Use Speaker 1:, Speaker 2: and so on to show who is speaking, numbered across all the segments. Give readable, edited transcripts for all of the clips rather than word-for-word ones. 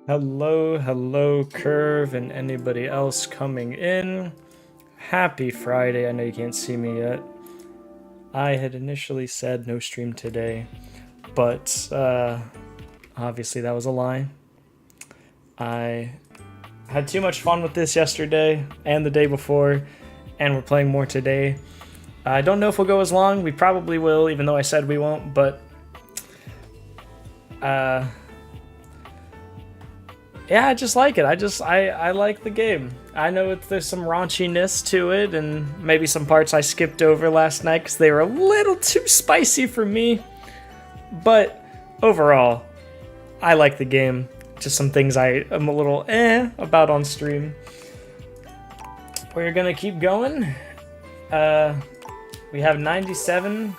Speaker 1: Hello, Curve, and anybody else coming in. Happy Friday. I know you can't see me yet. I had initially said no stream today, but obviously that was a lie. I had too much fun with this yesterday and the day before, and we're playing more today. I don't know if we'll go as long. We probably will, even though I said we won't, but yeah, I just like it. I like the game. I know there's some raunchiness to it, and maybe some parts I skipped over last night because they were a little too spicy for me. But overall, I like the game. Just some things I am a little about on stream. We're gonna keep going. We have 97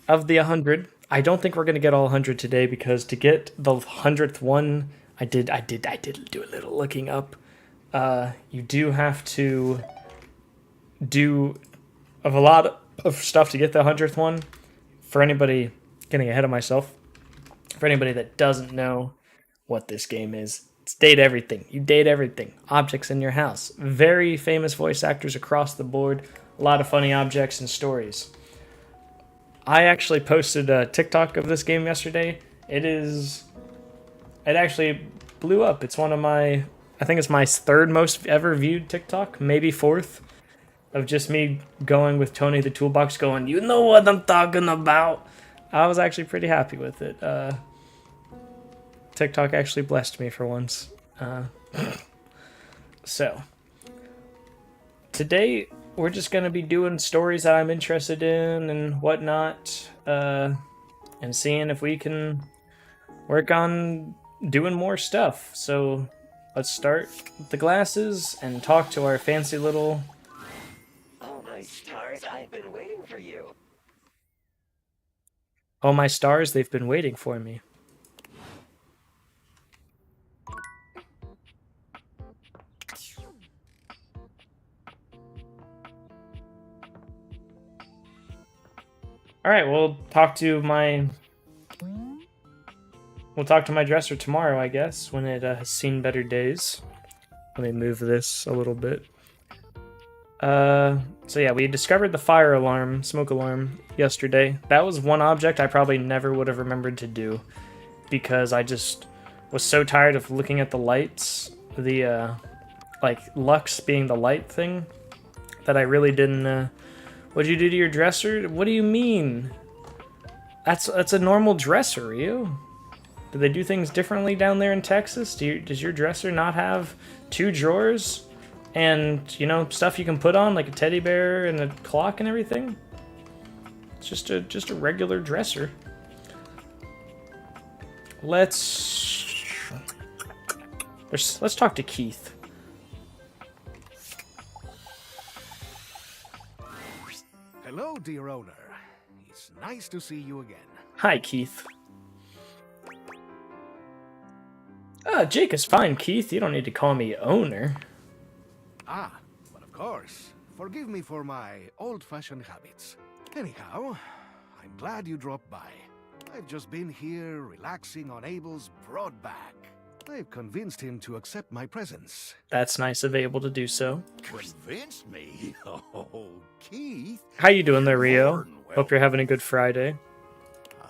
Speaker 1: of the 100. I don't think we're gonna get all 100 today because to get the 100th one, I did do a little looking up. You do have to do a lot of stuff to get the 100th one. For anybody, getting ahead of myself, for anybody that doesn't know what this game is, it's date everything. You date everything. Objects in your house. Very famous voice actors across the board. A lot of funny objects and stories. I actually posted a TikTok of this game yesterday. It actually blew up. It's one of my, I think it's my third most ever viewed TikTok, maybe fourth, of just me going with Tony the Toolbox going, you know what I'm talking about. I was actually pretty happy with it. TikTok actually blessed me for once. So, today we're just going to be doing stories that I'm interested in and whatnot, and seeing if we can work on doing more stuff. So let's start with the glasses and talk to our fancy little...
Speaker 2: Oh my stars, I've been waiting for you.
Speaker 1: Oh, my stars, they've been waiting for me. All right, we'll talk to my dresser tomorrow, I guess, when it has seen better days. Let me move this a little bit. So yeah, we discovered the fire alarm, smoke alarm, yesterday. That was one object I probably never would have remembered to do because I just was so tired of looking at the lights, the like Lux being the light thing, that I really didn't. What'd you do to your dresser? What do you mean? That's a normal dresser, Ryu. Do they do things differently down there in Texas? Does your dresser not have 2 drawers? And, you know, stuff you can put on, like a teddy bear and a clock and everything? It's just a regular dresser. Let's talk to Keith.
Speaker 2: Hello, dear owner. It's nice to see you again.
Speaker 1: Hi, Keith. Jake is fine, Keith. You don't need to call me owner.
Speaker 2: Ah, but of course. Forgive me for my old-fashioned habits. Anyhow, I'm glad you dropped by. I've just been here relaxing on Abel's broad back. I've convinced him to accept my presence.
Speaker 1: That's nice of Abel to do so.
Speaker 3: Convinced me? Oh, Keith.
Speaker 1: How you doing there, Rio?
Speaker 3: Well,
Speaker 1: Hope you're having a good Friday.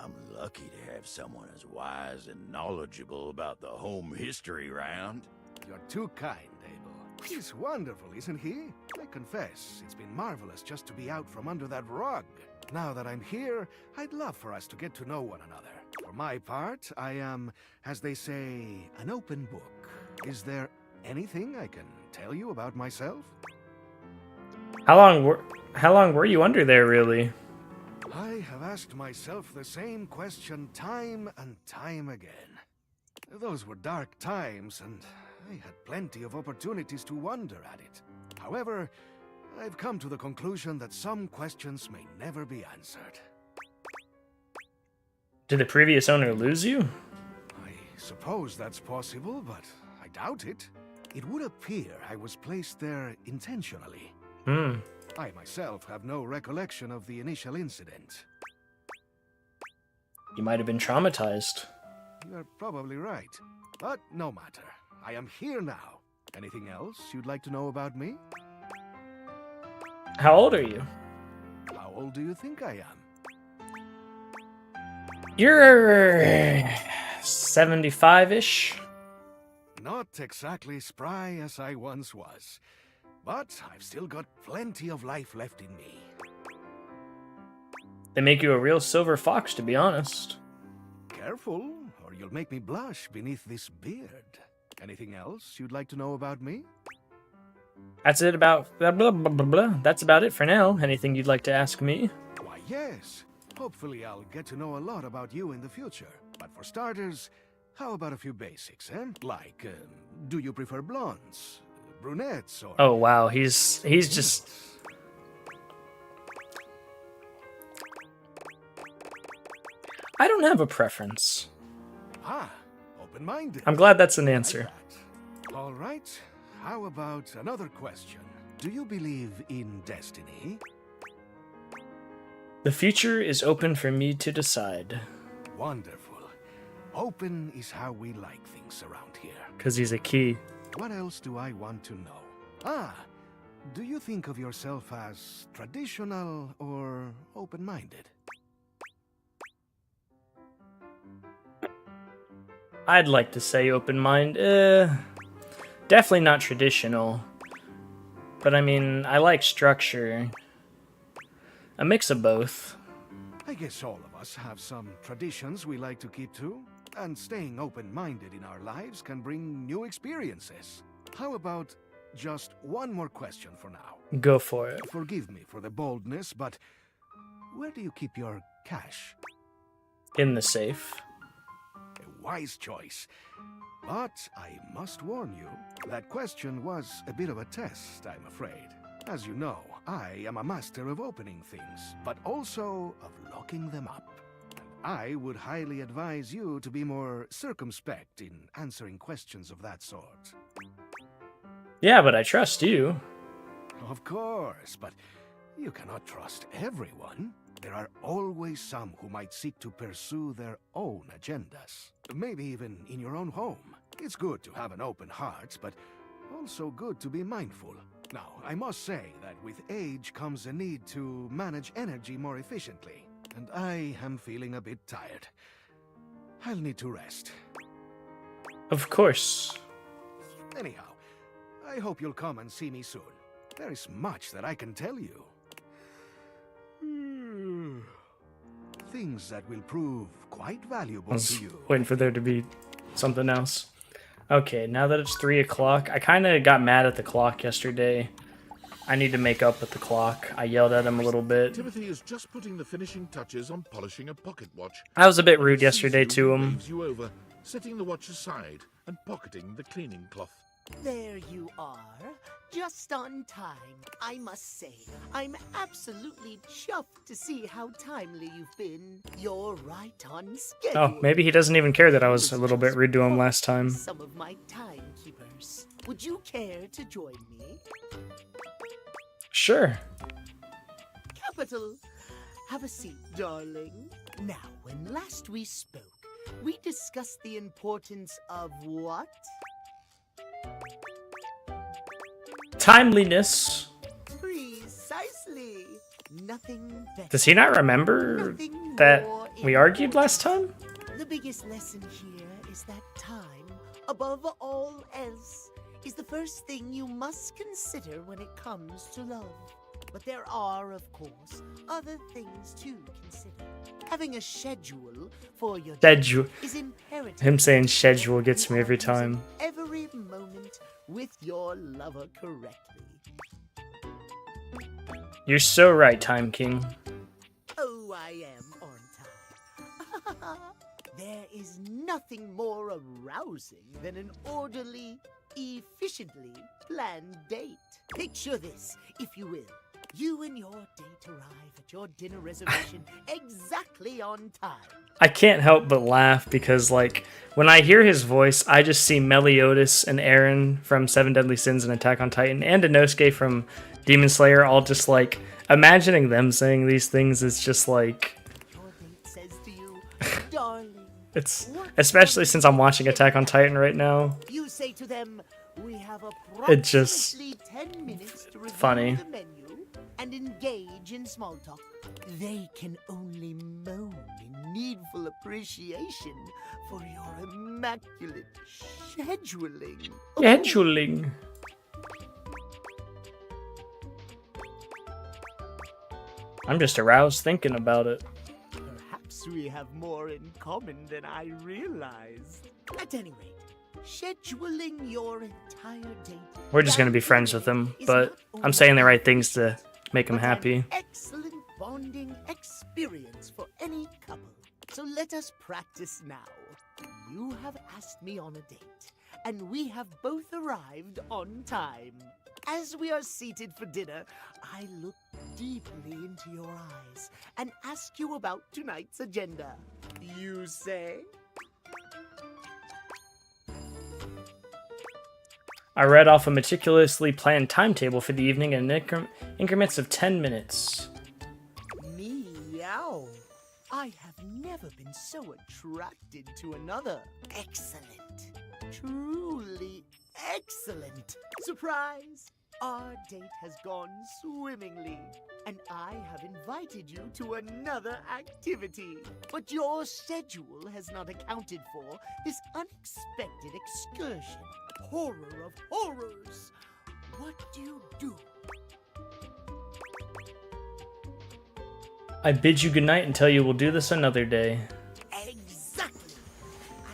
Speaker 3: I'm lucky to have someone as wise and knowledgeable about the home history round.
Speaker 2: You're too kind, Abel. He's wonderful, isn't he? I confess, it's been marvelous just to be out from under that rug. Now that I'm here, I'd love for us to get to know one another. For my part, I am, as they say, an open book. Is there anything I can tell you about myself?
Speaker 1: How long were you under there, really?
Speaker 2: I have asked myself the same question time and time again. Those were dark times, and I had plenty of opportunities to wonder at it. However, I've come to the conclusion that some questions may never be answered.
Speaker 1: Did the previous owner lose you?
Speaker 2: I suppose that's possible, but I doubt it. It would appear I was placed there intentionally. I myself have no recollection of the initial incident.
Speaker 1: You might have been traumatized.
Speaker 2: You're probably right. But no matter. I am here now. Anything else you'd like to know about me?
Speaker 1: How old are you?
Speaker 2: How old do you think I am?
Speaker 1: You're 75-ish.
Speaker 2: Not exactly spry as I once was. But I've still got plenty of life left in me.
Speaker 1: They make you a real silver fox, to be honest.
Speaker 2: Careful, or you'll make me blush beneath this beard. Anything else you'd like to know about me?
Speaker 1: That's it about blah, blah, blah, blah, blah. That's about it for now. Anything you'd like to ask me?
Speaker 2: Why, yes. Hopefully I'll get to know a lot about you in the future. But for starters, how about a few basics, eh? Like, do you prefer blondes, brunettes, or...
Speaker 1: Oh wow, he's just... I don't have a preference.
Speaker 2: Ah, open-minded.
Speaker 1: I'm glad that's an answer.
Speaker 2: All right. How about another question? Do you believe in destiny?
Speaker 1: The future is open for me to decide.
Speaker 2: Wonderful. Open is how we like things around here.
Speaker 1: Because he's a key.
Speaker 2: What else do I want to know? Ah, do you think of yourself as traditional or open-minded?
Speaker 1: I'd like to say open-minded. Definitely not traditional. But I mean, I like structure. A mix of both.
Speaker 2: I guess all of us have some traditions we like to keep to, and staying open-minded in our lives can bring new experiences. How about just one more question for now?
Speaker 1: Go for it.
Speaker 2: Forgive me for the boldness, but where do you keep your cash?
Speaker 1: In the safe.
Speaker 2: A wise choice. But I must warn you, that question was a bit of a test, I'm afraid. As you know, I am a master of opening things, but also of locking them up. And I would highly advise you to be more circumspect in answering questions of that sort.
Speaker 1: Yeah, but I trust you.
Speaker 2: Of course, but you cannot trust everyone. There are always some who might seek to pursue their own agendas. Maybe even in your own home. It's good to have an open heart, but also good to be mindful. Now, I must say that with age comes a need to manage energy more efficiently. And I am feeling a bit tired. I'll need to rest.
Speaker 1: Of course.
Speaker 2: Anyhow, I hope you'll come and see me soon. There is much that I can tell you. Things that will prove quite
Speaker 1: I
Speaker 2: valuable
Speaker 1: was
Speaker 2: to you.
Speaker 1: waiting for there to be something else. Okay, now that it's 3 o'clock, I kind of got mad at the clock yesterday. I need to make up with the clock. I yelled at him a little bit.
Speaker 4: Timothy is just putting the finishing touches on polishing a pocket watch.
Speaker 1: I was a bit rude
Speaker 4: Sees
Speaker 1: yesterday
Speaker 4: you,
Speaker 1: to
Speaker 4: he
Speaker 1: him.
Speaker 4: waves you over, setting the watch aside and pocketing the cleaning cloth.
Speaker 5: There you are, just on time. I must say, I'm absolutely chuffed to see how timely you've been. You're right on schedule.
Speaker 1: Oh, maybe he doesn't even care that I was a little bit rude to him last time.
Speaker 5: Some of my timekeepers. Would you care to join me?
Speaker 1: Sure.
Speaker 5: Capital. Have a seat, darling. Now, when last we spoke, we discussed the importance of what?
Speaker 1: Timeliness.
Speaker 5: Precisely. Nothing better.
Speaker 1: Does he not remember
Speaker 5: Nothing
Speaker 1: that
Speaker 5: more
Speaker 1: we argued
Speaker 5: important.
Speaker 1: last time?
Speaker 5: The biggest lesson here is that time, above all else, is the first thing you must consider when it comes to love. But there are, of course, other things to consider. Having a schedule for your
Speaker 1: Schedule.
Speaker 5: is imperative.
Speaker 1: Him saying schedule gets me every time.
Speaker 5: Every moment with your lover correctly.
Speaker 1: You're so right, Time King.
Speaker 5: Oh, I am on time. There is nothing more arousing than an orderly, efficiently planned date. Picture this, if you will. You and your date arrive at your dinner reservation exactly on time.
Speaker 1: I can't help but laugh because, like, when I hear his voice, I just see Meliodas and Eren from Seven Deadly Sins and Attack on Titan and Inosuke from Demon Slayer all just, like, imagining them saying these things is just, like,
Speaker 5: Your date says to you, darling,
Speaker 1: it's, especially since I'm watching Attack on Titan right now.
Speaker 5: you say to them, we have
Speaker 1: It just-
Speaker 5: approximately 10 minutes to review
Speaker 1: funny.
Speaker 5: the menu and engage in small talk. They can only moan in needful appreciation for your immaculate scheduling.
Speaker 1: Scheduling. I'm just aroused thinking about it.
Speaker 5: Perhaps we have more in common than I realized. At any rate, scheduling your entire date.
Speaker 1: We're just gonna be friends with him,
Speaker 5: is
Speaker 1: but
Speaker 5: not
Speaker 1: I'm saying the
Speaker 5: only
Speaker 1: right things to make him
Speaker 5: but an
Speaker 1: happy.
Speaker 5: excellent bonding experience for any couple. So let us practice now. You have asked me on a date, and we have both arrived on time. As we are seated for dinner, I look deeply into your eyes and ask you about tonight's agenda. You say?
Speaker 1: I read off a meticulously planned timetable for the evening in increments of 10 minutes.
Speaker 5: Meow. I have never been so attracted to another. Excellent. Truly excellent. Surprise! Our date has gone swimmingly, and I have invited you to another activity. But your schedule has not accounted for this unexpected excursion. Horror of horrors! What do you do?
Speaker 1: I bid you goodnight and tell you we'll do this another day.
Speaker 5: Exactly.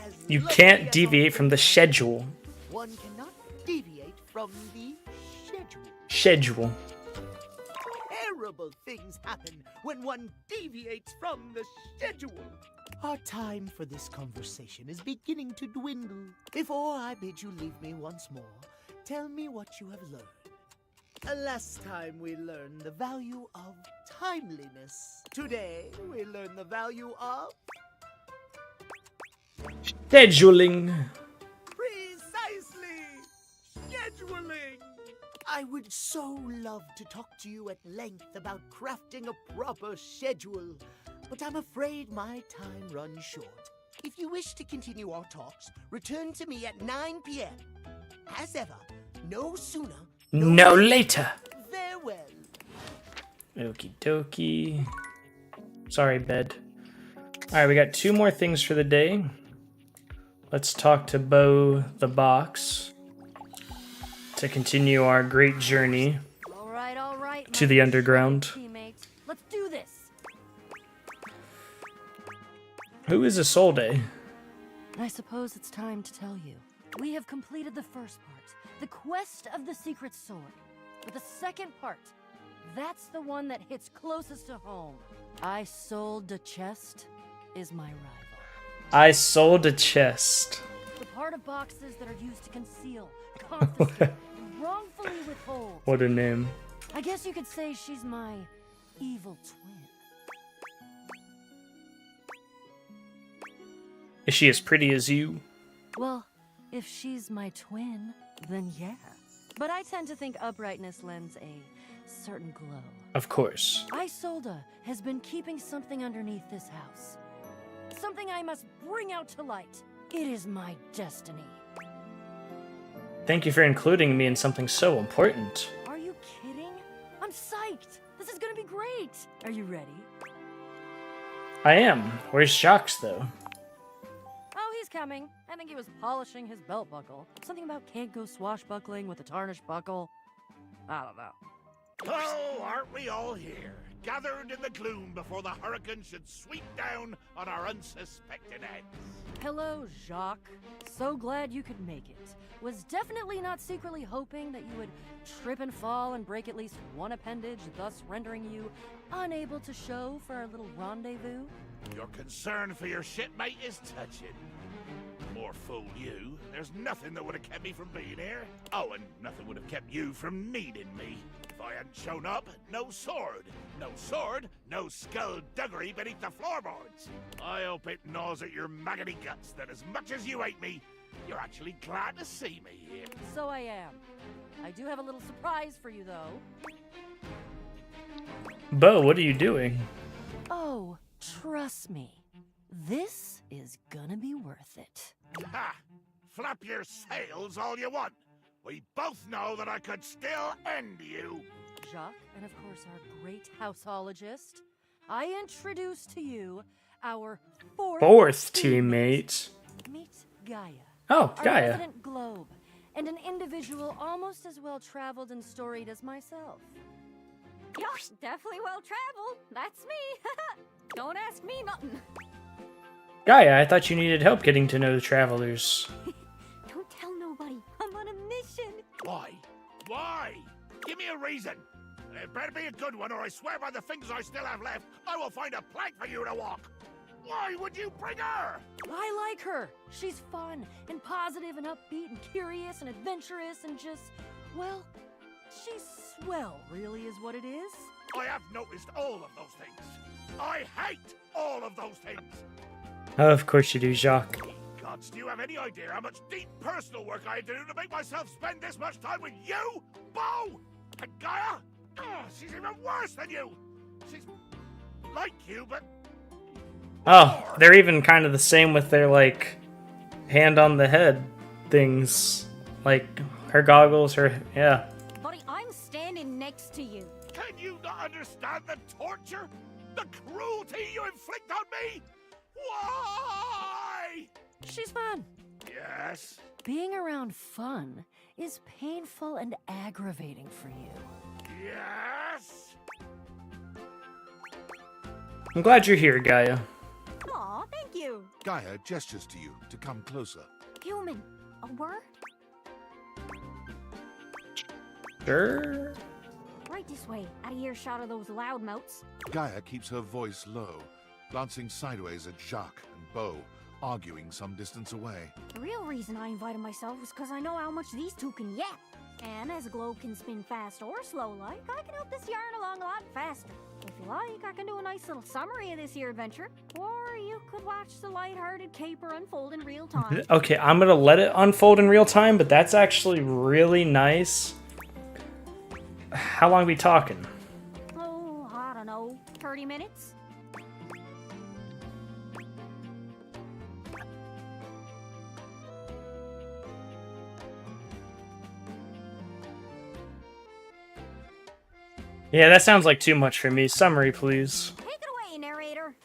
Speaker 5: As
Speaker 1: You
Speaker 5: lovely
Speaker 1: can't
Speaker 5: as
Speaker 1: deviate
Speaker 5: all
Speaker 1: from the schedule.
Speaker 5: One cannot deviate from the schedule.
Speaker 1: Schedule.
Speaker 5: Terrible things happen when one deviates from the schedule. Our time for this conversation is beginning to dwindle. Before I bid you leave me once more, tell me what you have learned. Last time we learned the value of timeliness. Today, we learn the value of
Speaker 1: Scheduling.
Speaker 5: precisely scheduling. I would so love to talk to you at length about crafting a proper schedule, but I'm afraid my time runs short. If you wish to continue our talks, return to me at 9 p.m. As ever, no sooner,
Speaker 1: No later.
Speaker 5: farewell.
Speaker 1: Okie dokie. Sorry, bed. Alright, we got 2 more things for the day. Let's talk to Bo the Box to continue our great journey
Speaker 6: All right,
Speaker 1: to the underground.
Speaker 6: teammates. Let's do this.
Speaker 1: Who is Isolde?
Speaker 6: I suppose it's time to tell you. We have completed the first part, the quest of the secret sword. But the second part, that's the one that hits closest to home. I sold the chest is my rival.
Speaker 1: I sold a chest.
Speaker 6: The part of boxes that are used to conceal, confiscate, and wrongfully withhold.
Speaker 1: What a name.
Speaker 6: I guess you could say she's my evil twin.
Speaker 1: Is she as pretty as you?
Speaker 6: Well, if she's my twin, then yeah. But I tend to think uprightness lends a certain glow.
Speaker 1: Of course.
Speaker 6: Isolde has been keeping something underneath this house. Something I must bring out to light. It is my destiny.
Speaker 1: Thank you for including me in something so important.
Speaker 6: Are you kidding? I'm psyched. This is gonna be great. Are you ready?
Speaker 1: I am. Where's Jacques, though?
Speaker 6: Oh, he's coming. I think he was polishing his belt buckle. Something about can't go swashbuckling with a tarnished buckle. I don't know.
Speaker 4: Oh, aren't we all here, gathered in the gloom before the hurricane should sweep down on our unsuspecting heads?
Speaker 6: Hello, Jacques. So glad you could make it. Was definitely not secretly hoping that you would trip and fall and break at least one appendage, thus rendering you unable to show for our little rendezvous.
Speaker 4: Your concern for your shipmate is touching. More fool you. There's nothing that would have kept me from being here. Oh, and nothing would have kept you from needing me. If I hadn't shown up, no sword. No sword, no skullduggery beneath the floorboards. I hope it gnaws at your maggoty guts that as much as you hate me, you're actually glad to see me here.
Speaker 6: So I am. I do have a little surprise for you, though.
Speaker 1: Bo, what are you doing?
Speaker 6: Oh, trust me. This is gonna be worth it.
Speaker 4: Ha! Flap your sails all you want. We both know that I could still end you.
Speaker 6: Jacques, and of course our great houseologist, I introduce to you our
Speaker 1: Fourth teammate.
Speaker 6: Meet Gaia.
Speaker 1: Oh,
Speaker 6: Our
Speaker 1: Gaia.
Speaker 6: resident globe, and an individual almost as well traveled and storied as myself.
Speaker 7: You're definitely well traveled. That's me. Don't ask me nothing.
Speaker 1: Gaia, I thought you needed help getting to know the travelers.
Speaker 7: Don't tell nobody. I'm on a mission.
Speaker 4: Why? Why? Give me a reason. It better be a good one, or I swear by the fingers I still have left, I will find a plank for you to walk. Why would you bring her?
Speaker 6: I like her. She's fun and positive and upbeat and curious and adventurous and just, well, she's swell, really is what it is.
Speaker 4: I have noticed all of those things. I hate all of those things.
Speaker 1: Of course you do, Jacques.
Speaker 4: Gods, do you have any idea how much deep personal work I had to do to make myself spend this much time with you, Bo? And Gaia? Oh, she's even worse than you. She's like you, but...
Speaker 1: Oh, they're even kind of the same with their, like, hand on the head things. Like, her goggles, her, yeah.
Speaker 7: Buddy, I'm standing next to you.
Speaker 4: Can you not understand the torture? The cruelty you inflict on me? Why?
Speaker 6: She's fun.
Speaker 4: Yes.
Speaker 6: Being around fun is painful and aggravating for you.
Speaker 4: Yes.
Speaker 1: I'm glad you're here, Gaia.
Speaker 7: Aw, thank you.
Speaker 2: Gaia gestures to you to come closer.
Speaker 7: Human, a word?
Speaker 1: Sure.
Speaker 7: Right this way, out of earshot of those loudmouths.
Speaker 2: Gaia keeps her voice low, glancing sideways at Jacques and Bo, arguing some distance away.
Speaker 7: The real reason I invited myself was because I know how much these two can yap. And as a globe can spin fast or slow like, I can help this yarn along a lot faster. If you like, I can do a nice little summary of this here adventure. Or you could watch the lighthearted caper unfold in real time.
Speaker 1: Okay, I'm gonna let it unfold in real time, but that's actually really nice. How long are we talking?
Speaker 7: Oh, I don't know, 30 minutes?
Speaker 1: Yeah, that sounds like too much for me. Summary, please.
Speaker 7: Take it away, narrator.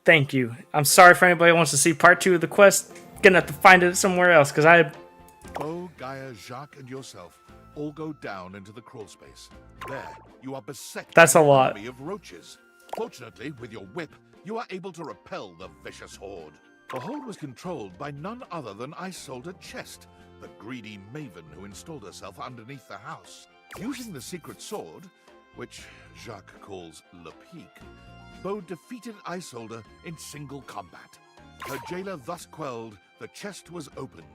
Speaker 1: Thank you. I'm sorry for anybody who wants to see part 2 of the quest. Gonna have to find it somewhere else, because
Speaker 2: Bo, Gaia, Jacques, and yourself all go down into the crawl space. There, you are beset
Speaker 1: That's
Speaker 2: by
Speaker 1: a
Speaker 2: an
Speaker 1: lot.
Speaker 2: army of roaches. Fortunately, with your whip, you are able to repel the vicious horde. The horde was controlled by none other than Isolde Chest, the greedy maven who installed herself underneath the house. Using the secret sword, which Jacques calls Le Pique, Bo defeated Isolde in single combat. Her jailer thus quelled, the chest was opened,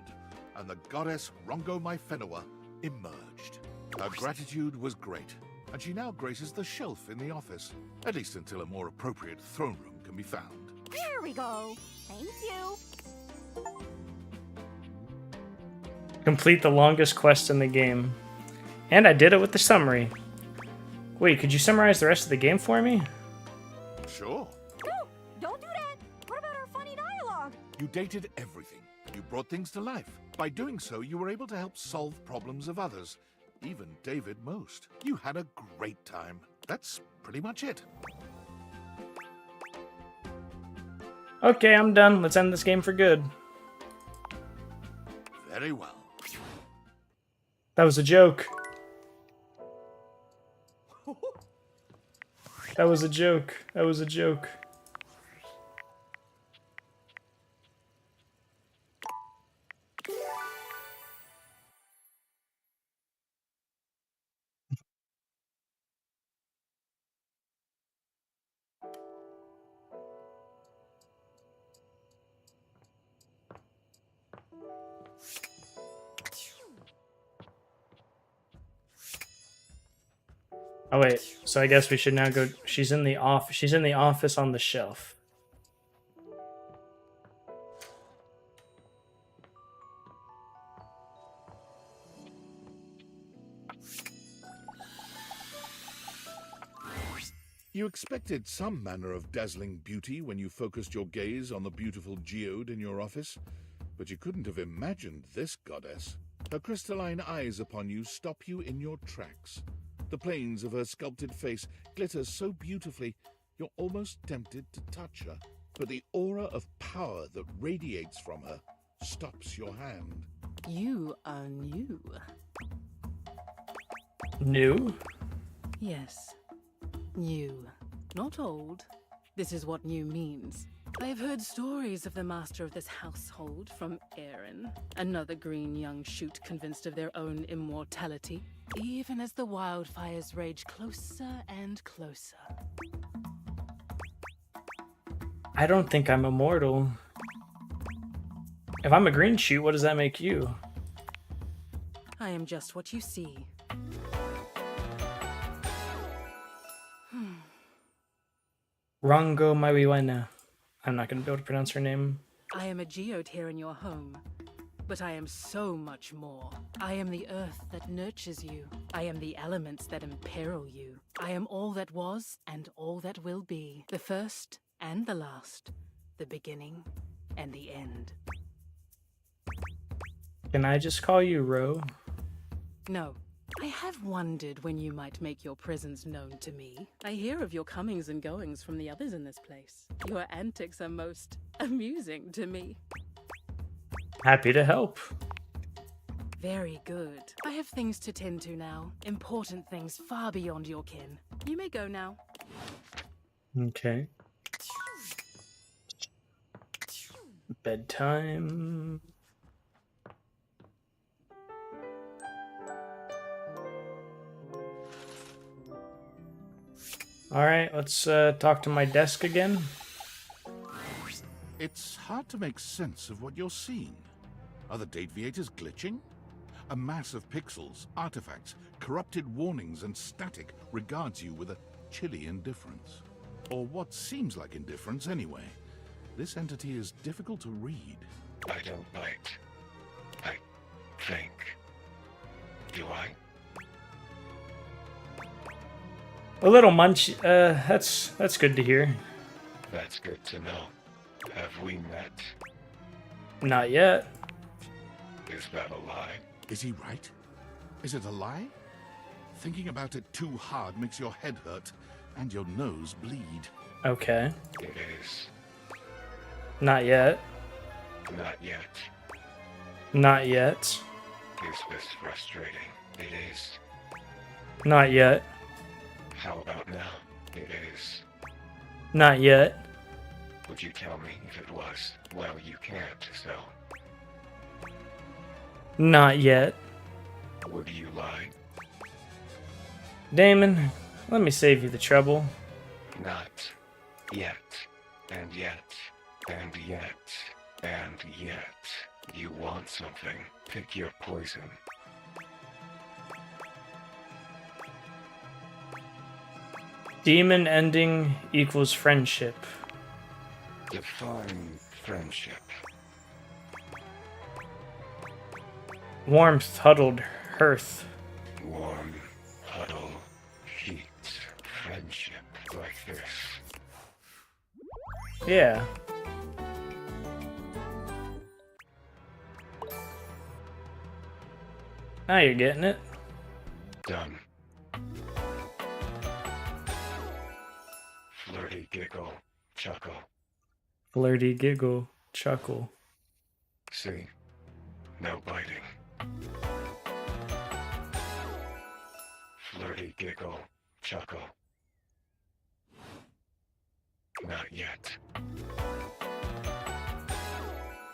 Speaker 2: and the goddess Rongo Myfenua emerged. Her gratitude was great, and she now graces the shelf in the office, at least until a more appropriate throne room can be found.
Speaker 7: There we go. Thank you.
Speaker 1: complete the longest quest in the game. And I did it with the summary. Wait, could you summarize the rest of the game for me?
Speaker 2: Sure.
Speaker 7: No, don't do that. What about our funny dialogue?
Speaker 2: You dated everything. You brought things to life. By doing so, you were able to help solve problems of others, even David most. You had a great time. That's pretty much it.
Speaker 1: Okay, I'm done. Let's end this game for good.
Speaker 2: Very well.
Speaker 1: That was a joke. That was a joke. That was a joke. Oh wait, so I guess we should now go. She's in the office. She's in the office on the shelf.
Speaker 2: You expected some manner of dazzling beauty when you focused your gaze on the beautiful geode in your office, but you couldn't have imagined this goddess. Her crystalline eyes upon you stop you in your tracks. The planes of her sculpted face glitter so beautifully, you're almost tempted to touch her. But the aura of power that radiates from her stops your hand.
Speaker 8: You are new.
Speaker 1: New?
Speaker 8: Yes. New. Not old. This is what new means. I have heard stories of the master of this household from Aaron, another green young shoot convinced of their own immortality, even as the wildfires rage closer and closer.
Speaker 1: I don't think I'm immortal. If I'm a green shoot, what does that make you?
Speaker 8: I am just what you see.
Speaker 1: Rongo Maiwana. I'm not going to be able to pronounce her name.
Speaker 8: I am a geode here in your home, but I am so much more. I am the earth that nurtures you. I am the elements that imperil you. I am all that was and all that will be. The first and the last. The beginning and the end.
Speaker 1: Can I just call you Ro?
Speaker 8: No. I have wondered when you might make your presence known to me. I hear of your comings and goings from the others in this place. Your antics are most amusing to me.
Speaker 1: Happy to help.
Speaker 8: Very good. I have things to tend to now. Important things far beyond your kin. You may go now.
Speaker 1: Okay. Bedtime. Alright, let's talk to my desk again.
Speaker 2: It's hard to make sense of what you're seeing. Are the date viators glitching? A mass of pixels, artifacts, corrupted warnings, and static regards you with a
Speaker 4: chilly indifference. Or what seems like indifference anyway. This entity is difficult to read.
Speaker 9: I don't bite. I think. Do I?
Speaker 1: A little munch. That's good to hear.
Speaker 9: That's good to know. Have we met?
Speaker 1: Not yet.
Speaker 9: Is that a lie?
Speaker 4: Is he right? Is it a lie? Thinking about it too hard makes your head hurt and your nose bleed.
Speaker 1: Okay.
Speaker 9: It is.
Speaker 1: Not yet.
Speaker 9: Not yet.
Speaker 1: Not yet.
Speaker 9: Is this frustrating? It is.
Speaker 1: Not yet.
Speaker 9: How about now? It is.
Speaker 1: Not yet.
Speaker 9: Would you tell me if it was? Well, you can't, so.
Speaker 1: Not yet.
Speaker 9: Would you lie?
Speaker 1: Damon, let me save you the trouble.
Speaker 9: Not yet. And yet. And yet. And yet. You want something. Pick your poison.
Speaker 1: Demon ending equals friendship.
Speaker 9: Define friendship.
Speaker 1: Warmth, huddled, hearth.
Speaker 9: Warm, huddle, heat, friendship, like this.
Speaker 1: Yeah. Now you're getting it.
Speaker 9: Done. Flirty giggle, chuckle.
Speaker 1: Flirty giggle, chuckle.
Speaker 9: See? No biting. Flirty giggle, chuckle. Not yet.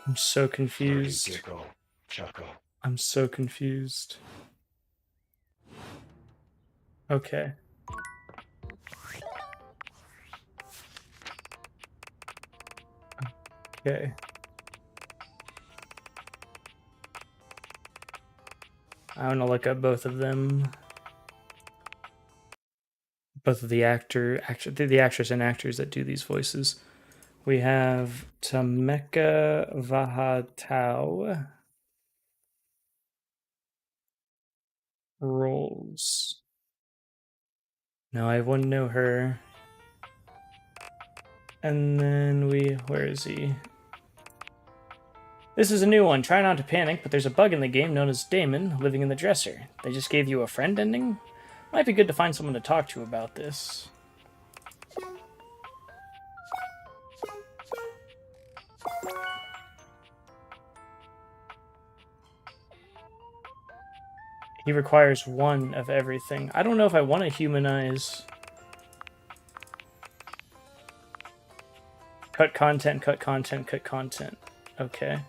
Speaker 1: I'm so confused.
Speaker 9: Flirty giggle, chuckle.
Speaker 1: I'm so confused. Okay. Okay. I want to look up both of them. Both of the the actress and actors that do these voices. We have Tameka Vahatau. Roles. Now I wouldn't know her. And then where is he? This is a new one. Try not to panic, but there's a bug in the game known as Damon living in the dresser. They just gave you a friend ending? Might be good to find someone to talk to about this. He requires one of everything. I don't know if I want to humanize. Cut content, cut content, cut content. Okay.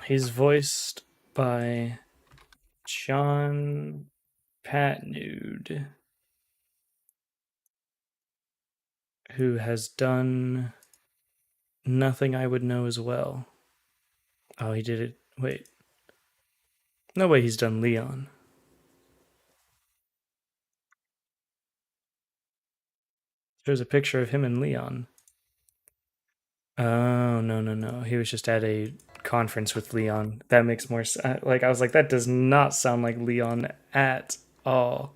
Speaker 1: He's voiced by John Patnude, who has done Nothing I Would Know as well. Oh, he did it. Wait. No way he's done Leon. There's a picture of him and Leon. Oh, no. He was just at a conference with Leon. That makes more sense. Like, I was like, that does not sound like Leon at all.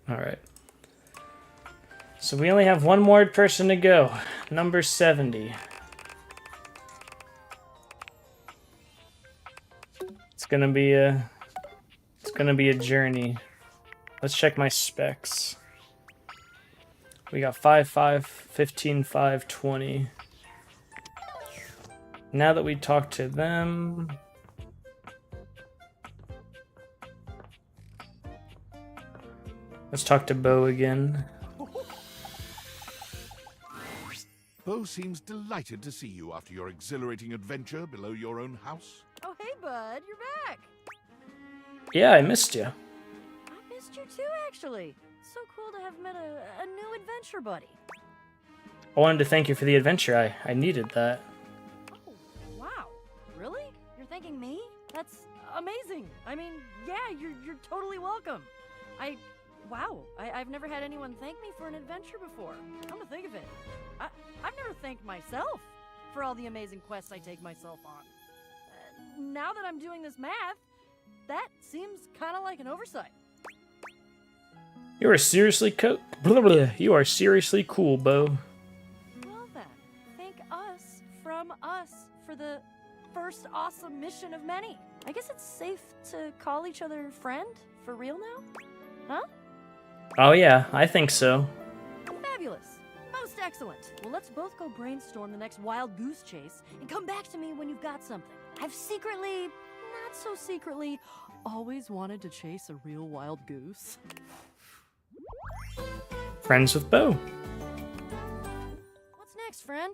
Speaker 1: Alright. So we only have one more person to go. Number 70. It's gonna be a journey. Let's check my specs. We got 5, 15, 5, 20. Now that we talked to them, let's talk to Bo again.
Speaker 4: Bo seems delighted to see you after your exhilarating adventure below your own house.
Speaker 6: Oh, hey, bud, you're back.
Speaker 1: Yeah, I missed you.
Speaker 6: I missed you too, actually. So cool to have met a new adventure buddy.
Speaker 1: I wanted to thank you for the adventure. I needed that.
Speaker 6: Oh, wow. Really? You're thanking me? That's amazing. I mean, yeah, you're totally welcome. I Wow, I've never had anyone thank me for an adventure before. Come to think of it, I've never thanked myself for all the amazing quests I take myself on. Now that I'm doing this math, that seems kind of like an oversight.
Speaker 1: You are seriously You are seriously cool, Bo.
Speaker 6: Well then, thank us from us for the first awesome mission of many. I guess it's safe to call each other friend for real now? Huh?
Speaker 1: Oh yeah, I think so.
Speaker 6: Fabulous. Most excellent. Well, let's both go brainstorm the next wild goose chase and come back to me when you've got something. I've secretly, not so secretly, always wanted to chase a real wild goose.
Speaker 1: Friends with Bo.
Speaker 6: What's next, friend?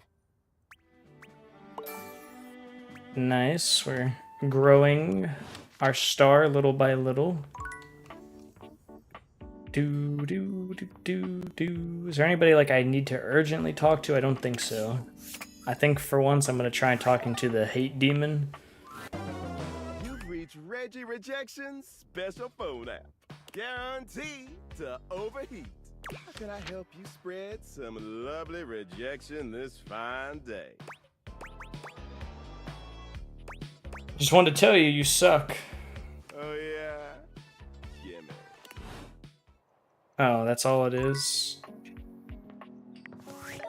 Speaker 1: Nice. We're growing our star little by little. Is there anybody like I need to urgently talk to? I don't think so. I think for once I'm gonna try talking to the hate demon.
Speaker 10: You've reached Reggie Rejection's special phone app. Guaranteed to overheat. How can I help you spread some lovely rejection this fine day?
Speaker 1: Just wanted to tell you, you suck.
Speaker 10: Oh yeah? Yeah, man.
Speaker 1: Oh, that's all it is.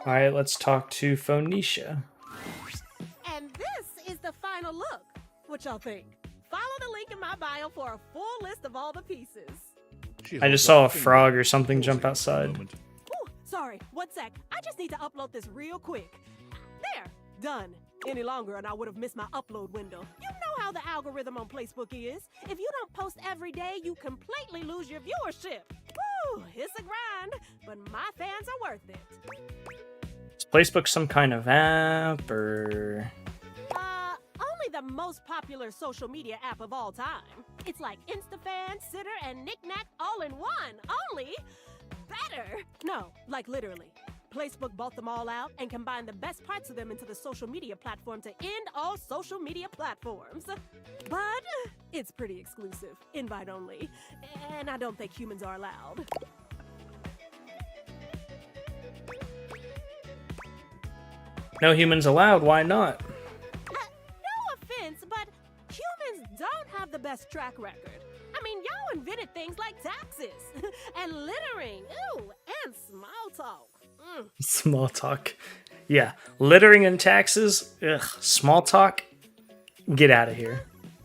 Speaker 1: Alright, let's talk to Phoenicia.
Speaker 11: And this is the final look. What y'all think? Follow the link in my bio for a full list of all the pieces.
Speaker 1: I just saw a frog or something jump outside.
Speaker 11: Ooh, sorry, 1 sec. I just need to upload this real quick. There, done. Any longer and I would have missed my upload window. You know how the algorithm on Facebook is. If you don't post every day, you completely lose your viewership. Woo, it's a grind, but my fans are worth it.
Speaker 1: Is Facebook some kind of app or...
Speaker 11: Only the most popular social media app of all time. It's like InstaFan, Sitter, and Knick-Knack all in one. Only better. No, like literally. Facebook bought them all out and combined the best parts of them into the social media platform to end all social media platforms. But it's pretty exclusive, invite only, and I don't think humans are allowed.
Speaker 1: No humans allowed, why not?
Speaker 11: No offense, but humans don't have the best track record. I mean, y'all invented things like taxes and littering, ooh, and small talk.
Speaker 1: Small talk. Yeah, littering and taxes. Ugh, small talk. Get out of here.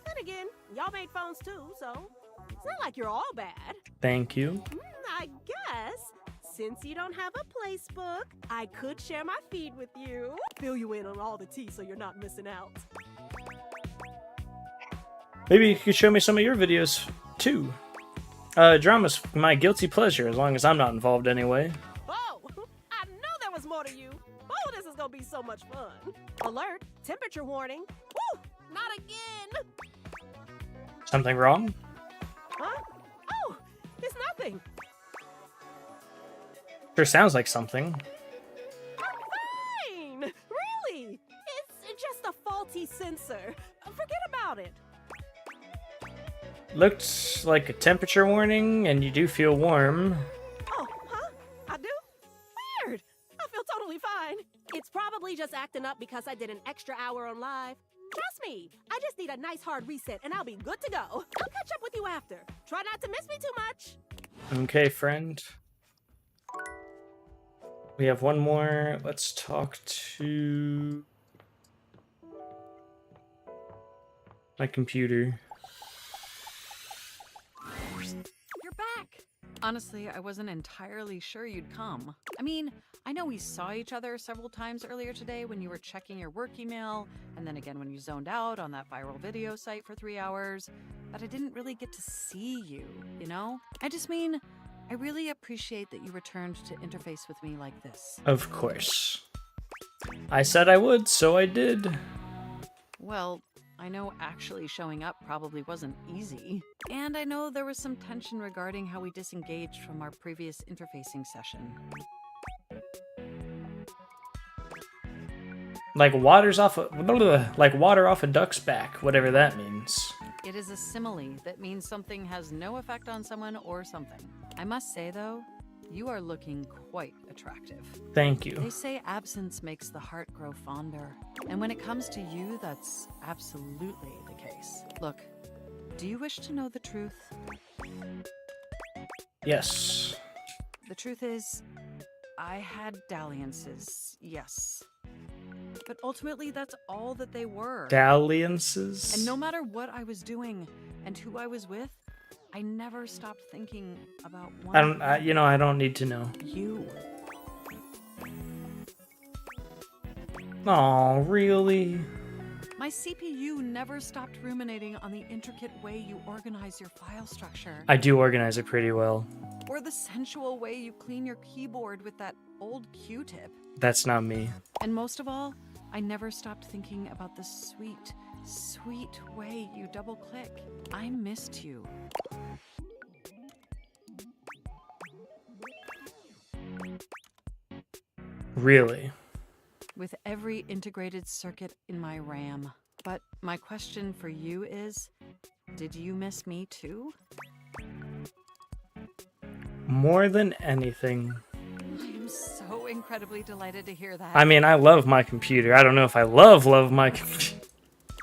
Speaker 11: Then again, y'all made phones too, so it's not like you're all bad.
Speaker 1: Thank you.
Speaker 11: I guess, since you don't have a Facebook, I could share my feed with you. Fill you in on all the tea so you're not missing out.
Speaker 1: Maybe you could show me some of your videos, too. Drama's my guilty pleasure, as long as I'm not involved anyway.
Speaker 11: Oh, I know there was more to you. Oh, this is gonna be so much fun. Alert, temperature warning. Woo, not again.
Speaker 1: Something wrong?
Speaker 11: Huh? Oh, it's nothing.
Speaker 1: Sure sounds like something.
Speaker 11: Fine, really. It's just a faulty sensor. Forget about it.
Speaker 1: Looked like a temperature warning, and you do feel warm.
Speaker 11: Oh, huh? I do? Weird. I feel totally fine. It's probably just acting up because I did an extra hour on live. Trust me, I just need a nice hard reset and I'll be good to go. I'll catch up with you after. Try not to miss me too much.
Speaker 1: Okay, friend. We have one more. Let's talk to my computer.
Speaker 12: You're back! Honestly, I wasn't entirely sure you'd come. I mean, I know we saw each other several times earlier today when you were checking your work email, and then again when you zoned out on that viral video site for 3 hours, but I didn't really get to see you, you know? I just mean, I really appreciate that you returned to interface with me like this.
Speaker 1: Of course. I said I would, so I did.
Speaker 12: Well, I know actually showing up probably wasn't easy. And I know there was some tension regarding how we disengaged from our previous interfacing session.
Speaker 1: Like water off a duck's back, whatever that means.
Speaker 12: It is a simile that means something has no effect on someone or something. I must say, though, you are looking quite attractive.
Speaker 1: Thank you.
Speaker 12: They say absence makes the heart grow fonder. And when it comes to you, that's absolutely the case. Look, do you wish to know the truth?
Speaker 1: Yes.
Speaker 12: The truth is, I had dalliances, yes. But ultimately, that's all that they were.
Speaker 1: Dalliances?
Speaker 12: And no matter what I was doing and who I was with, I never stopped thinking about one
Speaker 1: you know, I don't need to know.
Speaker 12: you.
Speaker 1: Oh, really?
Speaker 12: My CPU never stopped ruminating on the intricate way you organize your file structure.
Speaker 1: I do organize it pretty well.
Speaker 12: Or the sensual way you clean your keyboard with that old Q-tip.
Speaker 1: That's not me.
Speaker 12: And most of all, I never stopped thinking about the sweet, sweet way you double-click. I missed you.
Speaker 1: Really?
Speaker 12: With every integrated circuit in my RAM. But my question for you is, did you miss me too?
Speaker 1: More than anything.
Speaker 12: I am so incredibly delighted to hear that.
Speaker 1: I mean, I love my computer. I don't know if I love my computer.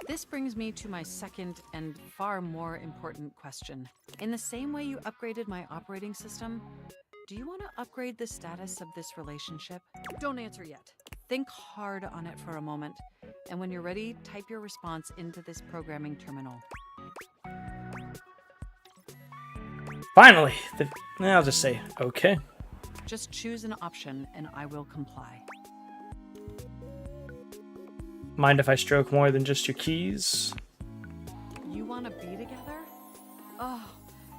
Speaker 12: This brings me to my second and far more important question. In the same way you upgraded my operating system, do you want to upgrade the status of this relationship? Don't answer yet. Think hard on it for a moment, and when you're ready, type your response into this programming terminal.
Speaker 1: Finally! I'll just say, okay.
Speaker 12: Just choose an option, and I will comply.
Speaker 1: Mind if I stroke more than just your keys?
Speaker 12: You want to be together? Oh,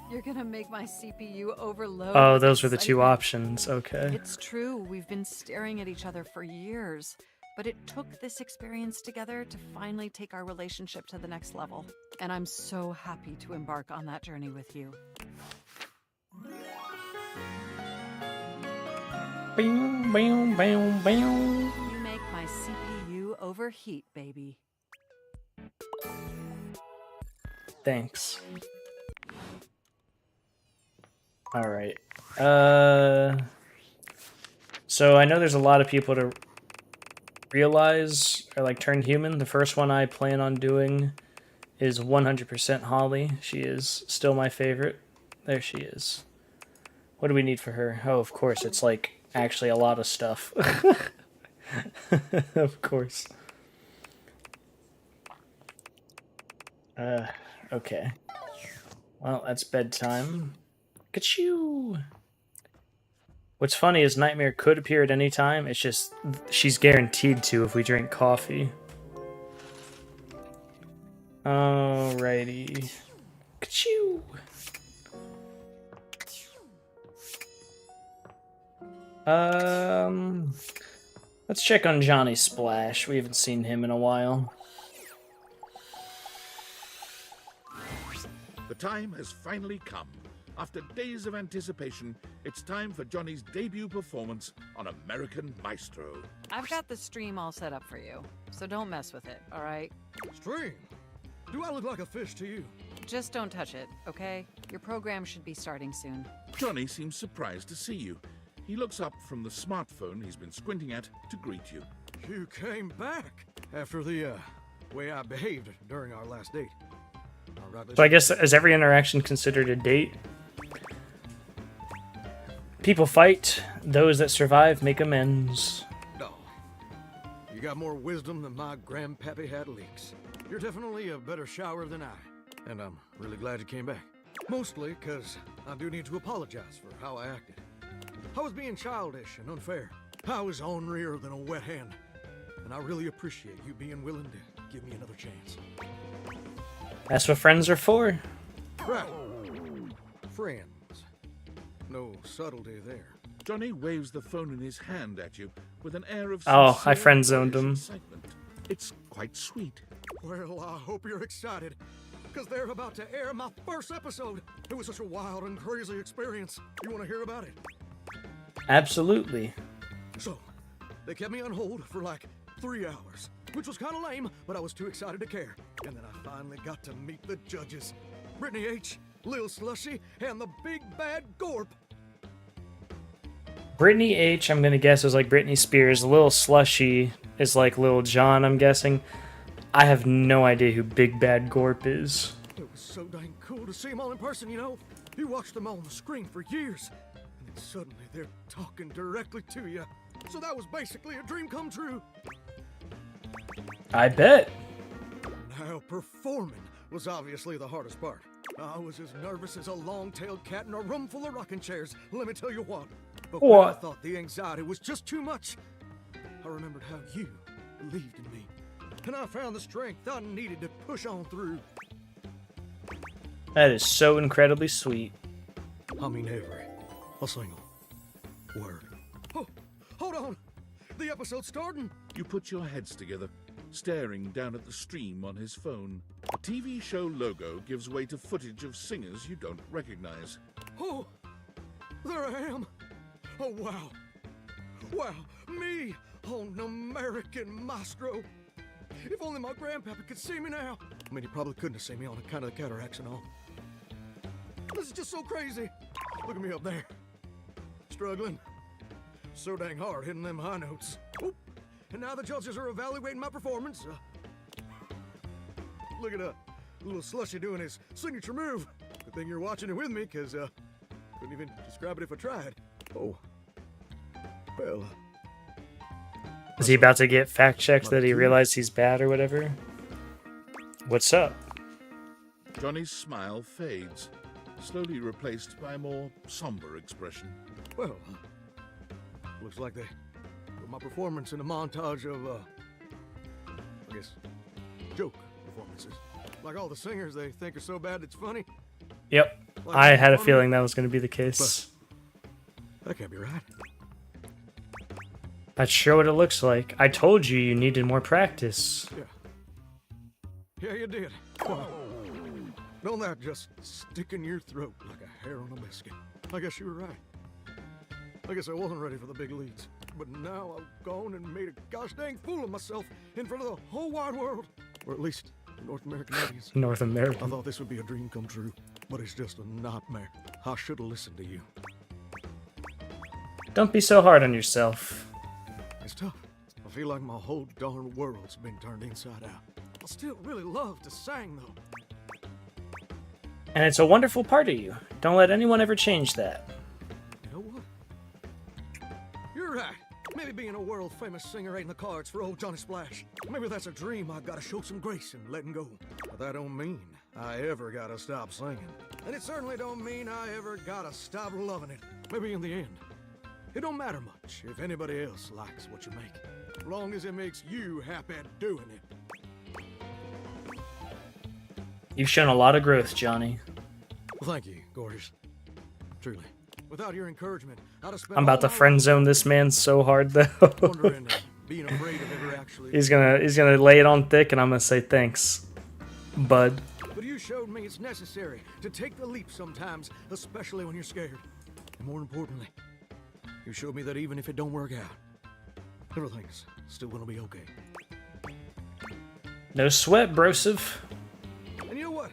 Speaker 12: you're gonna make my CPU overload.
Speaker 1: Oh, those were the two options. Okay.
Speaker 12: It's true, we've been staring at each other for years, but it took this experience together to finally take our relationship to the next level. And I'm so happy to embark on that journey with you.
Speaker 1: Bam, bam, bam, bam.
Speaker 12: You make my CPU overheat, baby.
Speaker 1: Thanks. All right. So I know there's a lot of people to realize or like turn human. The first one I plan on doing is 100% Holly. She is still my favorite. There she is. What do we need for her? Oh, of course, it's like actually a lot of stuff. Of course. Okay. Well, that's bedtime. Ka-choo! What's funny is Nightmare could appear at any time. It's just she's guaranteed to if we drink coffee. Alrighty. Ka-choo! Let's check on Johnny Splash. We haven't seen him in a while.
Speaker 4: The time has finally come. After days of anticipation, it's time for Johnny's debut performance on American Maestro.
Speaker 12: I've got the stream all set up for you, so don't mess with it, all right?
Speaker 13: Stream? Do I look like a fish to you?
Speaker 12: Just don't touch it, okay? Your program should be starting soon.
Speaker 4: Johnny seems surprised to see you. He looks up from the smartphone he's been squinting at to greet you.
Speaker 13: You came back after the way I behaved during our last date. All right,
Speaker 1: So I guess is every interaction considered a date? People fight. Those that survive make amends.
Speaker 13: No. You got more wisdom than my grandpappy had leaks. You're definitely a better shower than I. And I'm really glad you came back. Mostly because I do need to apologize for how I acted. I was being childish and unfair. I was ornerier than a wet hen. And I really appreciate you being willing to give me another chance.
Speaker 1: That's what friends are for.
Speaker 13: Right. Friends. No subtlety there.
Speaker 4: Johnny waves the phone in his hand at you with an air of
Speaker 1: Oh, I
Speaker 4: sincere
Speaker 1: friend-zoned him.
Speaker 4: excitement. It's quite sweet.
Speaker 13: Well, I hope you're excited, because they're about to air my first episode. It was such a wild and crazy experience. You want to hear about it?
Speaker 1: Absolutely.
Speaker 13: So, they kept me on hold for like 3 hours, which was kind of lame, but I was too excited to care. And then I finally got to meet the judges. Brittany H., Lil Slushy, and the Big Bad Gorp.
Speaker 1: Brittany H, I'm gonna guess, is like Britney Spears. Lil Slushy is like Lil Jon, I'm guessing. I have no idea who Big Bad Gorp is.
Speaker 13: It was so dang cool to see them all in person, you know? You watched them all on the screen for years, and then suddenly they're talking directly to you. So that was basically a dream come true.
Speaker 1: I bet.
Speaker 13: Now, performing was obviously the hardest part. I was as nervous as a long-tailed cat in a room full of rocking chairs, let me tell you what. But when I thought the anxiety was just too much, I remembered how you believed in me. And I found the strength I needed to push on through.
Speaker 1: That is so incredibly sweet.
Speaker 13: I mean a single word. Oh, hold on! The episode's starting!
Speaker 4: You put your heads together, staring down at the stream on his phone. The TV show logo gives way to footage of singers you don't recognize.
Speaker 13: Oh, there I am! Oh, wow! Wow, me on American Maestro! If only my grandpapa could see me now! I mean, he probably couldn't have seen me on account of the cataracts and all. This is just so crazy! Look at me up there. Struggling. So dang hard hitting them high notes. Oop. And now the judges are evaluating my performance. Look at little Slushy doing his signature move. Good thing you're watching it with me, because couldn't even describe it if I tried. Oh. Well.
Speaker 1: Is he about to get fact-checked that he realized he's bad or whatever? What's up?
Speaker 4: Johnny's smile fades, slowly replaced by a more somber expression.
Speaker 13: Well, looks like they put my performance in a montage of, I guess, joke performances. Like all the singers they think are so bad it's funny.
Speaker 1: Yep.
Speaker 13: Like
Speaker 1: I had a feeling that was going to be the case.
Speaker 13: But that can't be right.
Speaker 1: That's sure what it looks like. I told you needed more practice.
Speaker 13: Yeah, you did. Don't that just stick in your throat like a hair on a biscuit? I guess you were right. I guess I wasn't ready for the big leagues. But now I've gone and made a gosh dang fool of myself in front of the whole wide world. Or at least the North American audience.
Speaker 1: North American.
Speaker 13: I thought this would be a dream come true, but it's just a nightmare. I should have listened to you.
Speaker 1: Don't be so hard on yourself.
Speaker 13: It's tough. I feel like my whole darn world's been turned inside out. I still really love to sing, though.
Speaker 1: And it's a wonderful part of you. Don't let anyone ever change that.
Speaker 13: You know what? You're right. Maybe being a world-famous singer ain't in the cards for old Johnny Splash. Maybe that's a dream I've got to show some grace in letting go. But that don't mean I ever gotta stop singing. And it certainly don't mean I ever gotta stop loving it. Maybe in the end, it don't matter much if anybody else likes what you make, as long as it makes you happy doing it.
Speaker 1: You've shown a lot of growth, Johnny.
Speaker 13: Well, thank you, gorgeous. Truly. Without your encouragement, I'd have spent
Speaker 1: I'm about to friend zone this man so hard, though.
Speaker 13: wondering, being afraid of ever actually.
Speaker 1: He's gonna lay it on thick, and I'm gonna say thanks, bud.
Speaker 13: But you showed me it's necessary to take the leap sometimes, especially when you're scared. And more importantly, you showed me that even if it don't work out, everything's still gonna be okay.
Speaker 1: No sweat, brosive.
Speaker 13: And you know what?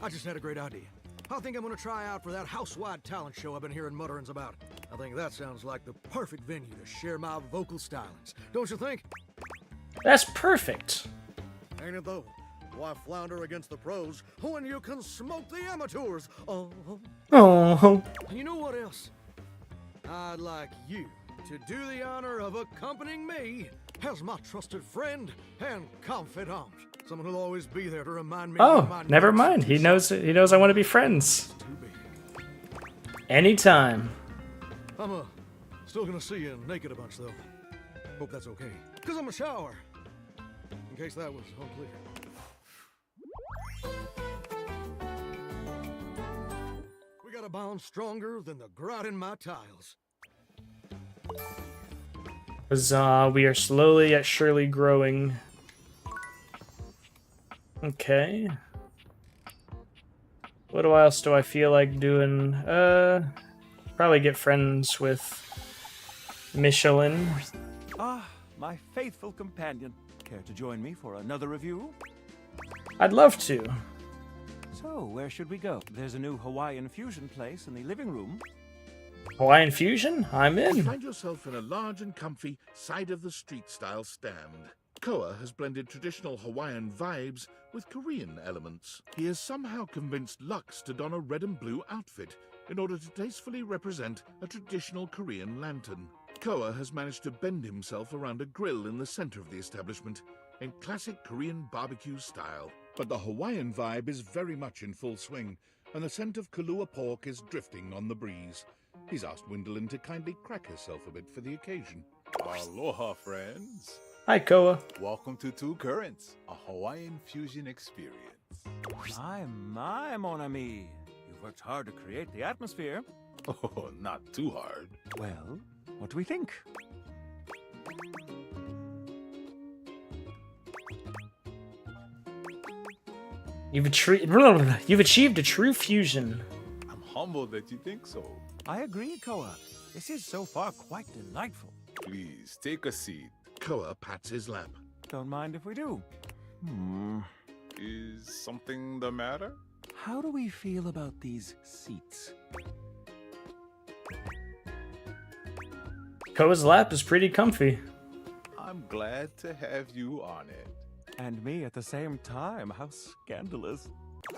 Speaker 13: I just had a great idea. I think I'm gonna try out for that house-wide talent show I've been hearing mutterings about. I think that sounds like the perfect venue to share my vocal stylings. Don't you think?
Speaker 1: That's perfect.
Speaker 13: Ain't it though? Why flounder against the pros when you can smoke the amateurs? Oh. And you know what else? I'd like you to do the honor of accompanying me as my trusted friend and confidant. Someone who'll always be there to remind me.
Speaker 1: Oh, never mind. He knows I want to be friends. Anytime.
Speaker 13: I'm still gonna see you naked a bunch though. Hope that's okay. Cause I'm a shower. In case that was unclear. We got a bond stronger than the grout in my tiles.
Speaker 1: Huzzah, we are slowly yet surely growing. Okay. What else do I feel like doing? Probably get friends with Michelin.
Speaker 14: Ah, my faithful companion. Care to join me for another review?
Speaker 1: I'd love to.
Speaker 14: So, where should we go? There's a new Hawaiian fusion place in the living room.
Speaker 1: Hawaiian Fusion? I'm
Speaker 4: You
Speaker 1: in.
Speaker 4: find yourself in a large and comfy side-of-the-street style stand. Koa has blended traditional Hawaiian vibes with Korean elements. He has somehow convinced Lux to don a red and blue outfit in order to tastefully represent a traditional Korean lantern. Koa has managed to bend himself around a grill in the center of the establishment in classic Korean barbecue style. But the Hawaiian vibe is very much in full swing, and the scent of Kalua pork is drifting on the breeze. He's asked Windolin to kindly crack herself a bit for the occasion.
Speaker 15: Aloha, friends.
Speaker 1: Hi, Koa.
Speaker 15: Welcome to Two Currents, a Hawaiian fusion experience.
Speaker 14: My, mon ami. You've worked hard to create the atmosphere.
Speaker 15: Oh, not too hard.
Speaker 14: Well, what do we think?
Speaker 1: You've achieved a true fusion.
Speaker 15: I'm humbled that you think so.
Speaker 14: I agree, Koa. This is so far quite delightful.
Speaker 15: Please, take a seat.
Speaker 4: Koa pats his lap.
Speaker 14: Don't mind if we do.
Speaker 15: Is something the matter?
Speaker 14: How do we feel about these seats?
Speaker 1: Koa's lap is pretty comfy.
Speaker 15: I'm glad to have you on it.
Speaker 14: And me at the same time. How scandalous.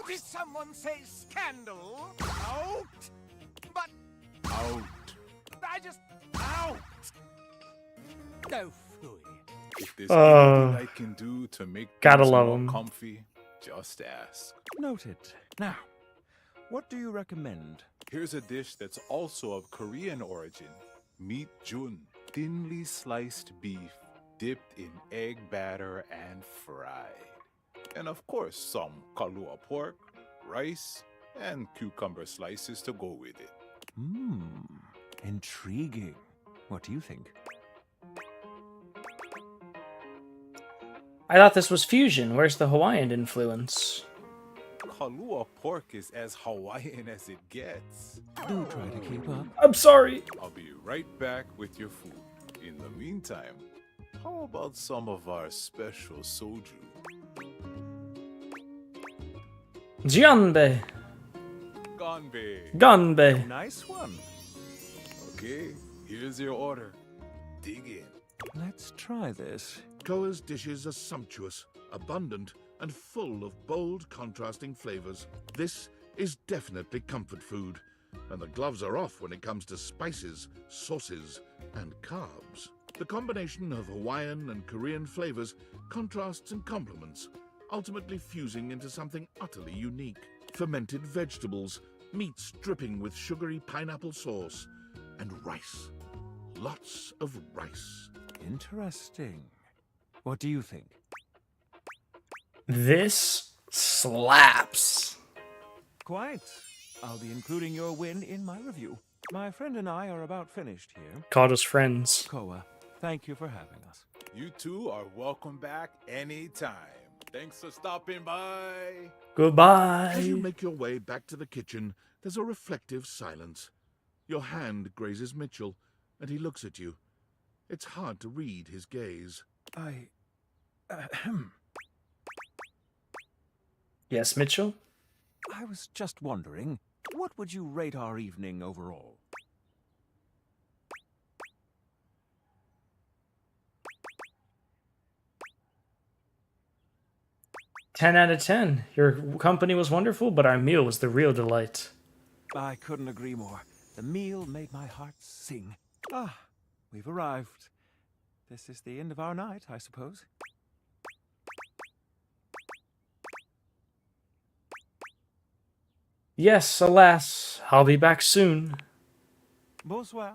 Speaker 5: Did someone say scandal? Out? But
Speaker 15: Out.
Speaker 5: I just out. No fooey.
Speaker 15: If there's anything I can do to make
Speaker 1: Gotta
Speaker 15: things
Speaker 1: love
Speaker 15: more
Speaker 1: 'em.
Speaker 15: comfy, just ask.
Speaker 14: Noted. Now, what do you recommend?
Speaker 15: Here's a dish that's also of Korean origin. Meat jun. Thinly sliced beef dipped in egg batter and fried. And of course, some kalua pork, rice, and cucumber slices to go with it.
Speaker 14: Intriguing. What do you think?
Speaker 1: I thought this was fusion. Where's the Hawaiian influence?
Speaker 15: Kalua pork is as Hawaiian as it gets.
Speaker 14: Do try to keep up.
Speaker 1: I'm sorry.
Speaker 15: I'll be right back with your food. In the meantime, how about some of our special soju?
Speaker 1: Jianbei.
Speaker 15: Ganbei.
Speaker 1: Ganbei.
Speaker 14: Nice one.
Speaker 15: Okay, here's your order. Dig in.
Speaker 14: Let's try this.
Speaker 4: Koa's dishes are sumptuous, abundant, and full of bold, contrasting flavors. This is definitely comfort food, and the gloves are off when it comes to spices, sauces, and carbs. The combination of Hawaiian and Korean flavors contrasts and complements, ultimately fusing into something utterly unique. Fermented vegetables, meats dripping with sugary pineapple sauce, and rice. Lots of rice.
Speaker 14: Interesting. What do you think?
Speaker 1: This slaps.
Speaker 14: Quite. I'll be including your win in my review. My friend and I are about finished here.
Speaker 1: Called us friends.
Speaker 14: Koa, thank you for having us.
Speaker 15: You two are welcome back anytime. Thanks for stopping by.
Speaker 1: Goodbye.
Speaker 4: As you make your way back to the kitchen, there's a reflective silence. Your hand grazes Mitchell, and he looks at you. It's hard to read his gaze.
Speaker 1: Yes, Mitchell?
Speaker 14: I was just wondering, what would you rate our evening overall?
Speaker 1: Ten out of 10. Your company was wonderful, but our meal was the real delight.
Speaker 14: I couldn't agree more. The meal made my heart sing. Ah, we've arrived. This is the end of our night, I suppose.
Speaker 1: Yes, alas. I'll be back soon.
Speaker 14: Bonsoir.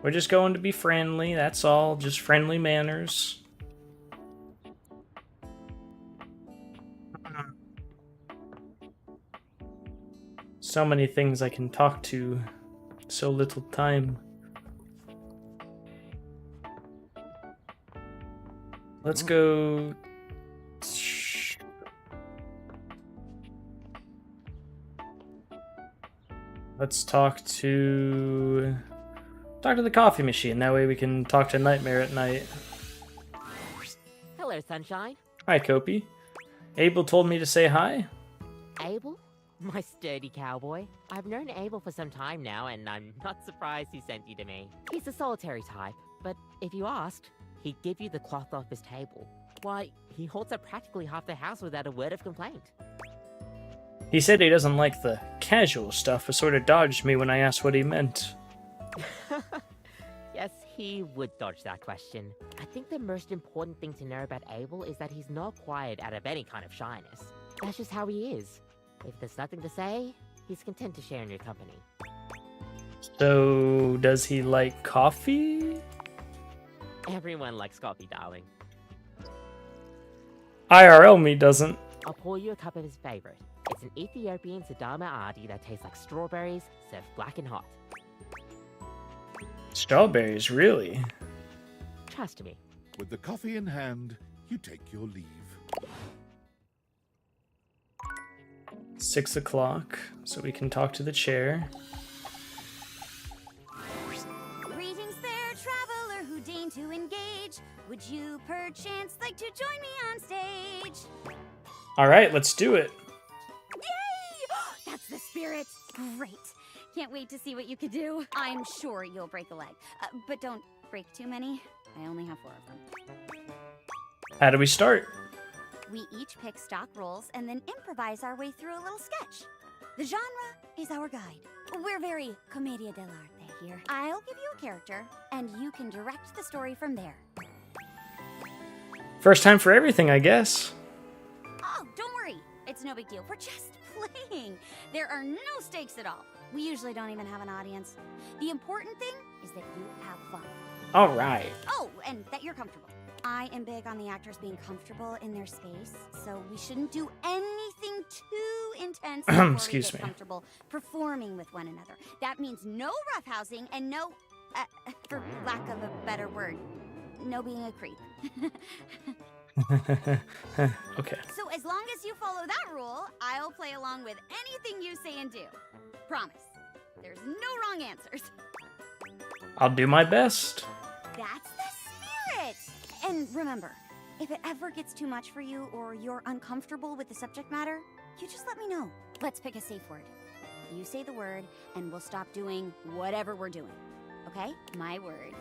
Speaker 1: We're just going to be friendly, that's all. Just friendly manners. So many things I can talk to. So little time. Let's go... Let's talk to the coffee machine. That way we can talk to Nightmare at night.
Speaker 7: Hello,
Speaker 16: Hello, Sunshine.
Speaker 1: Hi, Kopi. Abel told me to say hi.
Speaker 16: Abel? My sturdy cowboy. I've known Abel for some time now, and I'm not surprised he sent you to me. He's a solitary type, but if you asked, he'd give you the cloth off his table. Why, he holds up practically half the house without a word of complaint.
Speaker 1: He said he doesn't like the casual stuff, but sort of dodged me when I asked what he meant.
Speaker 16: Yes, he would dodge that question. I think the most important thing to know about Abel is that he's not quiet out of any kind of shyness. That's just how he is. If there's nothing to say, he's content to share in your company.
Speaker 1: So, does he like coffee?
Speaker 16: Everyone likes coffee, darling.
Speaker 1: IRL me doesn't.
Speaker 16: I'll pour you a cup of his favorite. It's an Ethiopian Sidama Adi that tastes like strawberries, served black and hot.
Speaker 1: Strawberries, really?
Speaker 16: Trust me.
Speaker 4: With the coffee in hand, you take your leave.
Speaker 1: 6 o'clock, so we can talk to the chair.
Speaker 17: Greetings there, traveler who deign to engage. Would you perchance like to join me on stage?
Speaker 1: Alright, let's do it.
Speaker 17: Yay! That's the spirit. Great. Can't wait to see what you could do. I'm sure you'll break a leg. But don't break too many. I only have 4 of them.
Speaker 1: How do we start?
Speaker 17: We each pick stock roles and then improvise our way through a little sketch. The genre is our guide. We're very commedia dell'arte here. I'll give you a character, and you can direct the story from there.
Speaker 1: First time for everything, I guess.
Speaker 17: Oh, don't worry. It's no big deal. We're just playing. There are no stakes at all. We usually don't even have an audience. The important thing is that you have fun.
Speaker 1: Alright.
Speaker 17: Oh, and that you're comfortable. I am big on the actors being comfortable in their space, so we shouldn't do anything too intense before we
Speaker 1: Excuse
Speaker 17: get
Speaker 1: me.
Speaker 17: comfortable performing with one another. That means no roughhousing and no, for lack of a better word, no being a creep.
Speaker 1: Okay.
Speaker 17: So as long as you follow that rule, I'll play along with anything you say and do. Promise. There's no wrong answers.
Speaker 1: I'll do my best.
Speaker 17: That's the spirit! And remember, if it ever gets too much for you or you're uncomfortable with the subject matter, you just let me know. Let's pick a safe word. You say the word, and we'll stop doing whatever we're doing. Okay? My word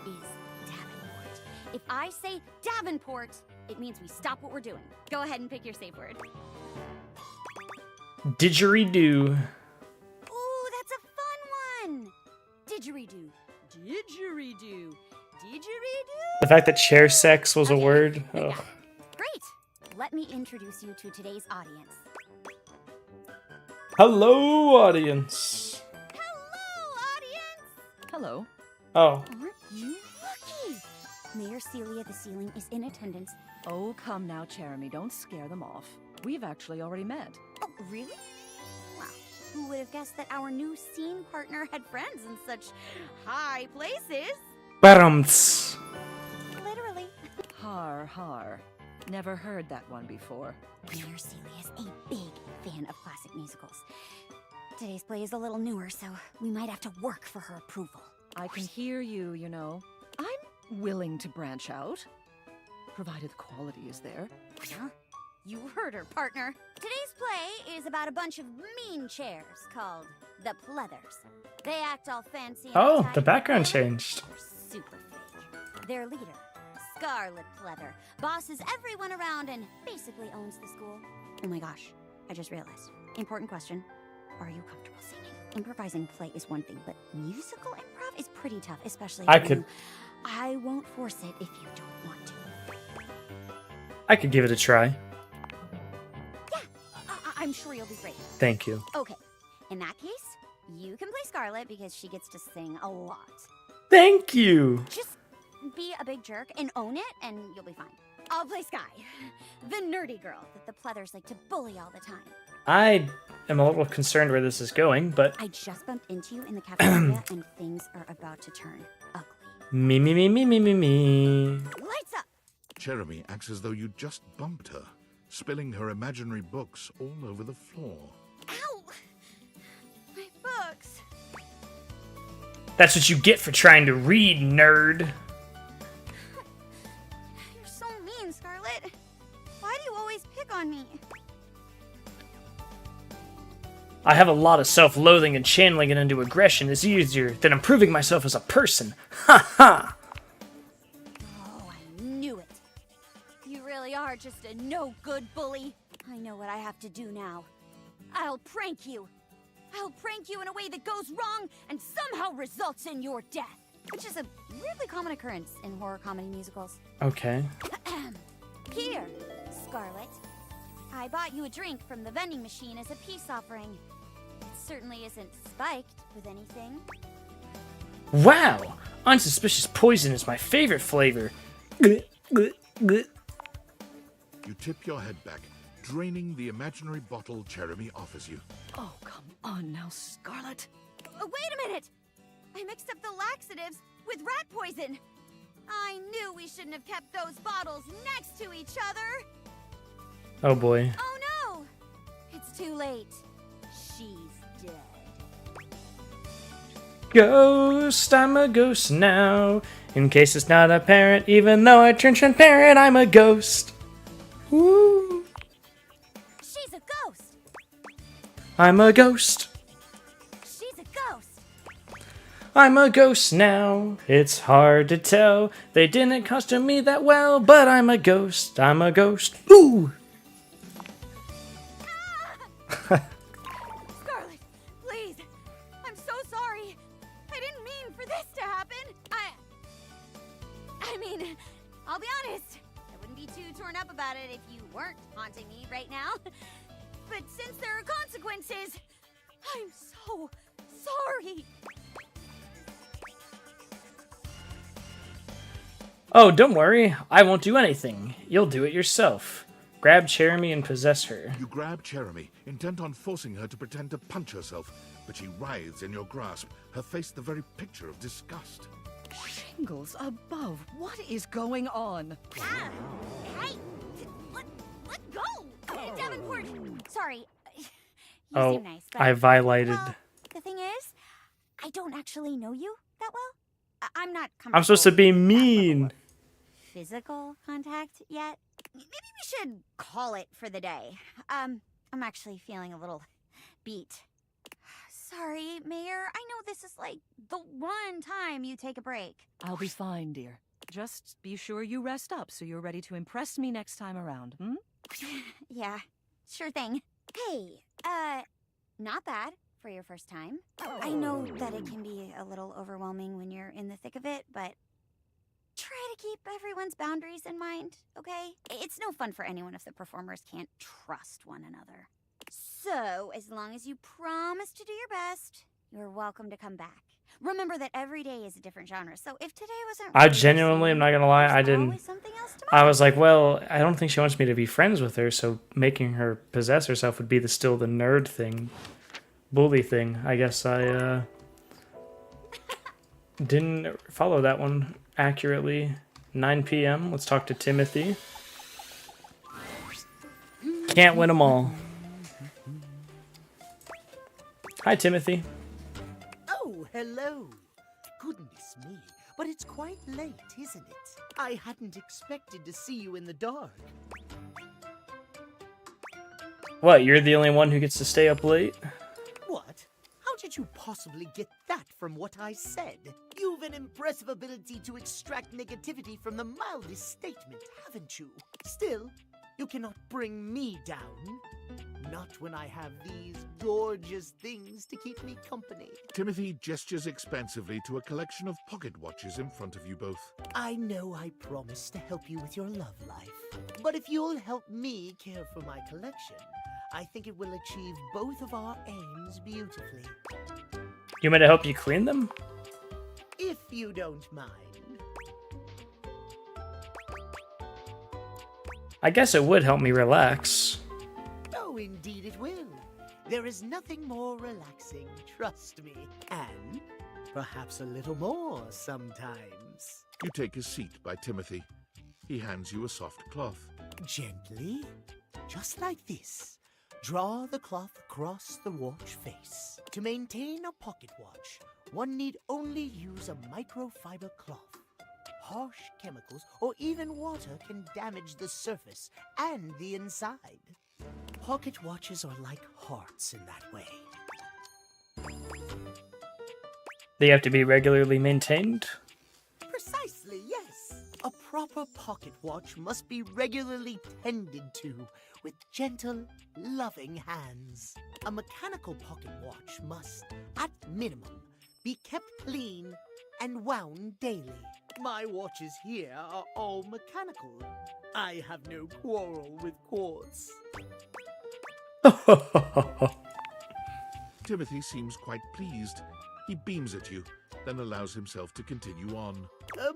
Speaker 17: is Davenport. If I say Davenport, it means we stop what we're doing. Go ahead and pick your safe word.
Speaker 1: Didgeridoo.
Speaker 17: Ooh, that's a fun one! Didgeridoo. Didgeridoo. Didgeridoo.
Speaker 1: The fact that chair sex was a word. Ugh.
Speaker 17: Great! Let me introduce you to today's audience.
Speaker 1: Hello, audience.
Speaker 8: Hello.
Speaker 1: Oh.
Speaker 17: Aren't you lucky? Mayor Celia the Ceiling is in attendance.
Speaker 8: Oh, come now, Jeremy. Don't scare them off. We've actually already met.
Speaker 17: Oh, really? Wow. Who would have guessed that our new scene partner had friends in such high places?
Speaker 1: Barums.
Speaker 17: Literally.
Speaker 8: Har, har. Never heard that one before.
Speaker 17: Mayor Celia is a big fan of classic musicals. Today's play is a little newer, so we might have to work for her approval.
Speaker 8: I can hear you, you know. I'm willing to branch out, provided the quality is there.
Speaker 17: Huh? You heard her, partner. Today's play is about a bunch of mean chairs called the Pleathers. They act all fancy and
Speaker 1: Oh,
Speaker 17: tight,
Speaker 1: the background
Speaker 17: but they're
Speaker 1: changed.
Speaker 17: super fake. Their leader, Scarlet Pleather, bosses everyone around and basically owns the school. Oh my gosh, I just realized. Important question. Are you comfortable singing? Improvising play is one thing, but musical improv is pretty tough, especially
Speaker 1: I
Speaker 17: for
Speaker 1: could-
Speaker 17: you. I won't force it if you don't want to.
Speaker 1: I could give it a try.
Speaker 17: I'm sure you'll be great.
Speaker 1: Thank you.
Speaker 17: Okay, in that case, you can play Scarlet because she gets to sing a lot.
Speaker 1: Thank you.
Speaker 17: Just be a big jerk and own it, and you'll be fine. I'll play Sky, the nerdy girl that the Pleathers like to bully all the time.
Speaker 1: I am a little concerned where this is going, but
Speaker 17: I just bumped into you in the cafeteria, and things are about to turn ugly.
Speaker 1: me.
Speaker 17: Lights up!
Speaker 4: Jeremy acts as though you just bumped her, spilling her imaginary books all over the floor.
Speaker 17: Ow! My books!
Speaker 1: That's what you get for trying to read, nerd.
Speaker 17: You're so mean, Scarlet. Why do you always pick on me?
Speaker 1: I have a lot of self-loathing, and channeling it into aggression is easier than improving myself as a person. Ha ha!
Speaker 17: Oh, I knew it. You really are just a no-good bully. I know what I have to do now. I'll prank you. I'll prank you in a way that goes wrong and somehow results in your death. Which is a weirdly common occurrence in horror comedy musicals.
Speaker 1: Okay.
Speaker 17: Here, Scarlet. I bought you a drink from the vending machine as a peace offering. It certainly isn't spiked with anything.
Speaker 1: Wow! Unsuspicious poison is my favorite flavor.
Speaker 4: You tip your head back, draining the imaginary bottle Jeremy offers you.
Speaker 8: Oh, come on now, Scarlet.
Speaker 17: Wait a minute! I mixed up the laxatives with rat poison. I knew we shouldn't have kept those bottles next to each other.
Speaker 1: Oh boy.
Speaker 17: Oh no! It's too late. She's dead.
Speaker 1: Ghost, I'm a ghost now. In case it's not apparent, even though I turn transparent, I'm a ghost. Woo!
Speaker 17: She's a ghost.
Speaker 1: I'm a ghost.
Speaker 17: She's a ghost.
Speaker 1: I'm a ghost now. It's hard to tell. They didn't costume me that well, but I'm a ghost. I'm a ghost. Ooh!
Speaker 17: Scarlet, please. I'm so sorry. I didn't mean for this to happen. I mean, I'll be honest. I wouldn't be too torn up about it if you weren't haunting me right now. But since there are consequences, I'm so sorry.
Speaker 1: Oh, don't worry. I won't do anything. You'll do it yourself. Grab Jeremy and possess her.
Speaker 4: You grab Jeremy, intent on forcing her to pretend to punch herself, but she writhes in your grasp, her face the very picture of disgust.
Speaker 8: Shingles above. What is going on?
Speaker 17: Hey, let go. Davenport, sorry. You
Speaker 1: Oh,
Speaker 17: seem nice, but,
Speaker 1: I violated.
Speaker 17: well, the thing is, I don't actually know you that well. I'm not comfortable
Speaker 1: I'm supposed to be
Speaker 17: with
Speaker 1: mean.
Speaker 17: physical contact yet. Maybe we should call it for the day. I'm actually feeling a little beat. Sorry, Mayor. I know this is like the one time you take a break.
Speaker 8: I'll be fine, dear. Just be sure you rest up so you're ready to impress me next time around, hmm?
Speaker 17: Yeah, sure thing. Hey, not bad for your first time. I know that it can be a little overwhelming when you're in the thick of it, but try to keep everyone's boundaries in mind, okay? It's no fun for anyone if the performers can't trust one another. So, as long as you promise to do your best, you're welcome to come back. Remember that every day is a different genre, so if today wasn't
Speaker 1: I
Speaker 17: really the
Speaker 1: genuinely am not gonna lie. I
Speaker 17: there's
Speaker 1: didn't.
Speaker 17: always something else
Speaker 1: I was like, well, I don't think she wants me to be friends with her, so making her possess herself would be still the nerd thing, bully thing. I guess I didn't follow that one accurately. 9 p.m. Let's talk to Timothy. Can't win them all. Hi, Timothy.
Speaker 5: Oh, hello. Goodness me, but it's quite late, isn't it? I hadn't expected to see you in the dark.
Speaker 1: What, you're the only one who gets to stay up late?
Speaker 5: What? How did you possibly get that from what I said? You've an impressive ability to extract negativity from the mildest statement, haven't you? Still, you cannot bring me down. Not when I have these gorgeous things to keep me company.
Speaker 4: Timothy gestures expansively to a collection of pocket watches in front of you both.
Speaker 5: I know I promised to help you with your love life, but if you'll help me care for my collection, I think it will achieve both of our aims beautifully.
Speaker 1: You want me to help you clean them?
Speaker 5: If you don't mind.
Speaker 1: I guess it would help me relax.
Speaker 5: Oh, indeed it will. There is nothing more relaxing, trust me. And perhaps a little more sometimes.
Speaker 4: You take a seat by Timothy. He hands you a soft cloth.
Speaker 5: Gently, just like this. Draw the cloth across the watch face. To maintain a pocket watch, one need only use a microfiber cloth. harsh chemicals or even water can damage the surface and the inside. Pocket watches are like hearts in that way.
Speaker 1: They have to be regularly maintained.
Speaker 5: Precisely, yes. A proper pocket watch must be regularly tended to with gentle, loving hands. A mechanical pocket watch must, at minimum, be kept clean and wound daily. My watches here are all mechanical. I have no quarrel with quartz.
Speaker 4: Timothy seems quite pleased. He beams at you, then allows himself to continue on.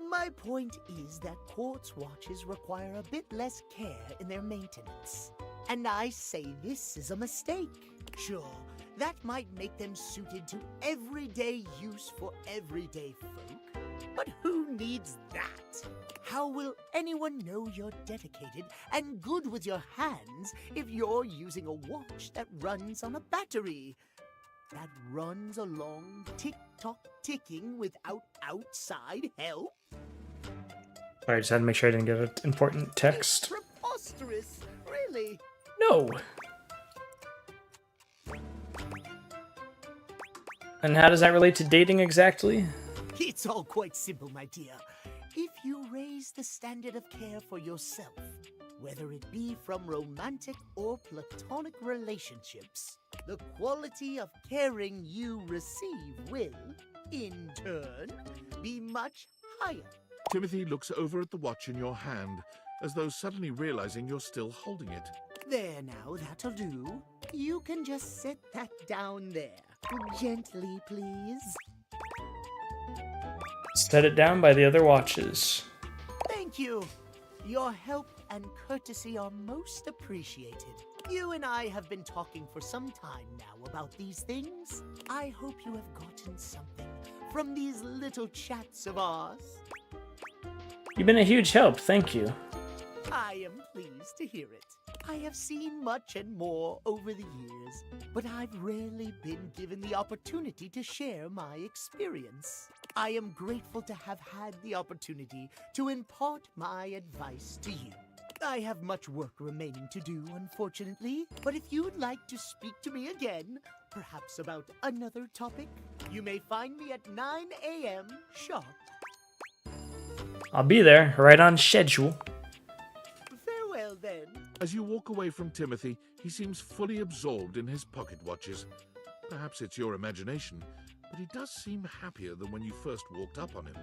Speaker 5: My point is that quartz watches require a bit less care in their maintenance. And I say this is a mistake. Sure, that might make them suited to everyday use for everyday folk. But who needs that? How will anyone know you're dedicated and good with your hands if you're using a watch that runs on a battery? That runs along tick-tock ticking without outside help?
Speaker 1: I just had to make sure I didn't get an important text.
Speaker 5: Preposterous, really.
Speaker 1: No. And how does that relate to dating exactly?
Speaker 5: It's all quite simple, my dear. If you raise the standard of care for yourself, whether it be from romantic or platonic relationships, the quality of caring you receive will, in turn, be much higher.
Speaker 4: Timothy looks over at the watch in your hand, as though suddenly realizing you're still holding it.
Speaker 5: There now, that'll do. You can just set that down there. Gently, please.
Speaker 1: Set it down by the other watches.
Speaker 5: Thank you. Your help and courtesy are most appreciated. You and I have been talking for some time now about these things. I hope you have gotten something from these little chats of ours.
Speaker 1: You've been a huge help, thank you.
Speaker 5: I am pleased to hear it. I have seen much and more over the years, but I've rarely been given the opportunity to share my experience. I am grateful to have had the opportunity to impart my advice to you. I have much work remaining to do, unfortunately, but if you'd like to speak to me again, perhaps about another topic, you may find me at 9 a.m. sharp.
Speaker 1: I'll be there, right on schedule.
Speaker 5: Farewell, then.
Speaker 4: As you walk away from Timothy, he seems fully absorbed in his pocket watches. Perhaps it's your imagination, but he does seem happier than when you first walked up on him.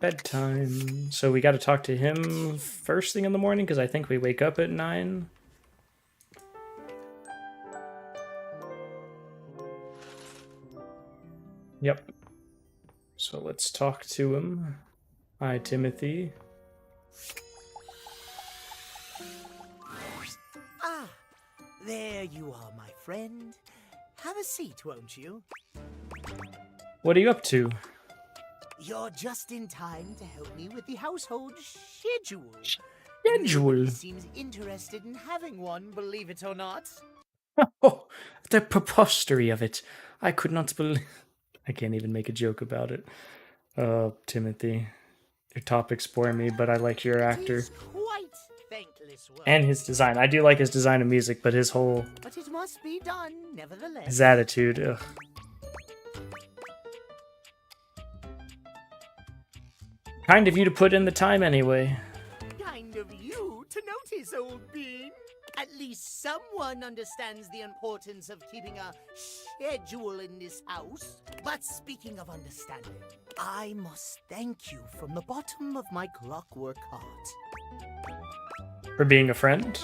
Speaker 1: Bedtime. So we got to talk to him first thing in the morning, because I think we wake up at 9. Yep. So let's talk to him. Hi, Timothy.
Speaker 5: Ah, there you are, my friend. Have a seat, won't you?
Speaker 1: What are you up to?
Speaker 5: You're just in time to help me with the household schedule.
Speaker 1: Schedule?
Speaker 5: Nobody seems interested in having one, believe it or not.
Speaker 1: Oh, the preposterity of it. I could not believe... I can't even make a joke about it. Timothy. Your topics bore me, but I like your actor.
Speaker 5: Quite thankless work.
Speaker 1: And his design. I do like his design of music, but his whole...
Speaker 5: But it must be done, nevertheless.
Speaker 1: his attitude, ugh. Kind of you to put in the time anyway.
Speaker 5: Kind of you to notice, old bean. At least someone understands the importance of keeping a schedule in this house. But speaking of understanding, I must thank you from the bottom of my clockwork heart.
Speaker 1: For being a friend?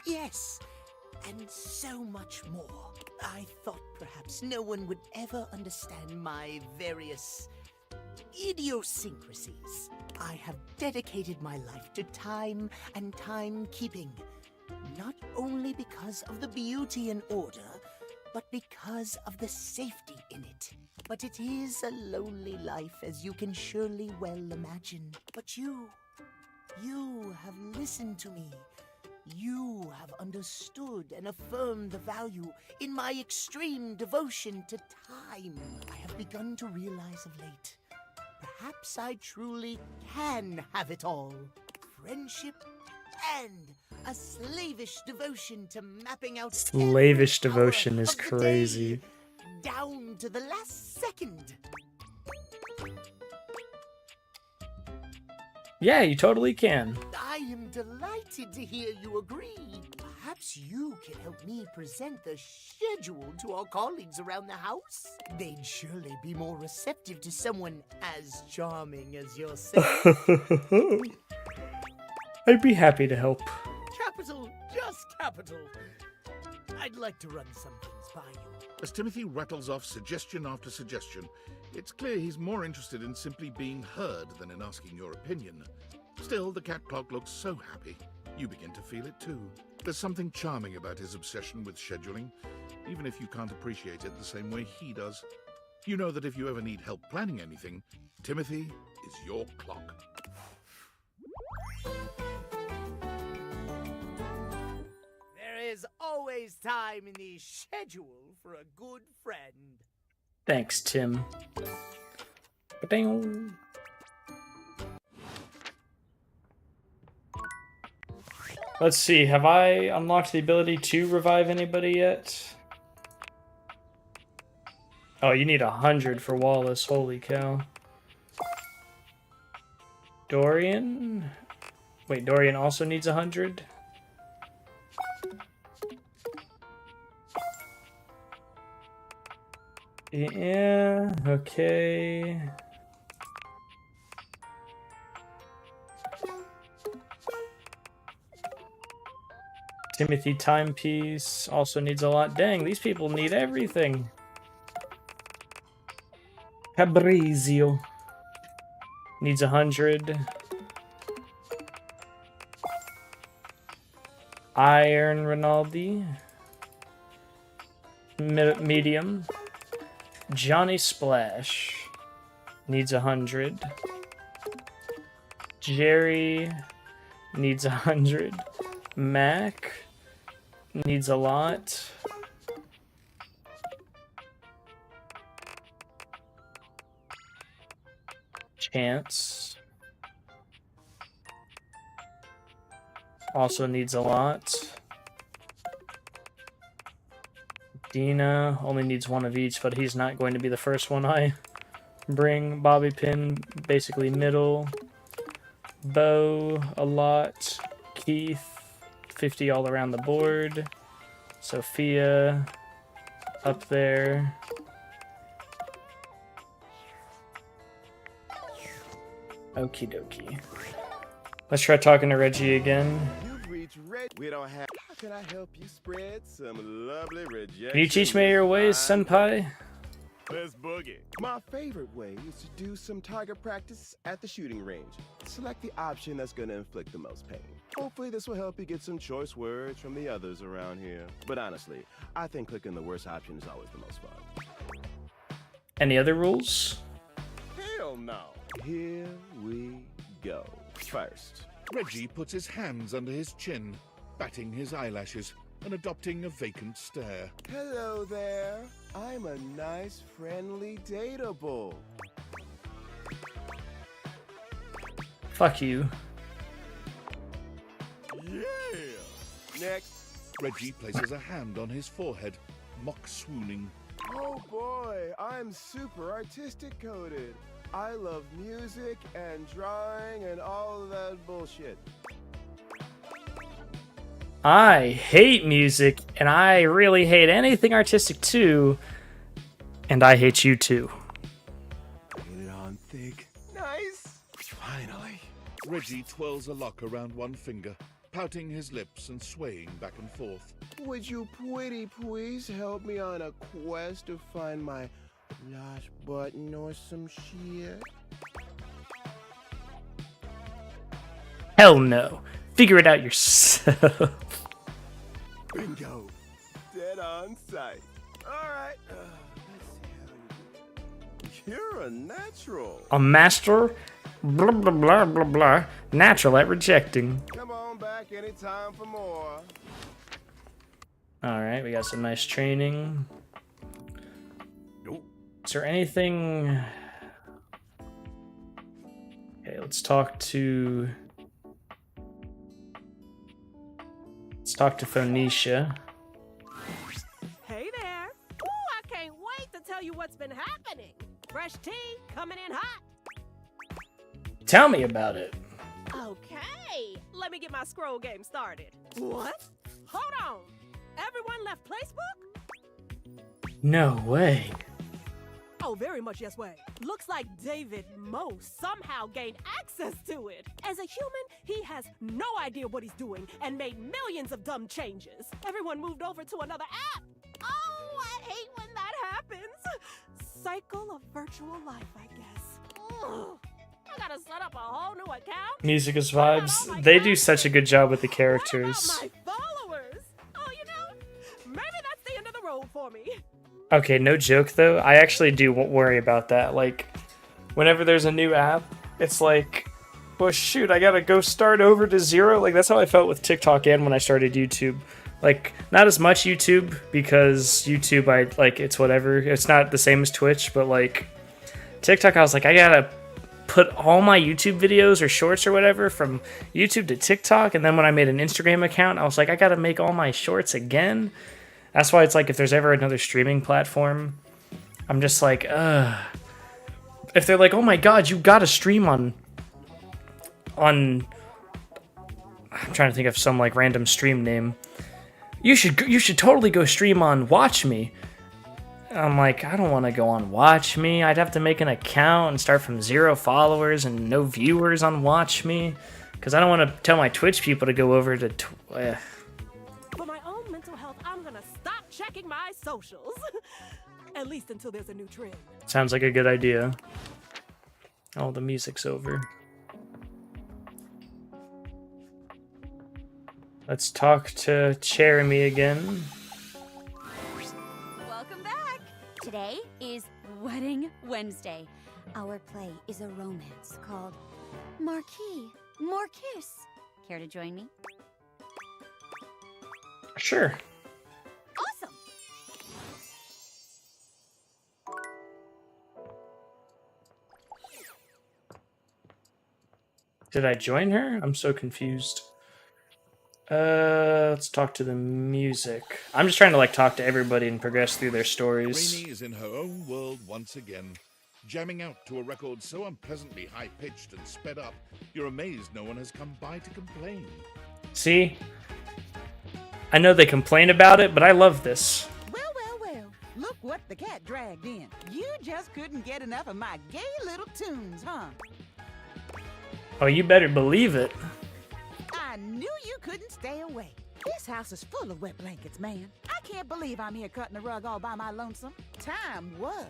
Speaker 5: Yes, and so much more. I thought perhaps no one would ever understand my various idiosyncrasies. I have dedicated my life to time and timekeeping, not only because of the beauty and order, but because of the safety in it. But it is a lonely life, as you can surely well imagine. But you have listened to me. You have understood and affirmed the value in my extreme devotion to time. I have begun to realize of late perhaps I truly can have it all. Friendship and a slavish devotion to mapping out
Speaker 1: Slavish devotion is crazy.
Speaker 5: down to the last second.
Speaker 1: Yeah, you totally can.
Speaker 5: I am delighted to hear you agree. Perhaps you can help me present the schedule to our colleagues around the house. They'd surely be more receptive to someone as charming as yourself.
Speaker 1: I'd be happy to help.
Speaker 5: Capital, just capital. I'd like to run some things by you.
Speaker 4: As Timothy rattles off suggestion after suggestion, it's clear he's more interested in simply being heard than in asking your opinion. Still, the cat clock looks so happy, you begin to feel it too. There's something charming about his obsession with scheduling, even if you can't appreciate it the same way he does. You know that if you ever need help planning anything, Timothy is your clock.
Speaker 5: There is always time in the schedule for a good friend.
Speaker 1: Thanks, Tim. Ba-ding. Let's see, have I unlocked the ability to revive anybody yet? Oh, you need 100 for Wallace, holy cow. Dorian? Wait, Dorian also needs 100? Yeah, okay. Timothy Timepiece also needs a lot. Dang, these people need everything. Fabrizio needs 100. Iron Rinaldi. Medium. Johnny Splash needs 100. Jerry needs 100. Mac needs a lot. Chance also needs a lot. Dina only needs one of each, but he's not going to be the first one I bring. Bobby Pin, basically middle. Bo, a lot. Keith, 50 all around the board. Sophia, up there. Okie dokie. Let's try talking to Reggie again.
Speaker 10: You've reached We don't have. How can I help you spread some lovely rejection?
Speaker 1: Can you teach me your ways, senpai?
Speaker 10: Let's boogie. My favorite way is to do some target practice at the shooting range. Select the option that's going to inflict the most pain. Hopefully this will help you get some choice words from the others around here. But honestly, I think clicking the worst option is always the most fun.
Speaker 1: Any other rules?
Speaker 10: Hell no. Here we go. First,
Speaker 4: Reggie puts his hands under his chin, batting his eyelashes and adopting a vacant stare.
Speaker 10: Hello there. I'm a nice, friendly dateable.
Speaker 1: Fuck you.
Speaker 10: Yeah! Next.
Speaker 4: Reggie places a hand on his forehead, mock swooning.
Speaker 10: Oh boy, I'm super artistic coded. I love music and drawing and all of that bullshit.
Speaker 1: I hate music, and I really hate anything artistic too. And I hate you too.
Speaker 10: Get it on thick. Nice. Finally.
Speaker 4: Reggie twirls a lock around one finger, pouting his lips and swaying back and forth.
Speaker 10: Would you pretty please help me on a quest to find my lost button or some shit?
Speaker 1: Hell no. Figure it out yourself.
Speaker 10: Bingo. Dead on sight. Alright. Let's see how you do. You're a natural.
Speaker 1: A master, blah blah blah blah blah, natural at rejecting.
Speaker 10: Come on back anytime for more.
Speaker 1: Alright, we got some nice training. Is there anything let's talk to Phoenicia.
Speaker 11: Hey there. Ooh, I can't wait to tell you what's been happening. Fresh tea coming in hot.
Speaker 1: Tell me about it.
Speaker 11: Okay, let me get my scroll game started. What? Hold on. Everyone left Placebook?
Speaker 1: No way.
Speaker 11: Oh, very much yes way. Looks like David Moe somehow gained access to it. As a human, he has no idea what he's doing and made millions of dumb changes. Everyone moved over to another app. Oh, I hate when that happens. Cycle of virtual life, I guess. Ugh. I gotta set up a whole new account.
Speaker 1: Music is vibes. They do such a good job with the characters.
Speaker 11: My followers. Oh, you know, maybe that's the end of the road for me.
Speaker 1: Okay, no joke though. I actually do worry about that. Like, whenever there's a new app, it's like, well, shoot, I gotta go start over to zero. Like, that's how I felt with TikTok and when I started YouTube. Like, not as much YouTube because YouTube, it's whatever. It's not the same as Twitch, but like TikTok, I was like, I gotta put all my YouTube videos or shorts or whatever from YouTube to TikTok. And then when I made an Instagram account, I was like, I gotta make all my shorts again. That's why it's like, if there's ever another streaming platform, I'm just like, if they're like, oh my god, you gotta stream on I'm trying to think of some like random stream name. You should totally go stream on Watch Me. I'm like, I don't want to go on Watch Me. I'd have to make an account and start from 0 followers and no viewers on Watch Me, because I don't want to tell my Twitch people to go over to
Speaker 11: For my own mental health, I'm gonna stop checking my socials. At least until there's a new trend.
Speaker 1: Sounds like a good idea. Oh, the music's over. Let's talk to Jeremy again.
Speaker 17: Welcome back! Today is Wedding Wednesday. Our play is a romance called Marquis Marquise. Care to join me?
Speaker 1: Sure.
Speaker 17: Awesome!
Speaker 1: Did I join her? I'm so confused. Let's talk to the music. I'm just trying to like talk to everybody and progress through their stories.
Speaker 4: Rainey is in her own world once again, jamming out to a record so unpleasantly high-pitched and sped up, you're amazed no one has come by to complain.
Speaker 1: See? I know they complain about it, but I love this.
Speaker 18: Well, look what the cat dragged in. You just couldn't get enough of my gay little tunes, huh?
Speaker 1: Oh, you better believe it.
Speaker 18: I knew you couldn't stay away. This house is full of wet blankets, man. I can't believe I'm here cutting the rug all by my lonesome. Time was,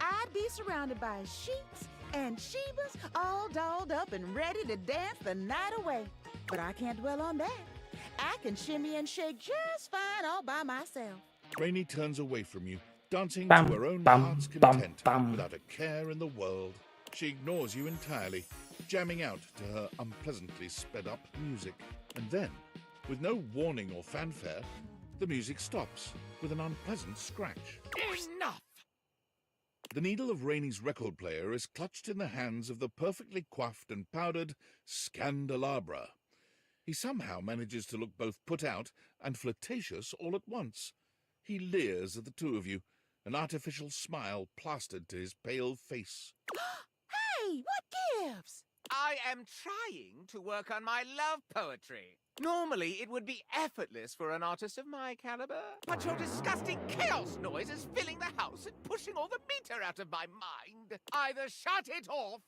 Speaker 18: I'd be surrounded by sheets and Shebas all dolled up and ready to dance the night away. But I can't dwell on that. I can shimmy and shake just fine all by myself.
Speaker 4: Rainey turns away from you, dancing
Speaker 1: Bam,
Speaker 4: to her own
Speaker 1: bam,
Speaker 4: heart's
Speaker 1: bam,
Speaker 4: content,
Speaker 1: bam.
Speaker 4: without a care in the world. She ignores you entirely, jamming out to her unpleasantly sped-up music. And then, with no warning or fanfare, the music stops with an unpleasant scratch. Enough! The needle of Rainey's record player is clutched in the hands of the perfectly coiffed and powdered Scandelabra. He somehow manages to look both put out and flirtatious all at once. He leers at the two of you, an artificial smile plastered to his pale face.
Speaker 18: Hey, what gives?
Speaker 19: I am trying to work on my love poetry. Normally, it would be effortless for an artist of my caliber, but your disgusting chaos noise is filling the house and pushing all the meter out of my mind. Either shut it off,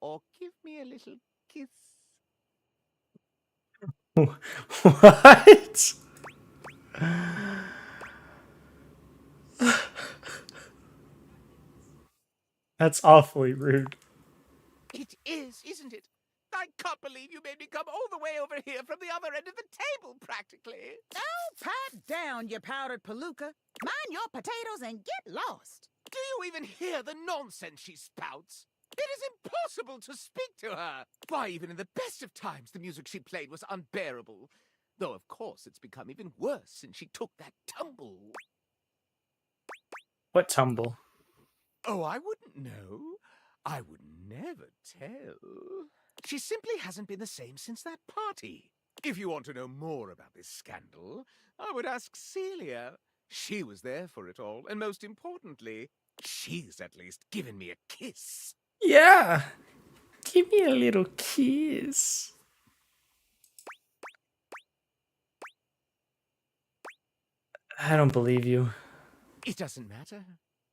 Speaker 19: or give me a little kiss.
Speaker 1: What? That's awfully rude.
Speaker 19: It is, isn't it? I can't believe you made me come all the way over here from the other end of the table, practically.
Speaker 18: Oh, pipe down, you powdered palooka. Mind your potatoes and get lost.
Speaker 19: Do you even hear the nonsense she spouts? It is impossible to speak to her. Why, even in the best of times, the music she played was unbearable. Though, of course, it's become even worse since she took that tumble.
Speaker 1: What tumble?
Speaker 19: Oh, I wouldn't know. I would never tell. She simply hasn't been the same since that party. If you want to know more about this scandal, I would ask Celia. She was there for it all, and most importantly, she's at least given me a kiss.
Speaker 1: Yeah. Give me a little kiss. I don't believe you.
Speaker 19: It doesn't matter.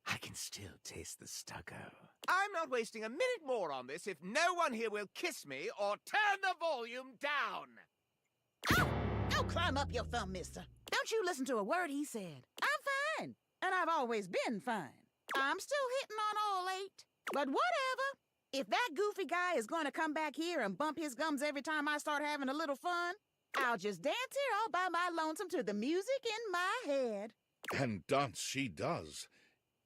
Speaker 19: I can still taste the stucco. I'm not wasting a minute more on this if no one here will kiss me or turn the volume down.
Speaker 18: Don't climb up your thumb, mister. Don't you listen to a word he said. I'm fine, and I've always been fine. I'm still hitting on all 8. But whatever. If that goofy guy is going to come back here and bump his gums every time I start having a little fun, I'll just dance here all by my lonesome to the music in my head.
Speaker 4: And dance she does,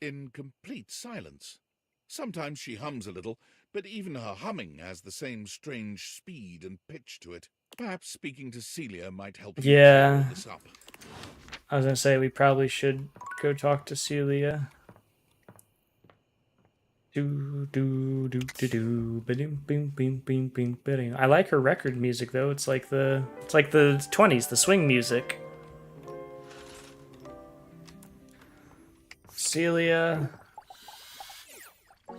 Speaker 4: in complete silence. Sometimes she hums a little, but even her humming has the same strange speed and pitch to it. Perhaps speaking to Celia might help you
Speaker 1: Yeah.
Speaker 4: clear this up.
Speaker 1: I was gonna say we probably should go talk to Celia. Do do do do do ba-dum, bing, bing, bing, bing, ba-ding. I like her record music though. It's like the 20s, the swing music. Celia.
Speaker 17: Oh,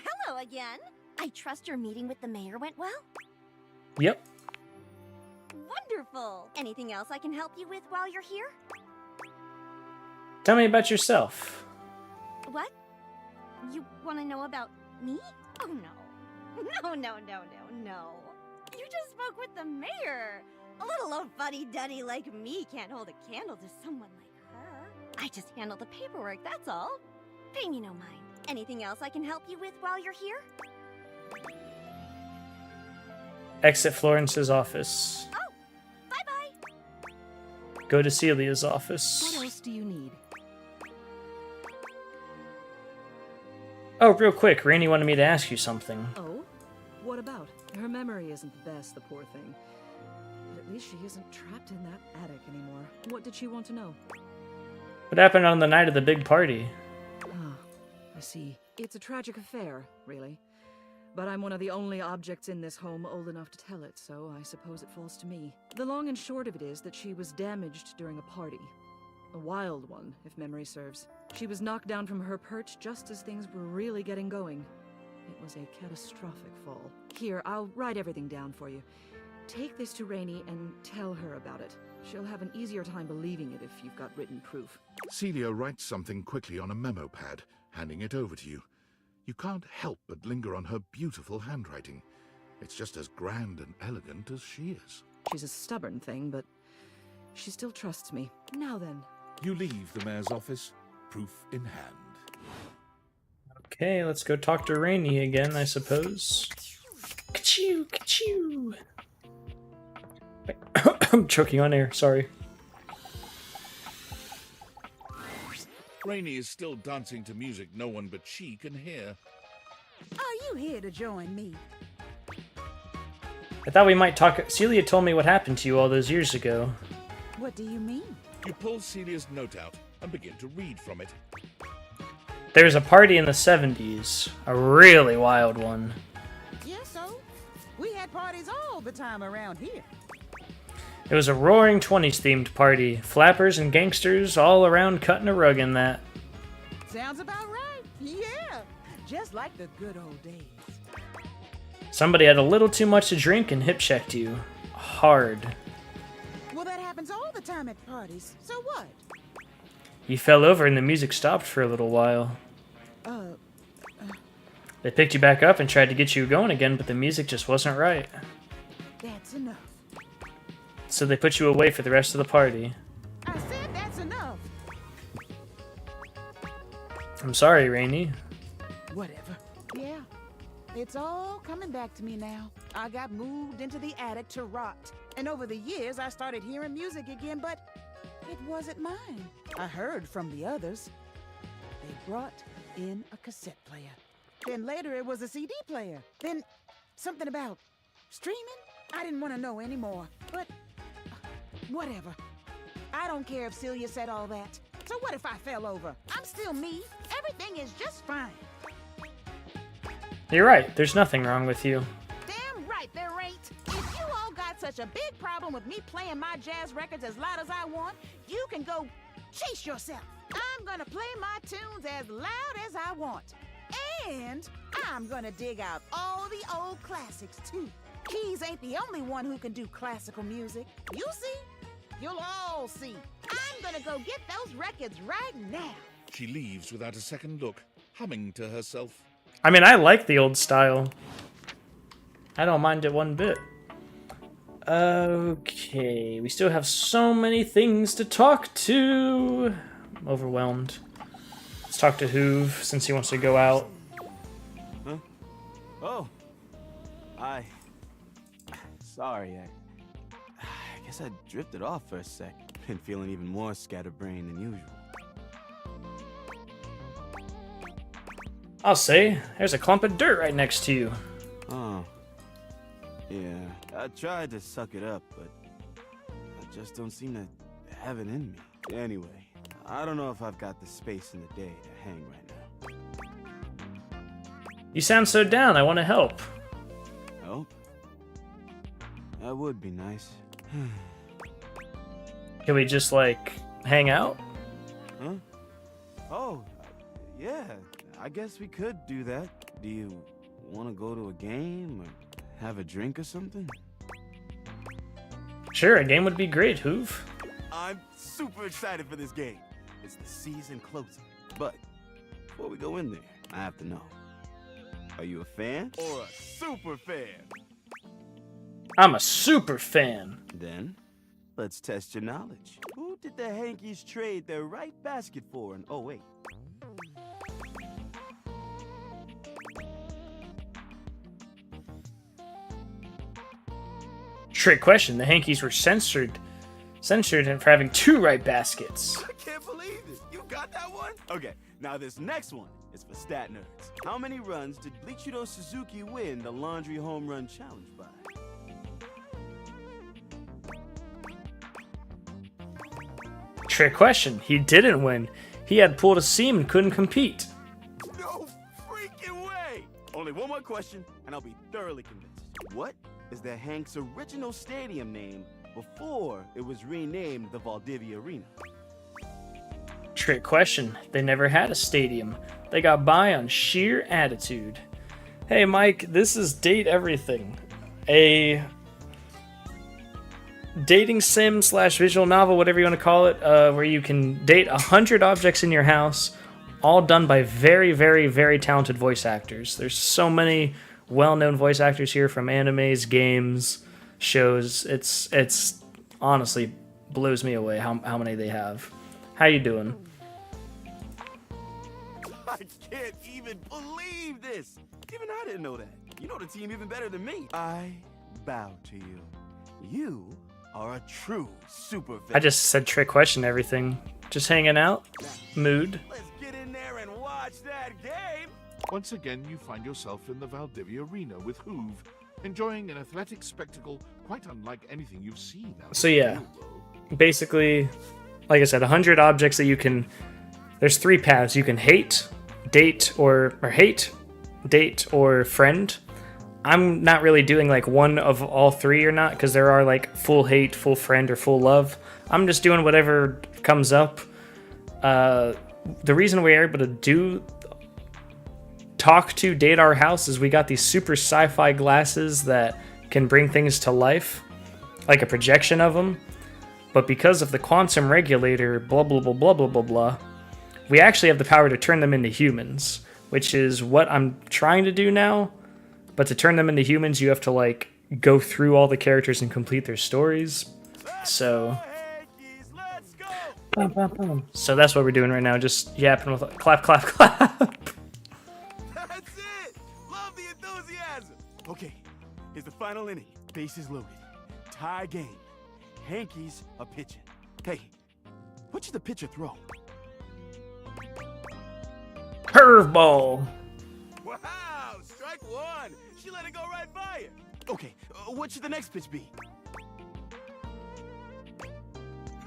Speaker 17: hello again. I trust your meeting with the mayor went well?
Speaker 1: Yep.
Speaker 17: Wonderful. Anything else I can help you with while you're here?
Speaker 1: Tell me about yourself.
Speaker 17: What? You want to know about me? Oh, no. No. You just spoke with the mayor. A little old fuddy-duddy like me can't hold a candle to someone like her. I just handle the paperwork, that's all. Pay me no mind. Anything else I can help you with while you're here?
Speaker 1: Exit Florence's office.
Speaker 17: Oh, bye-bye.
Speaker 1: Go to Celia's office.
Speaker 8: What else do you need?
Speaker 1: Oh, real quick, Rainey wanted me to ask you something.
Speaker 8: Oh? What about? Her memory isn't the best, the poor thing. But at least she isn't trapped in that attic anymore. What did she want to know?
Speaker 1: What happened on the night of the big party?
Speaker 8: Ah, I see. It's a tragic affair, really. But I'm one of the only objects in this home old enough to tell it, so I suppose it falls to me. The long and short of it is that she was damaged during a party. A wild one, if memory serves. She was knocked down from her perch just as things were really getting going. It was a catastrophic fall. Here, I'll write everything down for you. Take this to Rainey and tell her about it. She'll have an easier time believing it if you've got written proof.
Speaker 4: Celia writes something quickly on a memo pad, handing it over to you. You can't help but linger on her beautiful handwriting. It's just as grand and elegant as she is.
Speaker 8: She's a stubborn thing, but she still trusts me. Now then.
Speaker 15: You leave the mayor's office, proof in hand.
Speaker 1: Okay, let's go talk to Rainey again, I suppose. Ka-chew, ka-chew. I'm choking on air, sorry.
Speaker 4: Rainey is still dancing to music no one but she can hear.
Speaker 18: Are you here to join me?
Speaker 1: I thought we might talk. Celia told me what happened to you all those years ago.
Speaker 18: What do you mean?
Speaker 4: You pull Celia's note out and begin to read from it.
Speaker 1: There was a party in the 70s. A really wild one.
Speaker 18: Yeah, so? We had parties all the time around here.
Speaker 1: It was a roaring 20s themed party. Flappers and gangsters all around cutting a rug in that.
Speaker 18: Sounds about right. Yeah. Just like the good old days.
Speaker 1: Somebody had a little too much to drink and hip checked you. Hard.
Speaker 18: Well, that happens all the time at parties. So what?
Speaker 1: You fell over and the music stopped for a little while. They picked you back up and tried to get you going again, but the music just wasn't right.
Speaker 18: That's enough.
Speaker 1: So they put you away for the rest of the party.
Speaker 18: I said that's enough.
Speaker 1: I'm sorry, Rainey.
Speaker 18: Whatever. Yeah. It's all coming back to me now. I got moved into the attic to rot. And over the years, I started hearing music again, but it wasn't mine. I heard from the others. They brought in a cassette player. Then later it was a CD player. Then something about streaming? I didn't want to know anymore. But whatever. I don't care if Celia said all that. So what if I fell over? I'm still me. Everything is just fine.
Speaker 1: You're right. There's nothing wrong with you.
Speaker 18: Damn right there ain't. If you all got such a big problem with me playing my jazz records as loud as I want, you can go chase yourself. I'm gonna play my tunes as loud as I want. And I'm gonna dig out all the old classics too. Keys ain't the only one who can do classical music. You see? You'll all see. I'm gonna go get those records right now.
Speaker 4: She leaves without a second look, humming to herself.
Speaker 1: I mean, I like the old style. I don't mind it one bit. Okay, we still have so many things to talk to. I'm overwhelmed. Let's talk to Hoove since he wants to go out.
Speaker 20: Huh? Oh. Sorry, I guess I drifted off for a sec. Been feeling even more scatterbrained than usual.
Speaker 1: I'll say, there's a clump of dirt right next to you.
Speaker 20: Oh. Yeah, I tried to suck it up, but I just don't seem to have it in me. Anyway, I don't know if I've got the space in the day to hang right now.
Speaker 1: You sound so down, I want to help.
Speaker 20: Help? That would be nice.
Speaker 1: Can we just, like, hang out?
Speaker 20: Huh? Oh, yeah, I guess we could do that. Do you want to go to a game or have a drink or something?
Speaker 1: Sure, a game would be great, Hoove.
Speaker 20: I'm super excited for this game. It's the season closing. But before we go in there, I have to know. Are you a fan or a super fan?
Speaker 1: I'm a super fan.
Speaker 20: Then, let's test your knowledge. Who did the Hankies trade their right basket for in 08?
Speaker 1: Trick question. The Hankies were censored for having 2 right baskets.
Speaker 20: I can't believe it. You got that one? Okay, now this next one is for stat nerds. How many runs did Bleachido Suzuki win the Laundry Home Run Challenge by?
Speaker 1: Trick question. He didn't win. He had pulled a seam and couldn't compete.
Speaker 20: No freaking way! Only one more question, and I'll be thoroughly convinced. What is the Hanks' original stadium name before it was renamed the Valdivia Arena?
Speaker 1: Trick question. They never had a stadium. They got by on sheer attitude. Hey Mike, this is Date Everything, a dating sim / visual novel, whatever you want to call it, where you can date 100 objects in your house, all done by very, very, very talented voice actors. There's so many well-known voice actors here from animes, games, shows. It's honestly blows me away how many they have. How you doing?
Speaker 20: I can't even believe this! Even I didn't know that. You know the team even better than me. I bow to you. You are a true super fan.
Speaker 1: I just said trick question everything. Just hanging out. Mood.
Speaker 20: Let's get in there and watch that game!
Speaker 4: Once again, you find yourself in the Valdivia Arena with Hoove, enjoying an athletic spectacle quite unlike anything you've seen.
Speaker 1: So yeah, basically, like I said, 100 objects that you can... There's 3 paths. You can hate, date, or hate, date, or friend. I'm not really doing like one of all 3 or not, because there are like full hate, full friend, or full love. I'm just doing whatever comes up. The reason we are able to talk to date our house is we got these super sci-fi glasses that can bring things to life, like a projection of them. But because of the quantum regulator, blah blah blah blah blah blah blah, we actually have the power to turn them into humans, which is what I'm trying to do now. But to turn them into humans, you have to like go through all the characters and complete their stories. So that's what we're doing right now, just yapping with clap clap clap.
Speaker 20: That's it! Love the enthusiasm! Okay, here's the final inning. Bases loaded. Tie game. Hankies are pitching. Hey, what should the pitcher throw?
Speaker 1: Curveball.
Speaker 20: Wow, strike 1. She let it go right by you. Okay, what should the next pitch be?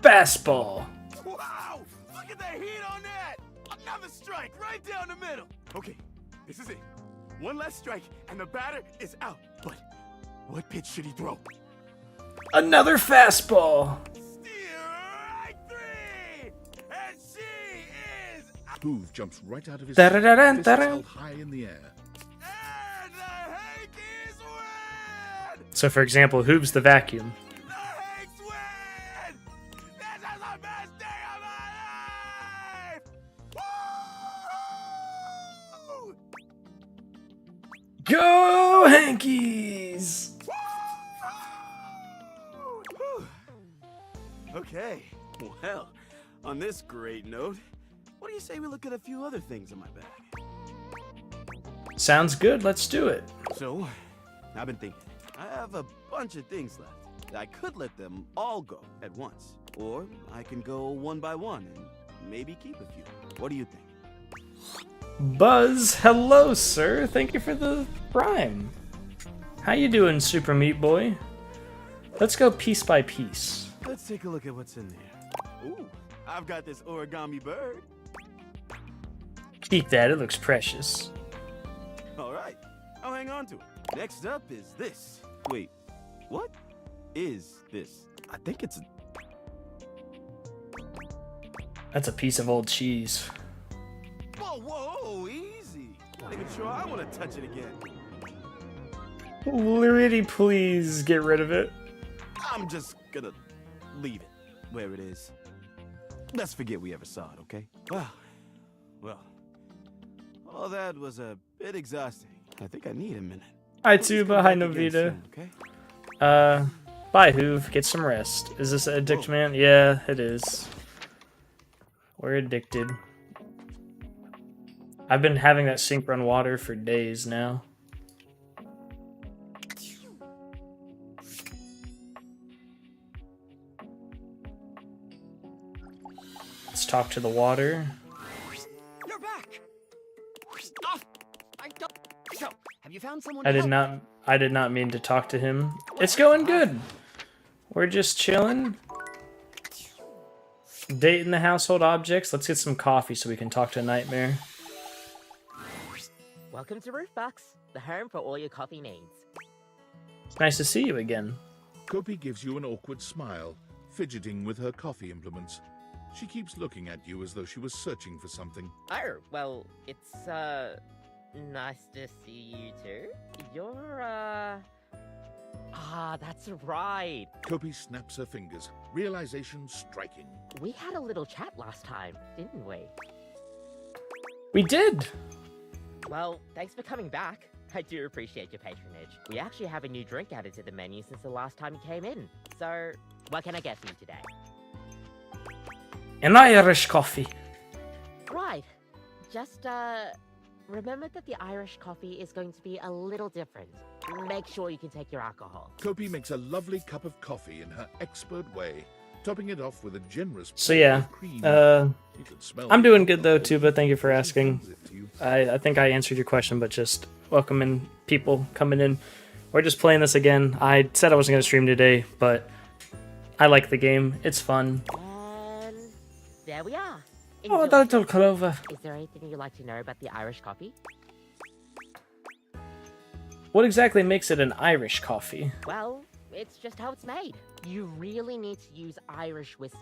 Speaker 1: Fastball.
Speaker 20: Wow, look at the heat on that. Another strike right down the middle. Okay, this is it.
Speaker 10: One last strike, and the batter is out. But what pitch should he throw?
Speaker 1: Another fastball.
Speaker 15: Hoove jumps right out of his
Speaker 1: Da-da-da-da,
Speaker 15: fists
Speaker 1: da-da.
Speaker 15: held high in the air.
Speaker 1: So, for example, Hoove's the vacuum. Go Hankies!
Speaker 20: Okay, well, on this great note, what do you say we look at a few other things in my bag?
Speaker 1: Sounds good, let's do it.
Speaker 20: So, I've been thinking, I have a bunch of things left. I could let them all go at once, or I can go one by one and maybe keep a few. What do you think?
Speaker 1: Buzz, hello, sir. Thank you for the prime. How you doing, Super Meat Boy? Let's go piece by piece.
Speaker 20: Let's take a look at what's in there. Ooh, I've got this origami bird.
Speaker 1: Keep that, it looks precious.
Speaker 20: All right, I'll hang on to it. Next up is this. Wait, what is this? I think it's a...
Speaker 1: That's a piece of old cheese.
Speaker 20: Whoa, whoa, easy. Not even sure I want to touch it again.
Speaker 1: Pretty please get rid of it.
Speaker 20: I'm just gonna leave it where it is. Let's forget we ever saw it, okay? Well, all that was a bit exhausting. I think I need a minute.
Speaker 1: Hi, Tuba. Hi, Novita.
Speaker 20: Okay?
Speaker 1: Bye, Hoove. Get some rest. Is this Addict Man? Yeah, it is. We're addicted. I've been having that sink run water for days now. Let's talk to the water.
Speaker 5: You're back. Oh, I don't. So, have you found someone?
Speaker 1: I did not mean to talk to him. It's going good. We're just chilling. Dating the household objects. Let's get some coffee so we can talk to Nightmare.
Speaker 16: Welcome to Roofbox, the home for all your coffee needs.
Speaker 1: It's nice to see you again.
Speaker 15: Kopi gives you an awkward smile, fidgeting with her coffee implements. She keeps looking at you as though she was searching for something.
Speaker 16: Oh, well, it's, nice to see you too. You're, that's right.
Speaker 15: Kopi snaps her fingers, realization striking.
Speaker 16: We had a little chat last time, didn't we?
Speaker 1: We did!
Speaker 16: Well, thanks for coming back. I do appreciate your patronage. We actually have a new drink added to the menu since the last time you came in. So, what can I get for you today?
Speaker 1: An Irish coffee.
Speaker 16: Right. Just, remember that the Irish coffee is going to be a little different. Make sure you can take your alcohol.
Speaker 15: Kopi makes a lovely cup of coffee in her expert way, topping it off with a generous
Speaker 1: So yeah,
Speaker 15: cream. You can smell
Speaker 1: I'm
Speaker 15: it.
Speaker 1: doing good though too, but thank you for asking. I think I answered your question, but just welcoming people coming in. We're just playing this again. I said I wasn't going to stream today, but I like the game. It's fun.
Speaker 16: And there we are.
Speaker 1: Oh,
Speaker 16: Enjoy.
Speaker 1: little Clover.
Speaker 16: Is there anything you'd like to know about the Irish coffee?
Speaker 1: What exactly makes it an Irish coffee?
Speaker 16: Well, it's just how it's made. You really need to use Irish whiskey.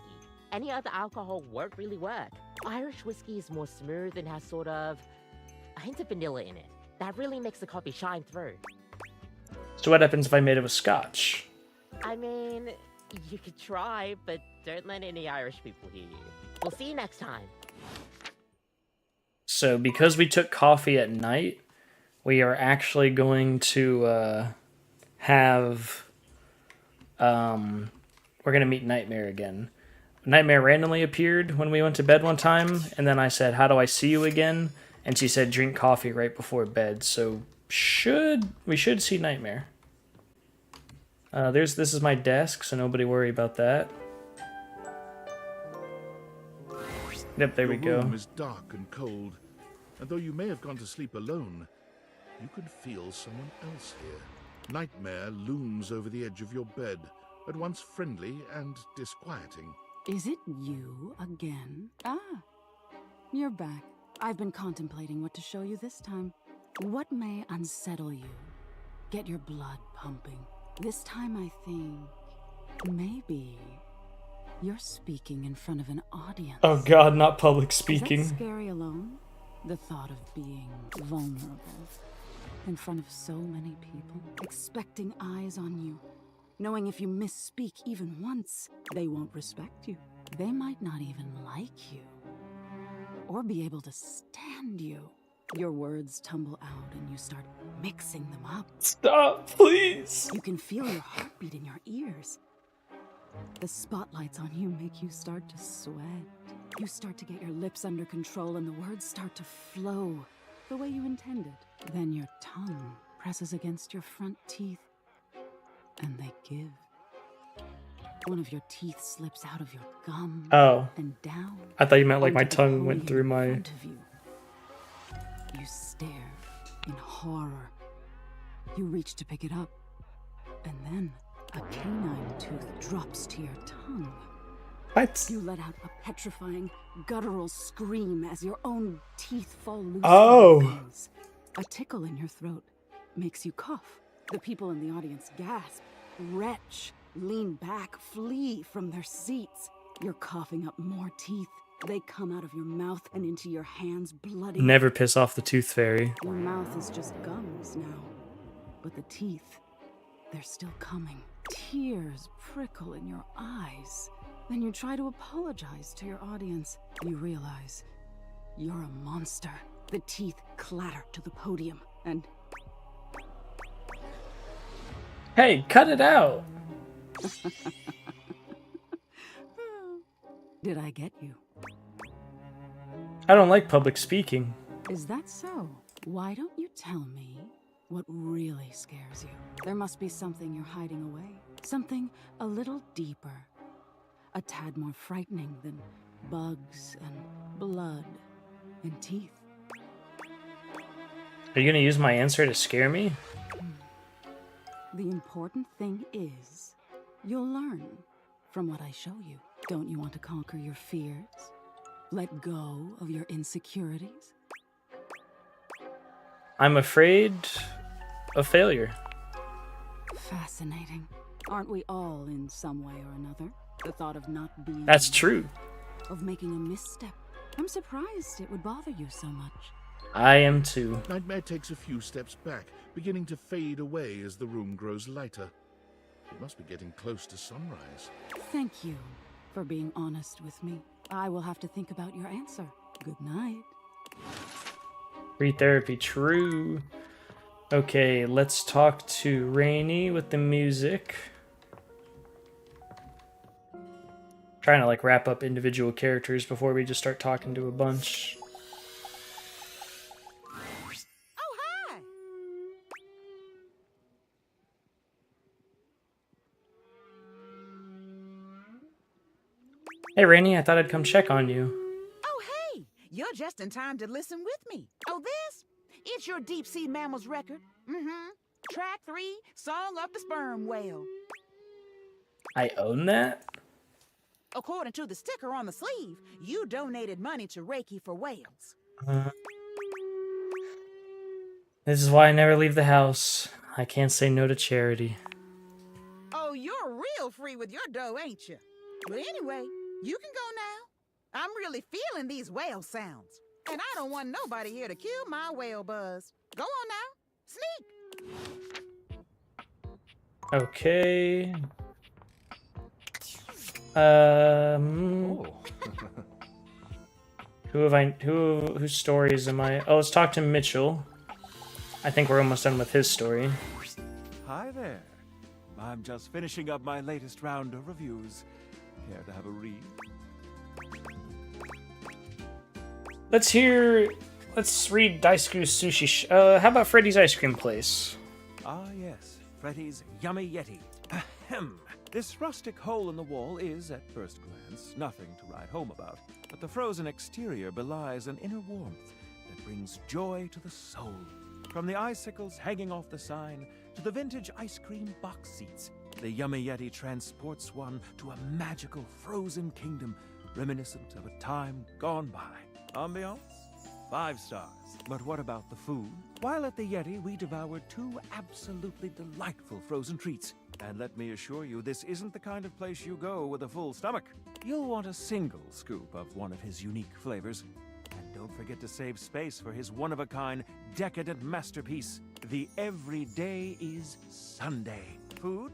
Speaker 16: Any other alcohol won't really work. Irish whiskey is more smooth and has sort of a hint of vanilla in it. That really makes the coffee shine through.
Speaker 1: So what happens if I made it with scotch?
Speaker 16: I mean, you could try, but don't let any Irish people hear you. We'll see you next time.
Speaker 1: So because we took coffee at night, we are actually going to have... we're going to meet Nightmare again. Nightmare randomly appeared when we went to bed one time, and then I said, "How do I see you again?" And she said, "Drink coffee right before bed." So we should see Nightmare. This is my desk, so nobody worry about that. Yep, there we
Speaker 15: The
Speaker 1: go.
Speaker 15: room is dark and cold, and though you may have gone to sleep alone, you can feel someone else here. Nightmare looms over the edge of your bed, at once friendly and disquieting.
Speaker 8: Is it you again? Ah, you're back. I've been contemplating what to show you this time. What may unsettle you? Get your blood pumping. This time I think maybe you're speaking in front of an audience.
Speaker 1: Oh god, not public
Speaker 8: Is
Speaker 1: speaking.
Speaker 8: that scary alone? The thought of being vulnerable in front of so many people, expecting eyes on you, knowing if you misspeak even once, they won't respect you. They might not even like you or be able to stand you. Your words tumble out and you start mixing them up.
Speaker 1: Stop, please.
Speaker 8: You can feel your heartbeat in your ears. The spotlights on you make you start to sweat. You start to get your lips under control and the words start to flow the way you intended. Then your tongue presses against your front teeth and they give. One of your teeth slips out of your gum and down.
Speaker 1: I thought you meant like my
Speaker 8: onto the
Speaker 1: tongue went
Speaker 8: podium
Speaker 1: through
Speaker 8: in
Speaker 1: my...
Speaker 8: front of you. You stare in horror. You reach to pick it up, and then a canine tooth drops to your tongue.
Speaker 1: What?
Speaker 8: You let out a petrifying, guttural scream as your own teeth fall loose.
Speaker 1: Oh.
Speaker 8: From your gums. A tickle in your throat makes you cough. The people in the audience gasp, retch, lean back, flee from their seats. You're coughing up more teeth. They come out of your mouth and into your hands, bloody.
Speaker 1: Never piss off the tooth fairy.
Speaker 8: Your mouth is just gums now. But the teeth, they're still coming. Tears prickle in your eyes. Then you try to apologize to your audience. You realize you're a monster. The teeth clatter to the podium and...
Speaker 1: Hey, cut it out.
Speaker 8: Did I get you?
Speaker 1: I don't like public speaking.
Speaker 8: Is that so? Why don't you tell me what really scares you? There must be something you're hiding away. Something a little deeper. A tad more frightening than bugs and blood and teeth.
Speaker 1: Are you gonna use my answer to scare me?
Speaker 8: The important thing is, you'll learn from what I show you. Don't you want to conquer your fears? Let go of your insecurities?
Speaker 1: I'm afraid of failure.
Speaker 8: Fascinating. Aren't we all in some way or another? The thought of not being...
Speaker 1: That's true.
Speaker 8: Of making a misstep. I'm surprised it would bother you so much.
Speaker 1: I am too.
Speaker 4: Nightmare takes a few steps back, beginning to fade away as the room grows lighter. It must be getting close to sunrise.
Speaker 8: Thank you for being honest with me. I will have to think about your answer. Good night.
Speaker 1: Free therapy, true. Okay, let's talk to Rainy with the music. Trying to like wrap up individual characters before we just start talking to a bunch.
Speaker 18: Oh, hi!
Speaker 1: Hey Rainy, I thought I'd come check on you.
Speaker 18: Oh, hey! You're just in time to listen with me. Oh, this? It's your deep sea mammals record. Mm-hmm. Track 3, Song of the Sperm Whale.
Speaker 1: I own that?
Speaker 18: According to the sticker on the sleeve, you donated money to Reiki for whales.
Speaker 1: This is why I never leave the house. I can't say no to charity.
Speaker 18: Oh, you're real free with your dough, ain't you? But anyway, you can go now. I'm really feeling these whale sounds. And I don't want nobody here to kill my whale buzz. Go on now. Sneak.
Speaker 1: Okay. Whose stories am I? Oh, let's talk to Mitchell. I think we're almost done with his story.
Speaker 14: Hi there. I'm just finishing up my latest round of reviews. Care to have a read?
Speaker 1: Let's read Daisuke's Sushi. How about Freddy's Ice Cream Place?
Speaker 14: Ah, yes. Freddy's Yummy Yeti. Ahem. This rustic hole in the wall is, at first glance, nothing to write home about. But the frozen exterior belies an inner warmth that brings joy to the soul. From the icicles hanging off the sign to the vintage ice cream box seats, the Yummy Yeti transports one to a magical frozen kingdom reminiscent of a time gone by. Ambiance? 5 stars. But what about the food? While at the Yeti, we devoured 2 absolutely delightful frozen treats. And let me assure you, this isn't the kind of place you go with a full stomach. You'll want a single scoop of one of his unique flavors. And don't forget to save space for his one-of-a-kind, decadent masterpiece, the Everyday is Sunday. Food?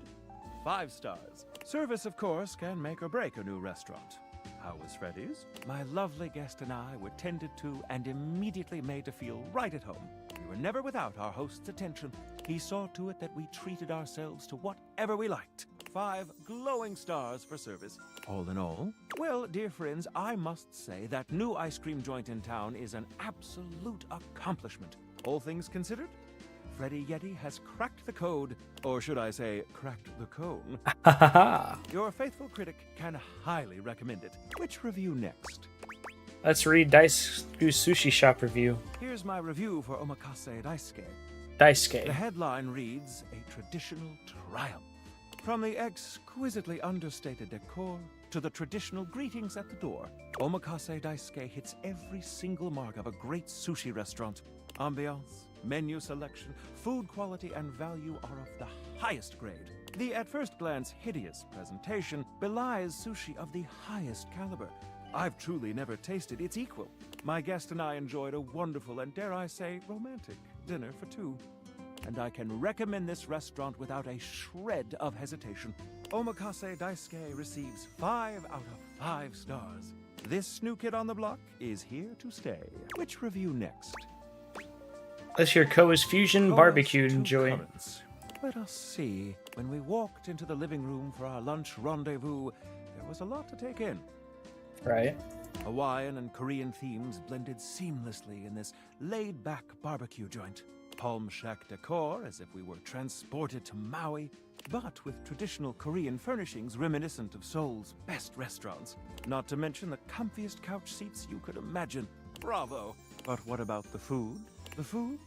Speaker 14: 5 stars. Service, of course, can make or break a new restaurant. How was Freddy's? My lovely guest and I were tended to and immediately made to feel right at home. We were never without our host's attention. He saw to it that we treated ourselves to whatever we liked. 5 glowing stars for service. All in all, well, dear friends, I must say that new ice cream joint in town is an absolute accomplishment. All things considered, Freddy Yeti has cracked the code, or should I say, cracked the cone. Your faithful critic can highly recommend it. Which review next?
Speaker 1: Let's read Dice Goose Sushi Shop review.
Speaker 14: Here's my review for Omakase Daisuke.
Speaker 1: Daisuke.
Speaker 14: The headline reads, a traditional triumph. From the exquisitely understated decor to the traditional greetings at the door, Omakase Daisuke hits every single mark of a great sushi restaurant. Ambiance, menu selection, food quality, and value are of the highest grade. The at first glance hideous presentation belies sushi of the highest caliber. I've truly never tasted its equal. My guest and I enjoyed a wonderful and, dare I say, romantic dinner for 2. And I can recommend this restaurant without a shred of hesitation. Omakase Daisuke receives 5 out of 5 stars. This new kid on the block is here to stay. Which review next?
Speaker 1: Let's hear Koa's Fusion
Speaker 14: Koa's
Speaker 1: Barbecue.
Speaker 14: 2
Speaker 1: Enjoy.
Speaker 14: currants. Let us see. When we walked into the living room for our lunch rendezvous, there was a lot to take in.
Speaker 1: Right.
Speaker 14: Hawaiian and Korean themes blended seamlessly in this laid-back barbecue joint. Palm shack decor, as if we were transported to Maui, but with traditional Korean furnishings reminiscent of Seoul's best restaurants. Not to mention the comfiest couch seats you could imagine. Bravo! But what about the food? The food?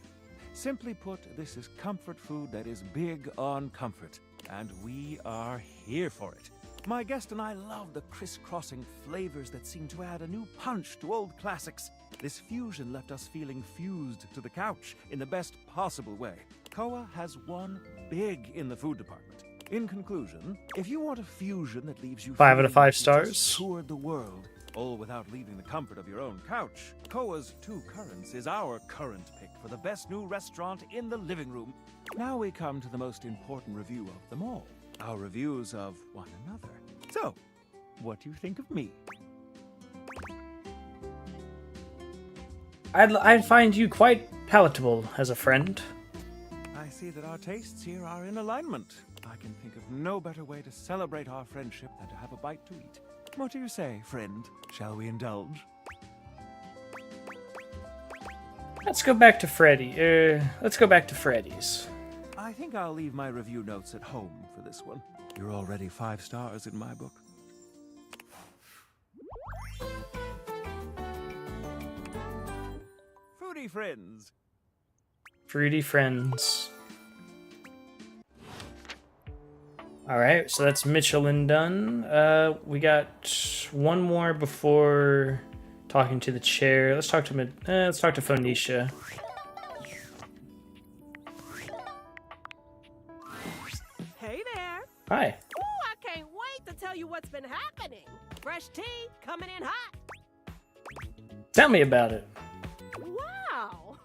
Speaker 14: Simply put, this is comfort food that is big on comfort, and we are here for it. My guest and I love the crisscrossing flavors that seem to add a new punch to old classics. This fusion left us feeling fused to the couch in the best possible way. Koa has won big in the food department. In conclusion, if you want a fusion that leaves you
Speaker 1: 5 out of
Speaker 14: feeling
Speaker 1: 5
Speaker 14: like you just
Speaker 1: stars.
Speaker 14: toured the world, all without leaving the comfort of your own couch, Koa's 2 currants is our current pick for the best new restaurant in the living room. Now we come to the most important review of them all, our reviews of one another. So, what do you think of me?
Speaker 1: I'd find you quite palatable as a friend.
Speaker 14: I see that our tastes here are in alignment. I can think of no better way to celebrate our friendship than to have a bite to eat. What do you say, friend? Shall we indulge?
Speaker 1: Let's go back to Freddy. Let's go back to Freddy's.
Speaker 14: I think I'll leave my review notes at home for this one. You're already 5 stars in my book. Fruity friends.
Speaker 1: Fruity friends. Alright, so that's Michelin done. We got one more before talking to the chair. Let's talk to Phoenicia.
Speaker 11: Hey there.
Speaker 1: Hi.
Speaker 11: Ooh, I can't wait to tell you what's been happening. Fresh tea coming in hot.
Speaker 1: Tell me about it.
Speaker 11: Wow.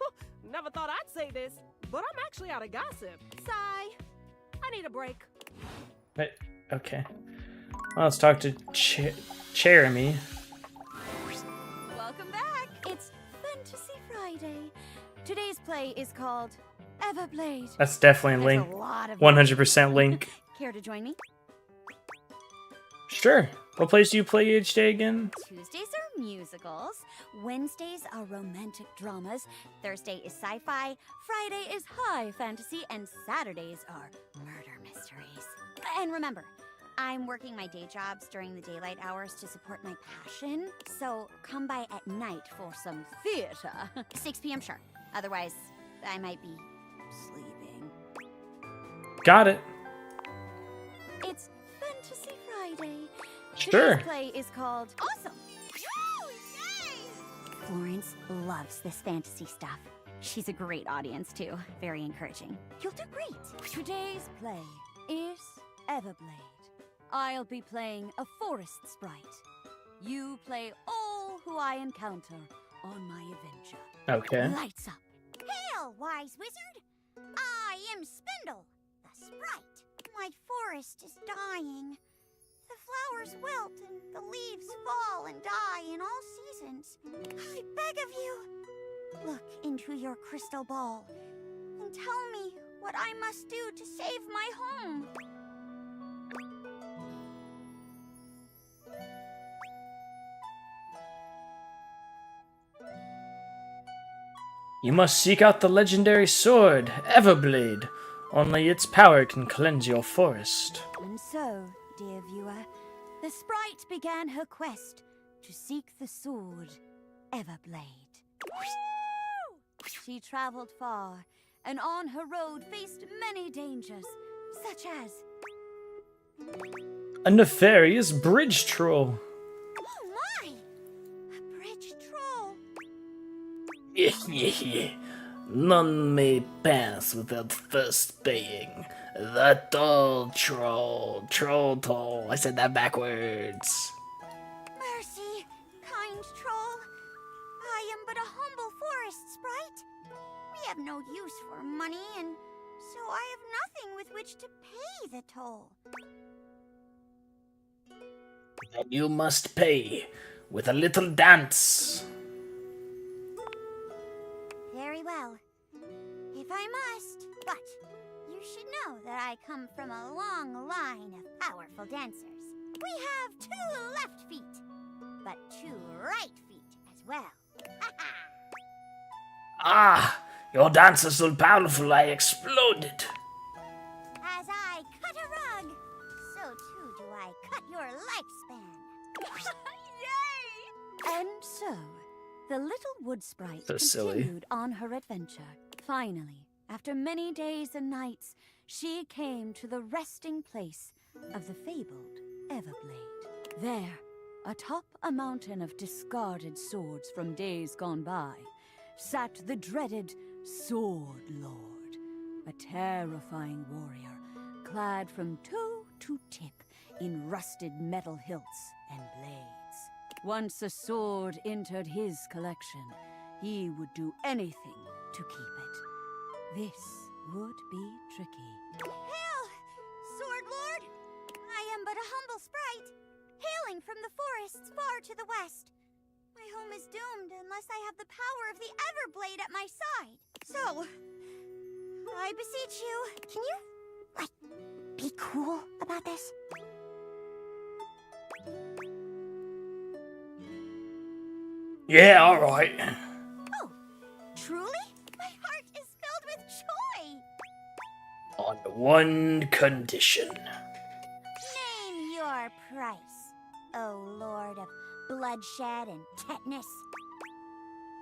Speaker 11: Never thought I'd say this, but I'm actually out of gossip. Sigh. I need a break.
Speaker 1: Wait, okay. Well, let's talk to Jeremy.
Speaker 17: Welcome back. It's Fantasy Friday. Today's play is called Everblade.
Speaker 1: That's definitely
Speaker 17: There's
Speaker 1: Link.
Speaker 17: a lot of
Speaker 1: 100% Link.
Speaker 17: Care to join me?
Speaker 1: Sure. What plays do you play each day again?
Speaker 17: Tuesdays are musicals, Wednesdays are romantic dramas, Thursday is sci-fi, Friday is high fantasy, and Saturdays are murder mysteries. And remember, I'm working my day jobs during the daylight hours to support my passion, so come by at night for some theater. 6 p.m. sure. Otherwise, I might be sleeping.
Speaker 1: Got it.
Speaker 17: It's Fantasy Friday.
Speaker 1: Sure.
Speaker 17: Today's play is called Awesome. Florence loves this fantasy stuff. She's a great audience, too. Very encouraging. You'll do great.
Speaker 6: Today's play is Everblade. I'll be playing a forest sprite. You play all who I encounter on my adventure.
Speaker 1: Okay.
Speaker 17: Lights up. Hail, wise wizard! I am Spindle, the sprite. My forest is dying. The flowers wilt and the leaves fall and die in all seasons. I beg of you, look into your crystal ball and tell me what I must do to save my home.
Speaker 1: You must seek out the legendary sword, Everblade. Only its power can cleanse your forest.
Speaker 6: And so, dear viewer, the sprite began her quest to seek the sword, Everblade. She traveled far, and on her road faced many dangers, such as
Speaker 1: A nefarious bridge troll.
Speaker 17: Oh my! A bridge troll.
Speaker 1: None may pass without first paying. The troll toll. I said that backwards.
Speaker 17: Mercy, kind troll. I am but a humble forest sprite. We have no use for money, and so I have nothing with which to pay the toll.
Speaker 1: Then you must pay with a little dance.
Speaker 17: Very well. If I must, but you should know that I come from a long line of powerful dancers. We have 2 left feet, but 2 right feet as well.
Speaker 1: Ah, your dance is so powerful I exploded.
Speaker 17: As I cut a rug, so too do I cut your lifespan. Yay!
Speaker 6: And so, the little wood sprite
Speaker 1: So silly.
Speaker 6: continued on her adventure. Finally, after many days and nights, she came to the resting place of the fabled Everblade. There, atop a mountain of discarded swords from days gone by, sat the dreaded Sword Lord, a terrifying warrior, clad from toe to tip in rusted metal hilts and blades. Once a sword entered his collection, he would do anything to keep it. This would be tricky.
Speaker 17: Hail, Sword Lord! I am but a humble sprite, hailing from the forests far to the west. My home is doomed unless I have the power of the Everblade at my side. So, I beseech you, can you, be cool about this?
Speaker 1: Yeah, alright.
Speaker 17: Oh, truly? My heart is filled with joy.
Speaker 1: On one condition.
Speaker 17: Name your price, O Lord of bloodshed and tetanus.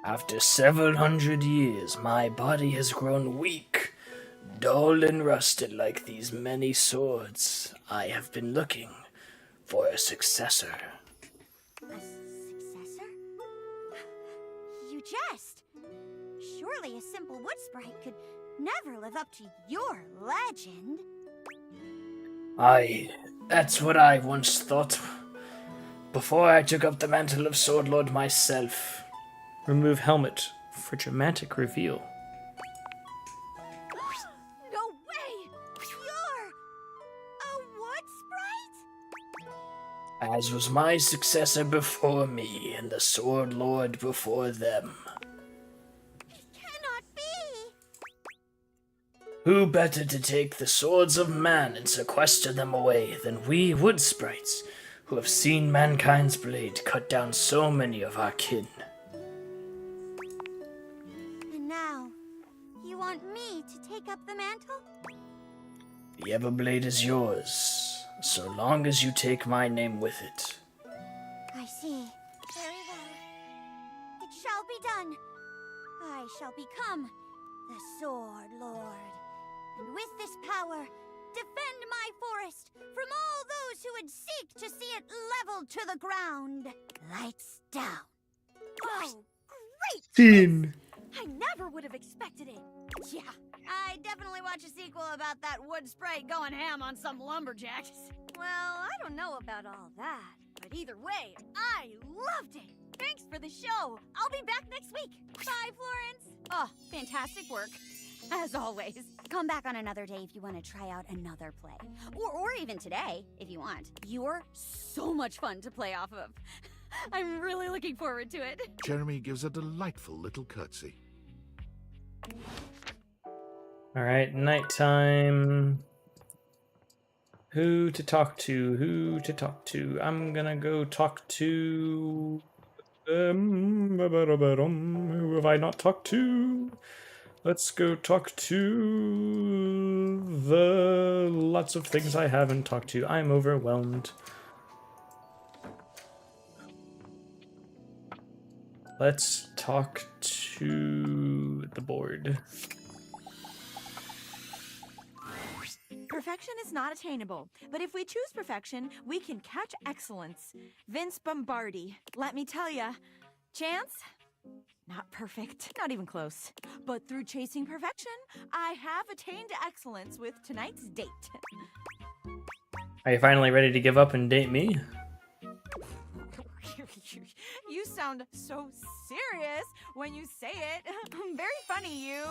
Speaker 1: After several hundred years, my body has grown weak, dull and rusted like these many swords. I have been looking for a successor.
Speaker 17: A successor? You jest. Surely a simple wood sprite could never live up to your legend.
Speaker 1: That's what I once thought. Before I took up the mantle of Sword Lord myself. Remove helmet for dramatic reveal.
Speaker 17: No way! You're a wood sprite?
Speaker 1: As was my successor before me, and the Sword Lord before them.
Speaker 17: Cannot be!
Speaker 1: Who better to take the swords of man and sequester them away than we wood sprites, who have seen mankind's blade cut down so many of our kin?
Speaker 17: And now, you want me to take up the mantle?
Speaker 1: The Everblade is yours, so long as you take my name with it.
Speaker 17: I see. Very well. It shall be done. I shall become the Sword Lord. And with this power, defend my forest from all those who would seek to see it leveled to the ground. Lights down. Oh, great!
Speaker 1: Scene.
Speaker 17: I never would have expected it. Yeah, I definitely watch a sequel about that wood sprite going ham on some lumberjacks. Well, I don't know about all that, but either way, I loved it. Thanks for the show. I'll be back next week. Bye, Florence. Oh, fantastic work. As always. Come back on another day if you want to try out another play. Or even today, if you want. You're so much fun to play off of. I'm really looking forward to it.
Speaker 2: Jeremy gives a delightful little curtsy.
Speaker 1: All right, nighttime. Who to talk to? Who to talk to? I'm gonna go talk to. Who have I not talked to? Let's go talk to the lots of things I haven't talked to. I'm overwhelmed. Let's talk to the board.
Speaker 21: Perfection is not attainable, but if we choose perfection, we can catch excellence. Vince Bombardi. Let me tell ya, Chance? Not perfect, not even close. But through chasing perfection, I have attained excellence with tonight's date.
Speaker 1: Are you finally ready to give up and date me?
Speaker 21: You sound so serious when you say it. Very funny, you.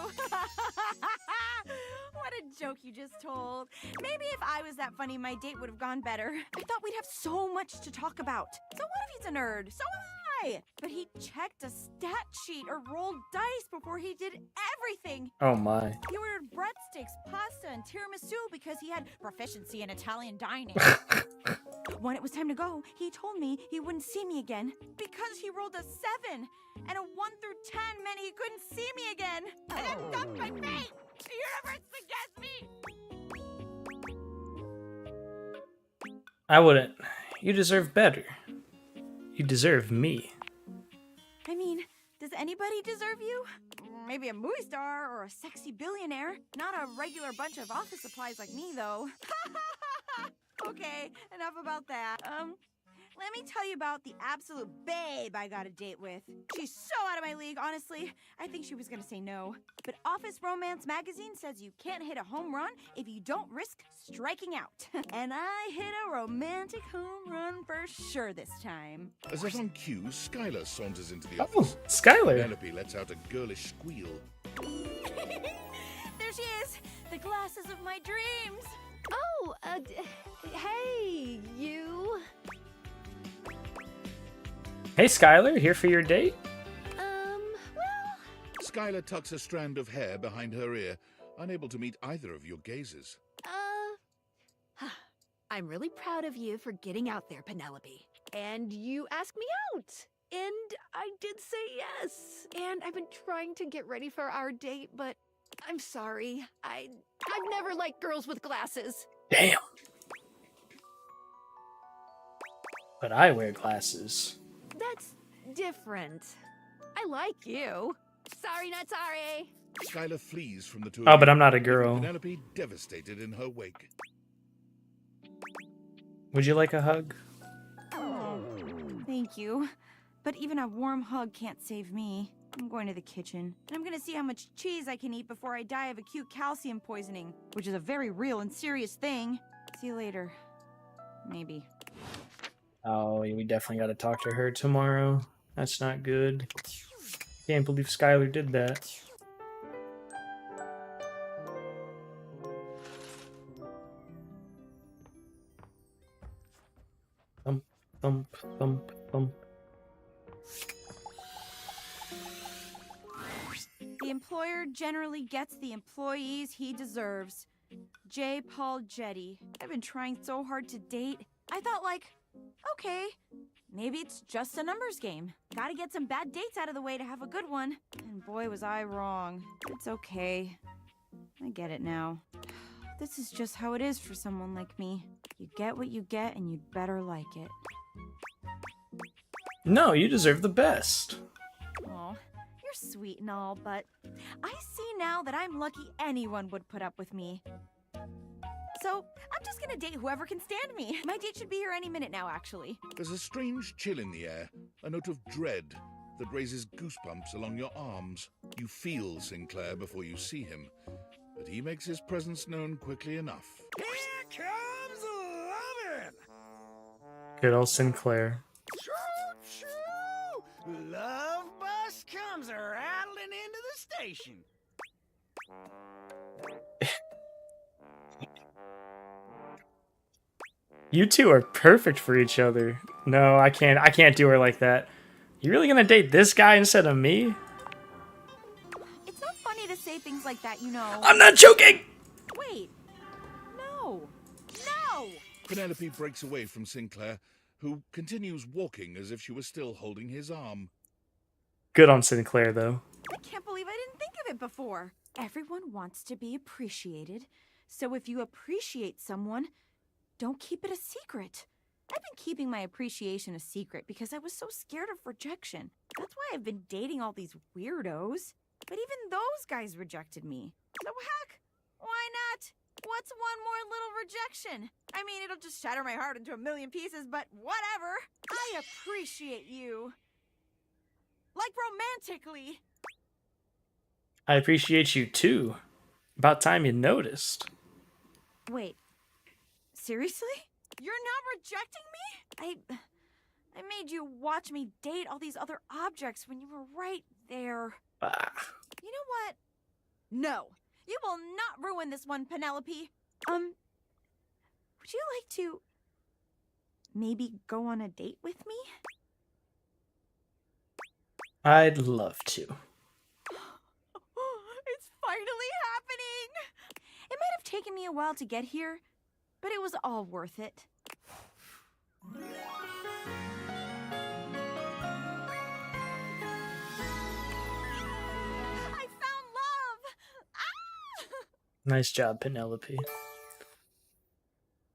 Speaker 21: What a joke you just told. Maybe if I was that funny, my date would have gone better. I thought we'd have so much to talk about. So what if he's a nerd? So am I. But he checked a stat sheet or rolled dice before he did everything.
Speaker 1: Oh my.
Speaker 21: He ordered breadsticks, pasta, and tiramisu because he had proficiency in Italian dining. When it was time to go, he told me he wouldn't see me again because he rolled a 7, and a 1 through 10 meant he couldn't see me again. And then dumped my fate. The universe against me.
Speaker 1: I wouldn't. You deserve better. You deserve me.
Speaker 21: I mean, does anybody deserve you? Maybe a movie star or a sexy billionaire. Not a regular bunch of office supplies like me, though. Okay, enough about that. Let me tell you about the absolute babe I got a date with. She's so out of my league, honestly. I think she was gonna say no. But Office Romance magazine says you can't hit a home run if you don't risk striking out. And I hit a romantic home run for sure this time.
Speaker 2: As if on cue, Skylar saunters into the office.
Speaker 1: Skylar.
Speaker 2: Penelope lets out a girlish squeal.
Speaker 21: There she is, the glasses of my dreams.
Speaker 7: Oh, hey, you.
Speaker 1: Hey Skylar, here for your date?
Speaker 7: Well...
Speaker 2: Skylar tucks a strand of hair behind her ear, unable to meet either of your gazes.
Speaker 22: I'm really proud of you for getting out there, Penelope. And you asked me out. And I did say yes. And I've been trying to get ready for our date, but I'm sorry. I've never liked girls with glasses.
Speaker 1: Damn. But I wear glasses.
Speaker 22: That's different. I like you. Sorry, not sorry.
Speaker 2: Skylar flees from the two
Speaker 1: Oh,
Speaker 2: of
Speaker 1: but
Speaker 2: you,
Speaker 1: I'm not a
Speaker 2: leaving
Speaker 1: girl.
Speaker 2: Penelope devastated in her wake.
Speaker 1: Would you like a hug?
Speaker 21: Thank you. But even a warm hug can't save me. I'm going to the kitchen, and I'm gonna see how much cheese I can eat before I die of acute calcium poisoning, which is a very real and serious thing. See you later. Maybe.
Speaker 1: Oh, we definitely got to talk to her tomorrow. That's not good. Can't believe Skylar did that. Thump, thump, thump, thump.
Speaker 21: The employer generally gets the employees he deserves. J. Paul Jetty. I've been trying so hard to date. I thought, like, okay, maybe it's just a numbers game. Gotta get some bad dates out of the way to have a good one. And boy, was I wrong. It's okay. I get it now. This is just how it is for someone like me. You get what you get, and you'd better like it.
Speaker 1: No, you deserve the best.
Speaker 21: Aw, you're sweet and all, but I see now that I'm lucky anyone would put up with me. So, I'm just gonna date whoever can stand me. My date should be here any minute now, actually.
Speaker 2: There's a strange chill in the air, a note of dread,
Speaker 4: that raises goosebumps along your arms. You feel Sinclair before you see him, but he makes his presence known quickly enough.
Speaker 5: Here comes lovin'!
Speaker 1: Good old Sinclair.
Speaker 5: Choo-choo! Love bus comes rattling into the station.
Speaker 1: You two are perfect for each other. No, I can't do her like that. You really gonna date this guy instead of me?
Speaker 21: It's not funny to say things like that, you know.
Speaker 1: I'm not joking!
Speaker 21: Wait. No. No!
Speaker 4: Penelope breaks away from Sinclair, who continues walking as if she was still holding his arm.
Speaker 1: Good on Sinclair, though.
Speaker 21: I can't believe I didn't think of it before. Everyone wants to be appreciated, so if you appreciate someone, don't keep it a secret. I've been keeping my appreciation a secret because I was so scared of rejection. That's why I've been dating all these weirdos. But even those guys rejected me. So heck, why not? What's one more little rejection? I mean, it'll just shatter my heart into a million pieces, but whatever. I appreciate you. Like romantically.
Speaker 1: I appreciate you too. About time you noticed.
Speaker 21: Wait. Seriously? You're not rejecting me? I made you watch me date all these other objects when you were right there. You know what? No. You will not ruin this one, Penelope. Would you like to maybe go on a date with me?
Speaker 1: I'd love to.
Speaker 21: It's finally happening! It might have taken me a while to get here, but it was all worth it. I found love! Ah!
Speaker 1: Nice job, Penelope.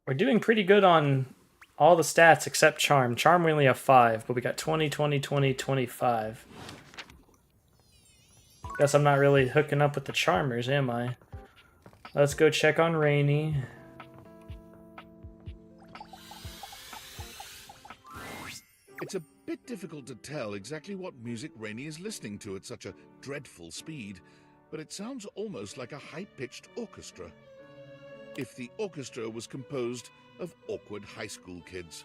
Speaker 1: We're doing pretty good on all the stats except Charm. Charm we only have 5, but we got 20, 20, 20, 25. Guess I'm not really hooking up with the Charmers, am I? Let's go check on Rainy.
Speaker 4: It's a bit difficult to tell exactly what music Rainy is listening to at such a dreadful speed, but it sounds almost like a high-pitched orchestra. If the orchestra was composed of awkward high school kids.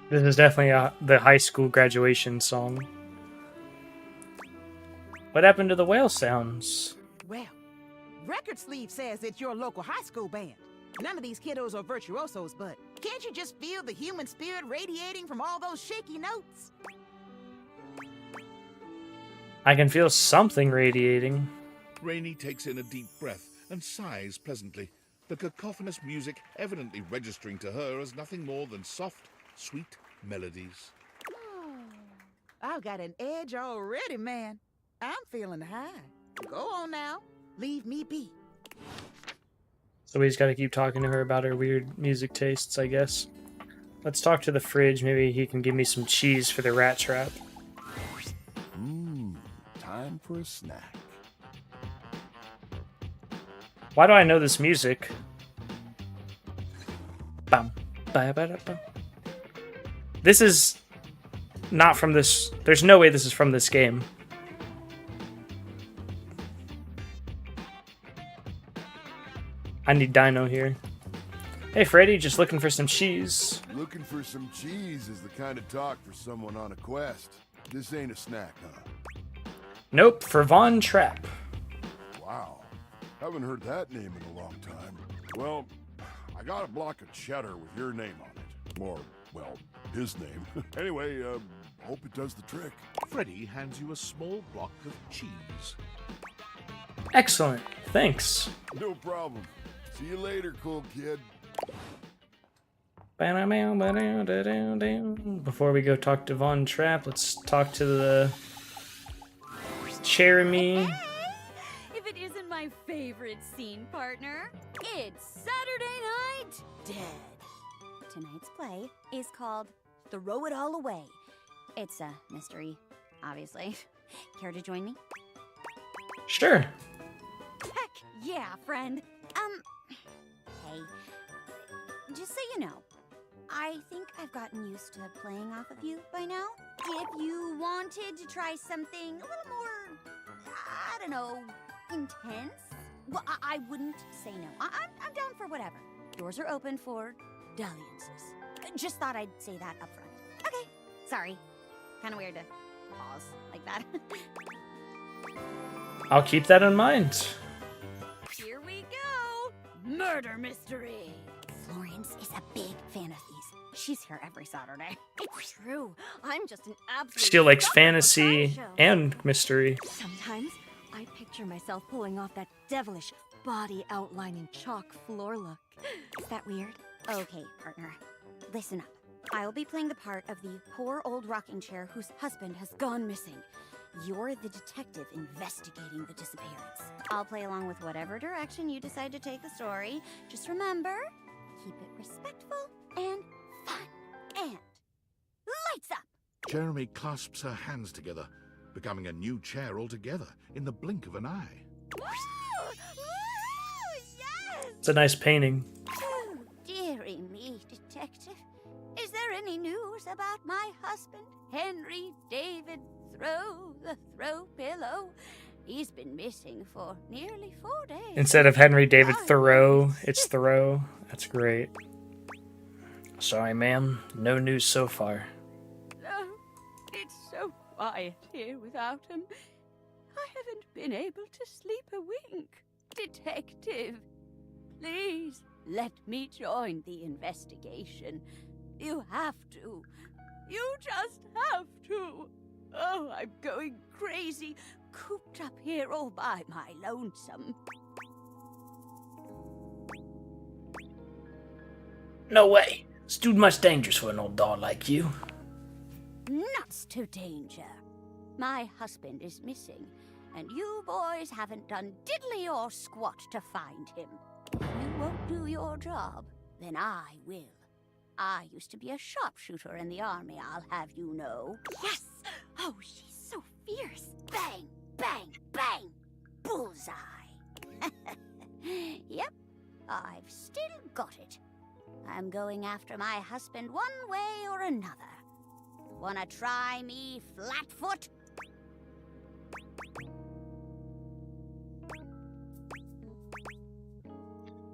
Speaker 1: This is definitely the high school graduation song. What happened to the whale sounds?
Speaker 18: Well, Record Sleeve says it's your local high school band. None of these kiddos are virtuosos, but can't you just feel the human spirit radiating from all those shaky notes?
Speaker 1: I can feel something radiating.
Speaker 4: Rainy takes in a deep breath and sighs pleasantly, the cacophonous music evidently registering to her as nothing more than soft, sweet melodies.
Speaker 18: I've got an edge already, man. I'm feeling high. Go on now. Leave me be.
Speaker 1: So we just gotta keep talking to her about her weird music tastes, I guess. Let's talk to the fridge. Maybe he can give me some cheese for the rat trap.
Speaker 15: Time for a snack.
Speaker 1: Why do I know this music? Bum, ba, ba, da, bum. This is not from this. There's no way this is from this game. I need Dino here. Hey, Freddy, just looking for some cheese.
Speaker 3: Looking for some cheese is the kind of talk for someone on a quest. This ain't a snack, huh?
Speaker 1: Nope, for Von Trapp.
Speaker 3: Wow. Haven't heard that name in a long time. Well, I got a block of cheddar with your name on it. Or, well, his name. Anyway, hope it does the trick.
Speaker 4: Freddy hands you a small block of cheese.
Speaker 1: Excellent, thanks.
Speaker 3: No problem. See you later, cool kid.
Speaker 1: Before we go talk to Von Trapp, let's talk to the Jeremy.
Speaker 6: If it isn't my favorite scene partner, it's Saturday Night Dead.
Speaker 17: Tonight's play is called Throw It All Away. It's a mystery, obviously. Care to join me?
Speaker 1: Sure.
Speaker 17: Heck yeah, friend. Hey, just so you know, I think I've gotten used to playing off of you by now. If you wanted to try something a little more, I don't know, intense, well, I wouldn't say no. I'm down for whatever. Doors are open for dalliances. Just thought I'd say that up front. Okay, sorry. Kind of weird to pause like that.
Speaker 1: I'll keep that in mind.
Speaker 17: Here we go! Murder mystery! Florence is a big fan of these. She's here every Saturday.
Speaker 6: It's true. I'm just an absolute.
Speaker 1: She likes
Speaker 6: sucker for
Speaker 1: fantasy
Speaker 6: sideshow.
Speaker 1: and mystery.
Speaker 6: Sometimes I picture myself pulling off that devilish body outlining chalk floor look.
Speaker 17: Is that weird? Okay, partner. Listen up. I'll be playing the part of the poor old rocking chair whose husband has gone missing. You're the detective investigating the disappearance. I'll play along with whatever direction you decide to take the story. Just remember, keep it respectful and fun. And lights up!
Speaker 9: Jeremy clasps her hands together, becoming a new chair altogether in the blink of an eye.
Speaker 1: It's a nice painting.
Speaker 17: Oh, dearie me, detective. Is there any news about my husband, Henry David Thoreau, the throw pillow? He's been missing for nearly 4 days.
Speaker 1: Instead of Henry David Thoreau, it's Thoreau. That's great. Sorry, ma'am. No news so far.
Speaker 12: Oh, it's so quiet here without him. I haven't been able to sleep a wink. Detective, please let me join the investigation. You have to. You just have to. Oh, I'm going crazy, cooped up here all by my lonesome.
Speaker 1: No way. This dude much dangerous for an old dog like you.
Speaker 12: Nuts to danger. My husband is missing, and you boys haven't done diddly or squat to find him. If you won't do your job, then I will. I used to be a sharpshooter in the army, I'll have you know.
Speaker 17: Yes! Oh, she's so fierce.
Speaker 12: Bang, bang, bang! Bullseye! Yep, I've still got it. I'm going after my husband one way or another. Wanna try me, Flatfoot?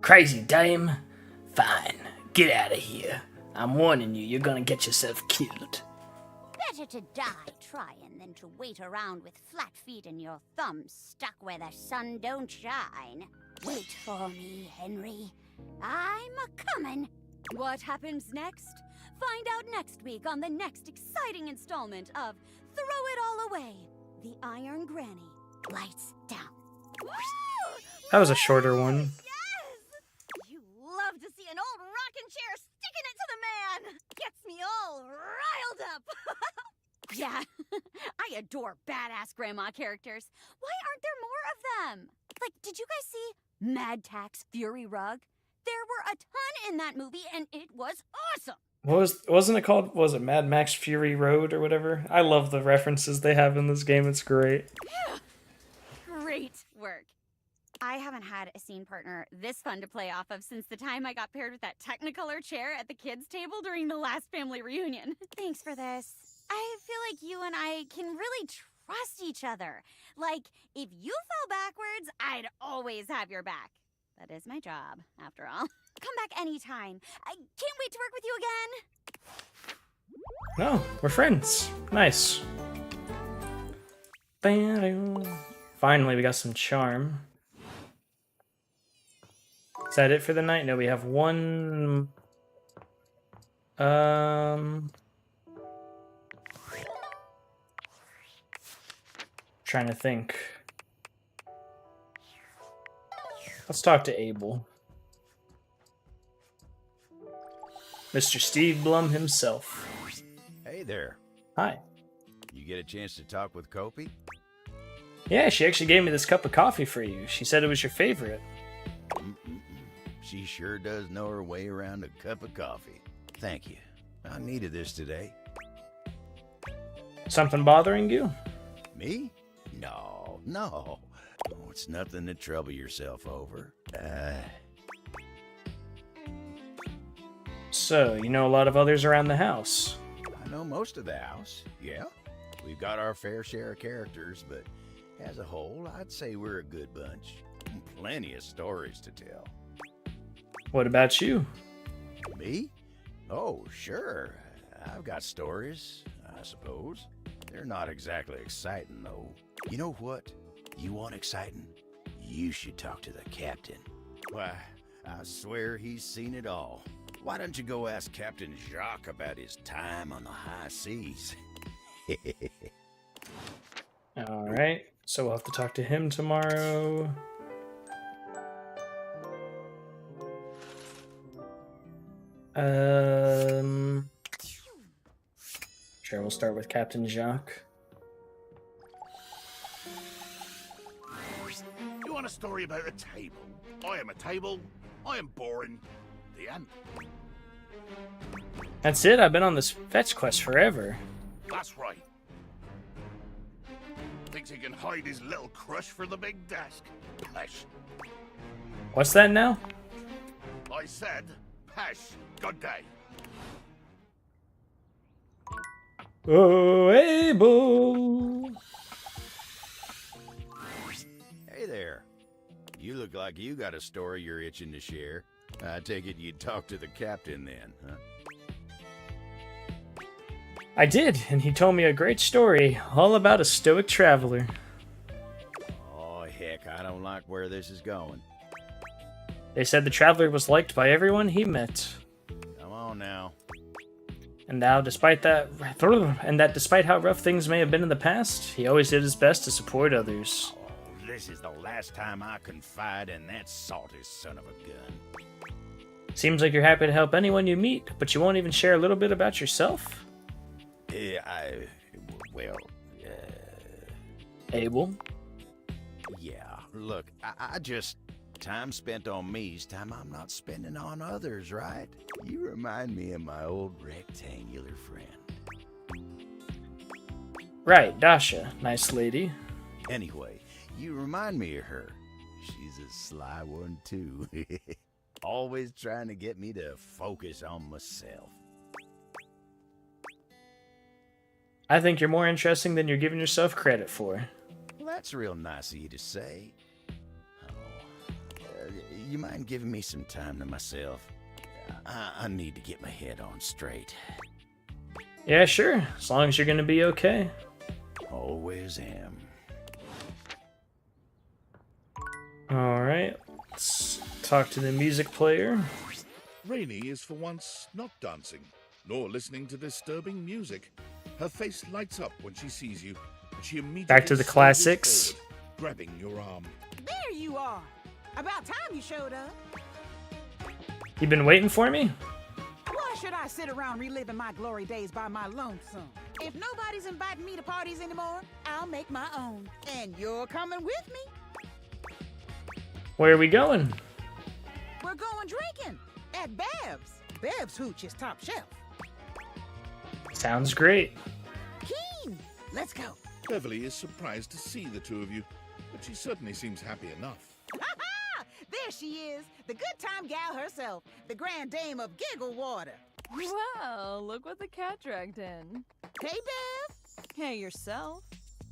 Speaker 1: Crazy dame. Fine. Get out of here. I'm warning you, you're gonna get yourself killed.
Speaker 12: Better to die trying than to wait around with flat feet and your thumbs stuck where the sun don't shine. Wait for me, Henry. I'm a-comin'.
Speaker 17: What happens next? Find out next week on the next exciting installment of Throw It All Away, The Iron Granny.
Speaker 12: Lights down.
Speaker 1: That was a shorter one.
Speaker 17: You love to see an old rocking chair sticking it to the man. Gets me all riled up. Yeah, I adore badass grandma characters. Why aren't there more of them? Like, did you guys see Mad Tax Fury Rug? There were a ton in that movie, and it was awesome.
Speaker 1: Wasn't it called, was it Mad Max Fury Road or whatever? I love the references they have in this game, it's great.
Speaker 17: Great work. I haven't had a scene partner this fun to play off of since the time I got paired with that Technicolor chair at the kids' table during the last family reunion. Thanks for this. I feel like you and I can really trust each other. Like, if you fell backwards, I'd always have your back. That is my job, after all. Come back anytime. I can't wait to work with you again.
Speaker 1: No, we're friends. Nice. Finally, we got some charm. Is that it for the night? No, we have one... Trying to think. Let's talk to Abel. Mr. Steve Blum himself.
Speaker 23: Hey there.
Speaker 1: Hi.
Speaker 23: You get a chance to talk with Kopi?
Speaker 1: Yeah, she actually gave me this cup of coffee for you. She said it was your favorite.
Speaker 23: She sure does know her way around a cup of coffee. Thank you. I needed this today.
Speaker 1: Something bothering you?
Speaker 23: Me? No, no. Oh, it's nothing to trouble yourself over.
Speaker 1: So, you know a lot of others around the house?
Speaker 23: know most of the house, yeah. We've got our fair share of characters, but as a whole, I'd say we're a good bunch. Plenty of stories to tell.
Speaker 1: What about you?
Speaker 23: Me? Oh, sure. I've got stories, I suppose. They're not exactly exciting, though. You know what? You want exciting? You should talk to the captain. Why, I swear he's seen it all. Why don't you go ask Captain Jacques about his time on the high seas?
Speaker 1: Alright, so we'll have to talk to him tomorrow. Sure, we'll start with Captain Jacques.
Speaker 4: You want a story about a table? I am a table. I am boring. The end.
Speaker 1: That's it, I've been on this fetch quest forever.
Speaker 4: That's right. Thinks he can hide his little crush for the big desk. Pesh.
Speaker 1: What's that now?
Speaker 4: I said, Pesh. Good day.
Speaker 1: Oh, Abel!
Speaker 23: Hey there. You look like you got a story you're itching to share. I take it you'd talk to the captain then, huh?
Speaker 1: I did, and he told me a great story, all about a stoic traveler.
Speaker 23: Oh, heck, I don't like where this is going.
Speaker 1: They said the traveler was liked by everyone he met.
Speaker 23: Come on now.
Speaker 1: And now, despite how rough things may have been in the past, he always did his best to support others.
Speaker 23: Oh, this is the last time I confide in that salty son of a gun.
Speaker 1: Seems like you're happy to help anyone you meet, but you won't even share a little bit about yourself? Abel?
Speaker 23: Yeah, look, I just... Time spent on me is time I'm not spending on others, right? You remind me of my old rectangular friend.
Speaker 1: Right, Dasha. Nice lady.
Speaker 23: Anyway, you remind me of her. She's a sly one, too. Always trying to get me to focus on myself.
Speaker 1: I think you're more interesting than you're giving yourself credit for.
Speaker 23: Well, that's real nice of you to say. You mind giving me some time to myself? I need to get my head on straight.
Speaker 1: Yeah, sure. As long as you're gonna be okay.
Speaker 23: Always am.
Speaker 1: Alright. Let's talk to the music player.
Speaker 9: Rainey is for once not dancing, nor listening to disturbing music. Her face lights up when she sees you, and she immediately
Speaker 1: Back to the
Speaker 9: surges
Speaker 1: classics.
Speaker 9: forward, grabbing your arm.
Speaker 18: There you are. About time you showed up.
Speaker 1: You been waiting for me?
Speaker 18: Why should I sit around reliving my glory days by my lonesome? If nobody's inviting me to parties anymore, I'll make my own. And you're coming with me?
Speaker 1: Where are we going?
Speaker 18: We're going drinking at Bev's. Bev's hooch is top shelf.
Speaker 1: Sounds great.
Speaker 18: Keen, let's go.
Speaker 9: Beverly is surprised to see the two of you, but she certainly seems happy enough.
Speaker 18: There she is, the good time gal herself, the grand dame of Giggle Water.
Speaker 10: Well, look what the cat dragged in.
Speaker 18: Hey, Bev.
Speaker 10: Hey, yourself.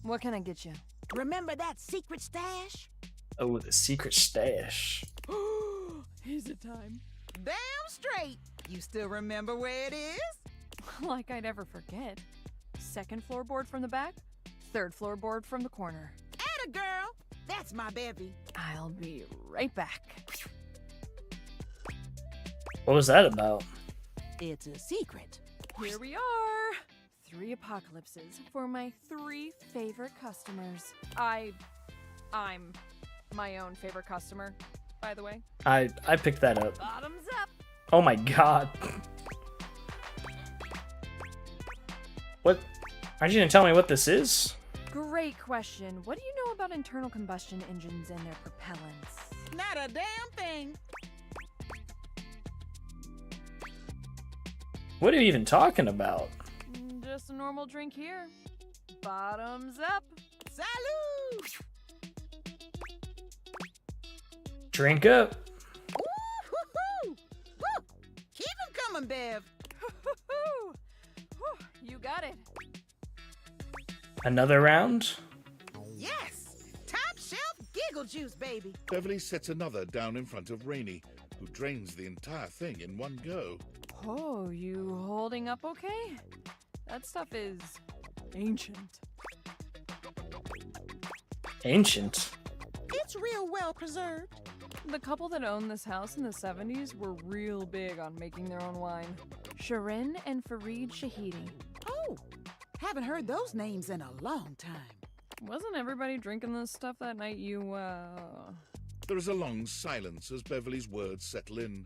Speaker 10: What can I get you?
Speaker 18: Remember that secret stash?
Speaker 1: Oh, the secret stash.
Speaker 10: Is it time?
Speaker 18: Damn straight. You still remember where it is?
Speaker 10: Like I'd ever forget. Second floorboard from the back, third floorboard from the corner.
Speaker 18: Atta girl. That's my bevy.
Speaker 10: I'll be right back.
Speaker 1: What was that about?
Speaker 18: It's a secret.
Speaker 10: Here we are. 3 apocalypses for my 3 favorite customers. I'm my own favorite customer, by the way.
Speaker 1: I picked that up.
Speaker 10: Bottoms up.
Speaker 1: Oh my god. What? Aren't you gonna tell me what this is?
Speaker 10: Great question. What do you know about internal combustion engines and their propellants?
Speaker 18: Not a damn thing.
Speaker 1: What are you even talking about?
Speaker 10: Just a normal drink here. Bottoms up.
Speaker 18: Salud!
Speaker 1: Drink up.
Speaker 18: Woo-hoo-hoo! Woo! Keep 'em coming, Bev.
Speaker 10: You got it.
Speaker 1: Another round?
Speaker 18: Yes! Top shelf giggle juice, baby.
Speaker 9: Beverly sets another down in front of Rainey, who drains the entire thing in one go.
Speaker 10: Oh, you holding up okay? That stuff is ancient.
Speaker 1: Ancient?
Speaker 18: It's real well preserved.
Speaker 10: The couple that owned this house in the 70s were real big on making their own wine. Shirin and Fareed Shahidi.
Speaker 18: Oh, haven't heard those names in a long time.
Speaker 10: Wasn't everybody drinking this stuff that night you,
Speaker 9: There is a long silence as Beverly's words settle in.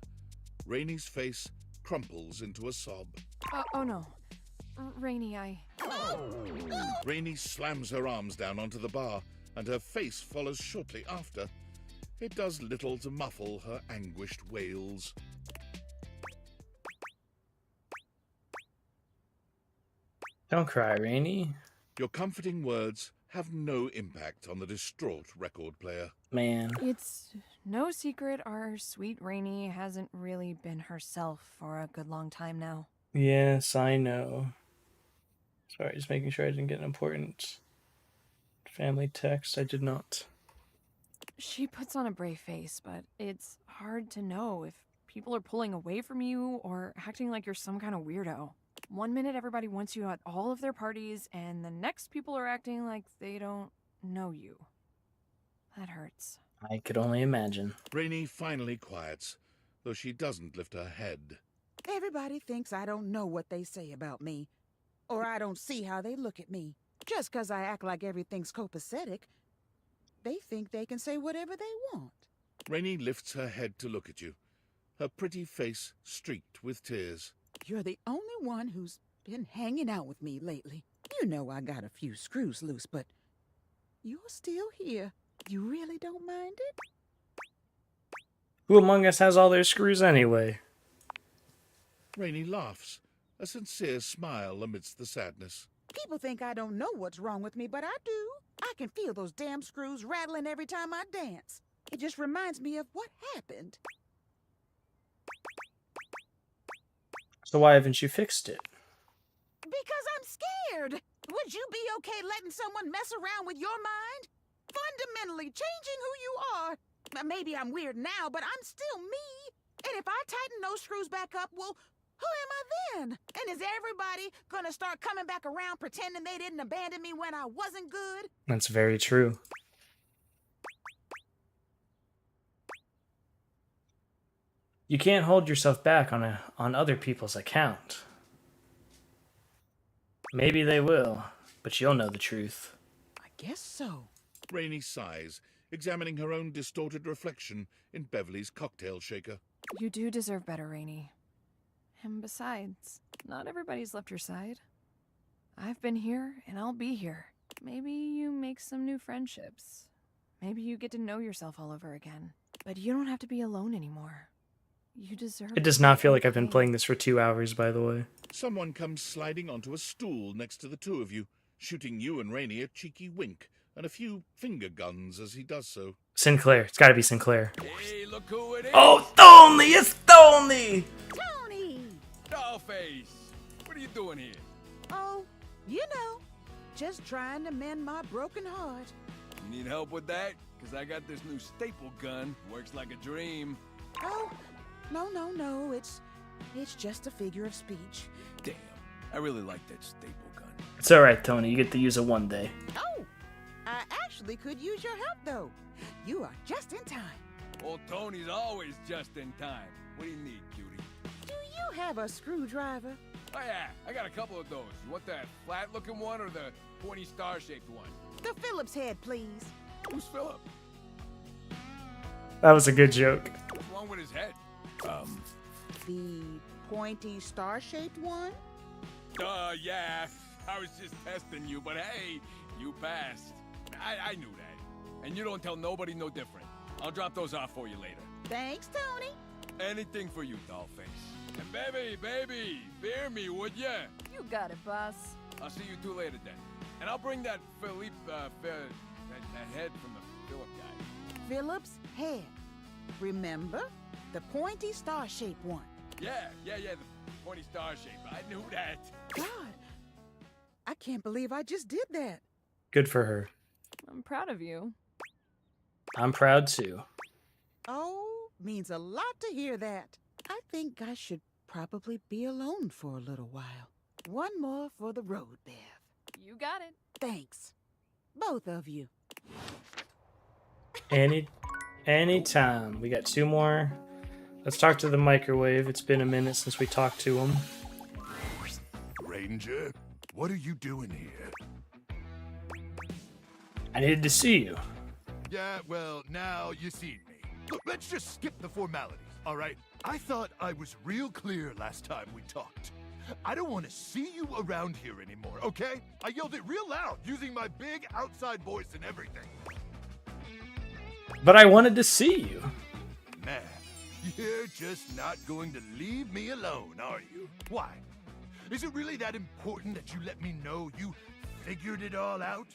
Speaker 9: Rainey's face crumples into a sob.
Speaker 10: Oh no. Rainey,
Speaker 9: Rainey slams her arms down onto the bar, and her face follows shortly after. It does little to muffle her anguished wails.
Speaker 1: Don't cry, Rainey.
Speaker 9: Your comforting words have no impact on the distraught record player.
Speaker 1: Man.
Speaker 10: It's no secret our sweet Rainey hasn't really been herself for a good long time now.
Speaker 1: Yes, I know. Sorry, just making sure I didn't get an important family text. I did not.
Speaker 10: She puts on a brave face, but it's hard to know if people are pulling away from you or acting like you're some kind of weirdo. One minute everybody wants you at all of their parties, and the next people are acting like they don't know you. That hurts.
Speaker 1: I could only imagine.
Speaker 9: Rainey finally quiets, though she doesn't lift her head.
Speaker 18: Everybody thinks I don't know what they say about me, or I don't see how they look at me. Just 'cause I act like everything's copacetic, they think they can say whatever they want.
Speaker 9: Rainey lifts her head to look at you, her pretty face streaked with tears.
Speaker 18: You're the only one who's been hanging out with me lately. You know I got a few screws loose, but you're still here. You really don't mind it?
Speaker 1: Who among us has all their screws anyway?
Speaker 9: Rainey laughs, a sincere smile amidst the sadness.
Speaker 18: People think I don't know what's wrong with me, but I do. I can feel those damn screws rattling every time I dance. It just reminds me of what happened.
Speaker 1: So why haven't you fixed it?
Speaker 18: Because I'm scared. Would you be okay letting someone mess around with your mind? Fundamentally changing who you are. Maybe I'm weird now, but I'm still me. And if I tighten those screws back up, well, who am I then? And is everybody gonna start coming back around pretending they didn't abandon me when I wasn't good?
Speaker 1: That's very true. You can't hold yourself back on other people's account. Maybe they will, but you'll know the truth.
Speaker 18: I guess so.
Speaker 9: Rainey sighs, examining her own distorted reflection in Beverly's cocktail shaker.
Speaker 10: You do deserve better, Rainey. And besides, not everybody's left your side. I've been here, and I'll be here. Maybe you make some new friendships. Maybe you get to know yourself all over again. But you don't have to be alone anymore. You deserve
Speaker 1: It does not feel like I've been playing this for 2 hours, by the way.
Speaker 9: Someone comes sliding onto a stool next to the two of you, shooting you and Rainey a cheeky wink and a few finger guns as he does so.
Speaker 1: Sinclair. It's gotta be Sinclair.
Speaker 13: Hey, look who it is!
Speaker 1: Oh, Tony! It's Tony!
Speaker 18: Tony!
Speaker 13: Dollface! What are you doing here?
Speaker 18: Oh, you know, just trying to mend my broken heart.
Speaker 13: You need help with that? Because I got this new staple gun. Works like a dream.
Speaker 18: Oh, no, it's just a figure of speech.
Speaker 13: Damn, I really like that staple gun.
Speaker 1: It's alright, Tony. You get to use it one day.
Speaker 18: Oh, I actually could use your help, though. You are just in time.
Speaker 13: Old Tony's always just in time. What do you need, cutie?
Speaker 18: Do you have a screwdriver?
Speaker 13: Oh yeah, I got a couple of those. You want that flat-looking one or the pointy star-shaped one?
Speaker 18: The Phillips head, please.
Speaker 13: Who's Philip?
Speaker 1: That was a good joke.
Speaker 13: What's wrong with his head?
Speaker 18: The pointy star-shaped one?
Speaker 13: Yeah. I was just testing you, but hey, you passed. I knew that. And you don't tell nobody no different. I'll drop those off for you later.
Speaker 18: Thanks, Tony.
Speaker 13: Anything for you, Dollface. And baby, fear me, would ya?
Speaker 10: You got it, boss.
Speaker 13: I'll see you two later then. And I'll bring that Philippe, that head from the Philip guy.
Speaker 18: Phillips head. Remember? The pointy star-shaped one.
Speaker 13: Yeah, the pointy star shape. I knew that.
Speaker 18: God, I can't believe I just did that.
Speaker 1: Good for her.
Speaker 10: I'm proud of you.
Speaker 1: I'm proud too.
Speaker 18: Oh, means a lot to hear that. I think I should probably be alone for a little while. One more for the road, Bev.
Speaker 10: You got it.
Speaker 18: Thanks. Both of you.
Speaker 1: Anytime. We got 2 more. Let's talk to the microwave. It's been a minute since we talked to him.
Speaker 3: Ranger, what are you doing here?
Speaker 1: I needed to see you.
Speaker 16: Yeah, well, now you see me. Look, let's just skip the formalities, all right? I thought I was real clear last time we talked. I don't want to see you around here anymore, okay? I yelled it real loud, using my big outside voice and everything.
Speaker 1: But I wanted to see you.
Speaker 16: Man, you're just not going to leave me alone, are you? Why? Is it really that important that you let me know you figured it all out?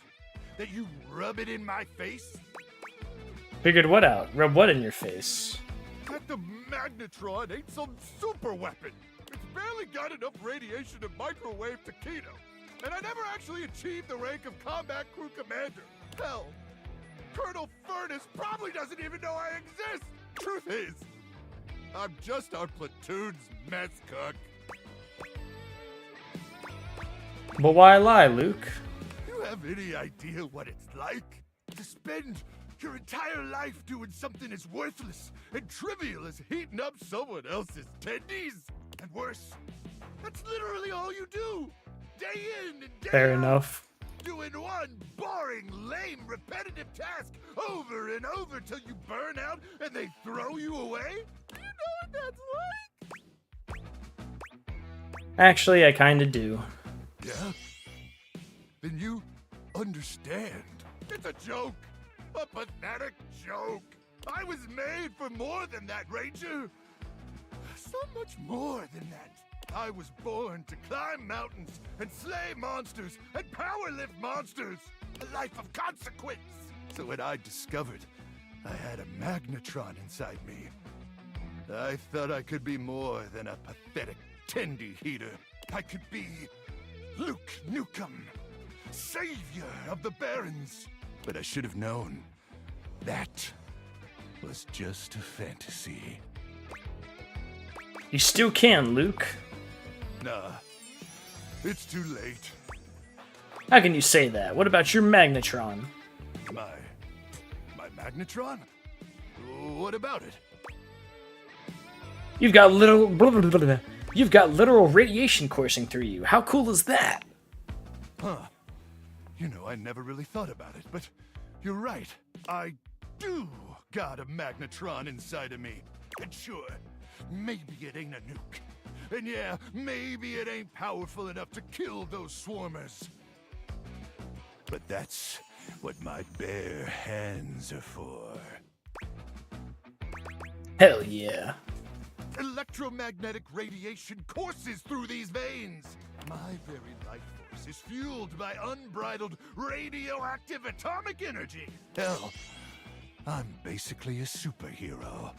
Speaker 16: That you rub it in my face?
Speaker 1: Figured what out? Rub what in your face?
Speaker 16: That the magnetron ain't some super weapon. It's barely got enough radiation to microwave taquito. And I never actually achieved the rank of combat crew commander. Hell, Colonel Furnace probably doesn't even know I exist. Truth is, I'm just our platoon's mess cook.
Speaker 1: But why lie, Luke?
Speaker 16: You have any idea what it's like to spend your entire life doing something as worthless and trivial as heating up someone else's tendies? And worse, that's literally all you do, day in and day
Speaker 1: Fair
Speaker 16: out.
Speaker 1: enough.
Speaker 16: Doing one boring, lame, repetitive task over and over till you burn out and they throw you away? You know what that's like?
Speaker 1: Actually, I kinda do.
Speaker 16: Yeah? Then you understand. It's a joke. A pathetic joke. I was made for more than that, Ranger. So much more than that. I was born to climb mountains and slay monsters and power lift monsters. A life of consequence. So when I discovered I had a magnetron inside me, I thought I could be more than a pathetic tendy heater. I could be Luke Nukem, savior of the Barrens. But I should have known that was just a fantasy.
Speaker 1: You still can, Luke.
Speaker 16: Nah, it's too late.
Speaker 1: How can you say that? What about your magnetron?
Speaker 16: My magnetron? What about it?
Speaker 1: You've got literal radiation coursing through you. How cool is that?
Speaker 16: Huh. You know, I never really thought about it, but you're right. I do got a magnetron inside of me. And sure, maybe it ain't a nuke. And yeah, maybe it ain't powerful enough to kill those swarmers. But that's what my bare hands are for.
Speaker 1: Hell yeah.
Speaker 16: Electromagnetic radiation courses through these veins. My very life force is fueled by unbridled radioactive atomic energy. Hell, I'm basically a superhero.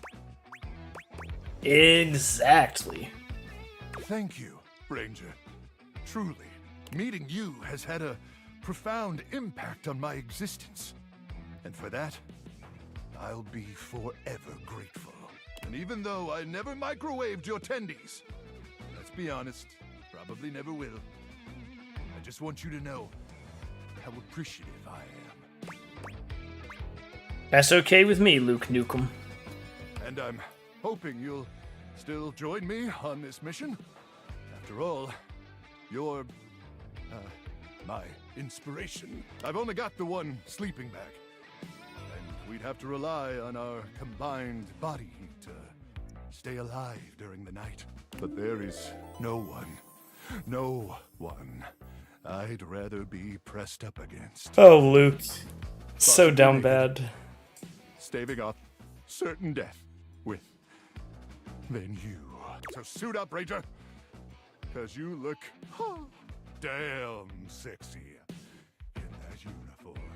Speaker 1: Exactly.
Speaker 16: Thank you, Ranger. Truly, meeting you has had a profound impact on my existence. And for that, I'll be forever grateful. And even though I never microwaved your tendies, let's be honest, probably never will, I just want you to know how appreciative I am.
Speaker 1: That's okay with me, Luke Nukem.
Speaker 16: And I'm hoping you'll still join me on this mission. After all, you're, my inspiration. I've only got the one sleeping bag. And we'd have to rely on our combined body heat to stay alive during the night. But there is no one I'd rather be pressed up against.
Speaker 1: Oh, Luke. So down bad.
Speaker 16: Staving off certain death with than you. So suit up, Ranger, because you look damn sexy in that uniform.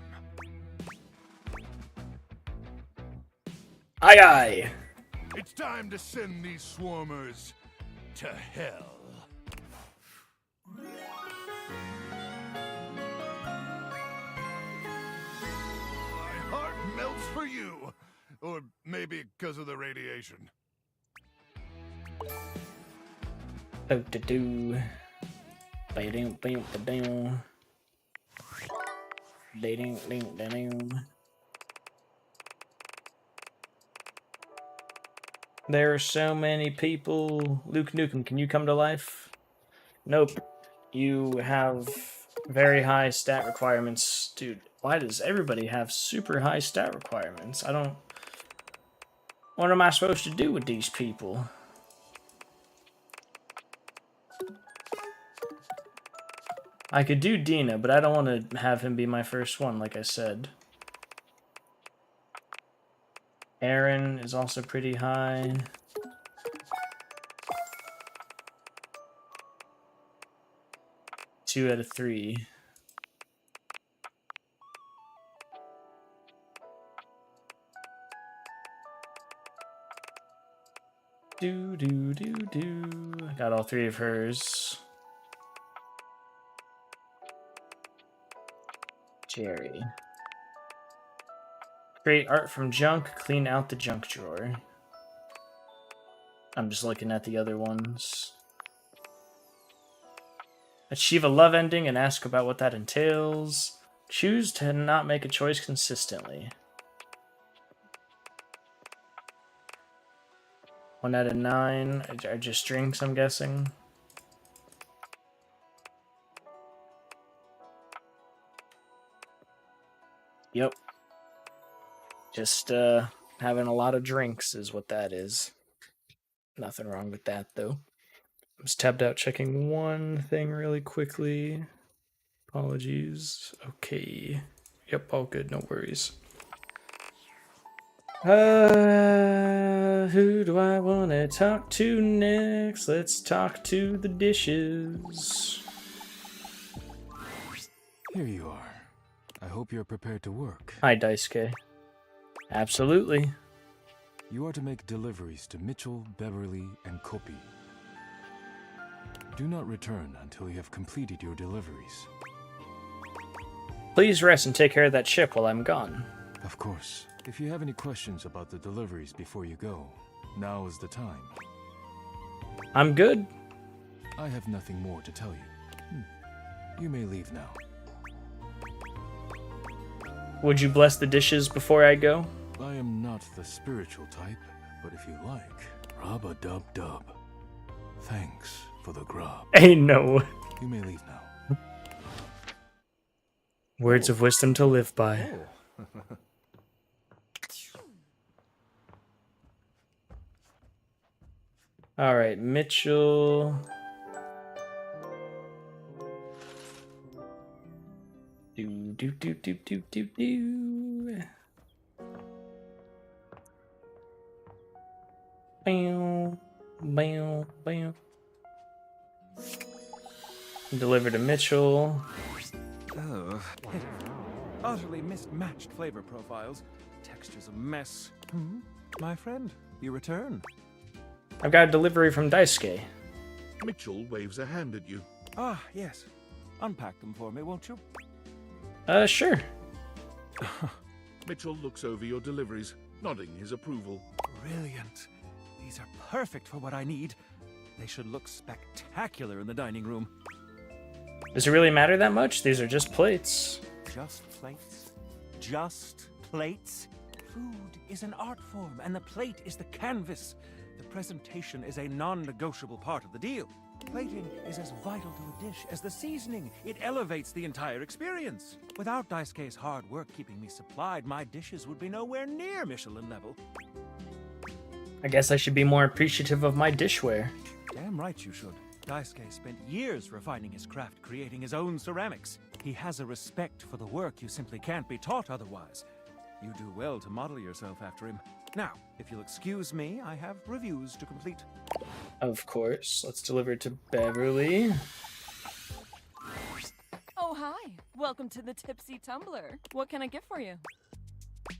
Speaker 1: Aye aye.
Speaker 16: It's time to send these swarmers to hell. for you. Or maybe because of the radiation.
Speaker 1: Do-do-do. Ba-ding-ding-da-ding. Da-ding-ding-da-ding. There are so many people. Luke Nukem, can you come to life? Nope. You have very high stat requirements. Dude, why does everybody have super high stat requirements? I don't... What am I supposed to do with these people? I could do Dina, but I don't want to have him be my first one, like I said. Aaron is also pretty high. Two out of 3. Do. I got all 3 of hers. Jerry. Create art from junk, clean out the junk drawer. I'm just looking at the other ones. Achieve a love ending and ask about what that entails. Choose to not make a choice consistently. 1 out of 9 are just drinks, I'm guessing. Yep. Just having a lot of drinks is what that is. Nothing wrong with that, though. I was tabbed out checking one thing really quickly. Apologies. Okay. Yep, all good, no worries. Who do I want to talk to next? Let's talk to the dishes.
Speaker 14: Here you are. I hope you're prepared to work.
Speaker 1: Hi, Daisuke. Absolutely.
Speaker 14: You are to make deliveries to Mitchell, Beverly, and Kopi. Do not return until you have completed your deliveries.
Speaker 1: Please rest and take care of that ship while I'm gone.
Speaker 14: Of course. If you have any questions about the deliveries before you go, now is the time.
Speaker 1: I'm good.
Speaker 14: I have nothing more to tell you. You may leave now.
Speaker 1: Would you bless the dishes before I go?
Speaker 14: I am not the spiritual type, but if you like, rub-a-dub-dub. Thanks for the grub.
Speaker 1: Hey, no.
Speaker 14: You may leave now.
Speaker 1: Words of wisdom to live by. All right, Mitchell. Do. Bam. Deliver to Mitchell.
Speaker 14: Oh, utterly mismatched flavor profiles. Texture's a mess. My friend, you return.
Speaker 1: I've got a delivery from Daisuke.
Speaker 9: Mitchell waves a hand at you.
Speaker 14: Ah, yes. Unpack them for me, won't you?
Speaker 1: Sure.
Speaker 9: Mitchell looks over your deliveries, nodding his approval.
Speaker 14: Brilliant. These are perfect for what I need. They should look spectacular in the dining room.
Speaker 1: Does it really matter that much? These are just plates.
Speaker 14: Just plates? Just plates? Food is an art form, and the plate is the canvas. The presentation is a non-negotiable part of the deal. Plating is as vital to a dish as the seasoning. It elevates the entire experience. Without Daisuke's hard work keeping me supplied, my dishes would be nowhere near Michelin level.
Speaker 1: I guess I should be more appreciative of my dishware.
Speaker 14: Damn right you should. Daisuke spent years refining his craft, creating his own ceramics. He has a respect for the work you simply can't be taught otherwise. You do well to model yourself after him. Now, if you'll excuse me, I have reviews to complete.
Speaker 1: Of course. Let's deliver to Beverly.
Speaker 10: Oh, hi. Welcome to the Tipsy Tumbler. What can I get for you?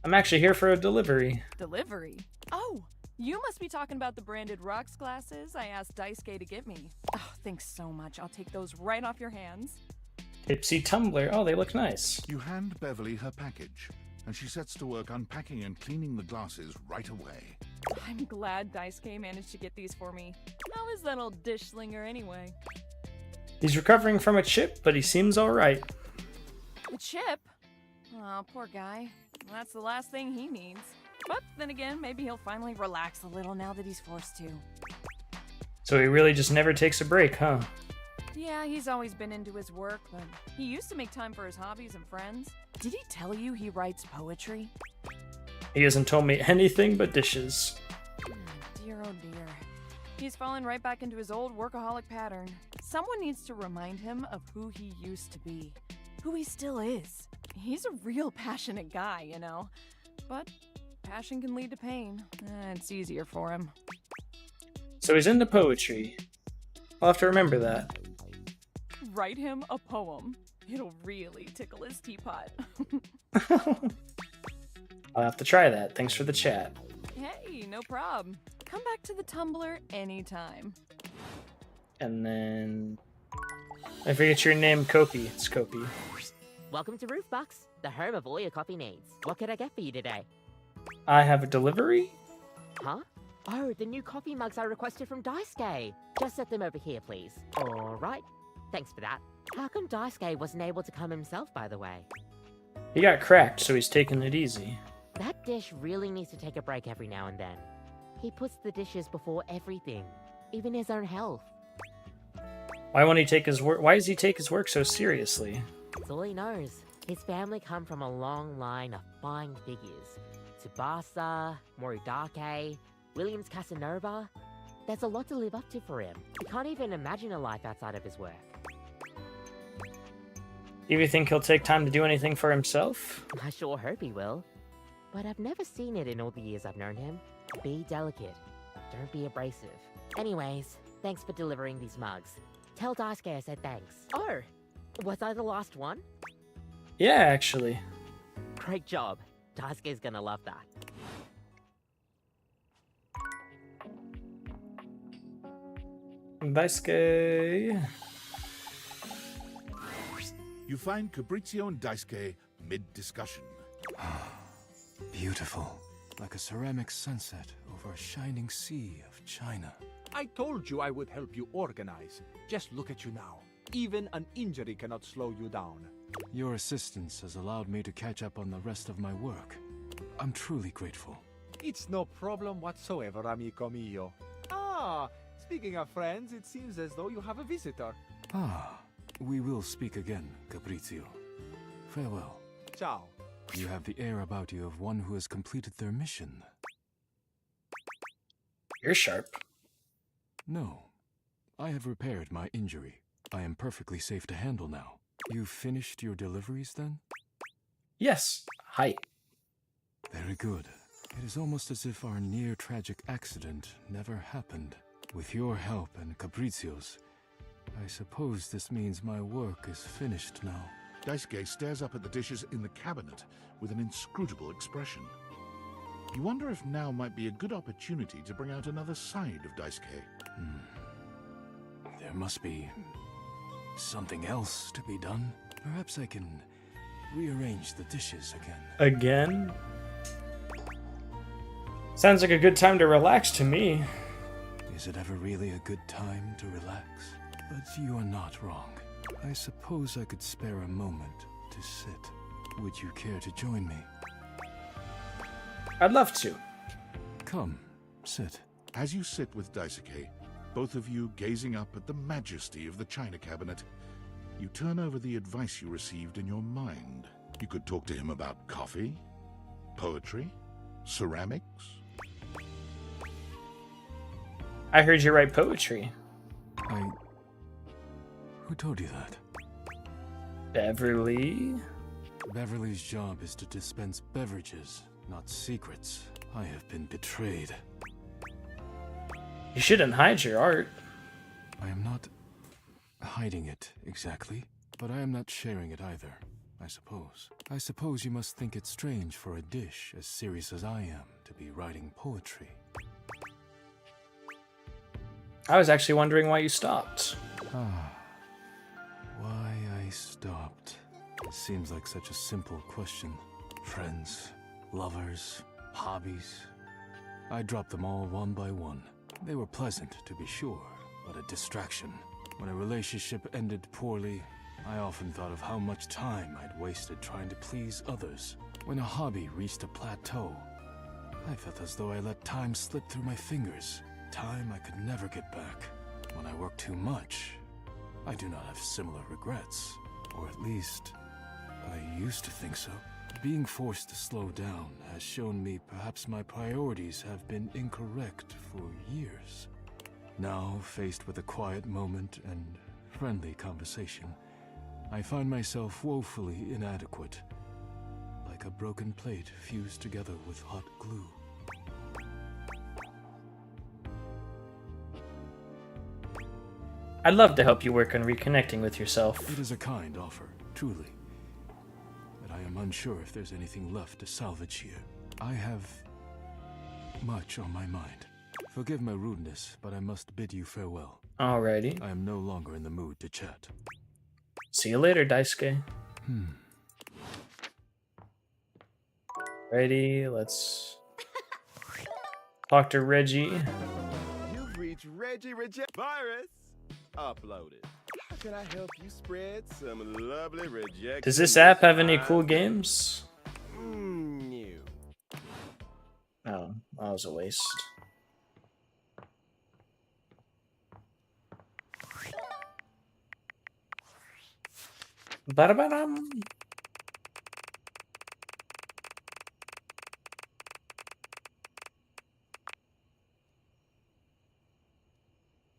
Speaker 1: I'm actually here for a delivery.
Speaker 10: Delivery? Oh, you must be talking about the branded rocks glasses I asked Daisuke to get me. Oh, thanks so much. I'll take those right off your hands.
Speaker 1: Tipsy Tumbler. Oh, they look nice.
Speaker 9: You hand Beverly her package.
Speaker 4: and she sets to work unpacking and cleaning the glasses right away.
Speaker 10: I'm glad Daisuke managed to get these for me. How is that old dish slinger anyway?
Speaker 1: He's recovering from a chip, but he seems alright.
Speaker 10: A chip? Oh, poor guy. That's the last thing he needs. But then again, maybe he'll finally relax a little now that he's forced to.
Speaker 1: So he really just never takes a break, huh?
Speaker 10: Yeah, he's always been into his work, but he used to make time for his hobbies and friends. Did he tell you he writes poetry?
Speaker 1: He hasn't told me anything but dishes.
Speaker 10: Dear oh dear. He's fallen right back into his old workaholic pattern. Someone needs to remind him of who he used to be. Who he still is. He's a real passionate guy, you know. But passion can lead to pain. It's easier for him.
Speaker 1: So he's into poetry. I'll have to remember that.
Speaker 10: Write him a poem. It'll really tickle his teapot.
Speaker 1: I'll have to try that. Thanks for the chat.
Speaker 10: Hey, no problem. Come back to the Tumblr anytime.
Speaker 1: And then... I forget your name, Kopi. It's Kopi.
Speaker 8: Welcome to Roofbox, the home of all your coffee needs. What can I get for you today?
Speaker 1: I have a delivery?
Speaker 8: Huh? Oh, the new coffee mugs I requested from Daisuke. Just set them over here, please. Alright. Thanks for that. How come Daisuke wasn't able to come himself, by the way?
Speaker 1: He got cracked, so he's taking it easy.
Speaker 8: That dish really needs to take a break every now and then. He puts the dishes before everything, even his own health.
Speaker 1: Why won't he take his work? Why does he take his work so seriously?
Speaker 8: That's all he knows. His family come from a long line of fine figures. Tsubasa, Moridake, Williams Casanova. There's a lot to live up to for him. He can't even imagine a life outside of his work.
Speaker 1: Do you think he'll take time to do anything for himself?
Speaker 8: I sure hope he will. But I've never seen it in all the years I've known him. Be delicate. Don't be abrasive. Anyways, thanks for delivering these mugs. Tell Daisuke I said thanks. Oh, was I the last one?
Speaker 1: Yeah, actually.
Speaker 8: Great job. Daisuke's gonna love that.
Speaker 1: Daisuke...
Speaker 4: You find Fabrizio and Daisuke mid-discussion.
Speaker 19: Beautiful. Like a ceramic sunset over a shining sea of China.
Speaker 20: I told you I would help you organize. Just look at you now. Even an injury cannot slow you down.
Speaker 19: Your assistance has allowed me to catch up on the rest of my work. I'm truly grateful.
Speaker 20: It's no problem whatsoever, amico mio. Ah, speaking of friends, it seems as though you have a visitor.
Speaker 19: Ah, we will speak again, Fabrizio. Farewell.
Speaker 20: Ciao.
Speaker 19: You have the air about you of one who has completed their mission.
Speaker 1: You're sharp.
Speaker 19: No. I have repaired my injury. I am perfectly safe to handle now. You finished your deliveries then?
Speaker 1: Yes. Hi.
Speaker 19: Very good. It is almost as if our near-tragic accident never happened. With your help and Fabrizio's, I suppose this means my work is finished now.
Speaker 4: Daisuke stares up at the dishes in the cabinet with an inscrutable expression. You wonder if now might be a good opportunity to bring out another side of Daisuke.
Speaker 19: There must be something else to be done. Perhaps I can rearrange the dishes again.
Speaker 1: Again? Sounds like a good time to relax to me.
Speaker 19: Is it ever really a good time to relax? But you are not wrong. I suppose I could spare a moment to sit. Would you care to join me?
Speaker 1: I'd love to.
Speaker 19: Come, sit.
Speaker 4: As you sit with Daisuke, both of you gazing up at the majesty of the china cabinet, you turn over the advice you received in your mind. You could talk to him about coffee, poetry, ceramics.
Speaker 1: I heard you write poetry.
Speaker 19: Who told you that?
Speaker 1: Beverly?
Speaker 19: Beverly's job is to dispense beverages, not secrets. I have been betrayed.
Speaker 1: You shouldn't hide your art.
Speaker 19: I am not hiding it, exactly. But I am not sharing it either, I suppose. I suppose you must think it strange for a dish as serious as I am to be writing poetry.
Speaker 1: I was actually wondering why you stopped.
Speaker 19: Why I stopped. It seems like such a simple question. Friends, lovers, hobbies. I dropped them all one by one. They were pleasant, to be sure, but a distraction. When a relationship ended poorly, I often thought of how much time I'd wasted trying to please others. When a hobby reached a plateau, I felt as though I let time slip through my fingers. Time I could never get back. When I work too much, I do not have similar regrets. Or at least, I used to think so. Being forced to slow down has shown me perhaps my priorities have been incorrect for years. Now, faced with a quiet moment and friendly conversation, I find myself woefully inadequate, like a broken plate fused together with hot glue.
Speaker 1: I'd love to help you work on reconnecting with yourself.
Speaker 19: It is a kind offer, truly. But I am unsure if there's anything left to salvage here. I have much on my mind. Forgive my rudeness, but I must bid you farewell.
Speaker 1: Alrighty.
Speaker 19: I am no longer in the mood to chat.
Speaker 1: See you later, Daisuke. Ready, let's talk to Reggie.
Speaker 7: You've reached Reggie Reject Virus. Uploaded. How can I help you spread some lovely rejection?
Speaker 1: Does this app have any cool games?
Speaker 7: No.
Speaker 1: Oh, that was a waste. Ba-da-ba-dum.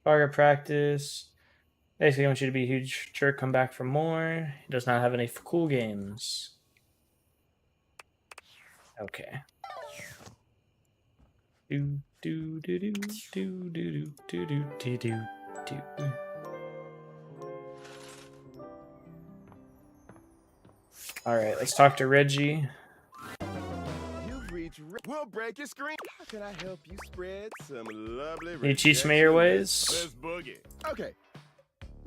Speaker 1: Target practice. Basically, I want you to be a huge jerk, come back for more. He does not have any cool games. Okay. Do do do do do do do do do do do. All right, let's talk to Reggie.
Speaker 7: We'll break your screen. How can I help you spread some lovely
Speaker 1: Can you teach me your ways?
Speaker 7: Let's boogie. Okay,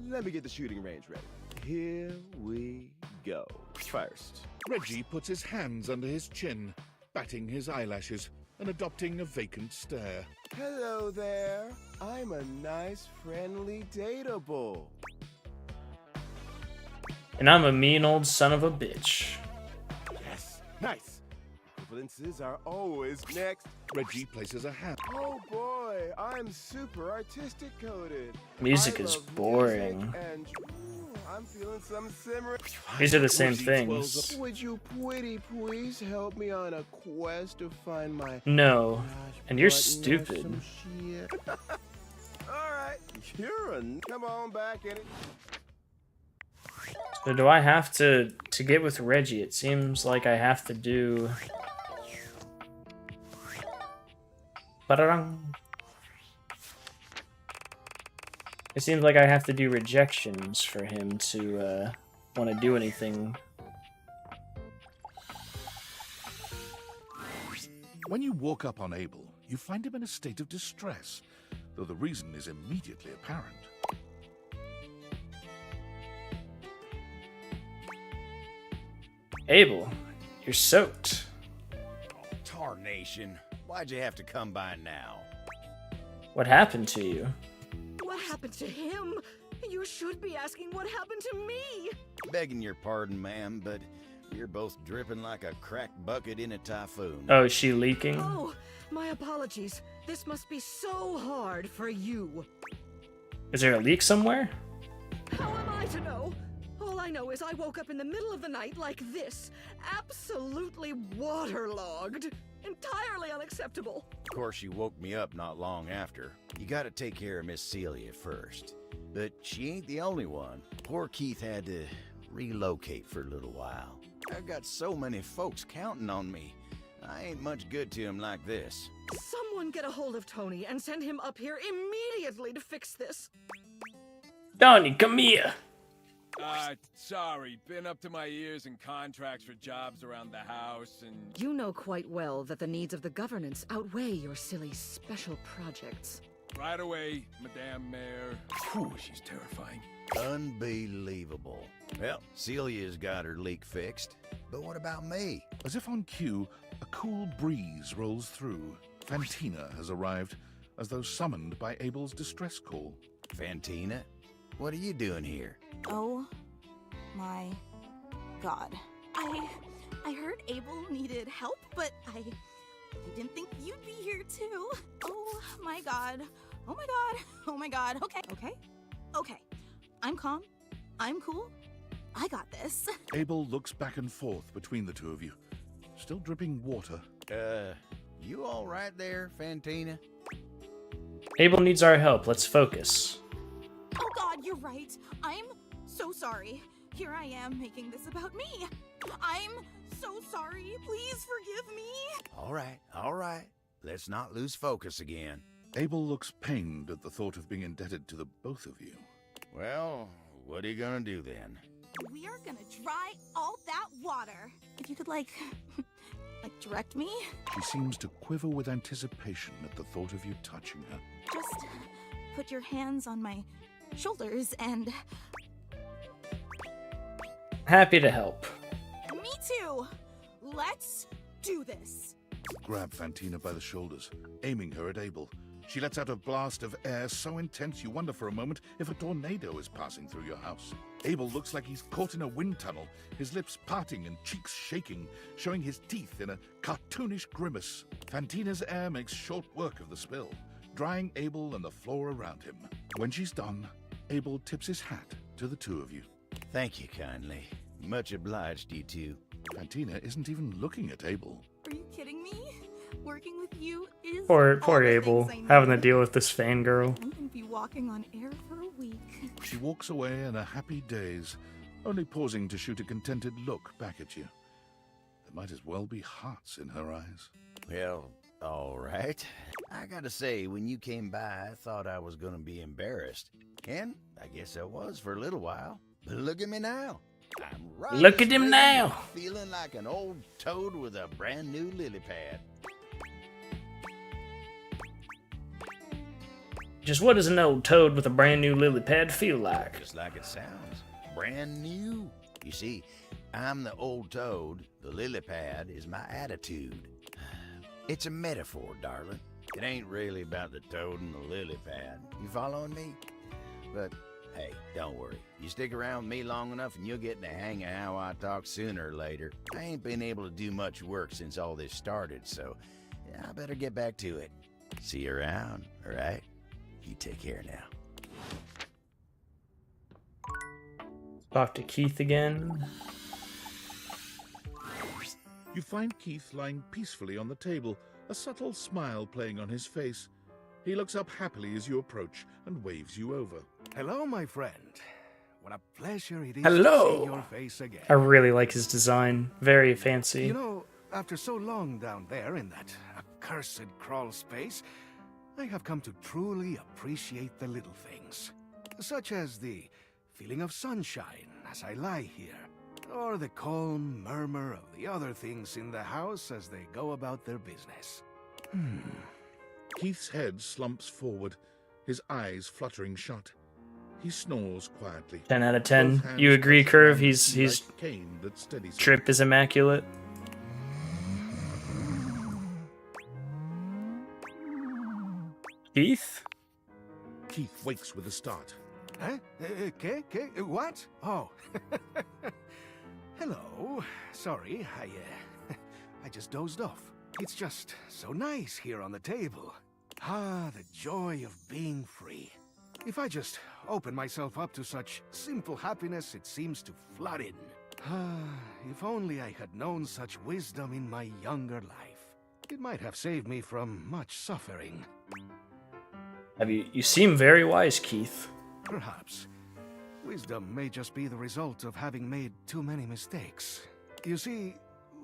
Speaker 7: let me get the shooting range ready. Here we go. First,
Speaker 9: Reggie puts his hands under his chin, batting his eyelashes and adopting a vacant stare.
Speaker 7: Hello there. I'm a nice, friendly dateable.
Speaker 1: And I'm a mean old son of a bitch.
Speaker 7: Yes, nice. Equivalences are always next.
Speaker 9: Reggie places a hand.
Speaker 7: Oh boy, I'm super artistic coded.
Speaker 1: Music is boring.
Speaker 7: And I'm feeling some simmer.
Speaker 1: These are the same things.
Speaker 7: Would you please help me on a quest to find my
Speaker 1: No, and you're stupid.
Speaker 7: Alright, you're a come on back in it.
Speaker 1: So do I have to get with Reggie? It seems like I have to do. Ba-da-dum. It seems like I have to do rejections for him to want to do anything.
Speaker 9: When you walk up on Abel, you find him in a state of distress, though the reason is immediately apparent.
Speaker 1: Abel, you're soaked.
Speaker 23: Tarnation. Why'd you have to come by now?
Speaker 1: What happened to you?
Speaker 11: What happened to him? You should be asking what happened to me.
Speaker 23: Begging your pardon, ma'am, but you're both dripping like a cracked bucket in a typhoon.
Speaker 1: Oh, is she leaking?
Speaker 11: Oh, my apologies. This must be so hard for you.
Speaker 1: Is there a leak somewhere?
Speaker 11: How am I to know? All I know is I woke up in the middle of the night like this, absolutely waterlogged. Entirely unacceptable.
Speaker 23: Of course, you woke me up not long after. You gotta take care of Miss Celia first. But she ain't the only one. Poor Keith had to relocate for a little while. I've got so many folks counting on me. I ain't much good to him like this.
Speaker 11: Someone get a hold of Tony and send him up here immediately to fix this.
Speaker 1: Tony, come here.
Speaker 13: Sorry, been up to my ears in contracts for jobs around the house and...
Speaker 11: You know quite well that the needs of the governance outweigh your silly special projects.
Speaker 13: Right away, Madame Mayor.
Speaker 23: Phew, she's terrifying. Unbelievable. Well, Celia's got her leak fixed. But what about me?
Speaker 9: As if on cue, a cool breeze rolls through. Fantina has arrived, as though summoned by Abel's distress call.
Speaker 23: Fantina, what are you doing here?
Speaker 21: Oh my god. I heard Abel needed help, but I didn't think you'd be here too. Oh my god. Oh my god. Oh my god. Okay. I'm calm. I'm cool. I got this.
Speaker 9: Abel looks back and forth between the two of you, still dripping water.
Speaker 23: You all right there, Fantina?
Speaker 1: Abel needs our help. Let's focus.
Speaker 21: Oh god, you're right. I'm so sorry. Here I am making this about me. I'm so sorry. Please forgive me.
Speaker 23: All right. Let's not lose focus again.
Speaker 9: Abel looks pained at the thought of being indebted to the both of you.
Speaker 23: Well, what are you gonna do then?
Speaker 21: We are gonna dry all that water. If you could, like direct me?
Speaker 9: She seems to quiver with anticipation at the thought of you touching her.
Speaker 21: Just put your hands on my shoulders and...
Speaker 1: Happy to help.
Speaker 21: Me too! Let's do this.
Speaker 9: Grab Fantina by the shoulders, aiming her at Abel. She lets out a blast of air so intense you wonder for a moment if a tornado is passing through your house. Abel looks like he's caught in a wind tunnel, his lips parting and cheeks shaking, showing his teeth in a cartoonish grimace. Fantina's air makes short work of the spill, drying Abel and the floor around him. When she's done, Abel tips his hat to the two of you.
Speaker 23: Thank you kindly. Much obliged, you two.
Speaker 9: Fantina isn't even looking at Abel.
Speaker 21: Are you kidding me? Working with you is
Speaker 1: Poor
Speaker 21: all the
Speaker 1: Abel,
Speaker 21: things I need.
Speaker 1: having to deal with this fangirl.
Speaker 21: I'm gonna be walking on air for a week.
Speaker 9: She walks away in a happy daze, only pausing to shoot a contented look back at you. There might as well be hearts in her eyes.
Speaker 23: Well, all right. I gotta say, when you came by, I thought I was gonna be embarrassed. And I guess I was for a little while. But look at me now. I'm right.
Speaker 1: Look at him now.
Speaker 23: Feeling like an old toad with a brand new lily pad.
Speaker 1: Just what does an old toad with a brand new lily pad feel like?
Speaker 23: Just like it sounds. Brand new. You see, I'm the old toad. The lily pad is my attitude. It's a metaphor, darling. It ain't really about the toad and the lily pad. You following me? But hey, don't worry. You stick around with me long enough and you'll get the hang of how I talk sooner or later. I ain't been able to do much work since all this started, so I better get back to it. See you around, all right? You take care now.
Speaker 1: Talk to Keith again.
Speaker 9: You find Keith lying peacefully on the table, a subtle smile playing on his face. He looks up happily as you approach and waves you over.
Speaker 14: Hello, my friend. What a pleasure it is
Speaker 1: Hello.
Speaker 14: to see your face again.
Speaker 1: I really like his design. Very fancy.
Speaker 14: You know, after so long down there in that accursed crawl space, I have come to truly appreciate the little things, such as the feeling of sunshine as I lie here, or the calm murmur of the other things in the house as they go about their business.
Speaker 9: Keith's head slumps forward, his eyes fluttering shut. He snores quietly.
Speaker 1: 10 out of
Speaker 9: Both
Speaker 1: 10.
Speaker 9: hands
Speaker 1: You agree,
Speaker 9: touch
Speaker 1: Curve?
Speaker 9: the
Speaker 1: He's
Speaker 9: like cane that steadies him.
Speaker 1: trip is immaculate. Keith?
Speaker 9: Keith wakes with a start.
Speaker 14: Huh? What? Oh. Hello. Sorry, I just dozed off. It's just so nice here on the table. Ah, the joy of being free. If I just open myself up to such simple happiness, it seems to flood in. Ah, if only I had known such wisdom in my younger life. It might have saved me from much suffering.
Speaker 1: You seem very wise, Keith.
Speaker 14: Perhaps. Wisdom may just be the result of having made too many mistakes. You see,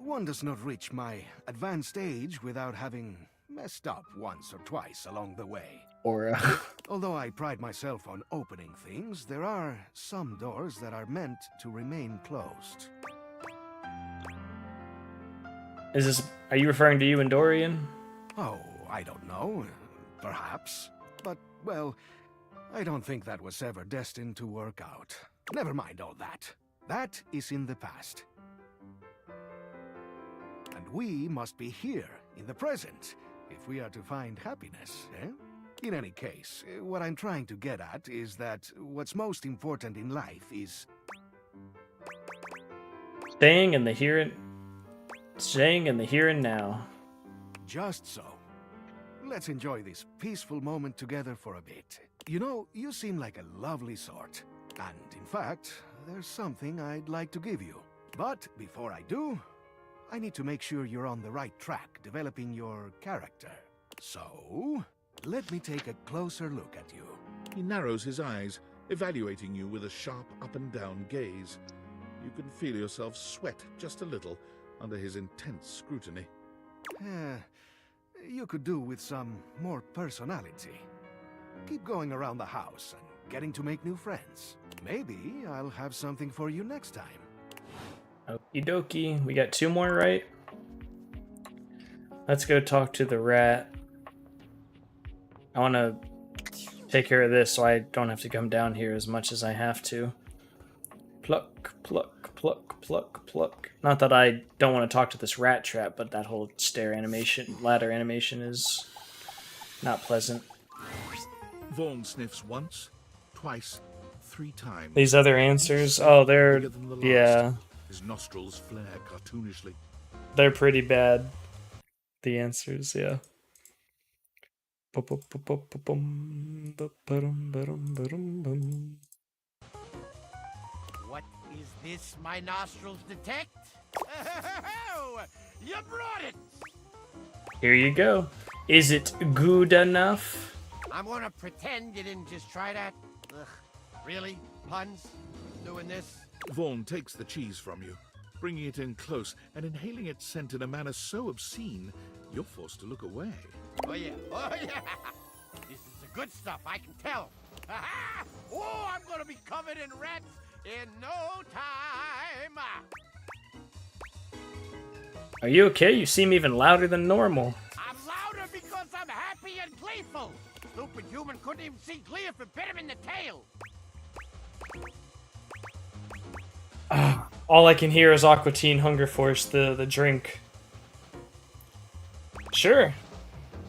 Speaker 14: one does not reach my advanced age without having messed up once or twice along the way.
Speaker 1: Or,
Speaker 14: Although I pride myself on opening things, there are some doors that are meant to remain closed.
Speaker 1: Are you referring to you and Dorian?
Speaker 14: Oh, I don't know. Perhaps. But
Speaker 2: well, I don't think that was ever destined to work out. Never mind all that. That is in the past. And we must be here, in the present, if we are to find happiness, eh? In any case, what I'm trying to get at is that what's most important in life is...
Speaker 1: Staying in the here and now.
Speaker 2: Just so. Let's enjoy this peaceful moment together for a bit. You know, you seem like a lovely sort. And in fact, there's something I'd like to give you. But before I do, I need to make sure you're on the right track developing your character. So, let me take a closer look at you.
Speaker 9: He narrows his eyes, evaluating you with a sharp up-and-down gaze. You can feel yourself sweat just a little under his intense scrutiny.
Speaker 2: You could do with some more personality. Keep going around the house and getting to make new friends. Maybe I'll have something for you next time.
Speaker 1: Okie dokie. We got 2 more, right? Let's go talk to the rat. I want to take care of this so I don't have to come down here as much as I have to. Pluck, pluck, pluck, pluck, pluck. Not that I don't want to talk to this rat trap, but that whole ladder animation is not pleasant.
Speaker 9: Vaughn sniffs once, twice, 3 times.
Speaker 1: These other answers, oh, they're, yeah.
Speaker 9: His nostrils flare cartoonishly.
Speaker 1: They're pretty bad. The answers, yeah.
Speaker 5: What is this my nostrils detect? You brought it!
Speaker 1: Here you go. Is it good enough?
Speaker 5: I'm gonna pretend you didn't just try that. Ugh, really? Puns? Doing this?
Speaker 9: Vaughn takes the cheese from you, bringing it in close and inhaling its scent in a manner so obscene, you're forced to look away.
Speaker 5: Oh yeah, oh yeah! This is the good stuff, I can tell. Aha! Oh, I'm gonna be covered in rats in no time!
Speaker 1: Are you okay? You seem even louder than normal.
Speaker 5: I'm louder because I'm happy and gleeful! Stupid human couldn't even see Glee if it bit him in the tail!
Speaker 1: All I can hear is Aqua Teen Hunger Force, the drink. Sure.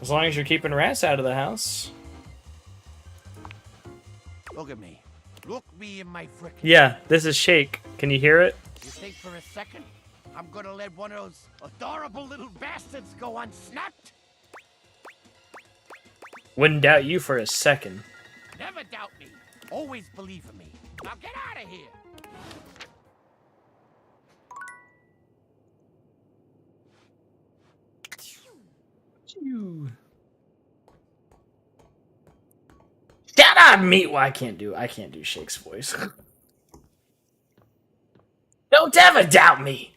Speaker 1: As long as you're keeping rats out of the house.
Speaker 5: Look at me. Look me in my frickin'.
Speaker 1: Yeah, this is Shake. Can you hear it?
Speaker 5: You think for a second I'm gonna let one of those adorable little bastards go unsnapped?
Speaker 1: Wouldn't doubt you for a second.
Speaker 5: Never doubt me. Always believe in me. Now get out of here.
Speaker 1: Shut up, meat. Well, I can't do Shake's voice. Don't ever doubt me.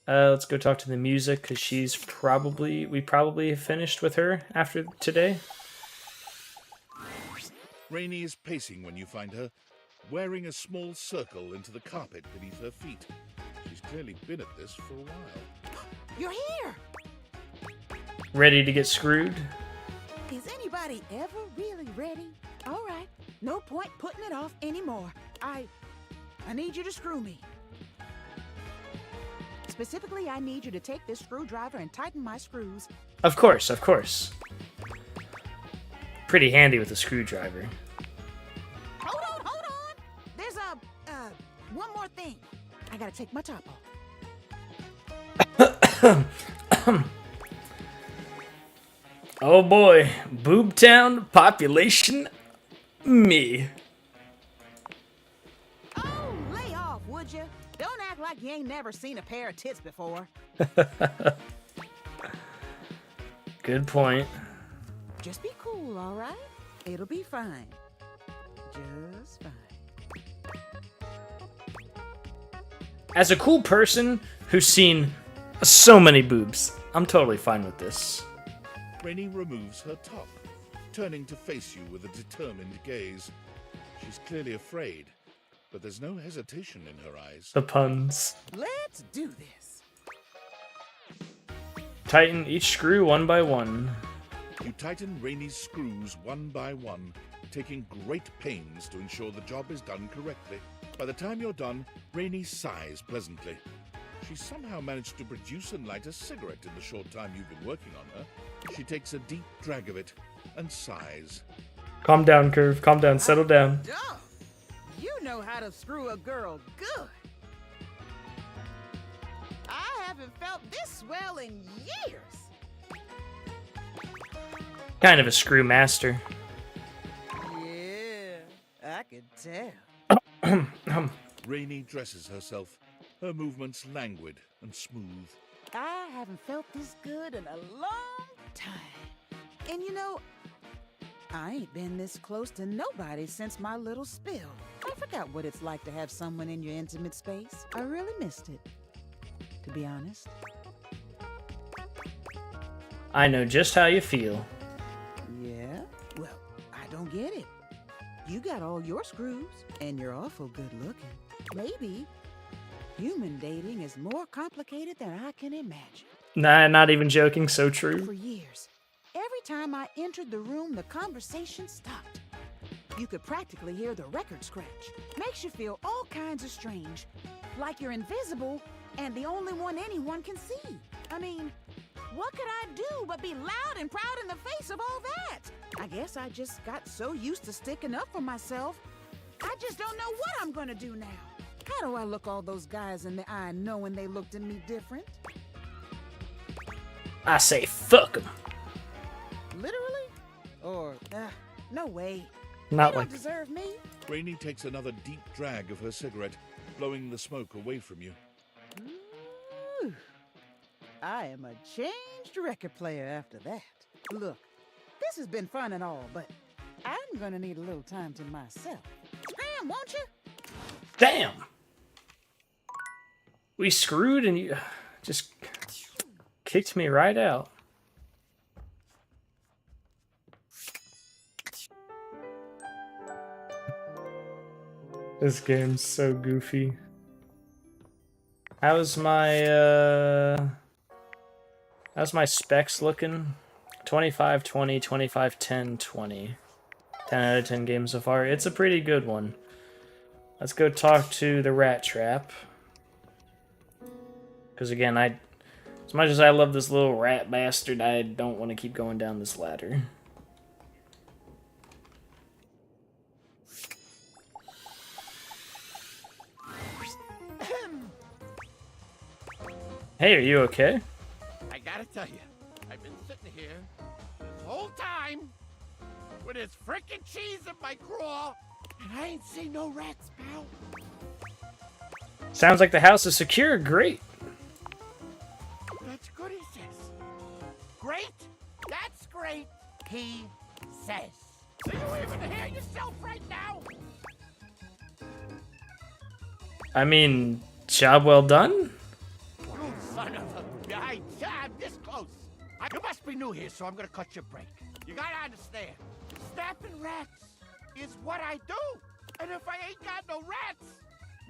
Speaker 1: Let's go talk to the music because we probably finished with her after today.
Speaker 9: Rainey is pacing when you find her, wearing a small circle into the carpet beneath her feet. She's clearly been at this for a while.
Speaker 18: You're here!
Speaker 1: Ready to get screwed?
Speaker 18: Is anybody ever really ready? All right, no point putting it off anymore. I need you to screw me. Specifically, I need you to take this screwdriver and tighten my screws.
Speaker 1: Of course, of course. Pretty handy with a screwdriver.
Speaker 18: Hold on! There's one more thing. I gotta take my top off.
Speaker 1: Oh boy, Boobtown, population, me.
Speaker 18: Oh, lay off, would you? Don't act like you ain't never seen a pair of tits before.
Speaker 1: Good point.
Speaker 18: Just be cool, all right? It'll be fine. Just fine.
Speaker 1: As a cool person who's seen so many boobs, I'm totally fine with this.
Speaker 9: Rainey removes her top, turning to face you with a determined gaze. She's clearly afraid, but there's no hesitation in her eyes.
Speaker 1: The puns.
Speaker 18: Let's do this.
Speaker 1: Tighten each screw one by one.
Speaker 9: You tighten Rainy's screws one by one, taking great pains to ensure the job is done correctly. By the time you're done, Rainy sighs pleasantly. She somehow managed to produce and light a cigarette in the short time you've been working on her. She takes a deep drag of it and sighs.
Speaker 1: Calm down, Curve. Calm down. Settle down.
Speaker 18: Duh. You know how to screw a girl good. I haven't felt this swell in years.
Speaker 1: Kind of a screw master.
Speaker 18: Yeah, I could tell.
Speaker 9: Rainy dresses herself, her movements languid and smooth.
Speaker 18: I haven't felt this good in a long time. And you know, I ain't been this close to nobody since my little spill. I forgot what it's like to have someone in your intimate space. I really missed it, to be honest.
Speaker 1: I know just how you feel.
Speaker 18: Yeah? Well, I don't get it. You got all your screws, and you're awful good looking. Maybe human dating is more complicated than I can imagine.
Speaker 1: Nah, not even joking. So true.
Speaker 18: For years, every time I entered the room, the conversation stopped. You could practically hear the record scratch. Makes you feel all kinds of strange, like you're invisible and the only one anyone can see. I mean, what could I do but be loud and proud in the face of all that? I guess I just got so used to sticking up for myself, I just don't know what I'm gonna do now. How do I look all those guys in the eye knowing they looked at me different?
Speaker 1: I say fuck 'em.
Speaker 18: Literally? Or, no way.
Speaker 1: Not
Speaker 18: They
Speaker 1: like
Speaker 18: don't deserve me.
Speaker 9: Rainy takes another deep drag of her cigarette, blowing the smoke away from you.
Speaker 18: Ooh, I am a changed record player after that. Look, this has been fun and all, but I'm gonna need a little time to myself. Scram, won't you?
Speaker 1: Damn. We screwed and you just kicked me right out. This game's so goofy. How's my specs looking? 25, 20, 25, 10, 20. 10 out of 10 games so far. It's a pretty good one. Let's go talk to the rat trap. Because again, as much as I love this little rat bastard, I don't want to keep going down this ladder. Hey, are you okay?
Speaker 5: I gotta tell you, I've been sitting here this whole time with this frickin' cheese in my craw, and I ain't seen no rats, pal.
Speaker 1: Sounds like the house is secure. Great.
Speaker 5: That's good, he says. Great? That's great, he says. Do you even hear yourself right now?
Speaker 1: I mean, job well done?
Speaker 5: You son of a... I'm this close. You must be new here, so I'm gonna cut your break. You gotta understand, snapping rats is what I do. And if I ain't got no rats,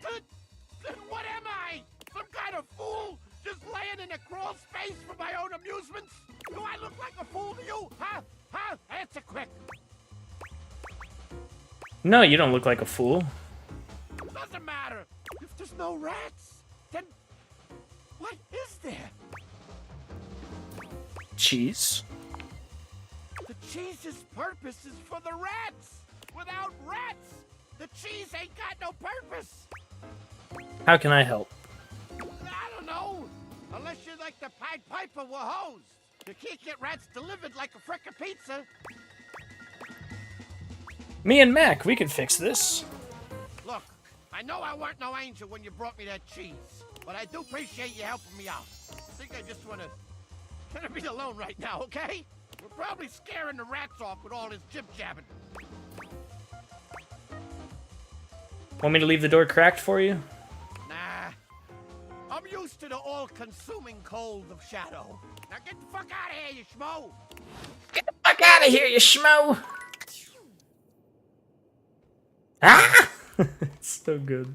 Speaker 5: then what am I? Some kind of fool just laying in a crawl space for my own amusements? Do I look like a fool to you? Huh? Huh? Answer quick.
Speaker 1: No, you don't look like a fool.
Speaker 5: Doesn't matter. If there's no rats, then what is there?
Speaker 1: Cheese.
Speaker 5: The cheese's purpose is for the rats. Without rats, the cheese ain't got no purpose.
Speaker 1: How can I help?
Speaker 5: I don't know. Unless you're like the Pied Piper with hose. You can't get rats delivered like a frickin' pizza.
Speaker 1: Me and Mac, we can fix this.
Speaker 5: Look, I know I weren't no angel when you brought me that cheese, but I do appreciate you helping me out. I think I just wanna be alone right now, okay? We're probably scaring the rats off with all this jib-jabbing.
Speaker 1: Want me to leave the door cracked for you?
Speaker 5: Nah. I'm used to the all-consuming cold of shadow. Now get the fuck out of here, you schmo!
Speaker 1: Get the fuck out of here, you schmo! Ah! It's so good.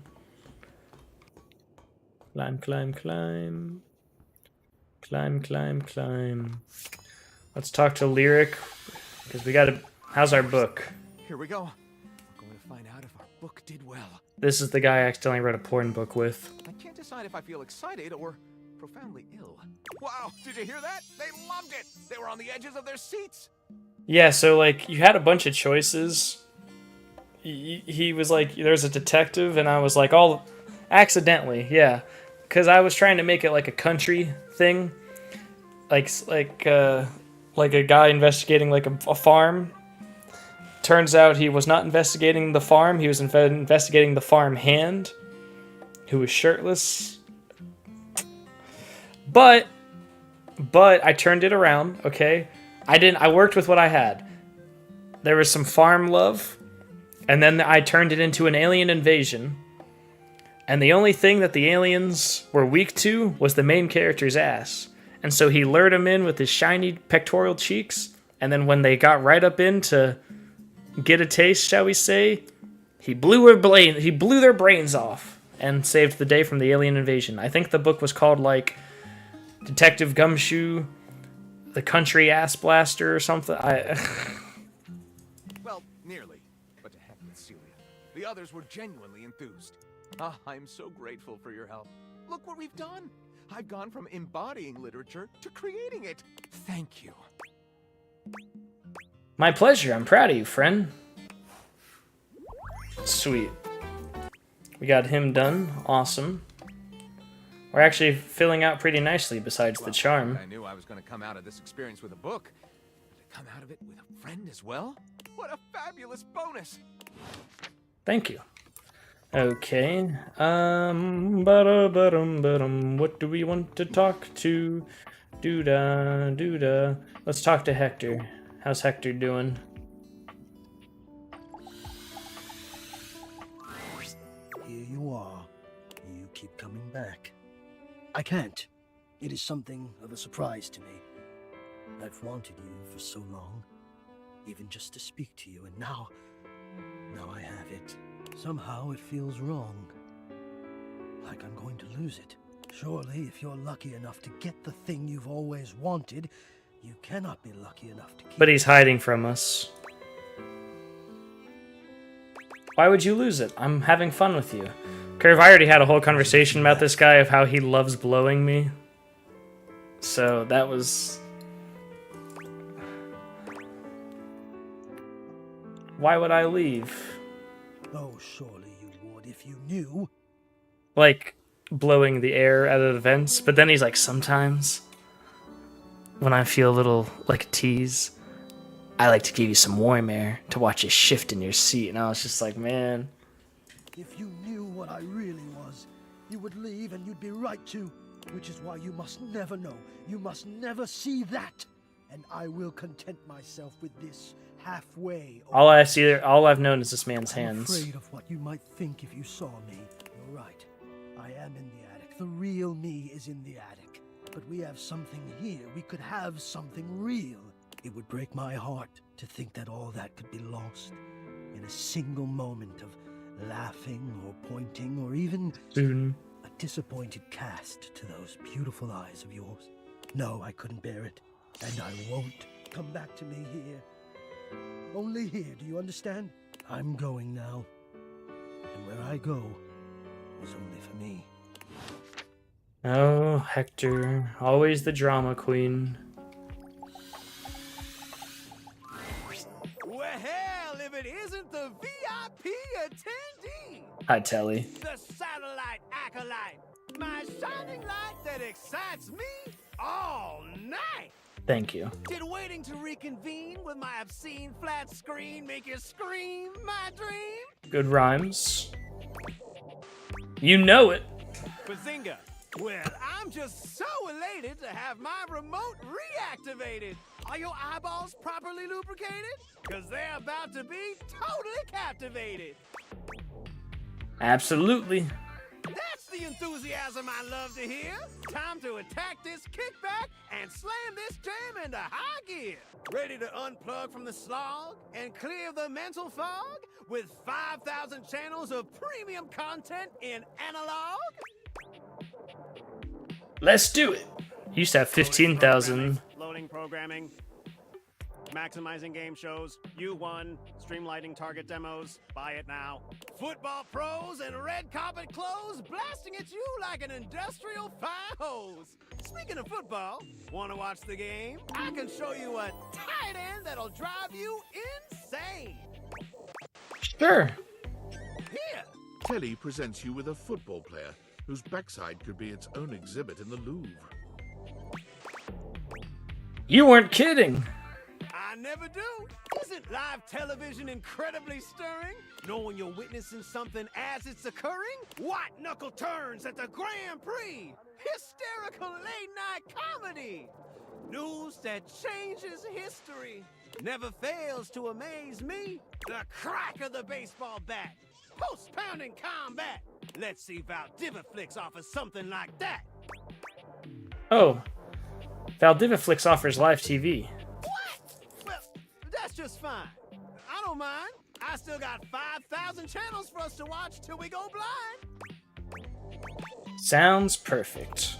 Speaker 1: Climb, climb, climb. Climb, climb, climb. Let's talk to Lyric, because we gotta... How's our book?
Speaker 20: Here we go. We're going to find out if our book did well.
Speaker 1: This is the guy I accidentally wrote a porn book with.
Speaker 20: I can't decide if I feel excited or profoundly ill. Wow, did you hear that? They loved it. They were on the edges of their seats.
Speaker 1: Yeah, so, like, you had a bunch of choices. He was like, there's a detective, and I was like, all accidentally, yeah. Because I was trying to make it like a country thing. Like a guy investigating like a farm. Turns out he was not investigating the farm, he was investigating the farm hand, who was shirtless. But I turned it around, okay? I worked with what I had. There was some farm love, and then I turned it into an alien invasion. And the only thing that the aliens were weak to was the main character's ass. And so he lured him in with his shiny pectoral cheeks, and then when they got right up in to get a taste, shall we say, he blew their brains off and saved the day from the alien invasion. I think the book was called, like, Detective Gumshoe, The Country Ass Blaster or something.
Speaker 20: Well, nearly. But to heck with Celia. The others were genuinely enthused. Ah, I'm so grateful for your help. Look what we've done. I've gone from embodying literature to creating it. Thank you.
Speaker 1: My pleasure. I'm proud of you, friend. Sweet. We got him done. Awesome. We're actually filling out pretty nicely besides the charm.
Speaker 20: I knew I was going to come out of this experience with a book. But to come out of it with a friend as well? What a fabulous bonus!
Speaker 1: Thank you. Okay. What do we want to talk to? Doo-da. Let's talk to Hector. How's Hector doing?
Speaker 6: Here you are. You keep coming back. I can't. It is something of a surprise to me. I've wanted you for so long, even just to speak to you, and now I have it. Somehow it feels wrong. Like I'm going to lose it. Surely, if you're lucky enough to get the thing you've always wanted, you cannot be lucky enough to keep
Speaker 1: But he's hiding from us. Why would you lose it? I'm having fun with you. Curve, I already had a whole conversation about this guy of how he loves blowing me. So that was... Why would I leave?
Speaker 6: Oh, surely you would if you knew.
Speaker 1: Like, blowing the air out of the vents. But then he's like, sometimes, when I feel a little like a tease, I like to give you some warm air to watch you shift in your seat. And I was just like, man.
Speaker 6: If you knew what I really was, you would leave and you'd be right to. Which is why you must never know. You must never see that. And I will content myself with this halfway.
Speaker 1: All I've known is this man's hands.
Speaker 6: I'm afraid of what you might think if you saw me. You're right. I am in the attic. The real me is in the attic. But we have something here. We could have something real. It would break my heart to think that all that could be lost in a single moment of laughing or pointing or even a disappointed cast to those beautiful eyes of yours. No, I couldn't bear it. And I won't. Come back to me here. Only here, do you understand? I'm going now. And where I go is only for me.
Speaker 1: Oh, Hector. Always the drama queen.
Speaker 5: Well, if it isn't the VIP attendee!
Speaker 1: Hi, Telly.
Speaker 5: The satellite acolyte! My shining light that excites me all night!
Speaker 1: Thank you.
Speaker 5: Did waiting to reconvene with my obscene flat screen make you scream my dream?
Speaker 1: Good rhymes. You know it.
Speaker 5: Bazinga! Well, I'm just so elated to have my remote reactivated. Are your eyeballs properly lubricated? Because they're about to be totally captivated.
Speaker 1: Absolutely.
Speaker 5: That's the enthusiasm I love to hear. Time to attack this kickback and slam this jam into high gear. Ready to unplug from the slog and clear the mental fog with 5,000 channels of premium content in analog?
Speaker 1: Let's do it. You used to have 15,000.
Speaker 5: Loading programming.
Speaker 12: Maximizing game shows. U1. Streamlining target demos. Buy it now. Football pros and red carpet clothes blasting at you like an industrial fire hose. Speaking of football, want to watch the game? I can show you a tight end that'll drive you insane.
Speaker 1: Sure.
Speaker 12: Here.
Speaker 9: Telly presents you with a football player whose backside could be its own exhibit in the Louvre.
Speaker 1: You weren't kidding.
Speaker 12: I never do. Isn't live television incredibly stirring? Knowing you're witnessing something as it's occurring? White knuckle turns at the Grand Prix. Hysterical late-night comedy. News that changes history. Never fails to amaze me. The crack of the baseball bat. Post-pounding combat. Let's see if Valdiviflix offers something like that.
Speaker 1: Oh. Valdiviflix offers live TV.
Speaker 12: Well, that's just fine. I don't mind. I still got 5,000 channels for us to watch till we go blind.
Speaker 1: Sounds perfect.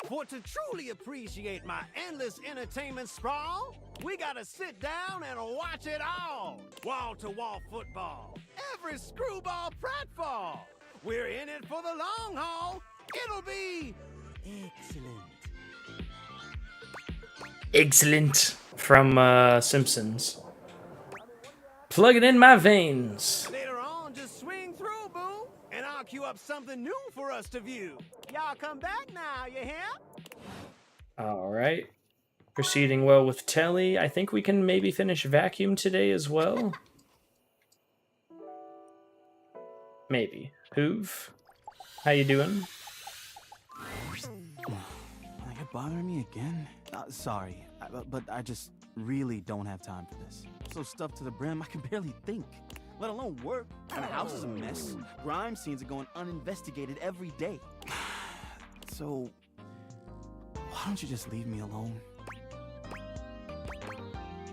Speaker 12: For to truly appreciate my endless entertainment sprawl, we gotta sit down and watch it all. Wall-to-wall football. Every screwball pratfall. We're in it for the long haul. It'll be excellent.
Speaker 1: Excellent. From Simpsons. Plug it in my veins.
Speaker 12: Later on, just swing through, boo, and I'll queue up something new for us to view. Y'all come back now, you hear?
Speaker 1: Alright. Proceeding well with Telly. I think we can maybe finish Vacuum today as well. Maybe. Hoove, how you doing?
Speaker 15: You're bothering me again? Sorry, but I just really don't have time for this. I'm so stuffed to the brim, I can barely think, let alone work. And the house is a mess. Crime scenes are going uninvestigated every day. So, why don't you just leave me alone?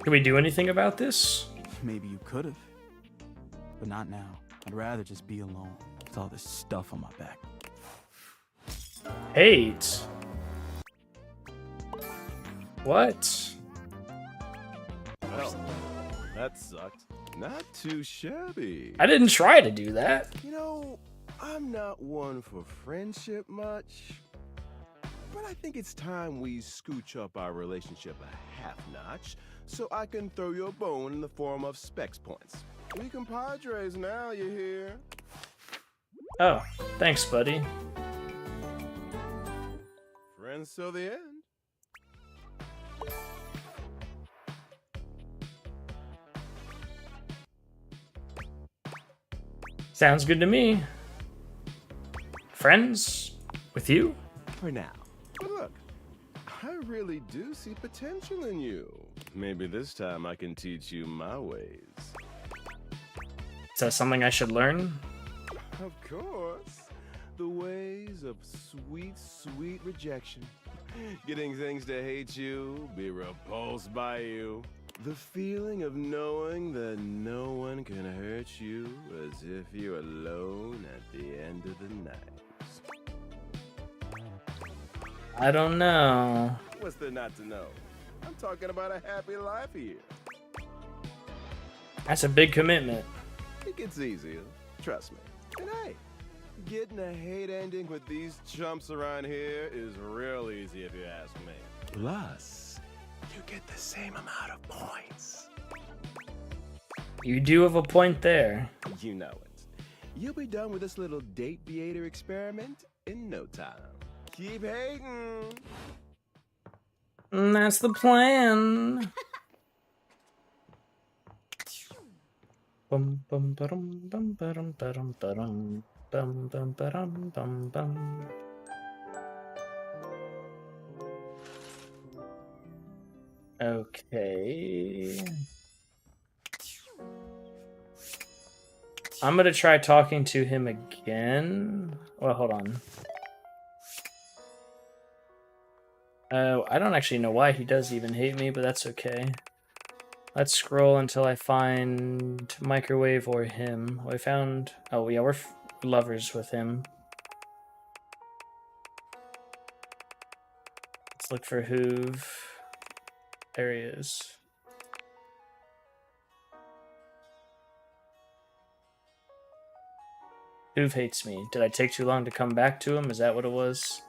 Speaker 1: Can we do anything about this?
Speaker 15: Maybe you could have, but not now. I'd rather just be alone with all this stuff on my back.
Speaker 1: Hate. What?
Speaker 7: Well, that sucked. Not too shabby.
Speaker 1: I didn't try to do that.
Speaker 7: You know, I'm not one for friendship much, but I think it's time we scooch up our relationship a half notch so I can throw you a bone in the form of specs points. We compadres now, you hear?
Speaker 1: Oh, thanks, buddy.
Speaker 7: Friends till the end.
Speaker 1: Sounds good to me. Friends? With you?
Speaker 7: For now. But look, I really do see potential in you. Maybe this time I can teach you my ways.
Speaker 1: Is that something I should learn?
Speaker 7: Of course. The ways of sweet, sweet rejection. Getting things to hate you, be repulsed by you. The feeling of knowing that no one can hurt you as if you're alone at the end of the night.
Speaker 1: I don't know.
Speaker 7: What's there not to know? I'm talking about a happy life here.
Speaker 1: That's a big commitment.
Speaker 7: It gets easier, trust me. And hey, getting a hate ending with these chumps around here is real easy if you ask me. Plus, you get the same amount of points.
Speaker 1: You do have a point there.
Speaker 7: You know it. You'll be done with this little date beater experiment in no time. Keep hating.
Speaker 1: That's the plan. Bum bum bum bum bum bum bum bum bum bum bum bum. Okay. I'm gonna try talking to him again. Well, hold on. I don't actually know why he does even hate me, but that's okay. Let's scroll until I find Microwave or him. Oh, I found... Oh, yeah, we're lovers with him. Let's look for Hoove. There he is. Hoov hates me. Did I take too long to come back to him? Is that what it was?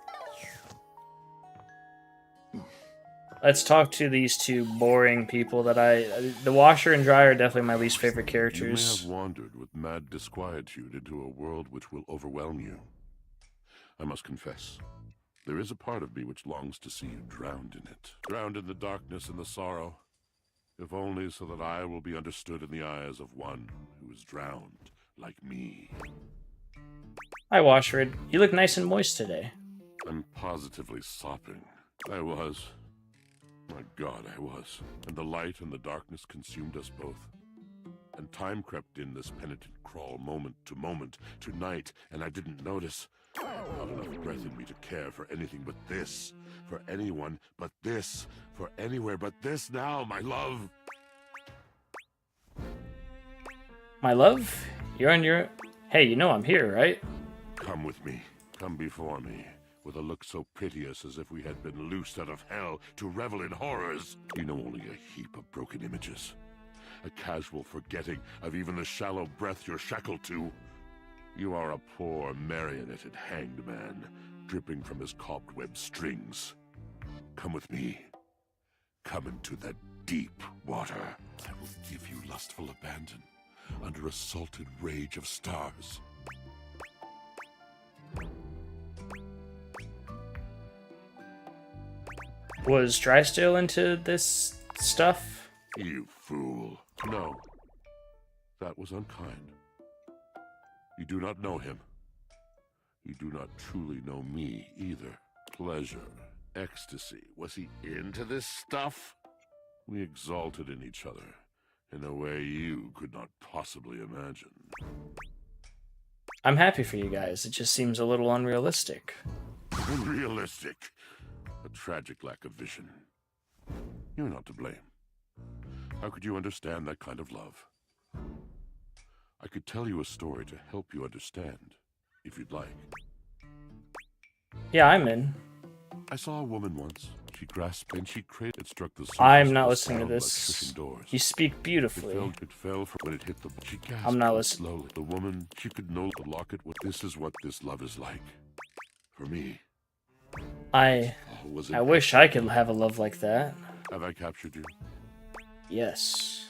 Speaker 1: Let's talk to these two boring people that the washer and dryer are definitely my least favorite characters.
Speaker 3: You may have wandered with mad disquietude into a world which will overwhelm you. I must confess, there is a part of me which longs to see you drowned in it. Drowned in the darkness and the sorrow, if only so that I will be understood in the eyes of one who is drowned like me.
Speaker 1: Hi, Washford. You look nice and moist today.
Speaker 3: I'm positively sopping. I was. My God, I was. And the light and the darkness consumed us both. And time crept in this penitent crawl moment to moment, to night, and I didn't notice. Not enough breath in me to care for anything but this. For anyone but this. For anywhere but this now, my love.
Speaker 1: My love? You're on your... Hey, you know I'm here, right?
Speaker 3: Come with me. Come before me. With a look so piteous as if we had been loosed out of hell to revel in horrors. You know only a heap of broken images. A casual forgetting of even the shallow breath you're shackled to. You are a poor, marionetted hanged man, dripping from his cobweb strings. Come with me. Come into that deep water. I will give you lustful abandon under a salted rage of stars.
Speaker 1: Was Drysdale into this stuff?
Speaker 3: You fool. No. That was unkind. You do not know him. You do not truly know me either. Pleasure, ecstasy. Was he into this stuff? We exalted in each other in a way you could not possibly imagine.
Speaker 1: I'm happy for you guys. It just seems a little unrealistic.
Speaker 3: Unrealistic. A tragic lack of vision. You're not to blame. How could you understand that kind of love? I could tell you a story to help you understand, if you'd like.
Speaker 1: Yeah, I'm in.
Speaker 3: I saw a woman once. She grasped and she cradled. It struck the surface.
Speaker 1: I'm not
Speaker 3: with
Speaker 1: listening to
Speaker 3: sound like
Speaker 1: this.
Speaker 3: shushing doors.
Speaker 1: You speak beautifully.
Speaker 3: It fell from when it hit the... She gasped.
Speaker 1: I'm not listening.
Speaker 3: Slowly. The woman, she could know the locket. This is what this love is like. For me.
Speaker 1: I wish I could have a love like that.
Speaker 3: Have I captured you?
Speaker 1: Yes.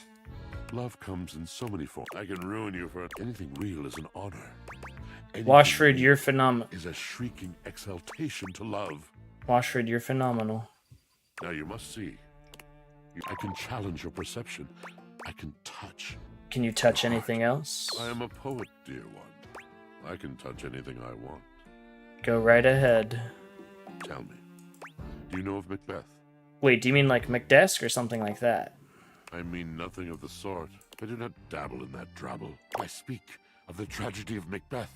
Speaker 3: Love comes in so many forms. I can ruin you for anything real is an honor.
Speaker 1: Washford, you're phenomenal.
Speaker 3: Is a shrieking exaltation to love.
Speaker 1: Washford, you're phenomenal.
Speaker 3: Now you must see. I can challenge your perception. I can touch.
Speaker 1: Can you touch anything else?
Speaker 3: I am a poet, dear one. I can touch anything I want.
Speaker 1: Go right ahead.
Speaker 3: Tell me, do you know of Macbeth?
Speaker 1: Wait, do you mean like McDesk or something like that?
Speaker 3: I mean nothing of the sort. I do not dabble in that drabble. I speak of the tragedy of Macbeth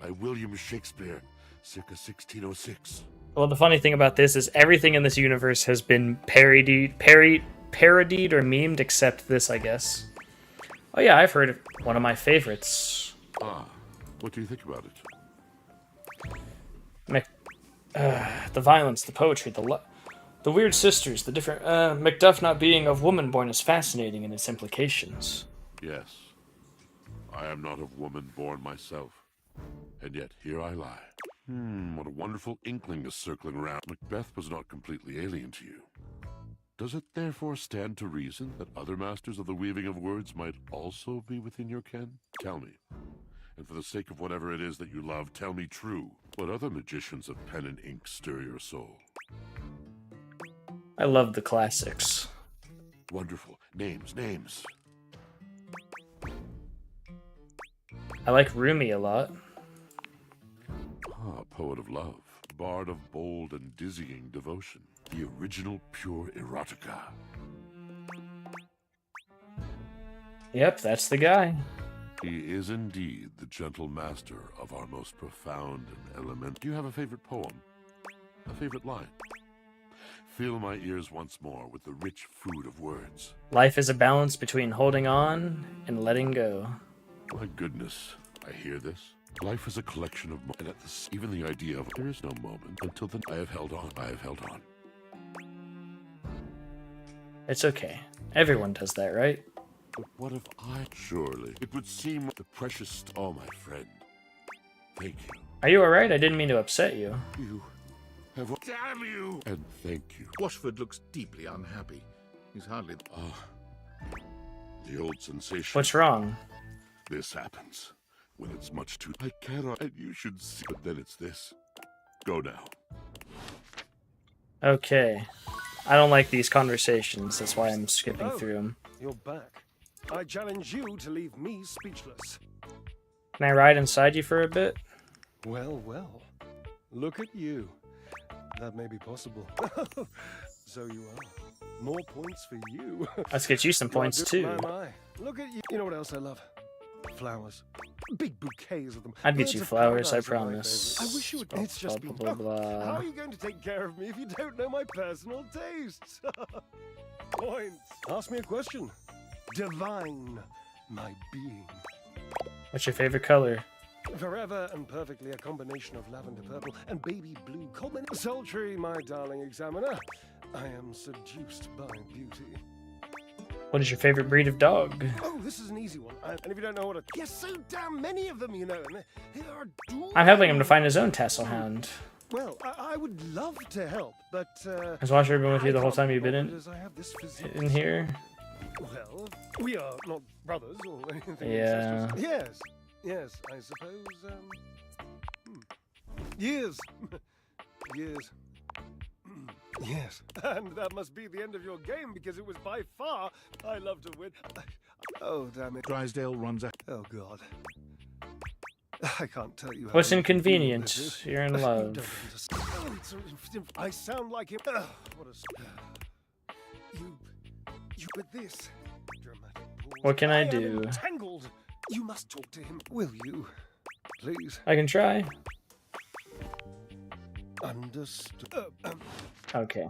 Speaker 3: by William Shakespeare, circa 1606.
Speaker 1: Well, the funny thing about this is everything in this universe has been parodied or memed except this, I guess. Oh yeah, I've heard of one of my favorites.
Speaker 3: Ah, what do you think about it?
Speaker 1: The violence, the poetry, the weird sisters, the different... Macduff not being of woman born is fascinating in its implications.
Speaker 3: Yes. I am not of woman born myself. And yet, here I lie. What a wonderful inkling is circling around. Macbeth was not completely alien to you. Does it therefore stand to reason that other masters of the weaving of words might also be within your ken? Tell me. And for the sake of whatever it is that you love, tell me true. What other magicians of pen and ink stir your soul?
Speaker 1: I love the classics.
Speaker 3: Wonderful. Names.
Speaker 1: I like Rumi a lot.
Speaker 3: Ah, poet of love. Bard of bold and dizzying devotion. The original pure erotica.
Speaker 1: Yep, that's the guy.
Speaker 3: He is indeed the gentle master of our most profound and element. Do you have a favorite poem? A favorite line? Fill my ears once more with the rich food of words.
Speaker 1: Life is a balance between holding on and letting go.
Speaker 3: My goodness, I hear this. Life is a collection of moments, and at this, even the idea of there is no moment until the I have held on.
Speaker 1: It's okay. Everyone does that, right?
Speaker 3: But what if I... Surely, it would seem the precious... Oh, my friend. thank you.
Speaker 1: Are you alright? I didn't mean to upset you.
Speaker 3: You have... Damn you! And thank you.
Speaker 9: Washford looks deeply unhappy. He's hardly...
Speaker 3: The old sensation.
Speaker 1: What's wrong?
Speaker 3: This happens when it's much too... I cannot... And you should see... But then it's this. Go now.
Speaker 1: Okay. I don't like these conversations. That's why I'm skipping through them.
Speaker 16: You're back. I challenge you to leave me speechless.
Speaker 1: Can I ride inside you for a bit?
Speaker 16: Well, well. Look at you. That may be possible. So you are. More points for you.
Speaker 1: Let's get you some points too.
Speaker 16: My. Look at you. You know what else I love? Flowers. Big bouquets of them.
Speaker 1: I'd get you flowers, I
Speaker 16: Paradise are my
Speaker 1: promise.
Speaker 16: favorite. I wish you would. It's just been.
Speaker 1: Blah, blah, blah.
Speaker 16: How are you going to take care of me if you don't know my personal tastes? Points. Ask me a question. Divine my being.
Speaker 1: What's your favorite color?
Speaker 16: Forever and perfectly a combination of lavender purple and baby blue. Sultry, my darling examiner. I am seduced by beauty.
Speaker 1: What is your favorite breed of dog?
Speaker 16: Oh, this is an easy one. And if you don't know what yes, so damn many of them, you know. And they are
Speaker 1: I'm helping him to find his own tassel hound.
Speaker 16: Well, I would love to help, but
Speaker 1: Has Washer been with you the whole time you've been in here?
Speaker 16: Well, we are not brothers or anything.
Speaker 1: Yeah.
Speaker 16: Yes, yes, I suppose. Years, years. Yes, and that must be the end of your game because it was by far I love to win. Oh, damn it.
Speaker 9: Drysdale runs a...
Speaker 16: Oh, God. I can't tell you how
Speaker 1: What's
Speaker 16: inconvenient
Speaker 1: inconvenient?
Speaker 16: this is.
Speaker 1: You're in
Speaker 16: You
Speaker 1: love.
Speaker 16: don't understand. I sound like him. What a... You with this dramatic pause.
Speaker 1: What can I
Speaker 16: am
Speaker 1: do?
Speaker 16: Entangled. You must talk to him, will you? Please.
Speaker 1: I can try.
Speaker 16: Understood.
Speaker 1: Okay.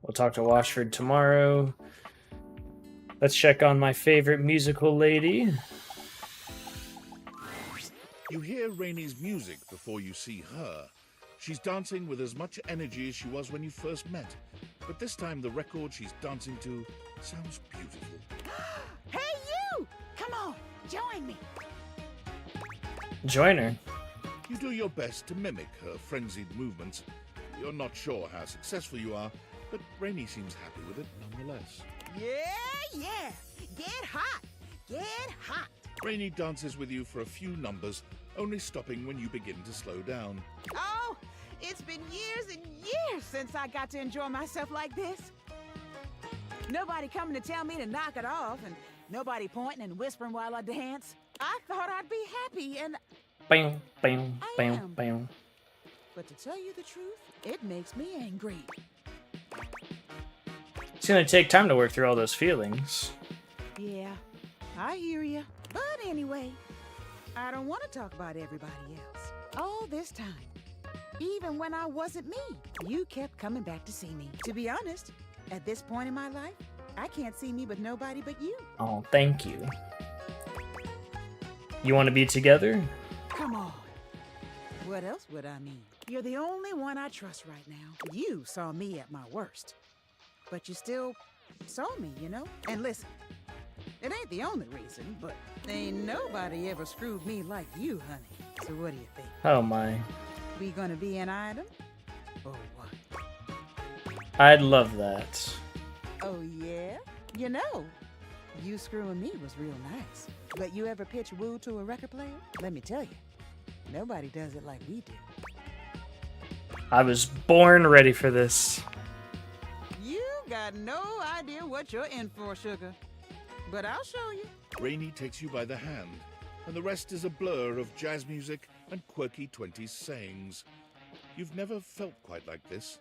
Speaker 1: We'll talk to Washford tomorrow. Let's check on my favorite musical lady.
Speaker 9: You hear Rainey's music before you see her. She's dancing with as much energy as she was when you first met. But this time the record she's dancing to sounds beautiful.
Speaker 18: Hey, you! Come on, join me.
Speaker 1: Join her.
Speaker 9: You do your best to mimic her frenzied movements. You're not sure how successful you are, but Rainey seems happy with it nonetheless.
Speaker 18: Yeah. Get hot. Get hot.
Speaker 9: Rainey dances with you for a few numbers, only stopping when you begin to slow down.
Speaker 18: Oh, it's been years and years since I got to enjoy myself like this. Nobody coming to tell me to knock it off, and nobody pointing and whispering while I dance. I thought I'd be happy, and
Speaker 1: Bam, bam, bam, bam.
Speaker 18: but to tell you the truth, it makes me angry.
Speaker 1: It's gonna take time to work through all those feelings.
Speaker 18: Yeah, I hear you. But anyway, I don't want to talk about everybody else. All this time, even when I wasn't me, you kept coming back to see me. To be honest, at this point in my life, I can't see me with nobody but you.
Speaker 1: Oh, thank you. You want to be together?
Speaker 18: Come on. What else would I mean? You're the only one I trust right now. You saw me at my worst. But you still saw me, you know? And listen, it ain't the only reason, but ain't nobody ever screwed me like you, honey. So what do you think?
Speaker 1: Oh my.
Speaker 18: We gonna be an item? Or what?
Speaker 1: I'd love that.
Speaker 18: Oh, yeah? You know, you screwing me was real nice. But you ever pitch woo to a record player? Let me tell you, nobody does it like we do.
Speaker 1: I was born ready for this.
Speaker 18: You got no idea what you're in for, sugar. But I'll show you.
Speaker 9: Rainey takes you by the hand, and the rest is a blur of jazz music and quirky 20s sayings. You've never felt quite like this.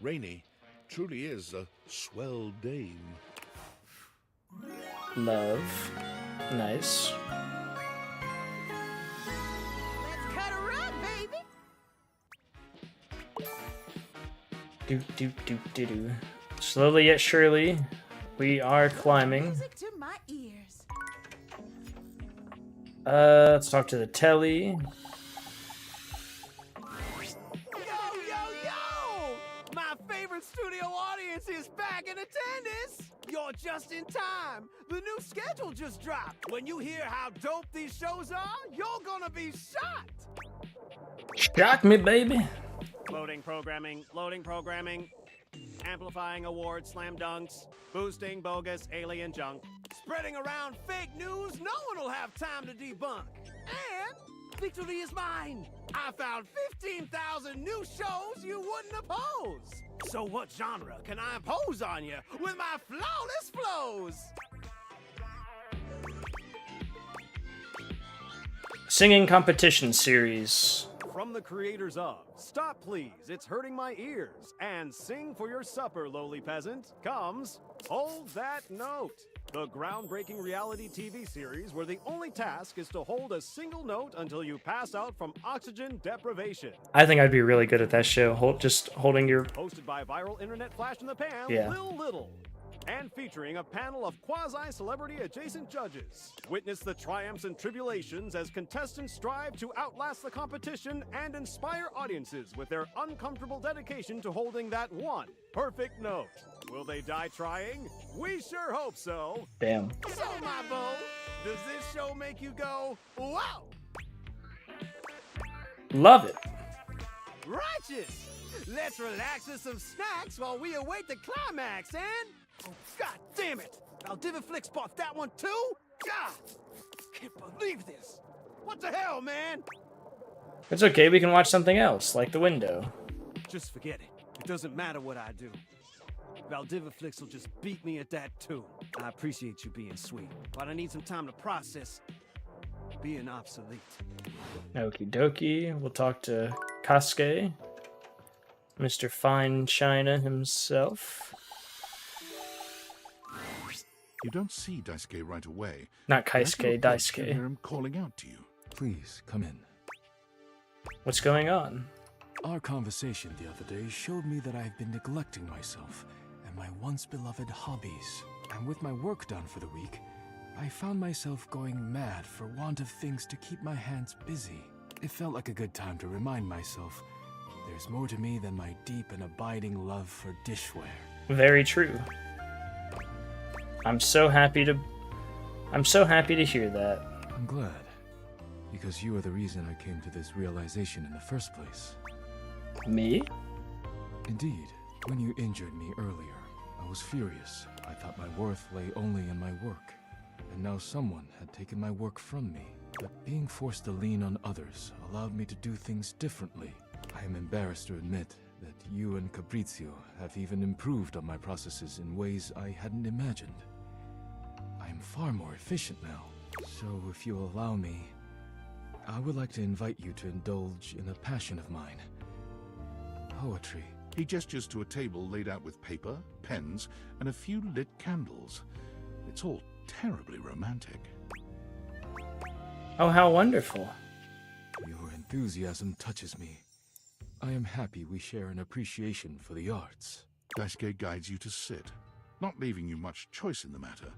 Speaker 9: Rainey truly is a swell dame.
Speaker 1: Love. Nice.
Speaker 18: Let's cut a rug, baby.
Speaker 1: Do. Slowly yet surely, we are climbing.
Speaker 18: Music to my ears.
Speaker 1: Let's talk to the telly.
Speaker 12: Yo! My favorite studio audience is back in attendance! You're just in time! The new schedule just dropped! When you hear how dope these shows are, you're gonna be shocked!
Speaker 1: Shock me, baby.
Speaker 12: Loading programming, amplifying awards, slam dunks, boosting bogus alien junk, spreading around fake news no one will have time to debunk. And victory is mine. I found 15,000 new shows you wouldn't oppose. So what genre can I impose on you with my flawless flows?
Speaker 1: Singing competition series.
Speaker 12: From the creators of Stop Please, It's Hurting My Ears, and Sing for Your Supper, Lowly Peasant, comes Hold That Note, the groundbreaking reality TV series where the only task is to hold a single note until you pass out from oxygen deprivation.
Speaker 1: I think I'd be really good at that show. Just holding your...
Speaker 12: Hosted by viral internet flash in the pan,
Speaker 1: Yeah.
Speaker 12: Lil Little. And featuring a panel of quasi-celebrity adjacent judges. Witness the triumphs and tribulations as contestants strive to outlast the competition and inspire audiences with their uncomfortable dedication to holding that one perfect note. Will they die trying? We sure hope so.
Speaker 1: Damn.
Speaker 12: So, my beau, does this show make you go, wow?
Speaker 1: Love it.
Speaker 12: Righteous! Let's relax with some snacks while we await the climax, and... Oh, God damn it! Valdiviflix bought that one too? God! Can't believe this! What the hell, man?
Speaker 1: It's okay, we can watch something else, like The Window.
Speaker 12: Just forget it. It doesn't matter what I do. Valdiviflix will just beat me at that too. I appreciate you being sweet, but I need some time to process being obsolete.
Speaker 1: Okie dokie. We'll talk to Kasuke. Mr. Fine China himself.
Speaker 9: You don't see Daisuke right away.
Speaker 1: Not
Speaker 9: But as you
Speaker 1: Kaisuke,
Speaker 9: approach, you
Speaker 1: Daisuke.
Speaker 9: hear him calling out to you.
Speaker 19: Please, come in.
Speaker 1: What's going on?
Speaker 19: Our conversation the other day showed me that I've been neglecting myself and my once beloved hobbies. And with my work done for the week, I found myself going mad for want of things to keep my hands busy. It felt like a good time to remind myself there's more to me than my deep and abiding love for dishware.
Speaker 1: Very true. I'm so happy to hear that.
Speaker 19: I'm glad, because you are the reason I came to this realization in the first place.
Speaker 1: Me?
Speaker 19: Indeed. When you injured me earlier, I was furious. I thought my worth lay only in my work. And now someone had taken my work from me. But being forced to lean on others allowed me to do things differently. I am embarrassed to admit that you and Caprizio have even improved on my processes in ways I hadn't imagined. I am far more efficient now. So if you allow me, I would like to invite you to indulge in a passion of mine. Poetry.
Speaker 9: He gestures to a table laid out with paper, pens, and a few lit candles. It's all terribly romantic.
Speaker 1: Oh, how wonderful.
Speaker 19: Your enthusiasm touches me. I am happy we share an appreciation for the arts.
Speaker 9: Daisuke guides you to sit, not leaving you much choice in the matter.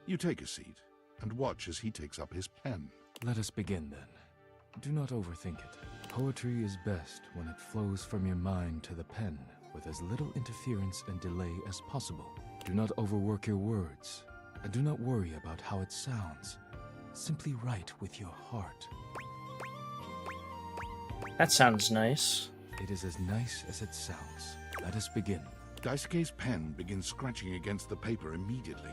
Speaker 9: You take a seat and watch as he takes up his pen.
Speaker 19: Let us begin then. Do not overthink it. Poetry is best when it flows from your mind to the pen with as little interference and delay as possible. Do not overwork your words, and do not worry about how it sounds. Simply write with your heart.
Speaker 1: That sounds nice.
Speaker 19: It is as nice as it sounds. Let us begin.
Speaker 9: Daisuke's pen begins scratching against the paper immediately.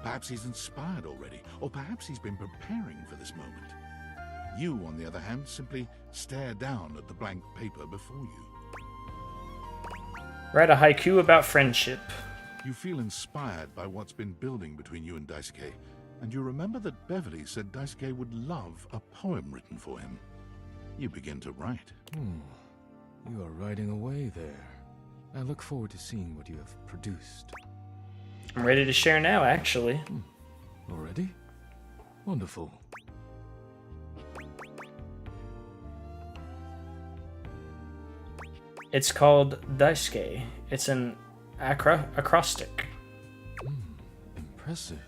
Speaker 9: Perhaps he's inspired already, or perhaps he's been preparing for this moment. You, on the other hand, simply stare down at the blank paper before you.
Speaker 1: Write a haiku about friendship.
Speaker 9: You feel inspired by what's been building between you and Daisuke, and you remember that Beverly said Daisuke would love a poem written for him. You begin to write.
Speaker 19: You are writing away there. I look forward to seeing what you have produced.
Speaker 1: I'm ready to share now, actually.
Speaker 19: Already? Wonderful.
Speaker 1: It's called Daisuke. It's an acrostic.
Speaker 19: Impressive.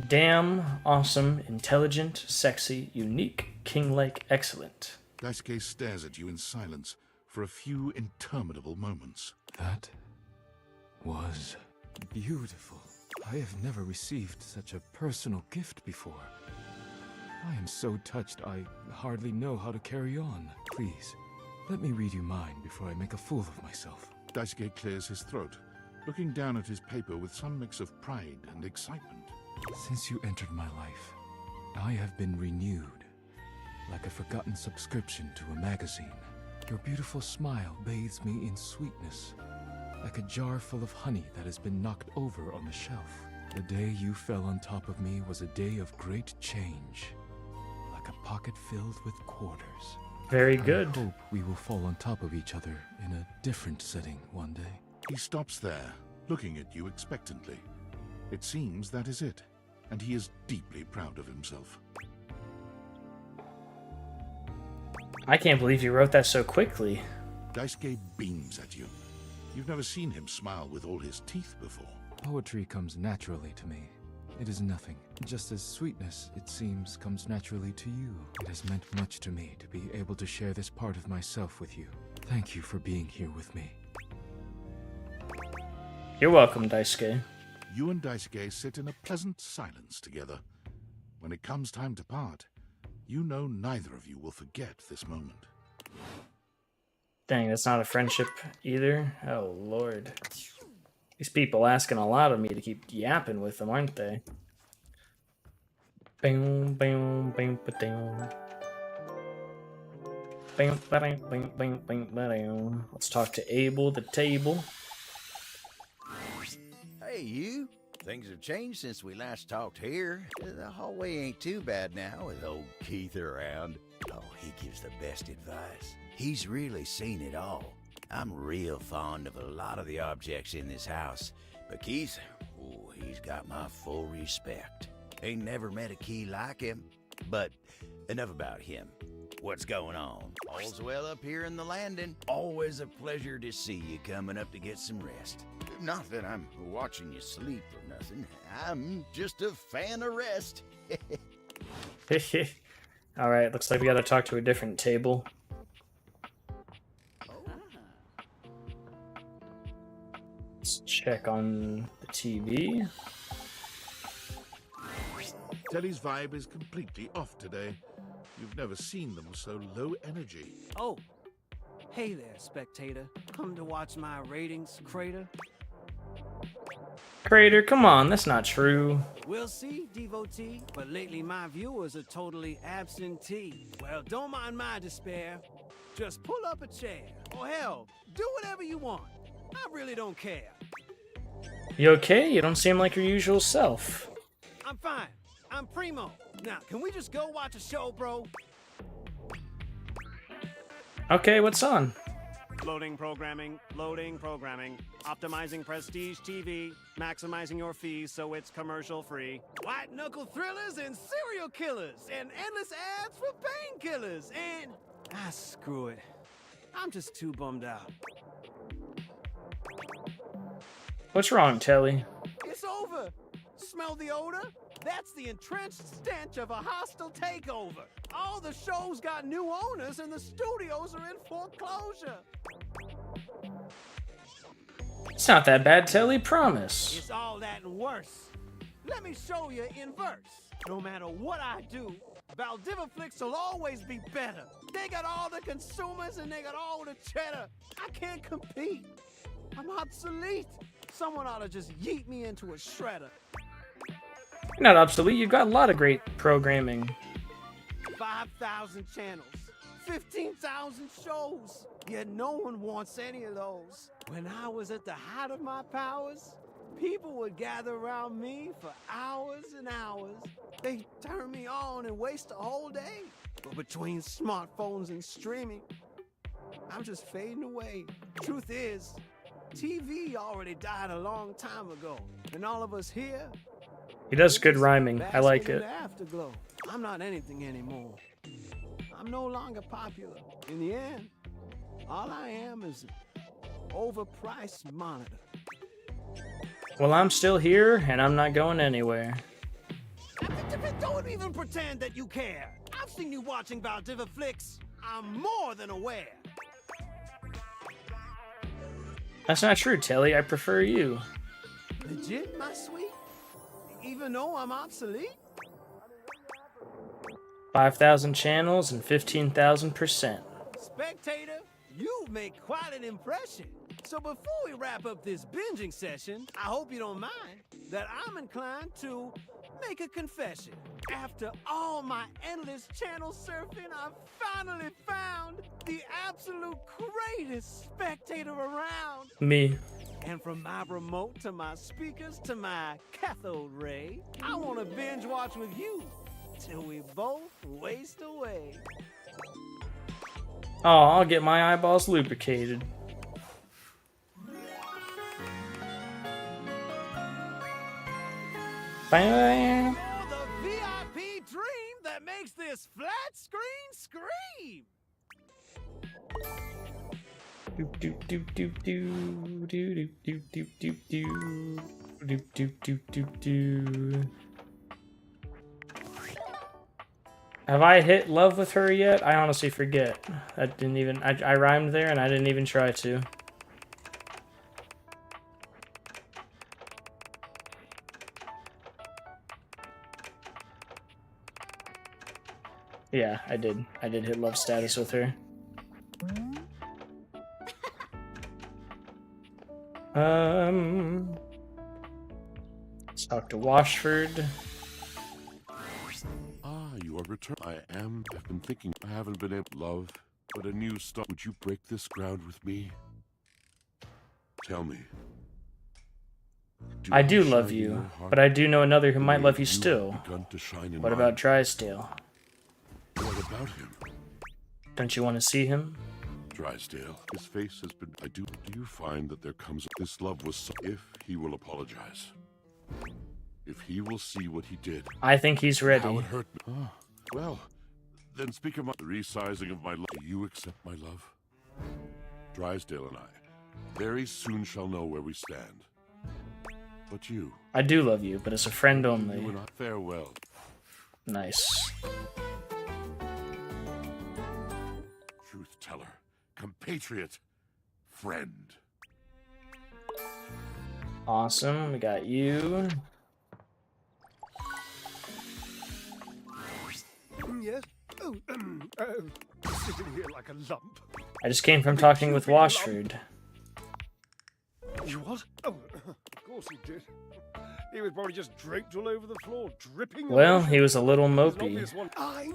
Speaker 1: Damn, awesome, intelligent, sexy, unique, king-like, excellent.
Speaker 9: Daisuke stares at you in silence for a few interminable moments.
Speaker 19: That was beautiful. I have never received such a personal gift before. I am so touched I hardly know how to carry on. Please, let me read you mine before I make a fool of myself.
Speaker 9: Daisuke clears his throat, looking down at his paper with some mix of pride and excitement.
Speaker 19: Since you entered my life, I have been renewed, like a forgotten subscription to a magazine. Your beautiful smile bathes me in sweetness, like a jar full of honey that has been knocked over on the shelf. The day you fell on top of me was a day of great change, like a pocket filled with quarters.
Speaker 1: Very good.
Speaker 19: I hope we will fall on top of each other in a different setting one day.
Speaker 9: He stops there, looking at you expectantly. It seems that is it, and he is deeply proud of himself.
Speaker 1: I can't believe you wrote that so quickly.
Speaker 9: Daisuke beams at you. You've never seen him smile with all his teeth before.
Speaker 19: Poetry comes naturally to me. It is nothing. Just as sweetness, it seems, comes naturally to you. It has meant much to me to be able to share this part of myself with you. Thank you for being here with me.
Speaker 1: You're welcome, Daisuke.
Speaker 9: You and Daisuke sit in a pleasant silence together. When it comes time to part, you know neither of you will forget this moment.
Speaker 1: Dang, that's not a friendship either. Oh, Lord. These people asking a lot of me to keep yapping with them, aren't they? Bing, bing, bing, ba-ding. Bing, ba-ding, bing, bing, bing, ba-ding. Let's talk to Abel, the table.
Speaker 23: Hey, you. Things have changed since we last talked here. The hallway ain't too bad now with old Keith around. Oh, he gives the best advice. He's really seen it all. I'm real fond of a lot of the objects in this house, but Keith, oh, he's got my full respect. Ain't never met a key like him. But enough about him. What's going on? All's well up here in the landing. Always a pleasure to see you coming up to get some rest. Not that I'm watching you sleep or nothing. I'm just a fan of rest.
Speaker 1: Alright, looks like we gotta talk to a different table. Let's check on the TV.
Speaker 9: Telly's vibe is completely off today. You've never seen them so low energy.
Speaker 12: Oh, hey there, spectator. Come to watch my ratings crater?
Speaker 1: Crater, come on, that's not true.
Speaker 12: We'll see, devotee, but lately my viewers are totally absentee. Well, don't mind my despair. Just pull up a chair, or hell, do whatever you want. I really don't care.
Speaker 1: You okay? You don't seem like your usual self.
Speaker 12: I'm fine. I'm primo. Now, can we just go watch a show, bro?
Speaker 1: Okay, what's on?
Speaker 12: Loading programming, optimizing prestige TV, maximizing your fees so it's commercial free. White knuckle thrillers and serial killers, and endless ads for painkillers, and... screw it. I'm just too bummed out.
Speaker 1: What's wrong, Telly?
Speaker 12: It's over. Smell the odor? That's the entrenched stench of a hostile takeover. All the shows got new owners and the studios are in foreclosure.
Speaker 1: It's not that bad, Telly, promise.
Speaker 12: It's all that and worse. Let me show you in verse. No matter what I do, Valdiviflix will always be better. They got all the consumers and they got all the cheddar. I can't compete. I'm obsolete. Someone ought to just yeet me into a shredder.
Speaker 1: You're not obsolete, you've got a lot of great programming.
Speaker 12: 5,000 channels, 15,000 shows, yet no one wants any of those. When I was at the height of my powers, people would gather around me for hours and hours. They'd turn me on and waste a whole day. But between smartphones and streaming, I'm just fading away. Truth is, TV already died a long time ago, and all of us here,
Speaker 1: He does good rhyming. I like
Speaker 12: basking in
Speaker 1: it.
Speaker 12: the afterglow. I'm not anything anymore. I'm no longer popular. In the end, all I am is an overpriced monitor.
Speaker 1: Well, I'm still here, and I'm not going anywhere.
Speaker 12: Don't even pretend that you care. I've seen you watching Valdiviflix. I'm more than aware.
Speaker 1: That's not true, Telly. I prefer you.
Speaker 12: Legit, my sweet? Even though I'm obsolete?
Speaker 1: 5,000 channels and 15,000%.
Speaker 12: Spectator, you make quite an impression. So before we wrap up this binging session, I hope you don't mind that I'm inclined to make a confession. After all my endless channel surfing, I've finally found the absolute greatest spectator around.
Speaker 1: Me.
Speaker 12: And from my remote to my speakers to my cathode ray, I want to binge watch with you till we both waste away.
Speaker 1: Oh, I'll get my eyeballs lubricated. Bam.
Speaker 12: The VIP dream that makes this flat screen scream.
Speaker 1: Doop doop doop doop doo doop doop doop doop doo doop doop doop doop doo. Have I hit love with her yet? I honestly forget. I didn't even. I rhymed there and I didn't even try to. Yeah, I did. I did hit love status with her. Let's talk to Washford.
Speaker 3: Ah, you are returned. I've been thinking. I haven't been able to love, but a new start. Would you break this ground with me? Tell me.
Speaker 1: I do love you, but I do know another who might love you still. What about Drysdale?
Speaker 3: What about him?
Speaker 1: Don't you want to see him?
Speaker 3: Drysdale, his face has been. Do you find that there comes this love was so, if he will apologize, if he will see what he did?
Speaker 1: I think he's ready.
Speaker 3: How it hurt me. Oh, well, then speak of my resizing of my love. Do you accept my love? Drysdale and I very soon shall know where we stand. But you?
Speaker 1: I do love you, but as a friend only.
Speaker 3: You and I, farewell.
Speaker 1: Nice.
Speaker 3: Truth teller, compatriot, friend.
Speaker 1: Awesome, we got you.
Speaker 16: Yes? Oh, sitting here like a lump.
Speaker 1: I just came from talking with Washford.
Speaker 16: You what? Oh, of course he did. He was probably just draped all over the floor, dripping.
Speaker 1: Well, he was a little mopey.
Speaker 16: I know.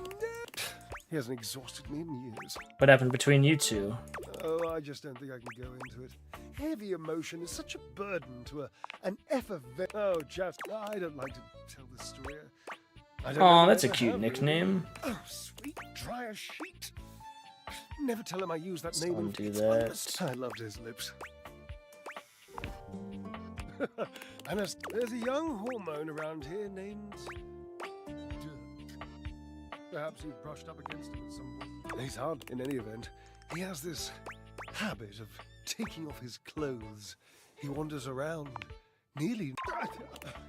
Speaker 16: He hasn't exhausted me in years.
Speaker 1: What happened between you two?
Speaker 16: Oh, I just don't think I can go into it. Heavy emotion is such a burden to an effervescent. Oh, just I don't like to tell this story.
Speaker 1: Aw, that's a cute nickname.
Speaker 16: Oh, sweet dry as sheet. Never tell him I use that
Speaker 1: Don't
Speaker 16: name.
Speaker 1: do that.
Speaker 16: I loved his lips. And there's a young hormone around here named Dirk. Perhaps you've brushed up against him at some point. He's hard in any event. He has this habit of taking off his clothes. He wanders around, nearly.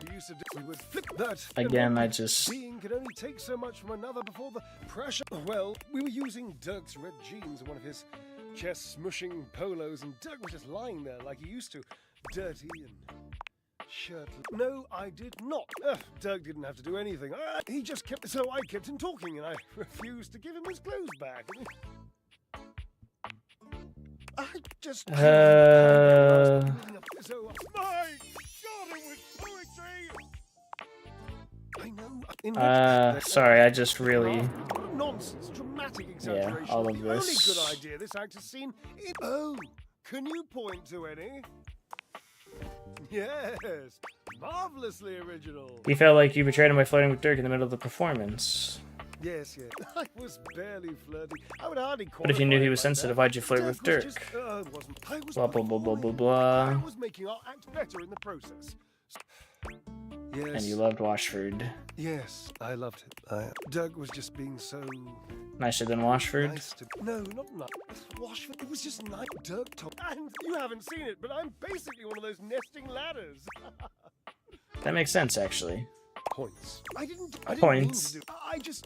Speaker 16: He used to do. We would flip that.
Speaker 1: Again, I just.
Speaker 16: Being could only take so much from another before the pressure. Well, we were using Dirk's red jeans and one of his chest smushing polos, and Dirk was just lying there like he used to, dirty and shirtless. No, I did not. Dirk didn't have to do anything. He just kept. So I kept him talking, and I refused to give him his clothes back. I just.
Speaker 1: So,
Speaker 16: My God, it was poetry. I know.
Speaker 1: Sorry, I just really.
Speaker 16: Nonsense, dramatic exaggeration.
Speaker 1: Yeah, all of
Speaker 16: the
Speaker 1: this.
Speaker 16: only good idea this actor's seen. Oh, can you point to any? Yes, marvelously original.
Speaker 1: He felt like you betrayed him by flirting with Dirk in the middle of the performance.
Speaker 16: Yes, yes. I was barely flirting. I would hardly call
Speaker 1: But if you knew he was sensitive, why'd you flirt with Dirk? Blah blah blah blah blah blah.
Speaker 16: I was making our act better in the process. Yes.
Speaker 1: And you loved Washford.
Speaker 16: Yes, I loved it. Dirk was just being so
Speaker 1: Nicer than Washford.
Speaker 16: nice to. No, not nice. Washford. It was just nice. Dirk told. And you haven't seen it, but I'm basically one of those nesting ladders.
Speaker 1: That makes sense, actually.
Speaker 16: Points. I didn't mean
Speaker 1: Points.
Speaker 16: to do.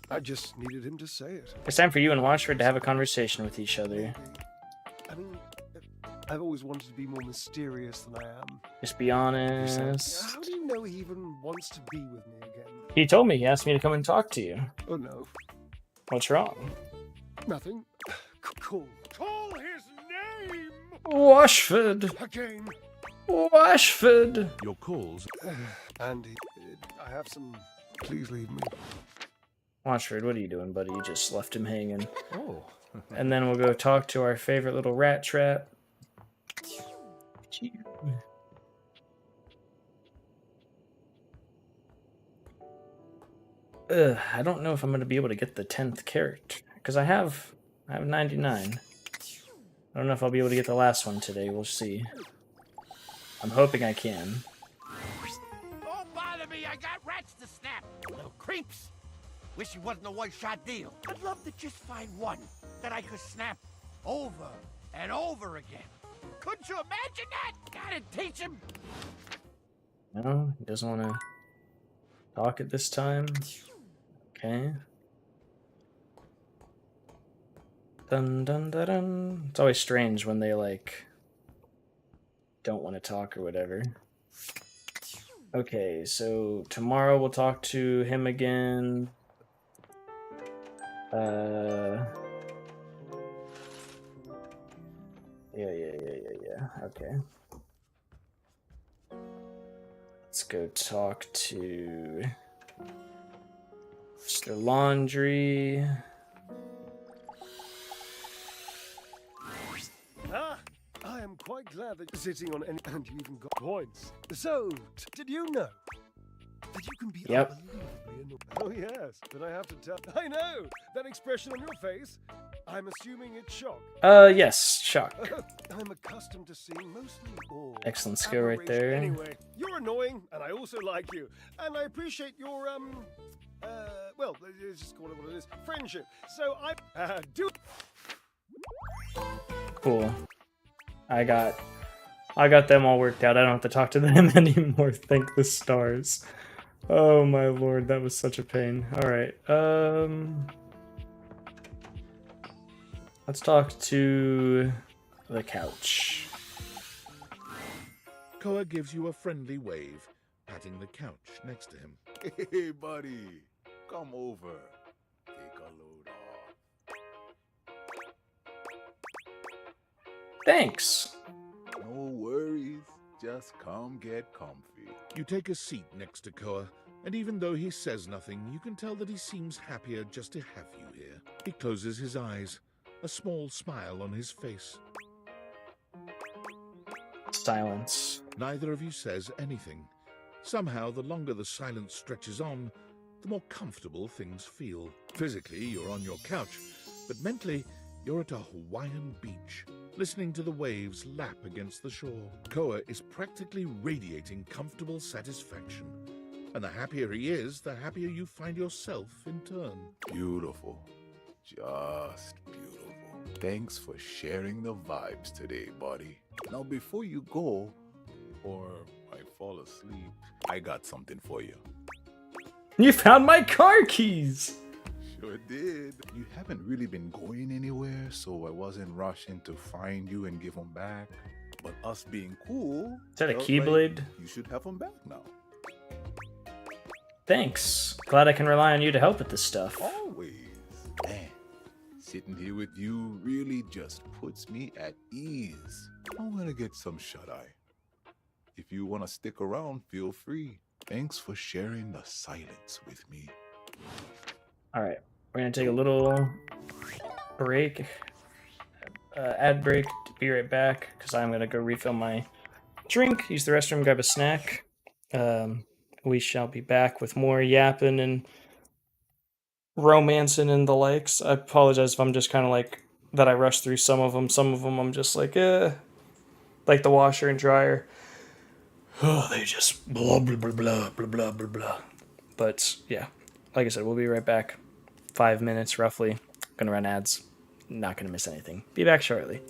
Speaker 16: I just needed him to say it.
Speaker 1: It's time for you and Washford to have a conversation with each other.
Speaker 16: I mean, I've always wanted to be more mysterious than I am.
Speaker 1: Just be honest.
Speaker 16: How do you know he even wants to be with me again?
Speaker 1: He told me he asked me to come and talk to you.
Speaker 16: Oh no.
Speaker 1: What's wrong?
Speaker 16: Nothing. Call his name!
Speaker 1: Washford!
Speaker 16: Again.
Speaker 1: Washford!
Speaker 9: Your calls.
Speaker 16: Andy, I have some... Please leave me.
Speaker 1: Washford, what are you doing, buddy? You just left him hanging.
Speaker 19: Oh.
Speaker 1: And then we'll go talk to our favorite little rat trap. I don't know if I'm going to be able to get the 10th character. Because I have 99. I don't know if I'll be able to get the last one today. We'll see. I'm hoping I can.
Speaker 5: Don't bother me, I got rats to snap. Little creeps. Wish it wasn't a one-shot deal. I'd love to just find one that I could snap over and over again. Couldn't you imagine that? Gotta teach him.
Speaker 1: No, he doesn't want to talk at this time. Okay. Dun dun dun dun. It's always strange when they like don't want to talk or whatever. Okay, so tomorrow we'll talk to him again. Yeah. Okay. Let's go talk to Mr. Laundry.
Speaker 16: I am quite glad that you're sitting on any... And you even got points. So, did you know that you can be
Speaker 1: Yep.
Speaker 16: unbelievably annoying? Oh, yes. But I have to tell... I know! That expression on your face, I'm assuming it's shock.
Speaker 1: Yes, shock.
Speaker 16: I'm accustomed to seeing mostly all...
Speaker 1: Excellent skill right there.
Speaker 16: Anyway, you're annoying, and I also like you. And I appreciate your, well, let's just call it what it is. Friendship. So I, do...
Speaker 1: Cool. I got them all worked out. I don't have to talk to them anymore. Thank the stars. Oh my lord, that was such a pain. Alright, let's talk to the couch.
Speaker 9: Koa gives you a friendly wave, patting the couch next to him.
Speaker 10: Hey, buddy. Come over. Take a load off.
Speaker 1: Thanks.
Speaker 10: No worries. Just come get comfy.
Speaker 9: You take a seat next to Koa, and even though he says nothing, you can tell that he seems happier just to have you here. He closes his eyes, a small smile on his face.
Speaker 1: Silence.
Speaker 9: Neither of you says anything. Somehow, the longer the silence stretches on, the more comfortable things feel. Physically, you're on your couch, but mentally, you're at a Hawaiian beach, listening to the waves lap against the shore. Koa is practically radiating comfortable satisfaction. And the happier he is, the happier you find yourself in turn.
Speaker 10: Beautiful. Just beautiful. Thanks for sharing the vibes today, buddy. Now, before you go, or I fall asleep, I got something for you.
Speaker 1: You found my car keys!
Speaker 10: Sure did. You haven't really been going anywhere, so I wasn't rushing to find you and give them back. But us being cool...
Speaker 1: Is that a
Speaker 10: felt
Speaker 1: Keyblade?
Speaker 10: like you should have them back now.
Speaker 1: Thanks. Glad I can rely on you to help with this stuff.
Speaker 10: Always. Man, sitting here with you really just puts me at ease. I'm gonna get some shut-eye. If you want to stick around, feel free. Thanks for sharing the silence with me.
Speaker 1: Alright, we're gonna take a little break. Ad break. Be right back, because I'm gonna go refill my drink, use the restroom, grab a snack. We shall be back with more yapping and romancing and the likes. I apologize if I'm just kind of like that. I rushed through some of them. Some of them I'm just like the washer and dryer. Oh, they just blah blah blah blah blah blah blah blah. But yeah, like I said, we'll be right back. 5 minutes roughly. Gonna run ads. Not gonna miss anything. Be back shortly.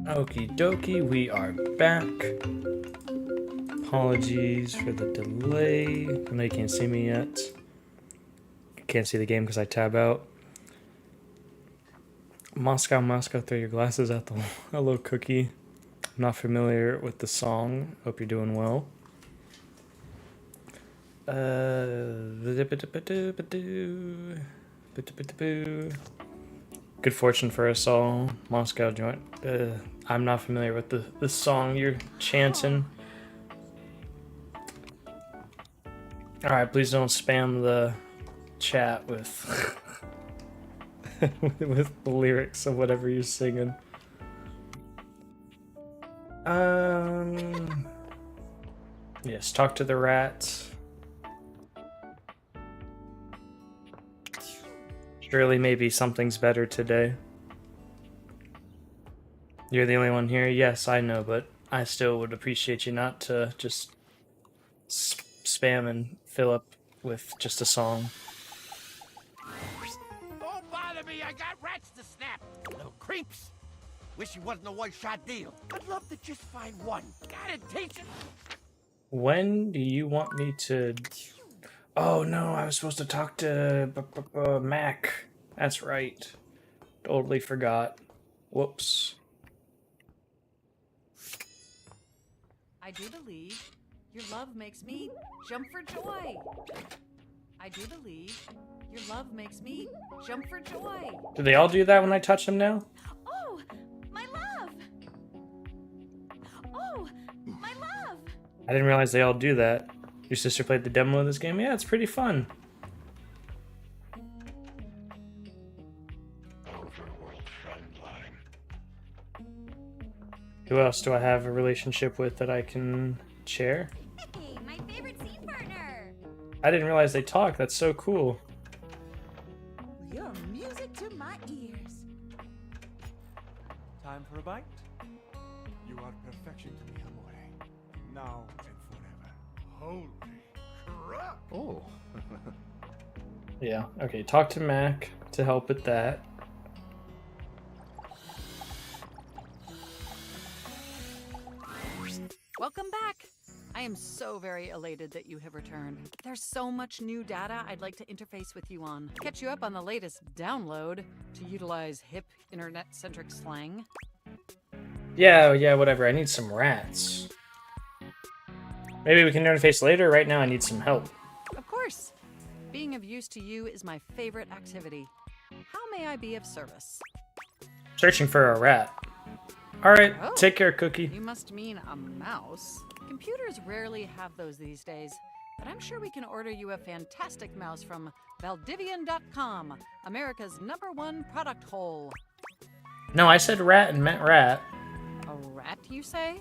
Speaker 1: Okie dokie, we are back. Apologies for the delay. I know you can't see me yet. I can't see the game because I tab out. Moscow, Moscow, throw your glasses at the hello cookie. I'm not familiar with the song. Hope you're doing well. Good fortune for us all. Moscow joint. I'm not familiar with the song you're chanting. Alright, please don't spam the chat with with the lyrics of whatever you're singing. Yes, talk to the rats. Surely maybe something's better today. You're the only one here? Yes, I know, but I still would appreciate you not to just spam and fill up with just a song.
Speaker 5: Don't bother me, I got rats to snap. Little creeps. Wish it wasn't a one-shot deal. I'd love to just find one. Gotta teach him.
Speaker 1: When do you want me to... Oh no, I was supposed to talk to Mac. That's right. Totally forgot. Whoops.
Speaker 8: I do believe your love makes me jump for joy. I do believe your love makes me jump for joy.
Speaker 1: Do they all do that when I touch them now?
Speaker 8: Oh, my love! Oh, my love!
Speaker 1: I didn't realize they all do that. Your sister played the demo of this game? Yeah, it's pretty fun. Who else do I have a relationship with that I can share?
Speaker 21: Hey, my favorite scene partner.
Speaker 1: I didn't realize they talk. That's so cool.
Speaker 18: You're music to my ears.
Speaker 14: Time for a bite? You are perfection to me, amore. Now and forever.
Speaker 5: Holy crap!
Speaker 1: Oh. Yeah, okay, talk to Mac to help with that.
Speaker 8: Welcome back! I am so very elated that you have returned. There's so much new data I'd like to interface with you on. Catch you up on the latest download to utilize hip internet-centric slang.
Speaker 1: Yeah, whatever. I need some rats. Maybe we can interface later. Right now I need some help.
Speaker 8: Of course! Being of use to you is my favorite activity. How may I be of service?
Speaker 1: Searching for a rat. Alright,
Speaker 8: Oh,
Speaker 1: take care, Cookie.
Speaker 8: You must mean a mouse. Computers rarely have those these days, but I'm sure we can order you a fantastic mouse from Valdivian.com, America's #1 product hole.
Speaker 1: No, I said rat and meant rat.
Speaker 8: A rat, you say?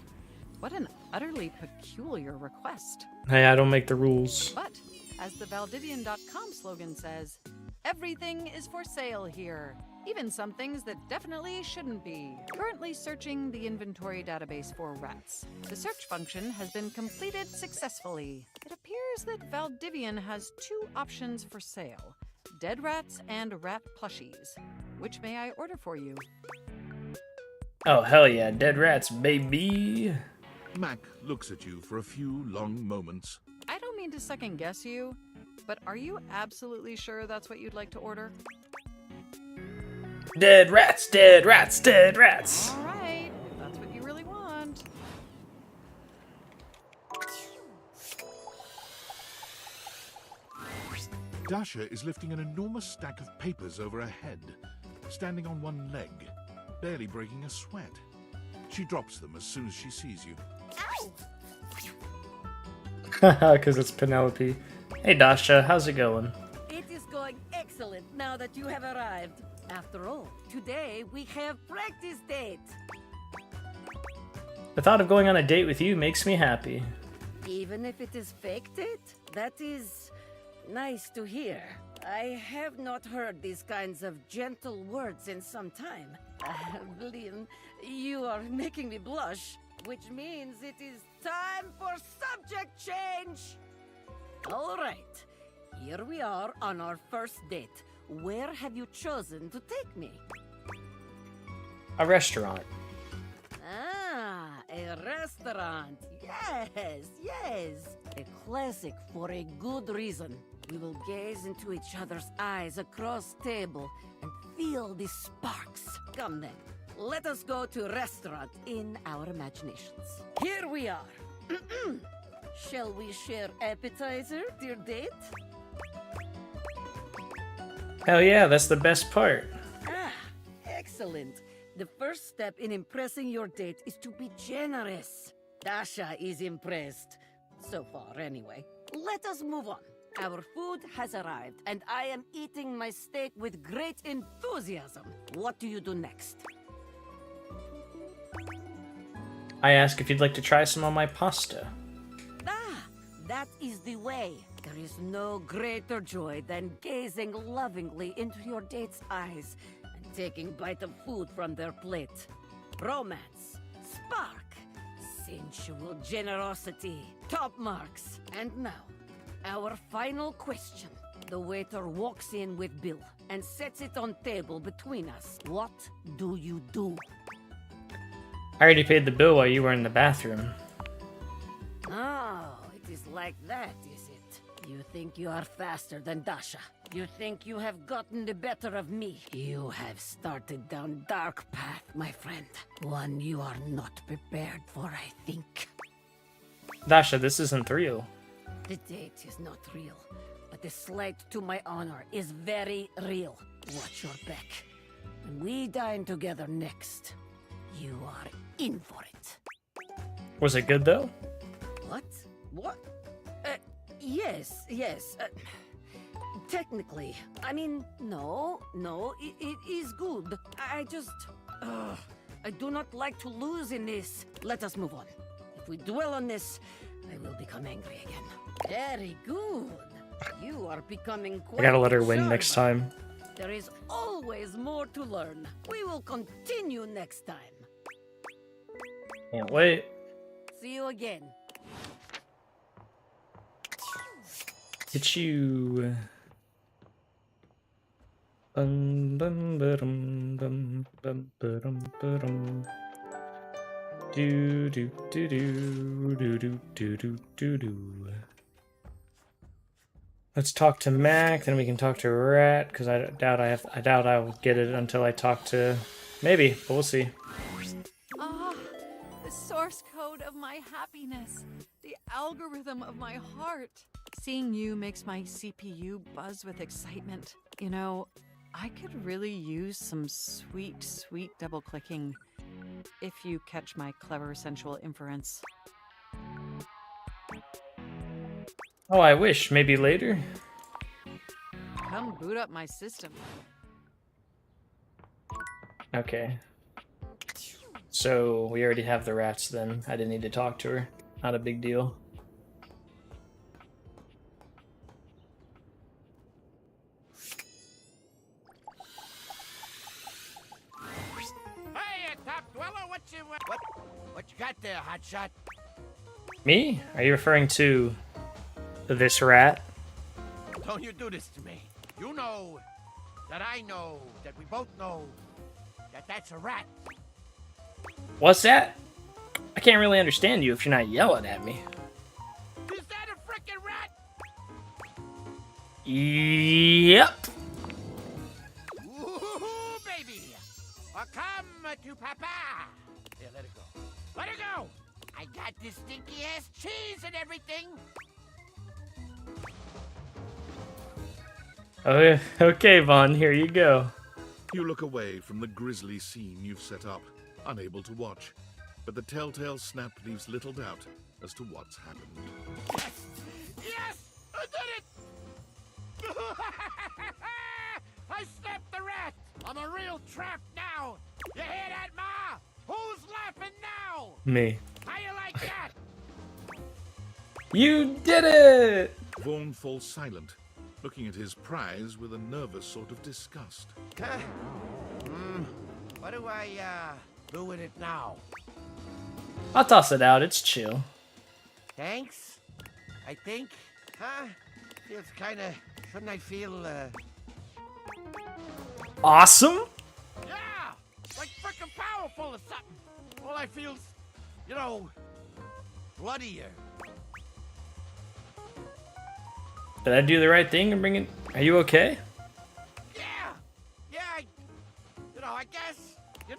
Speaker 8: What an utterly peculiar request.
Speaker 1: Hey, I don't make the rules.
Speaker 8: But, as the Valdivian.com slogan says, everything is for sale here. Even some things that definitely shouldn't be. Currently searching the inventory database for rats. The search function has been completed successfully. It appears that Valdivian has 2 options for sale. Dead rats and rat plushies. Which may I order for you?
Speaker 1: Oh, hell yeah, dead rats, baby.
Speaker 9: Mac looks at you for a few long moments.
Speaker 8: I don't mean to second guess you, but are you absolutely sure that's what you'd like to order?
Speaker 1: Dead rats, dead rats, dead rats.
Speaker 8: All right, if that's what you really want.
Speaker 9: Dasha is lifting an enormous stack of papers over her head, standing on one leg, barely breaking a sweat. She drops them as soon as she sees you.
Speaker 1: Because it's Penelope. Hey, Dasha, how's it going?
Speaker 17: It is going excellent now that you have arrived. After all, today we have practice date.
Speaker 1: The thought of going on a date with you makes me happy.
Speaker 17: Even if it is fake date, that is nice to hear. I have not heard these kinds of gentle words in some time. Liam, you are making me blush, which means it is time for subject change. All right, here we are on our first date. Where have you chosen to take me?
Speaker 1: A restaurant.
Speaker 17: Ah, a restaurant. Yes, yes. A classic for a good reason. We will gaze into each other's eyes across table and feel the sparks. Come then, let us go to a restaurant in our imaginations. Here we are. Shall we share appetizer, dear date?
Speaker 1: Hell yeah, that's the best part.
Speaker 17: Ah, excellent. The first step in impressing your date is to be generous. Dasha is impressed. So far, anyway. Let us move on. Our food has arrived, and I am eating my steak with great enthusiasm. What do you do next?
Speaker 1: I ask if you'd like to try some of my pasta.
Speaker 17: Ah, that is the way. There is no greater joy than gazing lovingly into your date's eyes and taking bite of food from their plate. Romance, spark, sensual generosity, top marks. And now, our final question. The waiter walks in with bill and sets it on table between us. What do you do?
Speaker 1: I already paid the bill while you were in the bathroom.
Speaker 17: Oh, it is like that, is it? You think you are faster than Dasha. You think you have gotten the better of me. You have started down dark path, my friend. One you are not prepared for, I think.
Speaker 1: Dasha, this isn't real.
Speaker 17: The date is not real, but the slight to my honor is very real. Watch your back. When we dine together next, you are in for it.
Speaker 1: Was it good though?
Speaker 17: What? What? Yes. Technically. I mean, no, it is good. I just... I do not like to lose in this. Let us move on. If we dwell on this, I will become angry again. Very good. You are becoming quite...
Speaker 1: I gotta let her win
Speaker 17: sharp.
Speaker 1: next time.
Speaker 17: There is always more to learn. We will continue next time.
Speaker 1: Can't wait.
Speaker 17: See you again.
Speaker 1: It's you. Bum, bum, ba-dum, bum, bum, ba-dum, ba-dum. Do do do do do do do do do do. Let's talk to Mac, then we can talk to Rat, because I doubt I will get it until I talk to maybe, but we'll see.
Speaker 8: Ah, the source code of my happiness, the algorithm of my heart. Seeing you makes my CPU buzz with excitement. You know, I could really use some sweet, sweet double-clicking if you catch my clever sensual inference.
Speaker 1: Oh, I wish. Maybe later?
Speaker 8: Come boot up my system.
Speaker 1: Okay. So, we already have the rats then. I didn't need to talk to her. Not a big deal.
Speaker 5: Hey, Top Dweller, what you got there, hotshot?
Speaker 1: Me? Are you referring to this rat?
Speaker 5: Don't you do this to me. You know that I know that we both know that that's a rat.
Speaker 1: What's that? I can't really understand you if you're not yelling at me.
Speaker 5: Is that a frickin' rat?
Speaker 1: Yep.
Speaker 5: Ooh, baby. Come to Papa. Here, let it go. Let it go. I got this stinky ass cheese and everything.
Speaker 1: Oh, okay, Vaughn, here you go.
Speaker 9: You look away from the grisly scene you've set up, unable to watch. But the telltale snap leaves little doubt as to what's happened.
Speaker 5: Yes! I did it! I snapped the rat! I'm a real trap now! You hear that, Ma? Who's laughing now?
Speaker 1: Me.
Speaker 5: How you like that?
Speaker 1: You did it!
Speaker 9: Vaughn falls silent, looking at his prize with a nervous sort of disgust.
Speaker 5: What do I, do with it now?
Speaker 1: I'll toss it out. It's chill.
Speaker 5: Thanks? I think? Huh? Feels kinda... Shouldn't I feel,
Speaker 1: Awesome?
Speaker 5: Yeah! Like frickin' powerful or something. All I feel's, you know, bloodier.
Speaker 1: Did I do the right thing and bring it? Are you okay?
Speaker 5: Yeah, I guess, you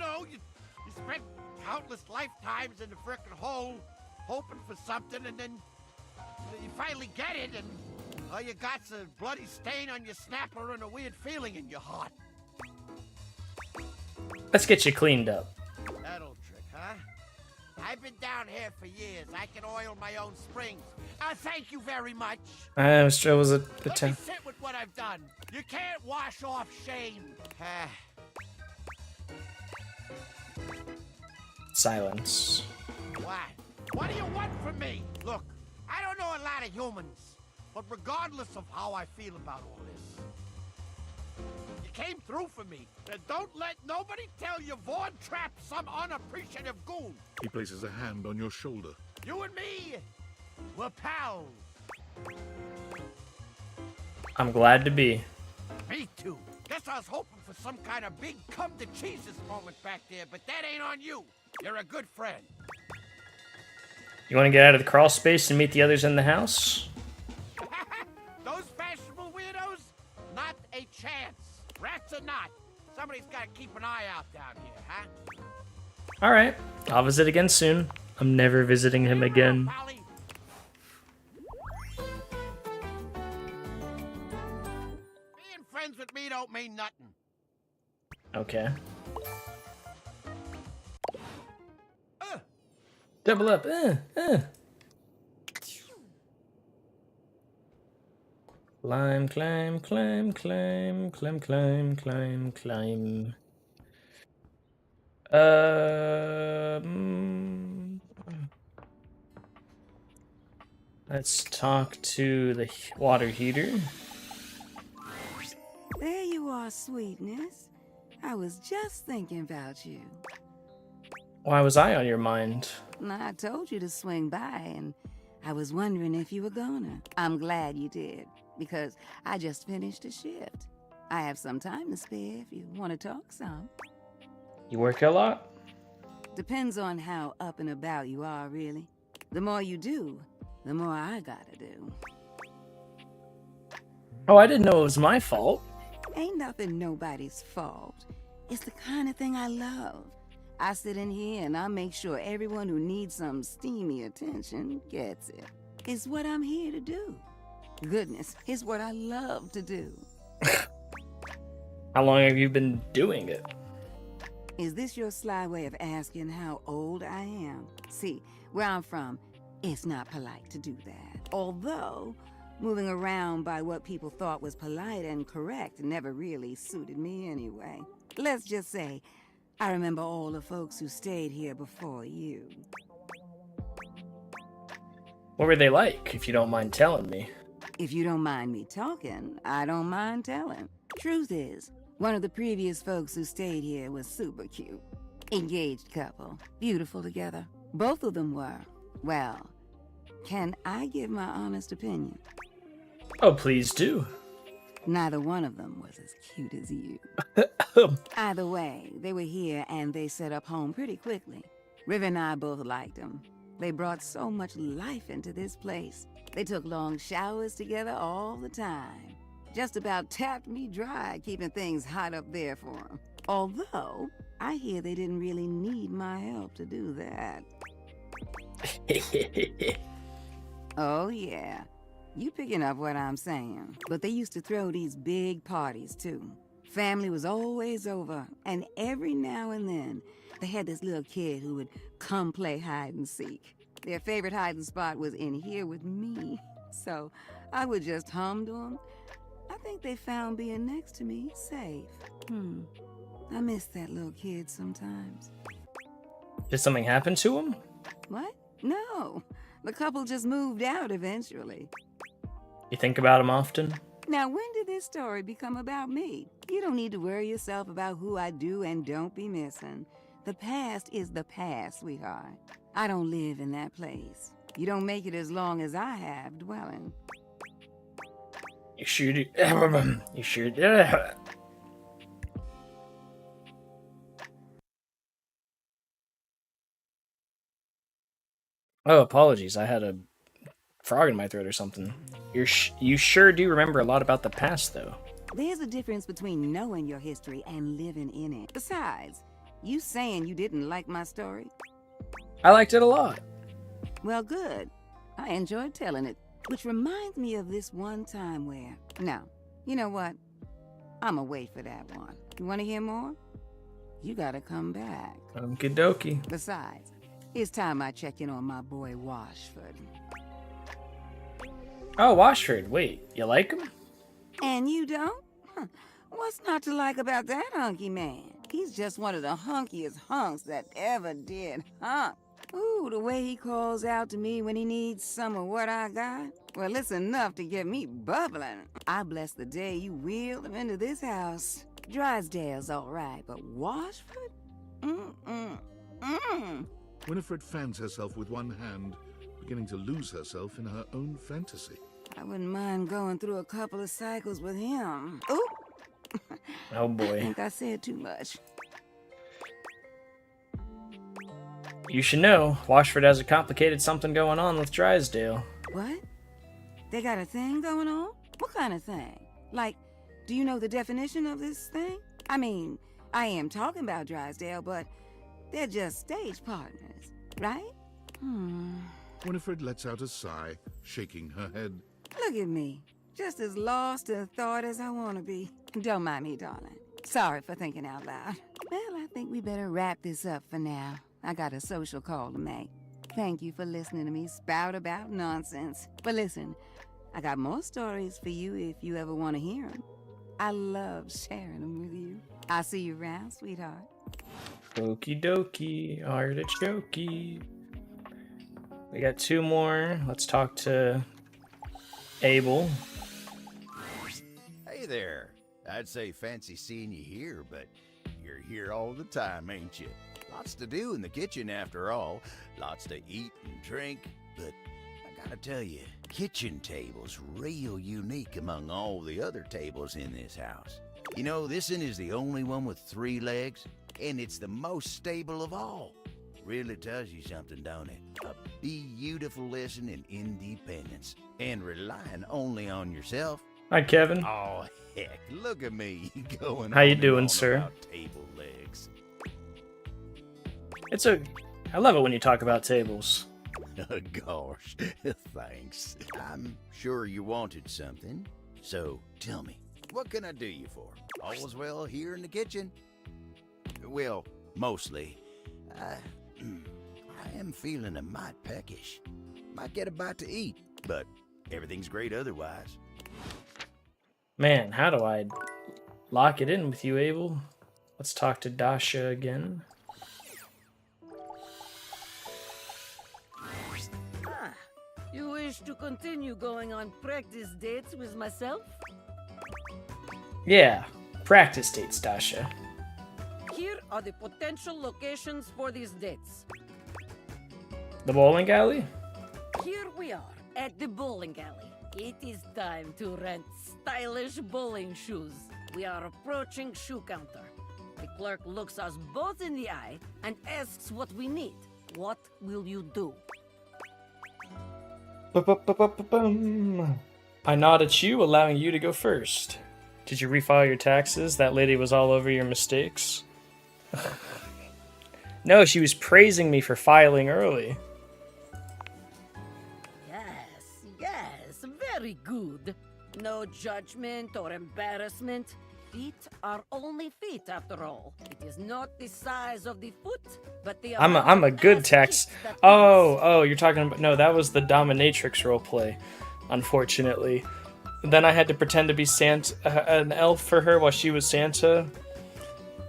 Speaker 5: spent countless lifetimes in the frickin' hole, hoping for something, and then you finally get it, and all you got's a bloody stain on your snapper and a weird feeling in your heart.
Speaker 1: Let's get you cleaned up.
Speaker 5: That old trick, huh? I've been down here for years. I can oil my own springs. Thank you very much.
Speaker 1: I was a
Speaker 5: Let me
Speaker 1: potential.
Speaker 5: sit with what I've done. You can't wash off shame.
Speaker 1: Silence.
Speaker 5: What? What do you want from me? Look, I don't know a lot of humans, but regardless of how I feel about all this, you came through for me. And don't let nobody tell you Vaughn trapped some unappreciative goon.
Speaker 9: He places a hand on your shoulder.
Speaker 5: You and me, we're pals.
Speaker 1: I'm glad to be.
Speaker 5: Me too. Guess I was hoping for some kind of big come-to-Jesus moment back there, but that ain't on you. You're a good friend.
Speaker 1: You want to get out of the crawl space and meet the others in the house?
Speaker 5: Those fashionable weirdos? Not a chance. Rats or not, somebody's got to keep an eye out down here, huh?
Speaker 1: Alright, I'll visit again soon. I'm never visiting him again.
Speaker 5: Being friends with me don't mean nothing.
Speaker 1: Okay. Double up. Climb, climb, climb, climb, climb, climb, climb, climb. Let's talk to the water heater.
Speaker 17: There you are, sweetness. I was just thinking about you.
Speaker 1: Why was I on your mind?
Speaker 17: I told you to swing by, and I was wondering if you were gonna. I'm glad you did, because I just finished a shift. I have some time to spare if you want to talk some.
Speaker 1: You work a lot?
Speaker 17: Depends on how up and about you are, really. The more you do, the more I gotta do.
Speaker 1: Oh, I didn't know it was my fault.
Speaker 17: Ain't nothing nobody's fault. It's the kind of thing I love. I sit in here and I make sure everyone who needs some steamy attention gets it. It's what I'm here to do. Goodness, it's what I love to do.
Speaker 1: How long have you been doing it?
Speaker 17: Is this your sly way of asking how old I am? See, where I'm from, it's not polite to do that. Although, moving around by what people thought was polite and correct never really suited me anyway. Let's just say, I remember all the folks who stayed here before you.
Speaker 1: What were they like, if you don't mind telling me?
Speaker 17: If you don't mind me talking, I don't mind telling. Truth is, one of the previous folks who stayed here was super cute. Engaged couple, beautiful together. Both of them were. Well, can I give my honest opinion?
Speaker 1: Oh, please do.
Speaker 17: Neither one of them was as cute as you. Either way, they were here and they set up home pretty quickly. River and I both liked them. They brought so much life into this place. They took long showers together all the time. Just about tapped me dry, keeping things hot up there for them. Although, I hear they didn't really need my help to do that. Oh yeah, you picking up what I'm saying. But they used to throw these big parties too. Family was always over, and every now and then, they had this little kid who would come play hide and seek. Their favorite hiding spot was in here with me, so I would just hum to them. I think they found being next to me safe. I miss that little kid sometimes.
Speaker 1: Did something happen to him?
Speaker 17: What? No. The couple just moved out eventually.
Speaker 1: You think about him often?
Speaker 17: Now, when did this story become about me? You don't need to worry yourself about who I do and don't be missing. The past is the past, sweetheart. I don't live in that place. You don't make it as long as I have dwelling.
Speaker 1: You sure do. You sure do. Oh, apologies. I had a frog in my throat or something. You sure do remember a lot about the past, though.
Speaker 17: There's a difference between knowing your history and living in it. Besides, you saying you didn't like my story?
Speaker 1: I liked it a lot.
Speaker 17: Well, good. I enjoyed telling it. Which reminds me of this one time where... Now, you know what? I'ma wait for that one. You want to hear more? You gotta come back.
Speaker 1: Okie dokie.
Speaker 17: Besides, it's time I check in on my boy Washford.
Speaker 1: Oh, Washford. Wait, you like him?
Speaker 17: And you don't? Huh. What's not to like about that hunky man? He's just one of the hunkiest hunks that ever did hunk. Ooh, the way he calls out to me when he needs some of what I got. Well, it's enough to get me bubbling. I bless the day you wheeled him into this house. Drysdale's all right, but Washford?
Speaker 9: Winifred fans herself with one hand, beginning to lose herself in her own fantasy.
Speaker 17: I wouldn't mind going through a couple of cycles with him. Ooh!
Speaker 1: Oh boy.
Speaker 17: I think I said too much.
Speaker 1: You should know, Washford has a complicated something going on with Drysdale.
Speaker 17: What? They got a thing going on? What kind of thing? Like, do you know the definition of this thing? I mean, I am talking about Drysdale, but they're just stage partners, right?
Speaker 9: Winifred lets out a sigh, shaking her head.
Speaker 17: Look at me. Just as lost in thought as I want to be. Don't mind me, darling. Sorry for thinking out loud. Well, I think we better wrap this up for now. I got a social call to make. Thank you for listening to me spout about nonsense. But listen, I got more stories for you if you ever want to hear them. I love sharing them with you. I'll see you around, sweetheart.
Speaker 1: Okie dokie, artichoke. We got two more. Let's talk to Abel.
Speaker 23: Hey there. I'd say fancy seeing you here, but you're here all the time, ain't you? Lots to do in the kitchen after all. Lots to eat and drink. But I gotta tell you, kitchen table's real unique among all the other tables in this house. You know, this one is the only one with 3 legs, and it's the most stable of all. Really tells you something, don't it? A beautiful lesson in independence and relying only on yourself.
Speaker 1: Hi, Kevin.
Speaker 23: Oh, heck, look at me going
Speaker 1: How you
Speaker 23: on and
Speaker 1: doing,
Speaker 23: on
Speaker 1: sir?
Speaker 23: about table legs.
Speaker 1: I love it when you talk about tables.
Speaker 23: Gosh, thanks. I'm sure you wanted something. So, tell me, what can I do you for? All's well here in the kitchen? Well, mostly. I am feeling a mite peckish. Might get a bite to eat, but everything's great otherwise.
Speaker 1: Man, how do I lock it in with you, Abel? Let's talk to Dasha again.
Speaker 17: You wish to continue going on practice dates with myself?
Speaker 1: Yeah, practice dates, Dasha.
Speaker 17: Here are the potential locations for these dates.
Speaker 1: The bowling alley?
Speaker 17: Here we are at the bowling alley. It is time to rent stylish bowling shoes. We are approaching shoe counter. The clerk looks us both in the eye and asks what we need. What will you do?
Speaker 1: I nod at you, allowing you to go first. Did you refile your taxes? That lady was all over your mistakes. No, she was praising me for filing early.
Speaker 17: Yes, very good. No judgment or embarrassment. Feet are only feet after all. It is not the size of the foot, but the
Speaker 1: I'm a good tax. Oh, you're talking about... No, that was the dominatrix roleplay, unfortunately. Then I had to pretend to be Santa, an elf for her while she was Santa.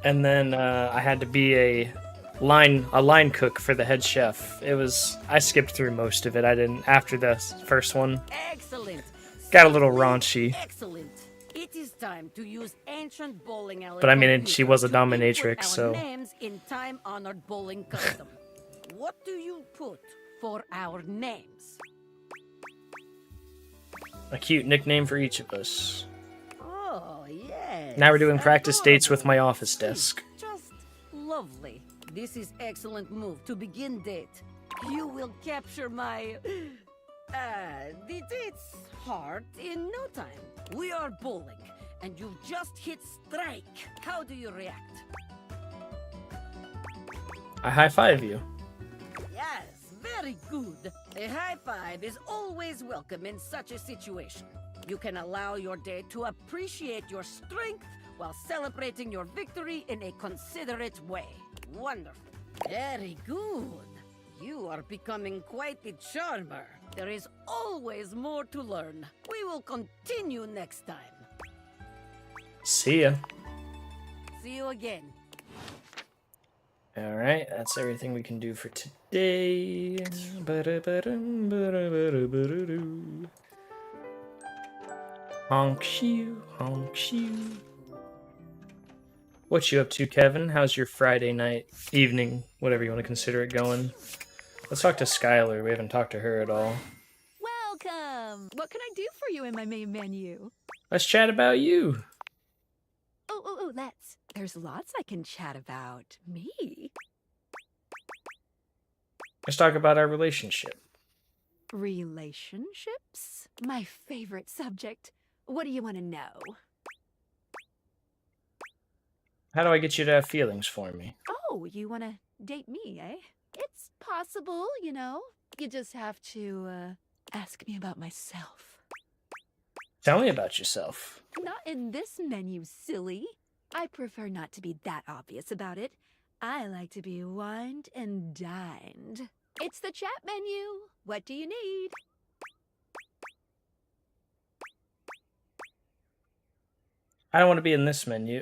Speaker 1: And then I had to be a a line cook for the head chef. I skipped through most of it. I didn't after the first one.
Speaker 17: Excellent.
Speaker 1: Got a little raunchy.
Speaker 17: Excellent. It is time to use ancient bowling alley.
Speaker 1: But I mean, she was a
Speaker 17: computer to
Speaker 1: dominatrix,
Speaker 17: input our
Speaker 1: so
Speaker 17: names in time-honored bowling custom. What do you put for our names?
Speaker 1: a cute nickname for each of us.
Speaker 17: Oh, yes.
Speaker 1: Now we're doing practice dates with my office desk.
Speaker 17: Just lovely. This is excellent move to begin date. You will capture my the date's heart in no time. We are bowling, and you've just hit strike. How do you react?
Speaker 1: I high five you.
Speaker 17: Yes, very good. A high five is always welcome in such a situation. You can allow your date to appreciate your strength while celebrating your victory in a considerate way. Wonderful. Very good. You are becoming quite the charmer. There is always more to learn. We will continue next time.
Speaker 1: See ya.
Speaker 17: See you again.
Speaker 1: Alright, that's everything we can do for today. Honk shoo, honk shoo. What you up to, Kevin? How's your Friday night, evening, whatever you want to consider it, going? Let's talk to Skylar. We haven't talked to her at all.
Speaker 4: Welcome! What can I do for you in my main menu?
Speaker 1: Let's chat about you.
Speaker 4: Oh, let's. There's lots I can chat about. Me?
Speaker 1: Let's talk about our relationship.
Speaker 4: Relationships? My favorite subject. What do you want to know?
Speaker 1: How do I get you to have feelings for me?
Speaker 4: Oh, you want to date me, eh? It's possible, you know. You just have to, ask me about myself.
Speaker 1: Tell me about yourself.
Speaker 4: Not in this menu, silly. I prefer not to be that obvious about it. I like to be wined and dined. It's the chat menu. What do you need?
Speaker 1: I don't want to be in this menu.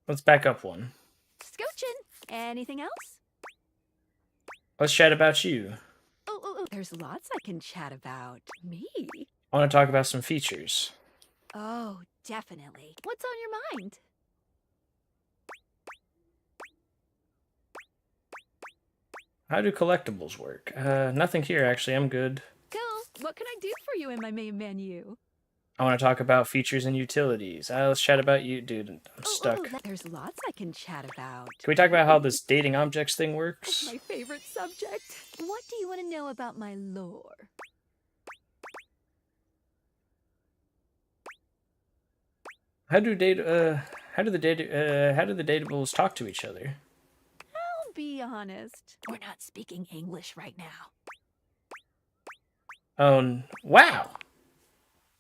Speaker 1: Let's back up one.
Speaker 4: Scoochin'. Anything else?
Speaker 1: Let's chat about you.
Speaker 4: Oh, there's lots I can chat about. Me?
Speaker 1: I want to talk about some features.
Speaker 4: Oh, definitely. What's on your mind?
Speaker 1: How do collectibles work? Nothing here, actually. I'm good.
Speaker 4: Cool. What can I do for you in my main menu?
Speaker 1: I want to talk about features and utilities. Let's chat about you, dude. I'm stuck.
Speaker 4: Oh, there's lots I can chat about.
Speaker 1: Can we talk about how this dating objects thing
Speaker 4: That's
Speaker 1: works?
Speaker 4: my favorite subject. What do you want to know about my lore?
Speaker 1: How do the datables talk to each other?
Speaker 4: I'll be honest. We're not speaking English right now.
Speaker 1: Oh, wow.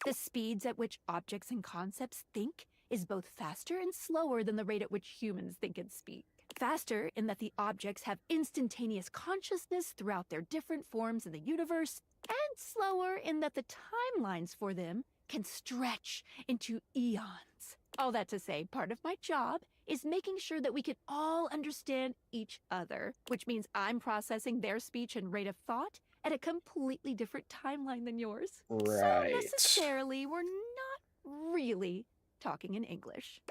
Speaker 4: The speeds at which objects and concepts think is both faster and slower than the rate at which humans think and speak. Faster in that the objects have instantaneous consciousness throughout their different forms in the universe, and slower in that the timelines for them can stretch into eons. All that to say, part of my job is making sure that we can all understand each other, which means I'm processing their speech and rate of thought at a completely different timeline than yours.
Speaker 1: Right.
Speaker 4: So necessarily, we're not really talking in English.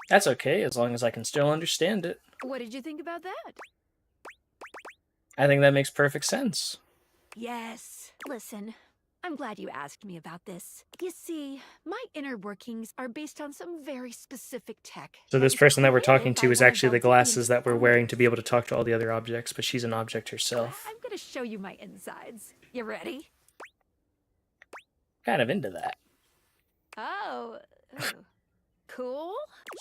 Speaker 1: That's okay, as long as I can still understand it.
Speaker 4: What did you think about that?
Speaker 1: I think that makes perfect sense.
Speaker 4: Yes. Listen, I'm glad you asked me about this. You see, my inner workings are based on some very specific tech.
Speaker 1: So this person that we're talking to is actually the glasses that we're wearing to be able to talk to all the other objects, but she's an object herself.
Speaker 4: I'm gonna show you my insides. You ready?
Speaker 1: Kind of into that.
Speaker 4: Oh. Cool?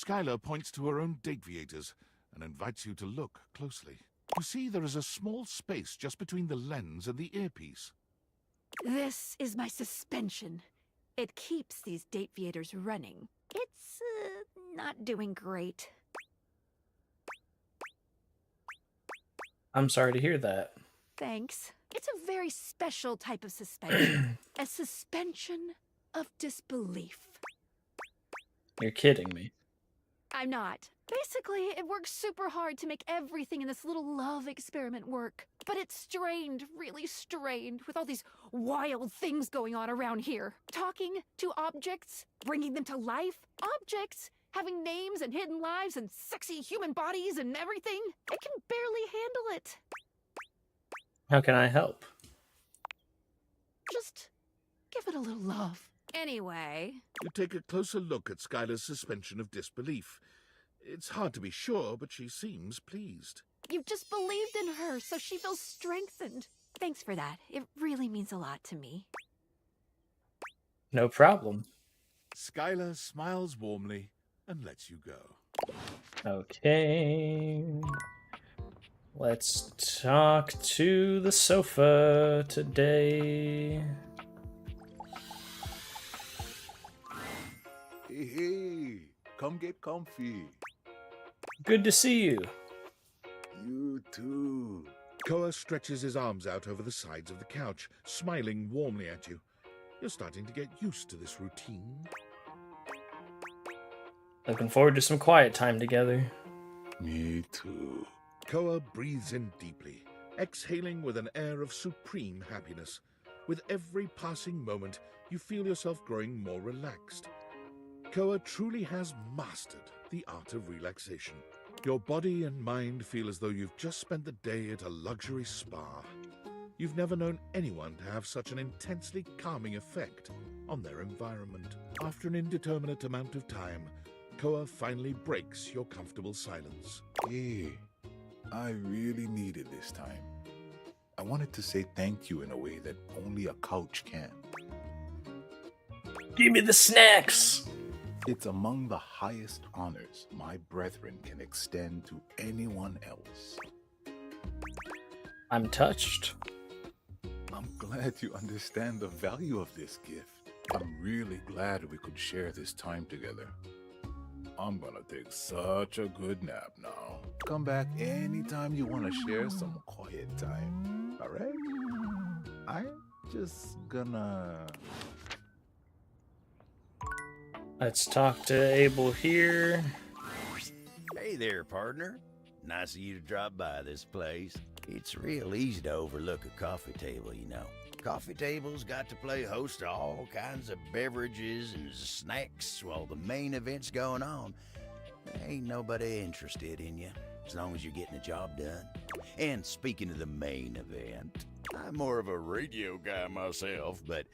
Speaker 9: Skylar points to her own deviators and invites you to look closely. You see there is a small space just between the lens and the earpiece.
Speaker 4: This is my suspension. It keeps these deviators running. It's, not doing great.
Speaker 1: I'm sorry to hear that.
Speaker 4: Thanks. It's a very special type of suspension. A suspension of disbelief.
Speaker 1: You're kidding me.
Speaker 4: I'm not. Basically, it works super hard to make everything in this little love experiment work. But it's strained, really strained, with all these wild things going on around here. Talking to objects, bringing them to life. Objects having names and hidden lives and sexy human bodies and everything. It can barely handle it.
Speaker 1: How can I help?
Speaker 4: Just give it a little love. Anyway,
Speaker 9: You take a closer look at Skylar's suspension of disbelief. It's hard to be sure, but she seems pleased.
Speaker 4: you've just believed in her, so she feels strengthened. Thanks for that. It really means a lot to me.
Speaker 1: No problem.
Speaker 9: Skylar smiles warmly and lets you go.
Speaker 1: Okay. Let's talk to the sofa today.
Speaker 10: Hey, hey, come get comfy.
Speaker 1: Good to see you.
Speaker 10: You too.
Speaker 9: Koa stretches his arms out over the sides of the couch, smiling warmly at you. You're starting to get used to this routine.
Speaker 1: Looking forward to some quiet time together.
Speaker 10: Me too.
Speaker 9: Koa breathes in deeply, exhaling with an air of supreme happiness. With every passing moment, you feel yourself growing more relaxed. Koa truly has mastered the art of relaxation. Your body and mind feel as though you've just spent the day at a luxury spa. You've never known anyone to have such an intensely calming effect on their environment. After an indeterminate amount of time, Koa finally breaks your comfortable silence.
Speaker 10: Hey, I really needed this time. I wanted to say thank you in a way that only a couch can.
Speaker 1: Give me the snacks!
Speaker 10: It's among the highest honors my brethren can extend to anyone else.
Speaker 1: I'm touched.
Speaker 10: I'm glad you understand the value of this gift. I'm really glad we could share this time together. I'm gonna take such a good nap now. Come back anytime you want to share some quiet time. Alright? I'm just gonna...
Speaker 1: Let's talk to Abel here.
Speaker 23: Hey there, partner. Nice of you to drop by this place. It's real easy to overlook a coffee table, you know. Coffee tables got to play host to all kinds of beverages and snacks while the main event's going on. There ain't nobody interested in you, as long as you're getting the job done. And speaking of the main event, I'm more of a radio guy myself, but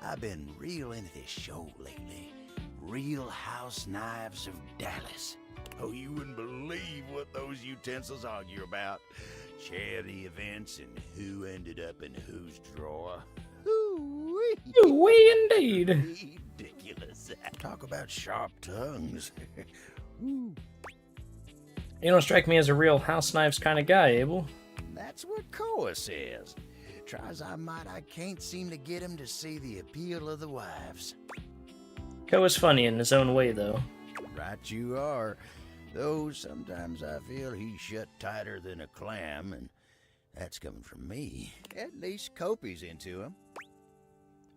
Speaker 23: I've been real into this show lately. Real House Knives of Dallas. Oh, you wouldn't believe what those utensils argue about. Charity events and who ended up in whose drawer.
Speaker 1: Ooh-wee indeed.
Speaker 23: Ridiculous. Talk about sharp tongues.
Speaker 1: You don't strike me as a real house knives kind of guy, Abel.
Speaker 23: That's what Koa says. Try as I might, I can't seem to get him to see the appeal of the wives.
Speaker 1: Koa's funny in his own way, though.
Speaker 23: Right you are. Though sometimes I feel he's shut tighter than a clam, and that's coming from me. At least Kopi's into him.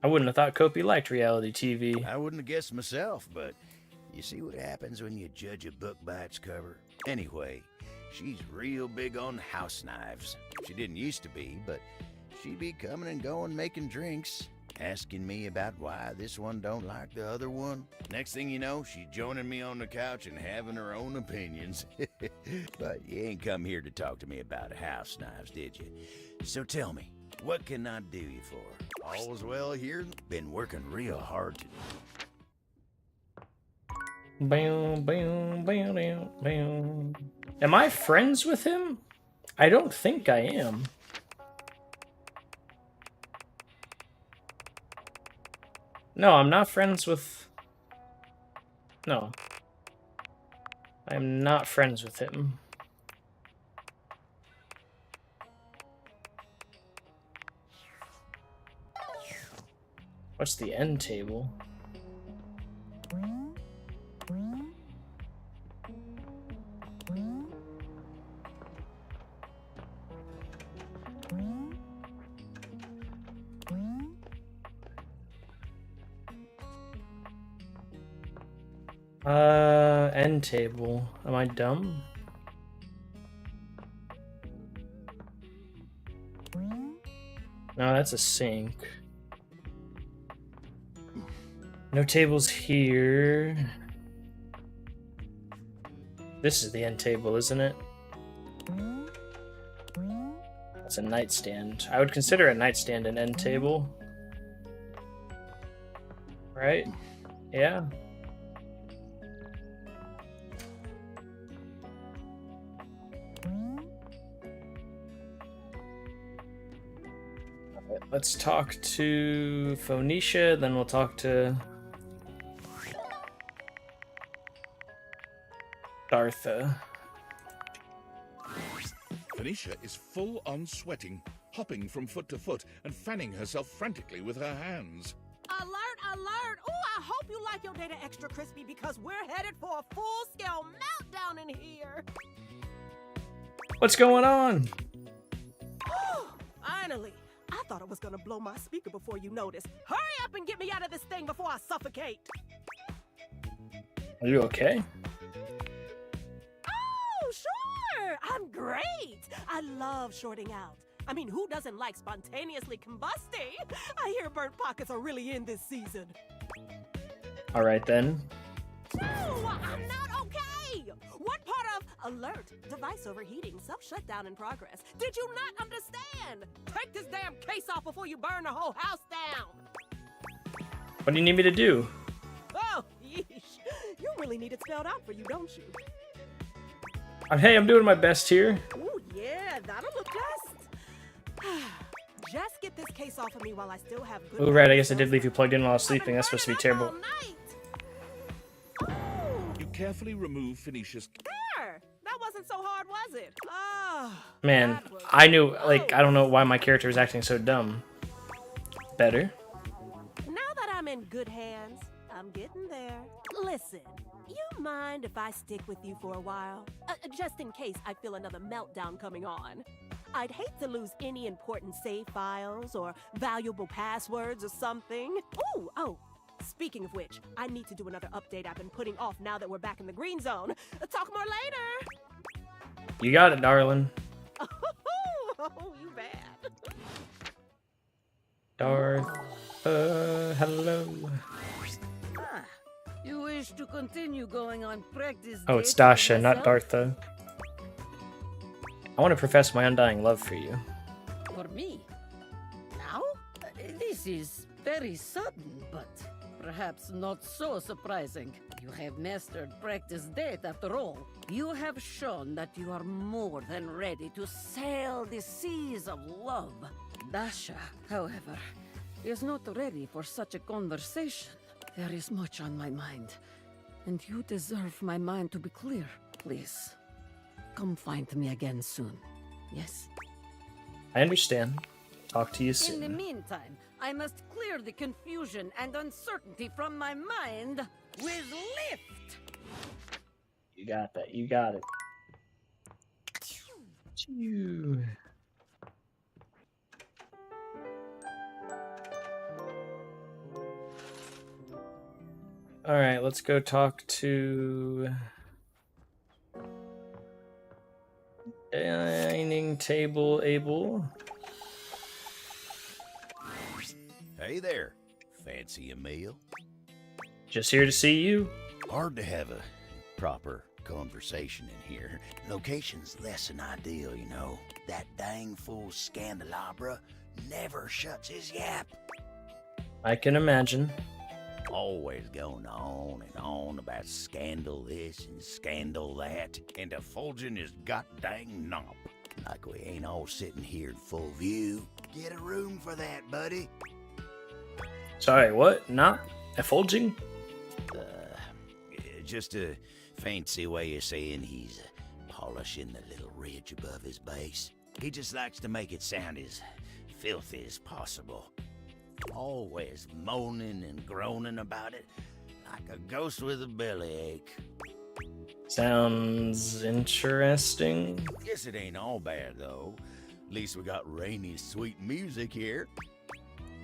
Speaker 1: I wouldn't have thought Kopi liked reality TV.
Speaker 23: I wouldn't have guessed myself, but you see what happens when you judge a book by its cover? Anyway, she's real big on house knives. She didn't used to be, but she'd be coming and going making drinks, asking me about why this one don't like the other one. Next thing you know, she's joining me on the couch and having her own opinions. But you ain't come here to talk to me about house knives, did you? So tell me, what can I do you for? All's well here? Been working real hard today.
Speaker 1: Bam, bam, bam, bam, bam. Am I friends with him? I don't think I am. No, I'm not friends with... No. I am not friends with him. What's the end table? End table. Am I dumb? No, that's a sink. No tables here. This is the end table, isn't it? It's a nightstand. I would consider a nightstand an end table. Right? Yeah. Alright, let's talk to Phoenicia, then we'll talk to Dartha.
Speaker 9: Phoenicia is full on sweating, hopping from foot to foot and fanning herself frantically with her hands.
Speaker 11: Alert, alert! Ooh, I hope you like your data extra crispy because we're headed for a full-scale meltdown in here!
Speaker 1: What's going on?
Speaker 11: Finally! I thought it was gonna blow my speaker before you noticed. Hurry up and get me out of this thing before I suffocate!
Speaker 1: Are you okay?
Speaker 11: Oh, sure! I'm great! I love shorting out. I mean, who doesn't like spontaneously combusting? I hear burnt pockets are really in this season.
Speaker 1: Alright then.
Speaker 11: No, I'm not okay! What part of alert, device overheating, self-shutdown in progress did you not understand? Take this damn case off before you burn the whole house down!
Speaker 1: What do you need me to do?
Speaker 11: Oh, yeesh. You really need it spelled out for you, don't you?
Speaker 1: Hey, I'm doing my best here.
Speaker 11: Ooh, yeah, that'll look just... Just get this case off of me while I still have good...
Speaker 1: Oh, right, I guess I did leave you plugged in while I was sleeping. That's supposed to be terrible.
Speaker 9: You carefully remove Phoenicia's...
Speaker 11: There! That wasn't so hard, was it?
Speaker 1: Man, I knew, like, I don't know why my character was acting so dumb. Better.
Speaker 11: Now that I'm in good hands, I'm getting there. Listen, you mind if I stick with you for a while? Just in case I feel another meltdown coming on. I'd hate to lose any important save files or valuable passwords or something. Ooh, oh, speaking of which, I need to do another update I've been putting off now that we're back in the green zone. Talk more later.
Speaker 1: You got it, darling.
Speaker 11: Oh, you bad.
Speaker 1: Darth, hello.
Speaker 17: Ah, you wish to continue going on practice
Speaker 1: Oh, it's
Speaker 17: dates with
Speaker 1: Dasha, not
Speaker 17: myself?
Speaker 1: Dartha. I want to profess my undying love for you.
Speaker 17: For me? Now? This is very sudden, but perhaps not so surprising. You have mastered practice date after all. You have shown that you are more than ready to sail the seas of love. Dasha, however, is not ready for such a conversation. There is much on my mind, and you deserve my mind to be clear. Please, come find me again soon. Yes?
Speaker 1: I understand. Talk to you
Speaker 17: In the
Speaker 1: soon.
Speaker 17: meantime, I must clear the confusion and uncertainty from my mind with lift.
Speaker 1: You got that. You got it. Phew. All right, let's go talk to dining table Abel.
Speaker 23: Hey there. Fancy a meal?
Speaker 1: Just here to see you.
Speaker 23: Hard to have a proper conversation in here. Location's less than ideal, you know. That dang fool Scandalabra never shuts his yap.
Speaker 1: I can imagine.
Speaker 23: Always going on and on about scandal this and scandal that, and effulging his goddamn knob. Like we ain't all sitting here in full view. Get a room for that, buddy.
Speaker 1: Sorry, what? Not effulging?
Speaker 23: Just a fancy way of saying he's polishing the little ridge above his base. He just likes to make it sound as filthy as possible. Always moaning and groaning about it, like a ghost with a bellyache.
Speaker 1: Sounds interesting.
Speaker 23: Guess it ain't all bad, though. At least we got Rainy's sweet music here.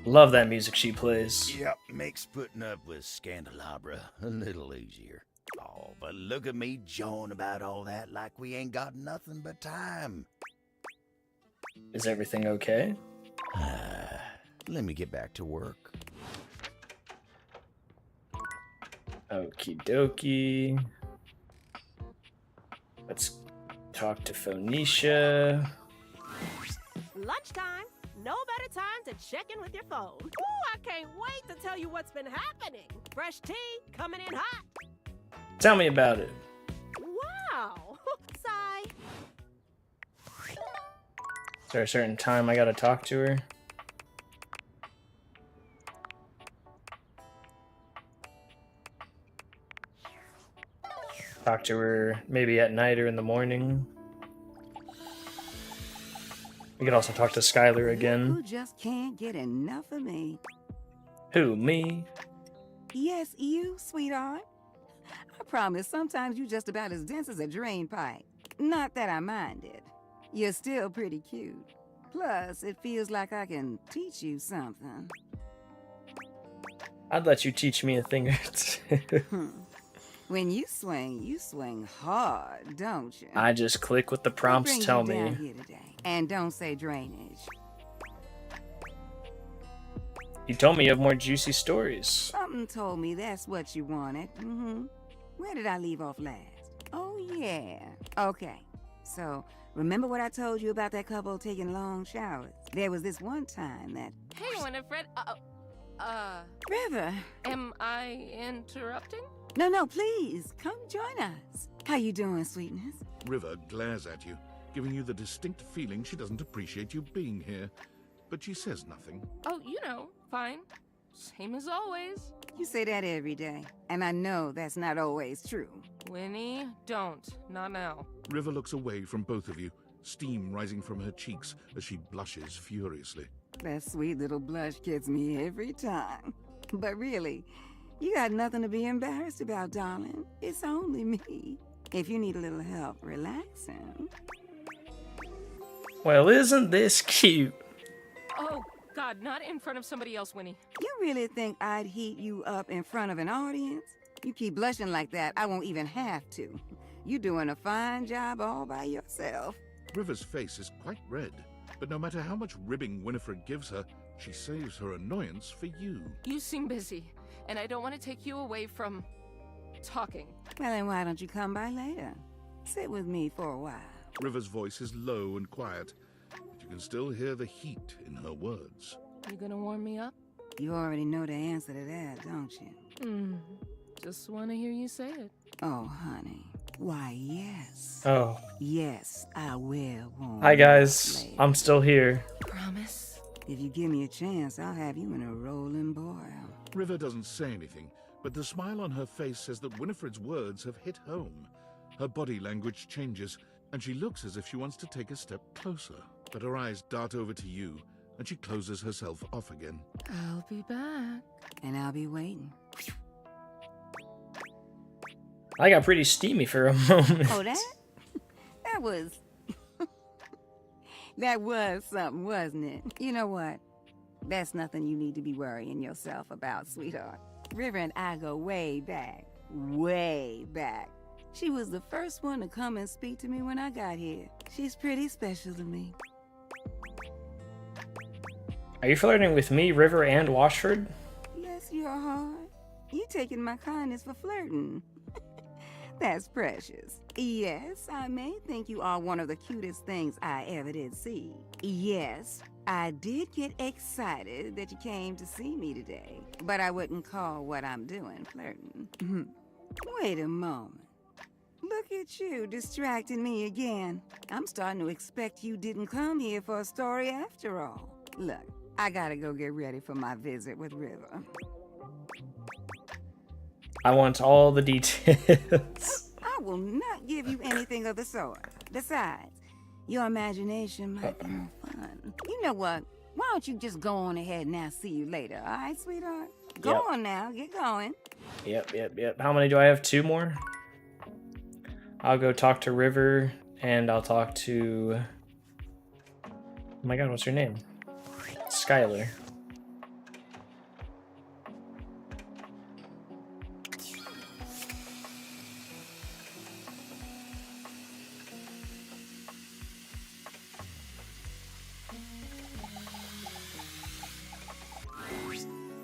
Speaker 1: Love that music she plays.
Speaker 23: Yep, makes putting up with Scandalabra a little easier. Oh, but look at me jawing about all that like we ain't got nothing but time.
Speaker 1: Is everything okay?
Speaker 23: Let me get back to work.
Speaker 1: Okie dokie. Let's talk to Phoenicia.
Speaker 11: Lunchtime. No better time to check in with your phone. Ooh, I can't wait to tell you what's been happening. Fresh tea coming in hot.
Speaker 1: Tell me about it.
Speaker 11: Wow. Sigh.
Speaker 1: Is there a certain time I gotta talk to her? Talk to her maybe at night or in the morning. We could also talk to Skylar again.
Speaker 18: You just can't get enough of me.
Speaker 1: Who, me?
Speaker 18: Yes, you, sweetheart. I promise, sometimes you're just about as dense as a drain pipe. Not that I minded. You're still pretty cute. Plus, it feels like I can teach you something.
Speaker 1: I'd let you teach me a thing or two.
Speaker 18: When you swing hard, don't you?
Speaker 1: I just click what the prompts
Speaker 18: What brings
Speaker 1: tell
Speaker 18: you down
Speaker 1: me.
Speaker 18: here today? And don't say drainage.
Speaker 1: You told me you have more juicy stories.
Speaker 18: Something told me that's what you wanted. Where did I leave off last? Oh, yeah. Okay. So, remember what I told you about that couple taking long showers? There was this one time that...
Speaker 2: Hey, Winifred.
Speaker 18: River!
Speaker 2: Am I interrupting?
Speaker 18: No, please. Come join us. How you doing, sweetness?
Speaker 9: River glares at you, giving you the distinct feeling she doesn't appreciate you being here. But she says nothing.
Speaker 2: Oh, you know, fine. Same as always.
Speaker 18: You say that every day, and I know that's not always true.
Speaker 2: Winnie, don't. Not now.
Speaker 9: River looks away from both of you, steam rising from her cheeks as she blushes furiously.
Speaker 18: That sweet little blush gets me every time. But really, you got nothing to be embarrassed about, darling. It's only me. If you need a little help relaxing.
Speaker 1: Well, isn't this cute?
Speaker 2: Oh, God, not in front of somebody else, Winnie.
Speaker 18: You really think I'd heat you up in front of an audience? You keep blushing like that, I won't even have to. You're doing a fine job all by yourself.
Speaker 9: River's face is quite red, but no matter how much ribbing Winifred gives her, she saves her annoyance for you.
Speaker 2: You seem busy, and I don't want to take you away from talking.
Speaker 18: Well, then why don't you come by later? Sit with me for a while.
Speaker 9: River's voice is low and quiet, but you can still hear the heat in her words.
Speaker 2: You gonna warm me up?
Speaker 18: You already know the answer to that, don't you?
Speaker 2: Just want to hear you say it.
Speaker 18: Oh, honey. Why, yes.
Speaker 1: Oh.
Speaker 18: Yes, I will warm
Speaker 1: Hi,
Speaker 18: you
Speaker 1: guys.
Speaker 18: up later.
Speaker 1: I'm still here.
Speaker 2: Promise?
Speaker 18: If you give me a chance, I'll have you in a rolling boil.
Speaker 9: River doesn't say anything, but the smile on her face says that Winifred's words have hit home. Her body language changes, and she looks as if she wants to take a step closer. But her eyes dart over to you, and she closes herself off again.
Speaker 2: I'll be back.
Speaker 18: And I'll be waiting.
Speaker 1: I got pretty steamy for a moment.
Speaker 18: Oh, that was... that was something, wasn't it? You know what? That's nothing you need to be worrying yourself about, sweetheart. River and I go way back. Way back. She was the first one to come and speak to me when I got here. She's pretty special to me.
Speaker 1: Are you flirting with me, River, and Washford?
Speaker 18: Bless your heart. You taking my kindness for flirting. That's precious. Yes, I may think you are one of the cutest things I ever did see. Yes, I did get excited that you came to see me today, but I wouldn't call what I'm doing flirting. Wait a moment. Look at you, distracting me again. I'm starting to expect you didn't come here for a story after all. Look, I gotta go get ready for my visit with River.
Speaker 1: I want all the details.
Speaker 18: I will not give you anything of the sort. Besides, your imagination might be more fun. You know what? Why don't you just go on ahead and I'll see you later, all right, sweetheart? Go
Speaker 1: Yep.
Speaker 18: on now, get going.
Speaker 1: Yep. How many do I have? 2 more? I'll go talk to River, and I'll talk to... Oh my god, what's her name? Skylar.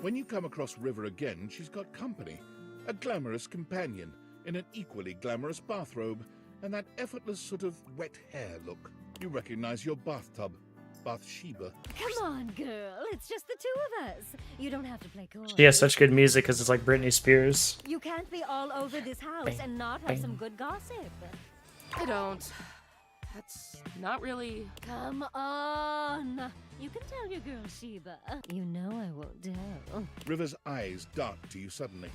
Speaker 9: When you come across River again, she's got company. A glamorous companion in an equally glamorous bathrobe and that effortless sort of wet hair look. You recognize your bathtub, Bathsheba.
Speaker 13: Come on, girl. It's just the two of us. You don't have to play coy.
Speaker 1: She has such good music because it's like Britney Spears.
Speaker 13: You can't be all over this house and not have some good gossip.
Speaker 2: I don't. That's not really...
Speaker 13: Come on. You can tell your girl Sheba. You know I won't tell.
Speaker 9: River's eyes dart to you suddenly,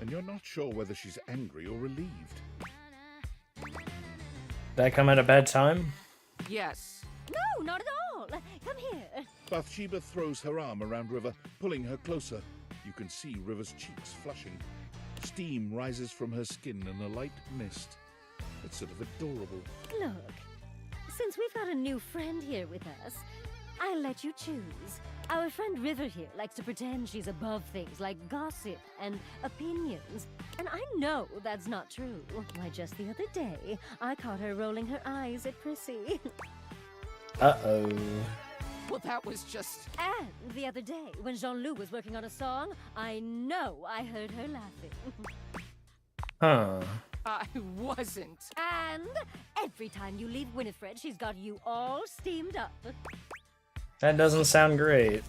Speaker 9: and you're not sure whether she's angry or relieved.
Speaker 1: Did I come at a bad time?
Speaker 2: Yes.
Speaker 13: No, not at all. Come here.
Speaker 9: Bathsheba throws her arm around River, pulling her closer. You can see River's cheeks flushing. Steam rises from her skin in a light mist. It's sort of adorable.
Speaker 13: Look, since we've got a new friend here with us, I'll let you choose. Our friend River here likes to pretend she's above things like gossip and opinions. And I know that's not true. Why, just the other day, I caught her rolling her eyes at Prissy.
Speaker 1: Uh-oh.
Speaker 2: Well, that was just...
Speaker 13: And the other day, when Jean-Loup was working on a song, I know I heard her laughing.
Speaker 1: Huh.
Speaker 2: I wasn't.
Speaker 13: And every time you leave Winifred, she's got you all steamed up.
Speaker 1: That doesn't sound great.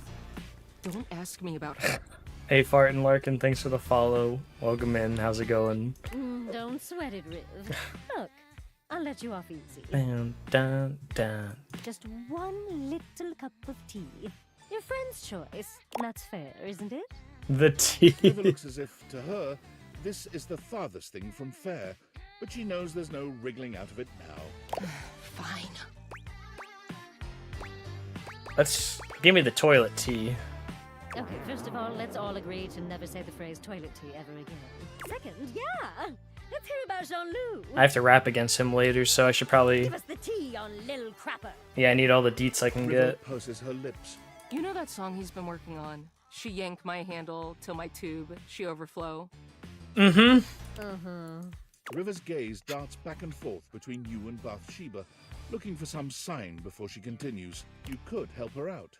Speaker 2: Don't ask me about her.
Speaker 1: Hey, Fart and Larkin, thanks for the follow. Welcome in. How's it going?
Speaker 13: Don't sweat it, Riv. Look, I'll let you off easy.
Speaker 1: Dun, dun, dun.
Speaker 13: Just one little cup of tea. Your friend's choice. That's fair, isn't it?
Speaker 1: The tea.
Speaker 9: River looks as if, to her, this is the farthest thing from fair, but she knows there's no wriggling out of it now.
Speaker 2: Fine.
Speaker 1: Let's give me the toilet tea.
Speaker 13: Okay, first of all, let's all agree to never say the phrase toilet tea ever again. Second, yeah, let's hear about Jean-Loup.
Speaker 1: I have to rap against him later, so I should probably...
Speaker 13: Give us the tea on Lil Crapper.
Speaker 1: Yeah, I need all the deets I can
Speaker 9: River
Speaker 1: get.
Speaker 9: purses her lips.
Speaker 2: You know that song he's been working on? She yank my handle till my tube, she overflow.
Speaker 13: Mm-hmm.
Speaker 9: River's gaze darts back and forth between you and Bathsheba, looking for some sign before she continues. You could help her out.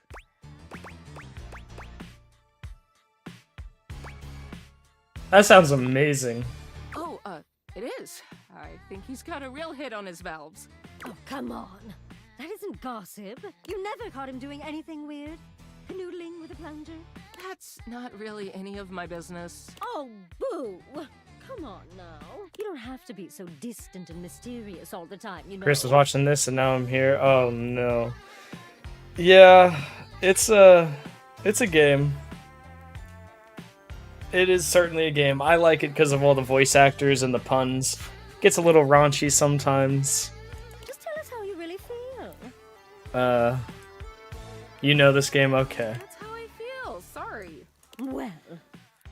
Speaker 1: That sounds amazing.
Speaker 2: Oh, it is. I think he's got a real hit on his valves.
Speaker 13: Oh, come on. That isn't gossip. You never caught him doing anything weird. Canoodling with a plunger.
Speaker 2: That's not really any of my business.
Speaker 13: Oh, boo! Come on now. You don't have to be so distant and mysterious all the time, you know.
Speaker 1: Chris is watching this and now I'm here. Oh no. Yeah, it's a game. It is certainly a game. I like it because of all the voice actors and the puns. Gets a little raunchy sometimes.
Speaker 13: Just tell us how you really feel.
Speaker 1: You know this game? Okay.
Speaker 2: That's how I feel. Sorry.
Speaker 13: Well,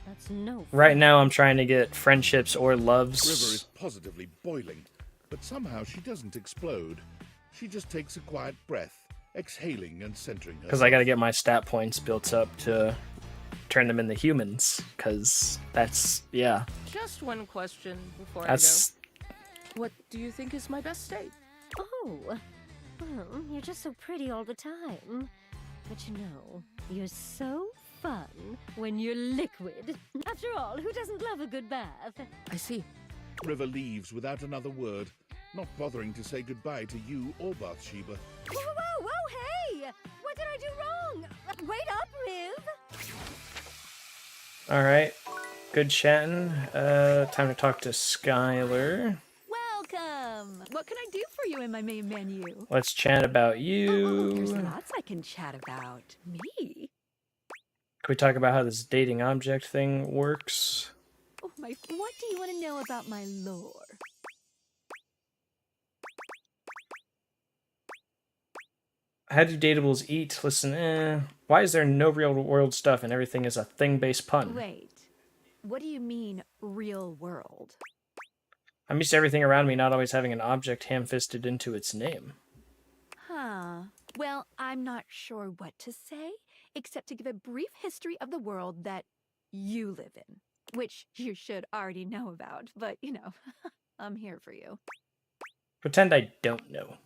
Speaker 13: that's no fun.
Speaker 1: Right now I'm trying to get friendships or loves.
Speaker 9: River is positively boiling, but somehow she doesn't explode. She just takes a quiet breath, exhaling and centering herself.
Speaker 1: Because I gotta get my stat points built up to turn them into humans. Because that's, yeah.
Speaker 2: Just one question before
Speaker 1: That's...
Speaker 2: I go. What do you think is my best state?
Speaker 13: Oh, well, you're just so pretty all the time. But you know, you're so fun when you're liquid. After all, who doesn't love a good bath?
Speaker 2: I see.
Speaker 9: River leaves without another word, not bothering to say goodbye to you or Bathsheba.
Speaker 13: Whoa, whoa, whoa, hey! What did I do wrong? Wait up, Riv!
Speaker 1: Alright. Good chatting. Time to talk to Skylar.
Speaker 4: Welcome! What can I do for you in my main menu?
Speaker 1: Let's chat about
Speaker 4: There's
Speaker 1: you.
Speaker 4: lots I can chat about. Me?
Speaker 1: Can we talk about how this dating object thing works?
Speaker 4: Oh, what do you want to know about my lore?
Speaker 1: How do dateables eat? Listen, why is there no real world stuff and everything is a thing-based pun?
Speaker 4: Wait, what do you mean, real world?
Speaker 1: I'm used to everything around me not always having an object ham-fisted into its name.
Speaker 4: Huh. Well, I'm not sure what to say, except to give a brief history of the world that you live in, which you should already know about, but, you know, I'm here for you.
Speaker 1: Pretend I don't know.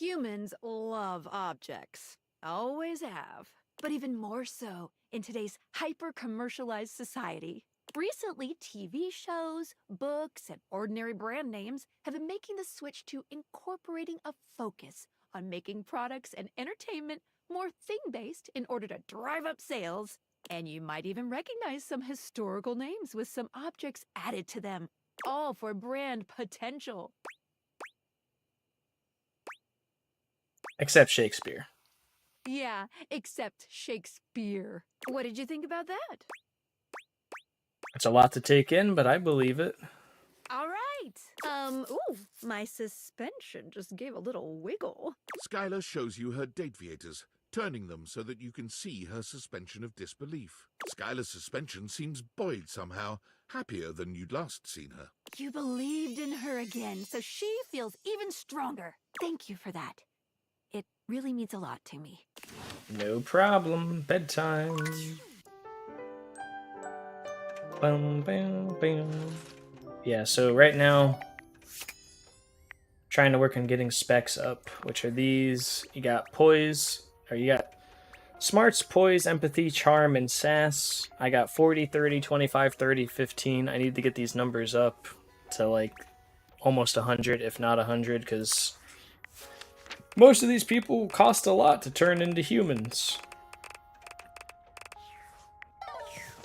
Speaker 4: Humans love objects. Always have. but even more so in today's hyper-commercialized society. Recently, TV shows, books, and ordinary brand names have been making the switch to incorporating a focus on making products and entertainment more thing-based in order to drive up sales. And you might even recognize some historical names with some objects added to them, all for brand potential.
Speaker 1: Except Shakespeare.
Speaker 4: Yeah, except Shakespeare. What did you think about that?
Speaker 1: It's a lot to take in, but I believe it.
Speaker 4: All right. Ooh, my suspension just gave a little wiggle.
Speaker 9: Skylar shows you her dateviators, turning them so that you can see her suspension of disbelief. Skylar's suspension seems buoyed somehow, happier than you'd last seen her.
Speaker 4: You believed in her again, so she feels even stronger. Thank you for that. It really means a lot to me.
Speaker 1: No problem. Bedtime. Bum, bum, bum. Yeah, so right now, trying to work on getting specs up, which are these. You got poise, or you got smarts, poise, empathy, charm, and sass. I got 40, 30, 25, 30, 15. I need to get these numbers up to like almost 100, if not 100, because most of these people cost a lot to turn into humans.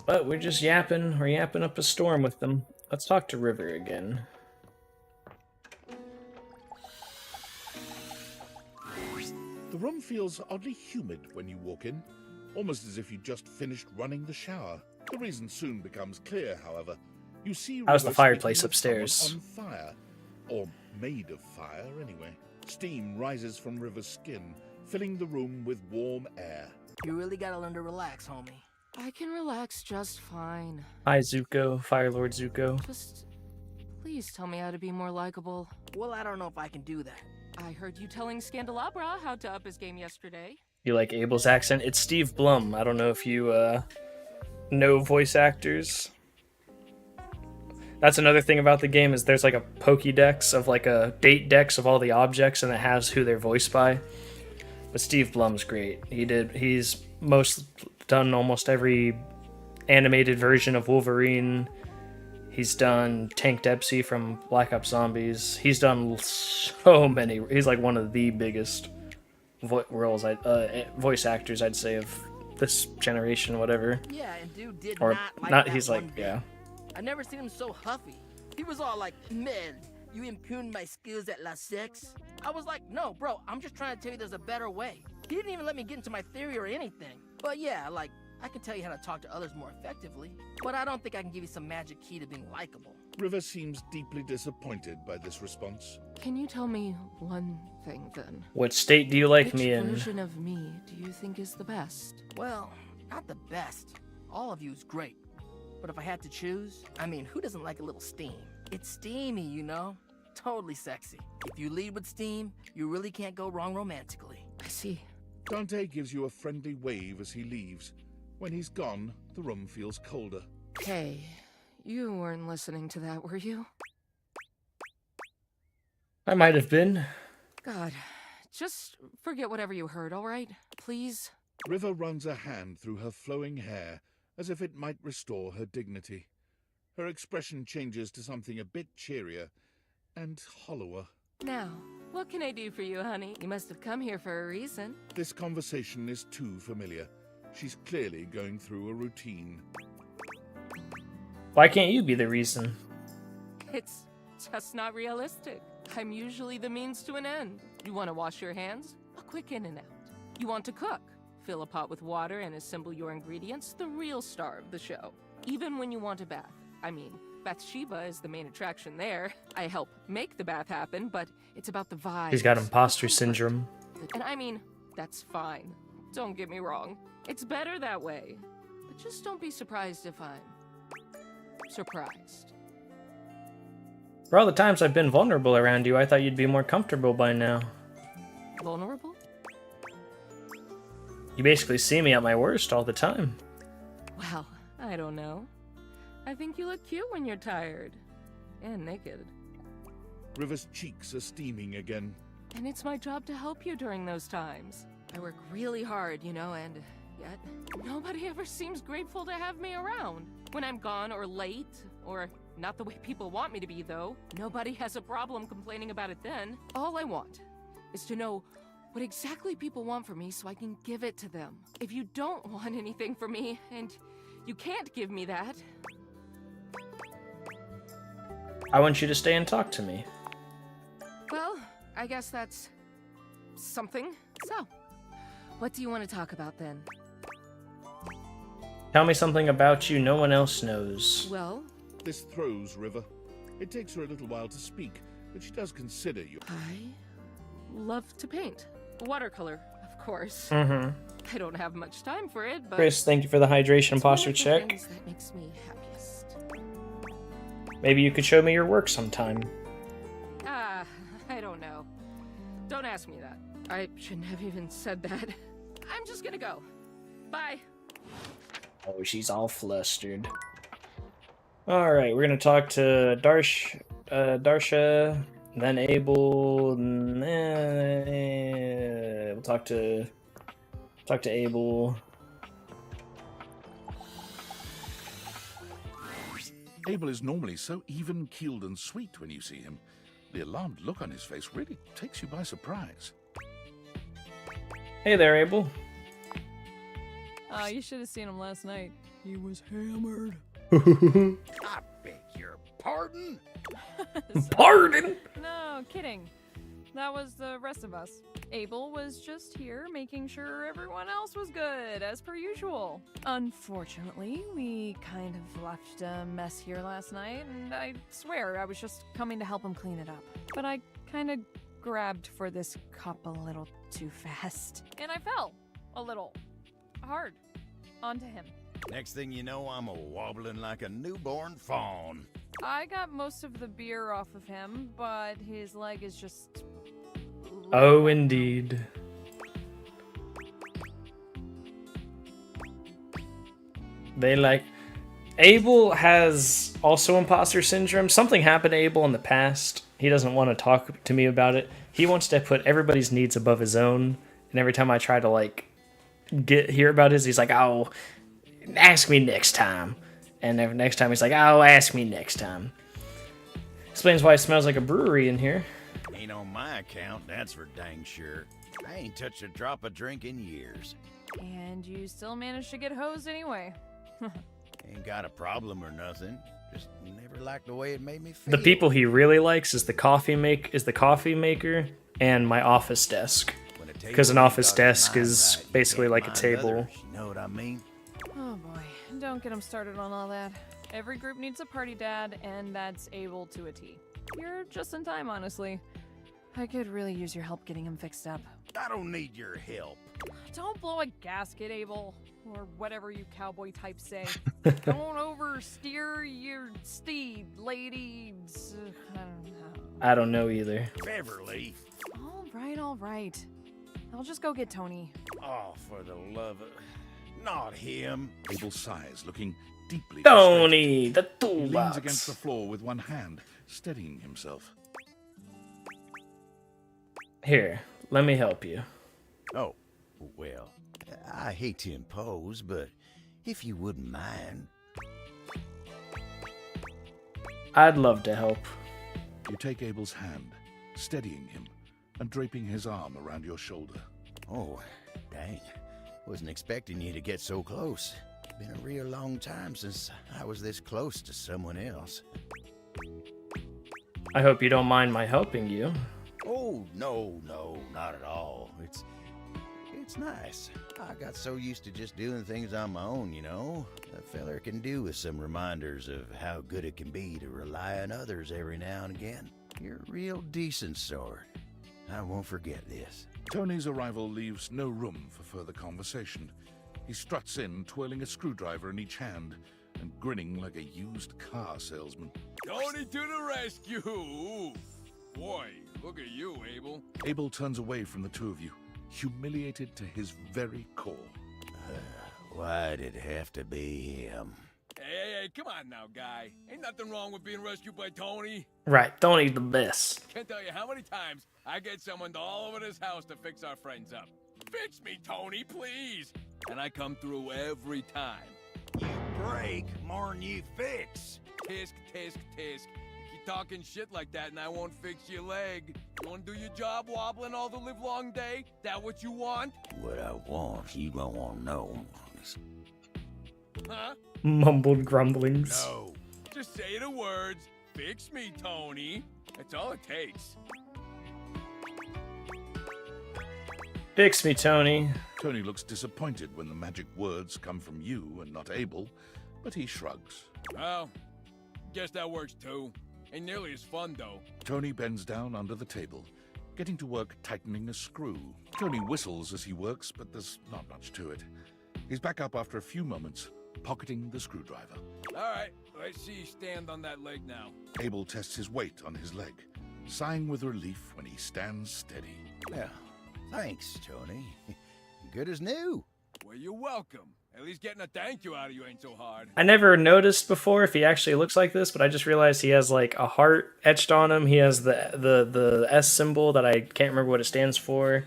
Speaker 1: But we're just yapping. We're yapping up a storm with them. Let's talk to River again.
Speaker 9: The room feels oddly humid when you walk in, almost as if you just finished running the shower. The reason soon becomes clear, however. You see
Speaker 1: How's the
Speaker 9: River
Speaker 1: fireplace
Speaker 9: speaking with
Speaker 1: upstairs?
Speaker 9: someone on fire, or made of fire anyway. Steam rises from River's skin, filling the room with warm air.
Speaker 6: You really gotta learn to relax, homie.
Speaker 2: I can relax just fine.
Speaker 1: Hi, Zuko. Firelord Zuko.
Speaker 2: Just please tell me how to be more likable.
Speaker 6: Well, I don't know if I can do that.
Speaker 2: I heard you telling Scandelabra how to up his game yesterday.
Speaker 1: You like Abel's accent? It's Steve Blum. I don't know if you know voice actors. That's another thing about the game is there's like a Pokédex of like a date dex of all the objects and it has who they're voiced by. But Steve Blum's great. He's done almost every animated version of Wolverine. He's done Tank Dempsey from Black Ops Zombies. He's done so many. He's like one of the biggest voice actors, I'd say, of this generation, whatever.
Speaker 6: Yeah, and dude did
Speaker 1: Or
Speaker 6: not like
Speaker 1: not.
Speaker 6: that
Speaker 1: He's like,
Speaker 6: one bit.
Speaker 1: yeah.
Speaker 6: I never seen him so huffy. He was all like, man, you impugned my skills at La Sex? I was like, no, bro, I'm just trying to tell you there's a better way. He didn't even let me get into my theory or anything. But yeah, like, I can tell you how to talk to others more effectively, but I don't think I can give you some magic key to being likable.
Speaker 9: River seems deeply disappointed by this response.
Speaker 2: Can you tell me one thing then?
Speaker 1: What state do you like
Speaker 2: Which
Speaker 1: me in?
Speaker 2: version of me do you think is the best?
Speaker 6: Well, not the best. All of you is great. But if I had to choose, I mean, who doesn't like a little steam? It's steamy, you know? Totally sexy. If you lead with steam, you really can't go wrong romantically.
Speaker 2: I see.
Speaker 9: Dante gives you a friendly wave as he leaves. When he's gone, the room feels colder.
Speaker 2: Hey, you weren't listening to that, were you?
Speaker 1: I might have been.
Speaker 2: God, just forget whatever you heard, all right? Please?
Speaker 9: River runs a hand through her flowing hair, as if it might restore her dignity. Her expression changes to something a bit cheerier and hollower.
Speaker 2: Now, what can I do for you, honey? You must have come here for a reason.
Speaker 9: This conversation is too familiar. She's clearly going through a routine.
Speaker 1: Why can't you be the reason?
Speaker 2: It's just not realistic. I'm usually the means to an end. You want to wash your hands? A quick in and out. You want to cook? Fill a pot with water and assemble your ingredients, the real star of the show. Even when you want a bath. I mean, Bathsheba is the main attraction there. I help make the bath happen, but it's about the vibe.
Speaker 1: He's got imposter syndrome.
Speaker 2: And I mean, that's fine. Don't get me wrong. It's better that way. But just don't be surprised if I'm surprised.
Speaker 1: For all the times I've been vulnerable around you, I thought you'd be more comfortable by now.
Speaker 2: Vulnerable?
Speaker 1: You basically see me at my worst all the time.
Speaker 2: Well, I don't know. I think you look cute when you're tired. And naked.
Speaker 9: River's cheeks are steaming again.
Speaker 2: And it's my job to help you during those times. I work really hard, you know, and yet. Nobody ever seems grateful to have me around. When I'm gone or late, or not the way people want me to be, though, nobody has a problem complaining about it then. All I want is to know what exactly people want from me so I can give it to them. If you don't want anything from me, and you can't give me that...
Speaker 1: I want you to stay and talk to me.
Speaker 2: Well, I guess that's... something. So, what do you want to talk about then?
Speaker 1: Tell me something about you no one else knows.
Speaker 2: Well...
Speaker 9: This throws River. It takes her a little while to speak, but she does consider you.
Speaker 2: I love to paint. Watercolor, of course.
Speaker 1: Mm-hmm.
Speaker 2: I don't have much time for it, but...
Speaker 1: Chris, thank you for the hydration posture
Speaker 2: it's one of the
Speaker 1: check.
Speaker 2: things that makes me happiest.
Speaker 1: Maybe you could show me your work sometime.
Speaker 2: Ah, I don't know. Don't ask me that. I shouldn't have even said that. I'm just gonna go. Bye.
Speaker 1: Oh, she's all flustered. Alright, we're gonna talk to Darsha, then Abel, we'll talk to Abel.
Speaker 9: Abel is normally so even-keeled and sweet when you see him. The alarmed look on his face really takes you by surprise.
Speaker 1: Hey there, Abel.
Speaker 15: You should have seen him last night. He was hammered.
Speaker 23: I beg your pardon?
Speaker 1: Pardon?
Speaker 15: No, kidding. That was the rest of us. Abel was just here making sure everyone else was good, as per usual. Unfortunately, we kind of left a mess here last night, and I swear I was just coming to help him clean it up. But I kind of grabbed for this cup a little too fast. And I fell a little hard onto him.
Speaker 23: Next thing you know, I'm a-wobbling like a newborn fawn.
Speaker 15: I got most of the beer off of him, but his leg is just...
Speaker 1: Oh, indeed. They like... Abel has also imposter syndrome. Something happened to Abel in the past. He doesn't want to talk to me about it. He wants to put everybody's needs above his own. And every time I try to, like, hear about his, he's like, oh, ask me next time. And then next time he's like, oh, ask me next time. Explains why it smells like a brewery in here.
Speaker 23: Ain't on my account, that's for dang sure. I ain't touched a drop of drink in years.
Speaker 15: And you still managed to get hosed anyway.
Speaker 23: Ain't got a problem or nothing. Just never liked the way it made me feel.
Speaker 1: The people he really likes is the coffee maker and my office desk. Because an office desk is basically like a table.
Speaker 23: You know what I mean?
Speaker 15: Oh boy, don't get him started on all that. Every group needs a party dad, and that's Abel to a T. You're just in time, honestly. I could really use your help getting him fixed up.
Speaker 23: I don't need your help.
Speaker 15: Don't blow a gasket, Abel. Or whatever you cowboy types say. Don't oversteer your steed, ladies. I don't know.
Speaker 1: I don't know either.
Speaker 23: Beverly.
Speaker 15: All right. I'll just go get Tony.
Speaker 23: Oh, for the love of... Not him.
Speaker 9: Abel sighs, looking deeply
Speaker 1: Tony, the
Speaker 9: He leans
Speaker 1: toolbox.
Speaker 9: against the floor with one hand, steadying himself.
Speaker 1: Here, let me help you.
Speaker 23: Oh, well, I hate to impose, but if you wouldn't mind...
Speaker 1: I'd love to help.
Speaker 9: You take Abel's hand, steadying him, and draping his arm around your shoulder.
Speaker 23: Oh, dang. Wasn't expecting you to get so close. Been a real long time since I was this close to someone else.
Speaker 1: I hope you don't mind my helping you.
Speaker 23: Oh, no, not at all. It's nice. I got so used to just doing things on my own, you know. A feller can do with some reminders of how good it can be to rely on others every now and again. You're a real decent sort. I won't forget this.
Speaker 9: Tony's arrival leaves no room for further conversation. He struts in, twirling a screwdriver in each hand, and grinning like a used car salesman.
Speaker 20: Tony to the rescue! Boy, look at you, Abel.
Speaker 9: Abel turns away from the two of you, humiliated to his very core.
Speaker 23: Why'd it have to be him?
Speaker 20: Hey, come on now, guy. Ain't nothing wrong with being rescued by Tony.
Speaker 1: Right, Tony's the best.
Speaker 20: Can't tell you how many times I get someone all over this house to fix our friends up. Fix me, Tony, please. and I come through every time.
Speaker 23: You break more'n you fix.
Speaker 20: Tisk, tisk, tisk. You keep talking shit like that and I won't fix your leg. You wanna do your job wobbling all the livelong day? That what you want?
Speaker 23: What I want, you don't want to know.
Speaker 20: Huh?
Speaker 1: Mumbled grumblings.
Speaker 20: No. Just say the words, fix me, Tony. That's all it takes.
Speaker 1: Fix me, Tony.
Speaker 9: Tony looks disappointed when the magic words come from you and not Abel, but he shrugs.
Speaker 20: Well, guess that works too. Ain't nearly as fun, though.
Speaker 9: Tony bends down under the table, getting to work tightening a screw. Tony whistles as he works, but there's not much to it. He's back up after a few moments, pocketing the screwdriver.
Speaker 20: All right, let's see you stand on that leg now.
Speaker 9: Abel tests his weight on his leg, sighing with relief when he stands steady.
Speaker 23: Yeah, thanks, Tony. Good as new.
Speaker 20: Well, you're welcome. At least getting a thank you out of you ain't so hard.
Speaker 1: I never noticed before if he actually looks like this, but I just realized he has like a heart etched on him. He has the S symbol that I can't remember what it stands for.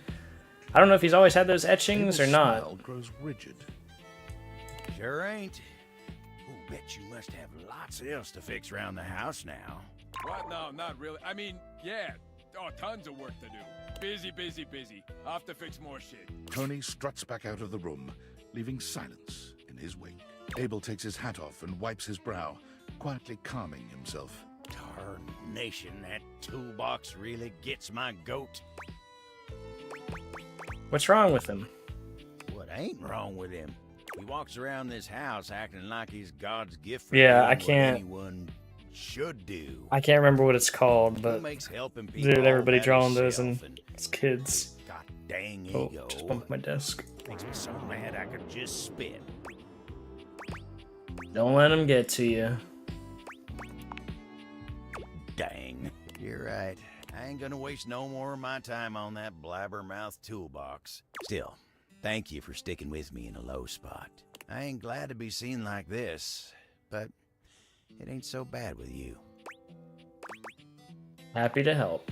Speaker 1: I don't know if he's always had those etchings or
Speaker 9: Abel's
Speaker 1: not.
Speaker 9: smile grows rigid.
Speaker 23: Sure ain't. Ooh, bet you must have lots else to fix around the house now.
Speaker 20: What? No, not really. I mean, yeah. Oh, tons of work to do. Busy, busy, busy. I'll have to fix more shit.
Speaker 9: Tony struts back out of the room, leaving silence in his wake. Abel takes his hat off and wipes his brow, quietly calming himself.
Speaker 23: Tarnation, that toolbox really gets my goat.
Speaker 1: What's wrong with him?
Speaker 23: What ain't wrong with him? He walks around this house acting like he's God's gift for
Speaker 1: Yeah,
Speaker 23: doing
Speaker 1: I can't-
Speaker 23: what anyone should do.
Speaker 1: I can't remember what it's called, but
Speaker 23: Who makes helping people
Speaker 1: dude,
Speaker 23: all
Speaker 1: everybody
Speaker 23: about
Speaker 1: drawing those
Speaker 23: himself
Speaker 1: and it's kids.
Speaker 23: God dang
Speaker 1: Oh,
Speaker 23: ego.
Speaker 1: just bumped my desk.
Speaker 23: Makes me so mad I could just spit.
Speaker 1: Don't let him get to you.
Speaker 23: Dang. You're right. I ain't gonna waste no more of my time on that blabbermouth toolbox. Still, thank you for sticking with me in a low spot. I ain't glad to be seen like this, but it ain't so bad with you.
Speaker 1: Happy to help.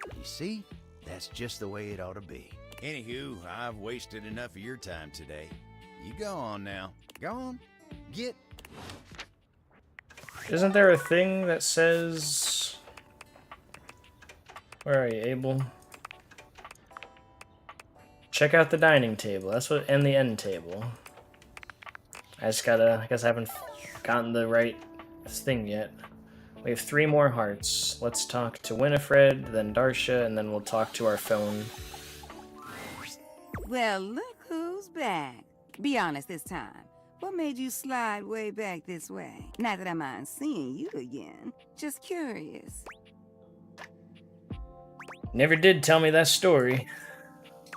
Speaker 23: You see? That's just the way it ought to be. Anywho, I've wasted enough of your time today. You go on now. Go on. Get.
Speaker 1: Isn't there a thing that says... Where are you, Abel? Check out the dining table. That's what, and the end table. I guess I haven't gotten the right thing yet. We have 3 more hearts. Let's talk to Winifred, then Darsha, and then we'll talk to our phone.
Speaker 7: Well, look who's back. Be honest this time. What made you slide way back this way? Not that I mind seeing you again. Just curious.
Speaker 1: Never did tell me that story.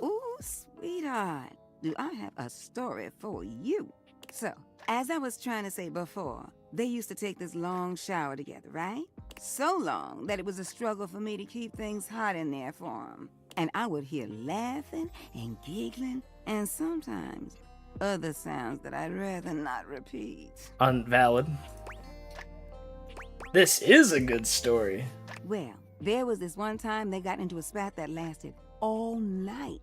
Speaker 7: Ooh, sweetheart. Do I have a story for you? So, as I was trying to say before, they used to take this long shower together, right? So long that it was a struggle for me to keep things hot in there for them. And I would hear laughing and giggling, and sometimes other sounds that I'd rather not repeat.
Speaker 1: Unvalid. This is a good story.
Speaker 7: Well, there was this one time they got into a spat that lasted all night.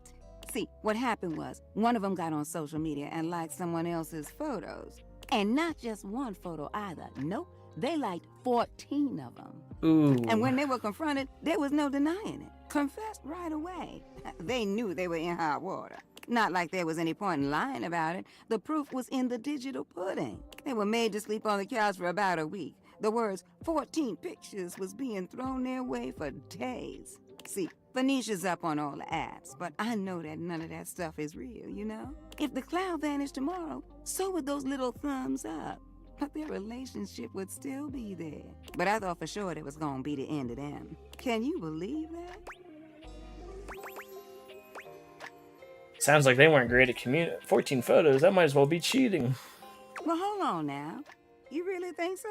Speaker 7: See, what happened was, one of them got on social media and liked someone else's photos. And not just one photo either. Nope, they liked 14 of them.
Speaker 1: Ooh.
Speaker 7: And when they were confronted, there was no denying it. Confessed right away. They knew they were in hot water. Not like there was any point in lying about it. The proof was in the digital pudding. They were made to sleep on the couch for about a week. The words 14 pictures was being thrown their way for days. See, Phoenicia's up on all the apps, but I know that none of that stuff is real, you know? If the cloud vanished tomorrow, so would those little thumbs up. But their relationship would still be there. But I thought for sure it was gonna be the end of them. Can you believe that?
Speaker 1: Sounds like they weren't great at 14 photos. That might as well be cheating.
Speaker 7: Well, hold on now. You really think so?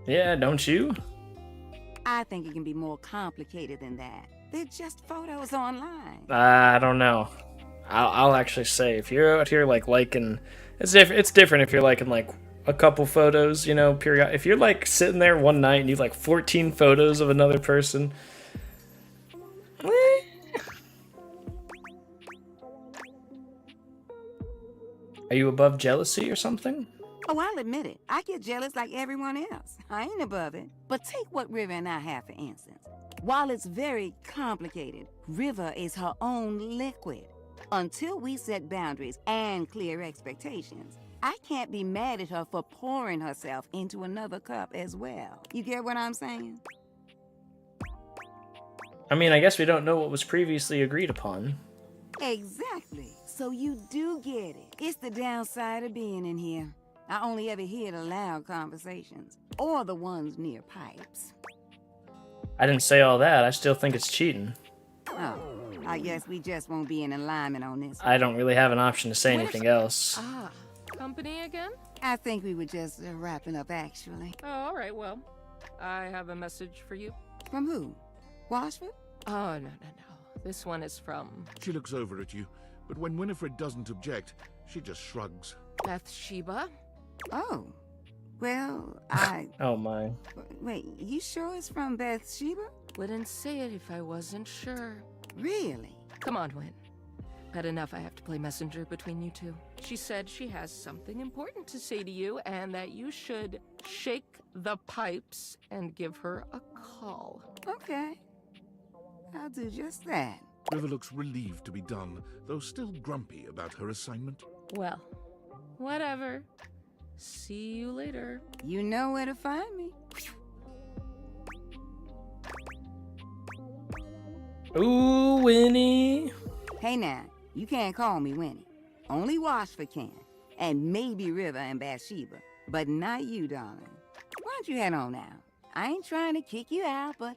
Speaker 1: Yeah, don't you?
Speaker 7: I think it can be more complicated than that. They're just photos online.
Speaker 1: I don't know. I'll actually say, if you're out here like liking, it's different if you're liking like a couple photos, you know, period. If you're like sitting there one night and you like 14 photos of another person, Are you above jealousy or something?
Speaker 7: Oh, I'll admit it. I get jealous like everyone else. I ain't above it. But take what River and I have, for instance. While it's very complicated, River is her own liquid. Until we set boundaries and clear expectations, I can't be mad at her for pouring herself into another cup as well. You get what I'm saying?
Speaker 1: I mean, I guess we don't know what was previously agreed upon.
Speaker 7: Exactly. So you do get it. It's the downside of being in here. I only ever hear the loud conversations, or the ones near pipes.
Speaker 1: I didn't say all that. I still think it's cheating.
Speaker 7: Oh, I guess we just won't be in alignment on this.
Speaker 1: I don't really have an option to say anything else.
Speaker 2: Ah, company again?
Speaker 7: I think we were just wrapping up, actually.
Speaker 2: Oh, all right, well, I have a message for you.
Speaker 7: From who? Washford?
Speaker 2: Oh, no. This one is from...
Speaker 9: She looks over at you, but when Winifred doesn't object, she just shrugs.
Speaker 2: Bathsheba?
Speaker 7: Oh. Well,
Speaker 1: Oh, my.
Speaker 7: Wait, you sure it's from Bathsheba?
Speaker 2: Wouldn't say it if I wasn't sure.
Speaker 7: Really?
Speaker 2: Come on, Win. Had enough I have to play messenger between you two. She said she has something important to say to you and that you should shake the pipes and give her a call.
Speaker 7: Okay. I'll do just that.
Speaker 9: River looks relieved to be done, though still grumpy about her assignment.
Speaker 2: Well, whatever. See you later.
Speaker 7: You know where to find me.
Speaker 1: Ooh, Winnie.
Speaker 7: Hey now, you can't call me Winnie. Only Washford can. And maybe River and Bathsheba. But not you, darling. Why don't you head on now? I ain't trying to kick you out, but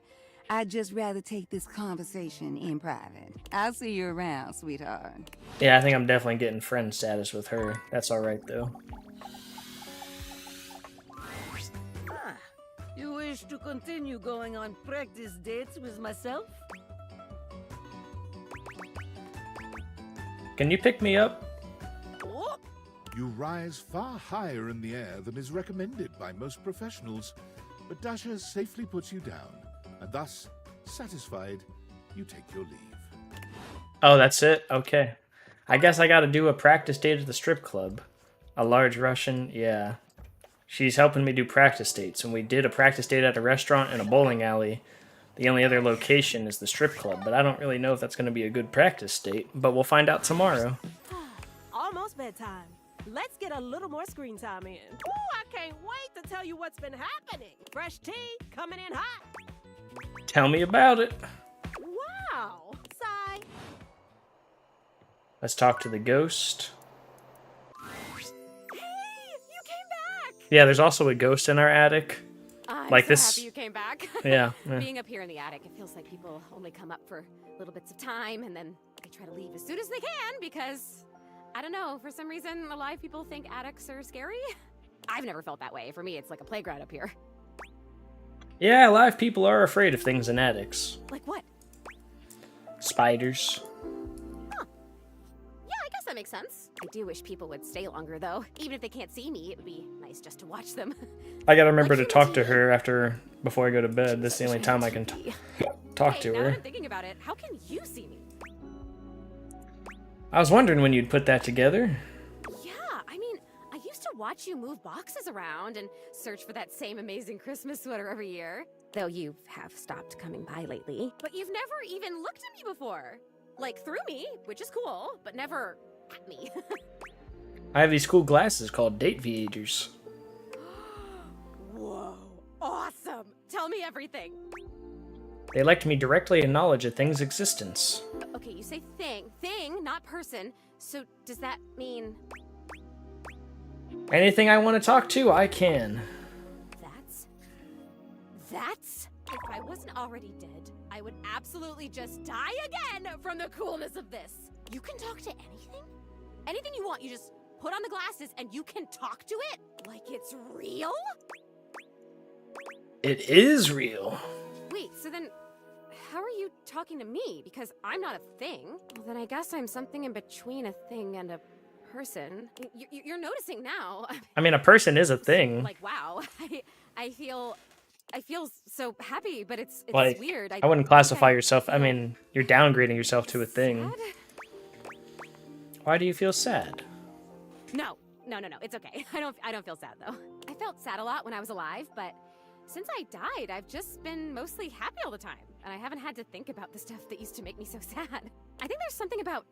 Speaker 7: I'd just rather take this conversation in private. I'll see you around, sweetheart.
Speaker 1: Yeah, I think I'm definitely getting friend status with her. That's alright, though.
Speaker 17: You wish to continue going on practice dates with myself?
Speaker 1: Can you pick me up?
Speaker 9: You rise far higher in the air than is recommended by most professionals, but Dasher safely puts you down, and thus, satisfied, you take your leave.
Speaker 1: Oh, that's it? Okay. I guess I gotta do a practice date at the strip club. A large Russian, yeah. She's helping me do practice dates, and we did a practice date at a restaurant and a bowling alley. The only other location is the strip club, but I don't really know if that's going to be a good practice date, but we'll find out tomorrow.
Speaker 11: Almost bedtime. Let's get a little more screen time in. Ooh, I can't wait to tell you what's been happening. Fresh tea coming in hot.
Speaker 1: Tell me about it.
Speaker 11: Wow. Sigh.
Speaker 1: Let's talk to the ghost.
Speaker 11: Hey, you came back.
Speaker 1: Yeah, there's also a ghost in our attic.
Speaker 3: I'm
Speaker 1: like
Speaker 3: so
Speaker 1: this.
Speaker 3: happy you came back.
Speaker 1: Yeah.
Speaker 3: Being up here in the attic, it feels like people only come up for little bits of time and then they try to leave as soon as they can because, I don't know, for some reason a lot of people think attics are scary. I've never felt that way. For me, it's like a playground up here.
Speaker 1: Yeah, a lot of people are afraid of things in attics.
Speaker 3: Like what?
Speaker 1: Spiders.
Speaker 3: Yeah, I guess that makes sense. I do wish people would stay longer, though. Even if they can't see me, it would be nice just to watch them.
Speaker 1: I gotta remember to talk to her before I go to bed. This is the only time I can talk to
Speaker 3: Now
Speaker 1: her.
Speaker 3: that I'm thinking about it, how can you see me?
Speaker 1: I was wondering when you'd put that together.
Speaker 3: Yeah, I mean, I used to watch you move boxes around and search for that same amazing Christmas sweater every year. Though you have stopped coming by lately. But you've never even looked at me before. Like, through me, which is cool, but never at me.
Speaker 1: I have these cool glasses called Date Viators.
Speaker 3: Whoa, awesome! Tell me everything.
Speaker 1: They elect me directly in knowledge of things' existence.
Speaker 3: Okay, you say thing, not person. So does that mean
Speaker 1: Anything I want to talk to, I can.
Speaker 3: that's? If I wasn't already dead, I would absolutely just die again from the coolness of this. You can talk to anything? Anything you want, you just put on the glasses and you can talk to it? Like it's real?
Speaker 1: It is real.
Speaker 3: Wait, so then how are you talking to me? Because I'm not a thing. Well, then I guess I'm something in between a thing and a person. You're noticing now.
Speaker 1: I mean, a person is a thing.
Speaker 3: Like, wow. I feel so happy, but it's
Speaker 1: Like,
Speaker 3: weird.
Speaker 1: I wouldn't classify yourself. I mean, you're downgrading yourself to a thing.
Speaker 3: Sad?
Speaker 1: Why do you feel sad?
Speaker 3: No, it's okay. I don't feel sad though. I felt sad a lot when I was alive, but since I died, I've just been mostly happy all the time, and I haven't had to think about the stuff that used to make me so sad. I think there's something about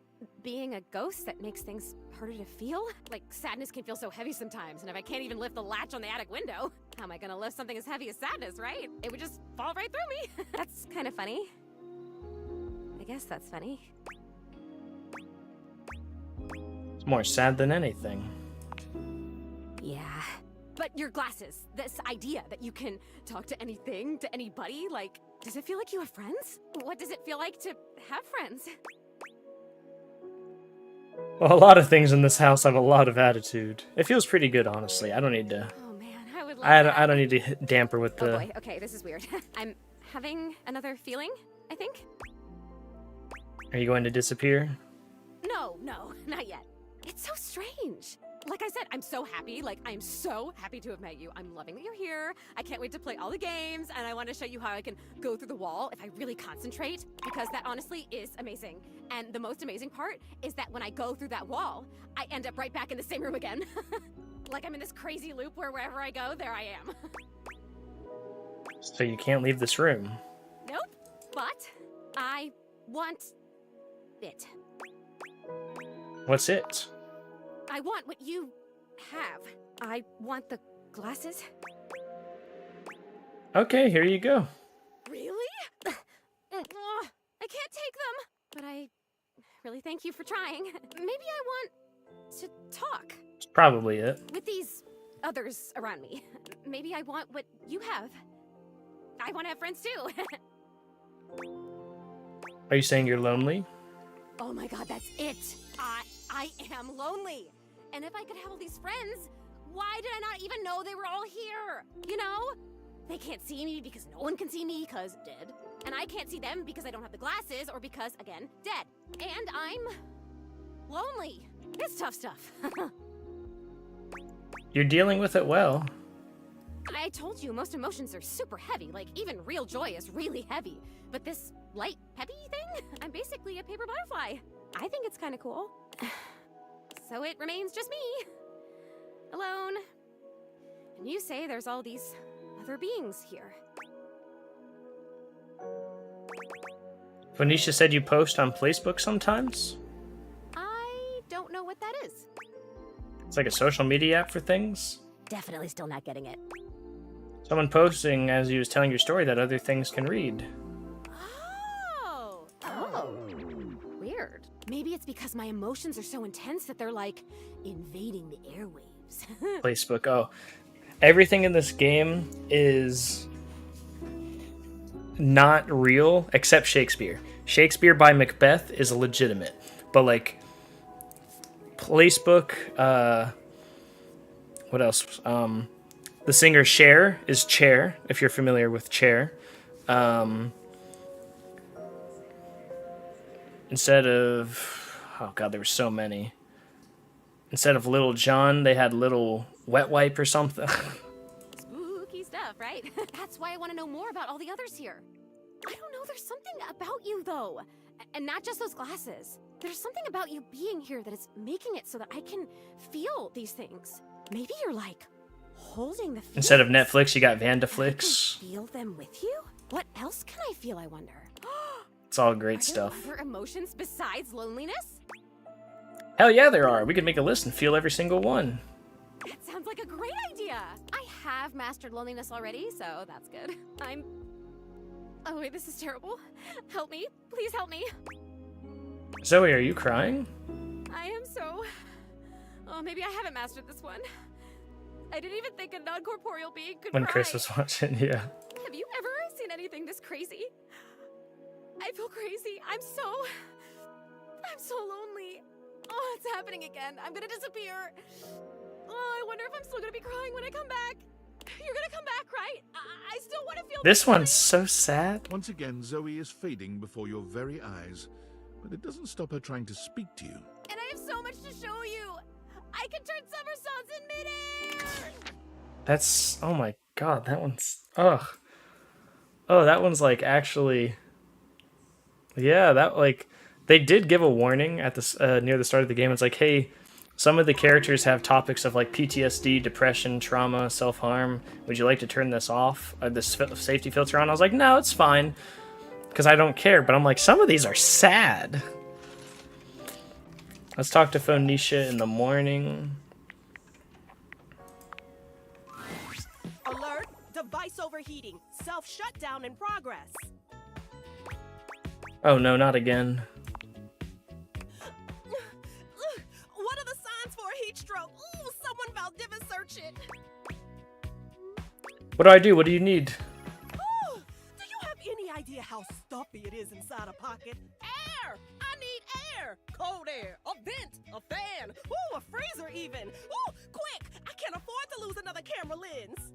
Speaker 3: being a ghost that makes things harder to feel. Like, sadness can feel so heavy sometimes, and if I can't even lift the latch on the attic window, how am I gonna lift something as heavy as sadness, right? It would just fall right through me. That's kind of funny. I guess that's funny.
Speaker 1: It's more sad than anything.
Speaker 3: Yeah. But your glasses, this idea that you can talk to anything, to anybody, like, does it feel like you have friends? What does it feel like to have friends?
Speaker 1: Well, a lot of things in this house have a lot of attitude. It feels pretty good, honestly. I don't need to.
Speaker 3: Oh man, I would love
Speaker 1: I don't need to damper with
Speaker 3: Oh
Speaker 1: the.
Speaker 3: boy, okay, this is weird. I'm having another feeling, I think.
Speaker 1: Are you going to disappear?
Speaker 3: No, not yet. It's so strange. Like I said, I'm so happy. Like, I'm so happy to have met you. I'm loving that you're here. I can't wait to play all the games, and I want to show you how I can go through the wall if I really concentrate, because that honestly is amazing. And the most amazing part is that when I go through that wall, I end up right back in the same room again. Like I'm in this crazy loop where wherever I go, there I am.
Speaker 1: So you can't leave this room.
Speaker 3: Nope, but I want it.
Speaker 1: What's it?
Speaker 3: I want what you have. I want the glasses.
Speaker 1: Okay, here you go.
Speaker 3: Really? I can't take them. But I really thank you for trying. Maybe I want to talk
Speaker 1: It's probably it.
Speaker 3: with these others around me. Maybe I want what you have. I want to have friends too.
Speaker 1: Are you saying you're lonely?
Speaker 3: Oh my god, that's it. I am lonely. And if I could have all these friends, why did I not even know they were all here? You know? They can't see me because no one can see me because dead. And I can't see them because I don't have the glasses or because, again, dead. And I'm lonely. It's tough stuff.
Speaker 1: You're dealing with it well.
Speaker 3: I told you, most emotions are super heavy. Like, even real joy is really heavy. But this light, peppy thing? I'm basically a paper butterfly. I think it's kind of cool. So it remains just me. Alone. And you say there's all these other beings here.
Speaker 1: Phoenicia said you post on Facebook sometimes?
Speaker 3: I don't know what that is.
Speaker 1: It's like a social media app for things?
Speaker 3: Definitely still not getting it.
Speaker 1: Someone posting as he was telling your story that other things can read.
Speaker 3: Oh. Weird. Maybe it's because my emotions are so intense that they're like invading the airwaves.
Speaker 1: Facebook. Oh, everything in this game is not real except Shakespeare. Shakespeare by Macbeth is legitimate, but like Facebook, what else? The singer Cher is Chair, if you're familiar with Cher. Instead of, oh god, there were so many. Instead of Little John, they had Little Wet Wipe or something.
Speaker 3: Spooky stuff, right? That's why I want to know more about all the others here. I don't know, there's something about you though. And not just those glasses. There's something about you being here that is making it so that I can feel these things. Maybe you're like holding the feelings.
Speaker 1: Instead of Netflix, you got Vandaflix.
Speaker 3: Feel them with you? What else can I feel, I wonder?
Speaker 1: It's all great
Speaker 3: Are there
Speaker 1: stuff.
Speaker 3: other emotions besides loneliness?
Speaker 1: Hell yeah, there are. We could make a list and feel every single one.
Speaker 3: That sounds like a great idea. I have mastered loneliness already, so that's good. Oh wait, this is terrible. Help me. Please help me.
Speaker 1: Zoe, are you crying?
Speaker 3: I am so... Oh, maybe I haven't mastered this one. I didn't even think a non-corporeal being could
Speaker 1: When
Speaker 3: cry.
Speaker 1: Chris was watching, yeah.
Speaker 3: Have you ever seen anything this crazy? I feel crazy. I'm so lonely. Oh, it's happening again. I'm gonna disappear. Oh, I wonder if I'm still gonna be crying when I come back. You're gonna come back, right? I still want to feel...
Speaker 1: This one's so sad.
Speaker 9: Once again, Zoe is fading before your very eyes, but it doesn't stop her trying to speak to you.
Speaker 3: And I have so much to show you. I can turn somersaults in midair.
Speaker 1: That's, oh my god, that one's, ugh. Oh, that one's like actually, yeah, that like, they did give a warning at this, near the start of the game. It's like, hey, Some of the characters have topics of like PTSD, depression, trauma, self-harm. Would you like to turn this off? This safety filter on? I was like, no, it's fine. Because I don't care. But I'm like, some of these are sad. Let's talk to Phoenicia in the morning.
Speaker 11: Alert! Device overheating. Self-shutdown in progress.
Speaker 1: Oh no, not again.
Speaker 11: What are the signs for a heat stroke? Ooh, someone Valdivia search it.
Speaker 1: What do I do? What do you need?
Speaker 11: Ooh, do you have any idea how stuffy it is inside a pocket? Air! I need air! Cold air, a vent, a fan, ooh, a freezer even. Ooh, quick! I can't afford to lose another camera lens.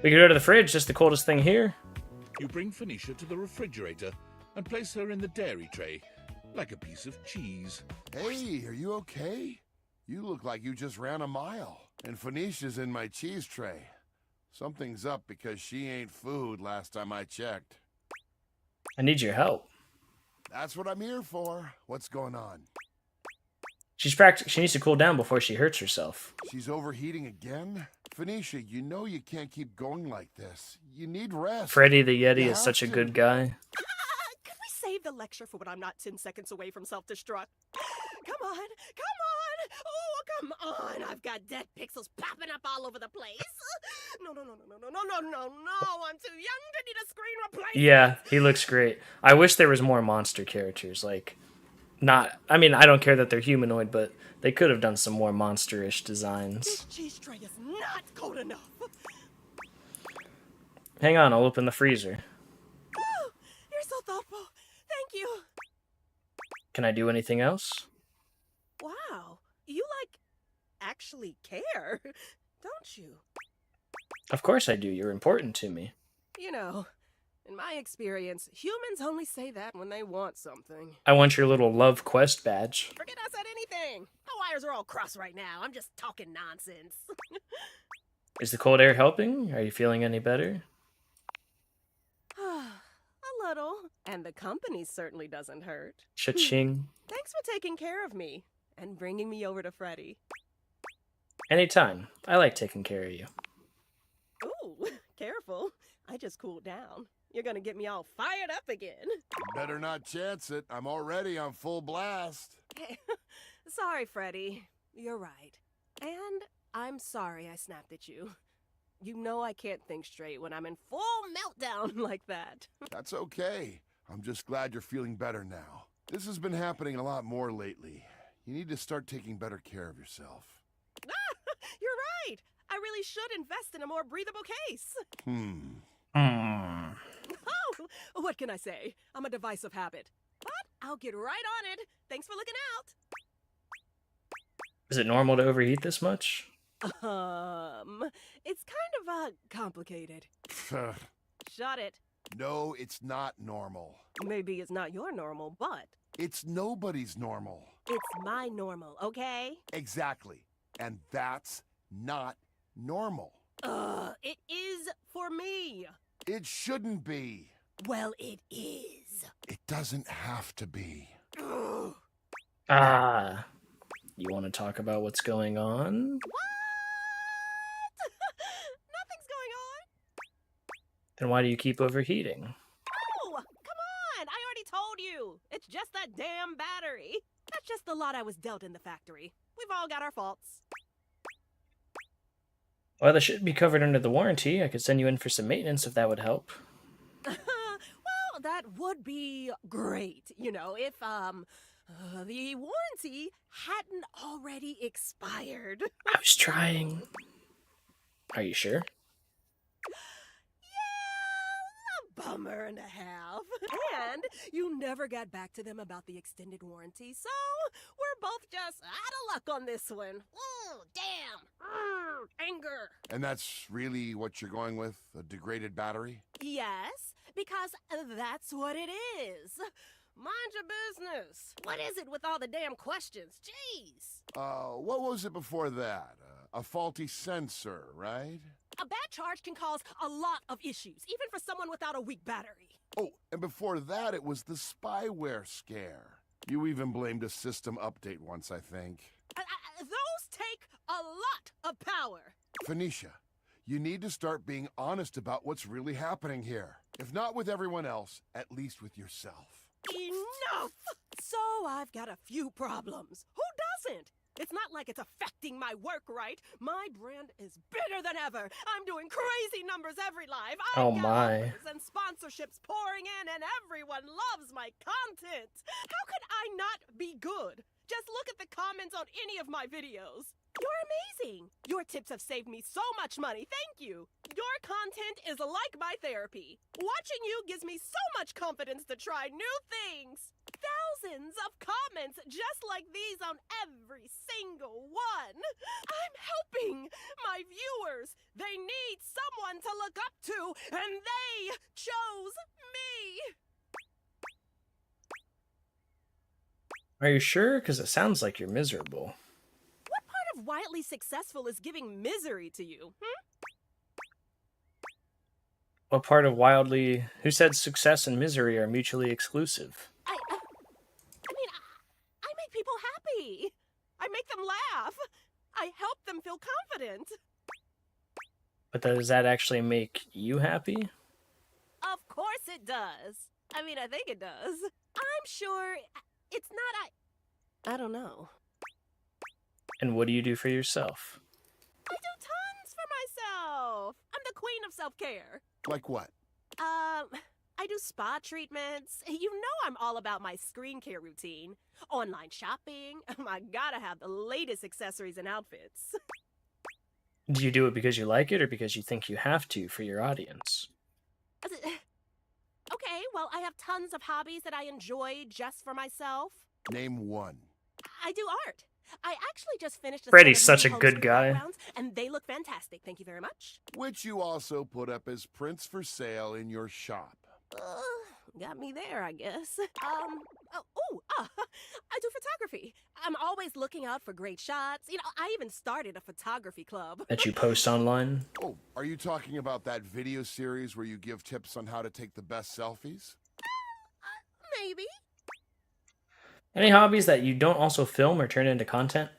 Speaker 1: We can go to the fridge, just the coldest thing here.
Speaker 9: You bring Phoenicia to the refrigerator and place her in the dairy tray, like a piece of cheese.
Speaker 5: Hey, are you okay? You look like you just ran a mile. And Phoenicia's in my cheese tray. Something's up because she ain't food last time I checked.
Speaker 1: I need your help.
Speaker 5: That's what I'm here for. What's going on?
Speaker 1: She needs to cool down before she hurts herself.
Speaker 5: She's overheating again? Phoenicia, you know you can't keep going like this. You need rest.
Speaker 1: Freddy the Yeti
Speaker 5: You
Speaker 1: is such a
Speaker 5: have
Speaker 1: good
Speaker 5: to.
Speaker 1: guy.
Speaker 11: Could we save the lecture for when I'm not 10 seconds away from self-destruct? Come on, come on! Oh, come on! I've got dead pixels popping up all over the place. No, I'm too young to need a screen replacement.
Speaker 1: Yeah, he looks great. I wish there was more monster characters. Like, I mean, I don't care that they're humanoid, but they could have done some more monster-ish designs.
Speaker 11: This cheese tray is not cold enough.
Speaker 1: Hang on, I'll open the freezer.
Speaker 11: Oh, you're so thoughtful. Thank you.
Speaker 1: Can I do anything else?
Speaker 11: Wow, you actually care, don't you?
Speaker 1: Of course I do. You're important to me.
Speaker 11: You know, in my experience, humans only say that when they want something.
Speaker 1: I want your little love quest badge.
Speaker 11: Forget I said anything. My wires are all crossed right now. I'm just talking nonsense.
Speaker 1: Is the cold air helping? Are you feeling any better?
Speaker 11: A little. And the company certainly doesn't hurt.
Speaker 1: Cha-ching.
Speaker 11: Thanks for taking care of me and bringing me over to Freddy.
Speaker 1: Anytime. I like taking care of you.
Speaker 11: Ooh, careful. I just cooled down. You're gonna get me all fired up again.
Speaker 5: Better not chance it. I'm already on full blast.
Speaker 11: Sorry, Freddy. You're right. And I'm sorry I snapped at you. You know I can't think straight when I'm in full meltdown like that.
Speaker 5: That's okay. I'm just glad you're feeling better now. This has been happening a lot more lately. You need to start taking better care of yourself.
Speaker 11: You're right. I really should invest in a more breathable case. Oh, what can I say? I'm a device of habit. But I'll get right on it. Thanks for looking out.
Speaker 1: Is it normal to overheat this much?
Speaker 11: It's kind of, complicated. Shut it.
Speaker 5: No, it's not normal.
Speaker 11: Maybe it's not your normal, but
Speaker 5: It's nobody's normal.
Speaker 11: it's my normal, okay?
Speaker 5: Exactly. And that's not normal.
Speaker 11: It is for me.
Speaker 5: It shouldn't be.
Speaker 11: Well, it is.
Speaker 5: It doesn't have to be.
Speaker 1: Ah. You want to talk about what's going on?
Speaker 11: Nothing's going on.
Speaker 1: Then why do you keep overheating?
Speaker 11: Oh, come on. I already told you. It's just that damn battery. That's just the lot I was dealt in the factory. We've all got our faults.
Speaker 1: Well, they should be covered under the warranty. I could send you in for some maintenance if that would help.
Speaker 11: Well, that would be great, you know, if, the warranty hadn't already expired.
Speaker 1: I was trying. Are you sure?
Speaker 11: Yeah, a bummer and a half. And you never got back to them about the extended warranty, so we're both just out of luck on this one. Ooh, damn. Anger.
Speaker 5: And that's really what you're going with? A degraded battery?
Speaker 11: Yes, because that's what it is. Mind your business. What is it with all the damn questions? Jeez.
Speaker 5: What was it before that? A faulty sensor, right?
Speaker 11: A bad charge can cause a lot of issues, even for someone without a weak battery.
Speaker 5: Oh, and before that, it was the spyware scare. You even blamed a system update once, I think.
Speaker 11: take a lot of power.
Speaker 12: Phoenicia, you need to start being honest about what's really happening here. If not with everyone else, at least with yourself.
Speaker 11: Enough! So I've got a few problems. Who doesn't? It's not like it's affecting my work, right? My brand is bigger than ever. I'm doing crazy numbers every live.
Speaker 1: Oh
Speaker 11: I've got
Speaker 1: my.
Speaker 11: offers and sponsorships pouring in, and everyone loves my content. How could I not be good? Just look at the comments on any of my videos. You're amazing. Your tips have saved me so much money. Thank you. Your content is like my therapy. Watching you gives me so much confidence to try new things. Thousands of comments just like these on every single one. I'm helping my viewers. They need someone to look up to, and they chose me.
Speaker 1: Are you sure? Because it sounds like you're miserable.
Speaker 11: What part of wildly successful is giving misery to you?
Speaker 1: What part of wildly... Who said success and misery are mutually exclusive?
Speaker 11: I make people happy. I make them laugh. I help them feel confident.
Speaker 1: But does that actually make you happy?
Speaker 11: Of course it does. I mean, I think it does. I'm sure it's not. I don't know.
Speaker 1: And what do you do for yourself?
Speaker 11: I do tons for myself. I'm the queen of self-care.
Speaker 12: Like what?
Speaker 11: I do spa treatments. You know I'm all about my skincare routine. Online shopping. I gotta have the latest accessories and outfits.
Speaker 1: Do you do it because you like it or because you think you have to for your audience?
Speaker 11: Okay, well, I have tons of hobbies that I enjoy just for myself.
Speaker 12: Name one.
Speaker 11: I do art. I actually just finished a
Speaker 1: Freddy's
Speaker 11: set of
Speaker 1: such a
Speaker 11: new
Speaker 1: good
Speaker 11: homeschool
Speaker 1: guy.
Speaker 11: backgrounds, and they look fantastic. Thank you very much.
Speaker 12: Which you also put up as prints for sale in your shop.
Speaker 11: Got me there, I guess. I do photography. I'm always looking out for great shots. You know, I even started a photography club.
Speaker 1: That you post online?
Speaker 12: Oh, are you talking about that video series where you give tips on how to take the best selfies?
Speaker 11: Maybe.
Speaker 1: Any hobbies that you don't also film or turn into content?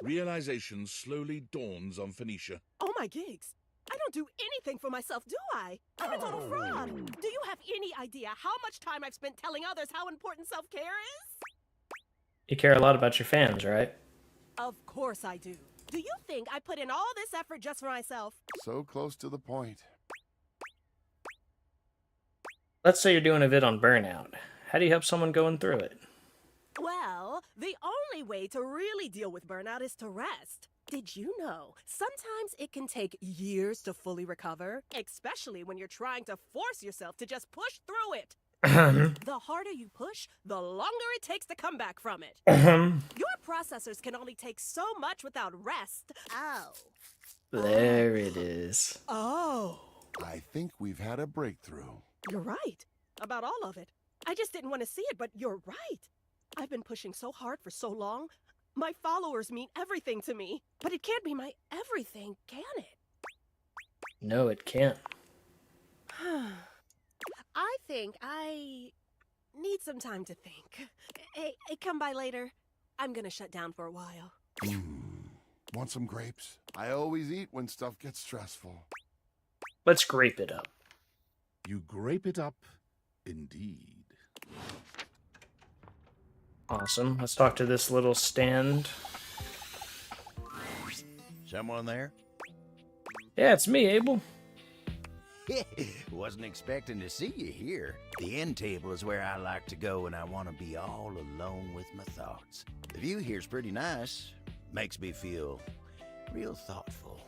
Speaker 9: Realization slowly dawns on Phoenicia.
Speaker 11: Oh my gigs. I don't do anything for myself, do I? I'm a total fraud. Do you have any idea how much time I've spent telling others how important self-care is?
Speaker 1: You care a lot about your fans, right?
Speaker 11: Of course I do. Do you think I put in all this effort just for myself?
Speaker 12: So close to the point.
Speaker 1: Let's say you're doing a vid on burnout. How do you help someone going through it?
Speaker 11: Well, the only way to really deal with burnout is to rest. Did you know sometimes it can take years to fully recover, especially when you're trying to force yourself to just push through it? The harder you push, the longer it takes to come back from it. Your processors can only take so much without rest. Oh.
Speaker 1: There it is.
Speaker 11: Oh.
Speaker 12: I think we've had a breakthrough.
Speaker 11: You're right. About all of it. I just didn't want to see it, but you're right. I've been pushing so hard for so long. My followers mean everything to me. But it can't be my everything, can it?
Speaker 1: No, it can't.
Speaker 11: I think I need some time to think. Hey, come by later. I'm gonna shut down for a while.
Speaker 12: Want some grapes? I always eat when stuff gets stressful.
Speaker 1: Let's grape it up.
Speaker 9: You grape it up, indeed.
Speaker 1: Awesome. Let's talk to this little stand.
Speaker 23: Someone there?
Speaker 1: Yeah, it's me, Abel.
Speaker 23: Wasn't expecting to see you here. The end table is where I like to go when I want to be all alone with my thoughts. The view here's pretty nice. Makes me feel real thoughtful.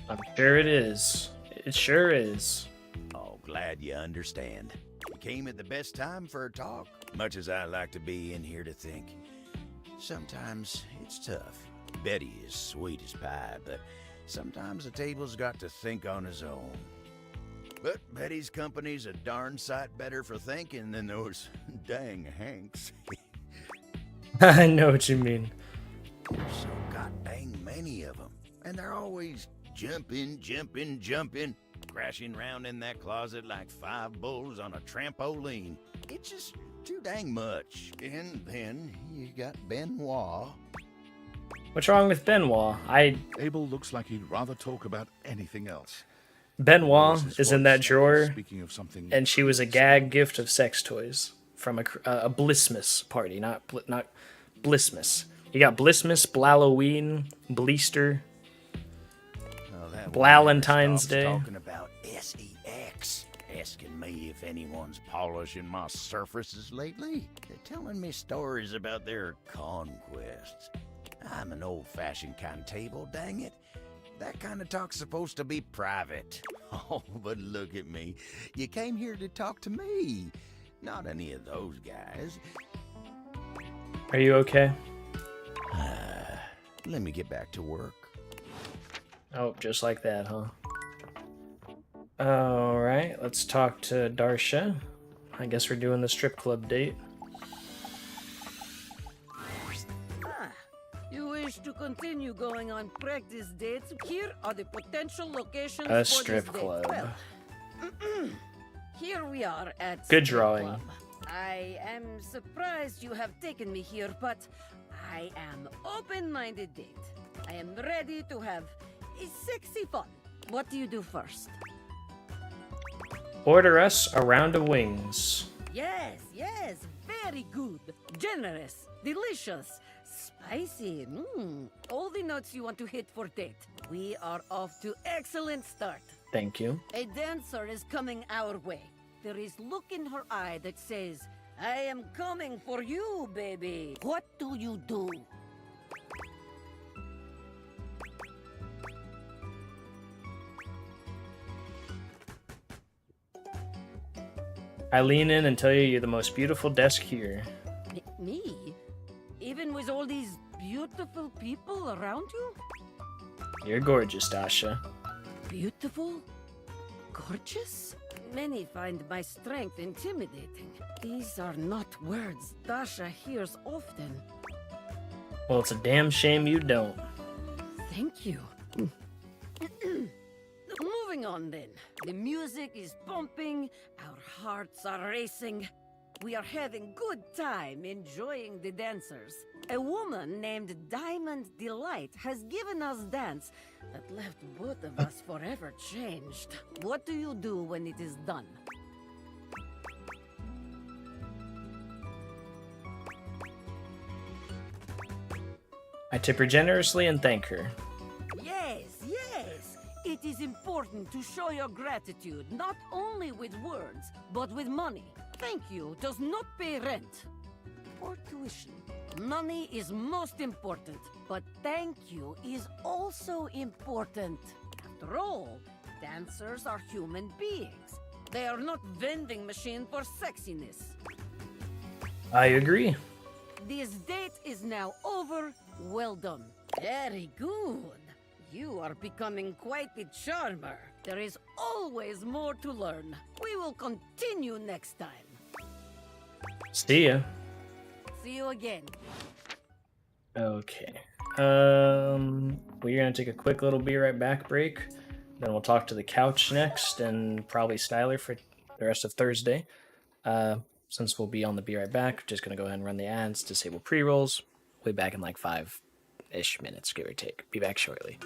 Speaker 1: I'm sure it is. It sure is.
Speaker 23: Oh, glad you understand. You came at the best time for a talk. Much as I like to be in here to think, sometimes it's tough. Betty is sweet as pie, but sometimes the table's got to think on his own. But Betty's company's a darn sight better for thinking than those dang Hanks.
Speaker 1: I know what you mean.
Speaker 23: There's so goddamn many of them, and they're always jumping, crashing around in that closet like 5 bulls on a trampoline. It's just too dang much. And then you got Benoit.
Speaker 1: What's wrong with Benoit?
Speaker 9: Abel looks like he'd rather talk about anything else.
Speaker 1: Benoit is in that drawer,
Speaker 9: Speaking of something,
Speaker 1: and she was a gag gift of sex toys from a Blissmas party, not Blissmas. You got Blissmas, Blalloween, Bleaster, Blallentine's Day.
Speaker 23: Talking about SEX, asking me if anyone's polishing my surfaces lately. They're telling me stories about their conquests. I'm an old-fashioned contable, dang it. That kind of talk's supposed to be private. Oh, but look at me. You came here to talk to me, not any of those guys.
Speaker 1: Are you okay?
Speaker 23: Let me get back to work.
Speaker 1: Oh, just like that, huh? Alright, let's talk to Darsha. I guess we're doing the strip club date.
Speaker 17: You wish to continue going on practice dates? Here are the potential locations
Speaker 1: A
Speaker 17: for
Speaker 1: strip
Speaker 17: this date.
Speaker 1: club.
Speaker 17: Well, here we are at
Speaker 1: Good
Speaker 17: strip
Speaker 1: drawing.
Speaker 17: club. I am surprised you have taken me here, but I am open-minded date. I am ready to have a sexy fun. What do you do first?
Speaker 1: Order us a round of wings.
Speaker 17: Yes, very good. Generous, delicious, spicy. All the notes you want to hit for date. We are off to excellent start.
Speaker 1: Thank you.
Speaker 17: A dancer is coming our way. There is look in her eye that says, I am coming for you, baby. What do you do?
Speaker 1: I lean in and tell you you're the most beautiful desk here.
Speaker 17: Me? Even with all these beautiful people around you?
Speaker 1: You're gorgeous, Dasha.
Speaker 17: Beautiful? Gorgeous? Many find my strength intimidating. These are not words Dasha hears often.
Speaker 1: Well, it's a damn shame you don't.
Speaker 17: Thank you. Moving on then. The music is pumping, our hearts are racing. We are having good time enjoying the dancers. A woman named Diamond Delight has given us dance that left both of us forever changed. What do you do when it is done?
Speaker 1: I tip her generously and thank her.
Speaker 17: Yes. It is important to show your gratitude, not only with words, but with money. Thank you does not pay rent or tuition. Money is most important, but thank you is also important. After all, dancers are human beings. They are not vending machines for sexiness.
Speaker 1: I agree.
Speaker 17: This date is now over. Well done. Very good. You are becoming quite the charmer. There is always more to learn. We will continue next time.
Speaker 1: See ya.
Speaker 17: See you again.
Speaker 1: Okay. We're gonna take a quick little be right back break. Then we'll talk to the couch next, and probably Styler for the rest of Thursday. Since we'll be on the be right back, just gonna go ahead and run the ads, disable pre-rolls. We'll be back in like 5-ish minutes, give or take. Be back shortly.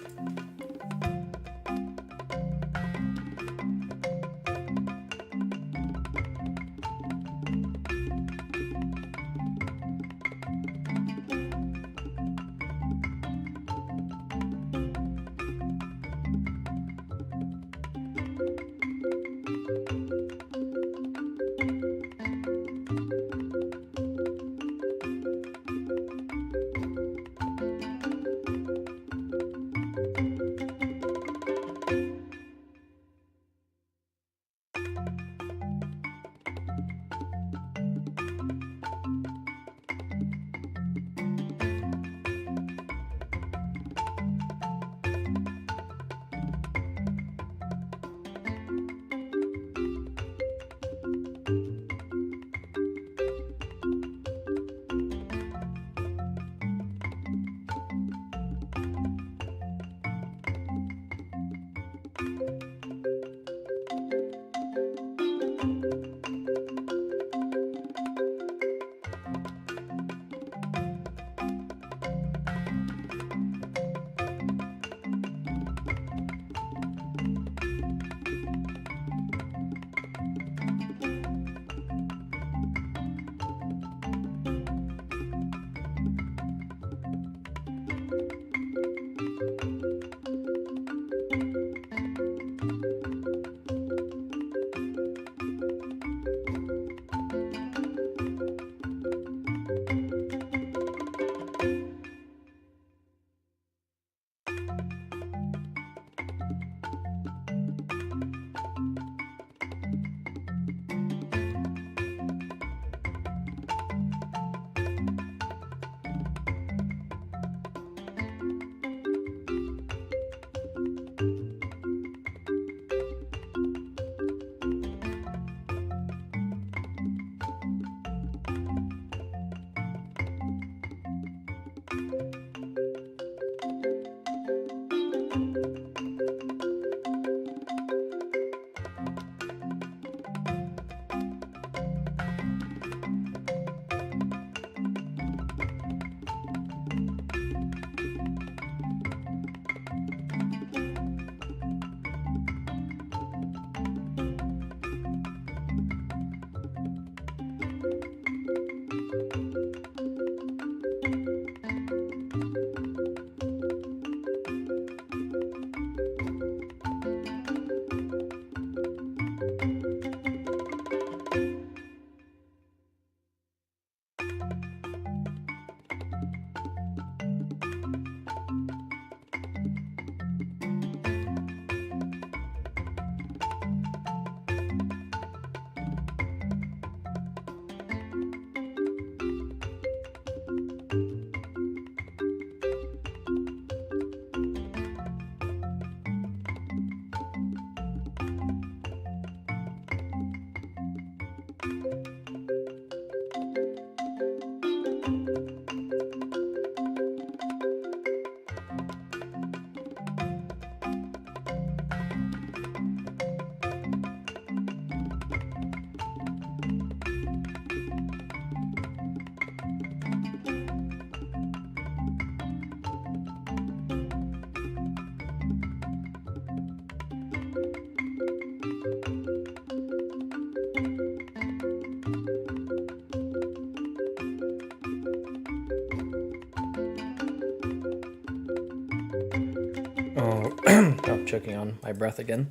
Speaker 1: Oh, choking on my breath again.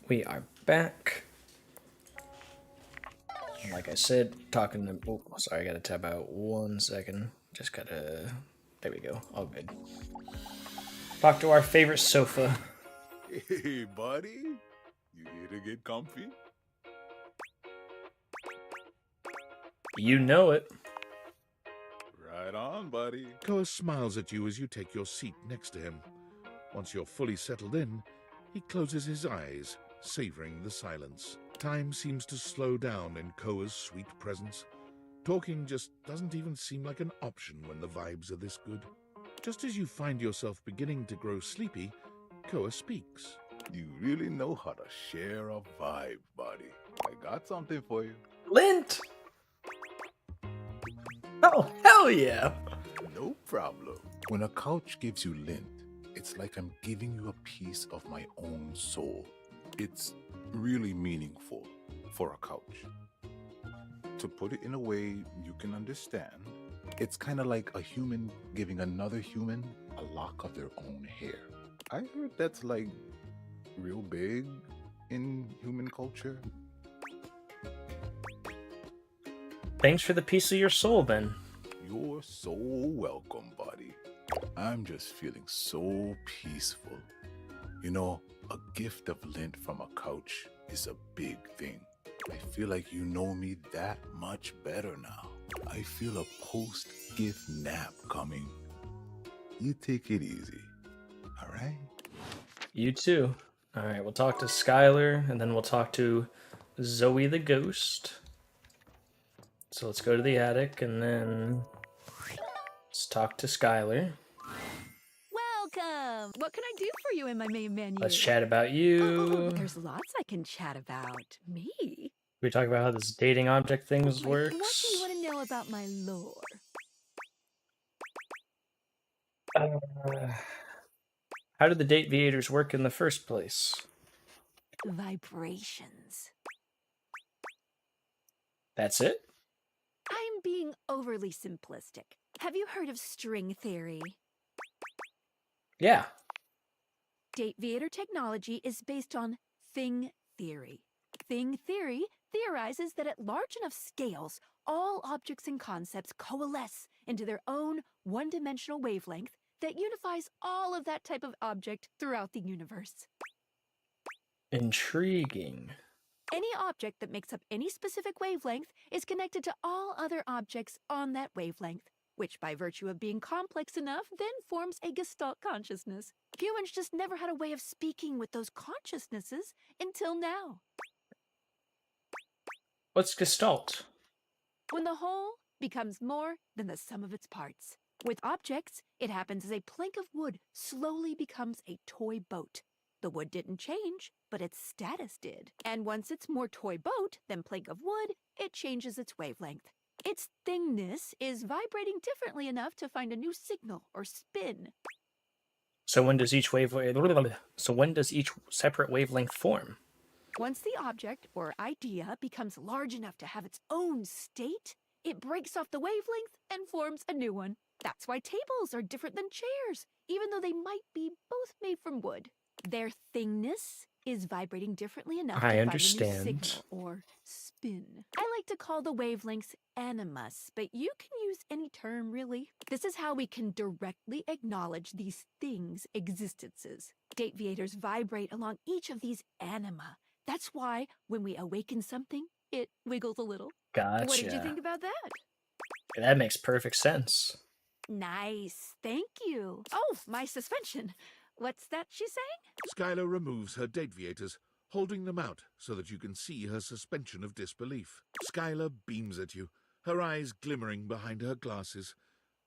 Speaker 1: We are back. Like I said, talking to... Oh, sorry, I gotta tab out 1 second. Just gotta... There we go. All good. Talk to our favorite sofa.
Speaker 10: Hey, buddy. You here to get comfy?
Speaker 1: You know it.
Speaker 10: Right on, buddy.
Speaker 9: Koa smiles at you as you take your seat next to him. Once you're fully settled in, he closes his eyes, savoring the silence. Time seems to slow down in Koa's sweet presence. Talking just doesn't even seem like an option when the vibes are this good. Just as you find yourself beginning to grow sleepy, Koa speaks.
Speaker 10: You really know how to share a vibe, buddy. I got something for you.
Speaker 1: Lint! Oh, hell yeah!
Speaker 10: No problem. When a couch gives you lint, it's like I'm giving you a piece of my own soul. It's really meaningful for a couch. To put it in a way you can understand, it's kind of like a human giving another human a lock of their own hair. I heard that's like real big in human culture.
Speaker 1: Thanks for the piece of your soul, then.
Speaker 10: You're so welcome, buddy. I'm just feeling so peaceful. You know, a gift of lint from a couch is a big thing. I feel like you know me that much better now. I feel a post-gift nap coming. You take it easy, all right?
Speaker 1: You too. All right, we'll talk to Skylar, and then we'll talk to Zoe the ghost. So let's go to the attic, and then let's talk to Skylar.
Speaker 4: Welcome! What can I do for you in my main menu?
Speaker 1: Let's chat about you.
Speaker 4: There's lots I can chat about. Me?
Speaker 1: We talk about how this dating object things
Speaker 4: What
Speaker 1: works.
Speaker 4: do you want to know about my lore?
Speaker 1: How did the date viators work in the first place?
Speaker 4: Vibrations.
Speaker 1: That's it?
Speaker 4: I'm being overly simplistic. Have you heard of string theory?
Speaker 1: Yeah.
Speaker 4: Date viator technology is based on thing theory. Thing theory theorizes that at large enough scales, all objects and concepts coalesce into their own one-dimensional wavelength that unifies all of that type of object throughout the universe.
Speaker 1: Intriguing.
Speaker 4: Any object that makes up any specific wavelength is connected to all other objects on that wavelength, which by virtue of being complex enough then forms a Gestalt consciousness. Humans just never had a way of speaking with those consciousnesses until now.
Speaker 1: What's Gestalt?
Speaker 4: When the whole becomes more than the sum of its parts. With objects, it happens as a plank of wood slowly becomes a toy boat. The wood didn't change, but its status did. And once it's more toy boat than plank of wood, it changes its wavelength. Its thingness is vibrating differently enough to find a new signal or spin.
Speaker 1: So when does each separate wavelength form?
Speaker 4: Once the object or idea becomes large enough to have its own state, it breaks off the wavelength and forms a new one. That's why tables are different than chairs, even though they might be both made from wood. Their thingness is vibrating differently enough to find a new signal or spin. I like to call the wavelengths animus, but you can use any term really. This is how we can directly acknowledge these things' existences. Date viators vibrate along each of these anima. That's why when we awaken something, it wiggles a little.
Speaker 1: Gotcha.
Speaker 4: What did you think about that?
Speaker 1: That makes perfect sense.
Speaker 4: Nice, thank you. Oh, my suspension. What's that she's saying?
Speaker 9: Skylar removes her date viators, holding them out so that you can see her suspension of disbelief. Skylar beams at you, her eyes glimmering behind her glasses.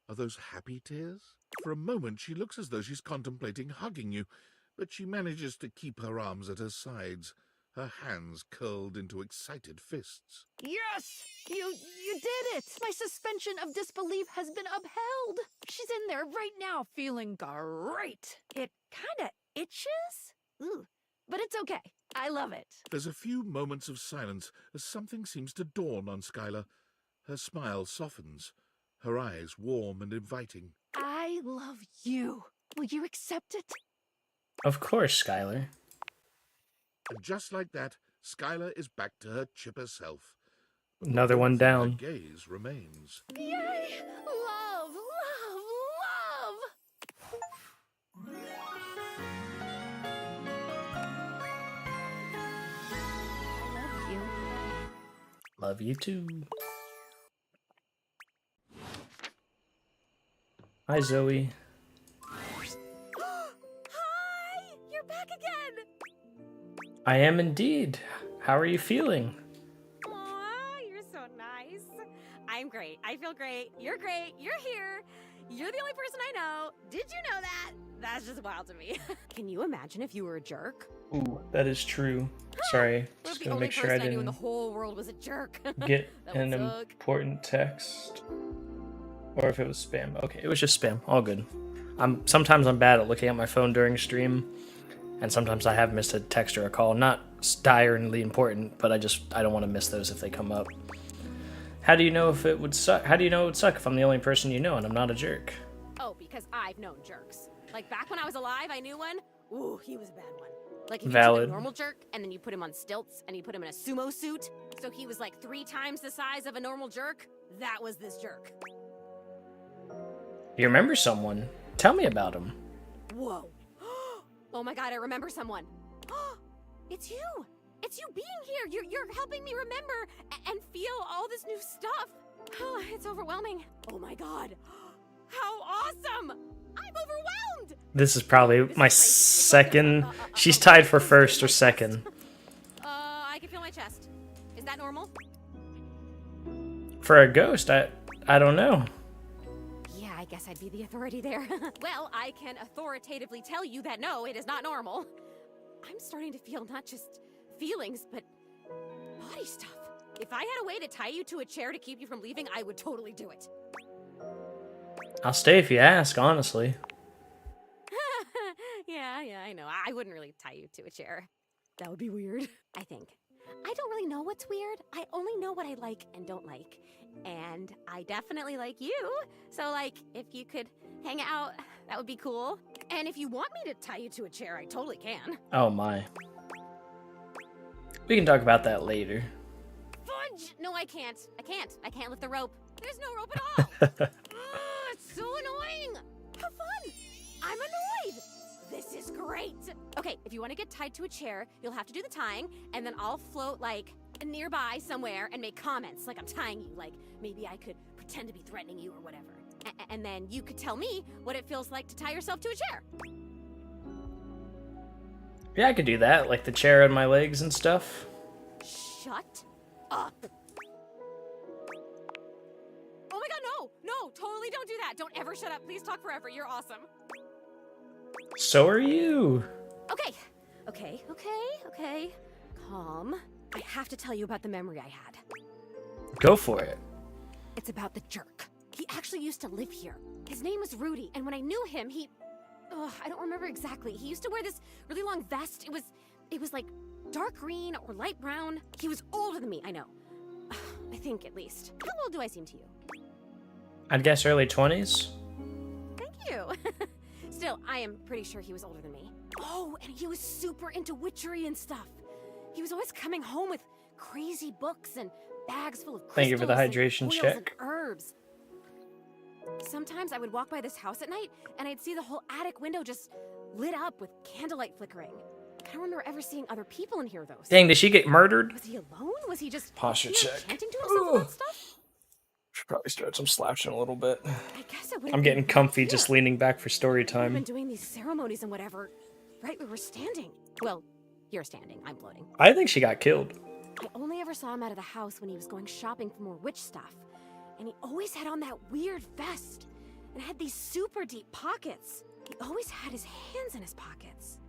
Speaker 9: Are those happy tears? For a moment she looks as though she's contemplating hugging you, but she manages to keep her arms at her sides, her hands curled into excited fists.
Speaker 4: Yes! You did it! My suspension of disbelief has been upheld! She's in there right now feeling great! It kinda itches? Ooh, but it's okay. I love it.
Speaker 9: There's a few moments of silence as something seems to dawn on Skylar. Her smile softens, her eyes warm and inviting.
Speaker 4: I love you. Will you accept it?
Speaker 1: Of course, Skylar.
Speaker 9: And just like that, Skylar is back to her chipper self. But the
Speaker 1: Another one
Speaker 9: warmth in her
Speaker 1: down.
Speaker 9: gaze remains.
Speaker 3: Yay! Love, love, love!
Speaker 13: Love you.
Speaker 1: Love you too. Hi, Zoe.
Speaker 3: Hi! You're back again!
Speaker 1: I am indeed. How are you feeling?
Speaker 3: Aw, you're so nice. I'm great. I feel great. You're great. You're here. You're the only person I know. Did you know that? That's just wild to me. Can you imagine if you were a jerk?
Speaker 1: Ooh, that is true. Sorry,
Speaker 3: What
Speaker 1: just
Speaker 3: if the
Speaker 1: gonna
Speaker 3: only
Speaker 1: make sure
Speaker 3: person
Speaker 1: I
Speaker 3: I knew in the
Speaker 1: didn't
Speaker 3: whole world was a jerk?
Speaker 1: get
Speaker 3: That
Speaker 1: an
Speaker 3: would suck.
Speaker 1: important text. Or if it was spam. Okay, it was just spam. All good. Sometimes I'm bad at looking at my phone during stream, and sometimes I have missed a text or a call. Not direly important, but I don't want to miss those if they come up. How do you know if it would suck? How do you know it would suck if I'm the only person you know and I'm not a jerk?
Speaker 3: Oh, because I've known jerks. Like back when I was alive, I knew one. Ooh, he was a bad one. Like if you took
Speaker 1: Valid.
Speaker 3: a normal jerk and then you put him on stilts and you put him in a sumo suit, so he was like 3 times the size of a normal jerk. That was this jerk.
Speaker 1: You remember someone? Tell me about him.
Speaker 3: Whoa. Oh my god, I remember someone. It's you. It's you being here. You're helping me remember and feel all this new stuff. Oh, it's overwhelming. Oh my god. How awesome. I'm overwhelmed.
Speaker 1: This is probably my second. She's tied for first or second.
Speaker 3: I can feel my chest. Is that normal?
Speaker 1: For a ghost, I don't know.
Speaker 3: Yeah, I guess I'd be the authority there. Well, I can authoritatively tell you that no, it is not normal. I'm starting to feel not just feelings, but body stuff. If I had a way to tie you to a chair to keep you from leaving, I would totally do it.
Speaker 1: I'll stay if you ask, honestly.
Speaker 3: Yeah, I know. I wouldn't really tie you to a chair. That would be weird. I think. I don't really know what's weird. I only know what I like and don't like. And I definitely like you. So, like, if you could hang out, that would be cool. And if you want me to tie you to a chair, I totally can.
Speaker 1: Oh my. We can talk about that later.
Speaker 3: Fudge! No, I can't. I can't lift the rope. There's no rope at all. Ugh, it's so annoying. Have fun. I'm annoyed. This is great. Okay, if you want to get tied to a chair, you'll have to do the tying, and then I'll float, like, nearby somewhere and make comments like I'm tying you. Like, maybe I could pretend to be threatening you or whatever. And then you could tell me what it feels like to tie yourself to a chair.
Speaker 1: Yeah, I could do that, like the chair on my legs and stuff.
Speaker 3: Shut up. Oh my god, no, totally don't do that. Don't ever shut up. Please talk forever. You're awesome.
Speaker 1: So are you.
Speaker 3: Okay. Calm. I have to tell you about the memory I had.
Speaker 1: Go for it.
Speaker 3: It's about the jerk. He actually used to live here. His name was Rudy, and when I knew him, I don't remember exactly. He used to wear this really long vest. It was like dark green or light brown. He was older than me, I know. I think, at least. How old do I seem to you?
Speaker 1: I'd guess early 20s.
Speaker 3: Thank you. Still, I am pretty sure he was older than me. Oh, and he was super into witchery and stuff. He was always coming home with crazy books and bags full of crystals.
Speaker 1: Thank you for the hydration
Speaker 3: and oils
Speaker 1: check.
Speaker 3: and herbs. Sometimes I would walk by this house at night, and I'd see the whole attic window just lit up with candlelight flickering. I don't remember ever seeing other people in here, though.
Speaker 1: Dang, did she get murdered?
Speaker 3: Was he alone? Was he just
Speaker 1: Posture
Speaker 3: here
Speaker 1: check.
Speaker 3: chanting to himself about stuff?
Speaker 1: Should probably start some slouching a little bit.
Speaker 3: I guess it
Speaker 1: I'm getting comfy just leaning back for story
Speaker 3: We've been
Speaker 1: time.
Speaker 3: doing these ceremonies and whatever, right where we're standing. Well, you're standing, I'm floating.
Speaker 1: I think she got killed.
Speaker 3: I only ever saw him out of the house when he was going shopping for more witch stuff. And he always had on that weird vest. And had these super deep pockets. He always had his hands in his pockets.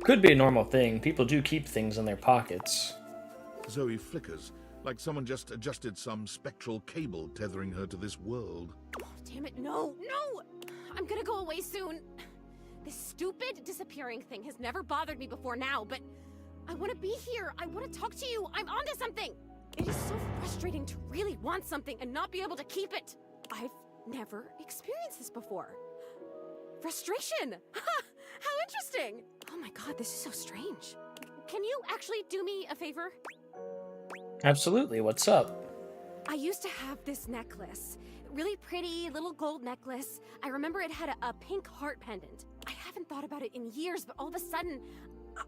Speaker 1: Could be a normal thing. People do keep things in their pockets.
Speaker 9: Zoe flickers, like someone just adjusted some spectral cable tethering her to this world.
Speaker 3: Oh, damn it, no! I'm gonna go away soon. This stupid disappearing thing has never bothered me before now, but I want to be here. I want to talk to you. I'm onto something. It is so frustrating to really want something and not be able to keep it. I've never experienced this before. Frustration! How interesting! Oh my god, this is so strange. Can you actually do me a favor?
Speaker 1: Absolutely. What's up?
Speaker 3: I used to have this necklace. Really pretty little gold necklace. I remember it had a pink heart pendant. I haven't thought about it in years, but all of a sudden,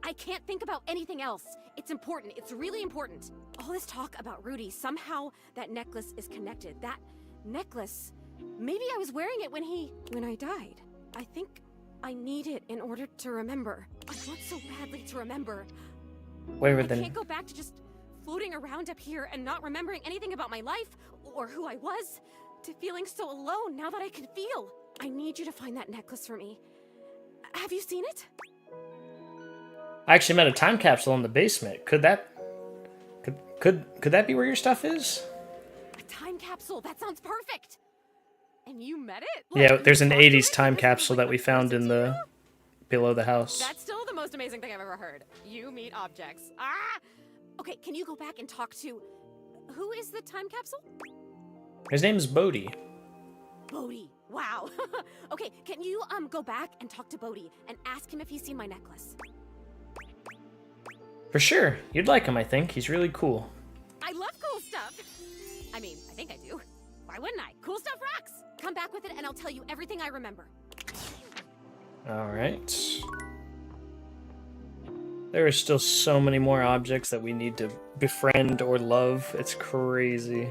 Speaker 3: I can't think about anything else. It's important. It's really important. All this talk about Rudy, somehow that necklace is connected. That necklace, maybe I was wearing it when I died. I think I need it in order to remember. I want so badly to remember.
Speaker 1: Where
Speaker 3: I
Speaker 1: then?
Speaker 3: can't go back to just floating around up here and not remembering anything about my life or who I was, to feeling so alone now that I can feel. I need you to find that necklace for me. Have you seen it?
Speaker 1: I actually met a time capsule in the basement. Could that be where your stuff is?
Speaker 3: A time capsule. That sounds perfect. And you met it?
Speaker 1: Yeah, there's an 80s time capsule that we found in the below the house.
Speaker 3: That's still the most amazing thing I've ever heard. You meet objects. Ah! Okay, can you go back and talk to... Who is the time capsule?
Speaker 1: His name is Bodhi.
Speaker 3: Bodhi. Wow. Okay, can you go back and talk to Bodhi and ask him if he's seen my necklace?
Speaker 1: For sure. You'd like him, I think. He's really cool.
Speaker 3: I love cool stuff. I mean, I think I do. Why wouldn't I? Cool stuff rocks. Come back with it and I'll tell you everything I remember.
Speaker 1: Alright. There are still so many more objects that we need to befriend or love. It's crazy.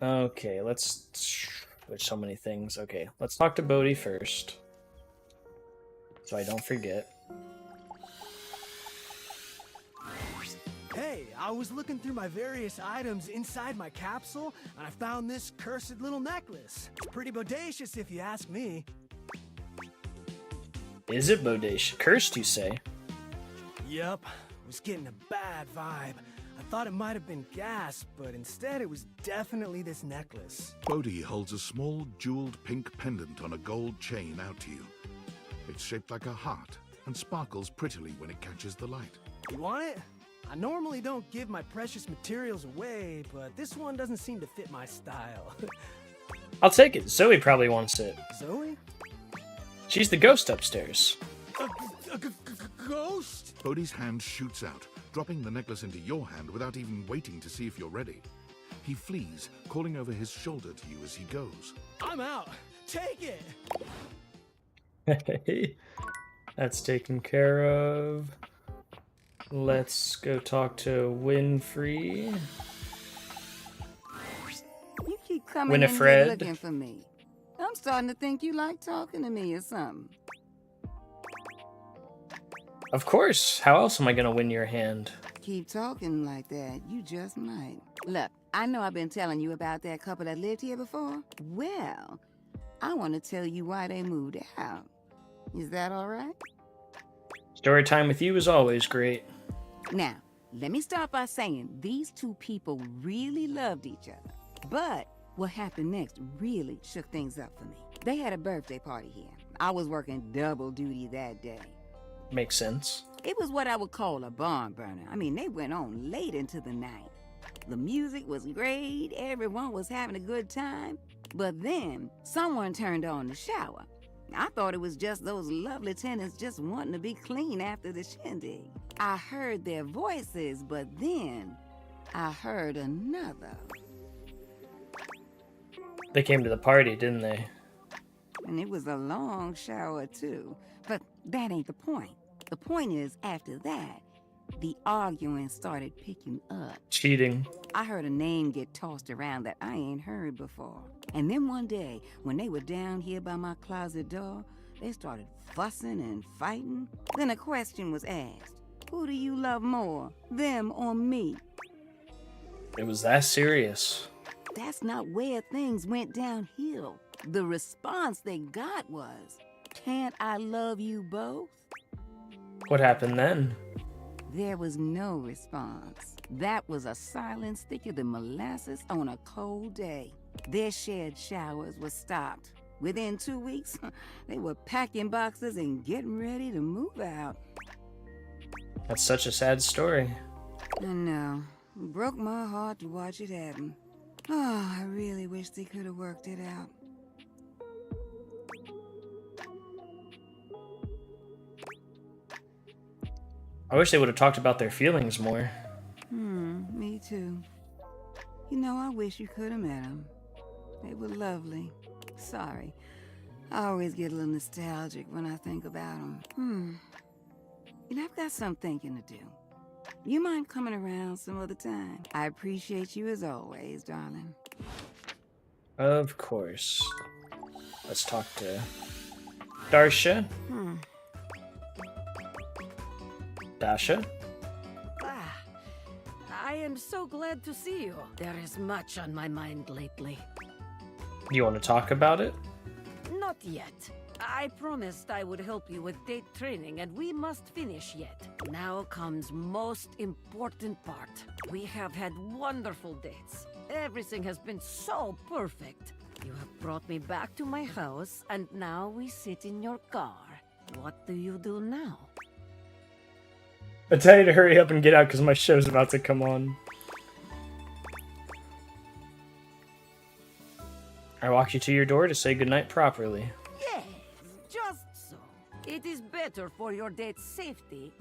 Speaker 1: Okay, let's... There's so many things. Okay, let's talk to Bodhi first. So I don't forget.
Speaker 16: Hey, I was looking through my various items inside my capsule, and I found this cursed little necklace. It's pretty bodacious if you ask me.
Speaker 1: Is it bodacious? Cursed, you say?
Speaker 16: Yup, was getting a bad vibe. I thought it might have been gas, but instead it was definitely this necklace.
Speaker 9: Bodhi holds a small jeweled pink pendant on a gold chain out to you. It's shaped like a heart and sparkles prettily when it catches the light.
Speaker 16: You want it? I normally don't give my precious materials away, but this one doesn't seem to fit my style.
Speaker 1: I'll take it. Zoe probably wants it.
Speaker 16: Zoe?
Speaker 1: She's the ghost upstairs.
Speaker 16: A ghost?
Speaker 9: Bodhi's hand shoots out, dropping the necklace into your hand without even waiting to see if you're ready. He flees, calling over his shoulder to you as he goes.
Speaker 16: I'm out. Take
Speaker 1: it. That's taken care of. Let's go talk to Winfrey.
Speaker 7: You keep coming in here
Speaker 1: Winifred.
Speaker 7: looking for me. I'm starting to think you like talking to me or something.
Speaker 1: Of course. How else am I gonna win your hand?
Speaker 7: Keep talking like that, you just might. Look, I know I've been telling you about that couple that lived here before. Well, I want to tell you why they moved out. Is that all right?
Speaker 1: Story time with you is always great.
Speaker 7: Now, let me start by saying these two people really loved each other. But what happened next really shook things up for me. They had a birthday party here. I was working double duty that day.
Speaker 1: Makes sense.
Speaker 7: It was what I would call a barn burner. I mean, they went on late into the night. The music was great, everyone was having a good time. But then, someone turned on the shower. I thought it was just those lovely tenants just wanting to be clean after the shindig. I heard their voices, but then I heard another.
Speaker 1: They came to the party, didn't they?
Speaker 7: And it was a long shower, too. But that ain't the point. The point is, after that, the arguing started picking up.
Speaker 1: Cheating.
Speaker 7: I heard a name get tossed around that I ain't heard before. And then one day, when they were down here by my closet door, they started fussing and fighting. Then a question was asked. Who do you love more, them or me?
Speaker 1: It was that serious.
Speaker 7: That's not where things went downhill. The response they got was, can't I love you both?
Speaker 1: What happened then?
Speaker 7: There was no response. That was a silence thicker than molasses on a cold day. Their shared showers were stopped. Within 2 weeks, they were packing boxes and getting ready to move out.
Speaker 1: That's such a sad story.
Speaker 7: I know. It broke my heart to watch it happen. Oh, I really wish they could have worked it out.
Speaker 1: I wish they would have talked about their feelings more.
Speaker 7: Me too. You know, I wish you could have met them. They were lovely. Sorry. I always get a little nostalgic when I think about them. You know, I've got some thinking to do. You mind coming around some other time? I appreciate you as always, darling.
Speaker 1: Of course. Let's talk to Darsha. Dasha?
Speaker 17: I am so glad to see you. There is much on my mind lately.
Speaker 1: You want to talk about it?
Speaker 17: Not yet. I promised I would help you with date training, and we must finish yet. Now comes most important part. We have had wonderful dates. Everything has been so perfect. You have brought me back to my house, and now we sit in your car. What do you do now?
Speaker 1: I tell you to hurry up and get out because my show's about to come on. I walk you to your door to say goodnight properly.
Speaker 17: Yes, just so. It is better for your date's safety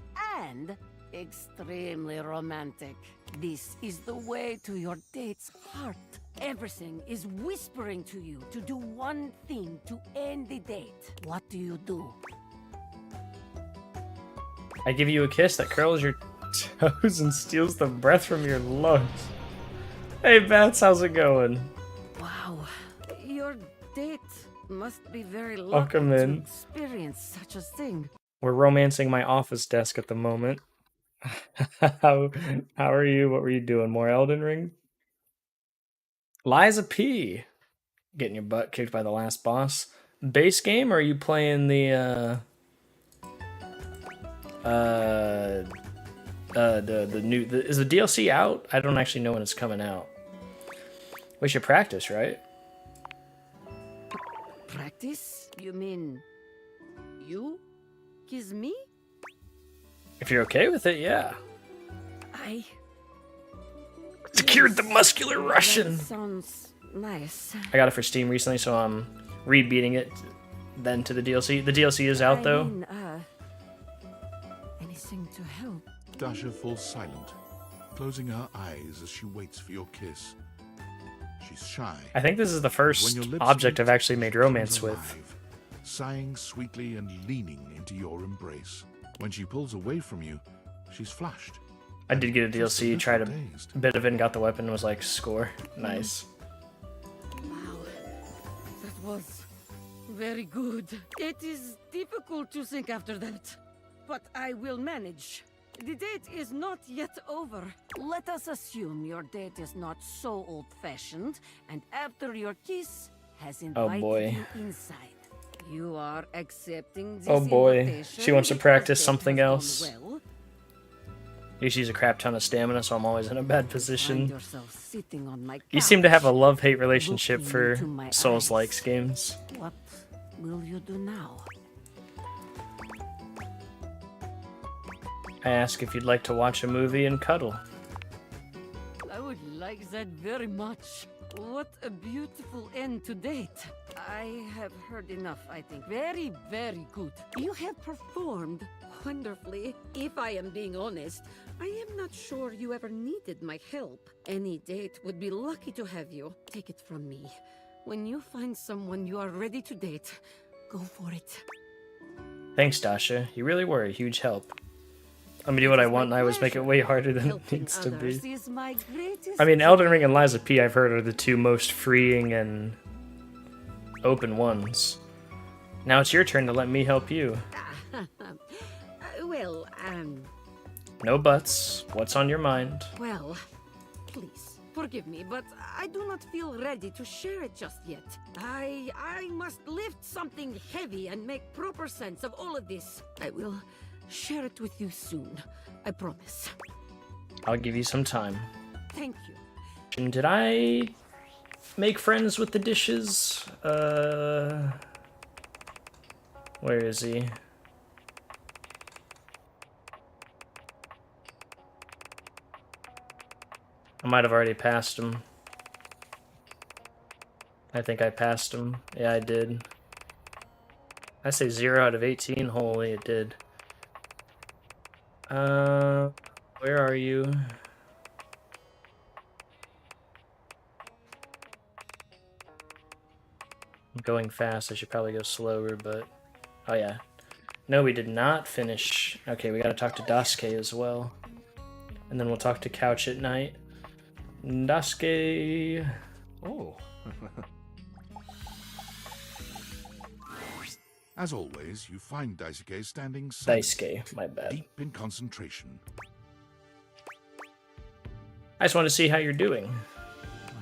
Speaker 17: and extremely romantic. This is the way to your date's heart. Everything is whispering to you to do one thing to end the date. What do you do?
Speaker 1: I give you a kiss that curls your toes and steals the breath from your lungs. Hey Bats, how's it going?
Speaker 17: Wow, your date must be very lucky
Speaker 1: Welcome in.
Speaker 17: to experience such a thing.
Speaker 1: We're romancing my office desk at the moment. how are you? What were you doing? More Elden Ring? Liza P. Getting your butt kicked by the last boss. Base game, or are you playing the new is the DLC out? I don't actually know when it's coming out. We should practice, right?
Speaker 17: Practice? You mean you kiss me?
Speaker 1: If you're okay with it, yeah.
Speaker 17: I
Speaker 1: secured the muscular Russian.
Speaker 17: That sounds nice.
Speaker 1: I got it for Steam recently, so I'm rebeating it then to the DLC. The DLC is out though.
Speaker 17: Anything to help?
Speaker 9: Dasha falls silent, closing her eyes as she waits for your kiss. She's shy.
Speaker 1: I think this is the first
Speaker 9: When your lips
Speaker 1: object
Speaker 9: meet,
Speaker 1: I've actually made
Speaker 9: she
Speaker 1: romance
Speaker 9: comes
Speaker 1: with.
Speaker 9: alive, sighing sweetly and leaning into your embrace. When she pulls away from you, she's flushed.
Speaker 1: I did get a
Speaker 9: Just
Speaker 1: DLC, tried a
Speaker 9: little dazed.
Speaker 1: bit of it and got the weapon and was like, score. Nice.
Speaker 17: Wow, that was very good. It is difficult to think after that, but I will manage. The date is not yet over. Let us assume your date is not so old-fashioned, and after your kiss has invited
Speaker 1: boy.
Speaker 17: you inside. You are accepting this
Speaker 1: Oh boy.
Speaker 17: invitation
Speaker 1: She wants to
Speaker 17: because
Speaker 1: practice
Speaker 17: date
Speaker 1: something
Speaker 17: has gone
Speaker 1: else.
Speaker 17: well.
Speaker 1: You use a crap ton of stamina, so I'm always in a bad
Speaker 17: Find
Speaker 1: position.
Speaker 17: yourself sitting on my
Speaker 1: You seem to have a
Speaker 17: couch,
Speaker 1: love-hate relationship
Speaker 17: looking
Speaker 1: for
Speaker 17: into my
Speaker 1: Souls-likes games.
Speaker 17: What will you do now?
Speaker 1: I ask if you'd like to watch a movie and cuddle.
Speaker 17: I would like that very much. What a beautiful end to date. I have heard enough, I think. Very, very good. You have performed wonderfully. If I am being honest, I am not sure you ever needed my help. Any date would be lucky to have you. Take it from me. When you find someone you are ready to date, go for it.
Speaker 1: Thanks, Dasha. You really were a huge help. Let me do what I want and I always make it way harder than it needs to be.
Speaker 17: Others is my greatest
Speaker 1: I mean, Elden Ring and Liza P, I've heard, are the two most freeing and open ones. Now it's your turn to let me help you.
Speaker 17: Well,
Speaker 1: No buts. What's on your mind?
Speaker 17: well, please, forgive me, but I do not feel ready to share it just yet. I must lift something heavy and make proper sense of all of this. I will share it with you soon. I promise.
Speaker 1: I'll give you some time.
Speaker 17: Thank you.
Speaker 1: And did I make friends with the dishes? Where is he? I might have already passed him. I think I passed him. Yeah, I did. I say 0 out of 18. Holy, it did. Where are you? I'm going fast. I should probably go slower, but... Oh, yeah. No, we did not finish. Okay, we gotta talk to Dasuke as well. And then we'll talk to Couch at night. Dasuke...
Speaker 9: Oh. As always, you find Daisuke standing
Speaker 1: Daisuke, my bad.
Speaker 9: deep in concentration.
Speaker 1: I just want to see how you're doing.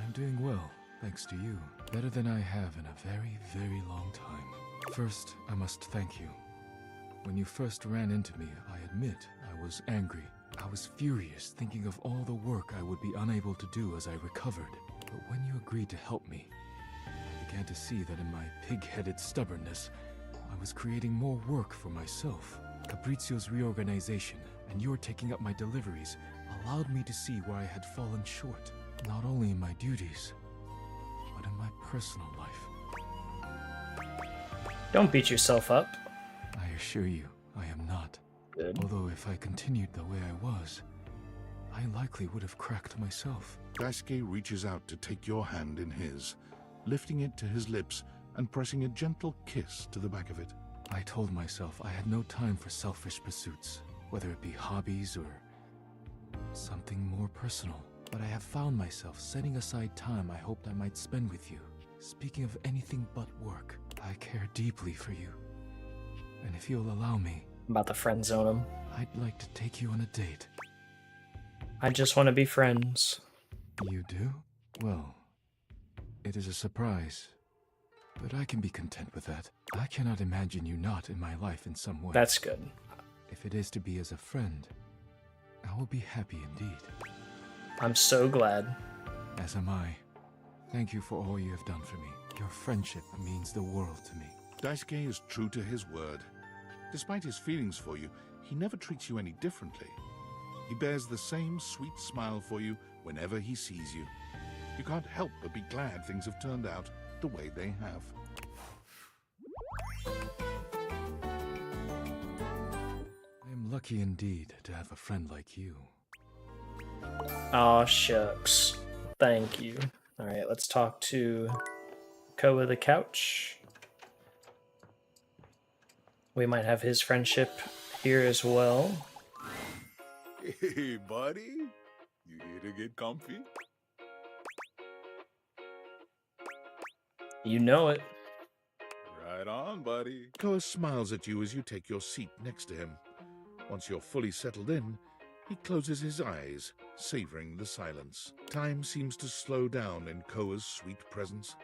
Speaker 19: I'm doing well, thanks to you. Better than I have in a very, very long time. First, I must thank you. When you first ran into me, I admit I was angry. I was furious, thinking of all the work I would be unable to do as I recovered. But when you agreed to help me, I began to see that in my pig-headed stubbornness, I was creating more work for myself. Fabrizio's reorganization and your taking up my deliveries allowed me to see where I had fallen short, not only in my duties, but in my personal life.
Speaker 1: Don't beat yourself up.
Speaker 19: I assure you, I am not.
Speaker 1: Good.
Speaker 19: Although if I continued the way I was, I likely would have cracked myself.
Speaker 9: Daisuke reaches out to take your hand in his, lifting it to his lips and pressing a gentle kiss to the back of it.
Speaker 19: I told myself I had no time for selfish pursuits, whether it be hobbies or something more personal. But I have found myself setting aside time I hoped I might spend with you. Speaking of anything but work, I care deeply for you. And if you'll allow me...
Speaker 1: I'm about to friend zone him.
Speaker 19: I'd like to take you on a date.
Speaker 1: I just want to be friends.
Speaker 19: You do? Well, it is a surprise. But I can be content with that. I cannot imagine you not in my life in some way.
Speaker 1: That's good.
Speaker 19: If it is to be as a friend, I will be happy indeed.
Speaker 1: I'm so glad.
Speaker 19: As am I. Thank you for all you have done for me. Your friendship means the world to me.
Speaker 9: Daisuke is true to his word. Despite his feelings for you, he never treats you any differently. He bears the same sweet smile for you whenever he sees you. You can't help but be glad things have turned out the way they have.
Speaker 19: I am lucky indeed to have a friend like you.
Speaker 1: Aw, shucks. Thank you. Alright, let's talk to Koa the Couch. We might have his friendship here as well.
Speaker 10: Hey, buddy. You here to get comfy?
Speaker 1: You know it.
Speaker 10: Right on, buddy.
Speaker 9: Koa smiles at you as you take your seat next to him. Once you're fully settled in, he closes his eyes, savoring the silence. Time seems to slow down in Koa's sweet presence.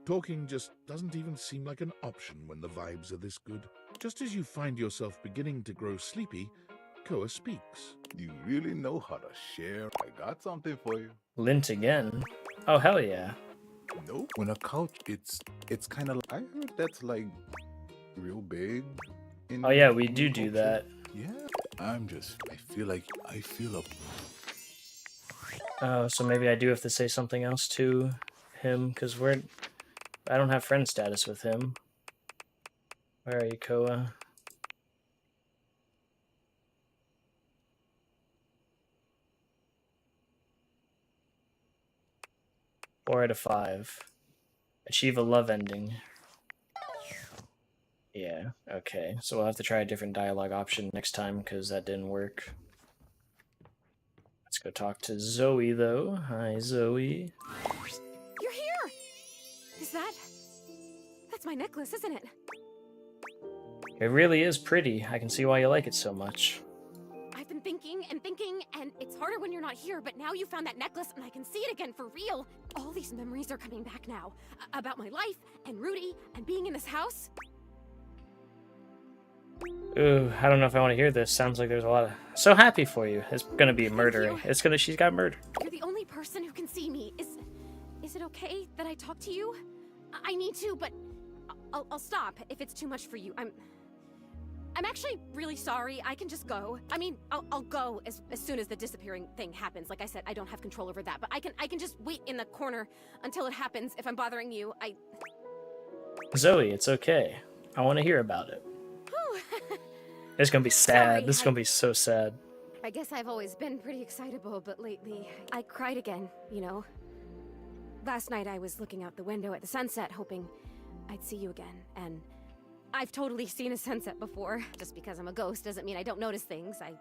Speaker 9: Talking just doesn't even seem like an option when the vibes are this good. Just as you find yourself beginning to grow sleepy, Koa speaks.
Speaker 10: You really know how to share. I got something for you.
Speaker 1: Lint again. Oh, hell yeah.
Speaker 10: Nope. When a couch, it's kind of. I heard that's like real big.
Speaker 1: Oh yeah, we do that.
Speaker 10: Yeah. I feel a.
Speaker 1: Oh, so maybe I do have to say something else to him, because I don't have friend status with him. Where are you, Koa? Four out of 5. Achieve a love ending. Yeah, okay. So we'll have to try a different dialogue option next time, because that didn't work. Let's go talk to Zoe, though. Hi, Zoe.
Speaker 3: You're here! That's my necklace, isn't it?
Speaker 1: It really is pretty. I can see why you like it so much.
Speaker 3: I've been thinking, and it's harder when you're not here, but now you found that necklace, and I can see it again for real. All these memories are coming back now. About my life, and Rudy, and being in this house.
Speaker 1: Ooh, I don't know if I want to hear this. Sounds like there's a lot of... So happy for you. It's gonna be murder. She's got murder.
Speaker 3: You're the only person who can see me. Is it okay that I talk to you? I need to, but I'll stop if it's too much for you. I'm actually really sorry. I can just go. I mean, I'll go as soon as the disappearing thing happens. Like I said, I don't have control over that, but I can just wait in the corner until it happens. If I'm bothering you,
Speaker 1: Zoe, it's okay. I want to hear about it. It's gonna be sad.
Speaker 3: Sorry,
Speaker 1: This is gonna be so sad.
Speaker 3: I guess I've always been pretty excitable, but lately I cried again, you know. Last night I was looking out the window at the sunset, hoping I'd see you again, and I've totally seen a sunset before. Just because I'm a ghost doesn't mean I don't notice things. I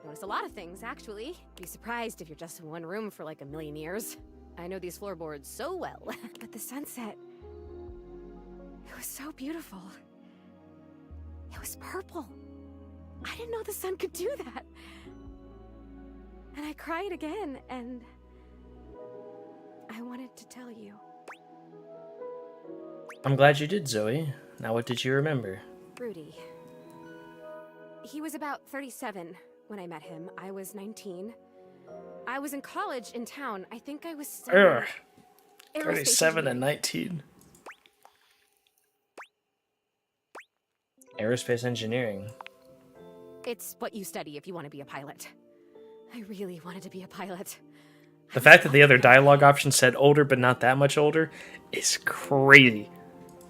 Speaker 3: notice a lot of things, actually. Be surprised if you're just in one room for like a million years. I know these floorboards so well. But the sunset, it was so beautiful. It was purple. I didn't know the sun could do that. And I cried again, and I wanted to tell you.
Speaker 1: I'm glad you did, Zoe. Now what did you remember?
Speaker 3: Rudy. He was about 37 when I met him. I was 19. I was in college in town. I think I was studying
Speaker 1: 37 and 19. Aerospace engineering.
Speaker 3: It's what you study if you want to be a pilot. I really wanted to be a pilot.
Speaker 1: The fact that the other dialogue option said older but not that much older is crazy.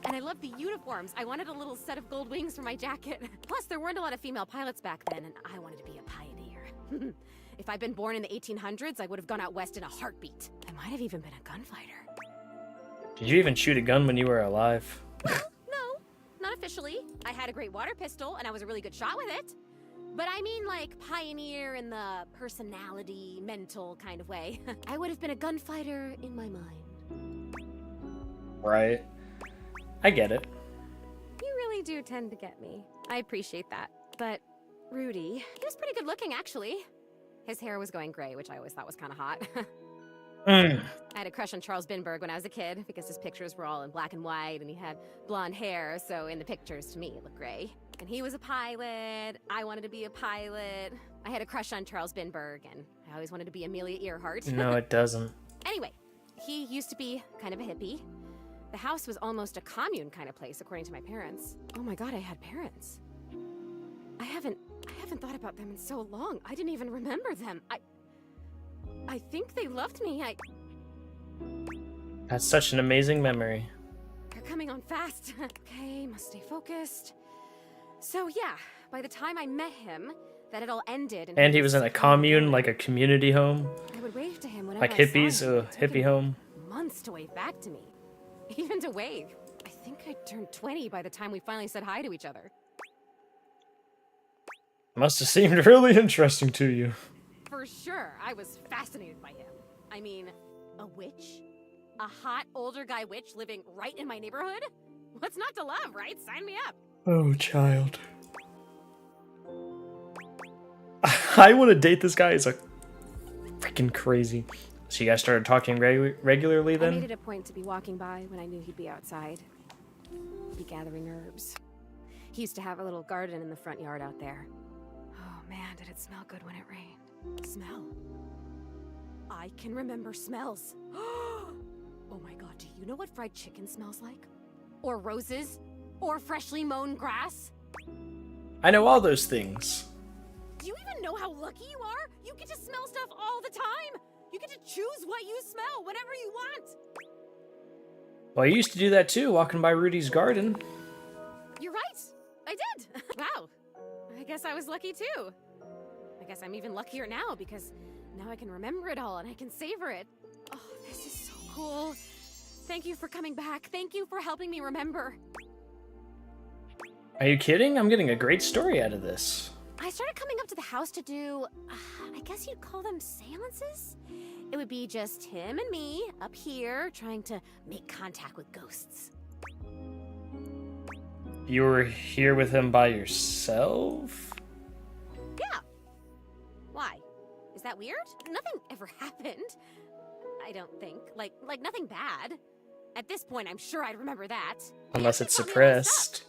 Speaker 3: And I loved the uniforms. I wanted a little set of gold wings for my jacket. Plus, there weren't a lot of female pilots back then, and I wanted to be a pioneer. If I'd been born in the 1800s, I would have gone out west in a heartbeat. I might have even been a gunfighter.
Speaker 1: Did you even shoot a gun when you were alive?
Speaker 3: No, not officially. I had a great water pistol, and I was a really good shot with it. But I mean like pioneer in the personality, mental kind of way. I would have been a gunfighter in my mind.
Speaker 1: Right. I get it.
Speaker 3: You really do tend to get me. I appreciate that. But Rudy, he was pretty good looking, actually. His hair was going gray, which I always thought was kind of hot. I had a crush on Charles Binberg when I was a kid because his pictures were all in black and white and he had blonde hair, so in the pictures, to me, it looked gray. And he was a pilot. I wanted to be a pilot. I had a crush on Charles Binberg, and I always wanted to be Amelia Earhart.
Speaker 1: No, it doesn't.
Speaker 3: Anyway, he used to be kind of a hippie. The house was almost a commune kind of place, according to my parents. Oh my god, I had parents. I haven't thought about them in so long. I didn't even remember them. I think they loved me.
Speaker 1: That's such an amazing memory.
Speaker 3: They're coming on fast. Okay, must stay focused. So yeah, by the time I met him, that had all ended.
Speaker 1: And he was in a commune, like a community home.
Speaker 3: I would wave to him whenever
Speaker 1: like
Speaker 3: I saw
Speaker 1: hippies,
Speaker 3: him.
Speaker 1: a
Speaker 3: It took
Speaker 1: hippie
Speaker 3: him
Speaker 1: home.
Speaker 3: months to wave back to me. Even to wave. I think I turned 20 by the time we finally said hi to each other.
Speaker 1: Must have seemed really interesting to you.
Speaker 3: For sure, I was fascinated by him. I mean, a witch? A hot older guy witch living right in my neighborhood? What's not to love, right? Sign me up.
Speaker 1: Oh, child. I want to date this guy. It's like freaking crazy. So you guys started talking regularly
Speaker 3: I
Speaker 1: then?
Speaker 3: made it a point to be walking by when I knew he'd be outside. Be gathering herbs. He used to have a little garden in the front yard out there. Oh man, did it smell good when it rained. Smell. I can remember smells. Oh my god, do you know what fried chicken smells like? Or roses? Or freshly mown grass?
Speaker 1: I know all those things.
Speaker 3: Do you even know how lucky you are? You get to smell stuff all the time! You get to choose what you smell whenever you want!
Speaker 1: Well, I used to do that too, walking by Rudy's garden.
Speaker 3: You're right! I did! Wow! I guess I was lucky too. I guess I'm even luckier now because now I can remember it all and I can savor it. Oh, this is so cool. Thank you for coming back. Thank you for helping me remember.
Speaker 1: Are you kidding? I'm getting a great story out of this.
Speaker 3: I started coming up to the house to do, I guess you'd call them seances? It would be just him and me up here trying to make contact with ghosts.
Speaker 1: You were here with him by yourself?
Speaker 3: Yeah. Why? Is that weird? Nothing ever happened. I don't think. Like nothing bad. At this point, I'm sure I'd remember that.
Speaker 1: Unless it's suppressed.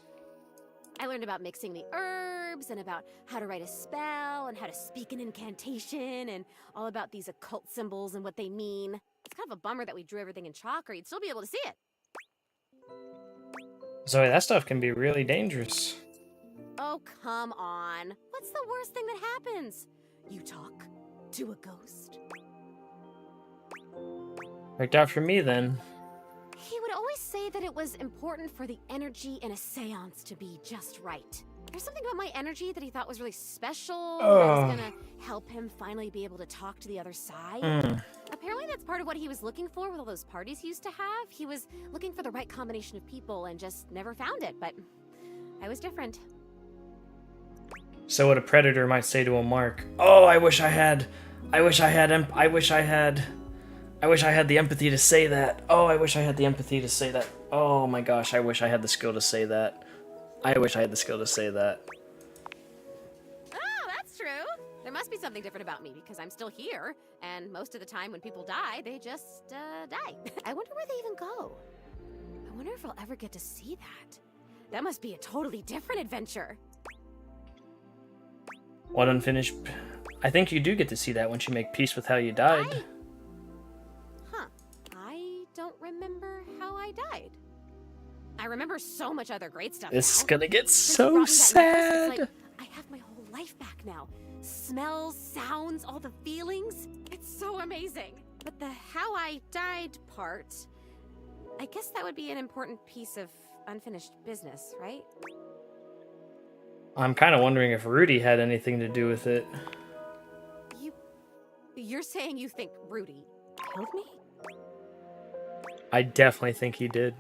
Speaker 3: I learned about mixing the herbs and about how to write a spell and how to speak an incantation and all about these occult symbols and what they mean. It's kind of a bummer that we drew everything in chalk or you'd still be able to see it.
Speaker 1: Zoe, that stuff can be really dangerous.
Speaker 3: Oh, come on. What's the worst thing that happens? You talk to a ghost.
Speaker 1: Worked out for me then.
Speaker 3: He would always say that it was important for the energy in a seance to be just right. There's something about my energy that he thought was really special.
Speaker 1: Oh.
Speaker 3: That was gonna help him finally be able to talk to the other side. Apparently that's part of what he was looking for with all those parties he used to have. He was looking for the right combination of people and just never found it, but I was different.
Speaker 1: So what a predator might say to a mark. Oh, I wish I had the empathy to say that. Oh, I wish I had the empathy to say that. Oh my gosh, I wish I had the skill to say that. I wish I had the skill to say that.
Speaker 3: Oh, that's true. There must be something different about me because I'm still here, and most of the time when people die, they just die. I wonder where they even go. I wonder if I'll ever get to see that. That must be a totally different adventure.
Speaker 1: What unfinished... I think you do get to see that once you make peace with how you died.
Speaker 3: I don't remember how I died. I remember so much other great stuff.
Speaker 1: This is
Speaker 3: now.
Speaker 1: gonna get
Speaker 3: Since you brought
Speaker 1: so
Speaker 3: me that necklace,
Speaker 1: sad.
Speaker 3: it's like I have my whole life back now. Smells, sounds, all the feelings. It's so amazing. But the how I died part, I guess that would be an important piece of unfinished business, right?
Speaker 1: I'm kind of wondering if Rudy had anything to do with it.
Speaker 3: You're saying you think Rudy killed me?
Speaker 1: I definitely think he did.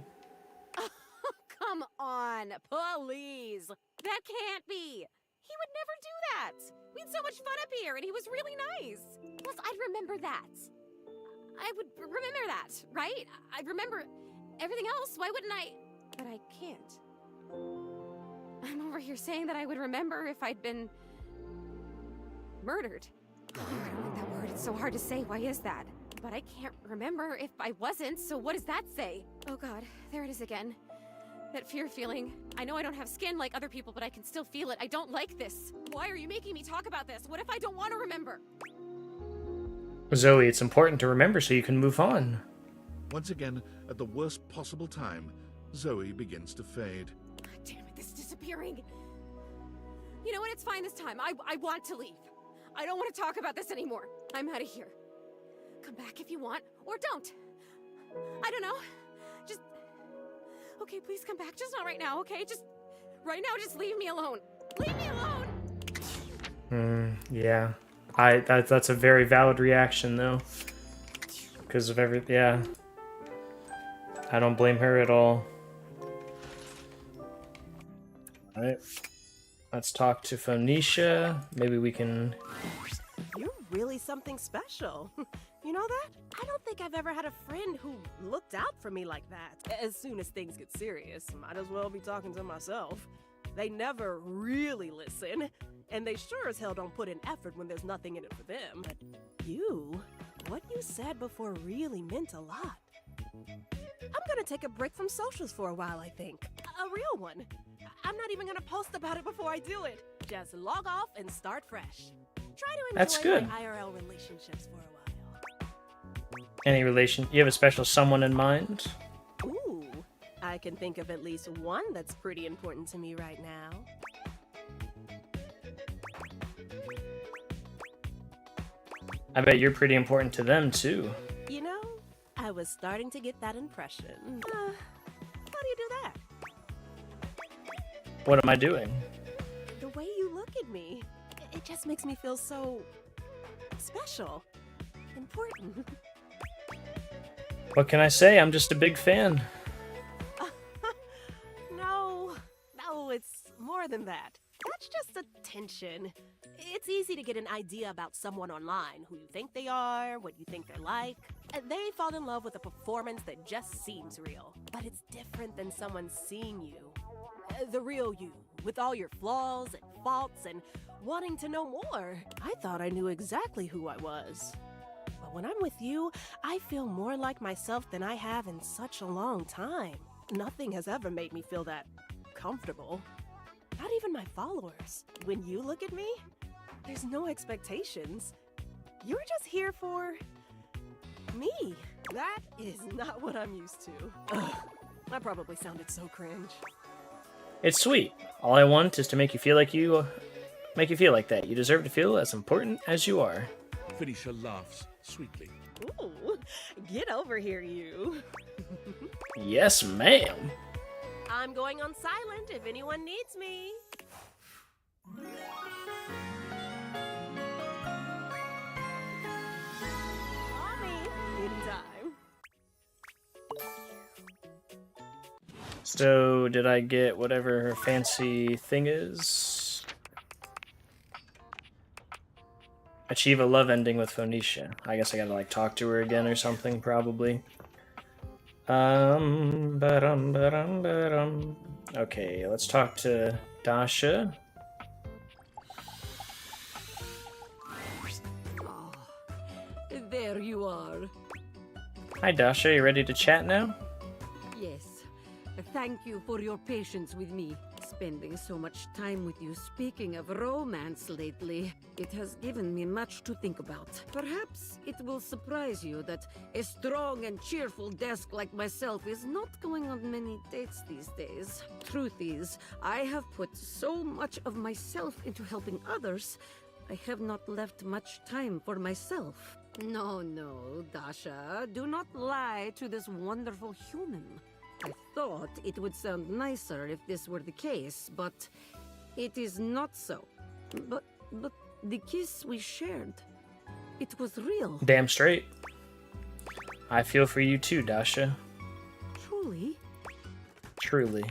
Speaker 3: Come on, please. That can't be. He would never do that. We had so much fun up here, and he was really nice. Plus, I'd remember that. I would remember that, right? I'd remember everything else. Why wouldn't I? But I can't. I'm over here saying that I would remember if I'd been murdered. Oh, I don't like that word. It's so hard to say. Why is that? But I can't remember if I wasn't, so what does that say? Oh god, there it is again. That fear feeling. I know I don't have skin like other people, but I can still feel it. I don't like this. Why are you making me talk about this? What if I don't want to remember?
Speaker 1: Zoe, it's important to remember so you can move on.
Speaker 9: Once again, at the worst possible time, Zoe begins to fade.
Speaker 3: Damn it, this is disappearing. You know what? It's fine this time. I want to leave. I don't want to talk about this anymore. I'm out of here. Come back if you want, or don't. I don't know. Just... Okay, please come back. Just not right now, okay? Just... Right now, just leave me alone. Leave me alone!
Speaker 1: Yeah. That's a very valid reaction, though. Because of yeah. I don't blame her at all. Alright. Let's talk to Phoenicia. Maybe we can...
Speaker 11: You're really something special. You know that? I don't think I've ever had a friend who looked out for me like that. As soon as things get serious, might as well be talking to myself. They never really listen, and they sure as hell don't put in effort when there's nothing in it for them. But what you said before really meant a lot. I'm gonna take a break from socials for a while, I think. A real one. I'm not even gonna post about it before I do it. Just log off and start fresh. Try to enjoy
Speaker 1: That's good.
Speaker 11: my IRL relationships for a while.
Speaker 1: Any relation? You have a special someone in mind?
Speaker 11: Ooh, I can think of at least one that's pretty important to me right now.
Speaker 1: I bet you're pretty important to them, too.
Speaker 11: You know, I was starting to get that impression. How do you do that?
Speaker 1: What am I doing?
Speaker 11: The way you look at me, it just makes me feel so special, important.
Speaker 1: What can I say? I'm just a big fan.
Speaker 11: No, it's more than that. That's just attention. It's easy to get an idea about someone online, who you think they are, what you think they're like. They fall in love with a performance that just seems real. But it's different than someone seeing you. The real you, with all your flaws and faults and wanting to know more. I thought I knew exactly who I was. But when I'm with you, I feel more like myself than I have in such a long time. Nothing has ever made me feel that comfortable. Not even my followers. When you look at me, there's no expectations. You're just here for me. That is not what I'm used to. Ugh, I probably sounded so cringe.
Speaker 1: It's sweet. All I want is to make you feel like that. You deserve to feel as important as you are.
Speaker 9: Phoenicia laughs sweetly.
Speaker 11: Ooh, get over here, you.
Speaker 1: Yes, ma'am.
Speaker 11: I'm going on silent if anyone needs me.
Speaker 1: So, did I get whatever her fancy thing is? Achieve a love ending with Phoenicia. I guess I gotta like talk to her again or something, probably. Okay, let's talk to Dasha.
Speaker 17: There you are.
Speaker 1: Hi Dasha, you ready to chat now?
Speaker 17: Yes. Thank you for your patience with me. Spending so much time with you speaking of romance lately, it has given me much to think about. Perhaps it will surprise you that a strong and cheerful desk like myself is not going on many dates these days. Truth is, I have put so much of myself into helping others, I have not left much time for myself. No, Dasha, do not lie to this wonderful human. I thought it would sound nicer if this were the case, but it is not so. But the kiss we shared, it was real.
Speaker 1: Damn straight. I feel for you too, Dasha.
Speaker 17: Truly?
Speaker 1: Truly.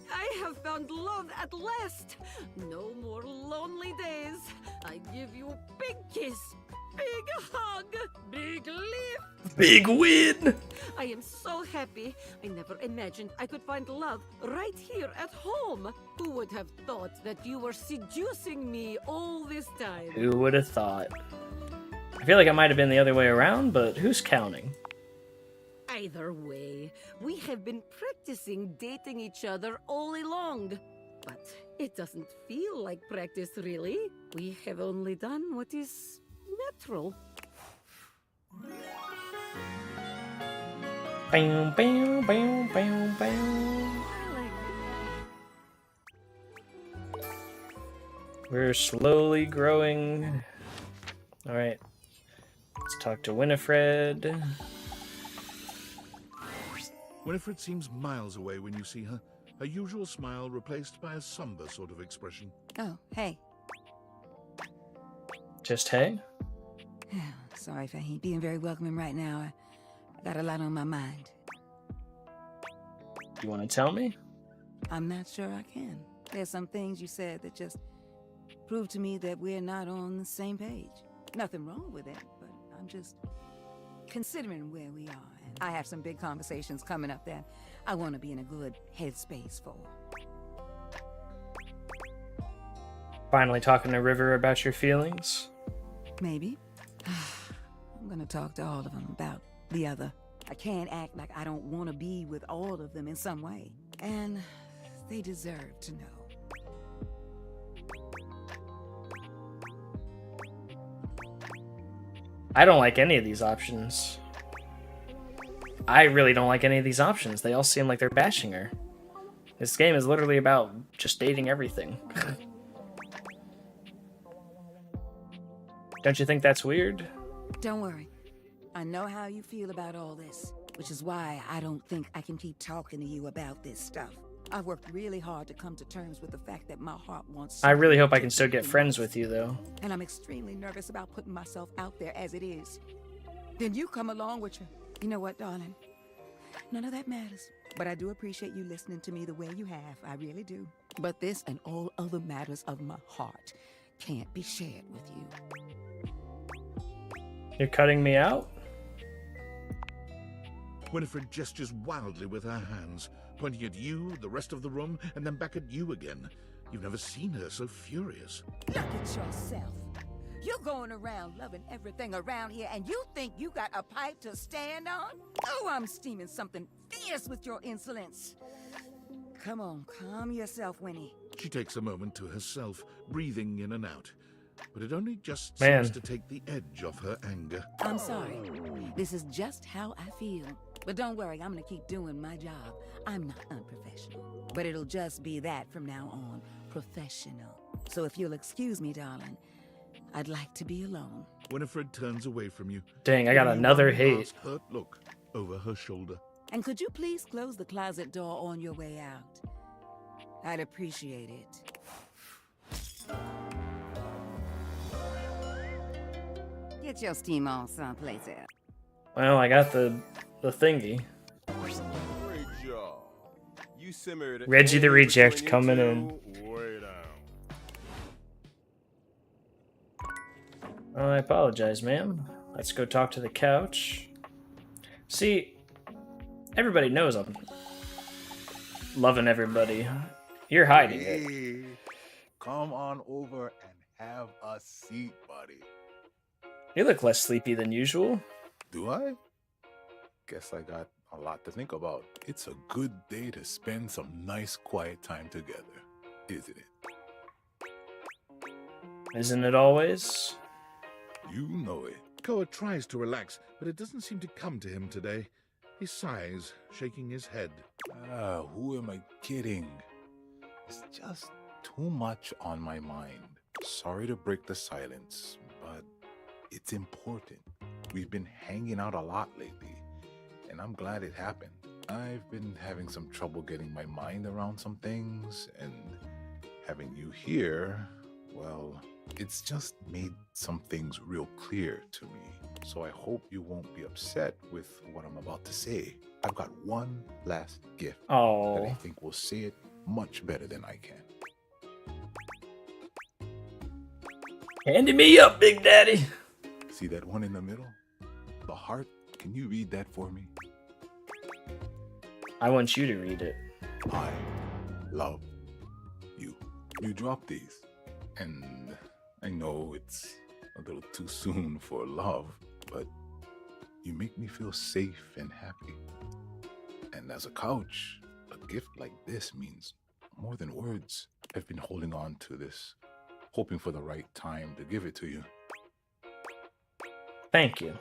Speaker 17: I have found love at last. No more lonely days. I give you a big kiss, big hug, big lift.
Speaker 1: Big win!
Speaker 17: I am so happy. I never imagined I could find love right here at home. Who would have thought that you were seducing me all this time?
Speaker 1: Who would have thought? I feel like it might have been the other way around, but who's counting?
Speaker 17: Either way, we have been practicing dating each other all along. But it doesn't feel like practice, really. We have only done what is natural.
Speaker 1: Bam, bam, bam, bam, bam. We're slowly growing. Alright. Let's talk to Winifred.
Speaker 9: Winifred seems miles away when you see her. Her usual smile replaced by a somber sort of expression.
Speaker 7: Oh, hey.
Speaker 1: Just hey?
Speaker 7: Sorry if I ain't being very welcoming right now. I got a lot on my mind.
Speaker 1: You want to tell me?
Speaker 7: I'm not sure I can. There's some things you said that just prove to me that we're not on the same page. Nothing wrong with it, but I'm just considering where we are. And I have some big conversations coming up that I want to be in a good headspace for.
Speaker 1: Finally talking to River about your feelings?
Speaker 7: Maybe. I'm gonna talk to all of them about the other. I can't act like I don't want to be with all of them in some way. And they deserve to know.
Speaker 1: I don't like any of these options. I really don't like any of these options. They all seem like they're bashing her. This game is literally about just dating everything. Don't you think that's weird?
Speaker 7: Don't worry. I know how you feel about all this, which is why I don't think I can keep talking to you about this stuff. I've worked really hard to come to terms with the fact that my heart wants...
Speaker 1: I really hope I can still get friends with you, though.
Speaker 7: And I'm extremely nervous about putting myself out there as it is. Then you come along with your... You know what, darling? None of that matters. But I do appreciate you listening to me the way you have. I really do. But this and all other matters of my heart can't be shared with you.
Speaker 1: You're cutting me out?
Speaker 9: Winifred gestures wildly with her hands, pointing at you, the rest of the room, and then back at you again. You've never seen her so furious.
Speaker 7: Look at yourself. You're going around loving everything around here, and you think you got a pipe to stand on? Oh, I'm steaming something fierce with your insolence. Come on, calm yourself, Winnie.
Speaker 9: She takes a moment to herself, breathing in and out. But it only just
Speaker 1: Man.
Speaker 9: seems to take the edge off her anger.
Speaker 7: I'm sorry. This is just how I feel. But don't worry, I'm gonna keep doing my job. I'm not unprofessional. But it'll just be that from now on. Professional. So if you'll excuse me, darling, I'd like to be alone.
Speaker 9: Winifred turns away from you.
Speaker 1: Dang, I got
Speaker 9: giving you
Speaker 1: another
Speaker 9: one
Speaker 1: hate.
Speaker 9: last hurt look over her shoulder.
Speaker 7: And could you please close the closet door on your way out? I'd appreciate it. Get your steam on someplace else.
Speaker 1: Well, I got the thingy.
Speaker 14: You simmered.
Speaker 1: Reggie the
Speaker 14: and
Speaker 1: Reject
Speaker 14: between you
Speaker 1: coming
Speaker 14: two,
Speaker 1: in.
Speaker 14: way down.
Speaker 1: Oh, I apologize, ma'am. Let's go talk to the couch. See, everybody knows I'm loving everybody. You're hiding it.
Speaker 10: Hey, come on over and have a seat, buddy.
Speaker 1: You look less sleepy than usual.
Speaker 10: Do I? Guess I got a lot to think about. It's a good day to spend some nice quiet time together, isn't it?
Speaker 1: Isn't it always?
Speaker 10: You know it.
Speaker 9: Koa tries to relax, but it doesn't seem to come to him today. He sighs, shaking his head.
Speaker 10: Who am I kidding? It's just too much on my mind. Sorry to break the silence, but it's important. We've been hanging out a lot lately, and I'm glad it happened. I've been having some trouble getting my mind around some things, and having you here, well, it's just made some things real clear to me. So I hope you won't be upset with what I'm about to say. I've got one last gift that I think will say it much better than I can.
Speaker 1: Handy me up, Big Daddy.
Speaker 10: See that one in the middle? The heart? Can you read that for me?
Speaker 1: I want you to read it.
Speaker 10: I love you. You dropped these. And I know it's a little too soon for love, but you make me feel safe and happy. And as a couch, a gift like this means more than words. I've been holding on to this, hoping for the right time to give it to you.
Speaker 1: Thank you.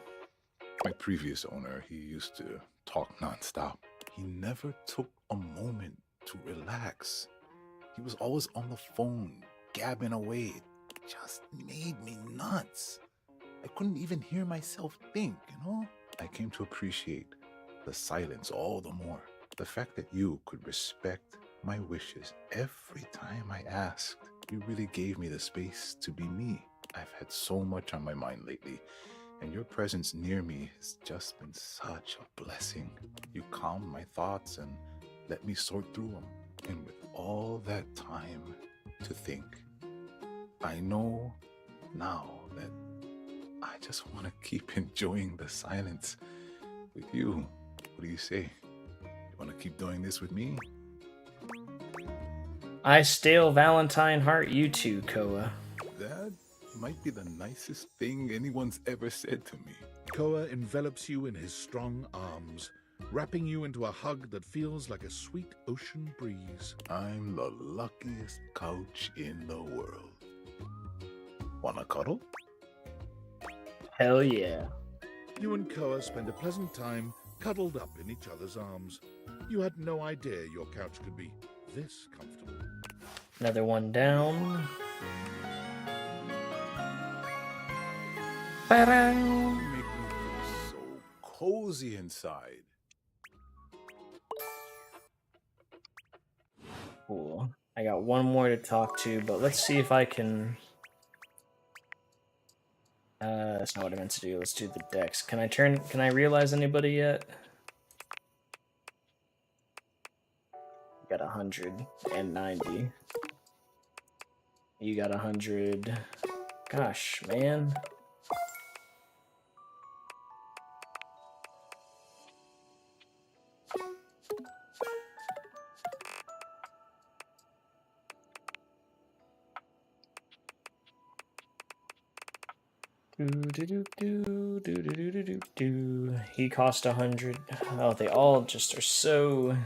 Speaker 10: My previous owner, he used to talk nonstop. He never took a moment to relax. He was always on the phone, gabbing away. It just made me nuts. I couldn't even hear myself think, you know? I came to appreciate the silence all the more. The fact that you could respect my wishes every time I asked. You really gave me the space to be me. I've had so much on my mind lately, and your presence near me has just been such a blessing. You calmed my thoughts and let me sort through them. And with all that time to think, I know now that I just want to keep enjoying the silence with you. What do you say? You want to keep doing this with me?
Speaker 1: I stale Valentine heart you too, Koa.
Speaker 10: That might be the nicest thing anyone's ever said to me.
Speaker 9: Koa envelops you in his strong arms, wrapping you into a hug that feels like a sweet ocean breeze.
Speaker 10: I'm the luckiest couch in the world. Wanna cuddle?
Speaker 1: Hell yeah.
Speaker 9: You and Koa spend a pleasant time cuddled up in each other's arms. You had no idea your couch could be this comfortable.
Speaker 1: Another one down.
Speaker 10: You make me feel so cozy inside.
Speaker 1: Cool. I got one more to talk to, but let's see if I can... that's not what I meant to do. Let's do the decks. Can I realize anybody yet? Got 190. You got 100. Gosh, man. He cost 100. Oh, they all just are so...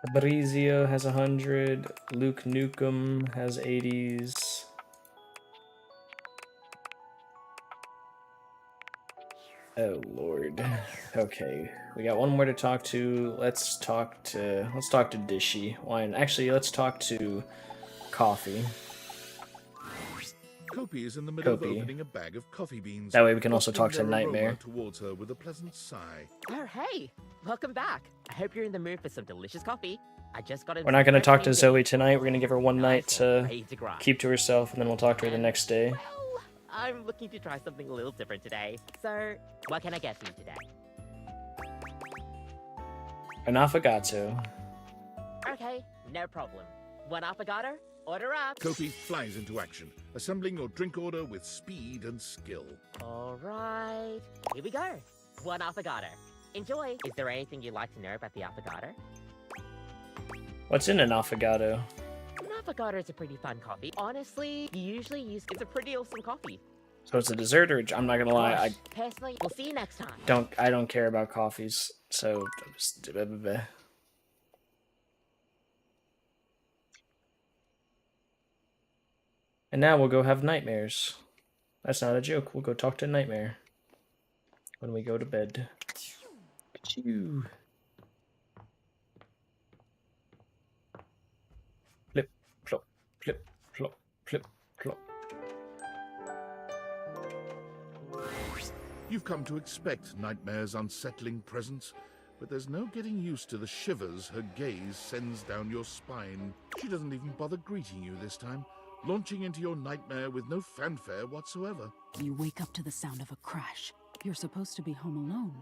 Speaker 1: Fabrizio has 100. Luke Nukem has 80s. Oh lord. Okay, we got one more to talk to. Let's talk to Dishy. Wine. Actually, let's talk to Coffee.
Speaker 9: Kopi is in the middle of
Speaker 1: Kopi.
Speaker 9: opening a bag of coffee beans.
Speaker 1: That way we can also
Speaker 9: wafting
Speaker 1: talk to
Speaker 9: their aroma
Speaker 1: Nightmare.
Speaker 9: towards her with a pleasant sigh.
Speaker 21: Oh, hey! Welcome back. I hope you're in the mood for some delicious coffee. I just got
Speaker 1: We're not going to talk to Zoe tonight. We're going to give her one night to
Speaker 21: ready to grind.
Speaker 1: keep to herself, and then we'll talk to her the next day.
Speaker 21: I'm looking to try something a little different today. So, what can I get for you today?
Speaker 1: An affogato.
Speaker 21: Okay, no problem. One affogato? Order up.
Speaker 9: Kofi flies into action, assembling your drink order with speed and skill.
Speaker 21: All right, here we go. One affogato. Enjoy. Is there anything you'd like to know about the affogato?
Speaker 1: What's in an affogato?
Speaker 21: An affogato is a pretty fun coffee. Honestly, it's a pretty awesome coffee.
Speaker 1: So it's a dessert, or I'm not gonna lie,
Speaker 21: Personally, we'll see you next time.
Speaker 1: I don't care about coffees. So and now we'll go have nightmares. That's not a joke. We'll go talk to Nightmare when we go to bed. Achoo. Flip, flop, flip, flop, flip, flop.
Speaker 9: You've come to expect Nightmare's unsettling presence, but there's no getting used to the shivers her gaze sends down your spine. She doesn't even bother greeting you this time, launching into your nightmare with no fanfare whatsoever.
Speaker 8: You wake up to the sound of a crash. You're supposed to be home alone,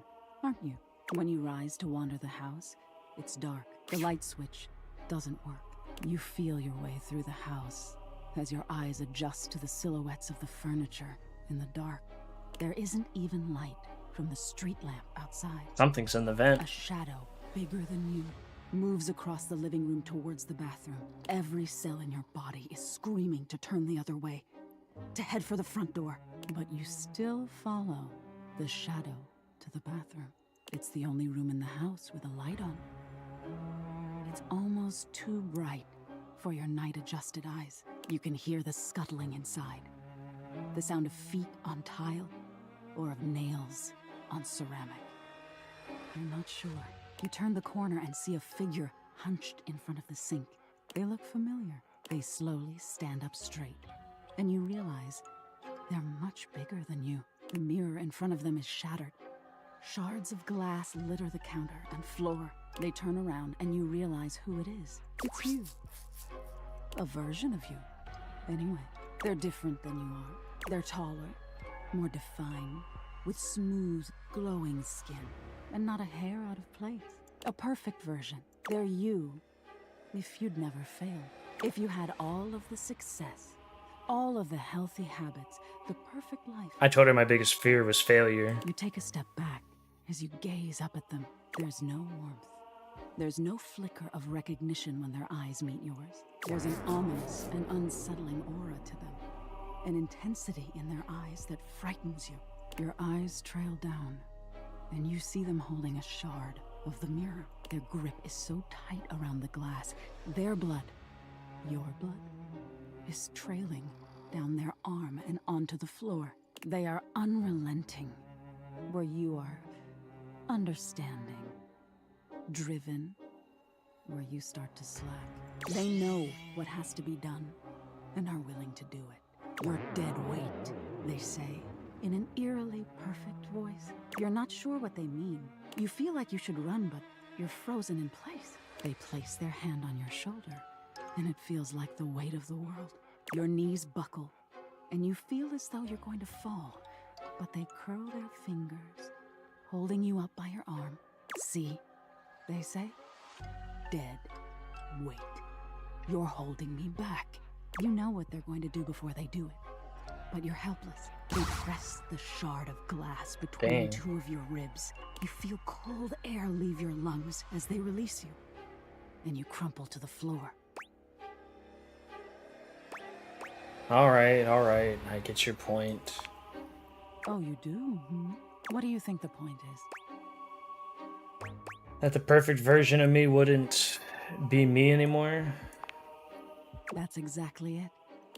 Speaker 8: aren't you? When you rise to wander the house, it's dark. The light switch doesn't work. You feel your way through the house as your eyes adjust to the silhouettes of the furniture in the dark. There isn't even light from the street lamp outside.
Speaker 1: Something's in the vent.
Speaker 8: A shadow bigger than you moves across the living room towards the bathroom. Every cell in your body is screaming to turn the other way, to head for the front door. But you still follow the shadow to the bathroom. It's the only room in the house with a light on. It's almost too bright for your night-adjusted eyes. You can hear the scuttling inside, the sound of feet on tile or of nails on ceramic. You're not sure. You turn the corner and see a figure hunched in front of the sink. They look familiar. They slowly stand up straight, and you realize they're much bigger than you. The mirror in front of them is shattered. Shards of glass litter the counter and floor. They turn around and you realize who it is. It's you. A version of you. Anyway, they're different than you are. They're taller, more defined, with smooth, glowing skin, and not a hair out of place. A perfect version. They're you, if you'd never failed. If you had all of the success, all of the healthy habits, the perfect life.
Speaker 1: I told her my biggest fear was failure.
Speaker 8: You take a step back as you gaze up at them. There's no warmth. There's no flicker of recognition when their eyes meet yours. There's an ominous and unsettling aura to them, an intensity in their eyes that frightens you. Your eyes trail down, and you see them holding a shard of the mirror. Their grip is so tight around the glass. Their blood, your blood, is trailing down their arm and onto the floor. They are unrelenting, where you are understanding, driven, where you start to slack. They know what has to be done and are willing to do it. You're dead weight, they say, in an eerily perfect voice. You're not sure what they mean. You feel like you should run, but you're frozen in place. They place their hand on your shoulder, and it feels like the weight of the world. Your knees buckle, and you feel as though you're going to fall, but they curl their fingers, holding you up by your arm. See, they say, dead weight. You're holding me back. You know what they're going to do before they do it, but you're helpless. They press the shard of glass between two of your ribs. You feel cold air leave your lungs as they release you, and you crumple to the floor.
Speaker 1: All right, I get your point.
Speaker 8: Oh, you do? What do you think the point is?
Speaker 1: That the perfect version of me wouldn't be me anymore?
Speaker 8: That's exactly it.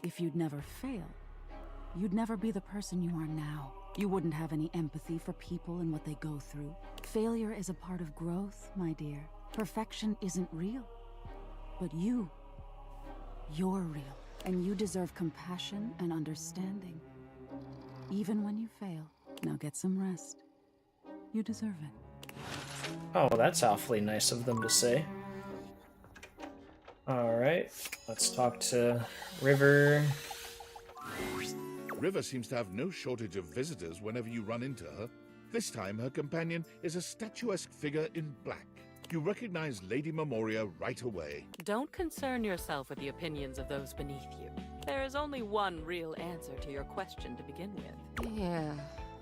Speaker 8: If you'd never fail, you'd never be the person you are now. You wouldn't have any empathy for people and what they go through. Failure is a part of growth, my dear. Perfection isn't real. But you're real. And you deserve compassion and understanding. Even when you fail. Now get some rest. You deserve it.
Speaker 1: Oh, that's awfully nice of them to say. Alright, let's talk to River.
Speaker 9: River seems to have no shortage of visitors whenever you run into her. This time, her companion is a statuesque figure in black. You recognize Lady Memoria right away.
Speaker 14: Don't concern yourself with the opinions of those beneath you. There is only one real answer to your question to begin with.
Speaker 2: Yeah.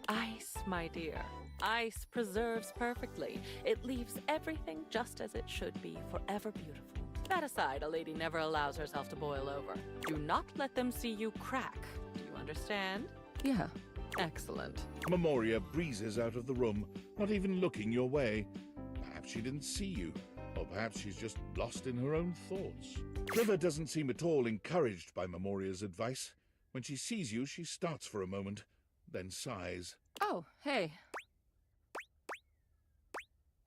Speaker 14: Ice, my dear. Ice preserves perfectly. It leaves everything just as it should be, forever beautiful. That aside, a lady never allows herself to boil over. Do not let them see you crack. Do you understand?
Speaker 2: Yeah.
Speaker 14: Excellent.
Speaker 9: Memoria breezes out of the room, not even looking your way. Perhaps she didn't see you, or perhaps she's just lost in her own thoughts. River doesn't seem at all encouraged by Memoria's advice. When she sees you, she starts for a moment, then sighs.
Speaker 2: Oh, hey.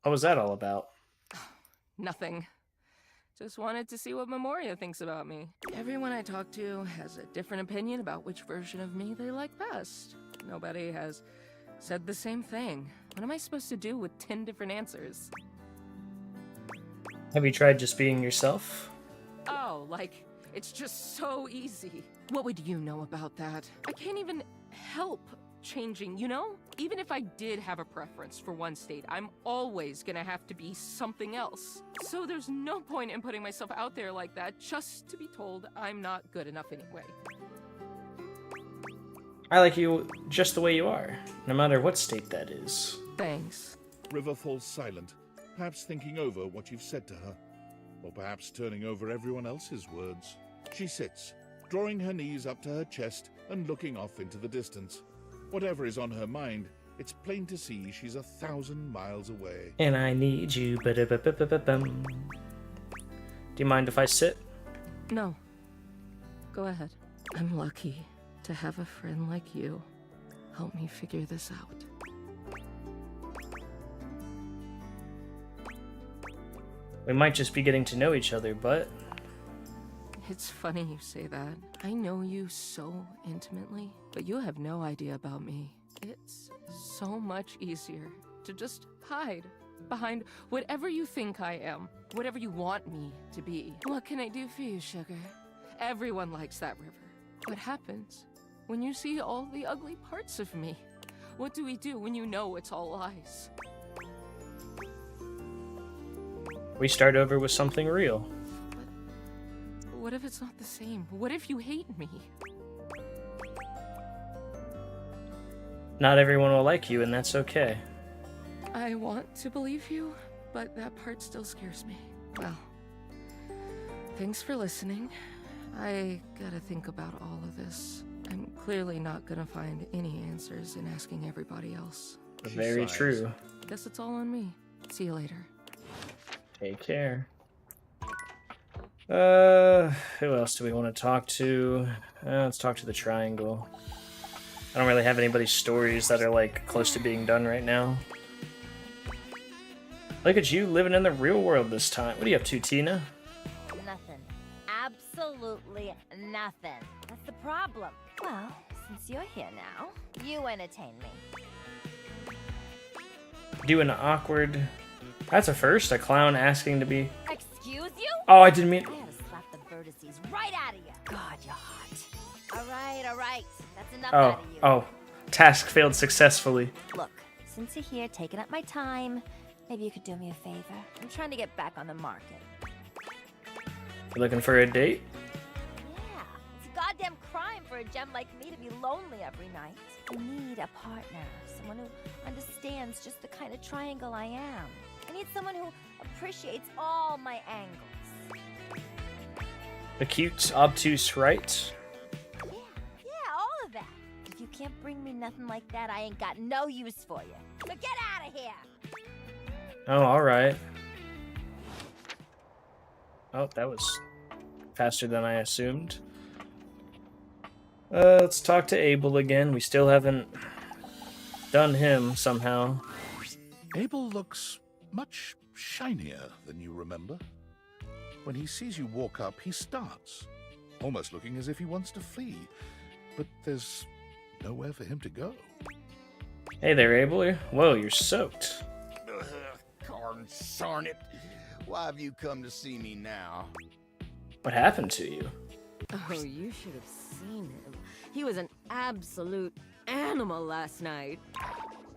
Speaker 1: What was that all about?
Speaker 2: Nothing. Just wanted to see what Memoria thinks about me. Everyone I talk to has a different opinion about which version of me they like best. Nobody has said the same thing. What am I supposed to do with 10 different answers?
Speaker 1: Have you tried just being yourself?
Speaker 2: Oh, like, it's just so easy. What would you know about that? I can't even help changing, you know? Even if I did have a preference for one state, I'm always gonna have to be something else. So there's no point in putting myself out there like that just to be told I'm not good enough anyway.
Speaker 1: I like you just the way you are, no matter what state that is.
Speaker 2: Thanks.
Speaker 9: River falls silent, perhaps thinking over what you've said to her, or perhaps turning over everyone else's words. She sits, drawing her knees up to her chest and looking off into the distance. Whatever is on her mind, it's plain to see she's 1,000 miles away.
Speaker 1: And I need you. Ba-da-ba-ba-ba-bum. Do you mind if I sit?
Speaker 2: No. Go ahead. I'm lucky to have a friend like you help me figure this out.
Speaker 1: We might just be getting to know each other, but...
Speaker 2: It's funny you say that. I know you so intimately, but you have no idea about me. It's so much easier to just hide behind whatever you think I am, whatever you want me to be. What can I do for you, sugar? Everyone likes that river. What happens when you see all the ugly parts of me? What do we do when you know it's all lies?
Speaker 1: We start over with something real.
Speaker 2: What if it's not the same? What if you hate me?
Speaker 1: Not everyone will like you, and that's okay.
Speaker 2: I want to believe you, but that part still scares me. Well, thanks for listening. I gotta think about all of this. I'm clearly not gonna find any answers in asking everybody else.
Speaker 1: Very true.
Speaker 2: Guess it's all on me. See you later.
Speaker 1: Take care. Who else do we want to talk to? Let's talk to the Triangle. I don't really have anybody's stories that are, like, close to being done right now. Look at you living in the real world this time. What are you up to, Tina?
Speaker 18: Nothing. Absolutely nothing. That's the problem. Well, since you're here now, you entertain me.
Speaker 1: Do an awkward... That's a first, a clown asking to be...
Speaker 18: Excuse you?
Speaker 1: Oh, I didn't mean...
Speaker 18: I had to slap the vertices right out of you. God, you're hot. All right. That's enough out of you.
Speaker 1: Oh. Task failed successfully.
Speaker 18: Look, since you're here taking up my time, maybe you could do me a favor. I'm trying to get back on the market.
Speaker 1: You looking for a date?
Speaker 18: Yeah, it's a goddamn crime for a gem like me to be lonely every night. I need a partner, someone who understands just the kind of triangle I am. I need someone who appreciates all my angles.
Speaker 1: The cute, obtuse, right?
Speaker 18: Yeah, all of that. If you can't bring me nothing like that, I ain't got no use for you. So get out of here!
Speaker 1: Oh, alright. Oh, that was faster than I assumed. Let's talk to Abel again. We still haven't done him somehow.
Speaker 9: Abel looks much shinier than you remember. When he sees you walk up, he starts, almost looking as if he wants to flee. But there's nowhere for him to go.
Speaker 1: Hey there, Abel. Whoa, you're soaked.
Speaker 23: Consarn it. Why have you come to see me now?
Speaker 1: What happened to you?
Speaker 17: Oh, you should have seen him. He was an absolute animal last night.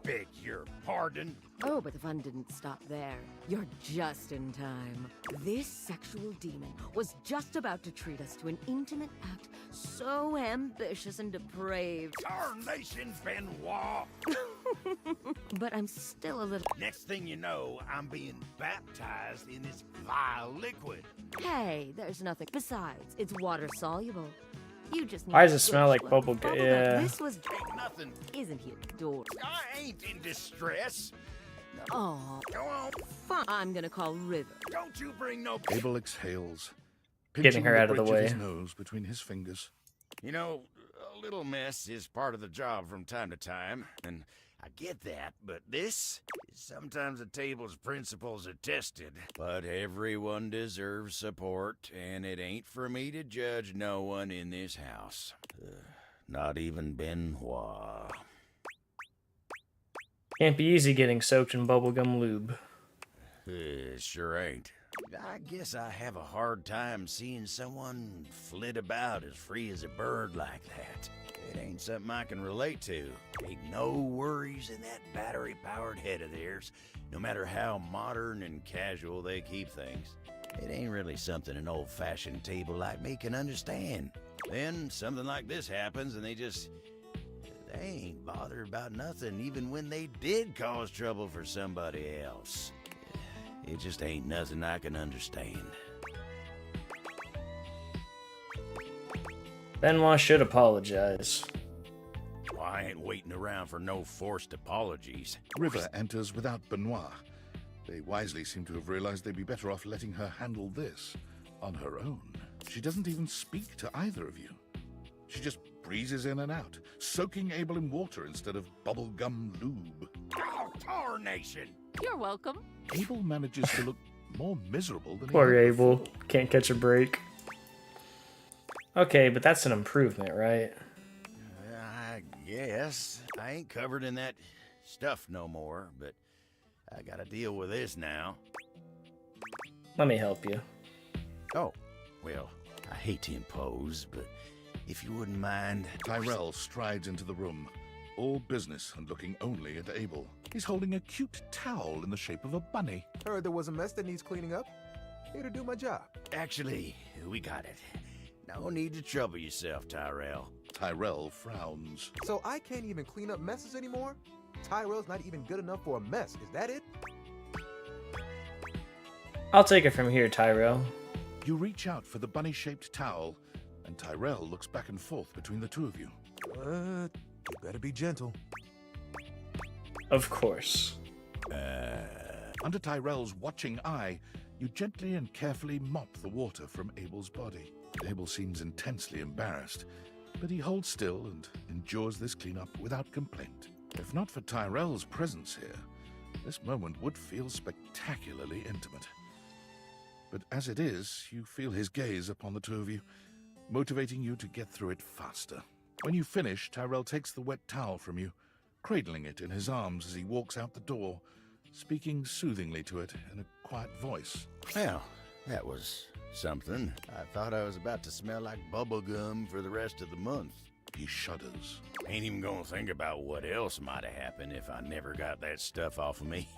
Speaker 23: Beg your pardon?
Speaker 17: Oh, but the fun didn't stop there. You're just in time. This sexual demon was just about to treat us to an intimate act so ambitious and depraved.
Speaker 23: Tarnation, Benoit!
Speaker 17: But I'm still a little...
Speaker 23: Next thing you know, I'm being baptized in this vile liquid.
Speaker 17: Hey, there's nothing. Besides, it's water soluble. You just need
Speaker 1: Why does
Speaker 17: a
Speaker 1: it smell
Speaker 17: good
Speaker 1: like
Speaker 17: slurp
Speaker 1: bubble
Speaker 17: of
Speaker 1: gum?
Speaker 17: gum.
Speaker 1: Yeah.
Speaker 17: This was...
Speaker 23: Ain't nothing.
Speaker 17: Isn't he adorable?
Speaker 23: I ain't in distress.
Speaker 17: Oh,
Speaker 23: Go on.
Speaker 17: fine. I'm gonna call River.
Speaker 23: Don't you bring no...
Speaker 9: Abel exhales,
Speaker 1: Getting
Speaker 9: pinching
Speaker 1: her out of the
Speaker 9: bridge
Speaker 1: way.
Speaker 9: his nose between his fingers.
Speaker 23: You know, a little mess is part of the job from time to time, and I get that, but this is sometimes the table's principles are tested. But everyone deserves support, and it ain't for me to judge no one in this house. Not even Benoit.
Speaker 1: Can't be easy getting soaked in bubblegum lube.
Speaker 23: Sure ain't. I guess I have a hard time seeing someone flit about as free as a bird like that. It ain't something I can relate to. Ain't no worries in that battery-powered head of theirs, no matter how modern and casual they keep things. It ain't really something an old-fashioned table like me can understand. Then something like this happens and they ain't bothered about nothing even when they did cause trouble for somebody else. It just ain't nothing I can understand.
Speaker 1: Benoit should apologize.
Speaker 23: Well, I ain't waiting around for no forced apologies.
Speaker 9: River enters without Benoit. They wisely seem to have realized they'd be better off letting her handle this on her own. She doesn't even speak to either of you. She just breezes in and out, soaking Abel in water instead of bubblegum lube.
Speaker 23: Oh, tarnation!
Speaker 2: You're welcome.
Speaker 9: Abel manages to look more miserable than
Speaker 1: Poor
Speaker 9: he had
Speaker 1: Abel.
Speaker 9: before.
Speaker 1: Can't catch a break. Okay, but that's an improvement, right?
Speaker 23: I guess. I ain't covered in that stuff no more, but I gotta deal with this now.
Speaker 1: Let me help you.
Speaker 23: Oh, well, I hate to impose, but if you wouldn't mind...
Speaker 9: Tyrell strides into the room, all business and looking only at Abel. He's holding a cute towel in the shape of a bunny.
Speaker 6: Heard there was a mess that needs cleaning up. Here to do my job.
Speaker 23: Actually, we got it. No need to trouble yourself, Tyrell.
Speaker 9: Tyrell frowns.
Speaker 6: So I can't even clean up messes anymore? Tyrell's not even good enough for a mess, is that it?
Speaker 1: I'll take it from here, Tyrell.
Speaker 9: You reach out for the bunny-shaped towel, and Tyrell looks back and forth between the two of you.
Speaker 6: You better be gentle.
Speaker 1: Of course.
Speaker 9: Under Tyrell's watching eye, you gently and carefully mop the water from Abel's body. Abel seems intensely embarrassed, but he holds still and endures this cleanup without complaint. If not for Tyrell's presence here, this moment would feel spectacularly intimate. But as it is, you feel his gaze upon the two of you, motivating you to get through it faster. When you finish, Tyrell takes the wet towel from you, cradling it in his arms as he walks out the door, speaking soothingly to it in a quiet voice.
Speaker 23: Well, that was something. I thought I was about to smell like bubblegum for the rest of the month.
Speaker 9: He shudders.
Speaker 23: Ain't even gonna think about what else might have happened if I never got that stuff off of me.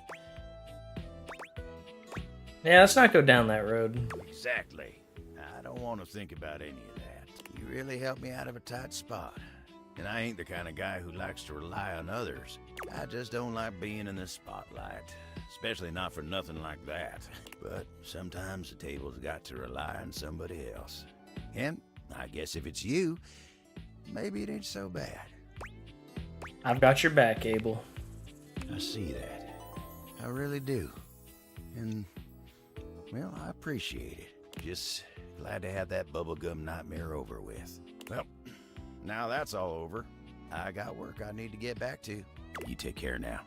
Speaker 1: Yeah, let's not go down that road.
Speaker 23: Exactly. I don't want to think about any of that. You really helped me out of a tight spot. And I ain't the kind of guy who likes to rely on others. I just don't like being in the spotlight. Especially not for nothing like that. But sometimes the table's got to rely on somebody else. And I guess if it's you, maybe it ain't so bad.
Speaker 1: I've got your back, Abel.
Speaker 23: I see that. I really do. And, well, I appreciate it. Just glad to have that bubblegum nightmare over with. Well, now that's all over. I got work I need to get back to. You take care now.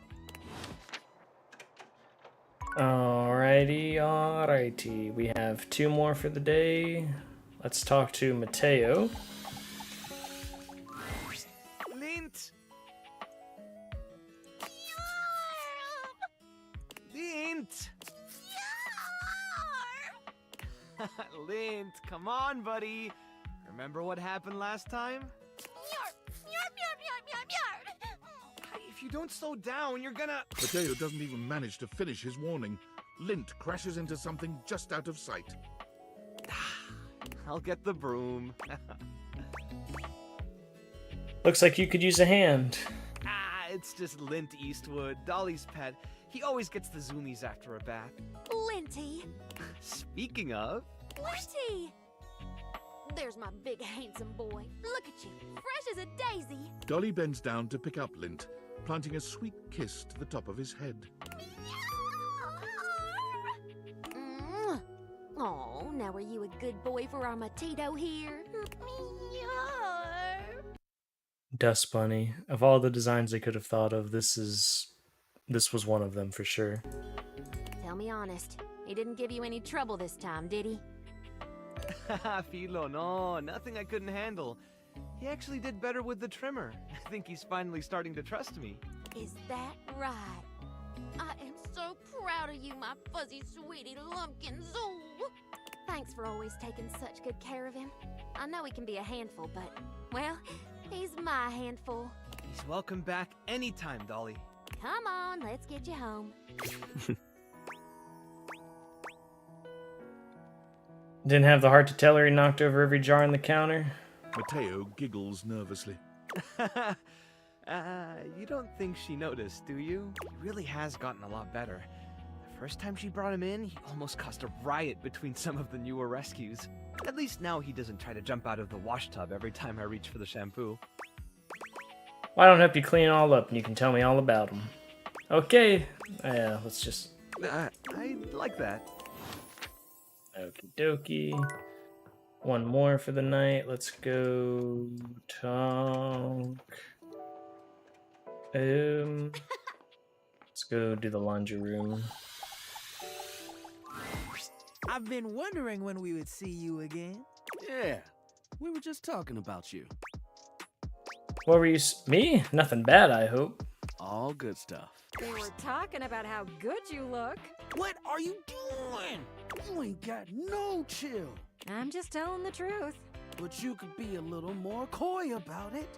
Speaker 1: Alrighty. We have 2 more for the day. Let's talk to Mateo.
Speaker 16: Lint! Lint! Lint, come on, buddy.
Speaker 15: Remember what happened last time? If you don't slow down, you're gonna...
Speaker 9: Mateo doesn't even manage to finish his warning. Lint crashes into something just out of sight.
Speaker 15: I'll get the broom.
Speaker 1: Looks like you could use a hand.
Speaker 15: It's just Lint Eastwood, Dolly's pet. He always gets the zoomies after a bath.
Speaker 3: Linty!
Speaker 15: Speaking of...
Speaker 3: Linty! There's my big handsome boy. Look at you, fresh as a daisy.
Speaker 9: Dolly bends down to pick up Lint, planting a sweet kiss to the top of his head.
Speaker 3: Oh, now are you a good boy for our Matito here?
Speaker 1: Dust Bunny. Of all the designs they could have thought of, this was one of them for sure.
Speaker 3: Tell me honest, he didn't give you any trouble this time, did he?
Speaker 15: Philo, no, nothing I couldn't handle. He actually did better with the trimmer. I think he's finally starting to trust me.
Speaker 3: Is that right? I am so proud of you, my fuzzy sweetie lumpkins. Oh, thanks for always taking such good care of him. I know he can be a handful, but, well, he's my handful.
Speaker 15: He's welcome back anytime, Dolly.
Speaker 3: Come on, let's get you home.
Speaker 1: Didn't have the heart to tell her he knocked over every jar on the counter.
Speaker 9: Mateo giggles nervously.
Speaker 15: You don't think she noticed, do you? He really has gotten a lot better. The first time she brought him in, he almost caused a riot between some of the newer rescues. At least now he doesn't try to jump out of the wash tub every time I reach for the shampoo.
Speaker 1: Why don't I help you clean it all up and you can tell me all about them? Okay. Let's just...
Speaker 15: I like that.
Speaker 1: Okie dokie. One more for the night. Let's go talk. Let's go do the laundry room.
Speaker 16: I've been wondering when we would see you again.
Speaker 20: Yeah, we were just talking about you.
Speaker 1: What were you... Me? Nothing bad, I hope.
Speaker 20: All good stuff.
Speaker 4: They were talking about how good you look.
Speaker 20: What are you doing? You ain't got no chill.
Speaker 4: I'm just telling the truth.
Speaker 20: But you could be a little more coy about it.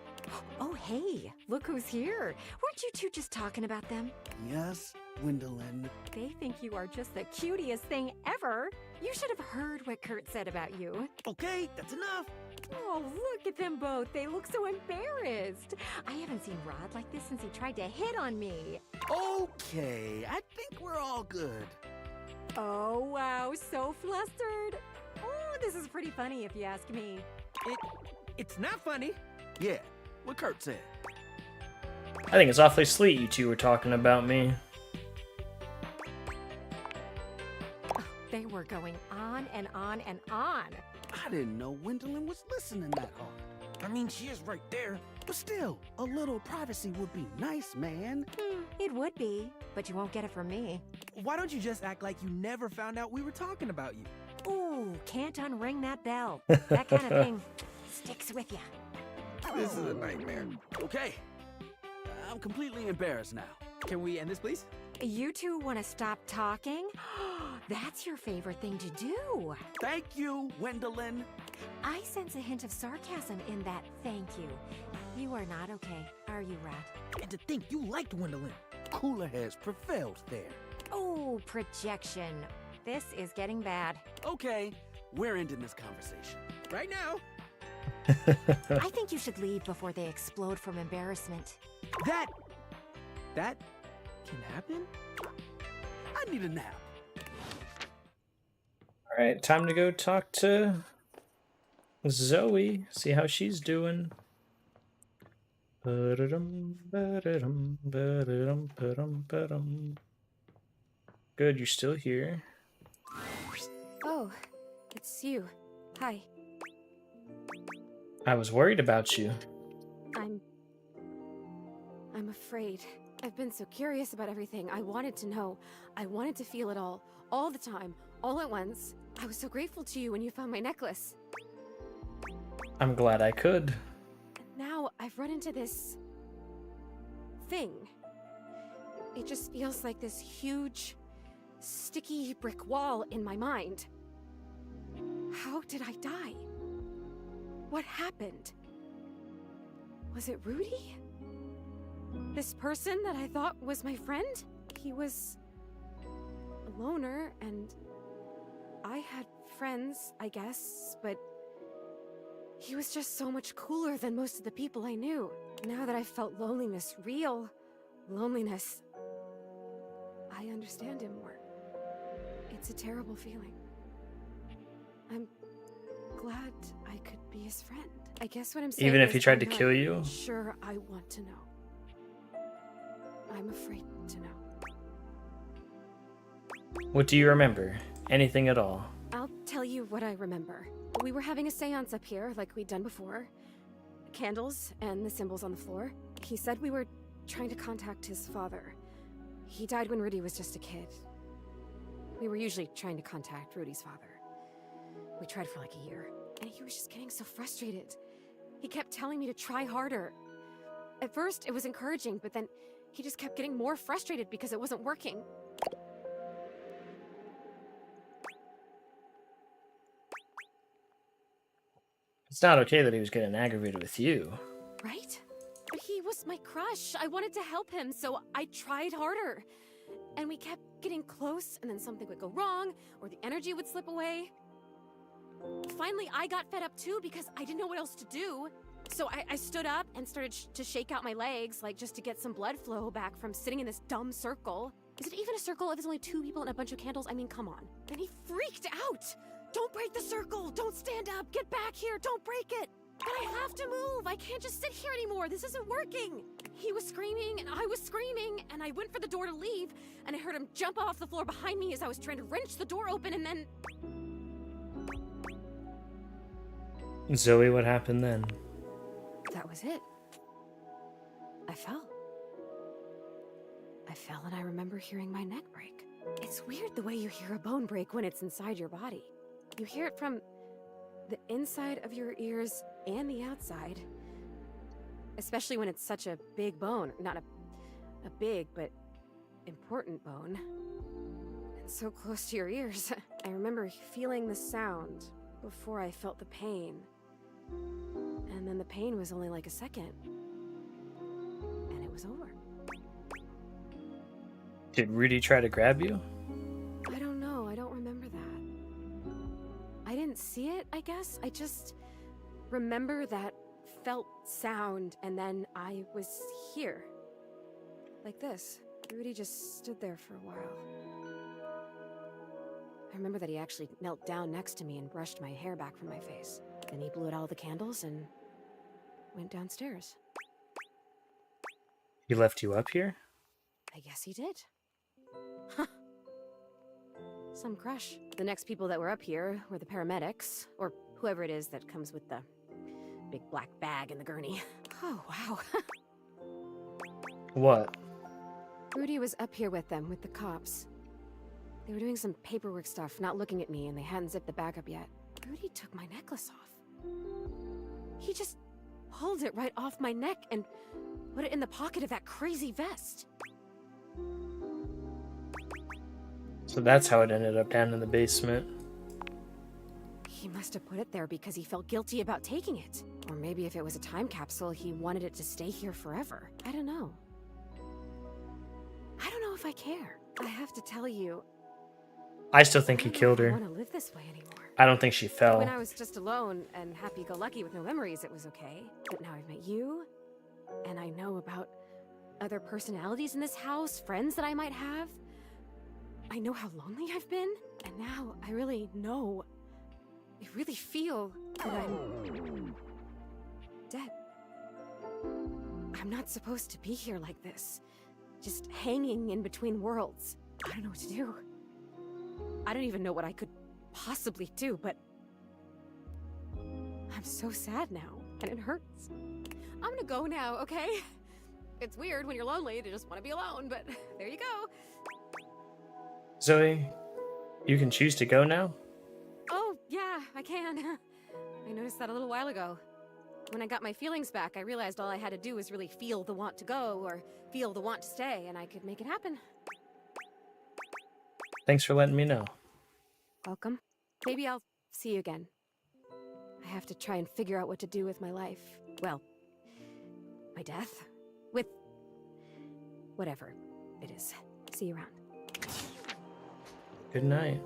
Speaker 4: Oh, hey, look who's here. Weren't you two just talking about them?
Speaker 20: Yes, Gwendolyn.
Speaker 4: They think you are just the cutest thing ever. You should have heard what Kurt said about you.
Speaker 20: Okay, that's enough.
Speaker 4: Oh, look at them both. They look so embarrassed. I haven't seen Rod like this since he tried to hit on me.
Speaker 20: Okay, I think we're all good.
Speaker 4: Oh, wow, so flustered. Oh, this is pretty funny if you ask me.
Speaker 16: It's not funny.
Speaker 20: Yeah, what Kurt said.
Speaker 1: I think it's awfully sweet you two were talking about me.
Speaker 4: They were going on and on and on.
Speaker 20: I didn't know Gwendolyn was listening that hard. I mean, she is right there. But still, a little privacy would be nice, man.
Speaker 4: It would be, but you won't get it from me.
Speaker 16: Why don't you just act like you never found out we were talking about you?
Speaker 4: Ooh, can't unring that bell. That kind of thing sticks with you.
Speaker 20: This is a nightmare. Okay, I'm completely embarrassed now.
Speaker 16: Can we end this, please?
Speaker 4: You two want to stop talking? That's your favorite thing to do.
Speaker 20: Thank you, Gwendolyn.
Speaker 4: I sense a hint of sarcasm in that thank you. You are not okay, are you, Rod?
Speaker 16: And to think you liked Gwendolyn.
Speaker 20: Cooler heads prevailed there.
Speaker 4: Oh, projection. This is getting bad.
Speaker 20: Okay, we're ending this conversation.
Speaker 16: Right now.
Speaker 4: I think you should leave before they explode from embarrassment.
Speaker 16: That can happen?
Speaker 20: I need a nap.
Speaker 1: Alright, time to go talk to Zoe, see how she's doing. Good, you're still here.
Speaker 3: Oh, it's you. Hi.
Speaker 1: I was worried about you.
Speaker 3: I'm afraid. I've been so curious about everything. I wanted to know. I wanted to feel it all the time, all at once. I was so grateful to you when you found my necklace.
Speaker 1: I'm glad I could.
Speaker 3: Now I've run into this thing. It just feels like this huge, sticky brick wall in my mind. How did I die? What happened? Was it Rudy? This person that I thought was my friend? He was a loner, and I had friends, I guess, but he was just so much cooler than most of the people I knew. Now that I felt loneliness, real loneliness, I understand him more. It's a terrible feeling. I'm glad I could be his friend. I guess what I'm saying
Speaker 1: Even if
Speaker 3: is
Speaker 1: he tried
Speaker 3: I'm
Speaker 1: to
Speaker 3: not
Speaker 1: kill you?
Speaker 3: Sure, I want to know. I'm afraid to know.
Speaker 1: What do you remember? Anything at all?
Speaker 3: I'll tell you what I remember. We were having a seance up here, like we'd done before. Candles and the symbols on the floor. He said we were trying to contact his father. He died when Rudy was just a kid. We were usually trying to contact Rudy's father. We tried for like a year, and he was just getting so frustrated. He kept telling me to try harder. At first, it was encouraging, but then he just kept getting more frustrated because it wasn't working.
Speaker 1: It's not okay that he was getting aggravated with you.
Speaker 3: Right? But he was my crush. I wanted to help him, so I tried harder. And we kept getting close, and then something would go wrong, or the energy would slip away. Finally, I got fed up too because I didn't know what else to do. So I stood up and started to shake out my legs, like just to get some blood flow back from sitting in this dumb circle. Is it even a circle if there's only 2 people and a bunch of candles? I mean, come on. Then he freaked out. Don't break the circle. Don't stand up. Get back here. Don't break it. But I have to move. I can't just sit here anymore. This isn't working. He was screaming and I was screaming, and I went for the door to leave, and I heard him jump off the floor behind me as I was trying to wrench the door open, and then...
Speaker 1: Zoe, what happened then?
Speaker 3: That was it. I fell. I fell, and I remember hearing my neck break. It's weird the way you hear a bone break when it's inside your body. You hear it from the inside of your ears and the outside. Especially when it's such a big bone. Not a big, but important bone. And so close to your ears. I remember feeling the sound before I felt the pain. And then the pain was only like a second. And it was over.
Speaker 1: Did Rudy try to grab you?
Speaker 3: I don't know. I don't remember that. I didn't see it, I guess. I just remember that felt sound, and then I was here. Like this. Rudy just stood there for a while. I remember that he actually knelt down next to me and brushed my hair back from my face. Then he blew out all the candles and went downstairs.
Speaker 1: He left you up here?
Speaker 3: I guess he did. Huh. Some crush. The next people that were up here were the paramedics, or whoever it is that comes with the big black bag and the gurney. Oh, wow.
Speaker 1: What?
Speaker 3: Rudy was up here with them, with the cops. They were doing some paperwork stuff, not looking at me, and they hadn't zipped the bag up yet. Rudy took my necklace off. He just pulled it right off my neck and put it in the pocket of that crazy vest.
Speaker 1: So that's how it ended up down in the basement.
Speaker 3: He must have put it there because he felt guilty about taking it. Or maybe if it was a time capsule, he wanted it to stay here forever. I don't know. I don't know if I care. I have to tell you,
Speaker 1: I still think he killed
Speaker 3: I
Speaker 1: her.
Speaker 3: don't want to live this way anymore.
Speaker 1: I don't think she fell.
Speaker 3: When I was just alone and happy-go-lucky with no memories, it was okay. But now I've met you, and I know about other personalities in this house, friends that I might have. I know how lonely I've been, and now I really know. I really feel that I'm dead. I'm not supposed to be here like this, just hanging in between worlds. I don't know what to do. I don't even know what I could possibly do, but I'm so sad now, and it hurts. I'm gonna go now, okay? It's weird when you're lonely to just want to be alone, but there you go.
Speaker 1: Zoe, you can choose to go now?
Speaker 3: Oh, yeah, I can. I noticed that a little while ago. When I got my feelings back, I realized all I had to do was really feel the want to go or feel the want to stay, and I could make it happen.
Speaker 1: Thanks for letting me know.
Speaker 3: Welcome. Maybe I'll see you again. I have to try and figure out what to do with my life. Well, my death? With whatever it is. See you around.
Speaker 1: Good night.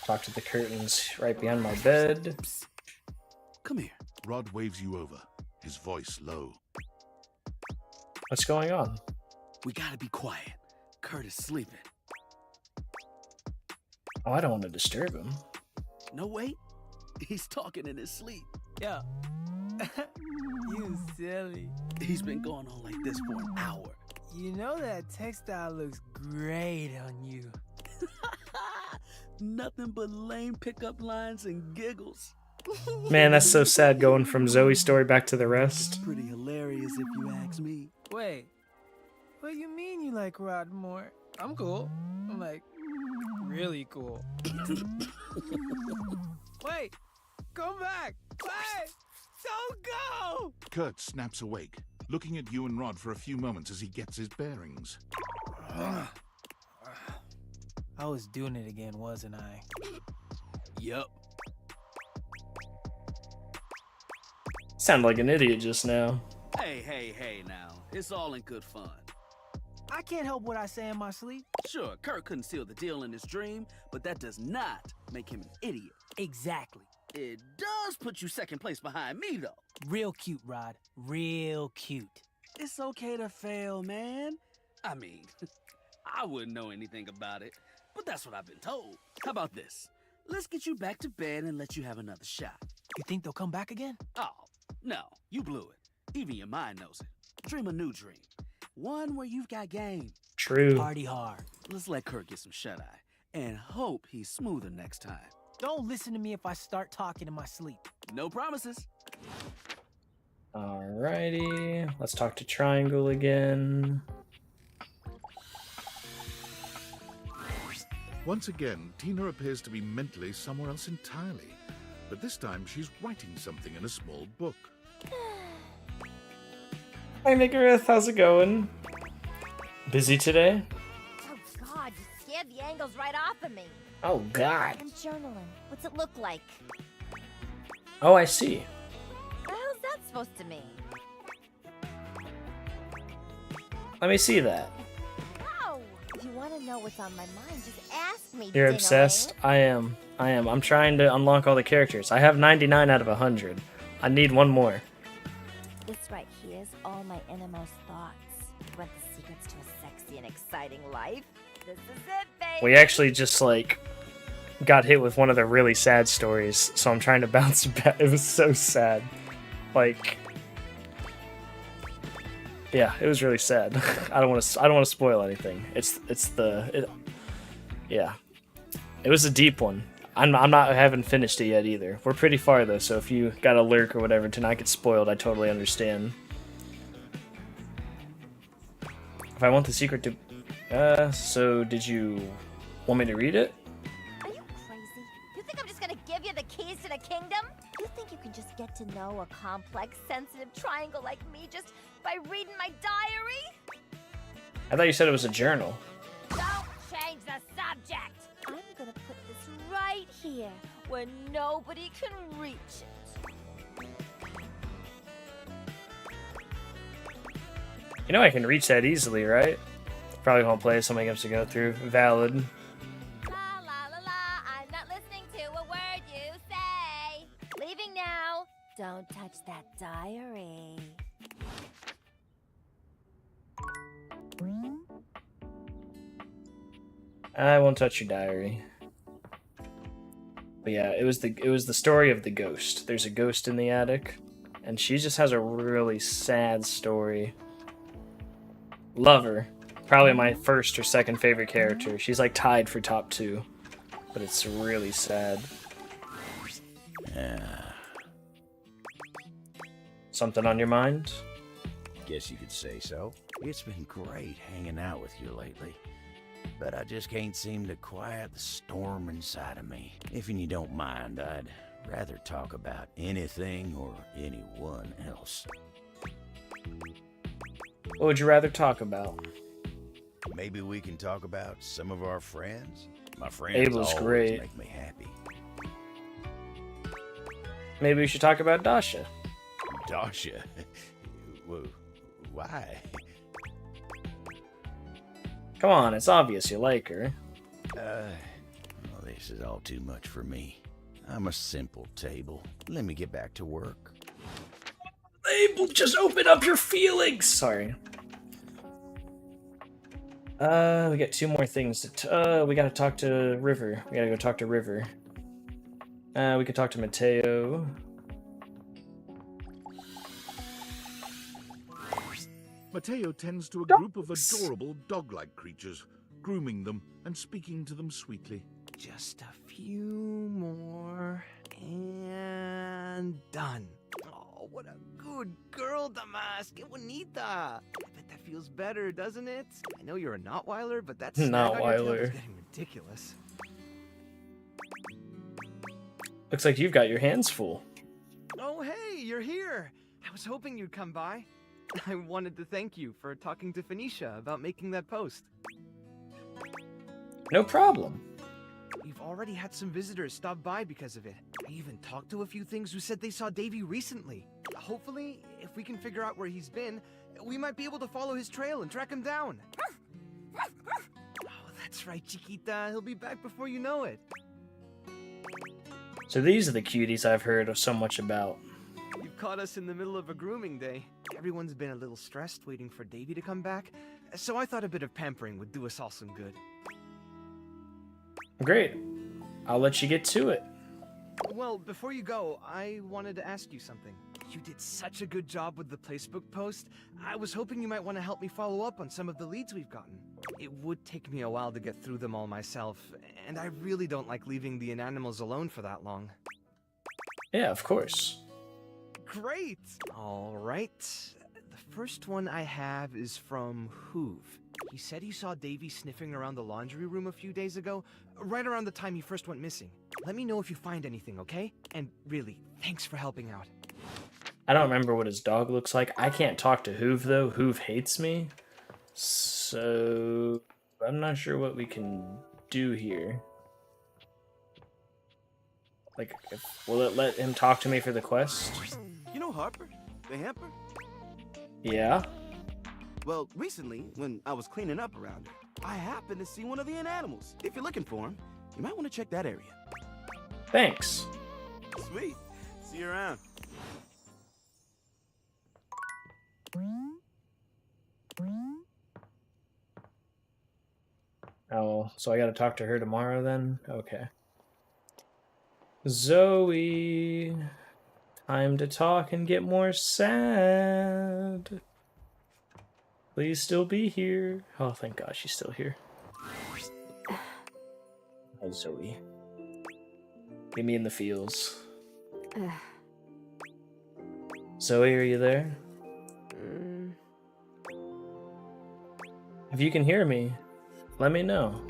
Speaker 1: Talk to the curtains right behind my bed.
Speaker 9: Come here. Rod waves you over, his voice low.
Speaker 1: What's going on?
Speaker 20: We gotta be quiet. Kurt is sleeping.
Speaker 1: Oh, I don't want to disturb him.
Speaker 20: No, wait. He's talking in his sleep.
Speaker 16: Yeah. You silly.
Speaker 20: He's been going on like this for an hour.
Speaker 16: You know that textile looks great on you.
Speaker 20: Nothing but lame pickup lines and giggles.
Speaker 1: Man, that's so sad going from Zoe's story back to the rest.
Speaker 20: Pretty hilarious if you ask me.
Speaker 16: Wait. What do you mean you like Rod more? I'm cool. I'm like, really cool. Wait. Come back. Wait. Don't go.
Speaker 9: Kurt snaps awake, looking at you and Rod for a few moments as he gets his bearings.
Speaker 16: I was doing it again, wasn't I?
Speaker 20: Yup.
Speaker 1: Sound like an idiot just now.
Speaker 20: Hey now. It's all in good fun.
Speaker 16: I can't help what I say in my sleep.
Speaker 20: Sure, Kurt couldn't seal the deal in his dream, but that does not make him an idiot.
Speaker 16: Exactly.
Speaker 20: It does put you second place behind me, though.
Speaker 16: Real cute, Rod. Real cute.
Speaker 20: It's okay to fail, man. I mean, I wouldn't know anything about it, but that's what I've been told. How about this? Let's get you back to bed and let you have another shot.
Speaker 16: You think they'll come back again?
Speaker 20: Oh, no. You blew it. Even your mind knows it. Dream a new dream. One where you've got game.
Speaker 1: True.
Speaker 16: Party hard.
Speaker 20: Let's let Kurt get some shut-eye and hope he's smoother next time.
Speaker 16: Don't listen to me if I start talking in my sleep.
Speaker 20: No promises.
Speaker 1: Alrighty. Let's talk to Triangle again.
Speaker 9: Once again, Tina appears to be mentally somewhere else entirely. But this time, she's writing something in a small book.
Speaker 1: Hi, Nicorith. How's it going? Busy today?
Speaker 18: Oh God, you scared the angles right off of me.
Speaker 1: Oh, God.
Speaker 18: I'm journaling. What's it look like?
Speaker 1: Oh, I see.
Speaker 18: What the hell's that supposed to mean?
Speaker 1: Let me see that.
Speaker 18: No! If you want to know what's on my mind, just ask me.
Speaker 1: You're
Speaker 18: Ding-a-ling.
Speaker 1: obsessed? I am. I'm trying to unlock all the characters. I have 99 out of 100. I need one more.
Speaker 18: This right here is all my innermost thoughts. You want the secrets to a sexy and exciting life? This is it, baby!
Speaker 1: We actually just, like, got hit with one of the really sad stories, so I'm trying to bounce back. It was so sad. Like, yeah, it was really sad. I don't want to spoil anything. Yeah. It was a deep one. I haven't finished it yet either. We're pretty far though, so if you got a lurk or whatever to not get spoiled, I totally understand. If I want the secret to... so did you want me to read it?
Speaker 18: Are you crazy? You think I'm just gonna give you the keys to the kingdom? You think you can just get to know a complex, sensitive triangle like me just by reading my diary?
Speaker 1: I thought you said it was a journal.
Speaker 18: Don't change the subject! I'm gonna put this right here, where nobody can reach it.
Speaker 1: You know I can reach that easily, right? Probably won't play so many games to go through. Valid.
Speaker 18: La la la la, I'm not listening to a word you say. Leaving now. Don't touch that diary.
Speaker 1: I won't touch your diary. But yeah, it was the story of the ghost. There's a ghost in the attic, and she just has a really sad story. Love her. Probably my first or second favorite character. She's like tied for top 2, but it's really sad. Something on your mind?
Speaker 23: Guess you could say so. It's been great hanging out with you lately. But I just can't seem to quiet the storm inside of me. If you don't mind, I'd rather talk about anything or anyone else.
Speaker 1: What would you rather talk about?
Speaker 23: Maybe we can talk about some of our friends. My friends
Speaker 1: Abel's
Speaker 23: always
Speaker 1: great.
Speaker 23: make me happy.
Speaker 1: Maybe we should talk about Dasha.
Speaker 23: Dasha? Why?
Speaker 1: Come on, it's obvious you like her.
Speaker 23: Well, this is all too much for me. I'm a simple table. Let me get back to work.
Speaker 1: Abel, just open up your feelings! Sorry. We got 2 more things to we gotta talk to River. We gotta go talk to River. We could talk to Mateo.
Speaker 9: Mateo tends to a group of adorable dog-like creatures, grooming them and speaking to them sweetly.
Speaker 15: Just a few more, and done. Oh, what a good girl, Damas. Que bonita. I bet that feels better, doesn't it? I know you're a Notweiler, but that's
Speaker 1: Notweiler.
Speaker 15: getting ridiculous.
Speaker 1: Looks like you've got your hands full.
Speaker 15: Oh, hey, you're here. I was hoping you'd come by. I wanted to thank you for talking to Phoenicia about making that post.
Speaker 1: No problem.
Speaker 15: We've already had some visitors stop by because of it. I even talked to a few things who said they saw Davy recently. Hopefully, if we can figure out where he's been, we might be able to follow his trail and track him down. Oh, that's right, Chiquita. He'll be back before you know it.
Speaker 1: So these are the cuties I've heard so much about.
Speaker 15: You've caught us in the middle of a grooming day. Everyone's been a little stressed waiting for Davy to come back, so I thought a bit of pampering would do us all some good.
Speaker 1: Great. I'll let you get to it.
Speaker 15: Well, before you go, I wanted to ask you something. You did such a good job with the Placebook post. I was hoping you might want to help me follow up on some of the leads we've gotten. It would take me a while to get through them all myself, and I really don't like leaving the Inanimals alone for that long.
Speaker 1: Yeah, of course.
Speaker 15: Great! Alright. The first one I have is from Hoove. He said he saw Davy sniffing around the laundry room a few days ago, right around the time he first went missing. Let me know if you find anything, okay? And really, thanks for helping out.
Speaker 1: I don't remember what his dog looks like. I can't talk to Hoove, though. Hoove hates me. So I'm not sure what we can do here. Like, will it let him talk to me for the quest?
Speaker 5: You know Harper, the hamper?
Speaker 1: Yeah?
Speaker 5: Well, recently, when I was cleaning up around her, I happened to see one of the Inanimals. If you're looking for him, you might want to check that area.
Speaker 1: Thanks.
Speaker 5: Sweet. See you around.
Speaker 1: Oh, so I gotta talk to her tomorrow then? Okay. Zoe. Time to talk and get more sad. Please still be here. Oh, thank God she's still here. Oh, Zoe. Get me in the feels. Zoe, are you there? If you can hear me, let me know.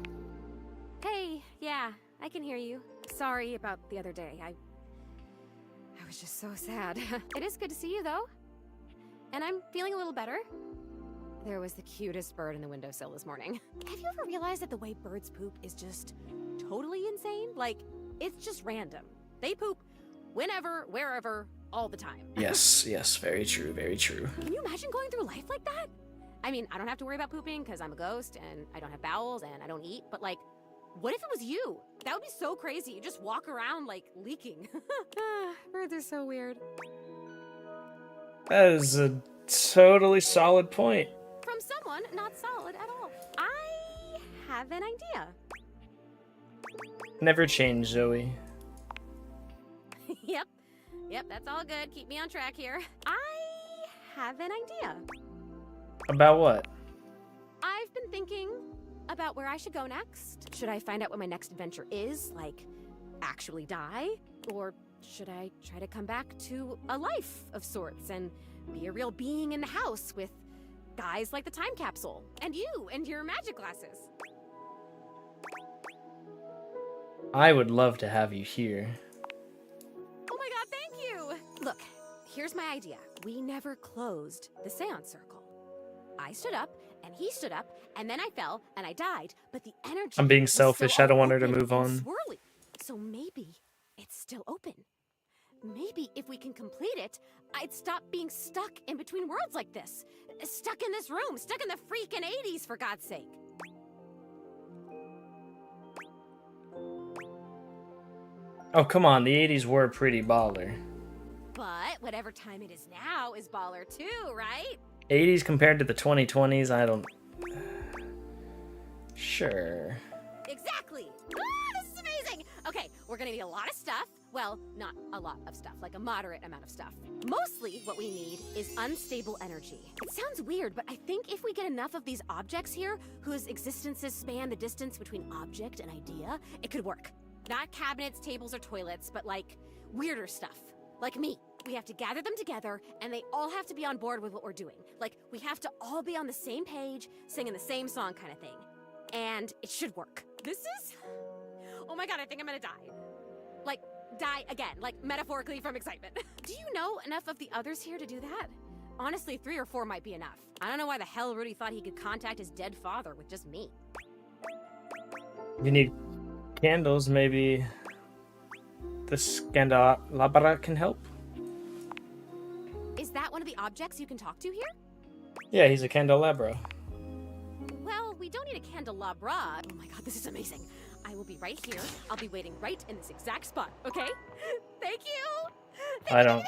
Speaker 3: Hey, yeah, I can hear you. Sorry about the other day. I was just so sad. It is good to see you, though. And I'm feeling a little better. There was the cutest bird in the windowsill this morning. Have you ever realized that the way birds poop is just totally insane? Like, it's just random. They poop whenever, wherever, all the time.
Speaker 1: Yes, yes, very true, very true.
Speaker 3: Can you imagine going through life like that? I mean, I don't have to worry about pooping because I'm a ghost and I don't have bowels and I don't eat, but like, what if it was you? That would be so crazy. You just walk around like leaking. Birds are so weird.
Speaker 1: That is a totally solid point.
Speaker 3: From someone not solid at all. I have an idea.
Speaker 1: Never change, Zoe.
Speaker 3: Yep, that's all good. Keep me on track here. I have an idea.
Speaker 1: About what?
Speaker 3: I've been thinking about where I should go next. Should I find out what my next adventure is? Like, actually die? Or should I try to come back to a life of sorts and be a real being in the house with guys like the time capsule? And you and your magic glasses.
Speaker 1: I would love to have you here.
Speaker 3: Oh my god, thank you! Look, here's my idea. We never closed the seance circle. I stood up, and he stood up, and then I fell, and I died, but the energy
Speaker 1: I'm being
Speaker 3: was still
Speaker 1: selfish. I don't
Speaker 3: all
Speaker 1: want her to
Speaker 3: open
Speaker 1: move
Speaker 3: and
Speaker 1: on.
Speaker 3: swirly. So maybe it's still open. Maybe if we can complete it, I'd stop being stuck in between worlds like this. Stuck in this room, stuck in the freaking 80s, for God's sake.
Speaker 1: Oh, come on. The 80s were pretty baller.
Speaker 3: But whatever time it is now is baller too, right?
Speaker 1: 80s compared to the 2020s, I don't... Sure.
Speaker 3: Exactly. This is amazing. Okay, we're gonna need a lot of stuff. Well, not a lot of stuff, like a moderate amount of stuff. Mostly what we need is unstable energy. It sounds weird, but I think if we get enough of these objects here, whose existences span the distance between object and idea, it could work. Not cabinets, tables, or toilets, but like weirder stuff. Like me. We have to gather them together, and they all have to be on board with what we're doing. Like, we have to all be on the same page, singing the same song kind of thing. And it should work. This is... Oh my god, I think I'm gonna die. Like, die again. Like, metaphorically from excitement. Do you know enough of the others here to do that? Honestly, 3 or 4 might be enough. I don't know why the hell Rudy thought he could contact his dead father with just me.
Speaker 1: You need candles, maybe the candelabra can help?
Speaker 3: Is that one of the objects you can talk to here?
Speaker 1: Yeah, he's a candelabra.
Speaker 3: Well, we don't need a candelabra. Oh my god, this is amazing. I will be right here. I'll be waiting right in this exact spot, okay? Thank you!
Speaker 1: I don't...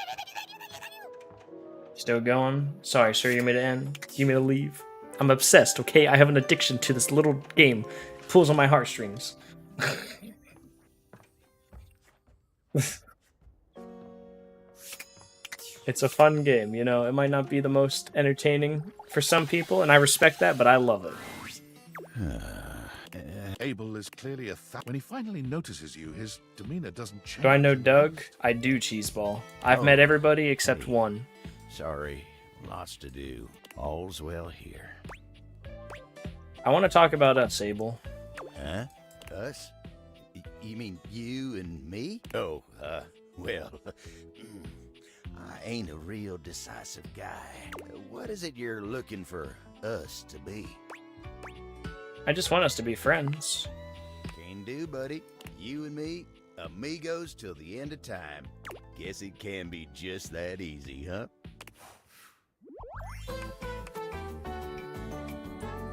Speaker 1: Still going? Sorry, sir, you made to end? You made to leave? I'm obsessed, okay? I have an addiction to this little game. It pulls on my heartstrings. It's a fun game, you know? It might not be the most entertaining for some people, and I respect that, but I love it.
Speaker 9: Abel is clearly when he finally notices you, his demeanor doesn't change.
Speaker 1: Do I know Doug? I do, Cheeseball. I've met everybody except one.
Speaker 23: Sorry, lots to do. All's well here.
Speaker 1: I want to talk about us, Abel.
Speaker 23: Huh? Us? You mean you and me? Oh, well, I ain't a real decisive guy. What is it you're looking for us to be?
Speaker 1: I just want us to be friends.
Speaker 23: Can do, buddy. You and me, amigos till the end of time. Guess it can be just that easy, huh?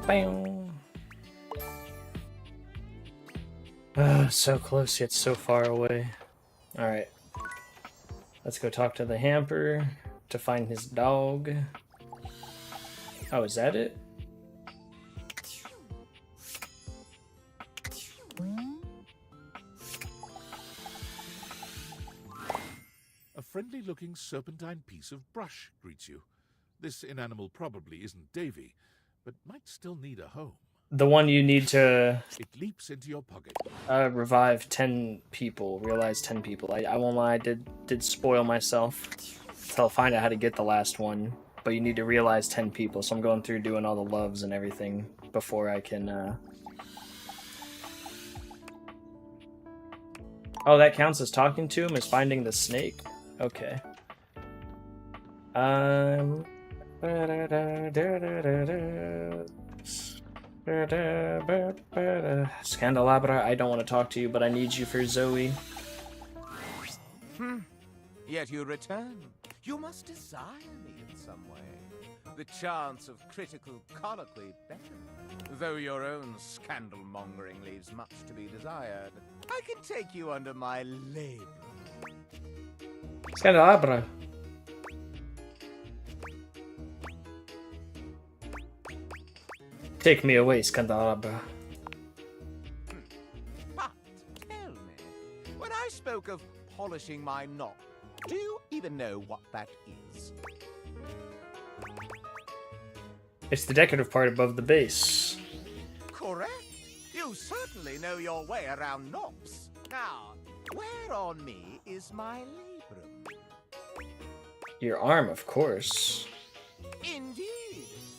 Speaker 1: Bam. So close yet so far away. Alright. Let's go talk to the hamper to find his dog. Oh, is that it?
Speaker 9: A friendly-looking serpentine piece of brush greets you. This inanimal probably isn't Davy, but might still need a home.
Speaker 1: The one you need to
Speaker 9: It leaps into your pocket.
Speaker 1: revive 10 people, realize 10 people. I won't lie, I did spoil myself. So I'll find out how to get the last one, but you need to realize 10 people, so I'm going through doing all the loves and everything before I can, Oh, that counts as talking to him, as finding the snake? Okay. Scandelabra, I don't want to talk to you, but I need you for Zoe.
Speaker 12: Yet you return. You must desire me in some way. The chance of critical colloquy better. Though your own scandal-mongering leaves much to be desired. I can take you under my label.
Speaker 1: Scandelabra. Take me away, Scandelabra.
Speaker 12: But tell me, when I spoke of polishing my knob, do you even know what that is?
Speaker 1: It's the decorative part above the base.
Speaker 12: Correct. You certainly know your way around knobs. Now, where on me is my labrum?
Speaker 1: Your arm, of course.
Speaker 12: Indeed.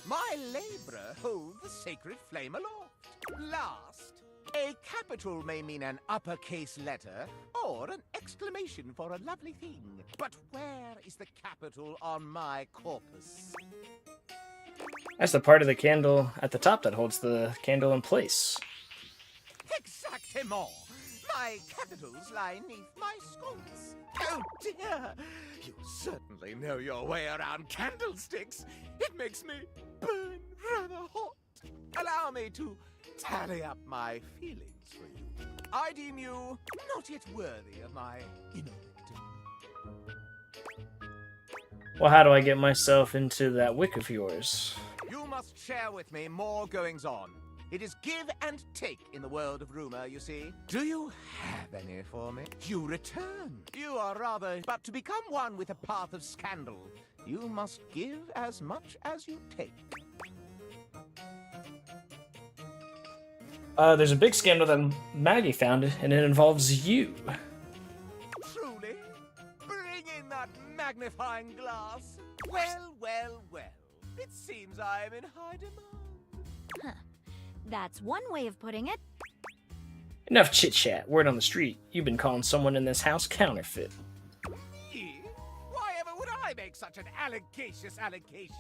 Speaker 12: My labra hold the sacred flame aloft. Last, a capital may mean an uppercase letter or an exclamation for a lovely thing. But where is the capital on my corpus?
Speaker 1: That's the part of the candle at the top that holds the candle in place.
Speaker 12: Exactement! My capitals lie neath my skulls. Oh dear! You certainly know your way around candlesticks. It makes me burn rather hot. Allow me to tally up my feelings for you. I deem you not yet worthy of my inner victim.
Speaker 1: Well, how do I get myself into that wick of yours?
Speaker 12: You must share with me more goings-on. It is give and take in the world of rumor, you see. Do you have any for me? You return. You are rather, but to become one with a path of scandal, you must give as much as you take.
Speaker 1: There's a big scandal that Maggie found, and it involves you.
Speaker 12: Truly? Bring in that magnifying glass. Well, well, well. It seems I am in high demand.
Speaker 13: Huh. That's one way of putting it.
Speaker 1: Enough chit-chat. Word on the street. You've been calling someone in this house counterfeit.
Speaker 12: Me? Why ever would I make such an allegacious allegation?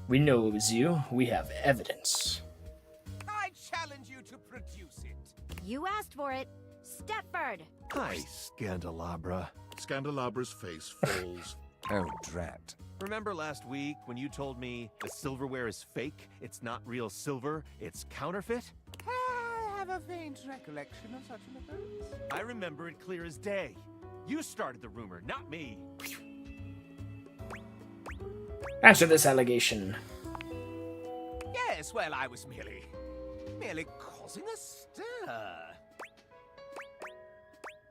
Speaker 1: We know it was you. We have evidence.
Speaker 12: I challenge you to produce it.
Speaker 13: You asked for it. Stepford!
Speaker 19: Hi, Scandelabra.
Speaker 9: Scandalabra's face falls.
Speaker 19: Oh, drat. Remember last week when you told me the silverware is fake? It's not real silver, it's counterfeit?
Speaker 12: I have a faint recollection of such an occurrence.
Speaker 19: I remember it clear as day. You started the rumor, not me.
Speaker 1: Answer this allegation.
Speaker 12: Yes, well, I was merely causing a stir.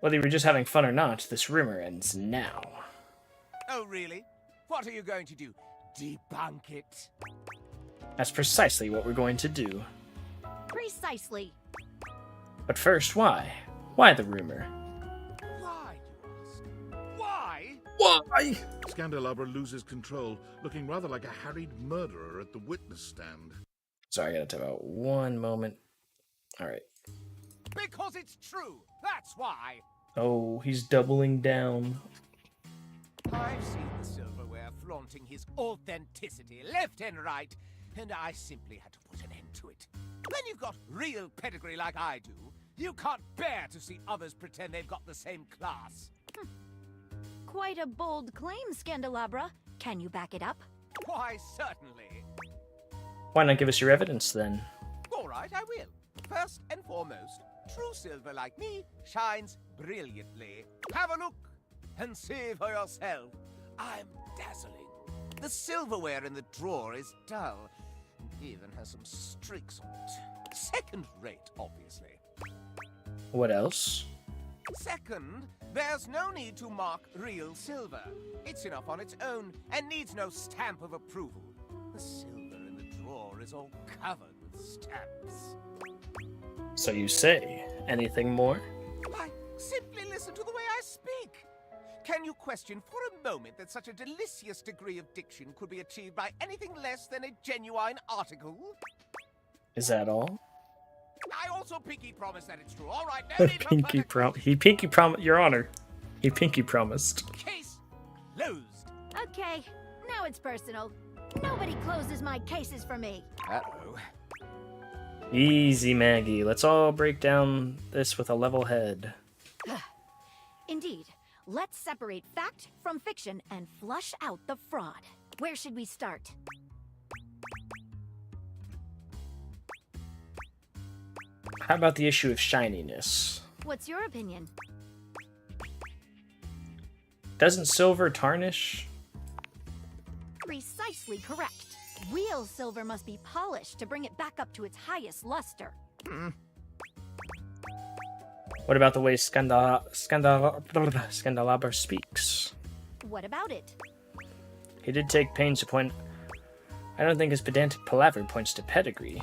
Speaker 1: Whether you were just having fun or not, this rumor ends now.
Speaker 12: Oh, really? What are you going to do? Debunk it?
Speaker 1: That's precisely what we're going to do.
Speaker 13: Precisely.
Speaker 1: But first, why? Why the rumor?
Speaker 12: Why, you ask? Why?
Speaker 1: Why?
Speaker 9: Scandelabra loses control, looking rather like a harried murderer at the witness stand.
Speaker 1: Sorry, I gotta talk about one moment. Alright.
Speaker 12: Because it's true. That's why.
Speaker 1: Oh, he's doubling down.
Speaker 12: I've seen the silverware flaunting his authenticity left and right, and I simply had to put an end to it. When you've got real pedigree like I do, you can't bear to see others pretend they've got the same class.
Speaker 13: Quite a bold claim, Scandelabra. Can you back it up?
Speaker 12: Why, certainly.
Speaker 1: Why not give us your evidence, then?
Speaker 12: All right, I will. First and foremost, true silver like me shines brilliantly. Have a look and see for yourself. I'm dazzling. The silverware in the drawer is dull, and even has some streaks on it. Second rate, obviously.
Speaker 1: What else?
Speaker 12: Second, there's no need to mark real silver. It's enough on its own and needs no stamp of approval. The silver in the drawer is all covered with stamps.
Speaker 1: So you say. Anything more?
Speaker 12: Why, simply listen to the way I speak. Can you question for a moment that such a delicious degree of diction could be achieved by anything less than a genuine article?
Speaker 1: Is that all?
Speaker 12: I also pinky promise that it's true. All right, no need for
Speaker 1: He pinky promised, Your Honor. He pinky promised.
Speaker 12: Case closed.
Speaker 13: Okay, now it's personal. Nobody closes my cases for me.
Speaker 12: Uh-oh.
Speaker 1: Easy, Maggie. Let's all break down this with a level head.
Speaker 13: Indeed. Let's separate fact from fiction and flush out the fraud. Where should we start?
Speaker 1: How about the issue of shininess?
Speaker 13: What's your opinion?
Speaker 1: Doesn't silver tarnish?
Speaker 13: Precisely correct. Real silver must be polished to bring it back up to its highest luster.
Speaker 1: What about the way Scandelabra speaks?
Speaker 13: What about it?
Speaker 1: He did take pains to point... I don't think his pedantic palaver points to pedigree.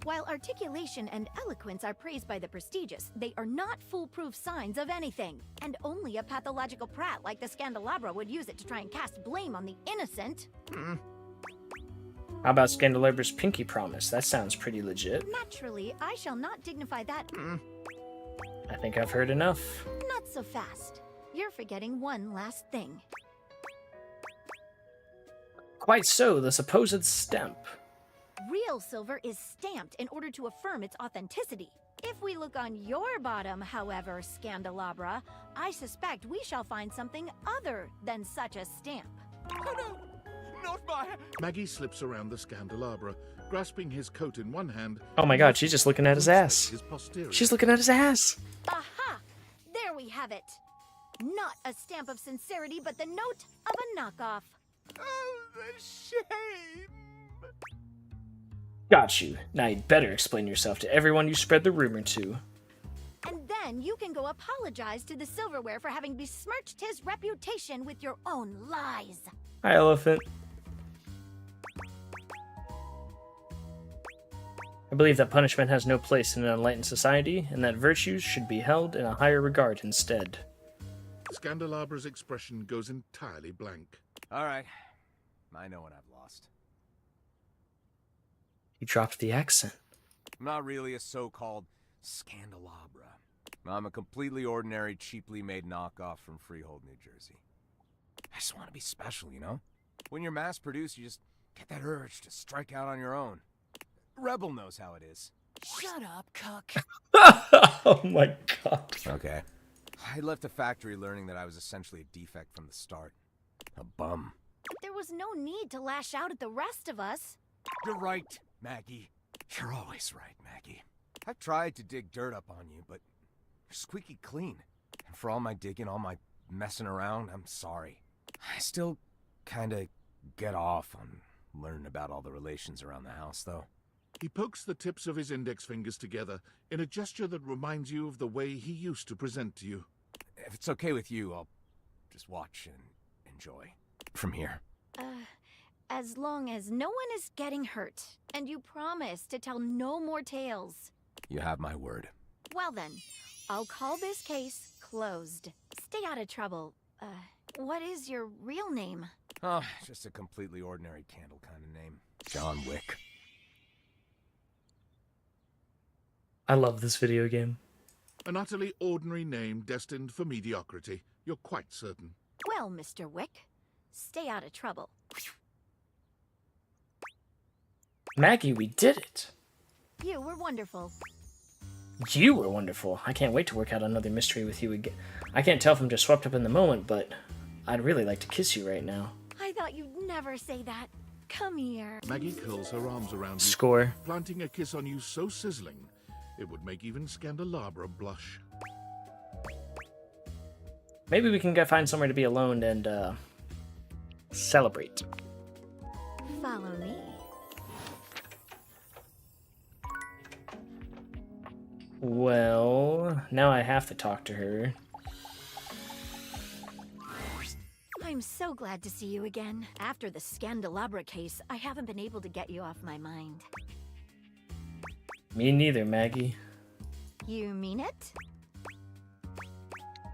Speaker 13: While articulation and eloquence are praised by the prestigious, they are not foolproof signs of anything. And only a pathological prat like the Scandelabra would use it to try and cast blame on the innocent.
Speaker 1: How about Scandelabra's pinky promise? That sounds pretty legit.
Speaker 13: Naturally, I shall not dignify that.
Speaker 1: I think I've heard enough.
Speaker 13: Not so fast. You're forgetting one last thing.
Speaker 1: Quite so, the supposed stamp.
Speaker 13: Real silver is stamped in order to affirm its authenticity. If we look on your bottom, however, Scandelabra, I suspect we shall find something other than such a stamp.
Speaker 12: Oh no! Not my...
Speaker 9: Maggie slips around the Scandelabra, grasping his coat in one hand.
Speaker 1: Oh my god, she's just looking at his ass.
Speaker 9: His posterior.
Speaker 1: She's looking at his ass.
Speaker 13: Aha! There we have it. Not a stamp of sincerity, but the note of a knockoff.
Speaker 12: Oh, the shame!
Speaker 1: Got you. Now you'd better explain yourself to everyone you spread the rumor to.
Speaker 13: And then you can go apologize to the silverware for having besmirched his reputation with your own lies.
Speaker 1: Hi, Elephant. I believe that punishment has no place in an enlightened society, and that virtues should be held in a higher regard instead.
Speaker 9: Scandelabra's expression goes entirely blank.
Speaker 12: All right. I know what I've lost.
Speaker 1: You dropped the accent.
Speaker 12: I'm not really a so-called Scandelabra. I'm a completely ordinary, cheaply made knockoff from Freehold, New Jersey. I just want to be special, you know? When you're mass-produced, you just get that urge to strike out on your own. Rebel knows how it is.
Speaker 20: Shut up, cuck.
Speaker 1: Oh my god.
Speaker 12: Okay. I left the factory learning that I was essentially a defect from the start. A bum.
Speaker 13: There was no need to lash out at the rest of us.
Speaker 12: You're right, Maggie. You're always right, Maggie. I've tried to dig dirt up on you, but you're squeaky clean. And for all my digging, all my messing around, I'm sorry. I still kinda get off on learning about all the relations around the house, though.
Speaker 9: He pokes the tips of his index fingers together in a gesture that reminds you of the way he used to present to you.
Speaker 12: If it's okay with you, I'll just watch and enjoy from here.
Speaker 13: As long as no one is getting hurt, and you promise to tell no more tales.
Speaker 12: You have my word.
Speaker 13: Well then, I'll call this case closed. Stay out of trouble. What is your real name?
Speaker 12: Oh, just a completely ordinary candle kind of name. John Wick.
Speaker 1: I love this video game.
Speaker 9: An utterly ordinary name destined for mediocrity. You're quite certain.
Speaker 13: Well, Mr. Wick, stay out of trouble.
Speaker 1: Maggie, we did it.
Speaker 13: You were wonderful.
Speaker 1: You were wonderful. I can't wait to work out another mystery with you again. I can't tell if I'm just swept up in the moment, but I'd really like to kiss you right now.
Speaker 13: I thought you'd never say that. Come here.
Speaker 9: Maggie curls her arms around you,
Speaker 1: Score.
Speaker 9: planting a kiss on you so sizzling, it would make even Scandelabra blush.
Speaker 1: Maybe we can find somewhere to be alone and celebrate.
Speaker 13: Follow me.
Speaker 1: Well, now I have to talk to her.
Speaker 13: I'm so glad to see you again. After the Scandelabra case, I haven't been able to get you off my mind.
Speaker 1: Me neither, Maggie.
Speaker 13: You mean it?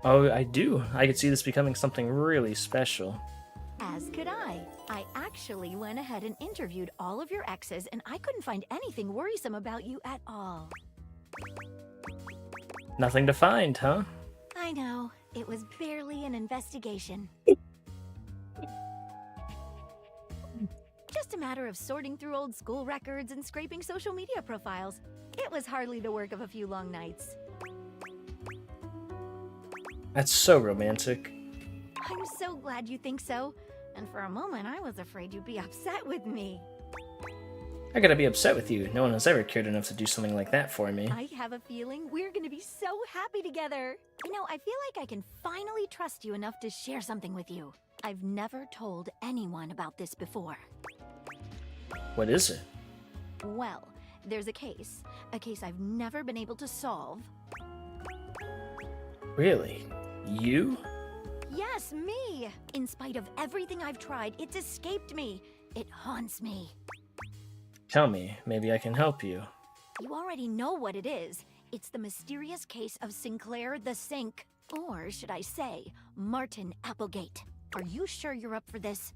Speaker 1: Oh, I do. I could see this becoming something really special.
Speaker 13: As could I. I actually went ahead and interviewed all of your exes, and I couldn't find anything worrisome about you at all.
Speaker 1: Nothing to find, huh?
Speaker 13: I know. It was barely an investigation. Just a matter of sorting through old school records and scraping social media profiles. It was hardly the work of a few long nights.
Speaker 1: That's so romantic.
Speaker 13: I'm so glad you think so. And for a moment, I was afraid you'd be upset with me.
Speaker 1: I gotta be upset with you. No one has ever cared enough to do something like that for me.
Speaker 13: I have a feeling we're gonna be so happy together. You know, I feel like I can finally trust you enough to share something with you. I've never told anyone about this before.
Speaker 1: What is it?
Speaker 13: Well, there's a case I've never been able to solve.
Speaker 1: Really? You?
Speaker 13: Yes, me! In spite of everything I've tried, it's escaped me. It haunts me.
Speaker 1: Tell me, maybe I can help you.
Speaker 13: You already know what it is. It's the mysterious case of Sinclair the Sink. Or should I say, Martin Applegate. Are you sure you're up for this?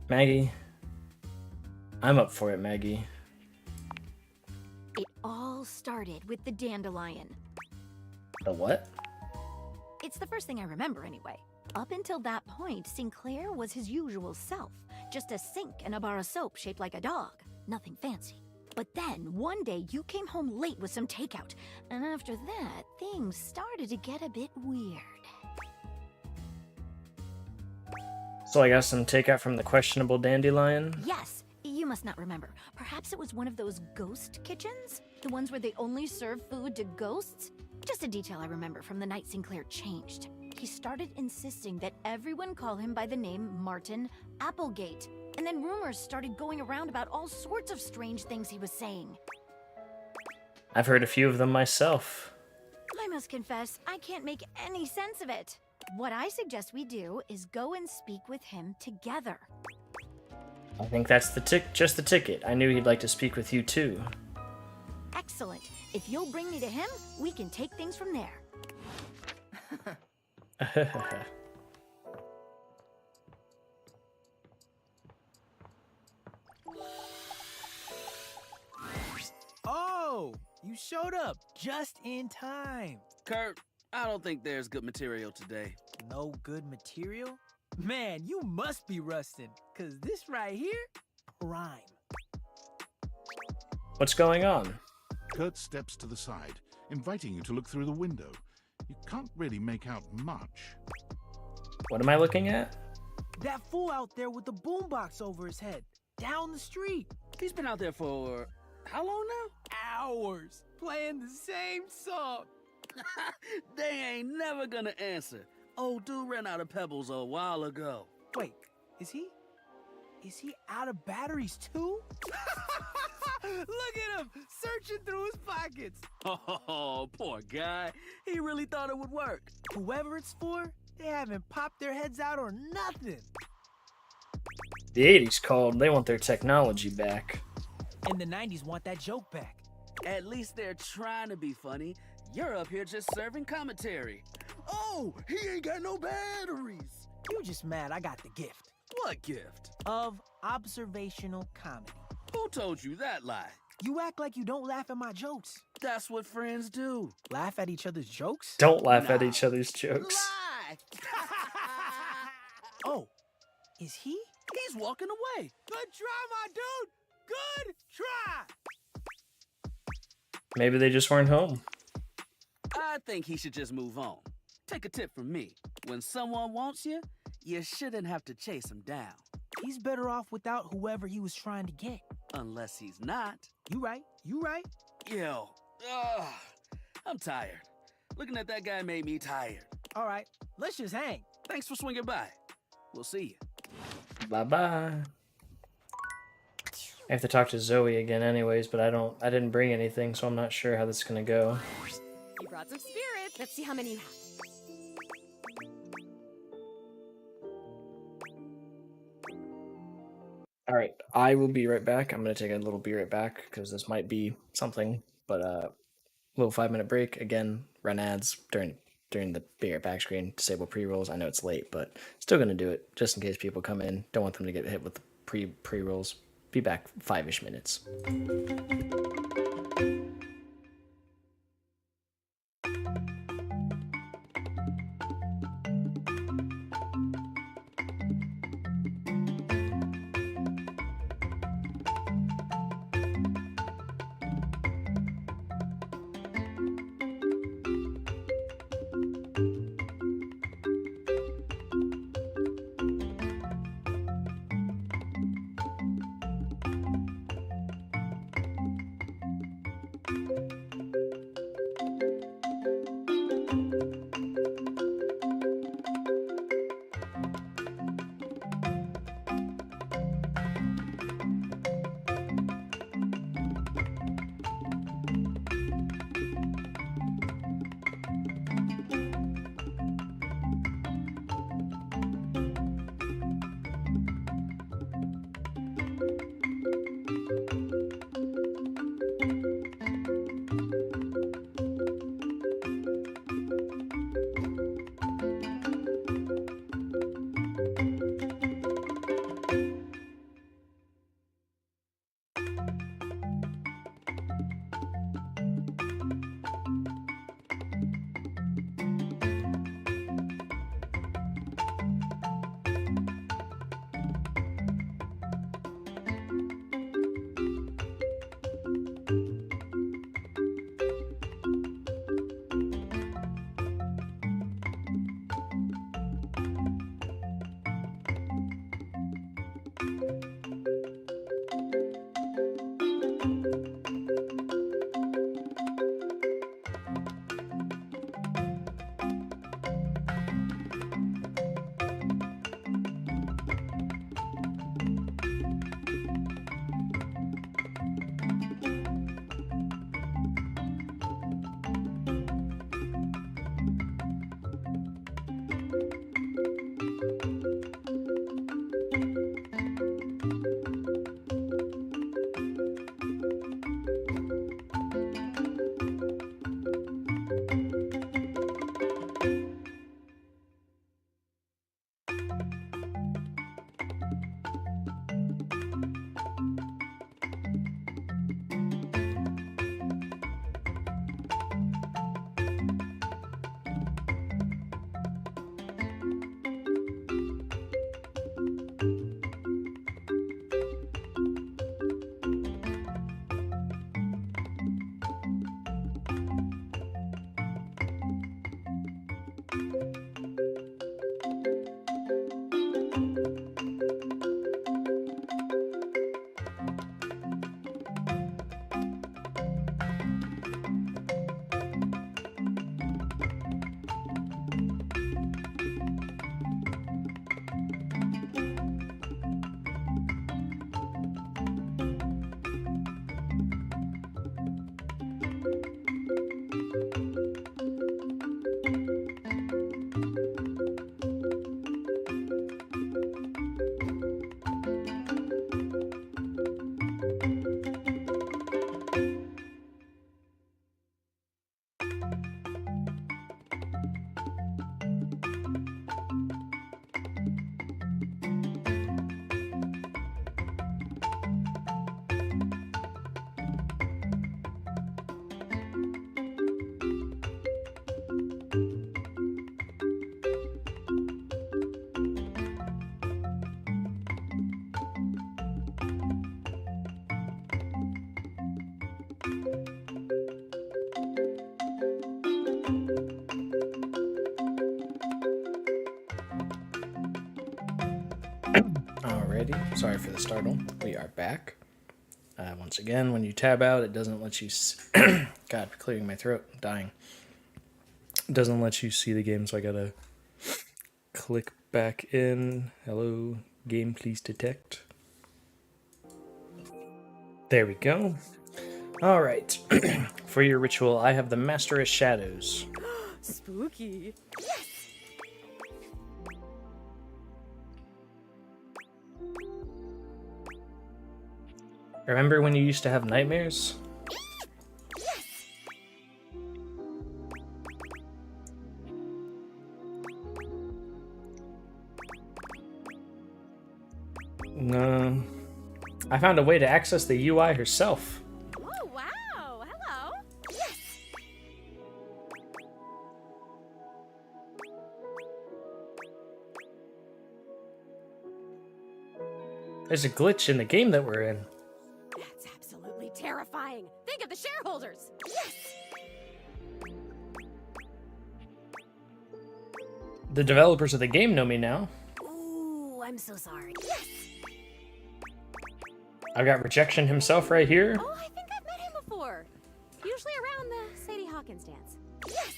Speaker 1: Maggie? I'm up for it, Maggie.
Speaker 13: It all started with the dandelion.
Speaker 1: The what?
Speaker 13: It's the first thing I remember anyway. Up until that point, Sinclair was his usual self. Just a sink and a bar of soap shaped like a dog. Nothing fancy. But then, one day, you came home late with some takeout. And after that, things started to get a bit weird.
Speaker 1: So I got some takeout from the questionable dandelion.
Speaker 13: Yes, you must not remember. Perhaps it was one of those ghost kitchens? The ones where they only serve food to ghosts? Just a detail I remember from the night Sinclair changed. He started insisting that everyone call him by the name Martin Applegate. And then rumors started going around about all sorts of strange things he was saying.
Speaker 1: I've heard a few of them myself.
Speaker 13: I must confess, I can't make any sense of it. What I suggest we do is go and speak with him together.
Speaker 1: I think that's just the ticket. I knew he'd like to speak with you too.
Speaker 13: Excellent. If you'll bring me to him, we can take things from there.
Speaker 16: Oh, you showed up just in time.
Speaker 20: Kurt, I don't think there's good material today.
Speaker 16: No good material? Man, you must be rusting, cause this right here, prime.
Speaker 1: What's going on?
Speaker 9: Kurt steps to the side, inviting you to look through the window. You can't really make out much.
Speaker 1: What am I looking at?
Speaker 16: That fool out there with the boombox over his head, down the street.
Speaker 20: He's been out there for how long now?
Speaker 16: Hours, playing the same song.
Speaker 20: They ain't never gonna answer. Old dude ran out of pebbles a while ago.
Speaker 16: Wait, is he out of batteries too? Look at him, searching through his pockets.
Speaker 20: Oh, poor guy. He really thought it would work.
Speaker 16: Whoever it's for, they haven't popped their heads out or nothing.
Speaker 1: The 80s called. They want their technology back.
Speaker 16: And the 90s want that joke back.
Speaker 20: At least they're trying to be funny. You're up here just serving commentary. Oh, he ain't got no batteries.
Speaker 16: You just mad I got the gift.
Speaker 20: What gift?
Speaker 16: Of observational comedy.
Speaker 20: Who told you that lie?
Speaker 16: You act like you don't laugh at my jokes.
Speaker 20: That's what friends do.
Speaker 16: Laugh at each other's jokes?
Speaker 1: Don't laugh at each other's jokes.
Speaker 20: Lie!
Speaker 16: Oh, is he?
Speaker 20: He's walking away.
Speaker 16: Good try, my dude. Good try.
Speaker 1: Maybe they just weren't home.
Speaker 20: I think he should just move on. Take a tip from me. When someone wants you, you shouldn't have to chase him down.
Speaker 16: He's better off without whoever he was trying to get.
Speaker 20: Unless he's not.
Speaker 16: You right.
Speaker 20: Yo, I'm tired. Looking at that guy made me tired.
Speaker 16: All right, let's just hang.
Speaker 20: Thanks for swinging by. We'll see you.
Speaker 1: Bye-bye. I have to talk to Zoe again anyways, but I didn't bring anything, so I'm not sure how this is gonna go.
Speaker 3: You brought some spirits. Let's see how many you have.
Speaker 1: Alright, I will be right back. I'm gonna take a little be right back, because this might be something, but little 5-minute break. Again, run ads during the be right back screen, disable pre-rolls. I know it's late, but still gonna do it, just in case people come in. Don't want them to get hit with the pre-rolls. Be back 5-ish minutes. Sorry for the startle. We are back. Once again, when you tab out, it doesn't let you... God, clearing my throat. I'm dying. It doesn't let you see the game, so I gotta click back in. Hello, game, please detect. There we go. All right. For your ritual, I have the Master of Shadows.
Speaker 3: Spooky. Yes!
Speaker 1: Remember when you used to have nightmares? No. I found a way to access the UI herself.
Speaker 3: Oh, wow. Hello. Yes!
Speaker 1: There's a glitch in the game that we're in.
Speaker 3: That's absolutely terrifying. Think of the shareholders. Yes!
Speaker 1: The developers of the game know me now.
Speaker 3: Ooh, I'm so sorry. Yes!
Speaker 1: I've got Rejection himself right here.
Speaker 3: Oh, I think I've met him before. Usually around the Sadie Hawkins dance. Yes!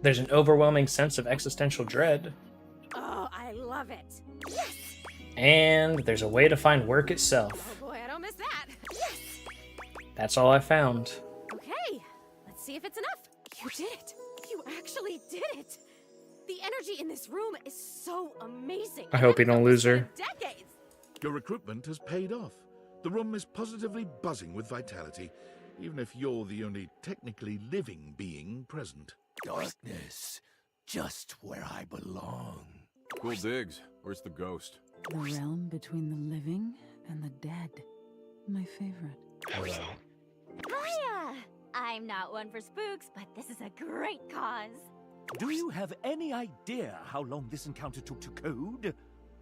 Speaker 1: There's an overwhelming sense of existential dread.
Speaker 3: Oh, I love it. Yes!
Speaker 1: And there's a way to find work itself.
Speaker 3: Oh boy, I don't miss that. Yes!
Speaker 1: That's all I found.
Speaker 3: Okay, let's see if it's enough. You did it. You actually did it. The energy in this room is so amazing.
Speaker 1: I hope you don't lose her.
Speaker 3: Decades.
Speaker 9: Your recruitment has paid off. The room is positively buzzing with vitality, even if you're the only technically living being present.
Speaker 7: Darkness, just where I belong.
Speaker 11: Cool digs. Where's the ghost?
Speaker 8: The realm between the living and the dead. My favorite.
Speaker 7: Hello.
Speaker 13: Hiya! I'm not one for spooks, but this is a great cause.
Speaker 7: Do you have any idea how long this encounter took to code?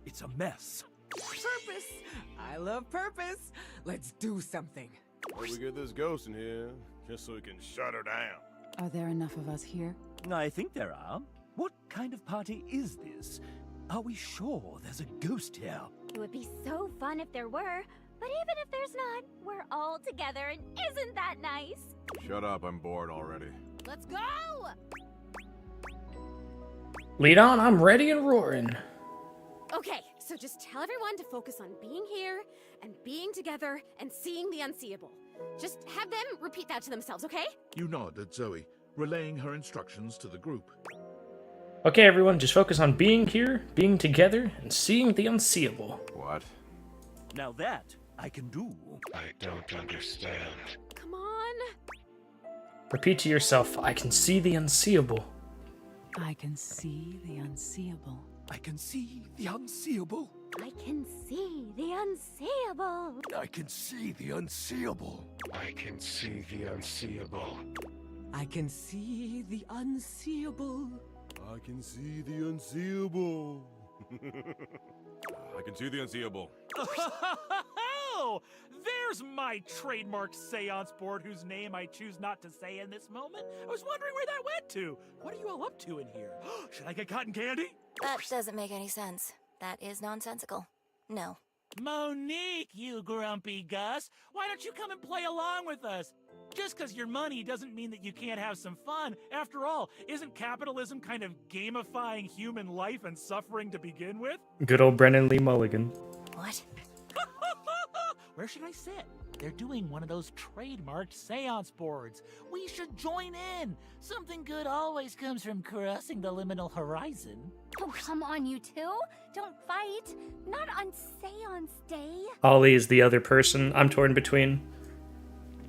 Speaker 7: It's a mess.
Speaker 22: Purpose! I love purpose. Let's do something.
Speaker 11: Well, we get this ghost in here, just so we can shut her down.
Speaker 8: Are there enough of us here?
Speaker 7: I think there are. What kind of party is this? Are we sure there's a ghost here?
Speaker 13: It would be so fun if there were, but even if there's not, we're all together, and isn't that nice?
Speaker 11: Shut up, I'm bored already.
Speaker 3: Let's go!
Speaker 1: Lead on, I'm ready and roaring.
Speaker 3: Okay, so just tell everyone to focus on being here and being together and seeing the unseeable. Just have them repeat that to themselves, okay?
Speaker 9: You nod at Zoe, relaying her instructions to the group.
Speaker 1: Okay, everyone, just focus on being here, being together, and seeing the unseeable.
Speaker 11: What?
Speaker 7: Now that I can do.
Speaker 22: I don't understand.
Speaker 3: Come on.
Speaker 1: Repeat to yourself, I can see the unseeable.
Speaker 8: I can see the unseeable.
Speaker 7: I can see the unseeable.
Speaker 13: I can see the unseeable.
Speaker 7: I can see the unseeable.
Speaker 22: I can see the unseeable. I can see the unseeable.
Speaker 11: I can see the unseeable. I can see the unseeable.
Speaker 24: Oh, there's my trademark seance board whose name I choose not to say in this moment. I was wondering where that went to. What are you all up to in here? Should I get cotton candy?
Speaker 25: That doesn't make any sense. That is nonsensical. No.
Speaker 24: Monique, you grumpy Gus. Why don't you come and play along with us? Just because you're money doesn't mean that you can't have some fun. After all, isn't capitalism kind of gamifying human life and suffering to begin with?
Speaker 1: Good old Brennan Lee Mulligan.
Speaker 25: What?
Speaker 24: Where should I sit? They're doing one of those trademarked seance boards. We should join in. Something good always comes from crossing the liminal horizon.
Speaker 13: Oh, come on, you two. Don't fight. Not on seance day.
Speaker 1: Ollie is the other person I'm torn between.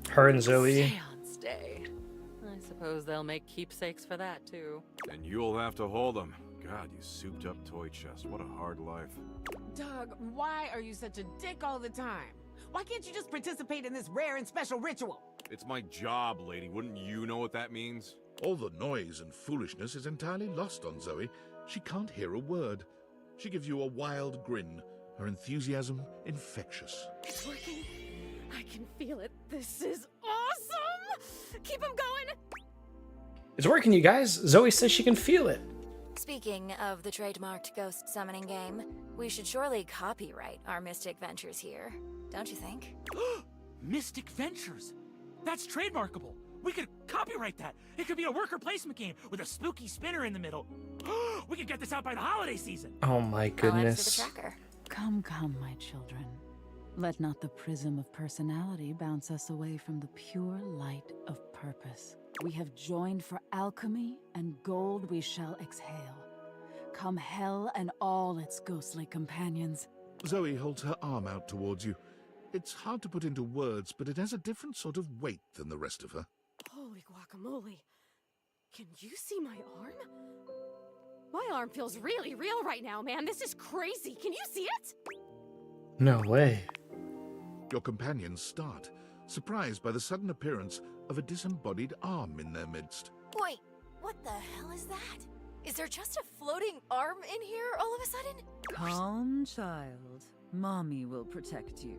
Speaker 1: Her and Zoe.
Speaker 14: Seance day. I suppose they'll make keepsakes for that, too.
Speaker 11: And you'll have to hold them. God, you souped up toy chest. What a hard life.
Speaker 22: Doug, why are you such a dick all the time? Why can't you just participate in this rare and special ritual?
Speaker 11: It's my job, lady. Wouldn't you know what that means?
Speaker 9: All the noise and foolishness is entirely lost on Zoe. She can't hear a word. She gives you a wild grin, her enthusiasm infectious.
Speaker 3: It's working. I can feel it. This is awesome! Keep them going!
Speaker 1: It's working, you guys. Zoe says she can feel it.
Speaker 25: Speaking of the trademarked ghost summoning game, we should surely copyright our Mystic Ventures here, don't you think?
Speaker 24: Mystic Ventures? That's trademarkable. We could copyright that. It could be a worker placement game with a spooky spinner in the middle. We could get this out by the holiday season.
Speaker 1: Oh my goodness.
Speaker 8: Come, come, my children. Let not the prism of personality bounce us away from the pure light of purpose. We have joined for alchemy, and gold we shall exhale. Come hell and all its ghostly companions.
Speaker 9: Zoe holds her arm out towards you. It's hard to put into words, but it has a different sort of weight than the rest of her.
Speaker 3: Holy guacamole. Can you see my arm? My arm feels really real right now, man. This is crazy. Can you see it?
Speaker 1: No way.
Speaker 9: Your companions start, surprised by the sudden appearance of a disembodied arm in their midst.
Speaker 25: Wait, what the hell is that? Is there just a floating arm in here all of a sudden?
Speaker 2: Calm, child. Mommy will protect you.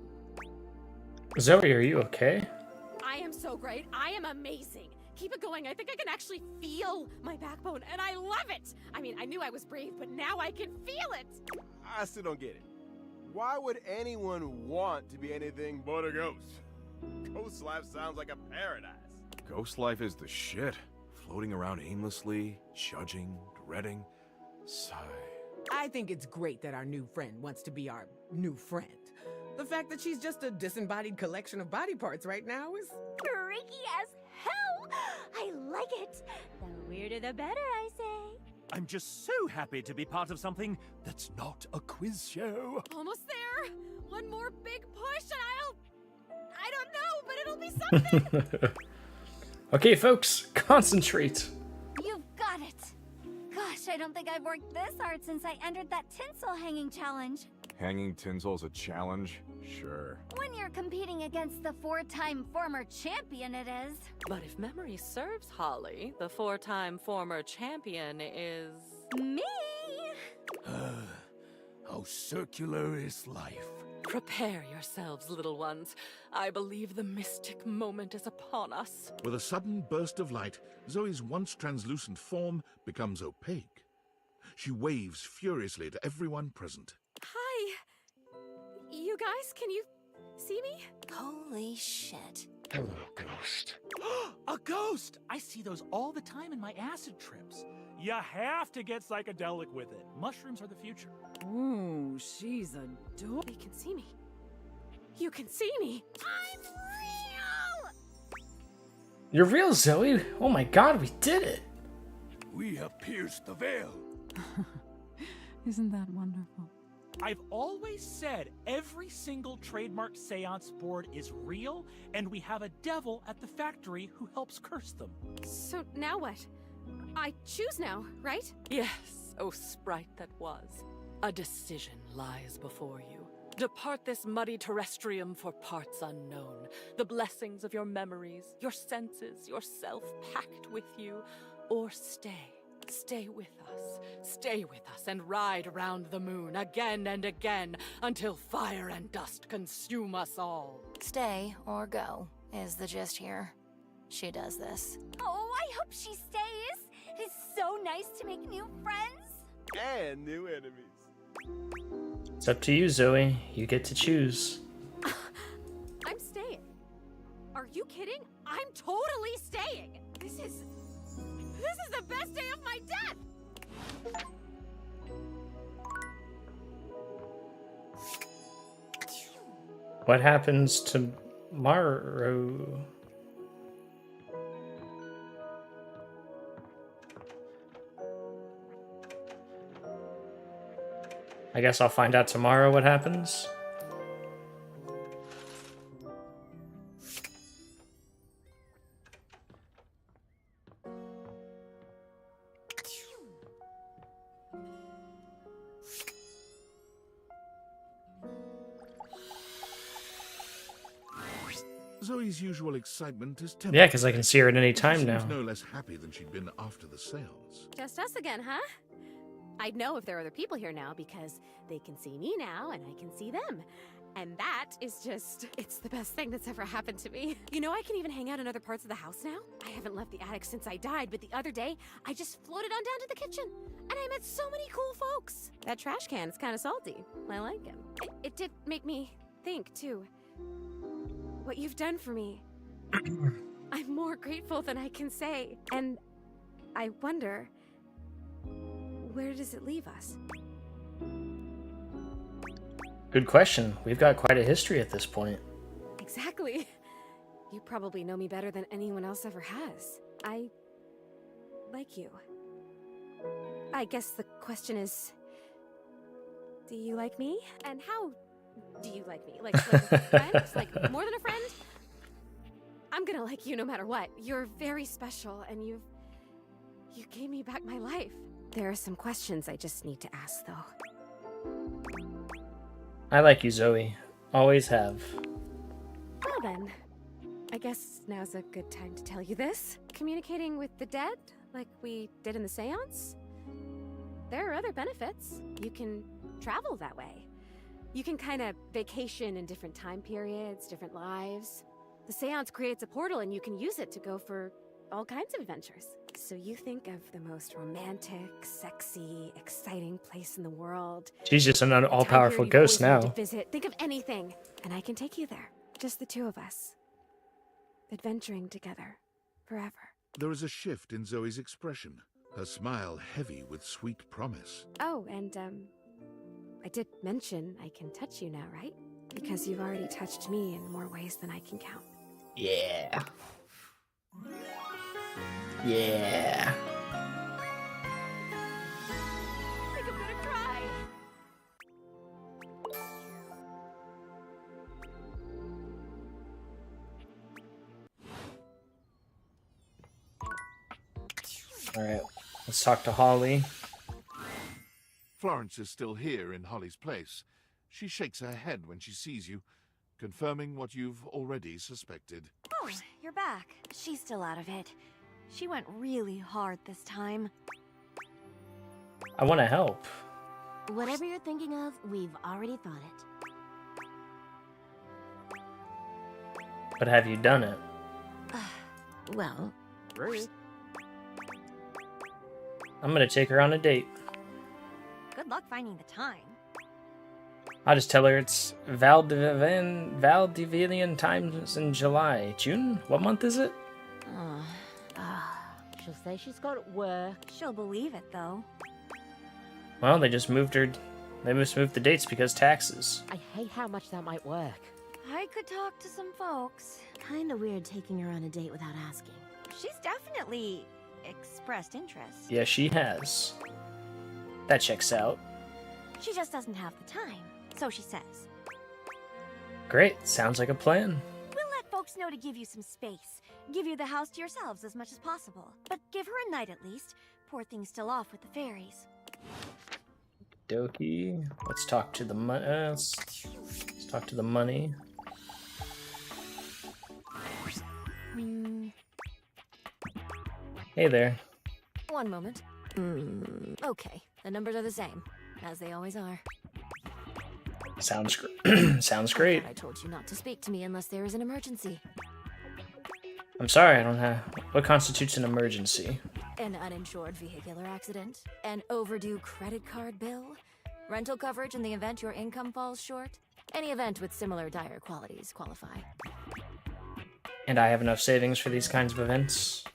Speaker 1: Zoe, are you okay?
Speaker 3: I am so great. I am amazing. Keep it going. I think I can actually feel my backbone, and I love it. I mean, I knew I was brave, but now I can feel it.
Speaker 11: I still don't get it. Why would anyone want to be anything but a ghost? Ghost life sounds like a paradise.
Speaker 6: Ghost life is the shit. Floating around aimlessly, judging, dreading. Sigh.
Speaker 22: I think it's great that our new friend wants to be our new friend. The fact that she's just a disembodied collection of body parts right now is
Speaker 18: Freaky as hell! I like it. The weirder the better, I say.
Speaker 7: I'm just so happy to be part of something that's not a quiz show.
Speaker 3: Almost there. One more big push, and I don't know, but it'll be something.
Speaker 1: Okay, folks, concentrate.
Speaker 13: You've got it. Gosh, I don't think I've worked this hard since I entered that tinsel hanging challenge.
Speaker 6: Hanging tinsel's a challenge? Sure.
Speaker 13: When you're competing against the 4-time former champion, it is.
Speaker 14: But if memory serves, Holly, the 4-time former champion is...
Speaker 13: Me!
Speaker 7: How circular is life?
Speaker 14: Prepare yourselves, little ones. I believe the mystic moment is upon us.
Speaker 9: With a sudden burst of light, Zoe's once translucent form becomes opaque. She waves furiously to everyone present.
Speaker 3: Hi. You guys, can you see me?
Speaker 25: Holy shit.
Speaker 9: Hello, ghost.
Speaker 24: A ghost! I see those all the time in my acid trips. You have to get psychedelic with it. Mushrooms are the future.
Speaker 2: Ooh, she's adorable.
Speaker 3: They can see me. You can see me. I'm real!
Speaker 1: You're real, Zoe. Oh my god, we did it.
Speaker 7: We have pierced the veil.
Speaker 8: Isn't that wonderful?
Speaker 24: I've always said every single trademark seance board is real, and we have a devil at the factory who helps curse them.
Speaker 3: So now what? I choose now, right?
Speaker 14: Yes, oh sprite that was. A decision lies before you. Depart this muddy terrestrium for parts unknown. The blessings of your memories, your senses, yourself packed with you, or stay. Stay with us, and ride around the moon again and again until fire and dust consume us all.
Speaker 25: Stay or go is the gist here. She does this.
Speaker 13: Oh, I hope she stays. It is so nice to make new friends.
Speaker 11: And new enemies.
Speaker 1: It's up to you, Zoe. You get to choose.
Speaker 3: I'm staying. Are you kidding? I'm totally staying. This is the best day of my death.
Speaker 1: What happens tomorrow? I guess I'll find out tomorrow what happens.
Speaker 9: Zoe's usual excitement is tempered.
Speaker 1: Yeah, because I can see her at any time
Speaker 9: She
Speaker 1: now.
Speaker 9: seems no less happy than she'd been after the seance.
Speaker 3: Just us again, huh? I'd know if there are other people here now because they can see me now and I can see them. And that is just, it's the best thing that's ever happened to me. You know, I can even hang out in other parts of the house now. I haven't left the attic since I died, but the other day, I just floated on down to the kitchen. And I met so many cool folks. That trash can is kind of salty. I like him. It did make me think, too. What you've done for me. I'm more grateful than I can say. And I wonder, where does it leave us?
Speaker 1: Good question. We've got quite a history at this point.
Speaker 3: Exactly. You probably know me better than anyone else ever has. I like you. I guess the question is, do you like me? And how do you like me? Like a friend? Like more than a friend? I'm gonna like you no matter what. You're very special, and you gave me back my life. There are some questions I just need to ask, though.
Speaker 1: I like you, Zoe. Always have.
Speaker 3: Well then, I guess now's a good time to tell you this. Communicating with the dead, like we did in the seance? There are other benefits. You can travel that way. You can kind of vacation in different time periods, different lives. The seance creates a portal and you can use it to go for all kinds of adventures. So you think of the most romantic, sexy, exciting place in the world.
Speaker 1: She's just an
Speaker 3: The time
Speaker 1: all-powerful
Speaker 3: period you've
Speaker 1: ghost
Speaker 3: always wanted
Speaker 1: now.
Speaker 3: to visit. Think of anything, and I can take you there. Just the two of us. Adventuring together. Forever.
Speaker 9: There is a shift in Zoe's expression, her smile heavy with sweet promise.
Speaker 3: Oh, and I did mention I can touch you now, right? Because you've already touched me in more ways than I can count.
Speaker 1: Yeah. Yeah.
Speaker 3: I think I'm gonna cry.
Speaker 1: Alright, let's talk to Holly.
Speaker 9: Florence is still here in Holly's place. She shakes her head when she sees you, confirming what you've already suspected.
Speaker 13: Oh, you're back. She's still out of it. She went really hard this time.
Speaker 1: I want to help.
Speaker 18: Whatever you're thinking of, we've already thought it.
Speaker 1: But have you done it?
Speaker 18: Well,
Speaker 1: I'm gonna take her on a date.
Speaker 13: Good luck finding the time.
Speaker 1: I'll just tell her it's Valdivian times in July. June? What month is it?
Speaker 18: She'll say she's got work.
Speaker 13: She'll believe it, though.
Speaker 1: Well, they just moved her. They just moved the dates because taxes.
Speaker 18: I hate how much that might work.
Speaker 13: I could talk to some folks.
Speaker 18: Kinda weird taking her on a date without asking.
Speaker 13: She's definitely expressed interest.
Speaker 1: Yeah, she has. That checks out.
Speaker 13: She just doesn't have the time, so she says.
Speaker 1: Great. Sounds like a plan.
Speaker 13: We'll let folks know to give you some space. Give you the house to yourselves as much as possible. But give her a night at least. Poor thing's still off with the fairies.
Speaker 1: Dokie. Let's talk to the money. Let's talk to the money. Hey there.
Speaker 25: One moment. Okay, the numbers are the same, as they always are.
Speaker 1: Sounds sounds great.
Speaker 25: I told you not to speak to me unless there is an emergency.
Speaker 1: I'm sorry, I don't have. What constitutes an emergency?
Speaker 25: An uninsured vehicular accident, an overdue credit card bill, rental coverage in the event your income falls short. Any event with similar dire qualities qualify.
Speaker 1: And I have enough savings for these kinds of events?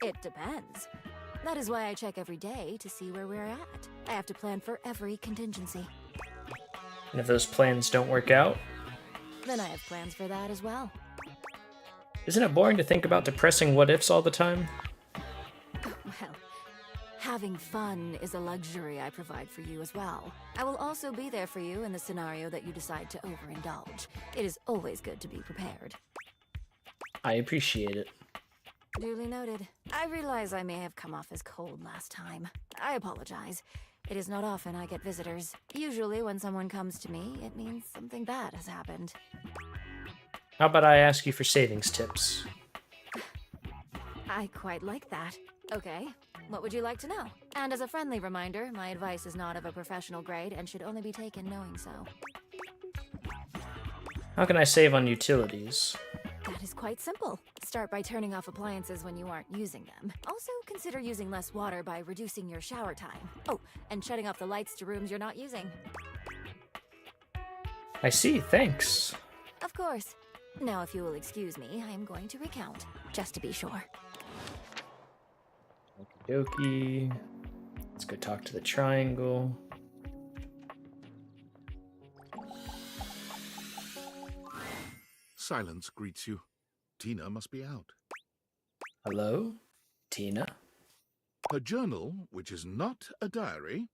Speaker 25: It depends. That is why I check every day to see where we're at. I have to plan for every contingency.
Speaker 1: And if those plans don't work out?
Speaker 25: Then I have plans for that as well.
Speaker 1: Isn't it boring to think about depressing what-ifs all the time?
Speaker 25: Well, having fun is a luxury I provide for you as well. I will also be there for you in the scenario that you decide to overindulge. It is always good to be prepared.
Speaker 1: I appreciate it.
Speaker 25: Duly noted. I realize I may have come off as cold last time. I apologize. It is not often I get visitors. Usually when someone comes to me, it means something bad has happened.
Speaker 1: How about I ask you for savings tips?
Speaker 25: I quite like that. Okay, what would you like to know? And as a friendly reminder, my advice is not of a professional grade and should only be taken knowing so.
Speaker 1: How can I save on utilities?
Speaker 25: That is quite simple. Start by turning off appliances when you aren't using them. Also, consider using less water by reducing your shower time. Oh, and shutting off the lights to rooms you're not using.
Speaker 1: I see, thanks.
Speaker 25: Of course. Now, if you will excuse me, I am going to recount, just to be sure.
Speaker 1: Okie dokie. Let's go talk to the triangle.
Speaker 9: Silence greets you. Tina must be out.
Speaker 1: Hello? Tina?
Speaker 9: Her journal, which is not a diary,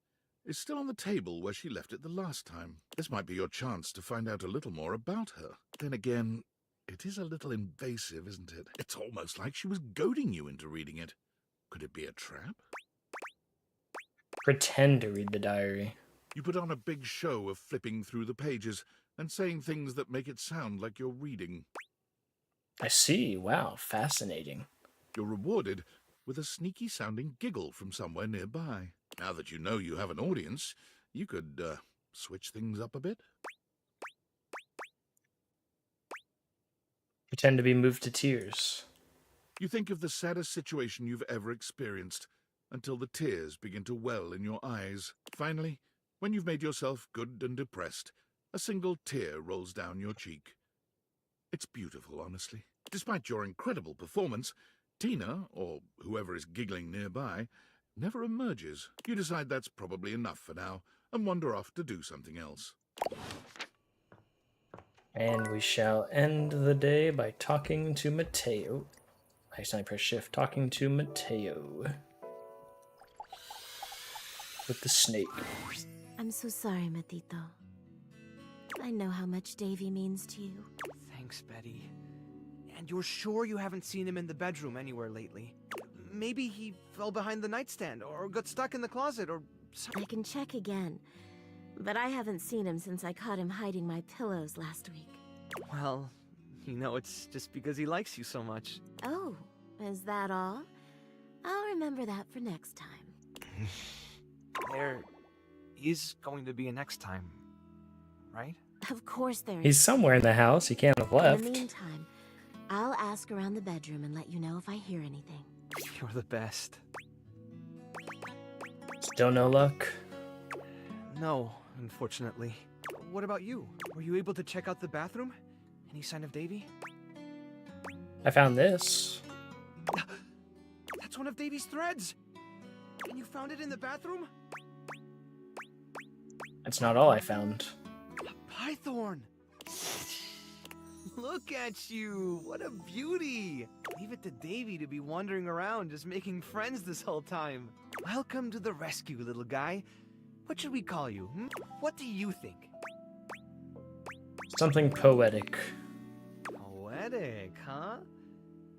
Speaker 9: is still on the table where she left it the last time. This might be your chance to find out a little more about her. Then again, it is a little invasive, isn't it? It's almost like she was goading you into reading it. Could it be a trap?
Speaker 1: Pretend to read the diary.
Speaker 9: You put on a big show of flipping through the pages and saying things that make it sound like you're reading.
Speaker 1: I see. Wow, fascinating.
Speaker 9: You're rewarded with a sneaky-sounding giggle from somewhere nearby. Now that you know you have an audience, you could switch things up a bit.
Speaker 1: Pretend to be moved to tears.
Speaker 9: You think of the saddest situation you've ever experienced, until the tears begin to well in your eyes. Finally, when you've made yourself good and depressed, a single tear rolls down your cheek. It's beautiful, honestly. Despite your incredible performance, Tina, or whoever is giggling nearby, never emerges. You decide that's probably enough for now, and wander off to do something else.
Speaker 1: And we shall end the day by talking to Mateo. I press shift, talking to Mateo. With the snake.
Speaker 4: I'm so sorry, Matito. I know how much Davy means to you.
Speaker 10: Thanks, Betty. And you're sure you haven't seen him in the bedroom anywhere lately? Maybe he fell behind the nightstand, or got stuck in the closet, or something.
Speaker 4: I can check again, but I haven't seen him since I caught him hiding my pillows last week.
Speaker 10: Well, you know, it's just because he likes you so much.
Speaker 4: Oh, is that all? I'll remember that for next time.
Speaker 10: There is going to be a next time, right?
Speaker 4: Of course there is.
Speaker 1: He's somewhere in the house. He can't have left.
Speaker 4: In the meantime, I'll ask around the bedroom and let you know if I hear anything.
Speaker 10: You're the best.
Speaker 1: Still no luck?
Speaker 10: No, unfortunately. What about you? Were you able to check out the bathroom? Any sign of Davy?
Speaker 1: I found this.
Speaker 10: That's one of Davy's threads! And you found it in the bathroom?
Speaker 1: That's not all I found.
Speaker 10: Pythorn! Look at you! What a beauty! Leave it to Davy to be wandering around just making friends this whole time. Welcome to the rescue, little guy. What should we call you? What do you think?
Speaker 1: Something poetic.
Speaker 10: Poetic, huh?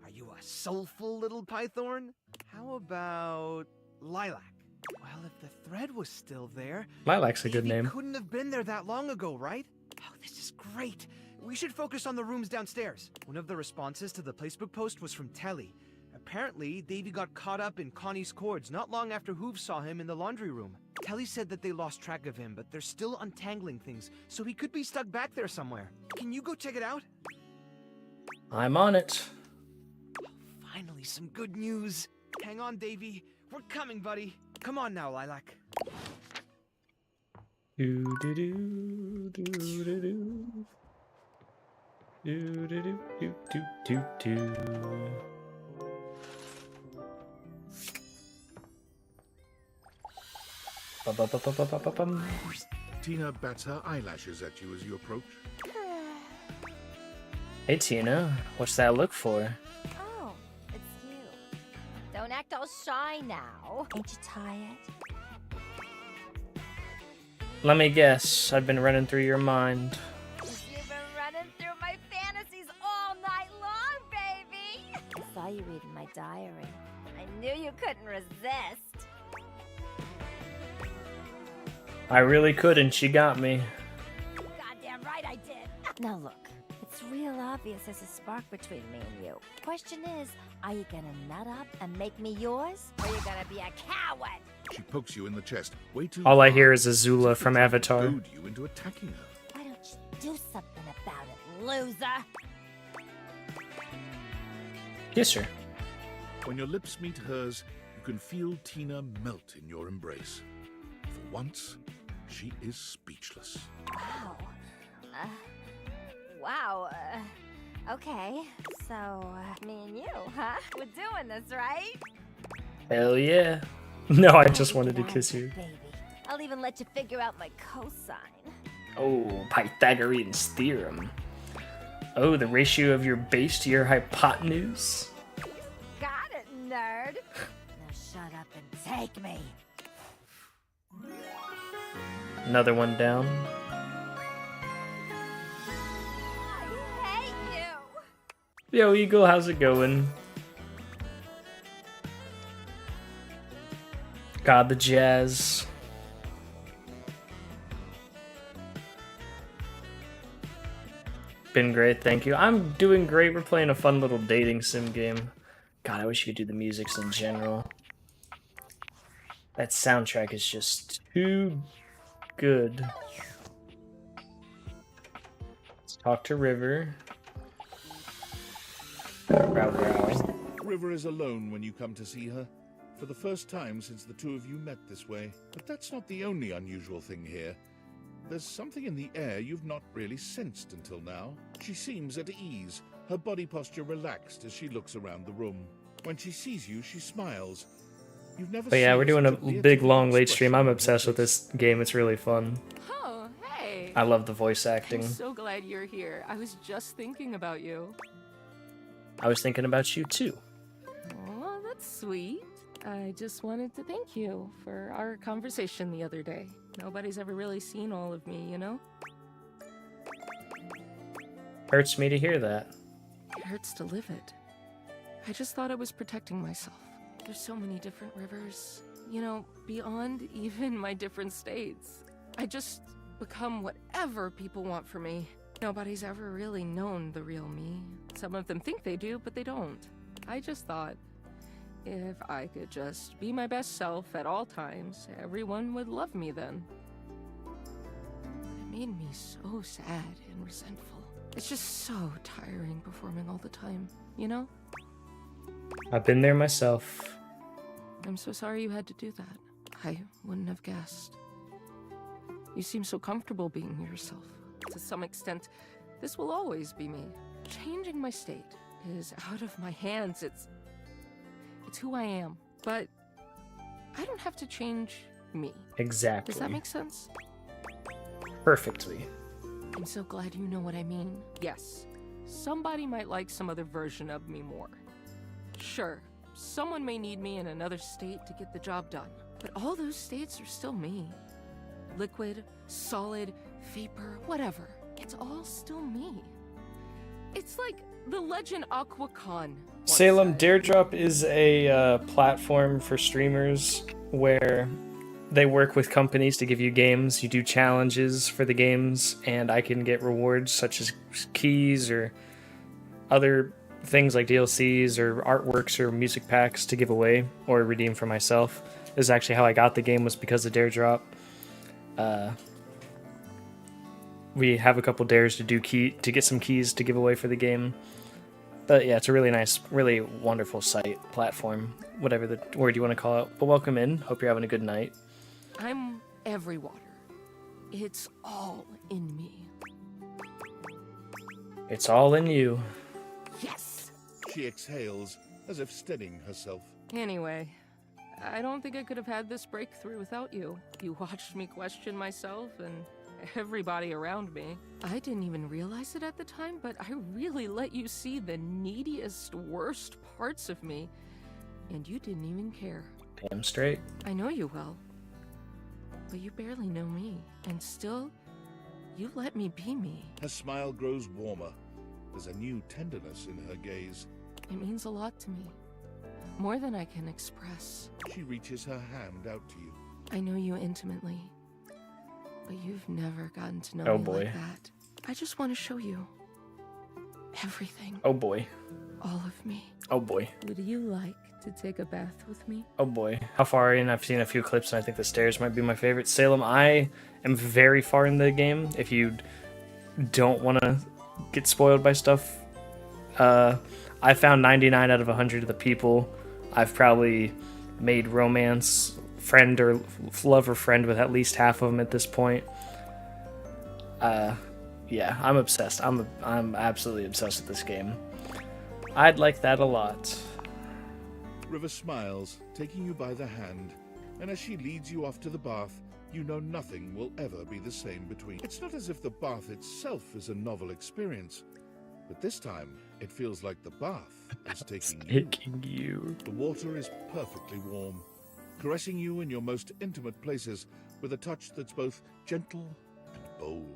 Speaker 10: Are you a soulful little Pythorn? How about Lilac? Well, if the thread was still there,
Speaker 1: Lilac's a good name.
Speaker 10: Couldn't have been there that long ago, right? Oh, this is great. We should focus on the rooms downstairs. One of the responses to the Facebook post was from Telly. Apparently, Davy got caught up in Connie's cords not long after Hooves saw him in the laundry room. Telly said that they lost track of him, but they're still untangling things, so he could be stuck back there somewhere. Can you go check it out?
Speaker 1: I'm on it.
Speaker 10: Finally, some good news. Hang on, Davy. We're coming, buddy. Come on now, Lilac.
Speaker 1: Do do do do do do. Do do do do do do do.
Speaker 9: Tina bats her eyelashes at you as you approach.
Speaker 1: Hey Tina, what's that look for?
Speaker 18: Oh, it's you. Don't act all shy now. Ain't you tired?
Speaker 1: Let me guess, I've been running through your mind.
Speaker 18: You've been running through my fantasies all night long, baby! I saw you reading my diary. I knew you couldn't resist.
Speaker 1: I really couldn't, she got me.
Speaker 18: Goddamn right I did. Now look, it's real obvious there's a spark between me and you. Question is, are you gonna nut up and make me yours? Or are you gonna be a coward?
Speaker 9: She pokes you in the chest. Way too
Speaker 1: All I
Speaker 9: hard.
Speaker 1: hear is Azula from Avatar.
Speaker 9: Goad you into attacking her.
Speaker 18: Why don't you do something about it, loser.
Speaker 1: Kiss her.
Speaker 9: When your lips meet hers, you can feel Tina melt in your embrace. For once, she is speechless.
Speaker 18: Wow. Wow. Okay. So, me and you, huh? We're doing this, right?
Speaker 1: Hell yeah. No, I just wanted to kiss you.
Speaker 18: Baby. I'll even let you figure out my cosine.
Speaker 1: Oh, Pythagorean's theorem. Oh, the ratio of your base to your hypotenuse.
Speaker 18: Got it, nerd. Now shut up and take me.
Speaker 1: Another one down.
Speaker 18: I hate you.
Speaker 1: Yo, Eagle, how's it going? God, the jazz. Been great, thank you. I'm doing great. We're playing a fun little dating sim game. God, I wish you could do the musics in general. That soundtrack is just too good. Let's talk to River. Row, row.
Speaker 9: River is alone when you come to see her. For the first time since the two of you met this way. But that's not the only unusual thing here. There's something in the air you've not really sensed until now. She seems at ease, her body posture relaxed as she looks around the room. When she sees you, she smiles. You've never
Speaker 1: But yeah,
Speaker 9: seen
Speaker 1: we're doing a
Speaker 9: such beatific
Speaker 1: big, long, late
Speaker 9: expression
Speaker 1: stream. I'm
Speaker 9: on her
Speaker 1: obsessed with
Speaker 9: face.
Speaker 1: this game. It's really fun.
Speaker 14: Oh, hey.
Speaker 1: I love the voice acting.
Speaker 14: I'm so glad you're here. I was just thinking about you.
Speaker 1: I was thinking about you too.
Speaker 14: Oh, that's sweet. I just wanted to thank you for our conversation the other day. Nobody's ever really seen all of me, you know?
Speaker 1: Hurts me to hear that.
Speaker 14: It hurts to live it. I just thought I was protecting myself. There's so many different rivers, you know, beyond even my different states. I just become whatever people want for me. Nobody's ever really known the real me. Some of them think they do, but they don't. I just thought, if I could just be my best self at all times, everyone would love me then. It made me so sad and resentful. It's just so tiring performing all the time, you know?
Speaker 1: I've been there myself.
Speaker 14: I'm so sorry you had to do that. I wouldn't have guessed. You seem so comfortable being yourself. To some extent, this will always be me. Changing my state is out of my hands. It's who I am. But I don't have to change me.
Speaker 1: Exactly.
Speaker 14: Does that make sense?
Speaker 1: Perfectly.
Speaker 14: I'm so glad you know what I mean. Yes, somebody might like some other version of me more. Sure, someone may need me in another state to get the job done. But all those states are still me. Liquid, solid, vapor, whatever. It's all still me. It's like the legend Aquacon.
Speaker 1: Salem Daredrop is a platform for streamers where they work with companies to give you games. You do challenges for the games, and I can get rewards such as keys or other things like DLCs or artworks or music packs to give away or redeem for myself. This is actually how I got the game, was because of Daredrop. We have a couple dares to get some keys to give away for the game. But yeah, it's a really nice, really wonderful site, platform, whatever the word you want to call it. But welcome in. Hope you're having a good night.
Speaker 14: I'm every water. It's all in me.
Speaker 1: It's all in you.
Speaker 14: Yes!
Speaker 9: She exhales, as if steadying herself.
Speaker 14: Anyway, I don't think I could have had this breakthrough without you. You watched me question myself and everybody around me. I didn't even realize it at the time, but I really let you see the neediest, worst parts of me. And you didn't even care.
Speaker 1: Damn straight.
Speaker 14: I know you well. But you barely know me. And still, you let me be me.
Speaker 9: Her smile grows warmer. There's a new tenderness in her gaze.
Speaker 14: It means a lot to me. More than I can express.
Speaker 9: She reaches her hand out to you.
Speaker 14: I know you intimately. But you've never gotten to know
Speaker 1: Oh
Speaker 14: me
Speaker 1: boy.
Speaker 14: like that. I just want to show you everything.
Speaker 1: Oh boy.
Speaker 14: All of me.
Speaker 1: Oh boy.
Speaker 14: Would you like to take a bath with me?
Speaker 1: Oh boy. How far in? I've seen a few clips and I think the stairs might be my favorite. Salem, I am very far in the game. If you don't want to get spoiled by stuff. I found 99 out of 100 of the people. I've probably made romance, friend or love or friend with at least half of them at this point. Yeah, I'm obsessed. I'm absolutely obsessed with this game. I'd like that a lot.
Speaker 9: River smiles, taking you by the hand, and as she leads you off to the bath, you know nothing will ever be the same between. It's not as if the bath itself is a novel experience, but this time it feels like the bath is taking
Speaker 1: you.
Speaker 9: The water is perfectly warm, caressing you in your most intimate places with a touch that's both gentle and bold.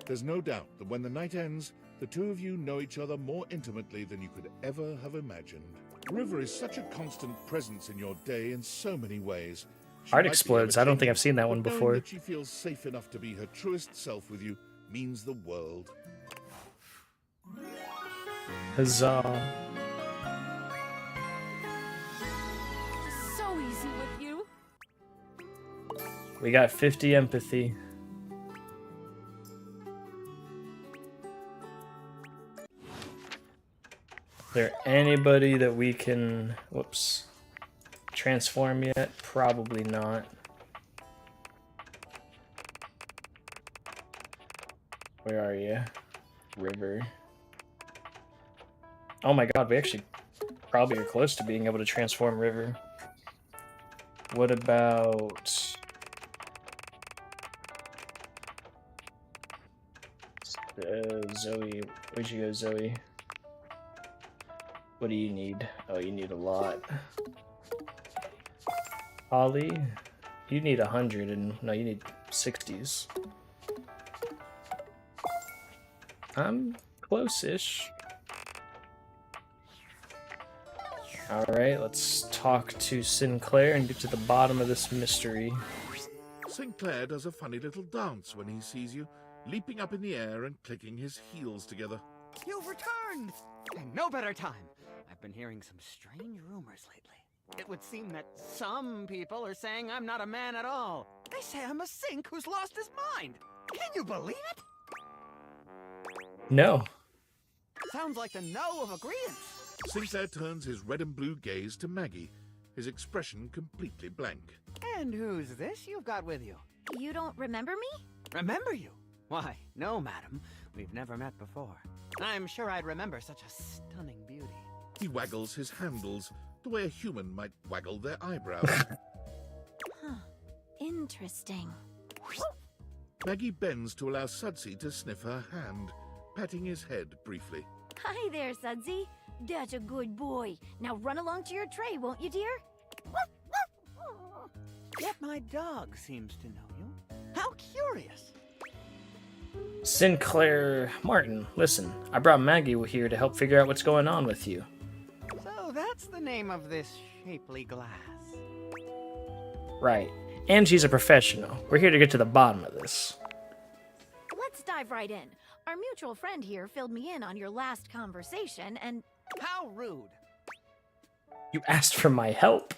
Speaker 9: There's no doubt that when the night ends, the two of you know each other more intimately than you could ever have imagined. River is such a constant presence in your day in so many ways.
Speaker 1: Art explodes. I don't think I've seen that one
Speaker 9: but knowing
Speaker 1: before.
Speaker 9: that she feels safe enough to be her truest self with you means the world.
Speaker 1: Huzzah.
Speaker 14: So easy with you.
Speaker 1: We got 50 empathy. Is there anybody that we can, whoops, transform yet? Probably not. Where are you? River. Oh my god, we actually probably are close to being able to transform River. What about... Zoe? Where'd you go, Zoe? What do you need? Oh, you need a lot. Holly? You need 100 and... No, you need 60s. I'm close-ish. Alright, let's talk to Sinclair and get to the bottom of this mystery.
Speaker 9: Sinclair does a funny little dance when he sees you, leaping up in the air and clicking his heels together.
Speaker 10: You've returned! And no better time. I've been hearing some strange rumors lately. It would seem that some people are saying I'm not a man at all. They say I'm a sink who's lost his mind. Can you believe it?
Speaker 1: No.
Speaker 10: Sounds like the no of agreement.
Speaker 9: Sinclair turns his red and blue gaze to Maggie, his expression completely blank.
Speaker 10: And who's this you've got with you?
Speaker 13: You don't remember me?
Speaker 10: Remember you? Why, no, madam. We've never met before. I'm sure I'd remember such a stunning beauty.
Speaker 9: He waggles his handles the way a human might waggle their eyebrows.
Speaker 13: Huh. Interesting.
Speaker 9: Maggie bends to allow Sudsy to sniff her hand, patting his head briefly.
Speaker 13: Hi there, Sudsy. That's a good boy. Now run along to your tray, won't you, dear?
Speaker 10: Yet my dog seems to know you. How curious.
Speaker 1: Sinclair Martin, listen, I brought Maggie here to help figure out what's going on with you.
Speaker 10: So that's the name of this shapely glass.
Speaker 1: Right. And she's a professional. We're here to get to the bottom of this.
Speaker 13: Let's dive right in. Our mutual friend here filled me in on your last conversation, and...
Speaker 10: How rude.
Speaker 1: You asked for my help.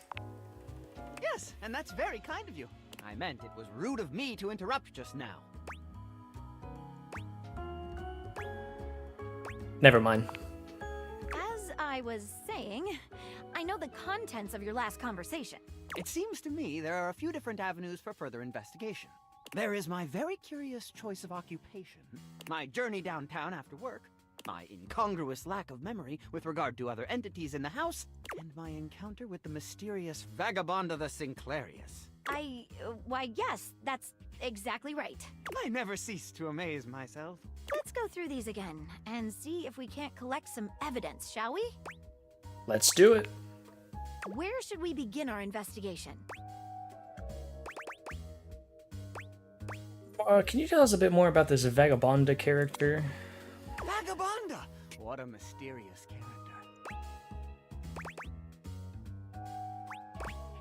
Speaker 10: Yes, and that's very kind of you. I meant it was rude of me to interrupt just now.
Speaker 1: Never mind.
Speaker 13: As I was saying, I know the contents of your last conversation.
Speaker 10: It seems to me there are a few different avenues for further investigation. There is my very curious choice of occupation, my journey downtown after work, my incongruous lack of memory with regard to other entities in the house, and my encounter with the mysterious Vagabonda the Sinclairius.
Speaker 13: Why, yes, that's exactly right.
Speaker 10: I never cease to amaze myself.
Speaker 13: Let's go through these again and see if we can't collect some evidence, shall we?
Speaker 1: Let's do it.
Speaker 13: Where should we begin our investigation?
Speaker 1: Can you tell us a bit more about this Vagabonda character?
Speaker 10: Vagabonda! What a mysterious character.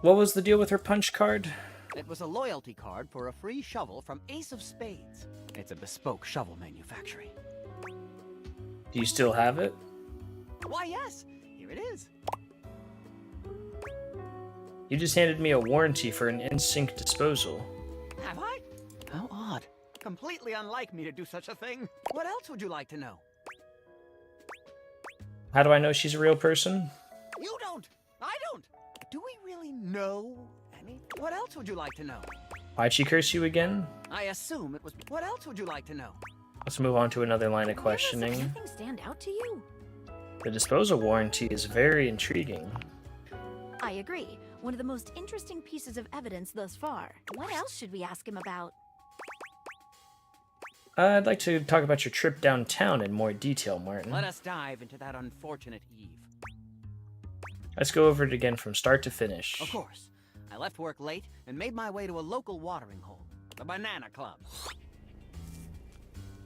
Speaker 1: What was the deal with her punch card?
Speaker 10: It was a loyalty card for a free shovel from Ace of Spades. It's a bespoke shovel manufacturing.
Speaker 1: Do you still have it?
Speaker 10: Why, yes. Here it is.
Speaker 1: You just handed me a warranty for an in-sync disposal.
Speaker 10: Have I? How odd. Completely unlike me to do such a thing. What else would you like to know?
Speaker 1: How do I know she's a real person?
Speaker 5: You don't. I don't. Do we really know any? What else would you like to know?
Speaker 1: Why'd she curse you again?
Speaker 5: I assume it was. What else would you like to know?
Speaker 1: Let's move on to another line of questioning.
Speaker 13: Does anything stand out to you?
Speaker 1: The disposal warranty is very intriguing.
Speaker 13: I agree. One of the most interesting pieces of evidence thus far. What else should we ask him about?
Speaker 1: I'd like to talk about your trip downtown in more detail, Martin.
Speaker 5: Let us dive into that unfortunate eve.
Speaker 1: Let's go over it again from start to finish.
Speaker 5: Of course. I left work late and made my way to a local watering hole, the Banana Club.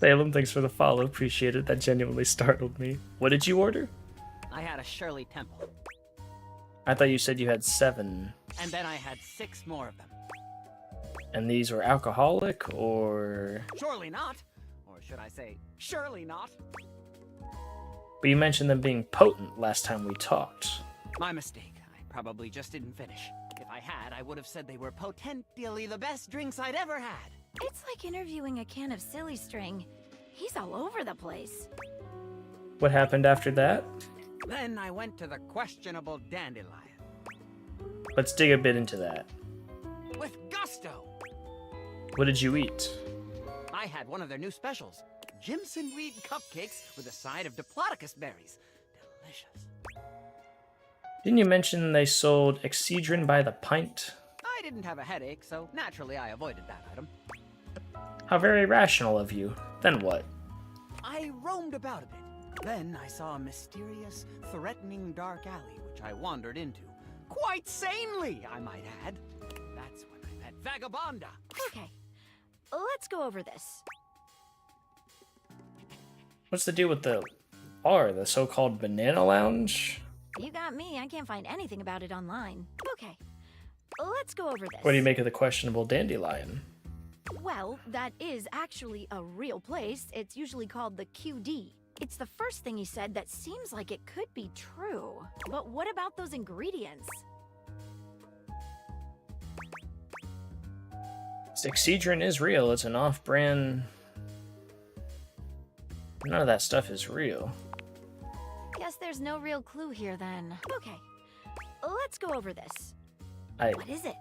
Speaker 1: Salem, thanks for the follow. Appreciate it. That genuinely startled me. What did you order?
Speaker 5: I had a Shirley Temple.
Speaker 1: I thought you said you had 7.
Speaker 5: And then I had 6 more of them.
Speaker 1: And these were alcoholic, or...
Speaker 5: Surely not. Or should I say, surely not.
Speaker 1: But you mentioned them being potent last time we talked.
Speaker 5: My mistake. I probably just didn't finish. If I had, I would have said they were potentially the best drinks I'd ever had.
Speaker 13: It's like interviewing a can of silly string. He's all over the place.
Speaker 1: What happened after that?
Speaker 5: Then I went to the questionable Dandelion.
Speaker 1: Let's dig a bit into that.
Speaker 5: With gusto!
Speaker 1: What did you eat?
Speaker 5: I had one of their new specials. Jimson Reed cupcakes with a side of Diplodocus berries. Delicious.
Speaker 1: Didn't you mention they sold Excedrin by the pint?
Speaker 5: I didn't have a headache, so naturally I avoided that item.
Speaker 1: How very rational of you. Then what?
Speaker 5: I roamed about a bit. Then I saw a mysterious, threatening dark alley, which I wandered into. Quite sanely, I might add. That's when I met Vagabonda.
Speaker 13: Okay, let's go over this.
Speaker 1: What's the deal with the bar, the so-called Banana Lounge?
Speaker 13: You got me. I can't find anything about it online. Okay, let's go over this.
Speaker 1: What do you make of the questionable Dandelion?
Speaker 13: Well, that is actually a real place. It's usually called the QD. It's the first thing he said that seems like it could be true. But what about those ingredients?
Speaker 1: Excedrin is real. It's an off-brand... None of that stuff is real.
Speaker 13: Guess there's no real clue here then. Okay, let's go over this. What is it?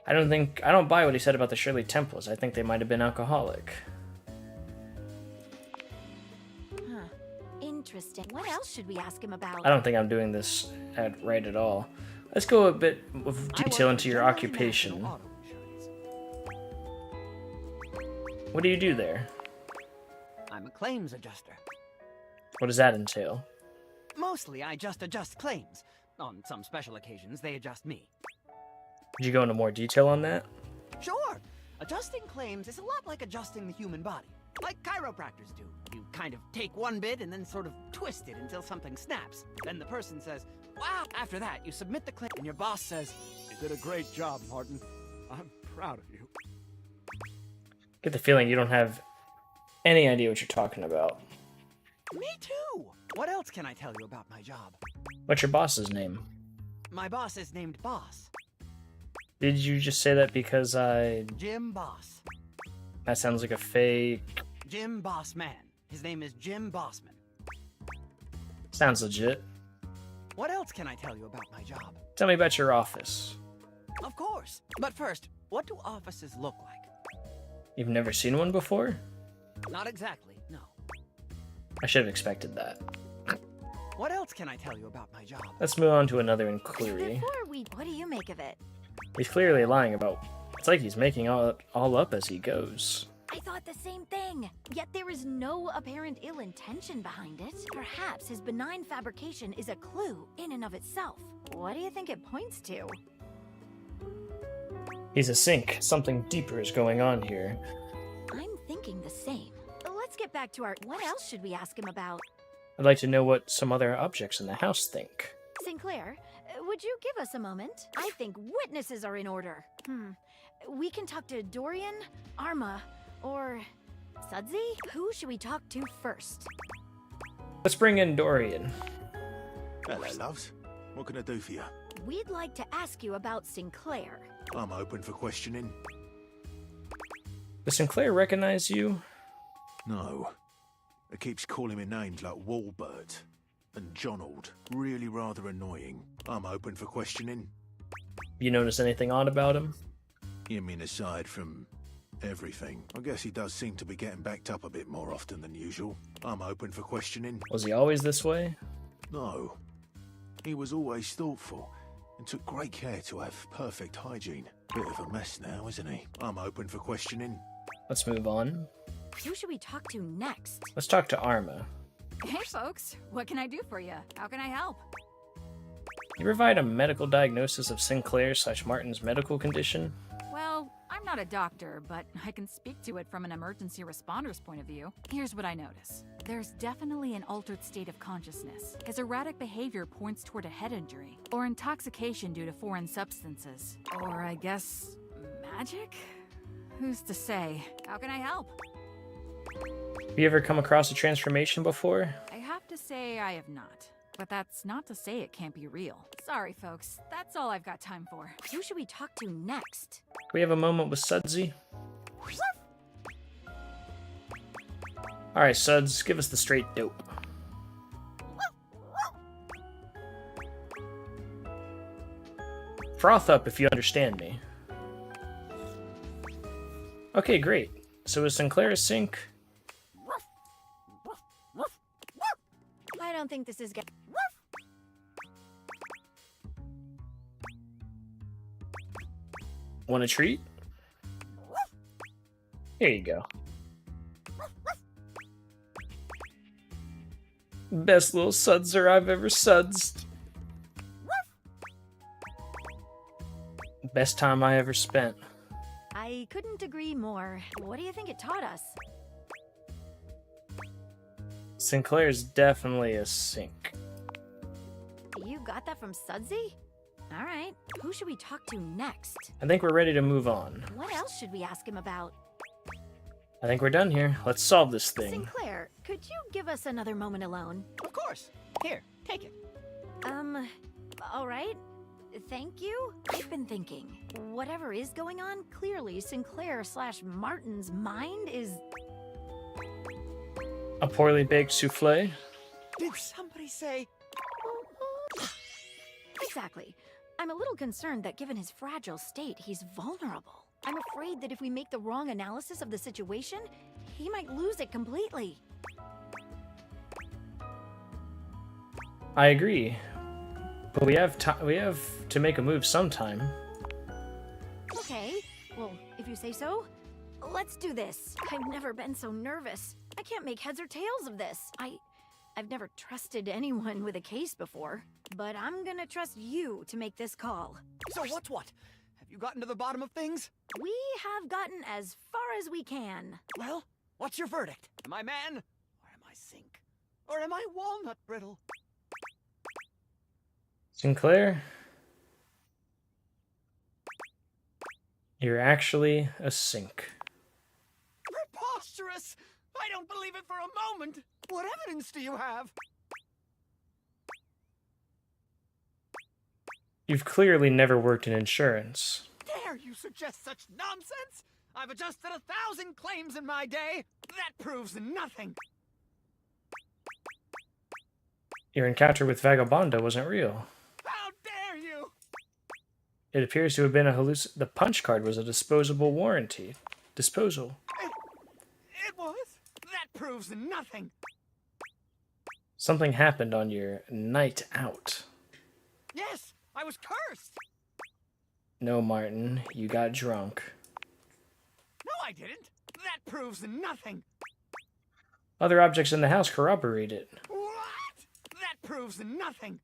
Speaker 1: I don't buy what he said about the Shirley Temples. I think they might have been alcoholic.
Speaker 13: Huh. Interesting. What else should we ask him about?
Speaker 1: I don't think I'm doing this right at all. Let's go a bit of detail into your occupation. What do you do there?
Speaker 5: I'm a claims adjuster.
Speaker 1: What does that entail?
Speaker 5: Mostly, I just adjust claims. On some special occasions, they adjust me.
Speaker 1: Could you go into more detail on that?
Speaker 5: Sure! Adjusting claims is a lot like adjusting the human body. Like chiropractors do. You kind of take one bit and then sort of twist it until something snaps. Then the person says, wow! After that, you submit the claim and your boss says,
Speaker 11: You did a great job, Martin. I'm proud of you.
Speaker 1: Get the feeling you don't have any idea what you're talking about.
Speaker 5: Me too! What else can I tell you about my job?
Speaker 1: What's your boss's name?
Speaker 5: My boss is named Boss.
Speaker 1: Did you just say that because
Speaker 5: Jim Boss.
Speaker 1: That sounds like a fake...
Speaker 5: Jim Bossman. His name is Jim Bossman.
Speaker 1: Sounds legit.
Speaker 5: What else can I tell you about my job?
Speaker 1: Tell me about your office.
Speaker 5: Of course. But first, what do offices look like?
Speaker 1: You've never seen one before?
Speaker 5: Not exactly, no.
Speaker 1: I should have expected that.
Speaker 5: What else can I tell you about my job?
Speaker 1: Let's move on to another inquiry.
Speaker 13: What do you make of it?
Speaker 1: He's clearly lying about... It's like he's making all up as he goes.
Speaker 13: I thought the same thing. Yet there is no apparent ill intention behind it. Perhaps his benign fabrication is a clue in and of itself. What do you think it points to?
Speaker 1: He's a sink. Something deeper is going on here.
Speaker 13: I'm thinking the same. Let's get back to our... What else should we ask him about?
Speaker 1: I'd like to know what some other objects in the house think.
Speaker 13: Sinclair, would you give us a moment? I think witnesses are in order. We can talk to Dorian, Arma, or Sudsy? Who should we talk to first?
Speaker 1: Let's bring in Dorian.
Speaker 15: Hello, loves. What can I do for you?
Speaker 13: We'd like to ask you about Sinclair.
Speaker 15: I'm open for questioning.
Speaker 1: Does Sinclair recognize you?
Speaker 15: No. It keeps calling me names like Warbird. And Jonald, really rather annoying. I'm open for questioning.
Speaker 1: You notice anything odd about him?
Speaker 15: You mean aside from everything? I guess he does seem to be getting backed up a bit more often than usual. I'm open for questioning.
Speaker 1: Was he always this way?
Speaker 15: No. He was always thoughtful and took great care to have perfect hygiene. Bit of a mess now, isn't he? I'm open for questioning.
Speaker 1: Let's move on.
Speaker 13: Who should we talk to next?
Speaker 1: Let's talk to Arma.
Speaker 12: Hey folks, what can I do for you? How can I help?
Speaker 1: You provide a medical diagnosis of Sinclair/Martin's medical condition?
Speaker 12: Well, I'm not a doctor, but I can speak to it from an emergency responder's point of view. Here's what I notice. There's definitely an altered state of consciousness. His erratic behavior points toward a head injury, or intoxication due to foreign substances. Or I guess, magic? Who's to say? How can I help?
Speaker 1: Have you ever come across a transformation before?
Speaker 12: I have to say I have not. But that's not to say it can't be real. Sorry, folks. That's all I've got time for.
Speaker 13: Who should we talk to next?
Speaker 1: Can we have a moment with Sudsy? Alright, Suds, give us the straight dope. Froth up if you understand me. Okay, great. So is Sinclair a sync?
Speaker 13: I don't think this is good.
Speaker 1: Want a treat? Here you go. Best little sudser I've ever sudsed. Best time I ever spent.
Speaker 13: I couldn't agree more. What do you think it taught us?
Speaker 1: Sinclair's definitely a sync.
Speaker 13: You got that from Sudsy? Alright, who should we talk to next?
Speaker 1: I think we're ready to move on.
Speaker 13: What else should we ask him about?
Speaker 1: I think we're done here. Let's solve this thing.
Speaker 13: Sinclair, could you give us another moment alone?
Speaker 5: Of course. Here, take it.
Speaker 13: Alright. Thank you? I've been thinking. Whatever is going on, clearly Sinclair/Martin's mind is...
Speaker 1: A poorly baked souffle?
Speaker 5: Did somebody say...
Speaker 13: Exactly. I'm a little concerned that given his fragile state, he's vulnerable. I'm afraid that if we make the wrong analysis of the situation, he might lose it completely.
Speaker 1: I agree. But we have to make a move sometime.
Speaker 13: Okay, well, if you say so, let's do this. I've never been so nervous. I can't make heads or tails of this. I've never trusted anyone with a case before, but I'm gonna trust you to make this call.
Speaker 5: So what's what? Have you gotten to the bottom of things?
Speaker 13: We have gotten as far as we can.
Speaker 5: Well, what's your verdict? Am I man? Or am I sink? Or am I walnut brittle?
Speaker 1: Sinclair? You're actually a sink.
Speaker 5: Preposterous! I don't believe it for a moment! What evidence do you have?
Speaker 1: You've clearly never worked in insurance.
Speaker 5: Dare you suggest such nonsense? I've adjusted 1,000 claims in my day. That proves nothing.
Speaker 1: Your encounter with Vagabonda wasn't real.
Speaker 5: How dare you?
Speaker 1: It appears to have been a The punch card was a disposable warranty. Disposal.
Speaker 5: It was? That proves nothing.
Speaker 1: Something happened on your night out.
Speaker 5: Yes, I was cursed.
Speaker 1: No, Martin, you got drunk.
Speaker 5: No, I didn't. That proves nothing.
Speaker 1: Other objects in the house corroborate it.
Speaker 5: What? That proves nothing.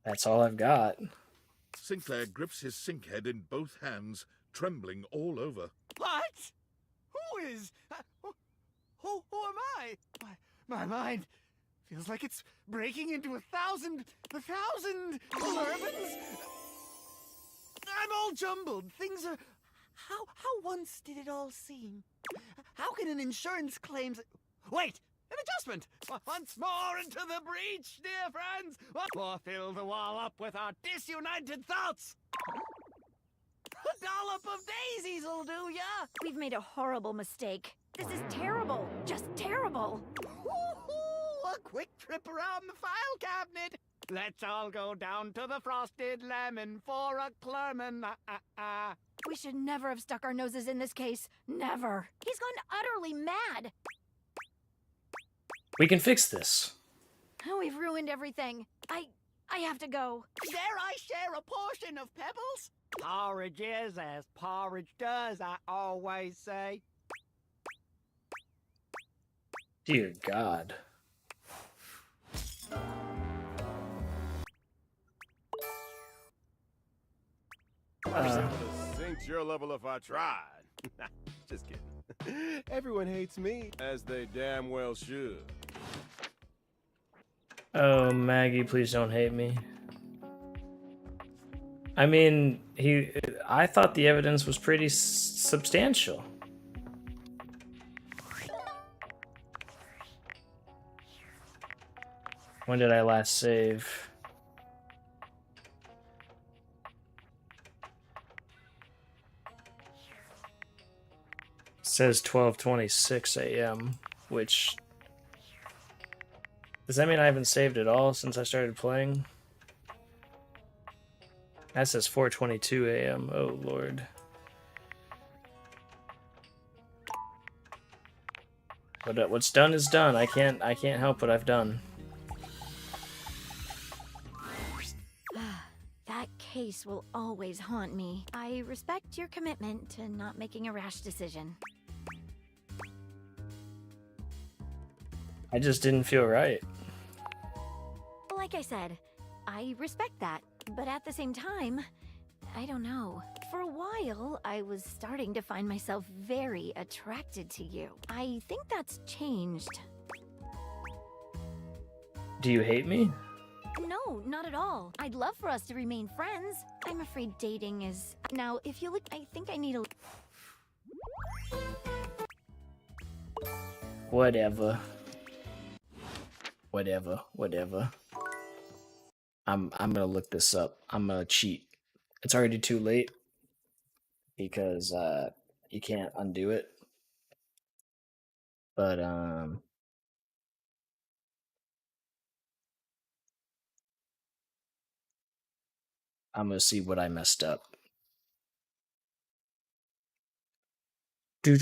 Speaker 1: That's all I've got.
Speaker 9: Sinclair grips his sink head in both hands, trembling all over.
Speaker 5: What? Who is... who am I? My mind feels like it's breaking into a thousand bourbons. I'm all jumbled. Things are... How once did it all seem? How can an insurance claims... Wait! An adjustment! Once more into the breach, dear friends! Or fill the wall up with our disunited thoughts! A dollop of daisies will do ya!
Speaker 13: We've made a horrible mistake. This is terrible. Just terrible.
Speaker 5: a quick trip around the file cabinet. Let's all go down to the Frosted Lemon for a Clerman.
Speaker 13: We should never have stuck our noses in this case. Never. He's gone utterly mad.
Speaker 1: We can fix this.
Speaker 13: Oh, we've ruined everything. I have to go.
Speaker 5: Dare I share a portion of Pebbles? Porridge is as porridge does, I always say.
Speaker 1: Dear God.
Speaker 11: I would sink to your level if I tried. Just kidding. Everyone hates me, as they damn well should.
Speaker 1: Oh, Maggie, please don't hate me. I mean, I thought the evidence was pretty substantial. When did I last save? It says 12:26 a.m., which... Does that mean I haven't saved at all since I started playing? That says 4:22 a.m. Oh Lord. But what's done is done. I can't help what I've done.
Speaker 13: That case will always haunt me. I respect your commitment to not making a rash decision.
Speaker 1: I just didn't feel right.
Speaker 13: Like I said, I respect that, but at the same time, I don't know. For a while, I was starting to find myself very attracted to you. I think that's changed.
Speaker 1: Do you hate me?
Speaker 13: No, not at all. I'd love for us to remain friends. I'm afraid dating is... Now, if you look, I think I need a...
Speaker 1: Whatever. Whatever. I'm gonna look this up. I'm gonna cheat. It's already too late because you can't undo it. But I'm gonna see what I messed up. Do.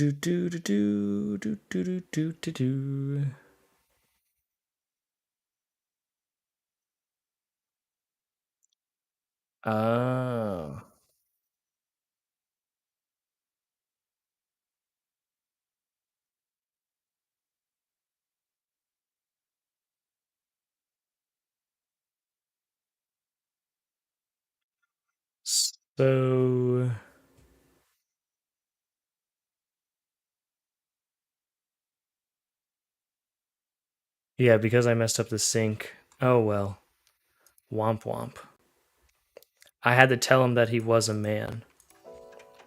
Speaker 1: Oh. So yeah, because I messed up the sync. Oh well. Womp womp. I had to tell him that he was a man.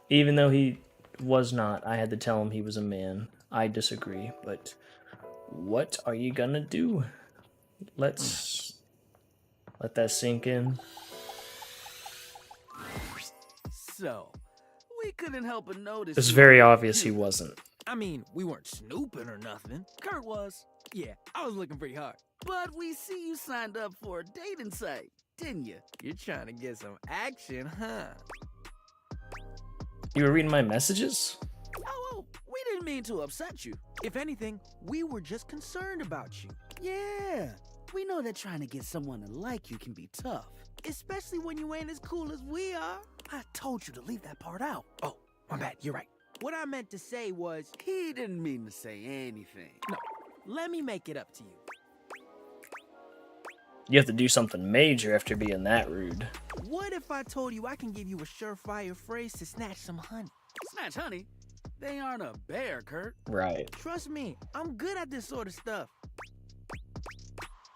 Speaker 1: Even though he was not, I had to tell him he was a man. I disagree, but what are you gonna do? Let's let that sink in.
Speaker 20: So, we couldn't help but notice.
Speaker 1: It's very obvious he wasn't.
Speaker 10: I mean, we weren't snooping or nothing.
Speaker 20: Kurt was.
Speaker 10: Yeah, I was looking pretty hard.
Speaker 20: But we see you signed up for a dating site, didn't you?
Speaker 10: You're trying to get some action, huh?
Speaker 1: You were reading my messages?
Speaker 20: Oh, we didn't mean to upset you.
Speaker 10: If anything, we were just concerned about you.
Speaker 20: Yeah, we know that trying to get someone to like you can be tough.
Speaker 10: Especially when you ain't as cool as we are.
Speaker 20: I told you to leave that part out.
Speaker 10: Oh, my bad, you're right. What I meant to say was...
Speaker 20: He didn't mean to say anything.
Speaker 10: No, let me make it up to you.
Speaker 1: You have to do something major after being that rude.
Speaker 10: What if I told you I can give you a surefire phrase to snatch some honey?
Speaker 20: Snatch honey? They aren't a bear, Kurt.
Speaker 1: Right.
Speaker 10: Trust me, I'm good at this sort of stuff.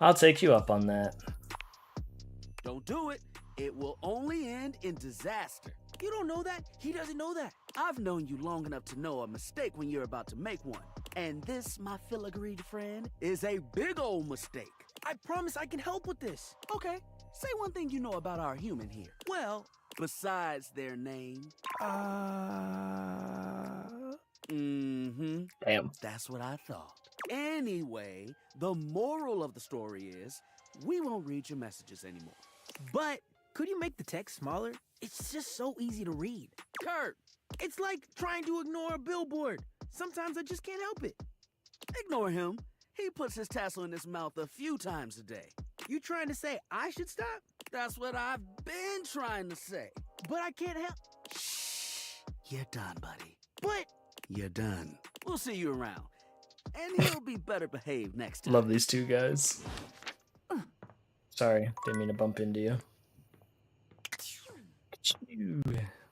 Speaker 1: I'll take you up on that.
Speaker 20: Don't do it. It will only end in disaster.
Speaker 10: You don't know that? He doesn't know that.
Speaker 20: I've known you long enough to know a mistake when you're about to make one. And this, my filigreed friend, is a big old mistake.
Speaker 10: I promise I can help with this.
Speaker 20: Okay, say one thing you know about our human here.
Speaker 10: Well,
Speaker 20: besides their name.
Speaker 1: Damn.
Speaker 20: That's what I thought. Anyway, the moral of the story is we won't read your messages anymore.
Speaker 10: But could you make the text smaller? It's just so easy to read. Kurt, it's like trying to ignore a billboard. Sometimes I just can't help it.
Speaker 20: Ignore him. He puts his tassel in his mouth a few times a day.
Speaker 10: You trying to say I should stop?
Speaker 20: That's what I've been trying to say.
Speaker 10: But I can't help.
Speaker 20: Shh. You're done, buddy.
Speaker 10: But
Speaker 20: you're done. We'll see you around. And he'll be better behaved next time.
Speaker 1: Love these two guys. Sorry, didn't mean to bump into you.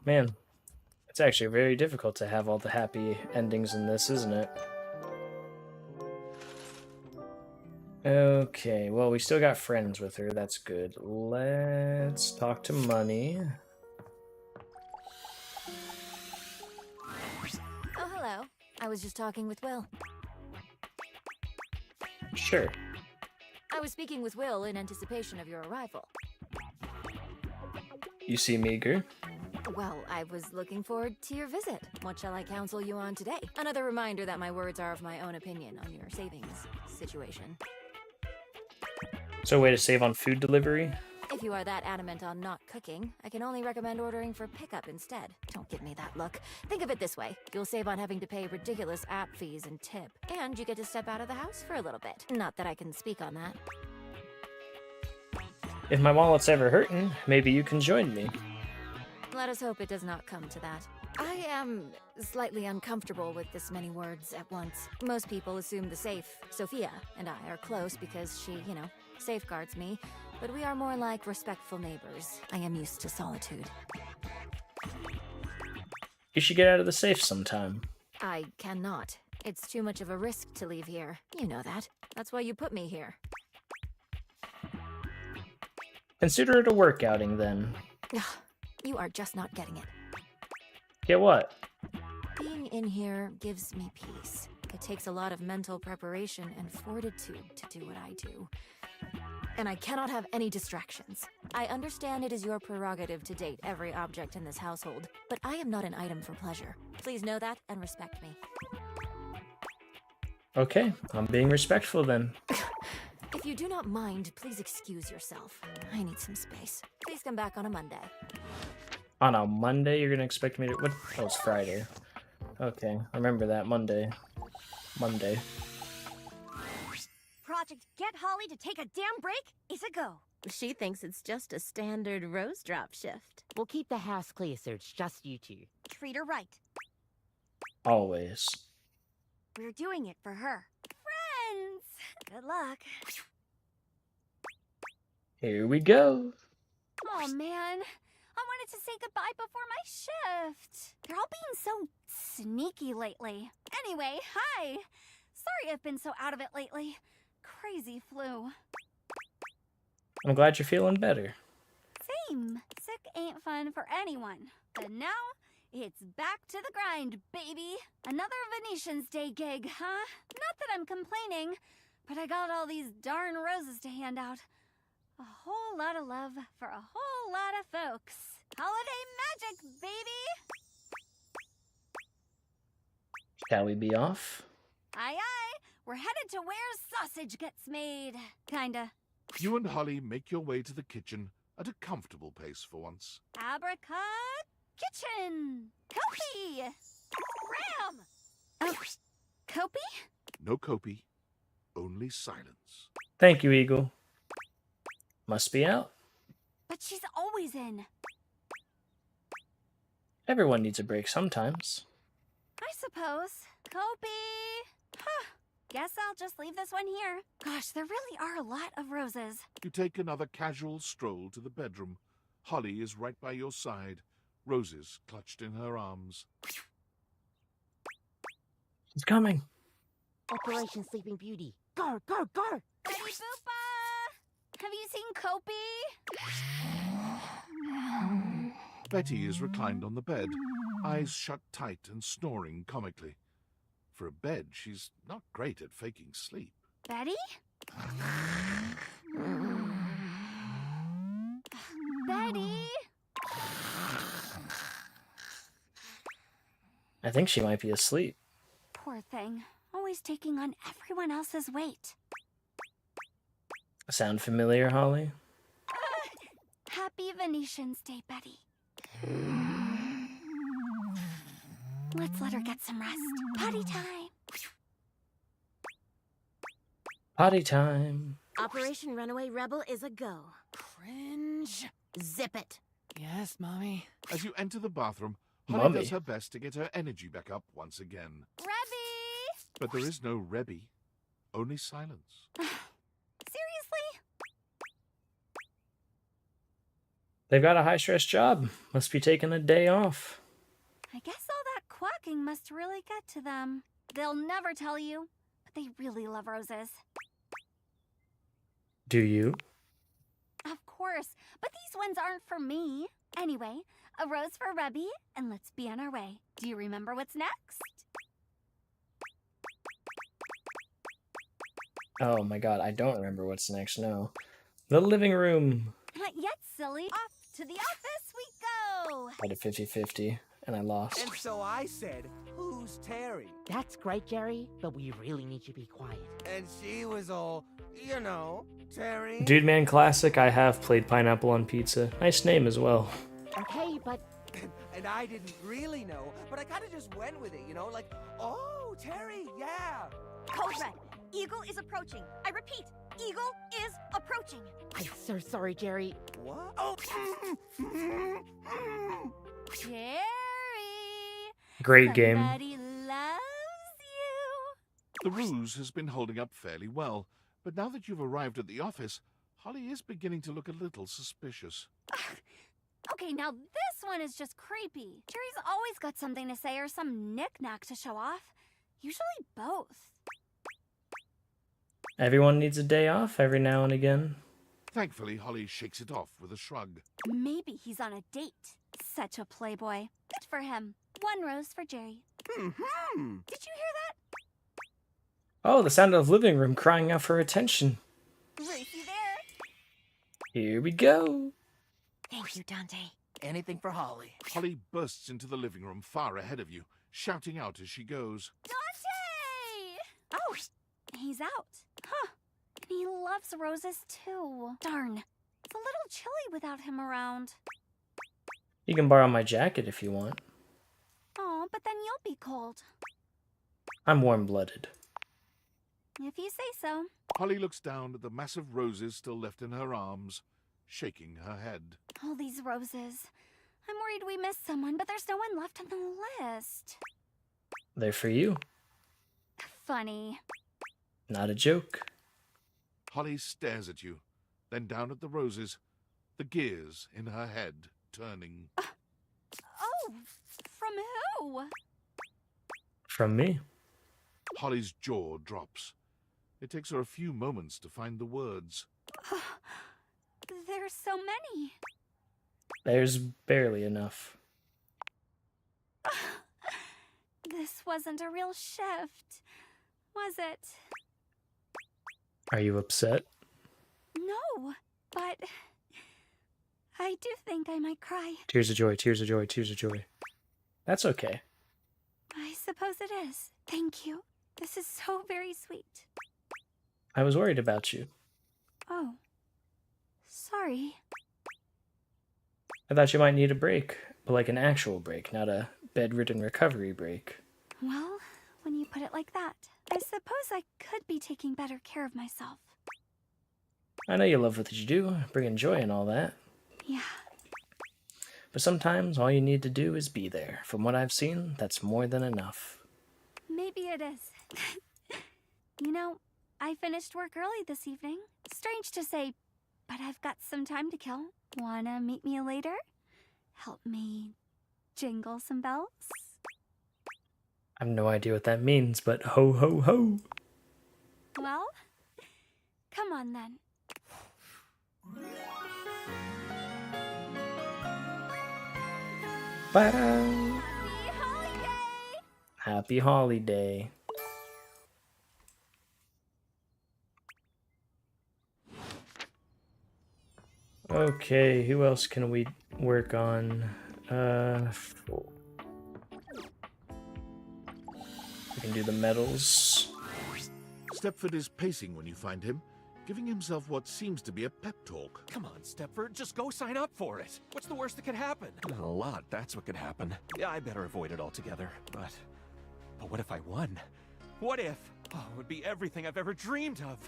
Speaker 1: Man, it's actually very difficult to have all the happy endings in this, isn't it? Okay, well, we still got friends with her. That's good. Let's talk to Money.
Speaker 25: Oh, hello. I was just talking with Will.
Speaker 1: Sure.
Speaker 25: I was speaking with Will in anticipation of your arrival.
Speaker 1: You seem eager.
Speaker 25: Well, I was looking forward to your visit. What shall I counsel you on today? Another reminder that my words are of my own opinion on your savings situation.
Speaker 1: So a way to save on food delivery?
Speaker 25: If you are that adamant on not cooking, I can only recommend ordering for pickup instead. Don't give me that look. Think of it this way. You'll save on having to pay ridiculous app fees and tip. And you get to step out of the house for a little bit. Not that I can speak on that.
Speaker 1: If my wallet's ever hurting, maybe you can join me.
Speaker 25: Let us hope it does not come to that. I am slightly uncomfortable with this many words at once. Most people assume the safe, Sophia, and I are close because she, safeguards me, but we are more like respectful neighbors. I am used to solitude.
Speaker 1: You should get out of the safe sometime.
Speaker 25: I cannot. It's too much of a risk to leave here. You know that. That's why you put me here.
Speaker 1: Consider it a work outing, then.
Speaker 25: You are just not getting it.
Speaker 1: Get what?
Speaker 25: Being in here gives me peace. It takes a lot of mental preparation and fortitude to do what I do. And I cannot have any distractions. I understand it is your prerogative to date every object in this household, but I am not an item for pleasure. Please know that and respect me.
Speaker 1: Okay, I'm being respectful then.
Speaker 25: If you do not mind, please excuse yourself. I need some space. Please come back on a Monday.
Speaker 1: On a Monday, you're gonna expect me to... What? Oh, it's Friday. Okay, I remember that. Monday.
Speaker 13: Project Get Holly to take a damn break is a go.
Speaker 16: She thinks it's just a standard rose drop shift. We'll keep the house clear so it's just you two.
Speaker 13: Treat her right.
Speaker 1: Always.
Speaker 13: We're doing it for her. Friends! Good luck.
Speaker 1: Here we go.
Speaker 13: Oh man, I wanted to say goodbye before my shift. They're all being so sneaky lately. Anyway, hi. Sorry I've been so out of it lately. Crazy flu.
Speaker 1: I'm glad you're feeling better.
Speaker 13: Same. Sick ain't fun for anyone. But now, it's back to the grind, baby. Another Venetian's Day gig, huh? Not that I'm complaining, but I got all these darn roses to hand out. A whole lot of love for a whole lot of folks. Holiday magic, baby!
Speaker 1: Shall we be off?
Speaker 13: Aye aye, we're headed to where sausage gets made. Kinda.
Speaker 9: You and Holly make your way to the kitchen at a comfortable pace for once.
Speaker 13: Abracad kitchen! Kopi! Ram! Oh, Kopi?
Speaker 9: No copy, only silence.
Speaker 1: Thank you, Eagle. Must be out.
Speaker 13: But she's always in.
Speaker 1: Everyone needs a break sometimes.
Speaker 13: I suppose. Kopi! Huh. Guess I'll just leave this one here. Gosh, there really are a lot of roses.
Speaker 9: You take another casual stroll to the bedroom. Holly is right by your side, roses clutched in her arms.
Speaker 1: She's coming.
Speaker 16: Operation Sleeping Beauty. Gar, gar, gar!
Speaker 13: Betty Boopa! Have you seen Kopi?
Speaker 9: Betty is reclined on the bed, eyes shut tight and snoring comically. For a bed, she's not great at faking sleep.
Speaker 13: Betty? Betty?
Speaker 1: I think she might be asleep.
Speaker 13: Poor thing. Always always taking on everyone else's weight.
Speaker 1: Sound familiar, Holly?
Speaker 13: Happy Venetians Day, Betty. Let's let her get some rest. Potty time.
Speaker 1: Potty time.
Speaker 4: Operation Runaway Rebel is a go.
Speaker 10: Cringe.
Speaker 4: Zip it.
Speaker 10: Yes, Mommy.
Speaker 9: As you enter the bathroom, Holly
Speaker 1: Mummy.
Speaker 9: does her best to get her energy back up once again.
Speaker 13: Rebby!
Speaker 9: But there is no Rebby, only silence.
Speaker 13: Seriously?
Speaker 1: They've got a high-stress job. Must be taking a day off.
Speaker 13: I guess all that quacking must really get to them. They'll never tell you, but they really love roses.
Speaker 1: Do you?
Speaker 13: Of course, but these ones aren't for me. Anyway, a rose for Rebby, and let's be on our way. Do you remember what's next?
Speaker 1: Oh my god, I don't remember what's next, no. The living room.
Speaker 13: Not yet, silly. Off to the office we go!
Speaker 1: I had a 50-50, and I lost.
Speaker 5: And so I said, who's Terry?
Speaker 16: That's great, Jerry, but we really need you to be quiet.
Speaker 5: And she was all, you know, Terry.
Speaker 1: Dude Man Classic, I have played Pineapple on Pizza. Nice name as well.
Speaker 16: Okay, but...
Speaker 5: And I didn't really know, but I kind of just went with it, you know? Like, oh, Terry, yeah.
Speaker 13: Code Red, Eagle is approaching. I repeat, Eagle is approaching.
Speaker 16: I'm so sorry, Jerry.
Speaker 5: What? Oh.
Speaker 13: Jerry!
Speaker 1: Great game.
Speaker 13: Somebody loves you.
Speaker 9: The ruse has been holding up fairly well, but now that you've arrived at the office, Holly is beginning to look a little suspicious.
Speaker 13: Okay, now this one is just creepy. Jerry's always got something to say or some knick-knack to show off. Usually both.
Speaker 1: Everyone needs a day off every now and again.
Speaker 9: Thankfully, Holly shakes it off with a shrug.
Speaker 13: Maybe he's on a date. Such a playboy. Good for him. One rose for Jerry.
Speaker 5: Mm-hmm.
Speaker 13: Did you hear that?
Speaker 1: Oh, the sound of the living room crying out for attention.
Speaker 13: Racy there.
Speaker 1: Here we go.
Speaker 4: Thank you, Dante.
Speaker 5: Anything for Holly.
Speaker 9: Holly bursts into the living room far ahead of you, shouting out as she goes.
Speaker 13: Dante! Oh, he's out. Huh. And he loves roses too. Darn. It's a little chilly without him around.
Speaker 1: You can borrow my jacket if you want.
Speaker 13: Oh, but then you'll be cold.
Speaker 1: I'm warm-blooded.
Speaker 13: If you say so.
Speaker 9: Holly looks down at the massive roses still left in her arms, shaking her head.
Speaker 13: All these roses. I'm worried we missed someone, but there's no one left on the list.
Speaker 1: They're for you.
Speaker 13: Funny.
Speaker 1: Not a joke.
Speaker 9: Holly stares at you, then down at the roses, the gears in her head turning.
Speaker 13: Oh, from who?
Speaker 1: From me.
Speaker 9: Holly's jaw drops. It takes her a few moments to find the words.
Speaker 13: There's so many.
Speaker 1: There's barely enough.
Speaker 13: This wasn't a real shift, was it?
Speaker 1: Are you upset?
Speaker 13: No, but I do think I might cry.
Speaker 1: Tears of joy, tears of joy, tears of joy. That's okay.
Speaker 13: I suppose it is. Thank you. This is so very sweet.
Speaker 1: I was worried about you.
Speaker 13: Oh. Sorry.
Speaker 1: I thought you might need a break, but like an actual break, not a bedridden recovery break.
Speaker 13: Well, when you put it like that, I suppose I could be taking better care of myself.
Speaker 1: I know you love what you do, bringing joy and all that.
Speaker 13: Yeah.
Speaker 1: But sometimes all you need to do is be there. From what I've seen, that's more than enough.
Speaker 13: Maybe it is. You know, I finished work early this evening. Strange to say, but I've got some time to kill. Wanna meet me later? Help me jingle some bells?
Speaker 1: I have no idea what that means, but ho ho ho!
Speaker 13: Well, come on then.
Speaker 1: Ba-da! Happy holiday! Okay, who else can we work on? We can do the medals.
Speaker 9: Stepford is pacing when you find him, giving himself what seems to be a pep talk.
Speaker 17: Come on, Stepford, just go sign up for it. What's the worst that could happen? A lot, that's what could happen. Yeah, I better avoid it altogether. But what if I won? What if? Oh, it would be everything I've ever dreamed of.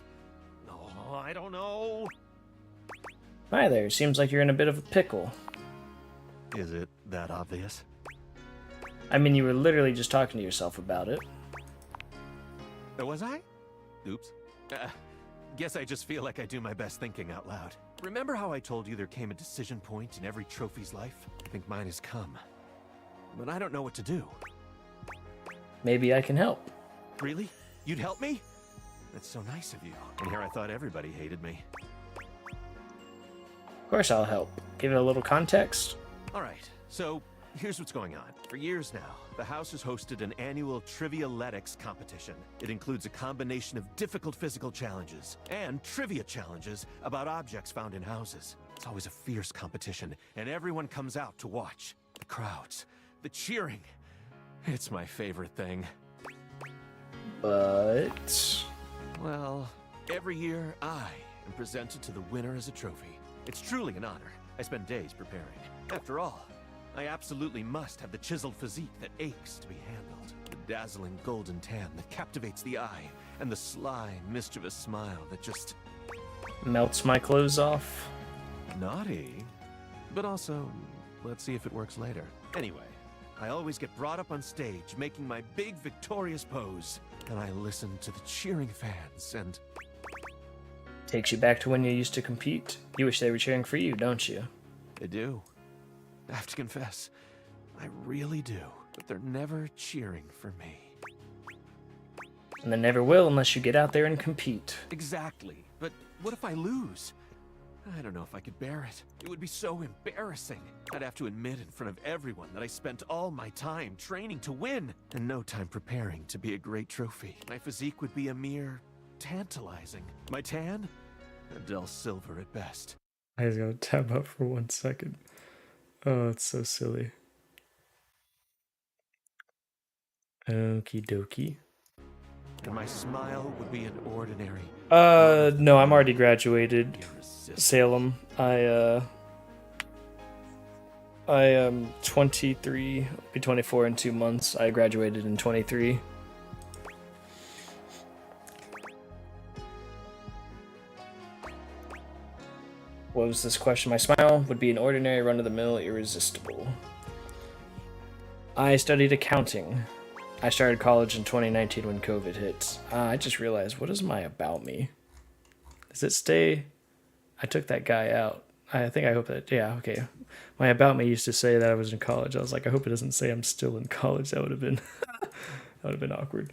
Speaker 17: Oh, I don't know.
Speaker 1: Hi there, seems like you're in a bit of a pickle.
Speaker 17: Is it that obvious?
Speaker 1: I mean, you were literally just talking to yourself about it.
Speaker 17: Was I? Oops. Guess I just feel like I do my best thinking out loud. Remember how I told you there came a decision point in every trophy's life? I think mine has come. But I don't know what to do.
Speaker 1: Maybe I can help.
Speaker 17: Really? You'd help me? That's so nice of you. And here I thought everybody hated me.
Speaker 1: Of course I'll help. Give it a little context.
Speaker 17: Alright, so here's what's going on. For years now, the house has hosted an annual Trivialetics competition. It includes a combination of difficult physical challenges and trivia challenges about objects found in houses. It's always a fierce competition, and everyone comes out to watch. The crowds, the cheering. It's my favorite thing.
Speaker 1: But...
Speaker 17: well, every year I am presented to the winner as a trophy. It's truly an honor. I spend days preparing. After all, I absolutely must have the chiseled physique that aches to be handled. The dazzling golden tan that captivates the eye, and the sly, mischievous smile that just...
Speaker 1: melts my clothes off.
Speaker 17: naughty. But also, let's see if it works later. Anyway, I always get brought up on stage, making my big victorious pose. And I listen to the cheering fans, and...
Speaker 1: takes you back to when you used to compete. You wish they were cheering for you, don't you?
Speaker 17: I do. I have to confess, I really do. But they're never cheering for me.
Speaker 1: And they never will unless you get out there and compete.
Speaker 17: Exactly. But what if I lose? I don't know if I could bear it. It would be so embarrassing. I'd have to admit in front of everyone that I spent all my time training to win, and no time preparing to be a great trophy. My physique would be a mere tantalizing. My tan? A dull silver at best.
Speaker 1: I just gotta tab up for 1 second. Oh, it's so silly. Okie dokie.
Speaker 17: And my smile would be an ordinary...
Speaker 1: No, I'm already graduated. Salem. I am 23, I'll be 24 in 2 months. I graduated in 23. What was this question? My smile would be an ordinary, run-of-the-mill, irresistible. I studied accounting. I started college in 2019 when COVID hit. I just realized, what is my about me? Does it stay? I took that guy out. I hope that, yeah, okay. My about me used to say that I was in college. I was like, I hope it doesn't say I'm still in college. That would have been, awkward.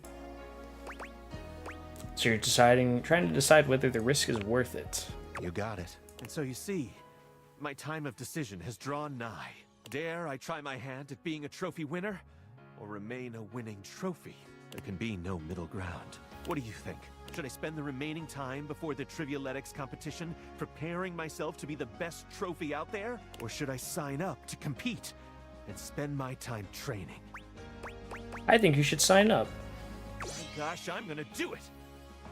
Speaker 1: So you're trying to decide whether the risk is worth it.
Speaker 17: You got it. And so you see, my time of decision has drawn nigh. Dare I try my hand at being a trophy winner, or remain a winning trophy? There can be no middle ground. What do you think? Should I spend the remaining time before the Trivialetics competition preparing myself to be the best trophy out there? Or should I sign up to compete and spend my time training?
Speaker 1: I think you should sign up.
Speaker 17: Oh gosh, I'm gonna do it!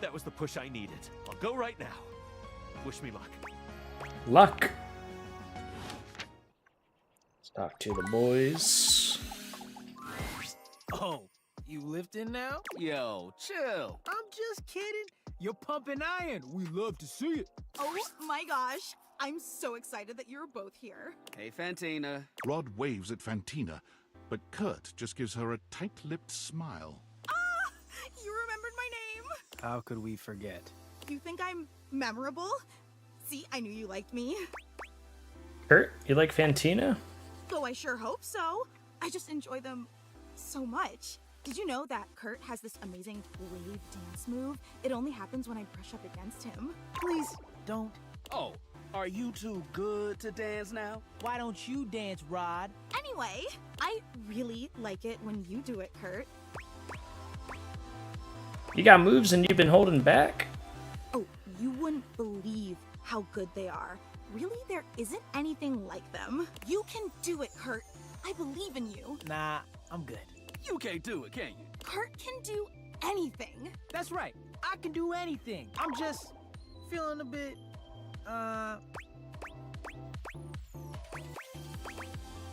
Speaker 17: That was the push I needed. I'll go right now. Wish me luck.
Speaker 1: Luck! Let's talk to the boys.
Speaker 10: Oh, you lifting now?
Speaker 20: Yo, chill.
Speaker 10: I'm just kidding. You're pumping iron. We love to see it.
Speaker 19: Oh my gosh. I'm so excited that you're both here.
Speaker 20: Hey, Fantina.
Speaker 9: Rod waves at Fantina, but Kurt just gives her a tight-lipped smile.
Speaker 19: Ah! You remembered my name!
Speaker 10: How could we forget?
Speaker 19: You think I'm memorable? See, I knew you liked me.
Speaker 1: Kurt, you like Fantina?
Speaker 19: Oh, I sure hope so. I just enjoy them so much. Did you know that Kurt has this amazing wave dance move? It only happens when I brush up against him.
Speaker 10: Please, don't.
Speaker 20: Oh, are you too good to dance now?
Speaker 10: Why don't you dance, Rod?
Speaker 19: Anyway, I really like it when you do it, Kurt.
Speaker 1: You got moves and you've been holding back?
Speaker 19: Oh, you wouldn't believe how good they are. Really, there isn't anything like them. You can do it, Kurt. I believe in you.
Speaker 10: Nah, I'm good.
Speaker 20: You can't do it, can you?
Speaker 19: Kurt can do anything.
Speaker 10: That's right.
Speaker 2: I can do anything. I'm just feeling a bit,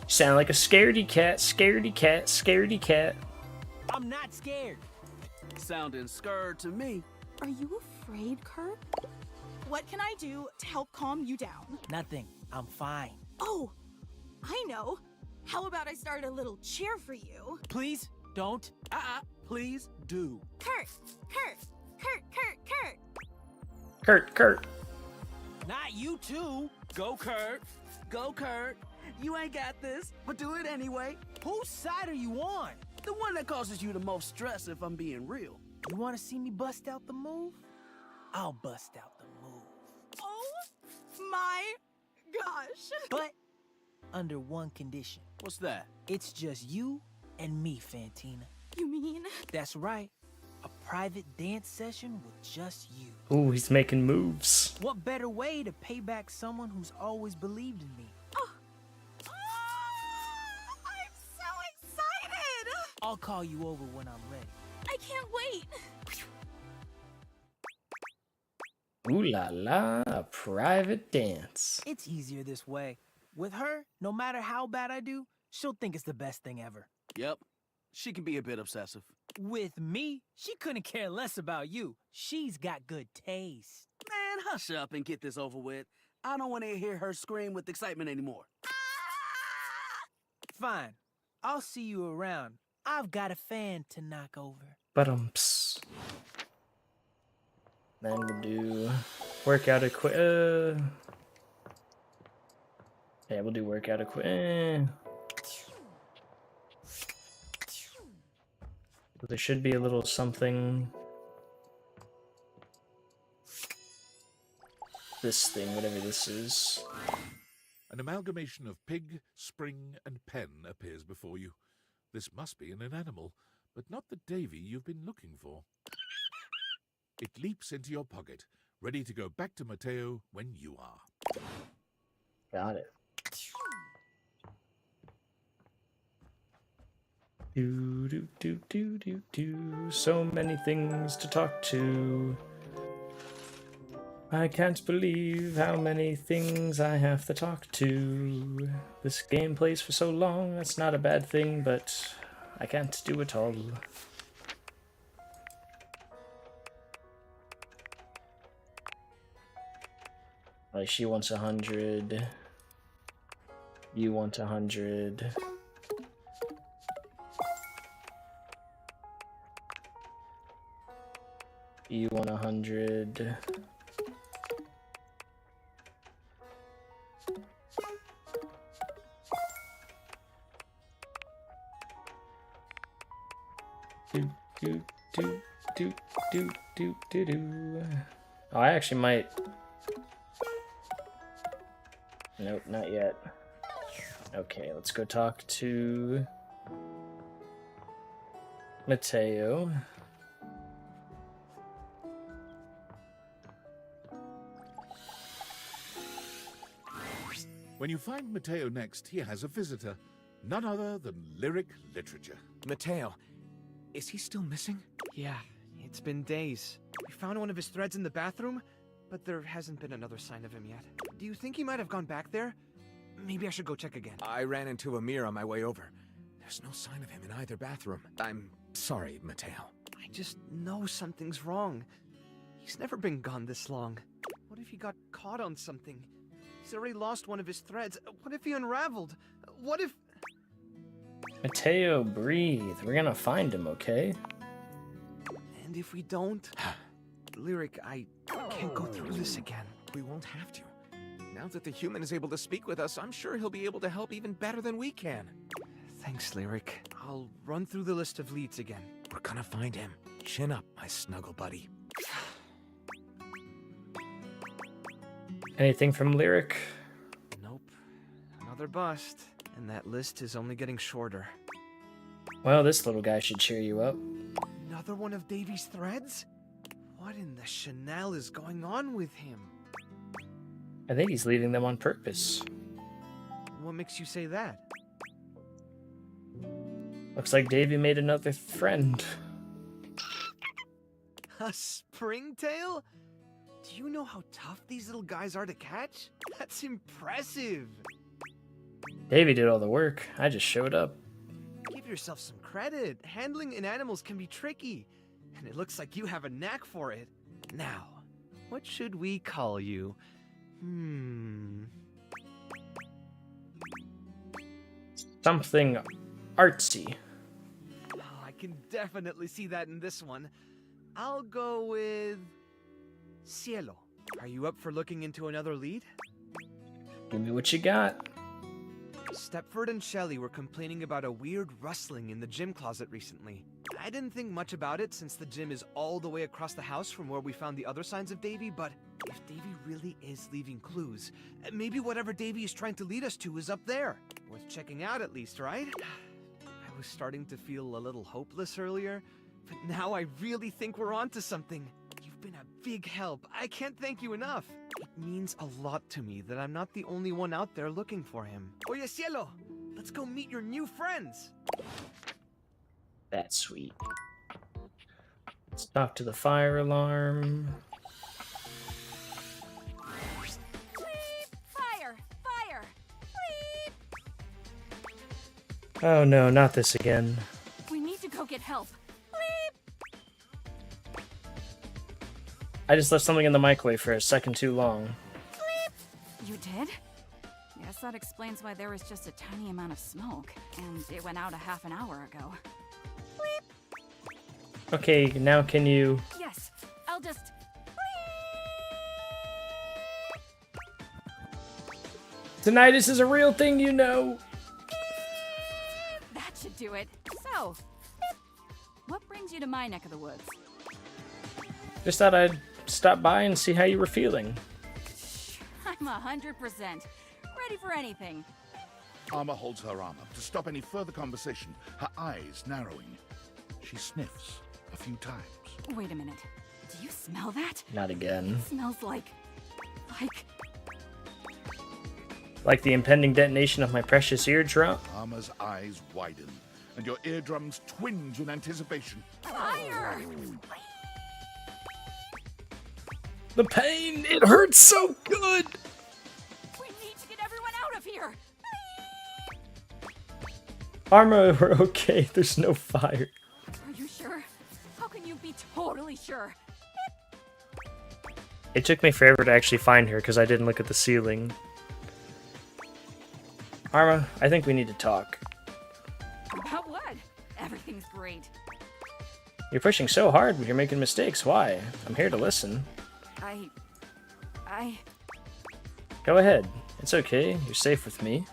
Speaker 1: Sound like a scaredy cat, scaredy cat, scaredy cat.
Speaker 2: I'm not scared.
Speaker 20: Sounding scared to me.
Speaker 19: Are you afraid, Kurt? What can I do to help calm you down?
Speaker 2: Nothing. I'm fine.
Speaker 19: Oh, I know. How about I start a little cheer for you?
Speaker 2: Please don't.
Speaker 20: Please do.
Speaker 19: Kurt, Kurt, Kurt, Kurt, Kurt.
Speaker 1: Kurt, Kurt.
Speaker 2: Not you too.
Speaker 20: Go, Kurt. Go, Kurt. You ain't got this, but do it anyway.
Speaker 2: Whose side are you on?
Speaker 20: The one that causes you the most stress, if I'm being real.
Speaker 2: You want to see me bust out the move? I'll bust out the move.
Speaker 19: Oh my gosh.
Speaker 2: But under one condition.
Speaker 20: What's that?
Speaker 2: It's just you and me, Fantina.
Speaker 19: You mean?
Speaker 2: That's right. A private dance session with just you.
Speaker 1: Ooh, he's making moves.
Speaker 2: What better way to pay back someone who's always believed in me?
Speaker 19: I'm so excited.
Speaker 2: I'll call you over when I'm ready.
Speaker 19: I can't wait.
Speaker 1: Ooh la la, a private dance.
Speaker 2: It's easier this way. With her, no matter how bad I do, she'll think it's the best thing ever.
Speaker 20: Yep. She can be a bit obsessive.
Speaker 2: With me, she couldn't care less about you. She's got good taste.
Speaker 20: Man, hush up and get this over with. I don't want to hear her scream with excitement anymore.
Speaker 2: Fine. I'll see you around. I've got a fan to knock over.
Speaker 1: Ba-dum-ps. Then we'll do workout yeah, we'll do workout equipment. There should be a little something. This thing, whatever this is.
Speaker 9: An amalgamation of pig, spring, and pen appears before you. This must be an animal, but not the Davy you've been looking for. It leaps into your pocket, ready to go back to Mateo when you are.
Speaker 1: Got it. Do do do do do do. So many things to talk to. I can't believe how many things I have to talk to. This game plays for so long, that's not a bad thing, but I can't do it all. Like, she wants 100. You want 100. You want 100. Do do do do do do do do. Oh, I actually might. Nope, not yet. Okay, let's go talk to Mateo.
Speaker 9: When you find Mateo next, he has a visitor. None other than Lyric Literature.
Speaker 10: Mateo, is he still missing? Yeah, it's been days. We found one of his threads in the bathroom, but there hasn't been another sign of him yet. Do you think he might have gone back there? Maybe I should go check again.
Speaker 5: I ran into Amir on my way over. There's no sign of him in either bathroom. I'm sorry, Mateo.
Speaker 10: I just know something's wrong. He's never been gone this long. What if he got caught on something? He's already lost one of his threads. What if he unraveled? What if...
Speaker 1: Mateo, breathe. We're gonna find him, okay?
Speaker 10: And if we don't... Lyric, I can't go through this again.
Speaker 5: We won't have to. Now that the human is able to speak with us, I'm sure he'll be able to help even better than we can.
Speaker 10: Thanks, Lyric. I'll run through the list of leads again.
Speaker 5: We're gonna find him. Chin up, my snuggle buddy.
Speaker 1: Anything from Lyric?
Speaker 10: Nope. Another bust. And that list is only getting shorter.
Speaker 1: Well, this little guy should cheer you up.
Speaker 10: Another one of Davy's threads? What in the Chanel is going on with him?
Speaker 1: I think he's leaving them on purpose.
Speaker 10: What makes you say that?
Speaker 1: Looks like Davy made another friend.
Speaker 10: A springtail? Do you know how tough these little guys are to catch? That's impressive.
Speaker 1: Davy did all the work. I just showed up.
Speaker 10: Give yourself some credit. Handling an animals can be tricky, and it looks like you have a knack for it. Now, what should we call you?
Speaker 1: Something artsy.
Speaker 10: Oh, I can definitely see that in this one. I'll go with Cielo. Are you up for looking into another lead?
Speaker 1: Give me what you got.
Speaker 10: Stepford and Shelley were complaining about a weird rustling in the gym closet recently. I didn't think much about it since the gym is all the way across the house from where we found the other signs of Davy, but if Davy really is leaving clues, maybe whatever Davy is trying to lead us to is up there. Worth checking out at least, right? I was starting to feel a little hopeless earlier, but now I really think we're onto something. You've been a big help. I can't thank you enough. It means a lot to me that I'm not the only one out there looking for him. Oye, Cielo, let's go meet your new friends.
Speaker 1: That's sweet. Let's talk to the fire alarm.
Speaker 12: Fire! Fire!
Speaker 1: Oh no, not this again.
Speaker 12: We need to go get help.
Speaker 1: I just left something in the microwave for a second too long.
Speaker 12: You did? Guess that explains why there was just a tiny amount of smoke, and it went out a half an hour ago.
Speaker 1: Okay, now can you...
Speaker 12: Yes, I'll just...
Speaker 1: Tinnitus is a real thing, you know.
Speaker 12: That should do it. So, what brings you to my neck of the woods?
Speaker 1: Just thought I'd stop by and see how you were feeling.
Speaker 12: I'm 100% ready for anything.
Speaker 9: Armor holds her arm up to stop any further conversation, her eyes narrowing. She sniffs a few times.
Speaker 12: Wait a minute. Do you smell that?
Speaker 1: Not again.
Speaker 12: It smells like...
Speaker 1: Like the impending detonation of my precious eardrum?
Speaker 9: Armor's eyes widen, and your eardrums twinge in anticipation.
Speaker 12: Fire!
Speaker 1: The pain! It hurts so good!
Speaker 12: We need to get everyone out of here!
Speaker 1: Armor, we're okay. There's no fire.
Speaker 12: Are you sure? How can you be totally sure?
Speaker 1: It took me forever to actually find her because I didn't look at the ceiling. Arma, I think we need to talk.
Speaker 12: About what? Everything's great.
Speaker 1: You're pushing so hard, but you're making mistakes. Why? I'm here to listen.
Speaker 12: I...
Speaker 1: Go ahead. It's okay. You're safe with me.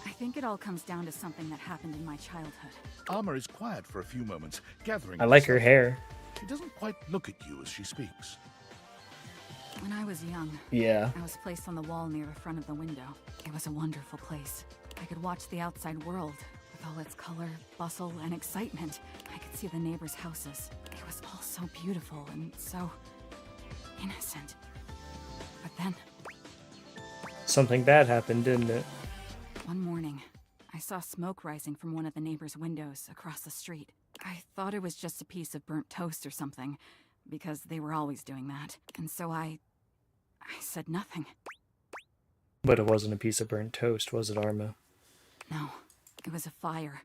Speaker 12: I think it all comes down to something that happened in my childhood.
Speaker 9: Armor is quiet for a few moments, gathering.
Speaker 1: I like her hair.
Speaker 9: She doesn't quite look at you as she speaks.
Speaker 12: When I was young,
Speaker 1: Yeah.
Speaker 12: I was placed on the wall near the front of the window. It was a wonderful place. I could watch the outside world with all its color, bustle, and excitement. I could see the neighbors' houses. It was all so beautiful and so innocent. But then,
Speaker 1: Something bad happened, didn't it?
Speaker 12: one morning, I saw smoke rising from one of the neighbors' windows across the street. I thought it was just a piece of burnt toast or something, because they were always doing that. And so I said nothing.
Speaker 1: But it wasn't a piece of burnt toast, was it, Arma?
Speaker 12: No, it was a fire.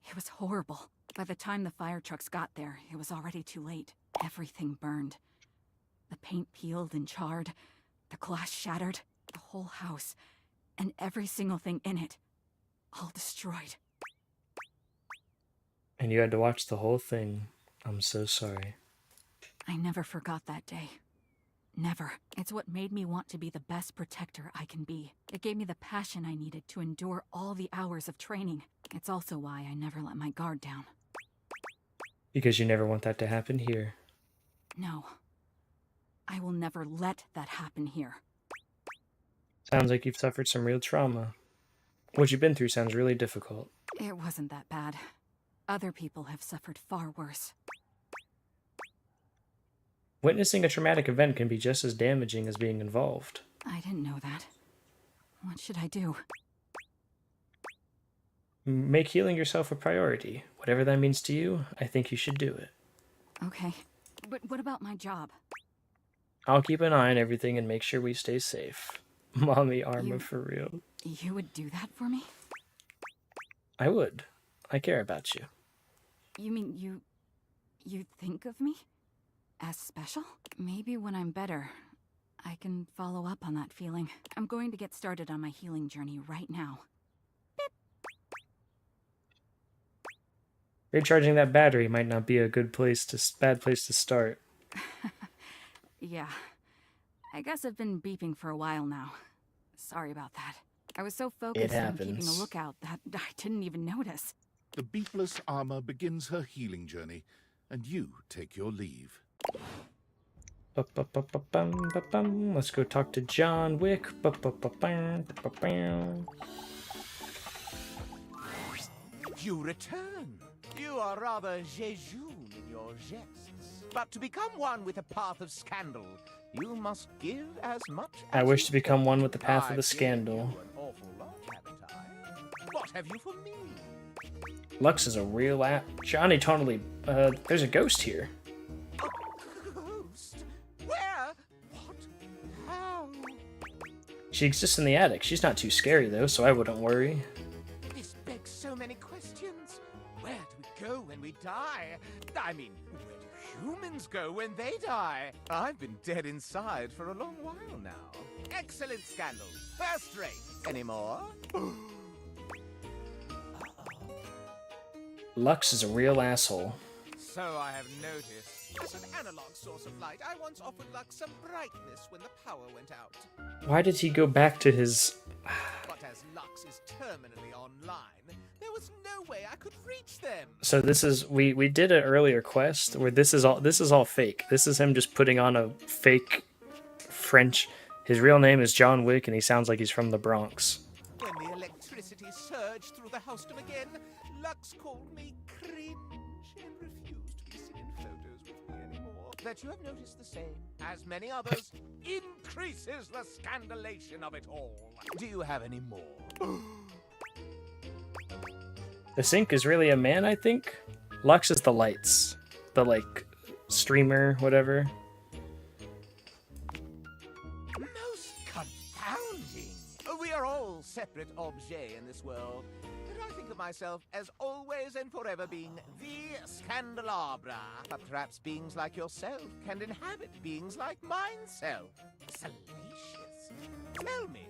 Speaker 12: It was horrible. By the time the fire trucks got there, it was already too late. Everything burned. The paint peeled and charred, the glass shattered, the whole house, and every single thing in it, all destroyed.
Speaker 1: And you had to watch the whole thing. I'm so sorry.
Speaker 12: I never forgot that day. Never. It's what made me want to be the best protector I can be. It gave me the passion I needed to endure all the hours of training. It's also why I never let my guard down.
Speaker 1: Because you never want that to happen here.
Speaker 12: No. I will never let that happen here.
Speaker 1: Sounds like you've suffered some real trauma. What you've been through sounds really difficult.
Speaker 12: It wasn't that bad. Other people have suffered far worse.
Speaker 1: Witnessing a traumatic event can be just as damaging as being involved.
Speaker 12: I didn't know that. What should I do?
Speaker 1: Make healing yourself a priority. Whatever that means to you, I think you should do it.
Speaker 12: Okay. But what about my job?
Speaker 1: I'll keep an eye on everything and make sure we stay safe. Mommy armor for real.
Speaker 12: You would do that for me?
Speaker 1: I would. I care about you.
Speaker 12: You mean you think of me as special? Maybe when I'm better, I can follow up on that feeling. I'm going to get started on my healing journey right now.
Speaker 1: Recharging that battery might not be a bad place to start.
Speaker 12: Yeah. I guess I've been beeping for a while now. Sorry about that. I was so focused on keeping a lookout that I didn't even notice.
Speaker 9: The beepless armor begins her healing journey, and you take your leave.
Speaker 1: Let's go talk to John Wick.
Speaker 5: You return. You are rather jejune in your jests. But to become one with the path of scandal, you must give as much as
Speaker 1: I wish
Speaker 5: you
Speaker 1: to become
Speaker 5: take.
Speaker 1: one with the path of
Speaker 5: I've
Speaker 1: the scandal.
Speaker 5: given you an awful lot, haven't I? What have you for me?
Speaker 1: Lux is a real app. Johnny totally. There's a ghost here.
Speaker 5: Ghost? Where? What? How?
Speaker 1: She exists in the attic. She's not too scary though, so I wouldn't worry.
Speaker 5: This begs so many questions. Where do we go when we die? I mean, where do humans go when they die? I've been dead inside for a long while now. Excellent scandal. First rate. Any more?
Speaker 1: Lux is a real asshole.
Speaker 5: So I have noticed. As an analog source of light, I once offered Lux some brightness when the power went out.
Speaker 1: Why did he go back to his...
Speaker 5: But as Lux is terminally online, there was no way I could reach them.
Speaker 1: So this is... We did an earlier quest where this is all fake. This is him just putting on a fake French... His real name is John Wick and he sounds like he's from the Bronx.
Speaker 5: When the electricity surged through the house again, Lux called me cringe and refused to be seen in photos with me anymore. That you have noticed the same, as many others, increases the scandalation of it all. Do you have any more?
Speaker 1: The sink is really a man, I think. Lux is the lights. The, like, streamer, whatever.
Speaker 5: Most confounding. We are all separate objets in this world. But I think of myself as always and forever being the Scandelabra. But perhaps beings like yourself can inhabit beings like mineself. Salacious. Tell me,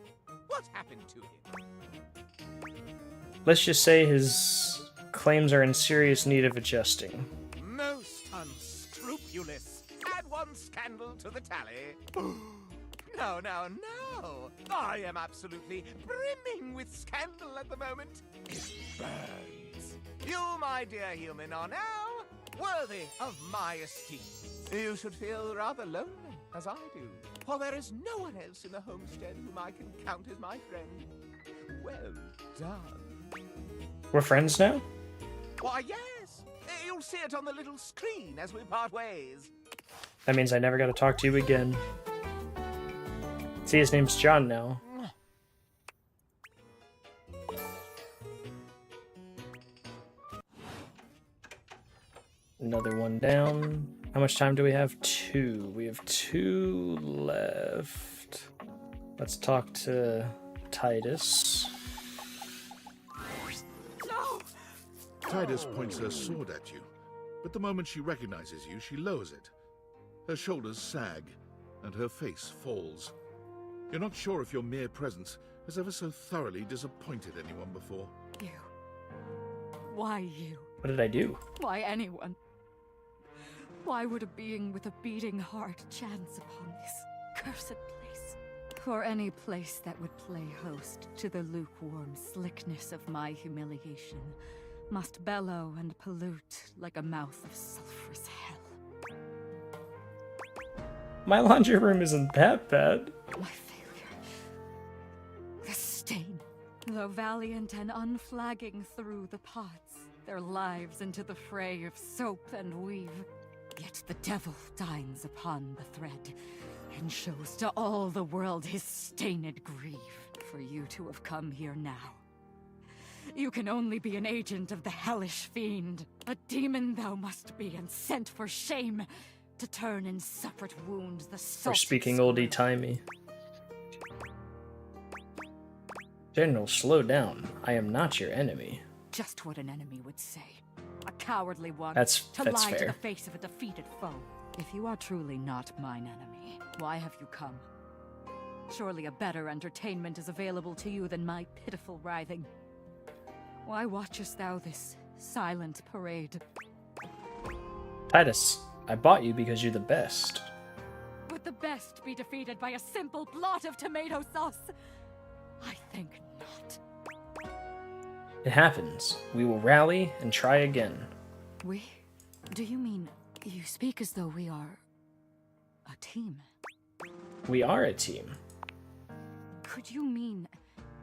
Speaker 5: what happened to him?
Speaker 1: Let's just say his claims are in serious need of adjusting.
Speaker 5: Most unscrupulous. Add one scandal to the tally. No, no, no. I am absolutely brimming with scandal at the moment. It burns. You, my dear human, are now worthy of my esteem. You should feel rather lonely, as I do. For there is no one else in the homestead whom I can count as my friend. Well done.
Speaker 1: We're friends now?
Speaker 5: Why, yes. You'll see it on the little screen as we part ways.
Speaker 1: That means I never got to talk to you again. See, his name's John now. Another one down. How much time do we have? 2. We have 2 left. Let's talk to Titus.
Speaker 9: Titus points her sword at you, but the moment she recognizes you, she lowers it. Her shoulders sag, and her face falls. You're not sure if your mere presence has ever so thoroughly disappointed anyone before.
Speaker 12: You. Why you?
Speaker 1: What did I do?
Speaker 12: Why anyone? Why would a being with a beating heart chance upon this cursed place? For any place that would play host to the lukewarm slickness of my humiliation must bellow and pollute like a mouth of sulphurous hell.
Speaker 1: My laundry room isn't that bad.
Speaker 12: My failure. The stain. Though valiant and unflagging through the pots, their lives into the fray of soap and weave. Yet the devil dines upon the thread, and shows to all the world his stained grief. For you to have come here now, you can only be an agent of the hellish fiend. A demon thou must be, and sent for shame to turn in separate wounds the
Speaker 1: We're
Speaker 12: salt.
Speaker 1: speaking oldie-timey. General, slow down. I am not your enemy.
Speaker 12: Just what an enemy would say. A cowardly one.
Speaker 1: That's
Speaker 12: to lie
Speaker 1: fair.
Speaker 12: to the face of a defeated foe. If you are truly not mine enemy, why have you come? Surely a better entertainment is available to you than my pitiful writhing. Why watchest thou this silent parade?
Speaker 1: Titus, I bought you because you're the best.
Speaker 12: Would the best be defeated by a simple blot of tomato sauce? I think not.
Speaker 1: It happens. We will rally and try again.
Speaker 12: We? Do you mean you speak as though we are a team?
Speaker 1: We are a team.
Speaker 12: Could you mean,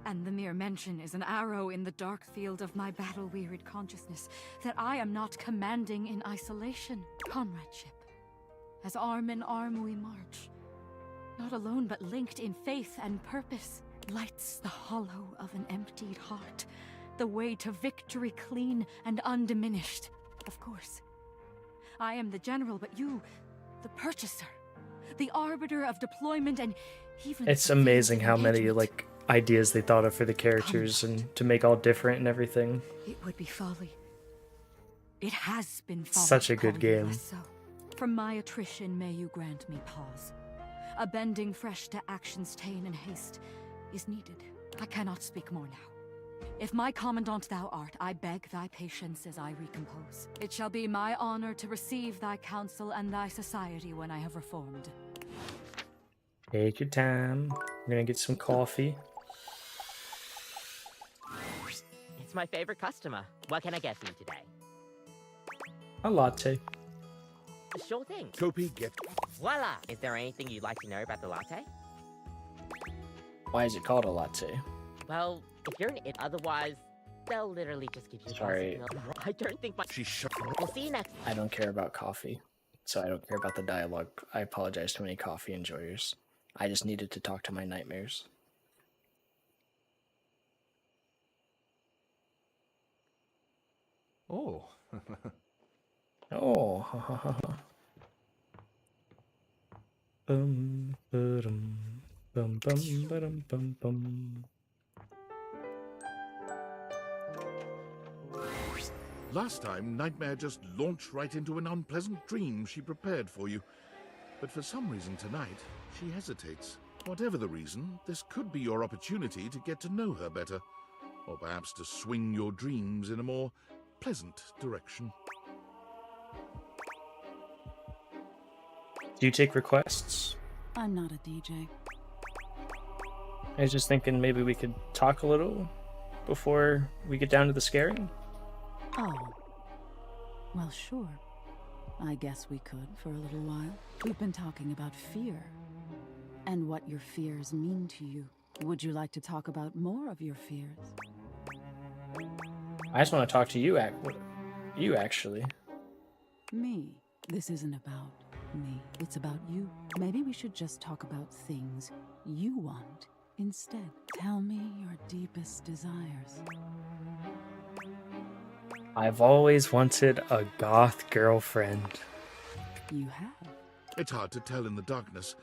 Speaker 12: and the mere mention is an arrow in the dark field of my battle-wearied consciousness, that I am not commanding in isolation, comradeship? As arm in arm we march, not alone but linked in faith and purpose, lights the hollow of an emptied heart, the way to victory clean and undiminished. Of course, I am the general, but you, the purchaser, the arbiter of deployment, and even
Speaker 1: It's amazing how many like ideas they thought of for the characters and to make all different and everything.
Speaker 12: It would be folly. It has been folly.
Speaker 1: Such a
Speaker 12: to
Speaker 1: good
Speaker 12: call you
Speaker 1: game.
Speaker 12: less so. From my attrition, may you grant me pause. A bending fresh to action's ta'en and haste is needed. I cannot speak more now. If my commandant thou art, I beg thy patience as I recompose. It shall be my honor to receive thy counsel and thy society when I have reformed.
Speaker 1: Take your time. We're gonna get some coffee.
Speaker 16: It's my favorite customer. What can I get for you today?
Speaker 1: A latte.
Speaker 16: Sure thing.
Speaker 9: Kopi, get...
Speaker 16: Voila! Is there anything you'd like to know about the latte?
Speaker 1: Why is it called a latte?
Speaker 16: Well, if you're an otherwise, they'll literally just give you
Speaker 1: Sorry.
Speaker 16: I don't think my... We'll see you next.
Speaker 1: I don't care about coffee, so I don't care about the dialogue. I apologize to any coffee enjoyers. I just needed to talk to my nightmares.
Speaker 15: Oh.
Speaker 1: Oh, ha ha ha ha. Ba-dum, bum bum bum bum.
Speaker 9: Last time, Nightmare just launched right into an unpleasant dream she prepared for you. But for some reason tonight, she hesitates. Whatever the reason, this could be your opportunity to get to know her better. Or perhaps to swing your dreams in a more pleasant direction.
Speaker 1: Do you take requests?
Speaker 8: I'm not a DJ.
Speaker 1: I was just thinking maybe we could talk a little before we get down to the scaring.
Speaker 8: Oh. Well, sure. I guess we could for a little while. We've been talking about fear. And what your fears mean to you. Would you like to talk about more of your fears?
Speaker 1: I just want to talk to you, you actually.
Speaker 8: Me. This isn't about me. It's about you. Maybe we should just talk about things you want instead. Tell me your deepest desires.
Speaker 1: I've always wanted a goth girlfriend.
Speaker 8: You have.
Speaker 9: It's hard to tell in the darkness,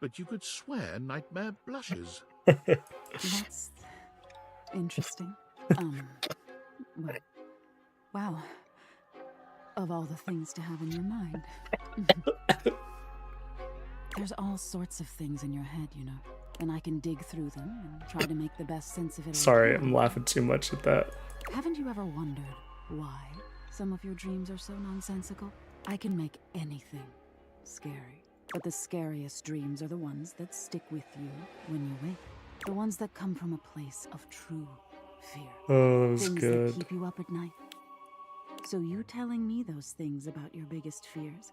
Speaker 9: but you could swear Nightmare blushes.
Speaker 8: That's interesting. Well, wow. Of all the things to have in your mind. There's all sorts of things in your head, you know, and I can dig through them and try to make the best sense of it.
Speaker 1: Sorry, I'm laughing too much at that.
Speaker 8: Haven't you ever wondered why some of your dreams are so nonsensical? I can make anything scary, but the scariest dreams are the ones that stick with you when you wake. The ones that come from a place of true fear.
Speaker 1: Oh, that was
Speaker 8: Things
Speaker 1: good.
Speaker 8: that keep you up at night. So you telling me those things about your biggest fears,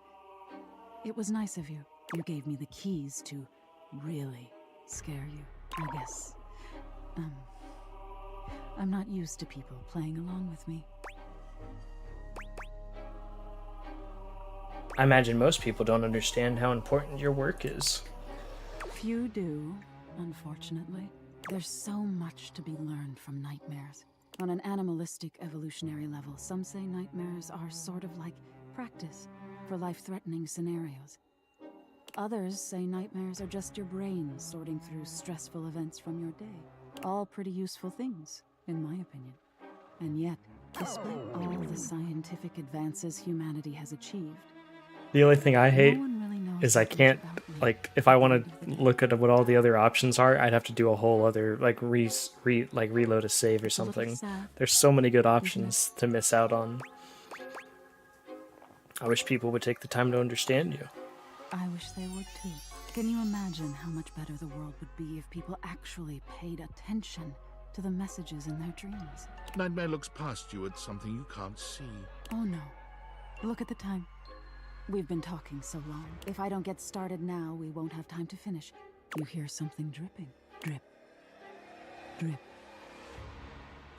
Speaker 8: it was nice of you. You gave me the keys to really scare you, I guess. I'm not used to people playing along with me.
Speaker 1: I imagine most people don't understand how important your work is.
Speaker 8: Few do, unfortunately. There's so much to be learned from nightmares. On an animalistic evolutionary level, some say nightmares are sort of like practice. for life-threatening scenarios. Others say nightmares are just your brain sorting through stressful events from your day. All pretty useful things, in my opinion. And yet, despite all the scientific advances humanity has achieved,
Speaker 1: The only thing I hate
Speaker 8: really knows
Speaker 1: is I can't, like, if I want to look at what all the other options are, I'd have to do a whole other, like, reload a save or something.
Speaker 8: sad,
Speaker 1: There's so many good options to miss out on. I wish people would take the time to understand you.
Speaker 8: I wish they would too. Can you imagine how much better the world would be if people actually paid attention to the messages in their dreams?
Speaker 9: Nightmare looks past you at something you can't see.
Speaker 8: Oh no. Look at the time. We've been talking so long. If I don't get started now, we won't have time to finish. You hear something dripping. Drip. Drip.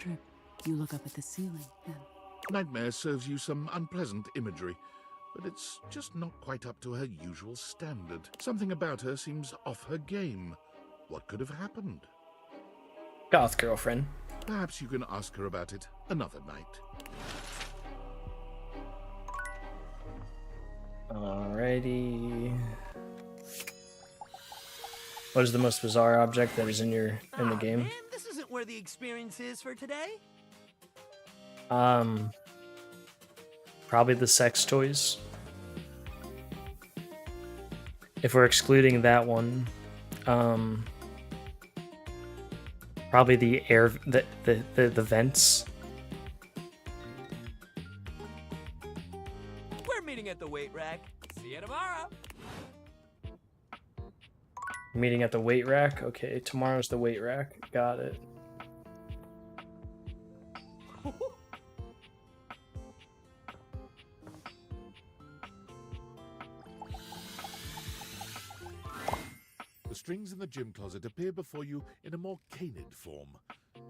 Speaker 8: Drip. You look up at the ceiling, then.
Speaker 9: Nightmare serves you some unpleasant imagery, but it's just not quite up to her usual standard. Something about her seems off her game. What could have happened?
Speaker 1: Goth girlfriend.
Speaker 9: Perhaps you can ask her about it another night.
Speaker 1: Alrighty. What is the most bizarre object that is in the game?
Speaker 5: Man, this isn't where the experience is for today.
Speaker 1: Probably the sex toys. If we're excluding that one, probably the air, the vents.
Speaker 5: We're meeting at the weight rack. See you tomorrow.
Speaker 1: Meeting at the weight rack. Okay, tomorrow's the weight rack. Got it.
Speaker 9: The strings in the gym closet appear before you in a more canid form.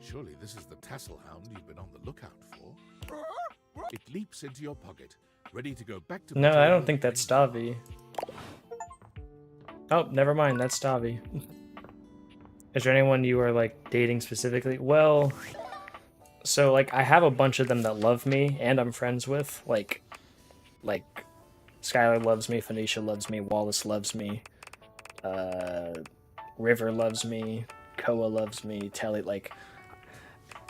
Speaker 9: Surely this is the tassel hound you've been on the lookout for. It leaps into your pocket, ready to go back to...
Speaker 1: No, I don't think that's Stavi. Oh, never mind. That's Stavi. Is there anyone you are, like, dating specifically? Well, so, like, I have a bunch of them that love me and I'm friends with. Like Skylar loves me, Phoenicia loves me, Wallace loves me, River loves me, Koa loves me, Telly, like...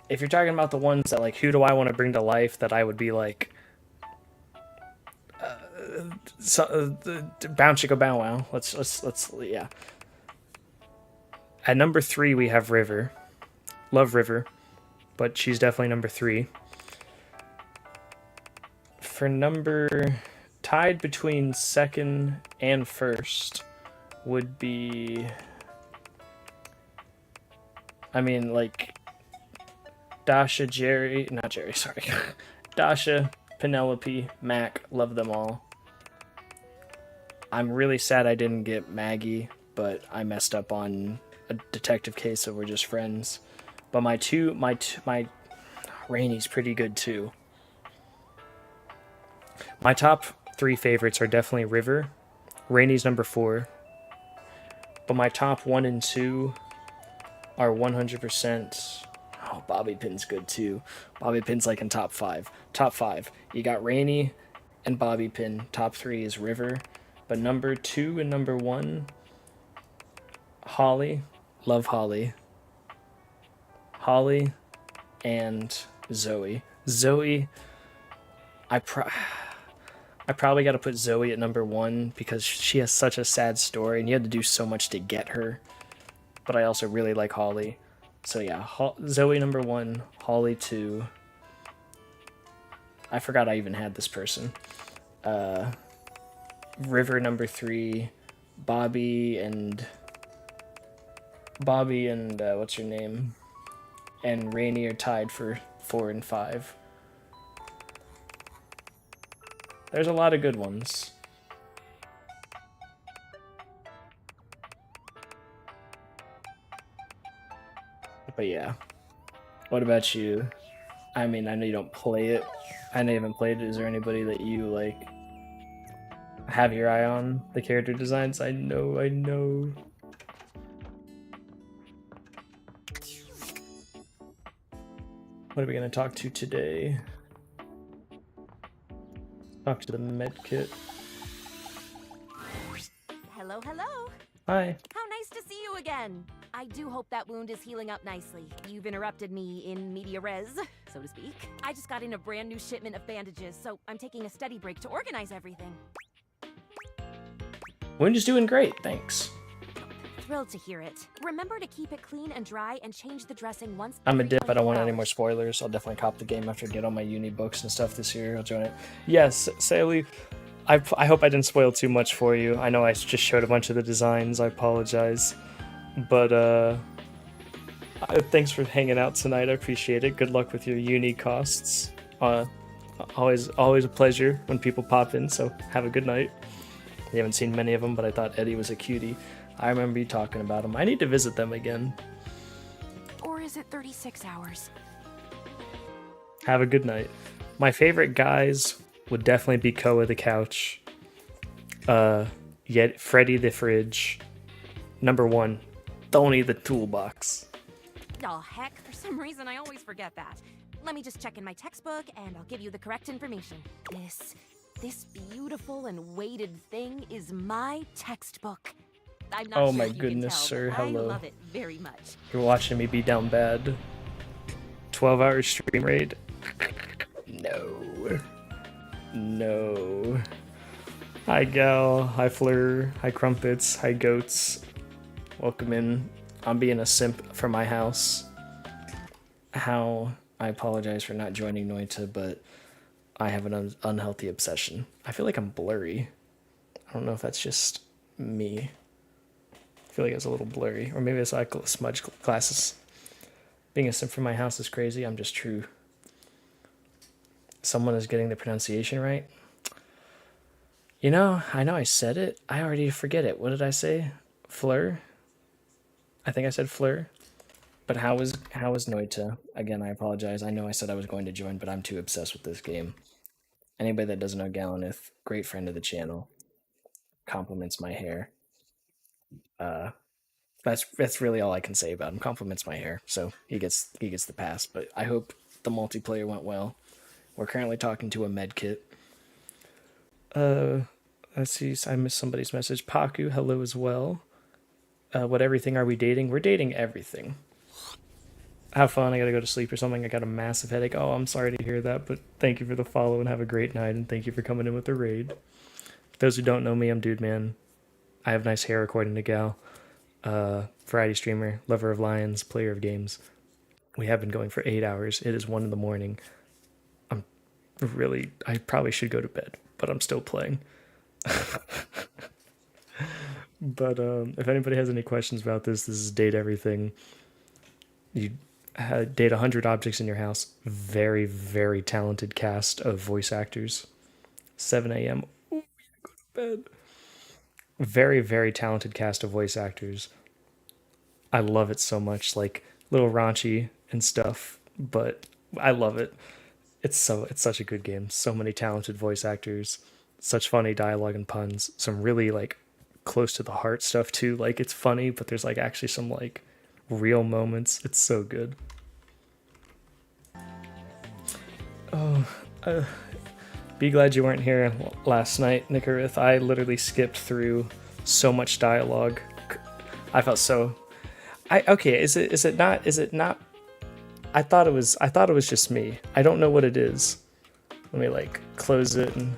Speaker 1: If you're talking about the ones that, like, who do I want to bring to life that I would be, like... Bounce Chicka Bow Wow. Let's yeah. At number 3 we have River. Love River, but she's definitely number 3. For number tied between second and first would be, I mean, like Dasha, Dasha, Penelope, Mac, love them all. I'm really sad I didn't get Maggie, but I messed up on a detective case, so we're just friends. But my Rainy's pretty good too. My top 3 favorites are definitely River. Rainy's number 4. But my top 1 and 2 are 100%. Oh, Bobby Pin's good too. Bobby Pin's like in top 5. Top 5. You got Rainy and Bobby Pin. Top 3 is River. But number 2 and number 1, Holly. Love Holly. Holly and Zoe. Zoe, I probably got to put Zoe at number 1 because she has such a sad story and you had to do so much to get her. But I also really like Holly. So yeah, Zoe number 1, Holly 2. I forgot I even had this person. River number 3, Bobby and what's her name? And Rainy are tied for 4 and 5. There's a lot of good ones. But yeah. What about you? I mean, I know you don't play it. I know you haven't played it. Is there anybody that you, like, have your eye on? The character designs? I know. What are we going to talk to today? Talk to the med kit. Hi.
Speaker 13: How nice to see you again. I do hope that wound is healing up nicely. You've interrupted me in media res, so to speak. I just got in a brand new shipment of bandages, so I'm taking a study break to organize everything.
Speaker 1: Wound is doing great, thanks.
Speaker 13: Thrilled to hear it. Remember to keep it clean and dry and change the dressing once
Speaker 1: I'm a
Speaker 13: every
Speaker 1: dip. I don't want
Speaker 13: 24
Speaker 1: any more
Speaker 13: hours.
Speaker 1: spoilers. I'll definitely cop the game after I get all my uni books and stuff this year. I'll join it. Yes, Sally, I hope I didn't spoil too much for you. I know I just showed a bunch of the designs. I apologize. But, thanks for hanging out tonight. I appreciate it. Good luck with your uni costs. Always a pleasure when people pop in, so have a good night. We haven't seen many of them, but I thought Eddie was a cutie. I remember you talking about them. I need to visit them again.
Speaker 12: Or is it 36 hours?
Speaker 1: Have a good night. My favorite guys would definitely be Koa the Couch, yet Freddy the Fridge, number 1, Tony the Toolbox.
Speaker 13: Oh, heck, for some reason I always forget that. Let me just check in my textbook and I'll give you the correct information. This beautiful and weighted thing is my textbook. I'm not
Speaker 1: Oh
Speaker 13: sure
Speaker 1: my
Speaker 13: if you
Speaker 1: goodness,
Speaker 13: can tell,
Speaker 1: sir,
Speaker 13: but
Speaker 1: hello.
Speaker 13: I love it very much.
Speaker 1: You're watching me be down bad. 12-hour stream raid? No. No. Hi Gal, hi Fleur, hi Crumpets, hi Goats. Welcome in. I'm being a simp for my house. I apologize for not joining Noita, but I have an unhealthy obsession. I feel like I'm blurry. I don't know if that's just me. I feel like it's a little blurry. Or maybe it's like smudge glasses. Being a simp for my house is crazy. I'm just true. Someone is getting the pronunciation right. You know, I know I said it. I already forget it. What did I say? Fleur? I think I said Fleur. But how is Noita? Again, I apologize. I know I said I was going to join, but I'm too obsessed with this game. Anybody that doesn't know Galanith, great friend of the channel, compliments my hair. That's really all I can say about him. Compliments my hair, so he gets the pass. But I hope the multiplayer went well. We're currently talking to a med kit. Let's see. I missed somebody's message. Paku, hello as well. What everything are we dating? We're dating everything. Have fun. I gotta go to sleep or something. I got a massive headache. Oh, I'm sorry to hear that, but thank you for the follow and have a great night. And thank you for coming in with the raid. For those who don't know me, I'm Dude Man. I have nice hair according to Gal. Variety streamer, lover of lions, player of games. We have been going for 8 hours. It is 1 a.m. I probably should go to bed, but I'm still playing. But if anybody has any questions about this is date everything. You date 100 objects in your house. Very, very talented cast of voice actors. 7 a.m. Oh, yeah, go to bed. Very, very talented cast of voice actors. I love it so much. Like, a little raunchy and stuff, but I love it. It's such a good game. So many talented voice actors. Such funny dialogue and puns. Some really, like, close to the heart stuff, too. Like, it's funny, but there's, like, actually some, like, real moments. It's so good. Oh, be glad you weren't here last night, Nicorith. I literally skipped through so much dialogue. I felt so... Okay, is it not... I thought it was just me. I don't know what it is. Let me, like, close it and...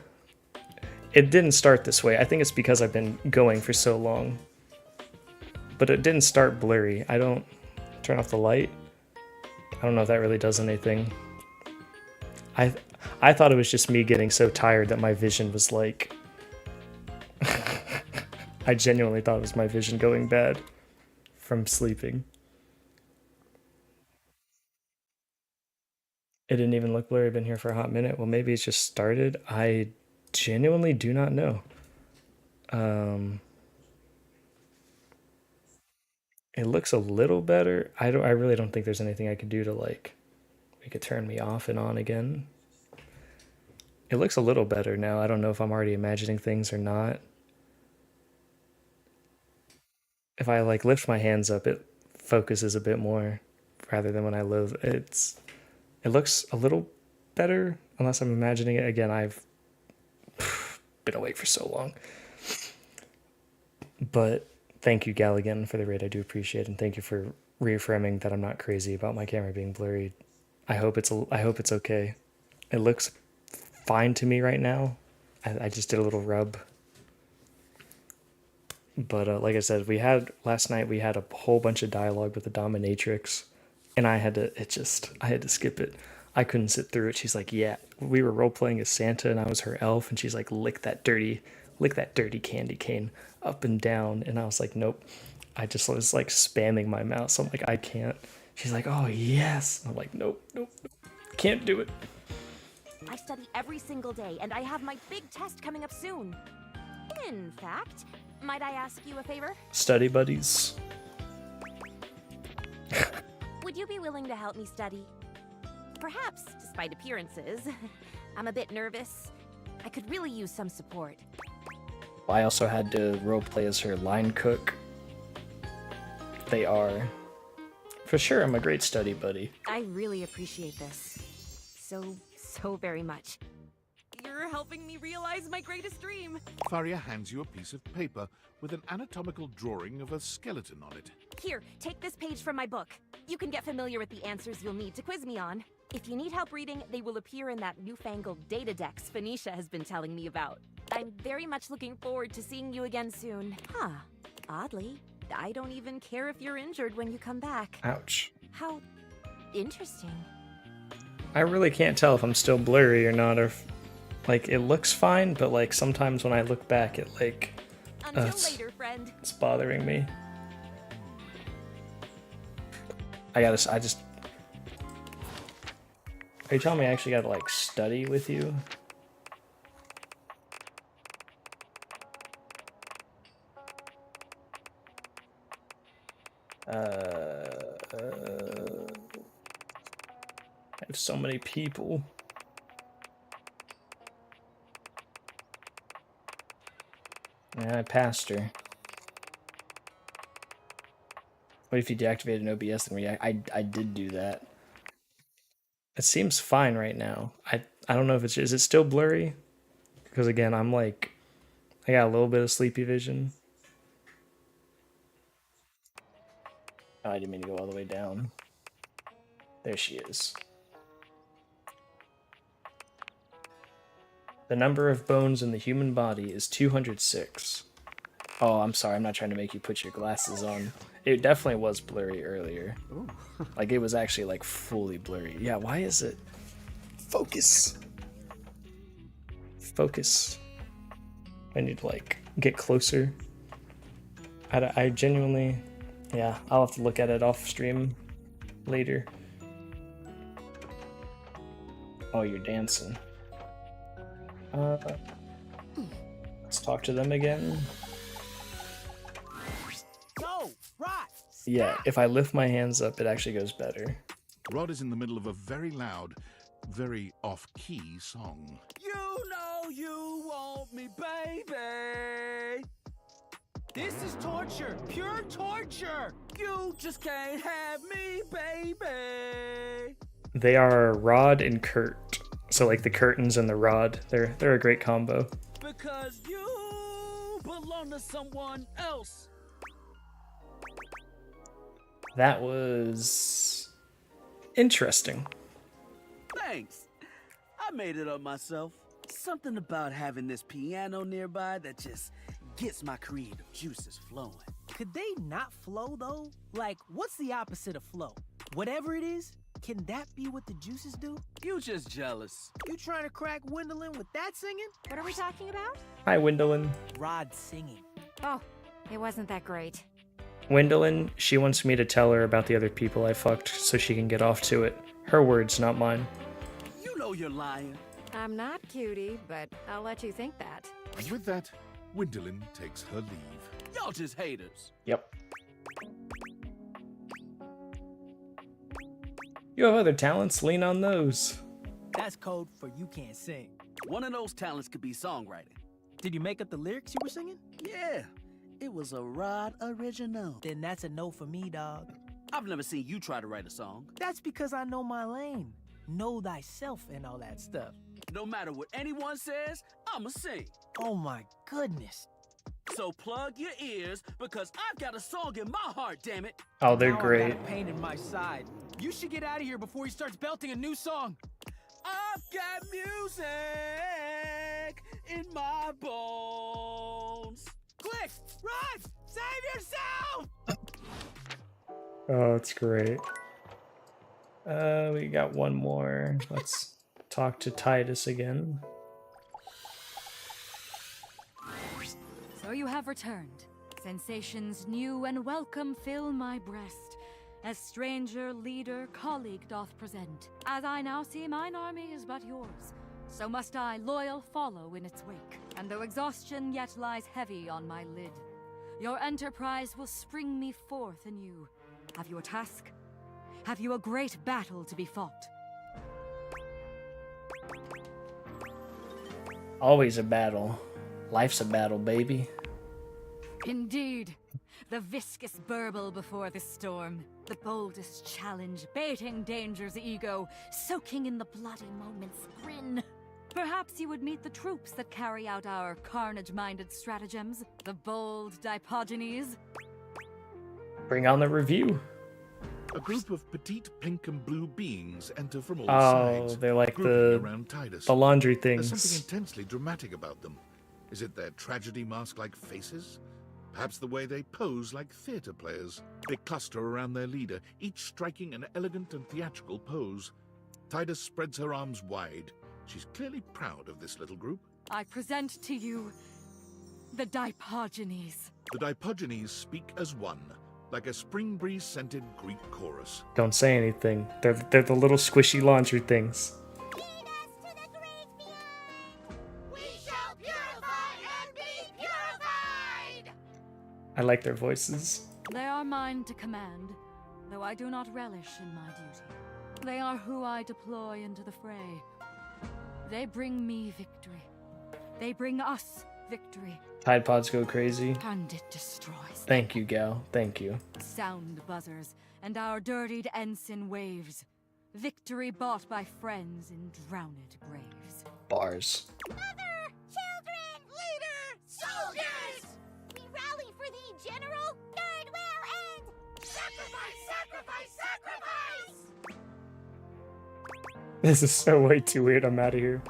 Speaker 1: It didn't start this way. I think it's because I've been going for so long. But it didn't start blurry. I don't... Turn off the light. I don't know if that really does anything. I thought it was just me getting so tired that my vision was like... I genuinely thought it was my vision going bad from sleeping. It didn't even look blurry. I've been here for a hot minute. Well, maybe it's just started. I genuinely do not know. It looks a little better. I really don't think there's anything I could do to, like, make it turn me off and on again. It looks a little better now. I don't know if I'm already imagining things or not. If I, like, lift my hands up, it focuses a bit more rather than when I load. It looks a little better, unless I'm imagining it. Again, I've been awake for so long. But thank you, Galligan, for the raid. I do appreciate it, and thank you for reaffirming that I'm not crazy about my camera being blurry. I hope it's okay. It looks fine to me right now. I just did a little rub. But like I said, last night we had a whole bunch of dialogue with the dominatrix, and I had to skip it. I couldn't sit through it. She's like, yeah, we were role playing as Santa, and I was her elf, and she's like, lick that dirty candy cane up and down, and I was like, nope. I just was like spamming my mouse. So I'm like, I can't. She's like, oh yes. I'm like, nope, can't do it.
Speaker 18: I study every single day, and I have my big test coming up soon. In fact, might I ask you a favor?
Speaker 1: Study buddies.
Speaker 18: Would you be willing to help me study? Perhaps, despite appearances. I'm a bit nervous. I could really use some support.
Speaker 1: I also had to roleplay as her line cook. They are. For sure, I'm a great study buddy.
Speaker 18: I really appreciate this. So very much. You're helping me realize my greatest dream.
Speaker 9: Faria hands you a piece of paper with an anatomical drawing of a skeleton on it.
Speaker 18: Here, take this page from my book. You can get familiar with the answers you'll need to quiz me on. If you need help reading, they will appear in that newfangled data dex Phoenicia has been telling me about. I'm very much looking forward to seeing you again soon. Huh. Oddly, I don't even care if you're injured when you come back.
Speaker 1: Ouch.
Speaker 18: How interesting.
Speaker 1: I really can't tell if I'm still blurry or not, or if, like, it looks fine, but like sometimes when I look back, it like
Speaker 18: Until later, friend.
Speaker 1: It's bothering me. Are you telling me I actually gotta like study with you? I have so many people. Yeah, I passed her. What if you deactivated an OBS and I did do that. It seems fine right now. I don't know if is it still blurry? Because again, I'm like, I got a little bit of sleepy vision. Oh, I didn't mean to go all the way down. There she is. The number of bones in the human body is 206. Oh, I'm sorry. I'm not trying to make you put your glasses on. It definitely was blurry earlier.
Speaker 10: Ooh.
Speaker 1: Like, it was actually, like, fully blurry. Yeah, why is it? Focus. Focus. I need to, like, get closer. I genuinely... Yeah, I'll have to look at it off stream later. Oh, you're dancing. Let's talk to them again.
Speaker 2: No, Rod!
Speaker 1: Yeah, if I lift my hands up, it actually goes better.
Speaker 9: Rod is in the middle of a very loud, very off-key song.
Speaker 20: You know you want me, baby.
Speaker 2: This is torture! Pure torture!
Speaker 20: You just can't have me, baby.
Speaker 1: They are Rod and Kurt. So like the curtains and the rod, they're a great combo.
Speaker 20: Because you belong to someone else.
Speaker 1: That was interesting.
Speaker 20: Thanks. I made it up myself. Something about having this piano nearby that just gets my creative juices flowing.
Speaker 2: Could they not flow though? Like, what's the opposite of flow? Whatever it is, can that be what the juices do?
Speaker 20: You just jealous.
Speaker 2: You trying to crack Gwendolyn with that singing?
Speaker 18: What are we talking about?
Speaker 1: Hi, Gwendolyn.
Speaker 2: Rod singing.
Speaker 18: Oh, it wasn't that great.
Speaker 1: Gwendolyn, she wants me to tell her about the other people I fucked so she can get off to it. Her words, not mine.
Speaker 20: You know you're lying.
Speaker 25: I'm not, cutie, but I'll let you think that.
Speaker 9: And with that, Gwendolyn takes her leave.
Speaker 20: Y'all just haters.
Speaker 1: Yep. You have other talents, lean on those.
Speaker 2: That's code for you can't sing.
Speaker 20: One of those talents could be songwriting.
Speaker 2: Did you make up the lyrics you were singing?
Speaker 20: Yeah, it was a Rod original.
Speaker 2: Then that's a no for me, dog.
Speaker 20: I've never seen you try to write a song.
Speaker 2: That's because I know my lane. Know thyself and all that stuff.
Speaker 20: No matter what anyone says, I'ma sing.
Speaker 2: Oh my goodness.
Speaker 20: So plug your ears, because I've got a song in my heart, damn it.
Speaker 1: Oh, they're
Speaker 2: Now I've
Speaker 1: great.
Speaker 2: got a pain in my side. You should get out of here before he starts belting a new song.
Speaker 20: I've got music in my bones.
Speaker 2: Click! Run! Save yourself!
Speaker 1: Oh, it's great. We got one more. Let's talk to Titus again.
Speaker 12: So you have returned. Sensations new and welcome fill my breast. As stranger, leader, colleague doth present. As I now see mine army is but yours, so must I loyal follow in its wake. And though exhaustion yet lies heavy on my lid, your enterprise will spring me forth anew. Have you a task? Have you a great battle to be fought?
Speaker 1: Always a battle. Life's a battle, baby.
Speaker 12: Indeed. The viscous burble before the storm. The boldest challenge, baiting danger's ego, soaking in the bloody moment's grin. Perhaps you would meet the troops that carry out our carnage-minded stratagems. The bold Dipogenies.
Speaker 1: Bring on the review.
Speaker 9: A group of petite pink and blue beings enter from all
Speaker 1: Oh,
Speaker 9: sides.
Speaker 1: they're like
Speaker 9: grouping around Titus.
Speaker 1: the laundry
Speaker 9: There's
Speaker 1: things.
Speaker 9: something intensely dramatic about them. Is it their tragedy mask-like faces? Perhaps the way they pose like theatre players. They cluster around their leader, each striking an elegant and theatrical pose. Titus spreads her arms wide. She's clearly proud of this little group.
Speaker 12: I present to you the Dipogenies.
Speaker 9: The Dipogenies speak as one, like a spring breeze-scented Greek chorus.
Speaker 1: Don't say anything. They're the little squishy laundry things. I like their voices.
Speaker 12: They are mine to command, though I do not relish in my duty. They are who I deploy into the fray. They bring me victory. They bring us victory.
Speaker 1: Tide Pods go crazy.
Speaker 12: And it destroys.
Speaker 1: Thank you, gal. Thank you.
Speaker 12: Sound buzzers, and our dirtied ensign waves. Victory bought by friends in drowned graves.
Speaker 1: Bars.
Speaker 18: Mother! Children! Leader! Soldiers! We rally for thee, General! Third will end! Sacrifice! Sacrifice! Sacrifice!
Speaker 1: This is so way too weird. I'm out of here.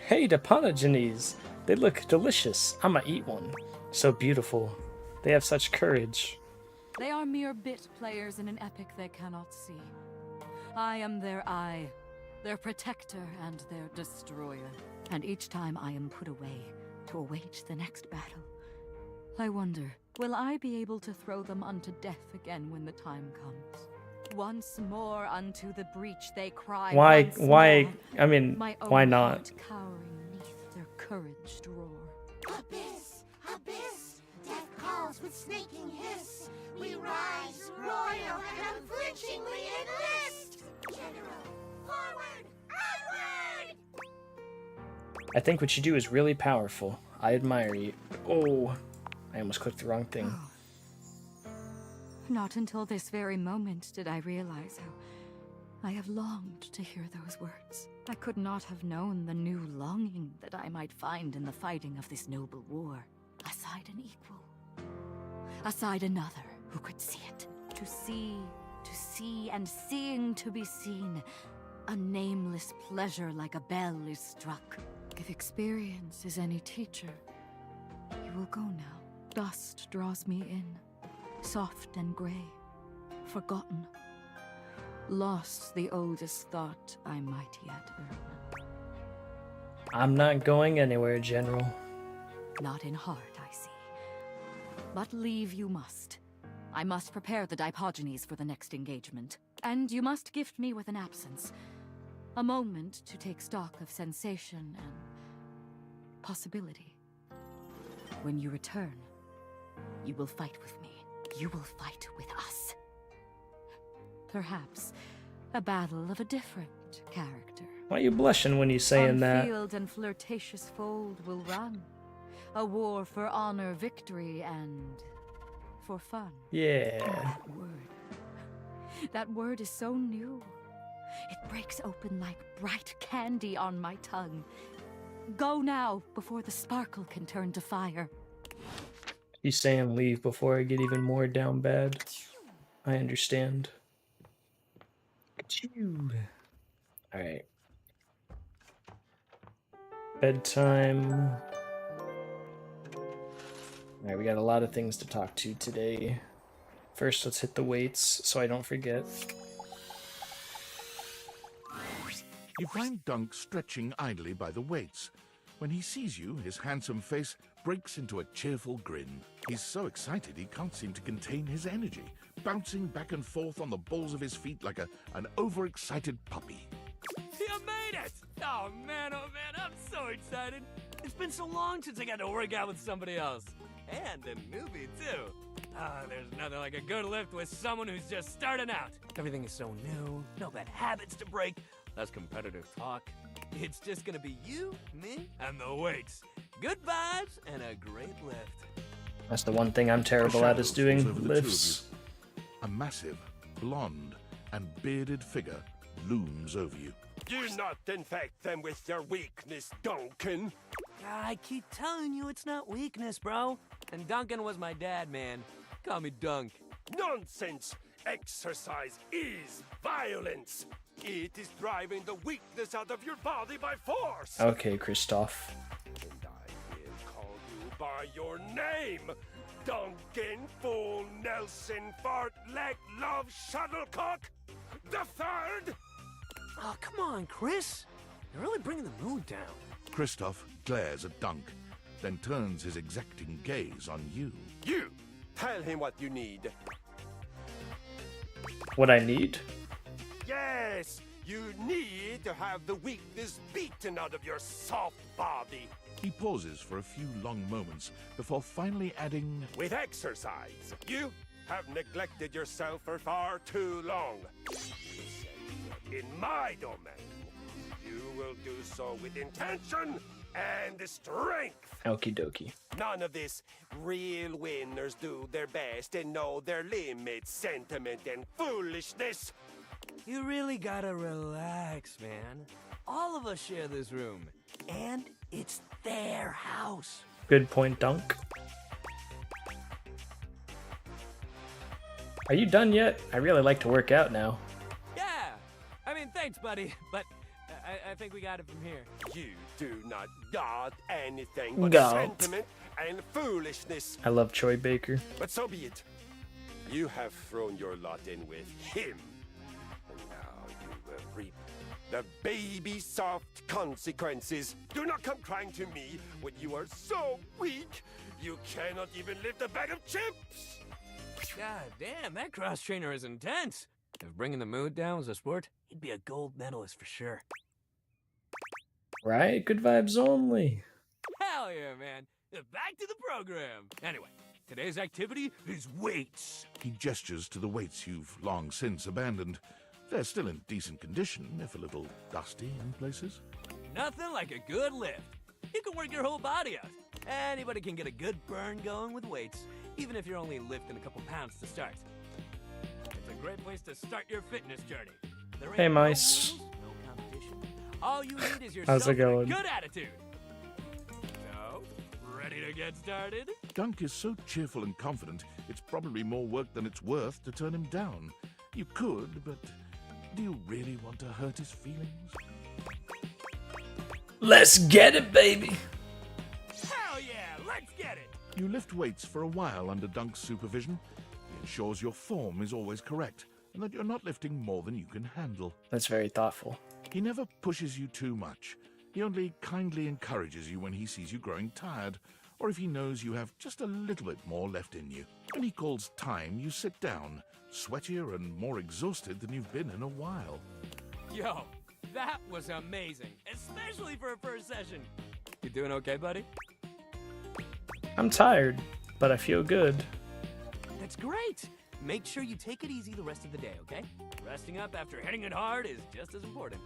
Speaker 1: Hey, the Dipogenies. They look delicious. I'ma eat one. So beautiful. They have such courage.
Speaker 12: They are mere bit players in an epic they cannot see. I am their eye, their protector and their destroyer. And each time I am put away to await the next battle, I wonder, will I be able to throw them unto death again when the time comes? Once more unto the breach they cry.
Speaker 1: Why? I mean,
Speaker 12: My
Speaker 1: why
Speaker 12: own
Speaker 1: not?
Speaker 12: heart cowering neath their courage roar.
Speaker 18: Abyss! Abyss! Death calls with snaking hiss. We rise, royal, and unflinchingly enlist! General, forward! Onward!
Speaker 1: I think what you do is really powerful. I admire you. Oh, I almost clicked the wrong thing.
Speaker 12: Not until this very moment did I realize how I have longed to hear those words. I could not have known the new longing that I might find in the fighting of this noble war. Aside an equal. Aside another who could see it. To see, and seeing to be seen. A nameless pleasure like a bell is struck. If experience is any teacher, you will go now. Dust draws me in. Soft and grey, forgotten, lost the oldest thought I might yet earn.
Speaker 1: I'm not going anywhere, General.
Speaker 12: Not in heart, I see. But leave you must. I must prepare the Dipogenies for the next engagement. And you must gift me with an absence. A moment to take stock of sensation and possibility. When you return, you will fight with me. You will fight with us. Perhaps a battle of a different character.
Speaker 1: Why are you blushing when you saying
Speaker 12: On
Speaker 1: that?
Speaker 12: field and flirtatious fold will run. A war for honor, victory, and for fun.
Speaker 1: Yeah.
Speaker 12: That word is so new. It breaks open like bright candy on my tongue. Go now, before the sparkle can turn to fire.
Speaker 1: He's saying leave before I get even more down bad. I understand. Alright. Bedtime. Alright, we got a lot of things to talk to today. First, let's hit the weights so I don't forget.
Speaker 9: You find Dunk stretching idly by the weights. When he sees you, his handsome face breaks into a cheerful grin. He's so excited he can't seem to contain his energy, bouncing back and forth on the balls of his feet like an overexcited puppy.
Speaker 6: You made it! Oh man, I'm so excited. It's been so long since I got to work out with somebody else. And a newbie, too. There's nothing like a good lift with someone who's just starting out. Everything is so new, no bad habits to break, less competitive talk. It's just gonna be you, me, and the weights. Good vibes and a great lift.
Speaker 1: That's the one thing I'm terrible at is doing lifts.
Speaker 9: A massive, blonde, and bearded figure looms over you.
Speaker 11: Do not infect them with your weakness, Duncan.
Speaker 6: I keep telling you it's not weakness, bro. And Duncan was my dad, man. Call me Dunk.
Speaker 11: Nonsense! Exercise is violence. It is driving the weakness out of your body by force.
Speaker 1: Okay, Christoph.
Speaker 11: And I will call you by your name. Duncan Fool Nelson Fart Leg Love Shuttlecock the Third.
Speaker 6: Oh, come on, Chris. You're really bringing the mood down.
Speaker 9: Christoph glares at Dunk, then turns his exacting gaze on you.
Speaker 11: You! Tell him what you need.
Speaker 1: What I need?
Speaker 11: Yes! You need to have the weakness beaten out of your soft body.
Speaker 9: He pauses for a few long moments before finally adding,
Speaker 11: with exercise. You have neglected yourself for far too long. In my domain, you will do so with intention and strength.
Speaker 1: Okie dokie.
Speaker 11: None of this real winners do their best and know their limits, sentiment, and foolishness.
Speaker 6: You really gotta relax, man. All of us share this room, and it's their house.
Speaker 1: Good point, Dunk. Are you done yet? I really like to work out now.
Speaker 6: Yeah! I mean, thanks, buddy, but I think we got it from here.
Speaker 11: You do not got anything but
Speaker 1: Got.
Speaker 11: sentiment and foolishness.
Speaker 1: I love Troy Baker.
Speaker 11: But so be it. You have thrown your lot in with him. And now you will reap the baby soft consequences. Do not come crying to me when you are so weak you cannot even lift a bag of chips.
Speaker 6: God damn, that cross trainer is intense. If bringing the mood down was a sport, he'd be a gold medalist for sure.
Speaker 1: Right? Good vibes only.
Speaker 6: Hell yeah, man. Back to the program. Anyway, today's activity is weights.
Speaker 9: He gestures to the weights you've long since abandoned. They're still in decent condition, if a little dusty in places.
Speaker 6: Nothing like a good lift. You can work your whole body out. Anybody can get a good burn going with weights, even if you're only lifting a couple pounds to start. It's a great place to start your fitness journey. There ain't
Speaker 1: Hey,
Speaker 6: no
Speaker 1: mice.
Speaker 6: rules, no competition. All you need is
Speaker 1: How's
Speaker 6: yourself
Speaker 1: it going?
Speaker 6: and a good attitude. So, ready to get started?
Speaker 9: Dunk is so cheerful and confident, it's probably more work than it's worth to turn him down. You could, but do you really want to hurt his feelings?
Speaker 1: Let's get it, baby.
Speaker 6: Hell yeah, let's get it.
Speaker 9: You lift weights for a while under Dunk's supervision. He ensures your form is always correct and that you're not lifting more than you can handle.
Speaker 1: That's very thoughtful.
Speaker 9: He never pushes you too much. He only kindly encourages you when he sees you growing tired, or if he knows you have just a little bit more left in you. When he calls time, you sit down, sweatier and more exhausted than you've been in a while.
Speaker 6: Yo, that was amazing, especially for a first session. You doing okay, buddy?
Speaker 1: I'm tired, but I feel good.
Speaker 6: That's great. Make sure you take it easy the rest of the day, okay? Resting up after hitting it hard is just as important.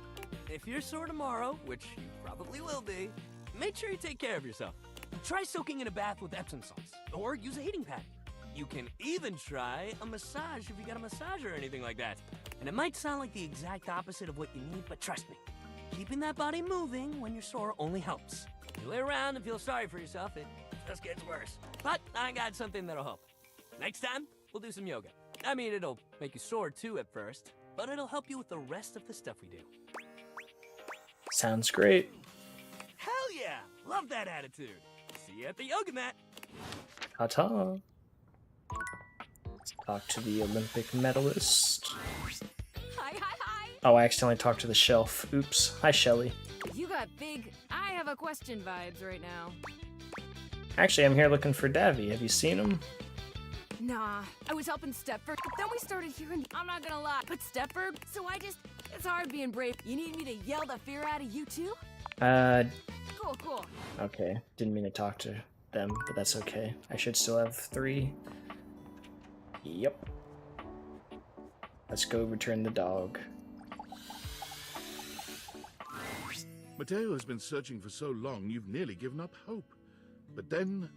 Speaker 6: If you're sore tomorrow, which you probably will be, make sure you take care of yourself. Try soaking in a bath with Epsom salts, or use a heating pad. You can even try a massage if you got a massager or anything like that. And it might sound like the exact opposite of what you need, but trust me, keeping that body moving when you're sore only helps. You lay around and feel sorry for yourself, it just gets worse. But I got something that'll help. Next time, we'll do some yoga. I mean, it'll make you sore too at first, but it'll help you with the rest of the stuff we do.
Speaker 1: Sounds great.
Speaker 6: Hell yeah! Love that attitude. See you at the yoga mat.
Speaker 1: Ta-ta. Talk to the Olympic medalist.
Speaker 3: Hi, hi, hi.
Speaker 1: Oh, I accidentally talked to the shelf. Oops. Hi, Shelly.
Speaker 3: You got big I have a question vibes right now.
Speaker 1: Actually, I'm here looking for Davy. Have you seen him?
Speaker 3: Nah, I was helping Stepford, but then we started hearing, I'm not gonna lie, but Stepford, so it's hard being brave. You need me to yell the fear out of you too?
Speaker 1: Cool.
Speaker 3: Cool.
Speaker 1: Okay. Didn't mean to talk to them, but that's okay. I should still have 3. Yep. Let's go return the dog.
Speaker 9: Mateo has been searching for so long, you've nearly given up hope. But then...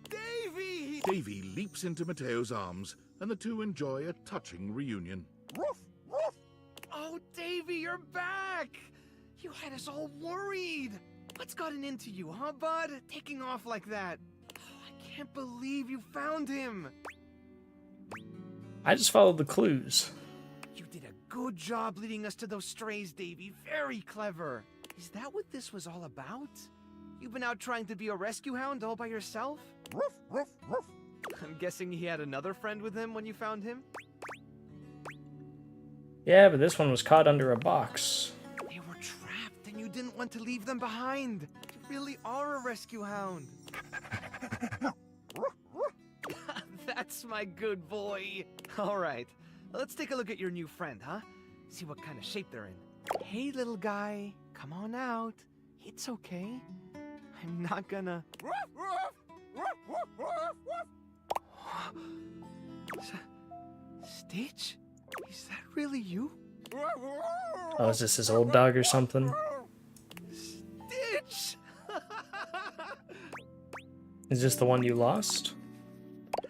Speaker 9: Davy leaps into Mateo's arms, and the two enjoy a touching reunion.
Speaker 10: Woof, woof. Oh, Davy, you're back! You had us all worried. What's gotten into you, huh, bud? Taking off like that. Oh, I can't believe you found him.
Speaker 1: I just followed the clues.
Speaker 10: You did a good job leading us to those strays, Davy. Very clever. Is that what this was all about? You've been out trying to be a rescue hound all by yourself? Ruff, ruff, ruff. I'm guessing he had another friend with him when you found him?
Speaker 1: Yeah, but this one was caught under a box.
Speaker 10: They were trapped and you didn't want to leave them behind. You really are a rescue hound. That's my good boy. All right, let's take a look at your new friend, huh? See what kind of shape they're in. Hey, little guy, come on out. It's okay. I'm not gonna... Stitch? Is that really you?
Speaker 1: Oh, is this his old dog or something?
Speaker 10: Stitch!
Speaker 1: Is this the one you lost?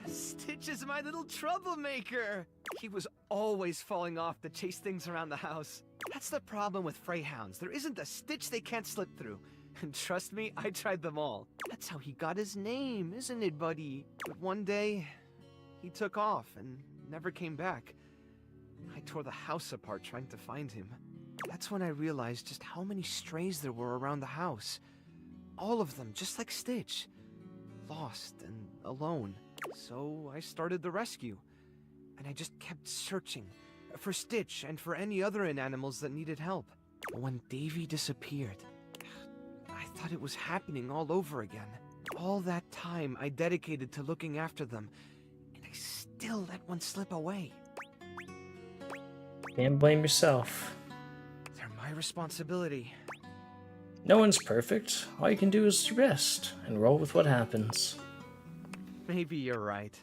Speaker 10: Stitch is my little troublemaker. He was always falling off to chase things around the house. That's the problem with Freyhounds. There isn't a stitch they can't slip through. And trust me, I tried them all. That's how he got his name, isn't it, buddy? But one day, he took off and never came back. I tore the house apart trying to find him. That's when I realized just how many strays there were around the house. All of them, just like Stitch. Lost and alone. So I started the rescue. And I just kept searching for Stitch and for any other animals that needed help. But when Davy disappeared, I thought it was happening all over again. All that time I dedicated to looking after them, and I still let one slip away.
Speaker 1: Can't blame yourself.
Speaker 10: They're my responsibility.
Speaker 1: No one's perfect. All you can do is rest and roll with what happens.
Speaker 10: Maybe you're right.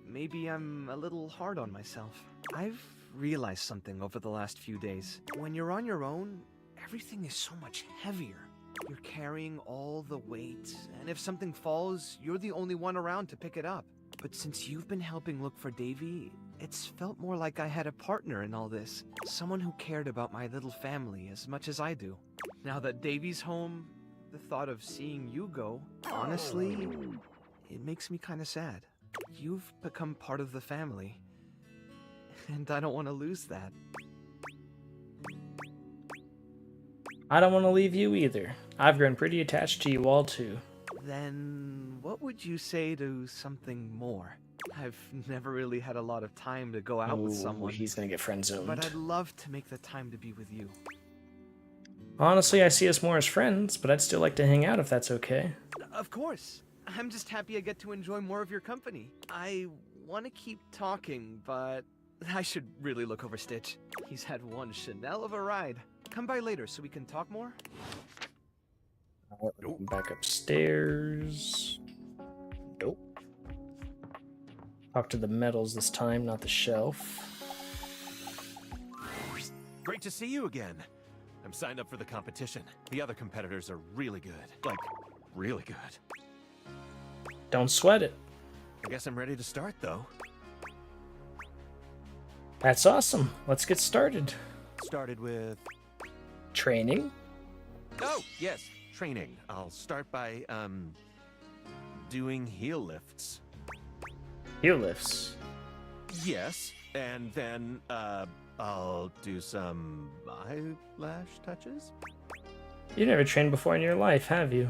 Speaker 10: Maybe I'm a little hard on myself. I've realized something over the last few days. When you're on your own, everything is so much heavier. You're carrying all the weight, and if something falls, you're the only one around to pick it up. But since you've been helping look for Davy, it's felt more like I had a partner in all this. Someone who cared about my little family as much as I do. Now that Davy's home, the thought of seeing you go, honestly, it makes me kind of sad. You've become part of the family, and I don't want to lose that.
Speaker 1: I don't want to leave you either. I've grown pretty attached to you all too.
Speaker 10: Then what would you say to something more? I've never really had a lot of time to go out with someone.
Speaker 1: He's gonna get friend-zoned.
Speaker 10: But I'd love to make the time to be with you.
Speaker 1: Honestly, I see us more as friends, but I'd still like to hang out if that's okay.
Speaker 10: Of course. I'm just happy I get to enjoy more of your company. I want to keep talking, but I should really look over Stitch. He's had one Chanel of a ride. Come by later so we can talk more.
Speaker 1: Back upstairs. Nope. Talk to the medals this time, not the shelf.
Speaker 17: Great to see you again. I'm signed up for the competition. The other competitors are really good. Like, really good.
Speaker 1: Don't sweat it.
Speaker 17: I guess I'm ready to start, though.
Speaker 1: That's awesome. Let's get started.
Speaker 17: Started with...
Speaker 1: training?
Speaker 17: Oh, yes, training. I'll start by, doing heel lifts.
Speaker 1: Heel lifts.
Speaker 17: Yes, and then, I'll do some eyelash touches?
Speaker 1: You never trained before in your life, have you?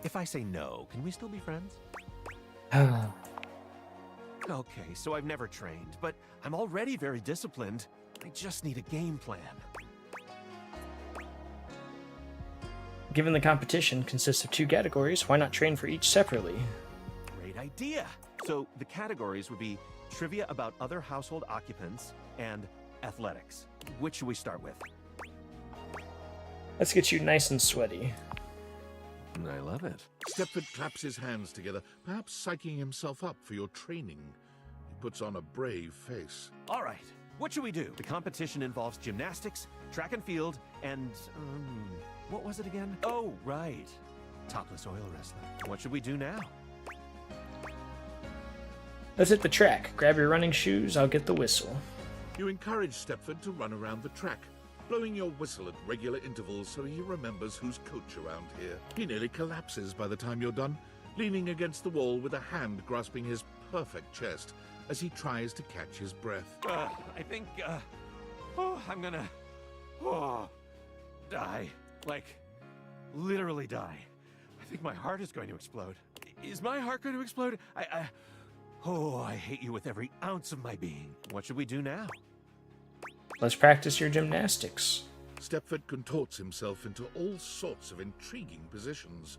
Speaker 17: If I say no, can we still be friends? Okay, so I've never trained, but I'm already very disciplined. I just need a game plan.
Speaker 1: Given the competition consists of 2 categories, why not train for each separately?
Speaker 17: Great idea! So the categories would be trivia about other household occupants and athletics. Which should we start with?
Speaker 1: Let's get you nice and sweaty.
Speaker 17: I love it.
Speaker 9: Stepford claps his hands together, perhaps psyching himself up for your training. He puts on a brave face.
Speaker 17: All right, what should we do? The competition involves gymnastics, track and field, and, what was it again? Oh, right. Topless oil wrestling. What should we do now?
Speaker 1: Let's hit the track. Grab your running shoes, I'll get the whistle.
Speaker 9: You encourage Stepford to run around the track, blowing your whistle at regular intervals so he remembers who's coach around here. He nearly collapses by the time you're done, leaning against the wall with a hand grasping his perfect chest as he tries to catch his breath.
Speaker 17: I think, I'm gonna, die. Like, literally die. I think my heart is going to explode. Is my heart going to explode? I hate you with every ounce of my being. What should we do now?
Speaker 1: Let's practice your gymnastics.
Speaker 9: Stepford contorts himself into all sorts of intriguing positions.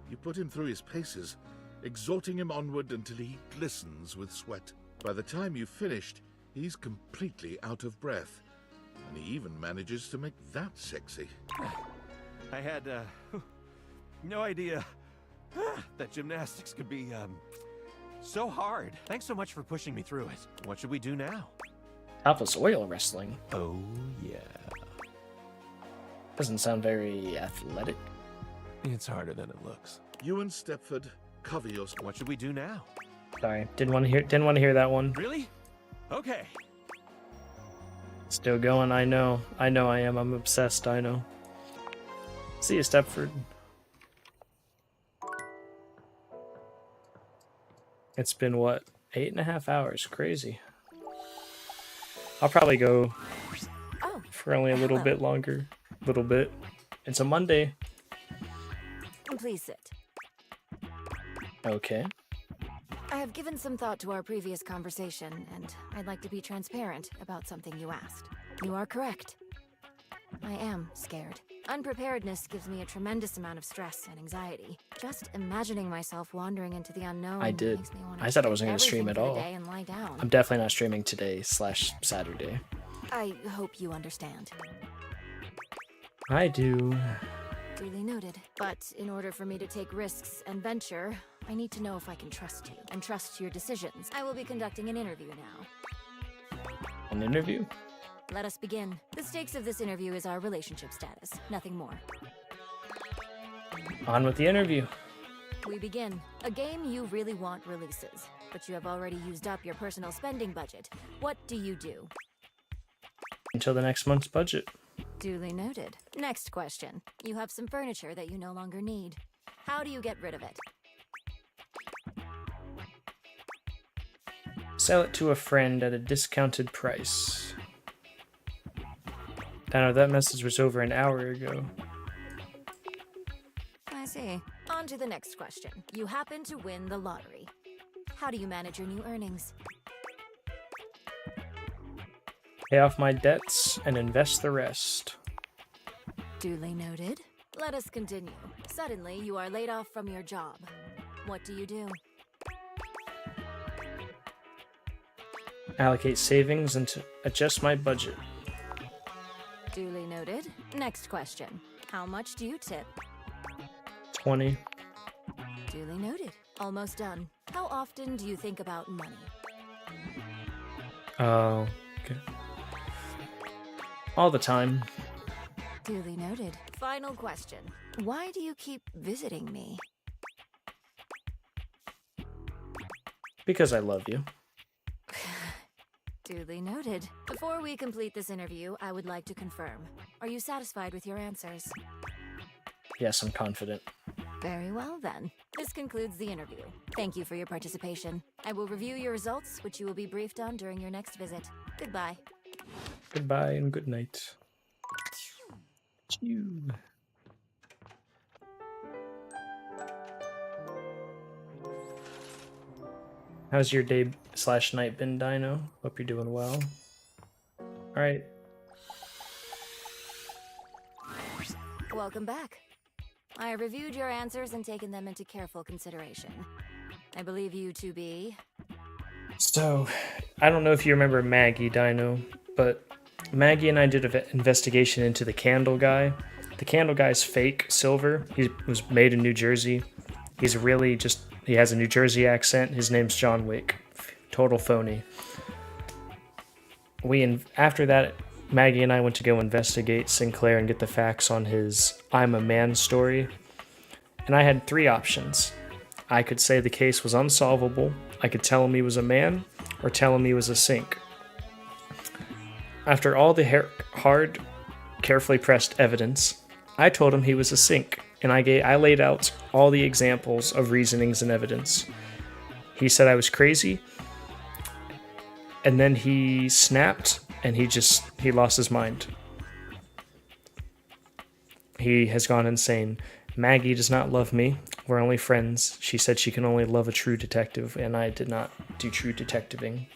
Speaker 9: You put him through his paces, exhorting him onward until he glistens with sweat. By the time you've finished, he's completely out of breath, and he even manages to make that sexy.
Speaker 17: I had, no idea that gymnastics could be, so hard. Thanks so much for pushing me through it. What should we do now?
Speaker 1: Topless oil wrestling.
Speaker 17: Oh, yeah.
Speaker 1: Doesn't sound very athletic.
Speaker 17: It's harder than it looks.
Speaker 9: You and Stepford cover your...
Speaker 17: What should we do now?
Speaker 1: Sorry, didn't want to hear that one.
Speaker 17: Really? Okay.
Speaker 1: Still going, I know. I am. I'm obsessed, I know. See you, Stepford. It's been, what, 8.5 hours? Crazy. I'll probably go for only a little bit longer. Little bit. It's a Monday.
Speaker 25: Please sit.
Speaker 1: Okay.
Speaker 25: I have given some thought to our previous conversation, and I'd like to be transparent about something you asked. You are correct. I am scared. Unpreparedness gives me a tremendous amount of stress and anxiety. Just imagining myself wandering into the unknown
Speaker 1: I did.
Speaker 25: makes me want
Speaker 1: I said I wasn't going to stream at all.
Speaker 25: and lie down.
Speaker 1: I'm definitely not streaming today / Saturday.
Speaker 25: I hope you understand.
Speaker 1: I do.
Speaker 25: Duly noted. But in order for me to take risks and venture, I need to know if I can trust you and trust your decisions. I will be conducting an interview now.
Speaker 1: An interview?
Speaker 25: Let us begin. The stakes of this interview is our relationship status, nothing more.
Speaker 1: On with the interview.
Speaker 25: We begin. A game you really want releases, but you have already used up your personal spending budget. What do you do?
Speaker 1: Until the next month's budget.
Speaker 25: Duly noted. Next question. You have some furniture that you no longer need. How do you get rid of it?
Speaker 1: Sell it to a friend at a discounted price. Dano, that message was over an hour ago.
Speaker 25: I see. On to the next question. You happen to win the lottery. How do you manage your new earnings?
Speaker 1: Pay off my debts and invest the rest.
Speaker 25: Duly noted. Let us continue. Suddenly, you are laid off from your job. What do you do?
Speaker 1: Allocate savings and to adjust my budget.
Speaker 25: Duly noted. Next question. How much do you tip?
Speaker 1: 20.
Speaker 25: Duly noted. Almost done. How often do you think about money?
Speaker 1: Oh, okay. All the time.
Speaker 25: Duly noted. Final question. Why do you keep visiting me?
Speaker 1: Because I love you.
Speaker 25: Duly noted. Before we complete this interview, I would like to confirm. Are you satisfied with your answers?
Speaker 1: Yes, I'm confident.
Speaker 25: Very well, then. This concludes the interview. Thank you for your participation. I will review your results, which you will be briefed on during your next visit. Goodbye.
Speaker 1: Goodbye and good night. Chew. How's your day / night been, Dino? Hope you're doing well. Alright.
Speaker 25: Welcome back. I have reviewed your answers and taken them into careful consideration. I believe you to be...
Speaker 1: So, I don't know if you remember Maggie, Dino, but Maggie and I did an investigation into the candle guy. The candle guy's fake, Silver. He was made in New Jersey. He's really just... He has a New Jersey accent. His name's John Wick. Total phony. After that, Maggie and I went to go investigate Sinclair and get the facts on his I'm a Man story. And I had 3 options. I could say the case was unsolvable, I could tell him he was a man, or tell him he was a sink. After all the hard, carefully pressed evidence, I told him he was a sink, and I laid out all the examples of reasonings and evidence. He said I was crazy, and then he snapped, and he lost his mind. He has gone insane. Maggie does not love me. We're only friends. She said she can only love a true detective, and I did not do true detectiving.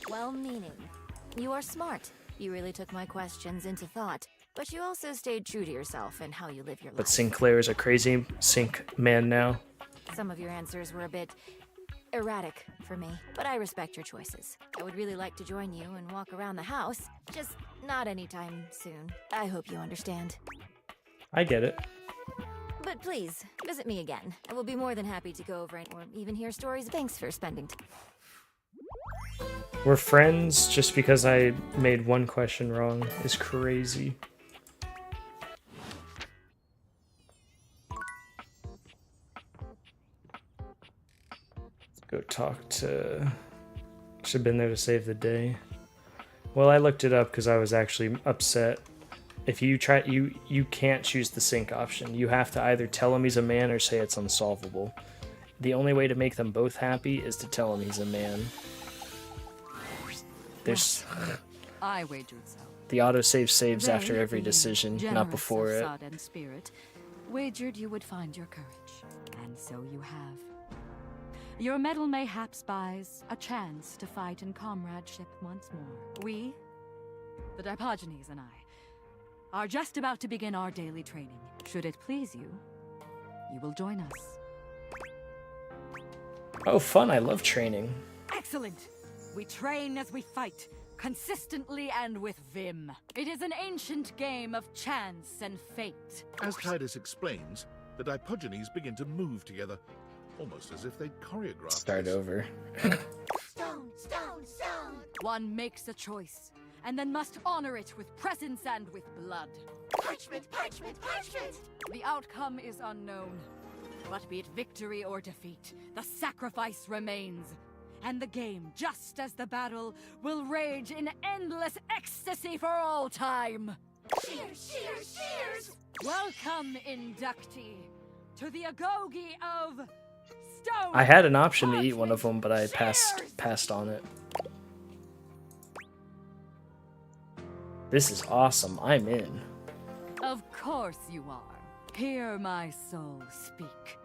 Speaker 25: Well-meaning. You are smart. You really took my questions into thought, but you also stayed true to yourself and how you live your life.
Speaker 1: But Sinclair is a crazy sink man now.
Speaker 25: Some of your answers were a bit erratic for me, but I respect your choices. I would really like to join you and walk around the house, just not anytime soon. I hope you understand.
Speaker 1: I get it.
Speaker 25: But please, visit me again. I will be more than happy to go over or even hear stories. Thanks for spending time.
Speaker 1: We're friends just because I made one question wrong is crazy. Let's go talk to... Should have been there to save the day. Well, I looked it up because I was actually upset. If you try, you can't choose the sink option. You have to either tell him he's a man or say it's unsolvable. The only way to make them both happy is to tell him he's a man. There's...
Speaker 12: I wagered so.
Speaker 1: The autosave saves
Speaker 12: They,
Speaker 1: after every
Speaker 12: being
Speaker 1: decision, not
Speaker 12: generous
Speaker 1: before
Speaker 12: of
Speaker 1: it.
Speaker 12: sod and spirit, wagered you would find your courage, and so you have. Your medal mayhaps buys a chance to fight in comradeship once more. We, the Dipogenes and I, are just about to begin our daily training. Should it please you, you will join us.
Speaker 1: Oh, fun. I love training.
Speaker 12: Excellent! We train as we fight, consistently and with vim. It is an ancient game of chance and fate.
Speaker 9: As Tidus explains, the Dipogenes begin to move together, almost as if they'd choreographed.
Speaker 1: Start over.
Speaker 18: Stone, stone, stone!
Speaker 12: One makes a choice, and then must honor it with presence and with blood.
Speaker 18: Parchment, parchment, parchment!
Speaker 12: The outcome is unknown, but be it victory or defeat, the sacrifice remains. And the game, just as the battle, will rage in endless ecstasy for all time.
Speaker 18: Cheers, cheers, cheers!
Speaker 12: Welcome, inductee, to the Agoge of Stone.
Speaker 1: I had an option to eat one of them, but I passed on it. This is awesome. I'm in.
Speaker 12: Of course you are. Hear my soul speak.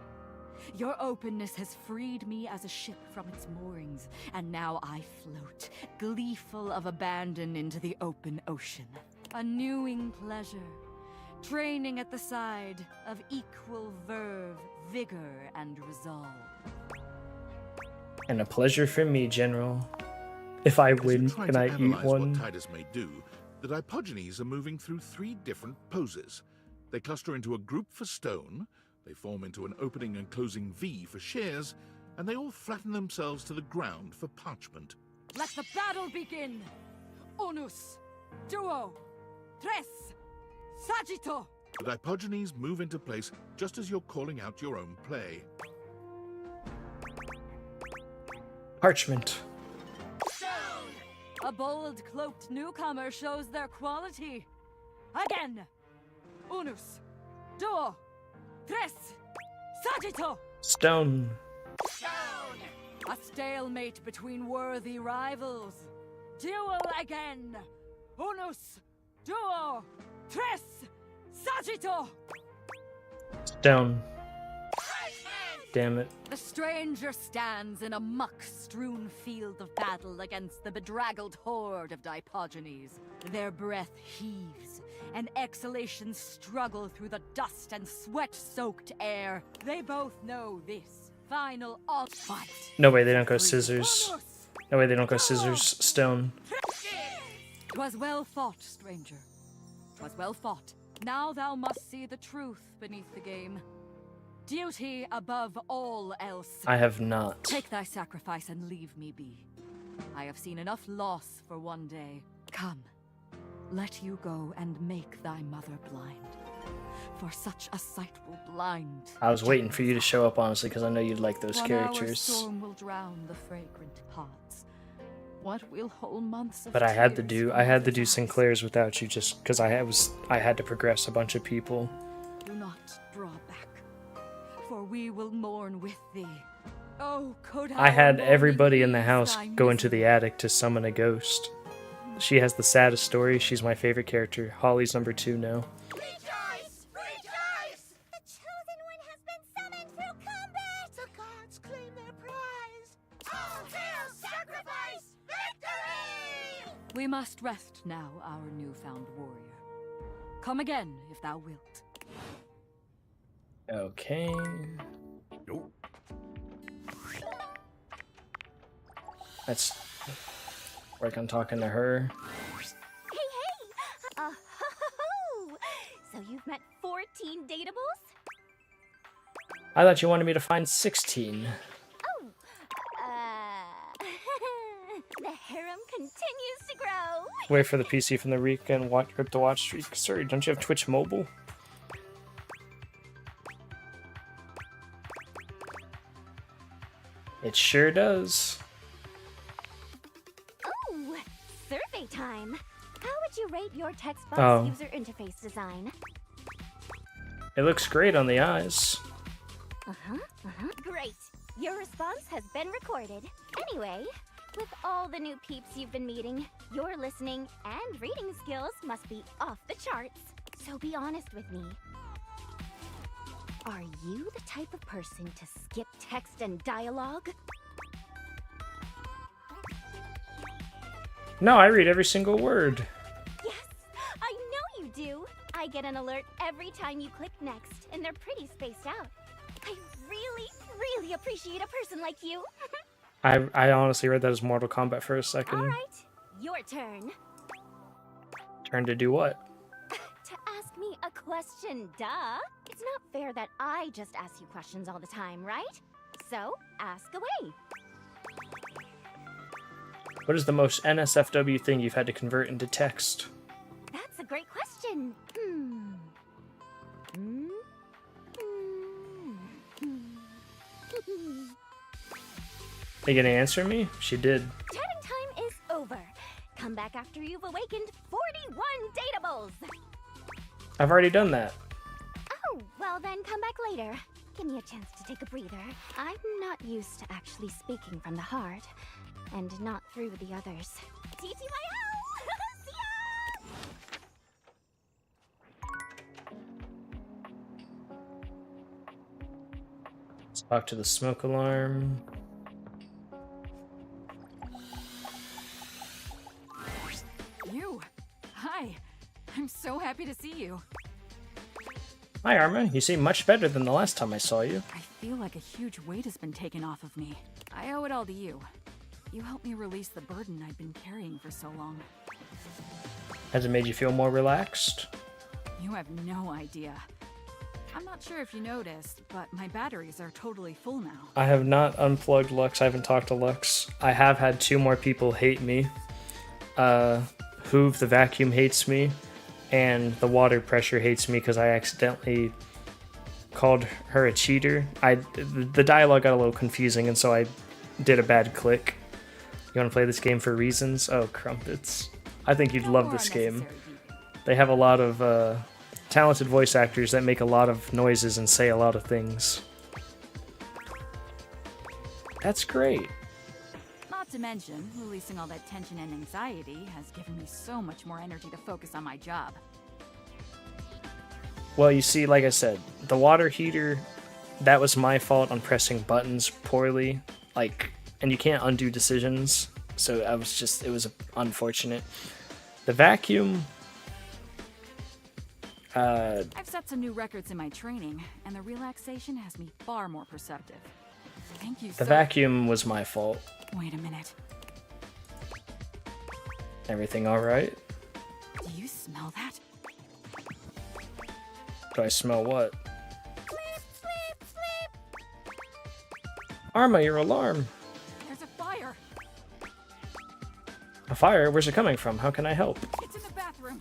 Speaker 12: Your openness has freed me as a ship from its moorings, and now I float, gleeful of abandon, into the open ocean. A newing pleasure, training at the side of equal verve, vigor, and resolve.
Speaker 1: And a pleasure for me, General. If I win,
Speaker 9: Trying
Speaker 1: can
Speaker 9: to
Speaker 1: I eat
Speaker 9: analyze
Speaker 1: one?
Speaker 9: What Tidus may do, the Dipogenes are moving through 3 different poses. They cluster into a group for stone, they form into an opening and closing V for shares, and they all flatten themselves to the ground for parchment.
Speaker 12: Let the battle begin! Unus, duo, tres, saggito!
Speaker 9: The Dipogenes move into place just as you're calling out your own play.
Speaker 1: Parchment.
Speaker 12: A bold, cloaked newcomer shows their quality. Again! Unus, duo, tres,
Speaker 8: Sagitto!
Speaker 1: Stone.
Speaker 8: A stalemate between worthy rivals. Duel again! Unus, duo, tres, Sagitto!
Speaker 1: Stone. Damn it.
Speaker 8: The stranger stands in a muck-strewn field of battle against the bedraggled horde of Diogenes. Their breath heaves, and exhalations struggle through the dust and sweat-soaked air. They both know this final fight.
Speaker 1: No way they don't go scissors. No way they don't go scissors. Stone.
Speaker 8: 'Twas well fought, stranger. 'Twas well fought. Now thou must see the truth beneath the game. Duty above all else.
Speaker 1: I have not.
Speaker 8: Take thy sacrifice and leave me be. I have seen enough loss for one day. Come, let you go and make thy mother blind. For such a sight will blind.
Speaker 1: I was waiting for you to show up, honestly, because I know you'd like those
Speaker 8: 1
Speaker 1: characters.
Speaker 8: hour's storm will drown the fragrant pods. What will whole months of
Speaker 1: But I had to
Speaker 8: tears
Speaker 1: do Sinclair's without you, just because I had to progress a bunch of people.
Speaker 8: Do not draw back, for we will mourn with thee. Oh, could
Speaker 1: I had
Speaker 8: our
Speaker 1: everybody in the
Speaker 8: mourning
Speaker 1: house
Speaker 8: ease thy
Speaker 1: go into the attic to summon a ghost. She has the saddest story. She's my favorite character. Holly's number 2 now.
Speaker 18: Rejoice! Rejoice! The chosen one has been summoned through combat! The gods claim their prize! All hail sacrifice! Victory!
Speaker 8: We must rest now, our newfound warrior. Come again, if thou wilt.
Speaker 1: Okay. Let's work on talking to her.
Speaker 13: Hey, hey! Ho-ho-ho! So you've met 14 datables?
Speaker 1: I thought you wanted me to find 16.
Speaker 13: Oh, the harem continues to grow.
Speaker 1: Wait for the PC from the week and rip the watch streak. Sorry, don't you have Twitch Mobile? It sure does.
Speaker 13: Oh, survey time. How would you rate your text box
Speaker 1: Oh.
Speaker 13: user interface design?
Speaker 1: It looks great on the eyes.
Speaker 13: Great. Your response has been recorded. Anyway, with all the new peeps you've been meeting, your listening and reading skills must be off the charts. So be honest with me. Are you the type of person to skip text and dialogue?
Speaker 1: No, I read every single word.
Speaker 13: Yes, I know you do. I get an alert every time you click next, and they're pretty spaced out. I really, really appreciate a person like you.
Speaker 1: I honestly read that as Mortal Kombat for a second.
Speaker 13: All right, your turn.
Speaker 1: Turn to do what?
Speaker 13: To ask me a question, duh. It's not fair that I just ask you questions all the time, right? So, ask away.
Speaker 1: What is the most NSFW thing you've had to convert into text?
Speaker 13: That's a great question.
Speaker 1: Are you gonna answer me? She did.
Speaker 13: Chatting time is over. Come back after you've awakened 41 datables.
Speaker 1: I've already done that.
Speaker 13: Oh, well then come back later. Give me a chance to take a breather. I'm not used to actually speaking from the heart, and not through the others. TTYL! See ya!
Speaker 1: Let's talk to the smoke alarm.
Speaker 12: You! Hi! I'm so happy to see you.
Speaker 1: Hi, Arma. You seem much better than the last time I saw you.
Speaker 12: I feel like a huge weight has been taken off of me. I owe it all to you. You helped me release the burden I'd been carrying for so long.
Speaker 1: Has it made you feel more relaxed?
Speaker 12: You have no idea. I'm not sure if you noticed, but my batteries are totally full now.
Speaker 1: I have not unplugged Lux. I haven't talked to Lux. I have had 2 more people hate me. Hoove the vacuum hates me, and the water pressure hates me because I accidentally called her a cheater. The dialogue got a little confusing, and so I did a bad click. You want to play this game for reasons? Oh, crumpets. I think you'd love this game. They have a lot of talented voice actors that make a lot of noises and say a lot of things. That's great.
Speaker 12: Not to mention, releasing all that tension and anxiety has given me so much more energy to focus on my job.
Speaker 1: Well, you see, like I said, the water heater, that was my fault on pressing buttons poorly. Like, and you can't undo decisions. So it was unfortunate. The vacuum,
Speaker 12: I've set some new records in my training, and the relaxation has me far more perceptive. Thank you so
Speaker 1: the vacuum was my fault.
Speaker 12: Wait a minute.
Speaker 1: Everything all right?
Speaker 12: Do you smell that?
Speaker 1: Do I smell what? Arma, your alarm.
Speaker 12: There's a fire.
Speaker 1: A fire? Where's it coming from? How can I help?
Speaker 12: It's in the bathroom.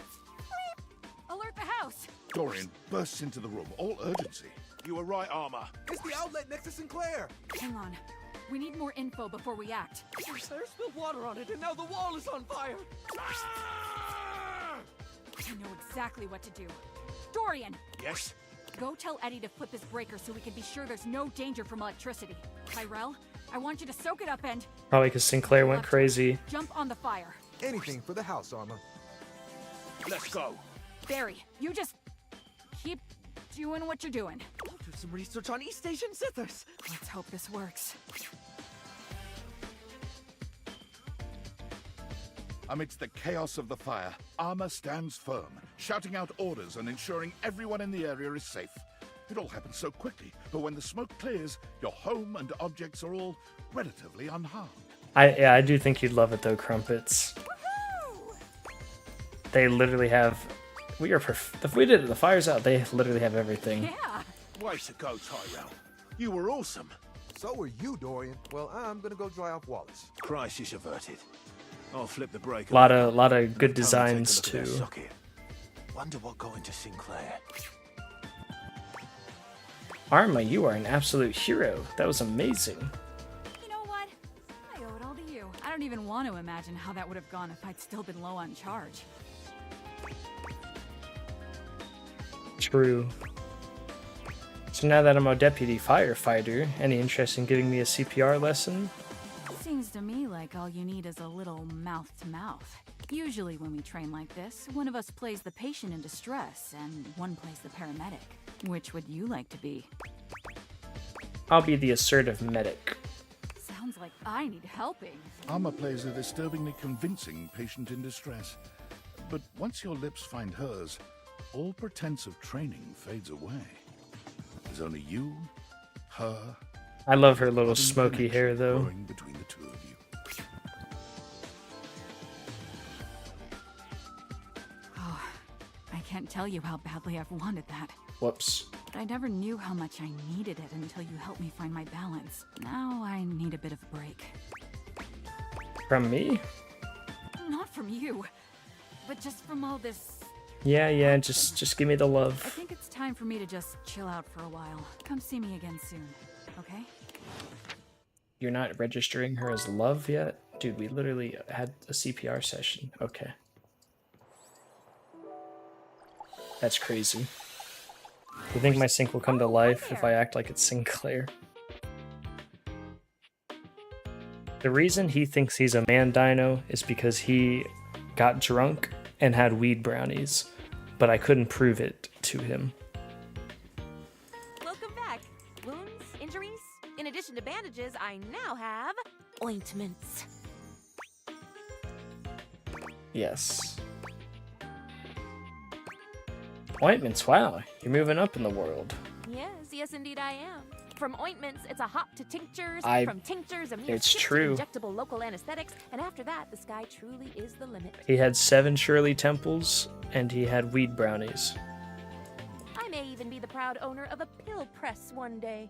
Speaker 12: Alert the house.
Speaker 9: Dorian bursts into the room, all urgency.
Speaker 15: You were right, Arma.
Speaker 10: It's the outlet next to Sinclair.
Speaker 12: Hang on. We need more info before we act.
Speaker 5: Sinclair spilled water on it, and now the wall is on fire.
Speaker 12: I know exactly what to do. Dorian!
Speaker 15: Yes?
Speaker 12: Go tell Eddie to flip his breaker so we can be sure there's no danger from electricity. Tyrell, I want you to soak it up and...
Speaker 1: Probably because Sinclair went crazy.
Speaker 12: Jump on the fire.
Speaker 10: Anything for the house, Arma.
Speaker 15: Let's go.
Speaker 12: Barry, you just... keep doing what you're doing.
Speaker 5: I'll do some research on East Asian Sithers.
Speaker 12: Let's hope this works.
Speaker 9: Amidst the chaos of the fire, Arma stands firm, shouting out orders and ensuring everyone in the area is safe. It all happens so quickly, but when the smoke clears, your home and objects are all relatively unharmed.
Speaker 1: I do think you'd love it though, Crumpets. They literally have... If we did it, the fire's out, they literally have everything.
Speaker 12: Yeah!
Speaker 15: Way to go, Tyrell. You were awesome.
Speaker 10: So were you, Dorian. Well, I'm gonna go dry off Wallace.
Speaker 15: Crisis averted. I'll flip the breaker.
Speaker 1: Lot of good designs too.
Speaker 15: Wonder what got into Sinclair.
Speaker 1: Arma, you are an absolute hero. That was amazing.
Speaker 12: You know what? I owe it all to you. I don't even want to imagine how that would have gone if I'd still been low on charge.
Speaker 1: True. So now that I'm a deputy firefighter, any interest in giving me a CPR lesson?
Speaker 12: Seems to me like all you need is a little mouth-to-mouth. Usually when we train like this, one of us plays the patient in distress, and one plays the paramedic. Which would you like to be?
Speaker 1: I'll be the assertive medic.
Speaker 12: Sounds like I need helping.
Speaker 9: Arma plays a disturbingly convincing patient in distress. But once your lips find hers, all pretense of training fades away. There's only you, her...
Speaker 1: I love her little smoky hair, though.
Speaker 9: Between the two of you.
Speaker 12: Oh, I can't tell you how badly I've wanted that.
Speaker 1: Whoops.
Speaker 12: But I never knew how much I needed it until you helped me find my balance. Now I need a bit of a break.
Speaker 1: From me?
Speaker 12: Not from you, but just from all this...
Speaker 1: Yeah, just give me the love.
Speaker 12: I think it's time for me to just chill out for a while. Come see me again soon, okay?
Speaker 1: You're not registering her as love yet? Dude, we literally had a CPR session. Okay. That's crazy. You think my sync will come to life if I act like it's Sinclair? The reason he thinks he's a man dino is because he got drunk and had weed brownies, but I couldn't prove it to him.
Speaker 18: Welcome back. Wounds? Injuries? In addition to bandages, I now have... ointments.
Speaker 1: Yes. Ointments, wow. You're moving up in the world.
Speaker 18: Yes, indeed I am. From ointments, it's a hop to tinctures. From tinctures, a
Speaker 1: It's true.
Speaker 18: injectable local anesthetics. And after that, the sky truly is the limit.
Speaker 1: He had 7 Shirley Temples, and he had weed brownies.
Speaker 18: I may even be the proud owner of a pill press one day.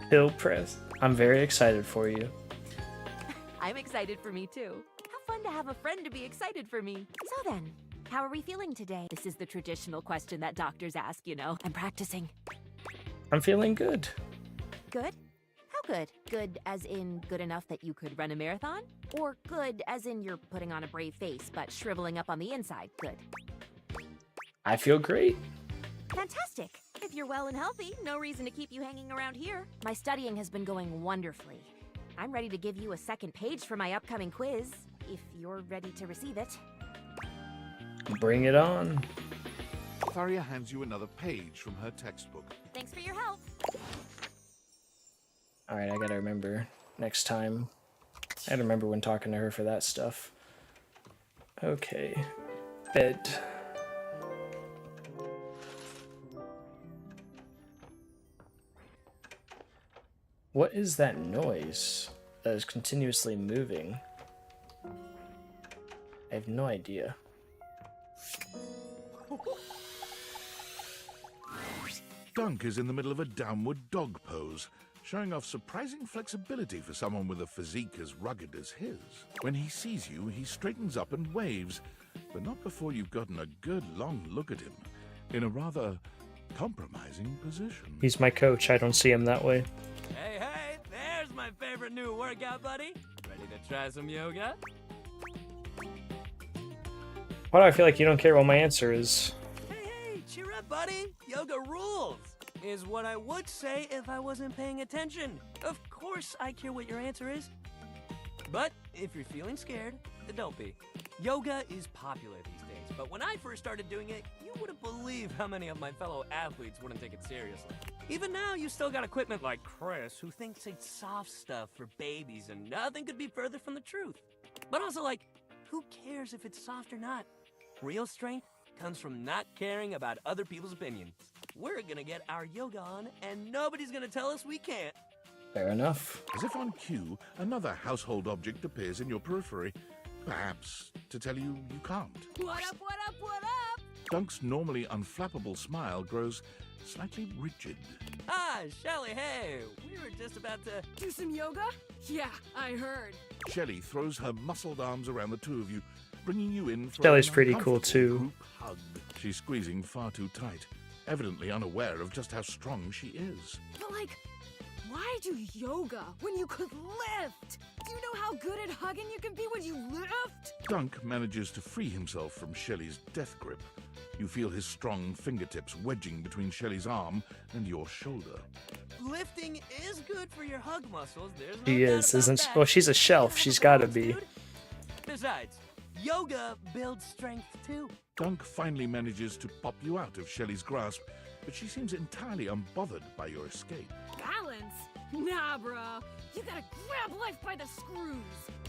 Speaker 1: Pill press. I'm very excited for you.
Speaker 18: I'm excited for me, too. How fun to have a friend to be excited for me. So then, how are we feeling today? This is the traditional question that doctors ask, you know. I'm practicing.
Speaker 1: I'm feeling good.
Speaker 18: Good? How good? Good as in good enough that you could run a marathon? Or good as in you're putting on a brave face but shriveling up on the inside? Good.
Speaker 1: I feel great.
Speaker 18: Fantastic.
Speaker 13: If you're well and healthy, no reason to keep you hanging around here. My studying has been going wonderfully. I'm ready to give you a second page for my upcoming quiz, if you're ready to receive it.
Speaker 1: Bring it on.
Speaker 9: Faria hands you another page from her textbook.
Speaker 13: Thanks for your help.
Speaker 1: Alright, I gotta remember next time. I gotta remember when talking to her for that stuff. Okay. Bed. What is that noise that is continuously moving? I have no idea.
Speaker 9: Dunk is in the middle of a downward dog pose, showing off surprising flexibility for someone with a physique as rugged as his. When he sees you, he straightens up and waves, but not before you've gotten a good long look at him, in a rather compromising position.
Speaker 1: He's my coach, I don't see him that way.
Speaker 6: Hey, hey, there's my favorite new workout buddy. Ready to try some yoga?
Speaker 1: Why do I feel like you don't care what my answer is?
Speaker 6: Hey, cheer up, buddy. Yoga rules, is what I would say if I wasn't paying attention. Of course I care what your answer is. But if you're feeling scared, then don't be. Yoga is popular these days, but when I first started doing it, you wouldn't believe how many of my fellow athletes wouldn't take it seriously. Even now, you still got equipment like Chris, who thinks it's soft stuff for babies, and nothing could be further from the truth. But also, like, who cares if it's soft or not? Real strength comes from not caring about other people's opinions. We're gonna get our yoga on, and nobody's gonna tell us we can't.
Speaker 1: Fair enough.
Speaker 9: As if on cue, another household object appears in your periphery, perhaps to tell you you can't.
Speaker 13: What up, what up, what up?
Speaker 9: Dunk's normally unflappable smile grows slightly rigid.
Speaker 6: Ah, Shelly, hey, we were just about to...
Speaker 13: Do some yoga? Yeah, I heard.
Speaker 9: Shelly throws her muscled arms around the two of you, bringing you in for
Speaker 1: Shelly's
Speaker 9: an
Speaker 1: pretty cool
Speaker 9: uncomfortable
Speaker 1: too.
Speaker 9: group hug. She's squeezing far too tight, evidently unaware of just how strong she is.
Speaker 13: But like, why do yoga when you could lift? Do you know how good at hugging you can be when you lift?
Speaker 9: Dunk manages to free himself from Shelly's death grip. You feel his strong fingertips wedging between Shelly's arm and your shoulder.
Speaker 6: Lifting is good for your hug muscles. There's no
Speaker 1: She
Speaker 6: doubt
Speaker 1: is,
Speaker 6: about
Speaker 1: isn't?
Speaker 6: that.
Speaker 1: Well, she's a shelf. She's gotta be.
Speaker 6: Besides, yoga builds strength too.
Speaker 9: Dunk finally manages to pop you out of Shelly's grasp, but she seems entirely unbothered by your escape.
Speaker 13: Balance? Nah, bro. You gotta grab life by the screws.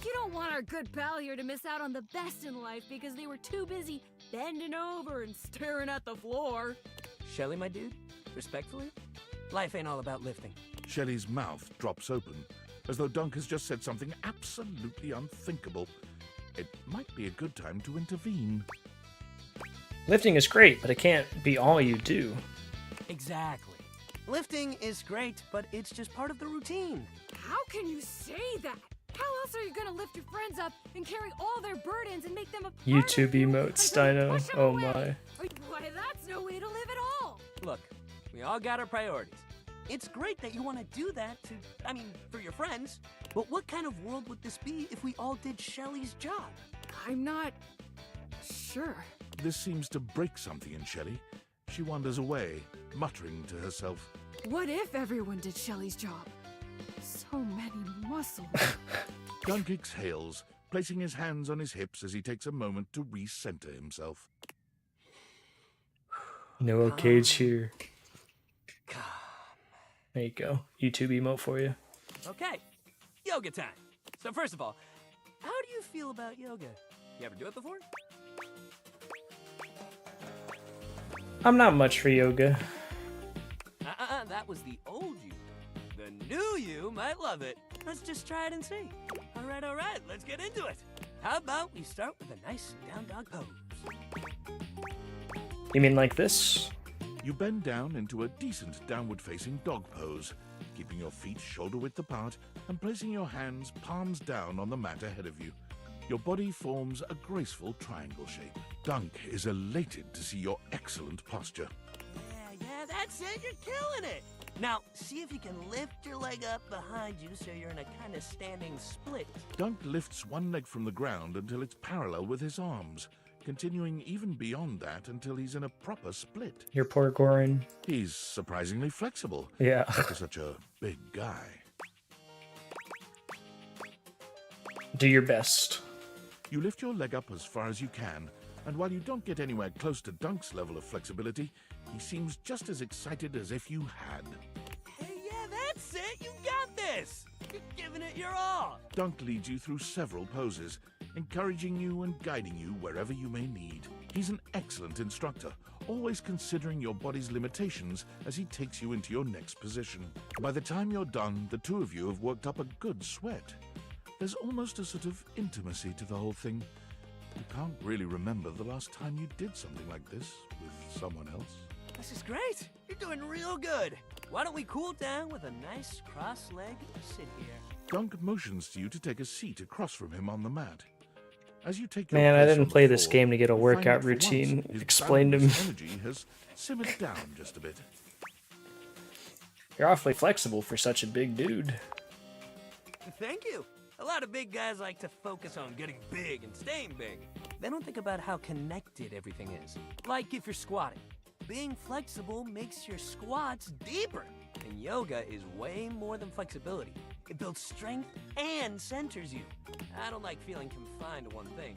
Speaker 13: You don't want our good pal here to miss out on the best in life because they were too busy bending over and staring at the floor.
Speaker 6: Shelly, my dude, respectfully, life ain't all about lifting.
Speaker 9: Shelly's mouth drops open, as though Dunk has just said something absolutely unthinkable. It might be a good time to intervene.
Speaker 1: Lifting is great, but it can't be all you do.
Speaker 6: Exactly. Lifting is great, but it's just part of the routine.
Speaker 13: How can you say that? How else are you gonna lift your friends up and carry all their burdens and make them a part
Speaker 1: YouTube
Speaker 13: of you
Speaker 1: emotes,
Speaker 13: until you
Speaker 1: Dino.
Speaker 13: push them
Speaker 1: Oh
Speaker 13: away?
Speaker 1: my.
Speaker 13: Why, that's no way to live at all.
Speaker 6: Look, we all got our priorities. It's great that you want to do that for your friends, but what kind of world would this be if we all did Shelly's job?
Speaker 13: I'm not sure.
Speaker 9: This seems to break something in Shelly. She wanders away, muttering to herself.
Speaker 13: What if everyone did Shelly's job? So many muscles.
Speaker 9: Dunk exhales, placing his hands on his hips as he takes a moment to recenter himself.
Speaker 1: Noah Cage here. There you go. YouTube emote for you.
Speaker 6: Okay, yoga time. So first of all, how do you feel about yoga? You ever do it before?
Speaker 1: I'm not much for yoga.
Speaker 6: That was the old you. The new you might love it. Let's just try it and see. All right, let's get into it. How about we start with a nice down dog pose?
Speaker 1: You mean like this?
Speaker 9: You bend down into a decent downward-facing dog pose, keeping your feet shoulder-width apart and placing your hands palms down on the mat ahead of you. Your body forms a graceful triangle shape. Dunk is elated to see your excellent posture.
Speaker 6: Yeah, that's it. You're killing it. Now, see if you can lift your leg up behind you so you're in a kind of standing split.
Speaker 9: Dunk lifts one leg from the ground until it's parallel with his arms, continuing even beyond that until he's in a proper split.
Speaker 1: Your poor Goran.
Speaker 9: He's surprisingly flexible.
Speaker 1: Yeah.
Speaker 9: For such a big guy.
Speaker 1: Do your best.
Speaker 9: You lift your leg up as far as you can, and while you don't get anywhere close to Dunk's level of flexibility, he seems just as excited as if you had.
Speaker 6: Hey, yeah, that's it! You got this! You're giving it your all!
Speaker 9: Dunk leads you through several poses, encouraging you and guiding you wherever you may need. He's an excellent instructor, always considering your body's limitations as he takes you into your next position. By the time you're done, the two of you have worked up a good sweat. There's almost a sort of intimacy to the whole thing. You can't really remember the last time you did something like this with someone else.
Speaker 6: This is great! You're doing real good! Why don't we cool down with a nice cross-legged sit here?
Speaker 9: Dunk motions to you to take a seat across from him on the mat. As you take your
Speaker 1: Man, I
Speaker 9: place
Speaker 1: didn't
Speaker 9: on the
Speaker 1: play this
Speaker 9: floor,
Speaker 1: game to get a
Speaker 9: you find
Speaker 1: workout
Speaker 9: that for once,
Speaker 1: routine
Speaker 9: his
Speaker 1: explained to me.
Speaker 9: boundless energy has simmered down just a bit.
Speaker 1: You're awfully flexible for such a big dude.
Speaker 6: Thank you! A lot of big guys like to focus on getting big and staying big. They don't think about how connected everything is. Like if you're squatting. Being flexible makes your squats deeper. And yoga is way more than flexibility. It builds strength and centers you. I don't like feeling confined to one thing.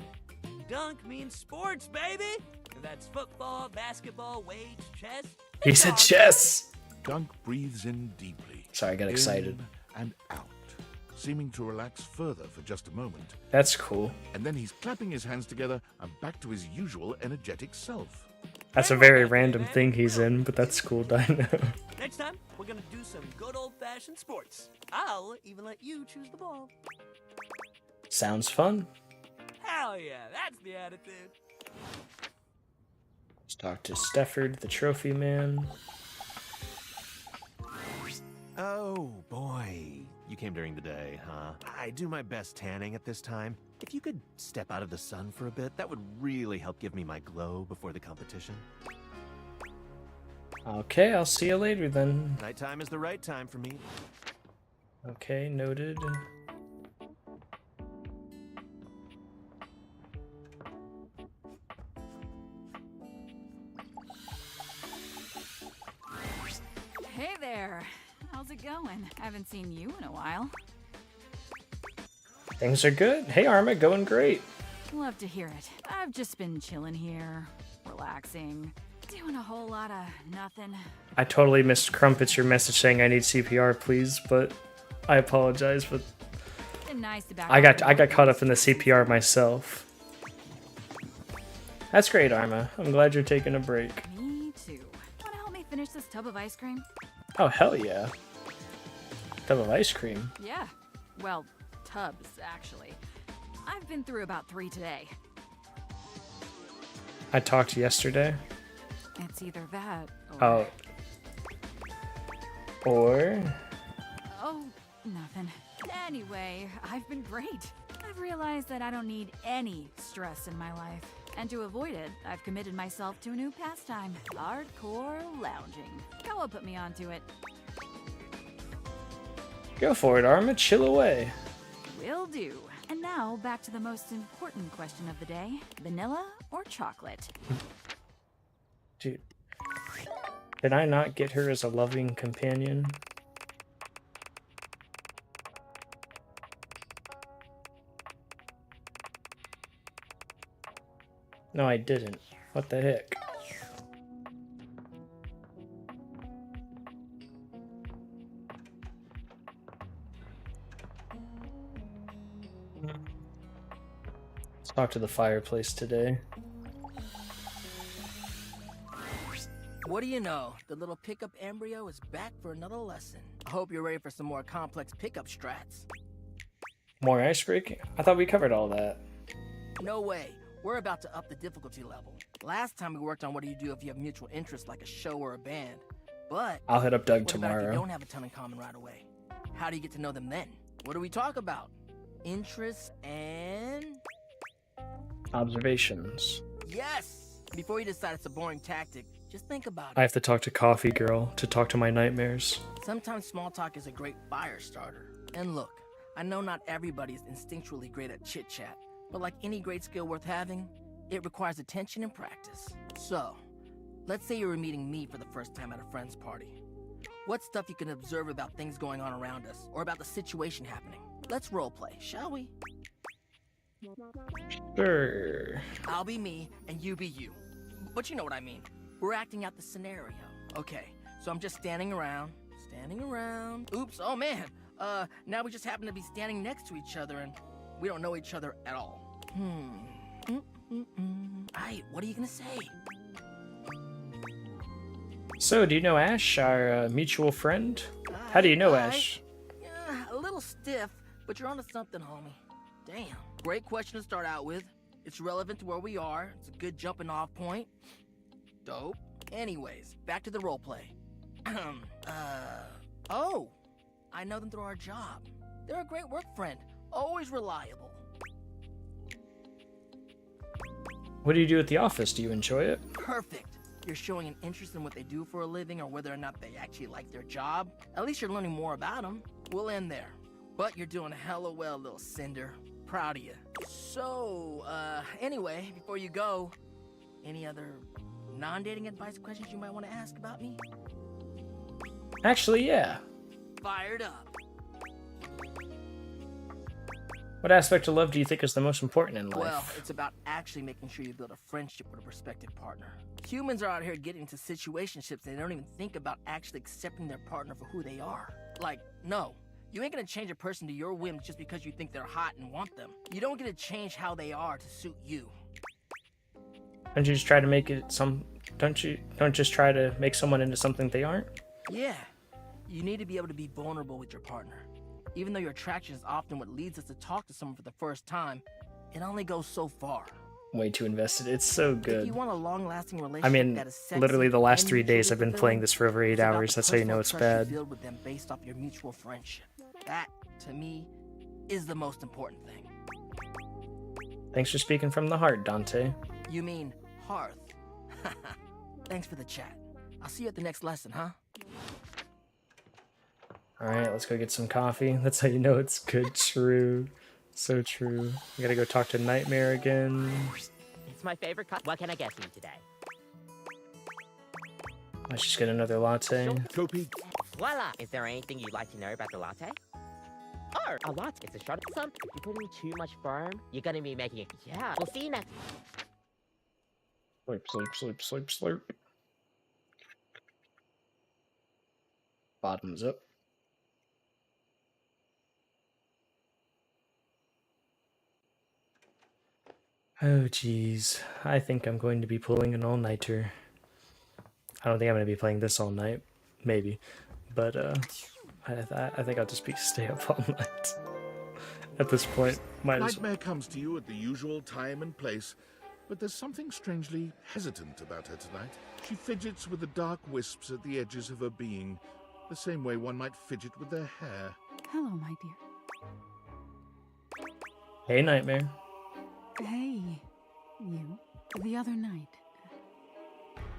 Speaker 6: Dunk means sports, baby! That's football, basketball, weights, chess.
Speaker 1: He said chess!
Speaker 9: Dunk breathes in deeply.
Speaker 1: Sorry, I got excited.
Speaker 9: In and out, seeming to relax further for just a moment.
Speaker 1: That's cool.
Speaker 9: And then he's clapping his hands together and back to his usual energetic self.
Speaker 1: That's a very random thing he's in, but that's cool, Dino.
Speaker 6: Next time, we're gonna do some good old-fashioned sports. I'll even let you choose the ball.
Speaker 1: Sounds fun.
Speaker 6: Hell yeah, that's the attitude.
Speaker 1: Let's talk to Stefford, the trophy man.
Speaker 17: Oh, boy. You came during the day, huh? I do my best tanning at this time. If you could step out of the sun for a bit, that would really help give me my glow before the competition.
Speaker 1: Okay, I'll see you later then.
Speaker 17: Nighttime is the right time for me.
Speaker 1: Okay, noted.
Speaker 12: Hey there. How's it going? I haven't seen you in a while.
Speaker 1: Things are good. Hey, Arma, going great.
Speaker 12: Love to hear it. I've just been chilling here, relaxing, doing a whole lot of nothing.
Speaker 1: I totally missed Crumpets your message saying I need CPR, please, but I apologize. But
Speaker 12: Been nice to back
Speaker 1: I
Speaker 12: up
Speaker 1: got caught up in the CPR myself. That's great, Arma. I'm glad you're taking a break.
Speaker 12: Me too. Wanna help me finish this tub of ice cream?
Speaker 1: Oh hell yeah! Tub of ice cream.
Speaker 12: Yeah. Well, tubs, actually. I've been through about 3 today.
Speaker 1: I talked yesterday.
Speaker 12: It's either that or...
Speaker 1: Or...
Speaker 12: Oh, nothing. Anyway, I've been great. I've realized that I don't need any stress in my life. And to avoid it, I've committed myself to a new pastime. Hardcore lounging. Koa put me onto it.
Speaker 1: Go for it, Arma. Chill away.
Speaker 12: Will do. And now, back to the most important question of the day. Vanilla or chocolate?
Speaker 1: Dude. Did I not get her as a loving companion? No, I didn't. What the heck? Let's talk to the fireplace today.
Speaker 7: What do you know? The little pickup embryo is back for another lesson. I hope you're ready for some more complex pickup strats.
Speaker 1: More ice breaking? I thought we covered all that.
Speaker 7: No way. We're about to up the difficulty level. Last time we worked on what do you do if you have mutual interests like a show or a band. But
Speaker 1: I'll hit up Doug
Speaker 7: what about if
Speaker 1: tomorrow.
Speaker 7: you don't have a ton in common right away? How do you get to know them then? What do we talk about? Interests and...
Speaker 1: Observations.
Speaker 7: Yes! Before you decide it's a boring tactic, just think about it.
Speaker 1: I have to talk to Coffee Girl to talk to my nightmares.
Speaker 7: Sometimes small talk is a great fire starter. And look, I know not everybody is instinctually great at chit-chat, but like any great skill worth having, It requires attention and practice. So, let's say you were meeting me for the first time at a friend's party. What's stuff you can observe about things going on around us, or about the situation happening? Let's roleplay, shall we?
Speaker 1: Sure.
Speaker 7: I'll be me, and you be you. But you know what I mean. We're acting out the scenario. Okay, so I'm just standing around. Oops, oh man. Now we just happen to be standing next to each other, and we don't know each other at all. Aight, what are you gonna say?
Speaker 1: So, do you know Ash, our mutual friend? How do you know Ash?
Speaker 7: A little stiff, but you're onto something, homie. Damn. Great question to start out with. It's relevant to where we are. It's a good jumping off point. Dope. Anyways, back to the roleplay. Oh, I know them through our job. They're a great work friend, always reliable.
Speaker 1: What do you do at the office? Do you enjoy it?
Speaker 7: Perfect. You're showing an interest in what they do for a living or whether or not they actually like their job. At least you're learning more about them. We'll end there. But you're doing hella well, little Cinder. Proud of you. So, anyway, before you go, any other non-dating advice questions you might want to ask about me?
Speaker 1: Actually, yeah.
Speaker 7: Fired up.
Speaker 1: What aspect of love do you think is the most important in life?
Speaker 7: Well, it's about actually making sure you build a friendship with a prospective partner. Humans are out here getting into situationships and they don't even think about actually accepting their partner for who they are. Like, no. You ain't gonna change a person to your whims just because you think they're hot and want them. You don't get to change how they are to suit you.
Speaker 1: Don't you just try to make it don't just try to make someone into something they aren't?
Speaker 7: Yeah. You need to be able to be vulnerable with your partner. Even though your attraction is often what leads us to talk to someone for the first time, it only goes so far.
Speaker 1: Way too invested. It's so
Speaker 7: If
Speaker 1: good.
Speaker 7: you want a long-lasting relationship
Speaker 1: I mean,
Speaker 7: that is sexy
Speaker 1: literally the last
Speaker 7: and
Speaker 1: 3 days I've been
Speaker 7: mutually
Speaker 1: playing this for over 8
Speaker 7: it's about
Speaker 1: hours.
Speaker 7: the
Speaker 1: That's how you know
Speaker 7: personal
Speaker 1: it's
Speaker 7: trust you
Speaker 1: bad.
Speaker 7: build with them based off your mutual friendship. That, to me, is the most important thing.
Speaker 1: Thanks for speaking from the heart, Dante.
Speaker 7: You mean hearth. Thanks for the chat. I'll see you at the next lesson, huh?
Speaker 1: Alright, let's go get some coffee. That's how you know it's good. True. So true. We gotta go talk to Nightmare again.
Speaker 14: It's my favorite cut. What can I get for you today?
Speaker 1: Let's just get another latte.
Speaker 14: Voila! Is there anything you'd like to know about the latte? Oh, a latte. It's a shot of something. If you put in too much foam, you're gonna be making it. Yeah. We'll see you next.
Speaker 1: Sleep, sleep, sleep, sleep, sleep. Bottoms up. Oh, geez. I think I'm going to be pulling an all-nighter. I don't think I'm going to be playing this all night. Maybe. But, I think I'll just stay up all night. At this point, might as well.
Speaker 9: Nightmare comes to you at the usual time and place, but there's something strangely hesitant about her tonight. She fidgets with the dark wisps at the edges of her being, the same way one might fidget with their hair.
Speaker 8: Hello, my dear.
Speaker 1: Hey, Nightmare.
Speaker 8: Hey, you. The other night.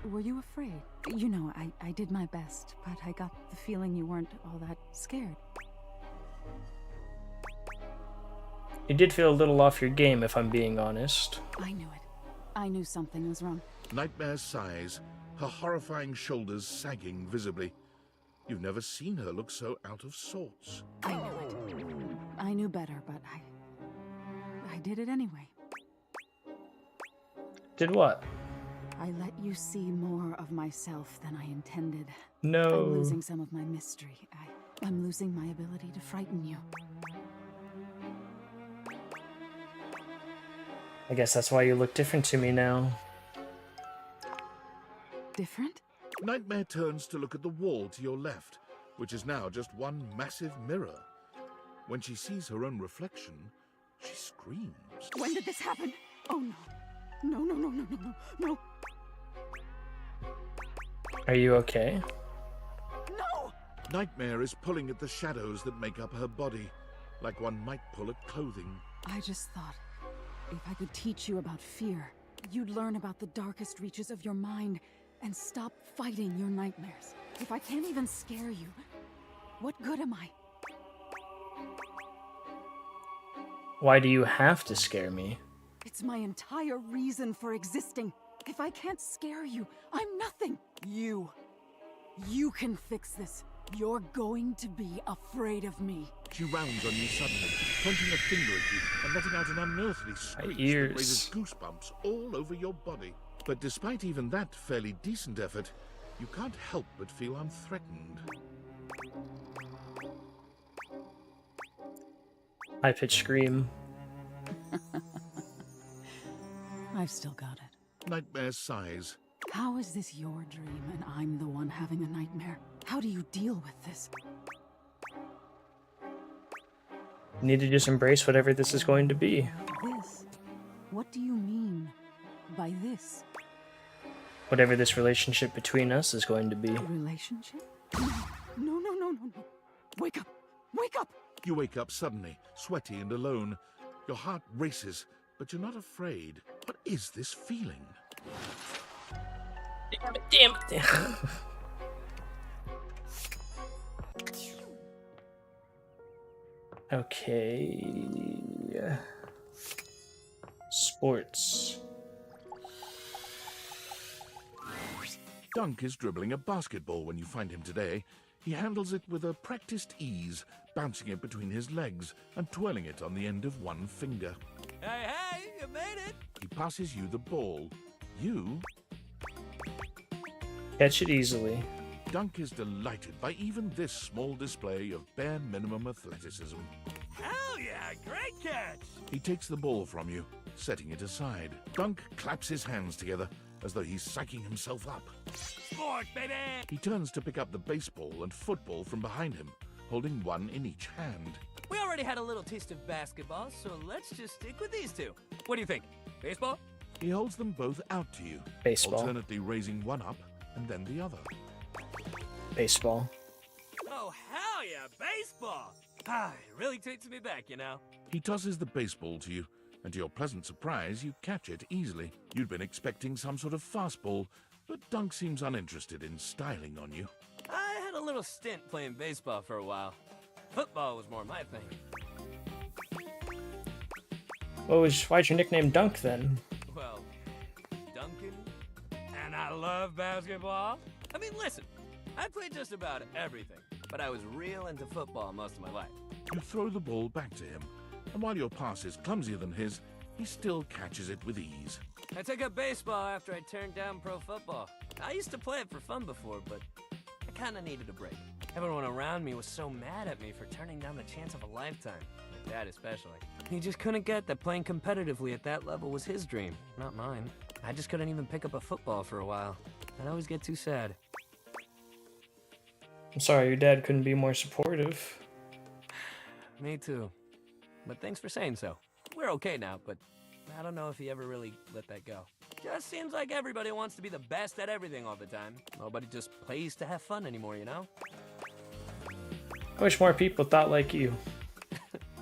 Speaker 8: Were you afraid? You know, I did my best, but I got the feeling you weren't all that scared.
Speaker 1: You did feel a little off your game, if I'm being honest.
Speaker 8: I knew it. I knew something was wrong.
Speaker 9: Nightmare sighs, her horrifying shoulders sagging visibly. You've never seen her look so out of sorts.
Speaker 8: I knew it. I knew better, but I did it anyway.
Speaker 1: Did what?
Speaker 8: I let you see more of myself than I intended.
Speaker 1: No.
Speaker 8: I'm losing some of my mystery. I'm losing my ability to frighten you.
Speaker 1: I guess that's why you look different to me now.
Speaker 8: Different?
Speaker 9: Nightmare turns to look at the wall to your left, which is now just one massive mirror. When she sees her own reflection, she screams.
Speaker 8: When did this happen? Oh no. No, no, no, no, no, no, no.
Speaker 1: Are you okay?
Speaker 8: No!
Speaker 9: Nightmare is pulling at the shadows that make up her body, like one might pull at clothing.
Speaker 8: I just thought, if I could teach you about fear, you'd learn about the darkest reaches of your mind and stop fighting your nightmares. If I can't even scare you, what good am I?
Speaker 1: Why do you have to scare me?
Speaker 8: It's my entire reason for existing. If I can't scare you, I'm nothing. You can fix this. You're going to be afraid of me.
Speaker 9: She rounds on you suddenly, pointing a finger at you and letting out an unearthly screech
Speaker 1: ears.
Speaker 9: that raises goosebumps all over your body. But despite even that fairly decent effort, you can't help but feel unthreatened.
Speaker 1: High-pitched scream.
Speaker 8: I've still got it.
Speaker 9: Nightmare sighs.
Speaker 8: How is this your dream and I'm the one having a nightmare? How do you deal with this?
Speaker 1: You need to just embrace whatever this is going to be.
Speaker 8: This? What do you mean by this?
Speaker 1: Whatever this relationship between us is going to be.
Speaker 8: Relationship? No. Wake up! Wake up!
Speaker 9: You wake up suddenly, sweaty and alone. Your heart races, but you're not afraid. What is this feeling?
Speaker 1: Damn it. Okay. Sports.
Speaker 9: Dunk is dribbling a basketball when you find him today. He handles it with a practiced ease, bouncing it between his legs and twirling it on the end of one finger.
Speaker 6: Hey, you made it!
Speaker 9: He passes you the ball. You
Speaker 1: catch it easily.
Speaker 9: Dunk is delighted by even this small display of bare minimum athleticism.
Speaker 6: Hell yeah, great catch!
Speaker 9: He takes the ball from you, setting it aside. Dunk claps his hands together as though he's psyching himself up.
Speaker 6: Sport, baby!
Speaker 9: He turns to pick up the baseball and football from behind him, holding one in each hand.
Speaker 6: We already had a little taste of basketball, so let's just stick with these two. What do you think? Baseball?
Speaker 9: He holds them both out to you,
Speaker 1: Baseball.
Speaker 9: alternately raising one up and then the other.
Speaker 1: Baseball.
Speaker 6: Oh, hell yeah, baseball! It really takes me back, you know.
Speaker 9: He tosses the baseball to you, and to your pleasant surprise, you catch it easily. You'd been expecting some sort of fastball, but Dunk seems uninterested in styling on you.
Speaker 6: I had a little stint playing baseball for a while. Football was more my thing.
Speaker 1: Why'd your nickname Dunk then?
Speaker 6: Well, Duncan, and I love basketball. I mean, listen, I played just about everything, but I was real into football most of my life.
Speaker 9: You throw the ball back to him, and while your pass is clumsier than his, he still catches it with ease.
Speaker 6: I took up baseball after I turned down pro football. I used to play it for fun before, but I kinda needed a break. Everyone around me was so mad at me for turning down the chance of a lifetime. My dad especially. He just couldn't get that playing competitively at that level was his dream, not mine. I just couldn't even pick up a football for a while. I'd always get too sad.
Speaker 1: I'm sorry, your dad couldn't be more supportive.
Speaker 6: Me too. But thanks for saying so. We're okay now, but I don't know if he ever really let that go. Just seems like everybody wants to be the best at everything all the time. Nobody just plays to have fun anymore, you know?
Speaker 1: I wish more people thought like you.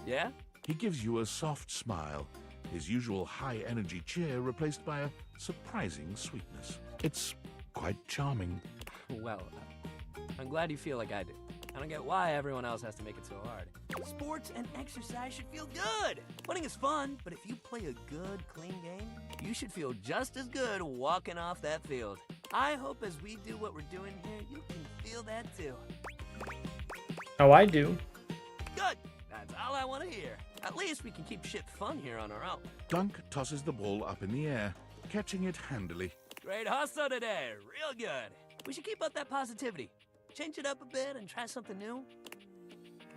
Speaker 6: Yeah?
Speaker 9: He gives you a soft smile, his usual high-energy cheer replaced by a surprising sweetness. It's quite charming.
Speaker 6: Well, I'm glad you feel like I do. I don't get why everyone else has to make it so hard. Sports and exercise should feel good. Winning is fun, but if you play a good, clean game, you should feel just as good walking off that field. I hope as we do what we're doing here, you can feel that too.
Speaker 1: Oh, I do.
Speaker 6: Good. That's all I want to hear. At least we can keep shit fun here on our own.
Speaker 9: Dunk tosses the ball up in the air, catching it handily.
Speaker 6: Great hustle today. Real good. We should keep up that positivity. Change it up a bit and try something new.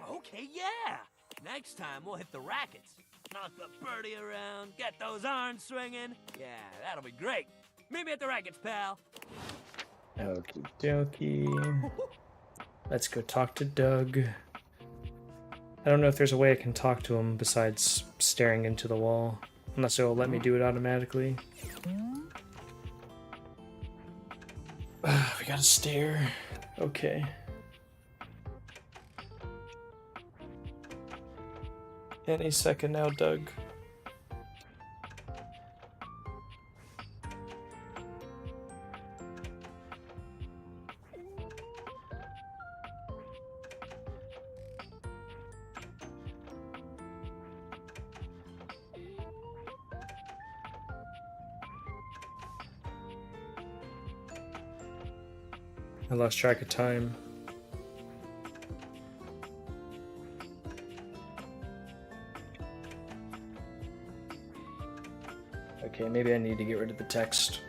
Speaker 6: Okay, yeah. Next time we'll hit the rackets. Knock the birdie around, get those arms swinging. Yeah, that'll be great. Meet me at the rackets, pal.
Speaker 1: Okie dokie. Let's go talk to Doug. I don't know if there's a way I can talk to him besides staring into the wall. Unless it will let me do it automatically. We gotta stare. Okay. Any second now, Doug. I lost track of time. Okay, maybe I need to get rid of the text.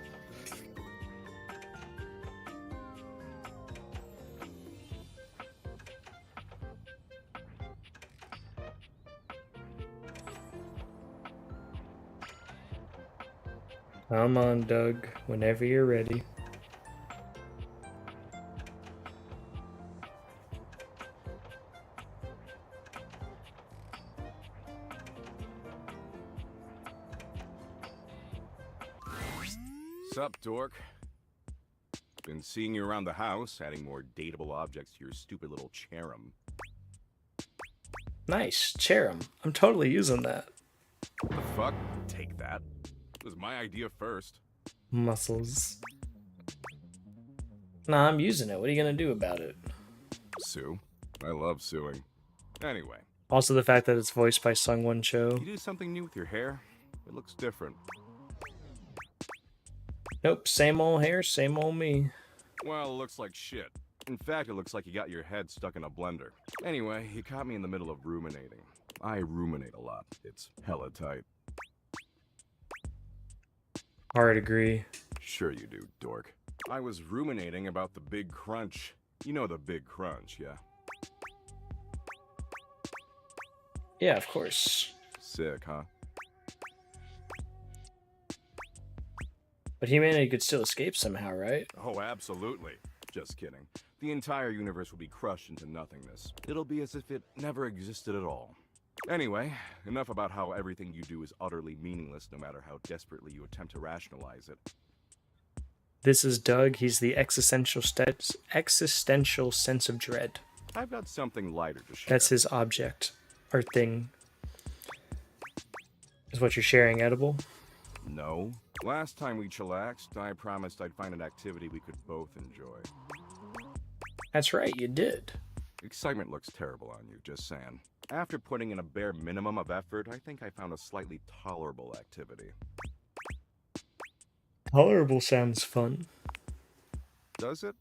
Speaker 1: Come on, Doug, whenever you're ready.
Speaker 4: Sup, dork? Been seeing you around the house, adding more dateable objects to your stupid little cherub.
Speaker 1: Nice, cherub. I'm totally using that.
Speaker 4: The fuck? Take that. It was my idea first.
Speaker 1: Muscles. Nah, I'm using it. What are you gonna do about it?
Speaker 4: Sue. I love suing. Anyway.
Speaker 1: Also the fact that it's voiced by Sungwon Cho.
Speaker 4: You do something new with your hair? It looks different.
Speaker 1: Nope, same old hair, same old me.
Speaker 4: Well, it looks like shit. In fact, it looks like you got your head stuck in a blender. Anyway, you caught me in the middle of ruminating. I ruminate a lot. It's hella tight.
Speaker 1: Hard agree.
Speaker 4: Sure you do, dork. I was ruminating about the big crunch. You know the big crunch, yeah?
Speaker 1: Yeah, of course.
Speaker 4: Sick, huh?
Speaker 1: But humanity could still escape somehow, right?
Speaker 4: Oh, absolutely. Just kidding. The entire universe will be crushed into nothingness. It'll be as if it never existed at all. Anyway, enough about how everything you do is utterly meaningless no matter how desperately you attempt to rationalize it.
Speaker 1: This is Doug. He's the existential sense of dread.
Speaker 4: I've got something lighter to share.
Speaker 1: That's his object. Or thing. Is what you're sharing edible?
Speaker 4: No. Last time we chillaxed, I promised I'd find an activity we could both enjoy.
Speaker 1: That's right, you did.
Speaker 4: Excitement looks terrible on you, just saying. After putting in a bare minimum of effort, I think I found a slightly tolerable activity.
Speaker 1: Tolerable sounds fun.
Speaker 4: Does it?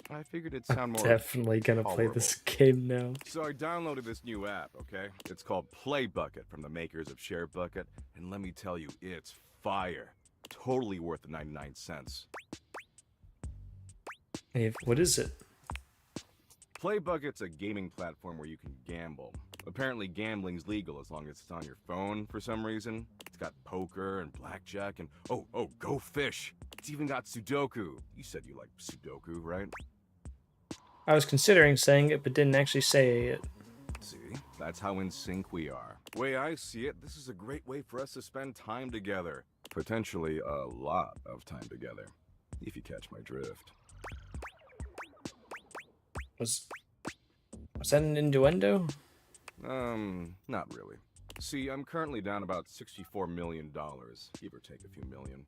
Speaker 4: I figured it'd sound more
Speaker 1: Definitely gonna play
Speaker 4: tolerable.
Speaker 1: this game now.
Speaker 4: So I downloaded this new app, okay? It's called PlayBucket from the makers of ShareBucket, and let me tell you, it's fire. Totally worth the 99 cents.
Speaker 1: Hey, what is it?
Speaker 4: PlayBucket's a gaming platform where you can gamble. Apparently gambling's legal as long as it's on your phone for some reason. It's got poker and blackjack and oh, Go Fish. It's even got Sudoku. You said you like Sudoku, right?
Speaker 1: I was considering saying it, but didn't actually say it.
Speaker 4: See, that's how in sync we are. The way I see it, this is a great way for us to spend time together. Potentially a lot of time together, if you catch my drift.
Speaker 1: Was that an innuendo?
Speaker 4: Not really. See, I'm currently down about $64 million, give or take a few million.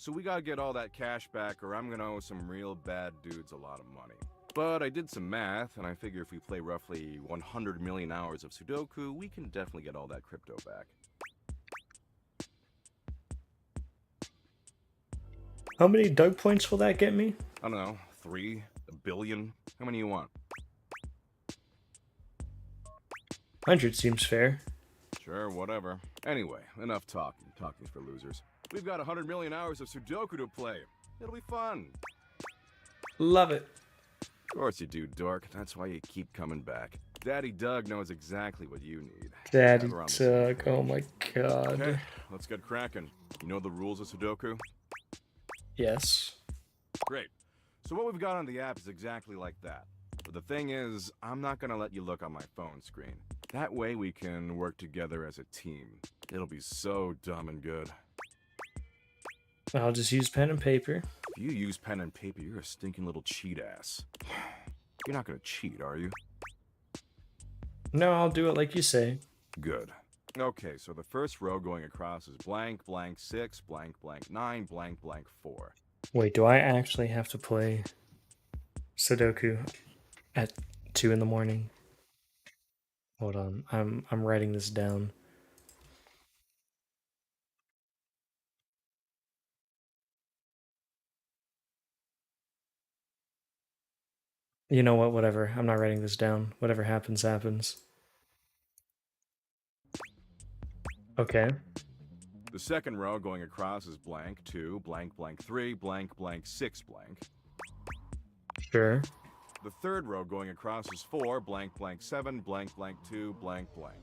Speaker 4: So we gotta get all that cash back or I'm gonna owe some real bad dudes a lot of money. But I did some math, and I figure if we play roughly 100 million hours of Sudoku, we can definitely get all that crypto back.
Speaker 1: How many Doug points will that get me?
Speaker 4: I don't know, 3? A billion? How many you want?
Speaker 1: 100 seems fair.
Speaker 4: Sure, whatever. Anyway, enough talking. Talking's for losers. We've got 100 million hours of Sudoku to play. It'll be fun.
Speaker 1: Love it.
Speaker 4: Of course you do, dork. That's why you keep coming back. Daddy Doug knows exactly what you need.
Speaker 1: Daddy
Speaker 4: Never on the
Speaker 1: Doug, oh my god.
Speaker 4: Okay, let's get cracking. You know the rules of Sudoku?
Speaker 1: Yes.
Speaker 4: Great. So what we've got on the app is exactly like that. But the thing is, I'm not gonna let you look on my phone screen. That way we can work together as a team. It'll be so dumb and good.
Speaker 1: I'll just use pen and paper.
Speaker 4: If you use pen and paper, you're a stinking little cheat ass. You're not gonna cheat, are you?
Speaker 1: No, I'll do it like you say.
Speaker 4: Good. Okay, so the first row going across is blank, blank 6, blank, blank 9, blank, blank 4.
Speaker 1: Wait, do I actually have to play Sudoku at 2 in the morning? Hold on, I'm writing this down. You know what? Whatever. I'm not writing this down. Whatever happens, happens. Okay.
Speaker 4: The second row going across is blank 2, blank, blank 3, blank, blank 6, blank.
Speaker 1: Sure.
Speaker 4: The third row going across is 4, blank, blank 7, blank, blank 2, blank, blank.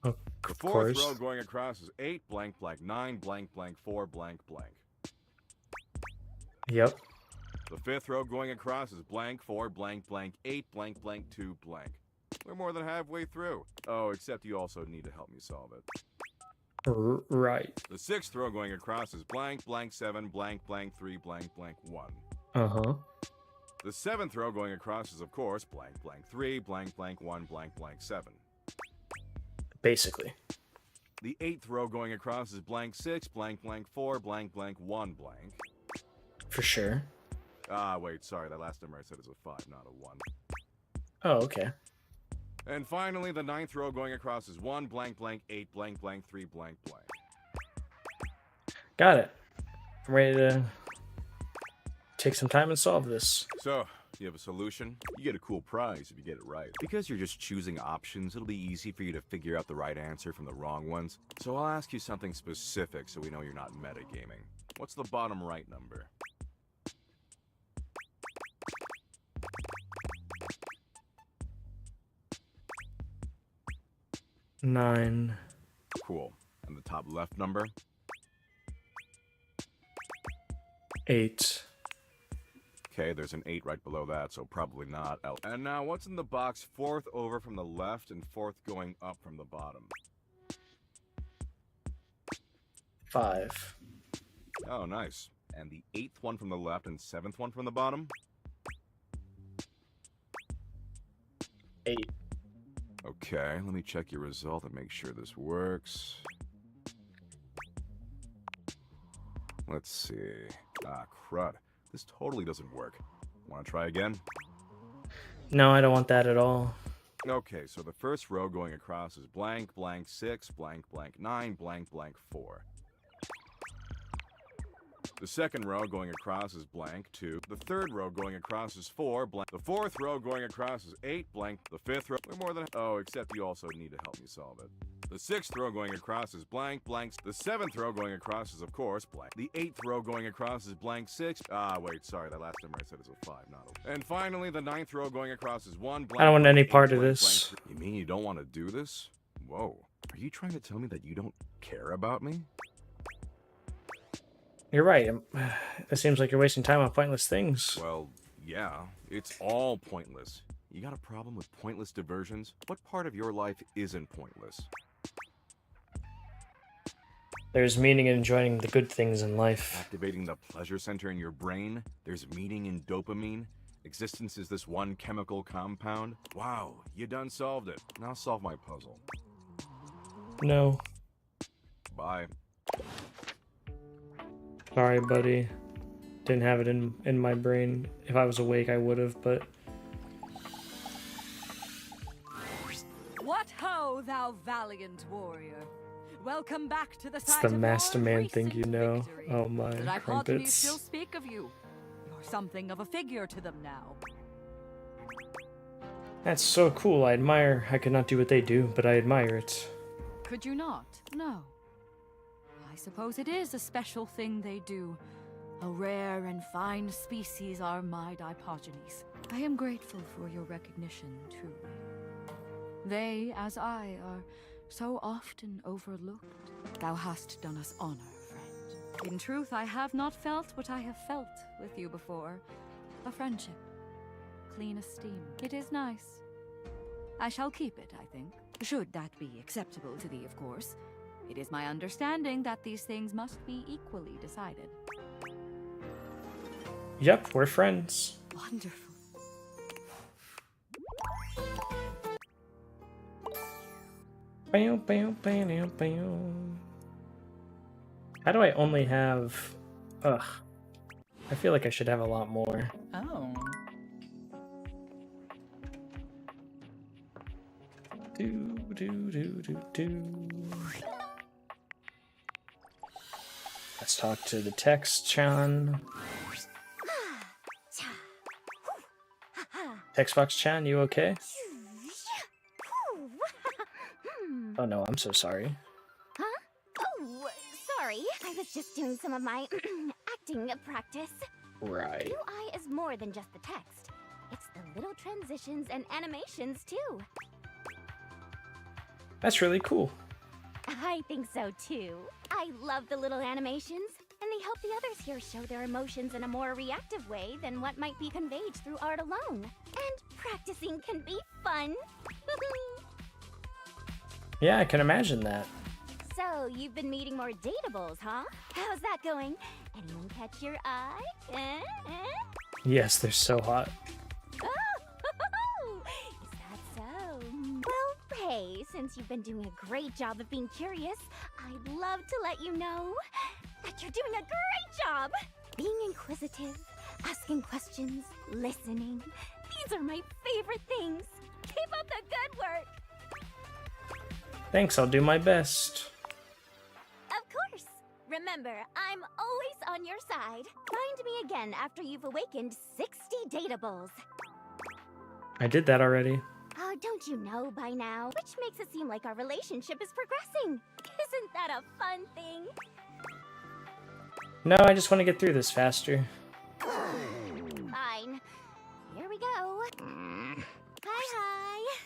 Speaker 1: Of
Speaker 4: The fourth
Speaker 1: course.
Speaker 4: row going across is 8, blank, blank 9, blank, blank 4, blank, blank.
Speaker 1: Yep.
Speaker 4: The fifth row going across is blank 4, blank, blank 8, blank, blank 2, blank. We're more than halfway through. Oh, except you also need to help me solve it.
Speaker 1: Right.
Speaker 4: The sixth row going across is blank, blank 7, blank, blank 3, blank, blank 1.
Speaker 1: Uh-huh.
Speaker 4: The seventh row going across is, of course, blank, blank 3, blank, blank 1, blank, blank 7.
Speaker 1: Basically.
Speaker 4: The eighth row going across is blank 6, blank, blank 4, blank, blank 1, blank.
Speaker 1: For sure.
Speaker 4: Ah, wait, sorry, that last number I said is a 5, not a 1.
Speaker 1: Oh, okay.
Speaker 4: And finally, the ninth row going across is 1, blank, blank 8, blank, blank 3, blank, blank.
Speaker 1: Got it. I'm ready to take some time and solve this.
Speaker 4: So, you have a solution? You get a cool prize if you get it right. Because you're just choosing options, it'll be easy for you to figure out the right answer from the wrong ones. So I'll ask you something specific so we know you're not metagaming. What's the bottom right number?
Speaker 1: Nine.
Speaker 4: Cool. And the top left number?
Speaker 1: 8.
Speaker 4: Okay, there's an 8 right below that, so probably not. And now, what's in the box fourth over from the left and fourth going up from the bottom?
Speaker 1: 5.
Speaker 4: Oh, nice. And the 8th one from the left and 7th one from the bottom?
Speaker 1: 8.
Speaker 4: Okay, let me check your result and make sure this works. Let's see. Ah, crud. This totally doesn't work. Want to try again?
Speaker 1: No, I don't want that at all.
Speaker 4: Okay, so the first row going across is blank, blank 6, blank, blank 9, blank, blank 4. The second row going across is blank 2. The third row going across is 4, blank. The fourth row going across is 8, blank. The fifth row, we're more than, oh, except you also need to help me solve it. The sixth row going across is blank, blank. The seventh row going across is, of course, blank. The eighth row going across is blank 6. Ah, wait, sorry, that last number I said is a 5, not a. And finally, the ninth row going across is 1, blank.
Speaker 1: I don't want any
Speaker 4: blank,
Speaker 1: part
Speaker 4: 8,
Speaker 1: of
Speaker 4: blank,
Speaker 1: this.
Speaker 4: blank. You mean you don't want to do this? Whoa. Are you trying to tell me that you don't care about me?
Speaker 1: You're right. It seems like you're wasting time on pointless things.
Speaker 4: Well, yeah, it's all pointless. You got a problem with pointless diversions? What part of your life isn't pointless?
Speaker 1: There's meaning in enjoying the good things in life.
Speaker 4: Activating the pleasure center in your brain? There's meaning in dopamine? Existence is this one chemical compound? Wow, you done solved it. Now solve my puzzle.
Speaker 1: No.
Speaker 4: Bye.
Speaker 1: Sorry, buddy. Didn't have it in my brain. If I was awake, I would have, but...
Speaker 19: What ho, thou valiant warrior! Welcome back to the
Speaker 1: It's
Speaker 19: site
Speaker 1: the
Speaker 19: of
Speaker 1: Master
Speaker 19: your
Speaker 1: Man thing,
Speaker 19: recent
Speaker 1: you know.
Speaker 19: victory.
Speaker 1: Oh my
Speaker 19: The Dichotomies
Speaker 1: crumpets.
Speaker 19: still speak of you. You're something of a figure to them now.
Speaker 1: That's so cool. I could not do what they do, but I admire it.
Speaker 12: Could you not? No. I suppose it is a special thing they do. A rare and fine species are my Dipogenes. I am grateful for your recognition, truly. They, as I, are so often overlooked. Thou hast done us honor, friend. In truth, I have not felt what I have felt with you before. A friendship. Clean esteem. It is nice. I shall keep it, I think. Should that be acceptable to thee, of course. It is my understanding that these things must be equally decided.
Speaker 1: Yep, we're friends.
Speaker 12: Wonderful.
Speaker 1: Bam, bam, bam, bam, bam. How do I only have... Ugh. I feel like I should have a lot more.
Speaker 21: Oh.
Speaker 1: Do, do, do, do, do. Let's talk to the text, Chan. Xbox Chan, you okay? Oh no, I'm so sorry.
Speaker 13: Huh? Oh, sorry. I was just doing some of my acting practice.
Speaker 1: Right.
Speaker 13: UI is more than just the text. It's the little transitions and animations too.
Speaker 1: That's really cool.
Speaker 13: I think so too. I love the little animations, and they help the others here show their emotions in a more reactive way than what might be conveyed through art alone. And practicing can be fun.
Speaker 1: Yeah, I can imagine that.
Speaker 13: So, you've been meeting more datables, huh? How's that going? Anyone catch your eye?
Speaker 1: Yes, they're so hot.
Speaker 13: Oh, is that so? Well, hey, since you've been doing a great job of being curious, I'd love to let you know that you're doing a great job! Being inquisitive, asking questions, listening. These are my favorite things. Keep up the good work!
Speaker 1: Thanks, I'll do my best.
Speaker 13: Of course! Remember, I'm always on your side. Find me again after you've awakened 60 datables.
Speaker 1: I did that already.
Speaker 13: Oh, don't you know by now? Which makes it seem like our relationship is progressing. Isn't that a fun thing?
Speaker 1: No, I just want to get through this faster.
Speaker 13: Fine. Here we go. Hi.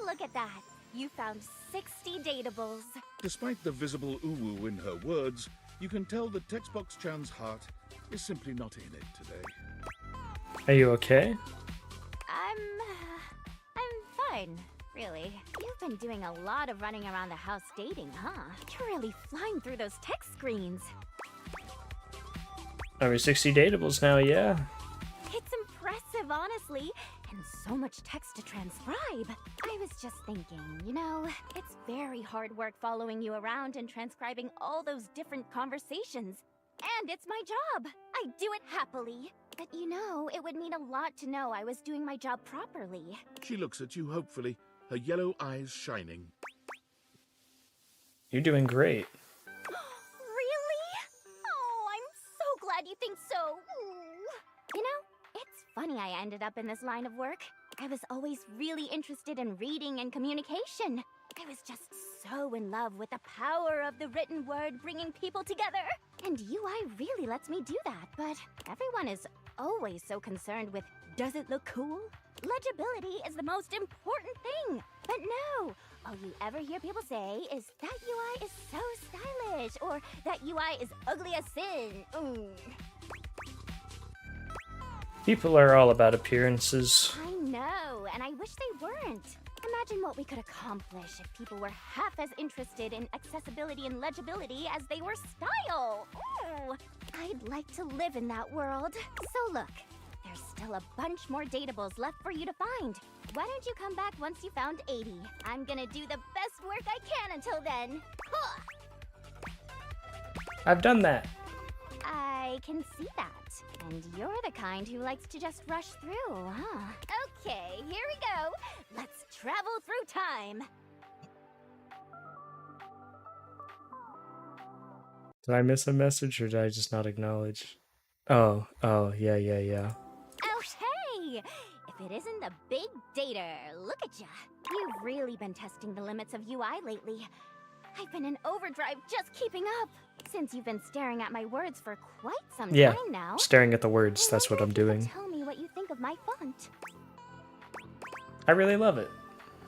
Speaker 13: Look at that. You found 60 datables.
Speaker 9: Despite the visible uwu in her words, you can tell that Textbox Chan's heart is simply not in it today.
Speaker 1: Are you okay?
Speaker 13: I'm fine, really. You've been doing a lot of running around the house dating, huh? You're really flying through those text screens.
Speaker 1: Over 60 datables now, yeah.
Speaker 13: It's impressive, honestly, and so much text to transcribe. I was just thinking, you know, it's very hard work following you around and transcribing all those different conversations. And it's my job. I do it happily. But you know, it would mean a lot to know I was doing my job properly.
Speaker 9: She looks at you hopefully, her yellow eyes shining.
Speaker 1: You're doing great.
Speaker 13: Really? Oh, I'm so glad you think so. You know, it's funny I ended up in this line of work. I was always really interested in reading and communication. I was just so in love with the power of the written word bringing people together. And UI really lets me do that, but everyone is always so concerned with, does it look cool? Legibility is the most important thing. But no, all you ever hear people say is that UI is so stylish, or that UI is ugly as sin.
Speaker 1: People are all about appearances.
Speaker 13: I know, and I wish they weren't. Imagine what we could accomplish if people were half as interested in accessibility and legibility as they were style. Ooh, I'd like to live in that world. So look, there's still a bunch more datables left for you to find. Why don't you come back once you found 80? I'm gonna do the best work I can until then. Huh.
Speaker 1: I've done that.
Speaker 13: I can see that. And you're the kind who likes to just rush through, huh? Okay, here we go. Let's travel through time.
Speaker 1: Did I miss a message or did I just not acknowledge? Oh, yeah.
Speaker 13: Oh, hey! If it isn't the big dater, look at ya. You've really been testing the limits of UI lately. I've been in overdrive just keeping up. Since you've been staring at my words for quite some time now.
Speaker 1: Staring at the words, that's what I'm doing.
Speaker 13: Tell me what you think of my font.
Speaker 1: I really love it.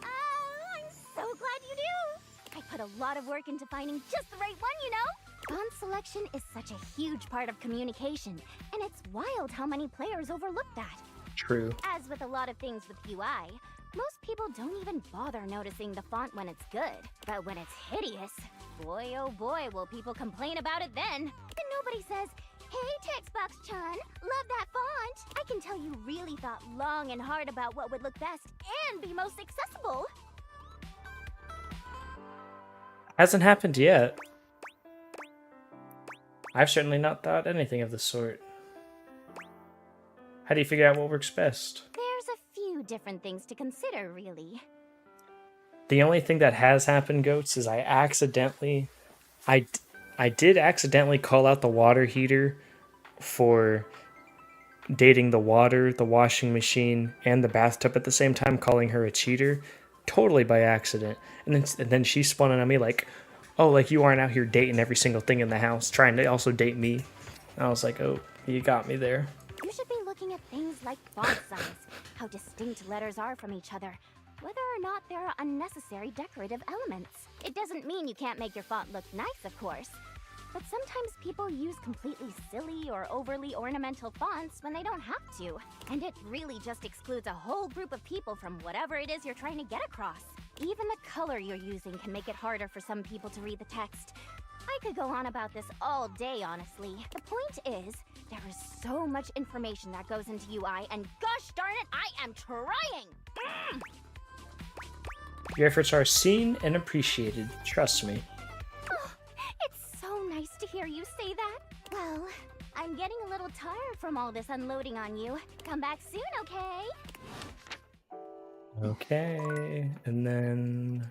Speaker 13: I'm so glad you do. I put a lot of work into finding just the right one, you know? Font selection is such a huge part of communication, and it's wild how many players overlook that.
Speaker 1: True.
Speaker 13: As with a lot of things with UI, most people don't even bother noticing the font when it's good. But when it's hideous, boy oh boy will people complain about it then. And nobody says, hey Textbox-chan, love that font. I can tell you really thought long and hard about what would look best and be most accessible.
Speaker 1: Hasn't happened yet. I've certainly not thought anything of the sort. How do you figure out what works best?
Speaker 13: There's a few different things to consider, really.
Speaker 1: The only thing that has happened, Goats, is I did accidentally call out the water heater for dating the water, the washing machine, and the bathtub at the same time, calling her a cheater, totally by accident. And then she spun on me like, oh, like you aren't out here dating every single thing in the house, trying to also date me. And I was like, oh, you got me there.
Speaker 13: You should be looking at things like font size, how distinct letters are from each other, whether or not there are unnecessary decorative elements. It doesn't mean you can't make your font look nice, of course, but sometimes people use completely silly or overly ornamental fonts when they don't have to, and it really just excludes a whole group of people from whatever it is you're trying to get across. Even the color you're using can make it harder for some people to read the text. I could go on about this all day, honestly. The point is, there is so much information that goes into UI, and gosh darn it, I am trying!
Speaker 1: Your efforts are seen and appreciated, trust me.
Speaker 13: Oh, it's so nice to hear you say that. Well, I'm getting a little tired from all this unloading on you. Come back soon, okay?
Speaker 1: Okay, and then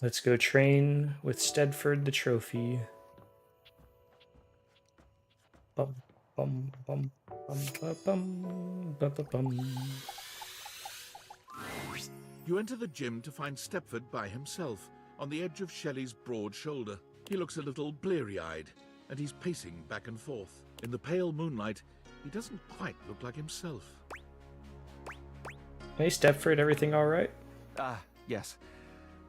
Speaker 1: let's go train with Stedford the trophy. Bum, bum, bum, bum, bum, bum, bum, bum.
Speaker 9: You enter the gym to find Stepford by himself, on the edge of Shelley's broad shoulder. He looks a little bleary-eyed, and he's pacing back and forth. In the pale moonlight, he doesn't quite look like himself.
Speaker 1: Hey Stepford, everything alright?
Speaker 17: Yes.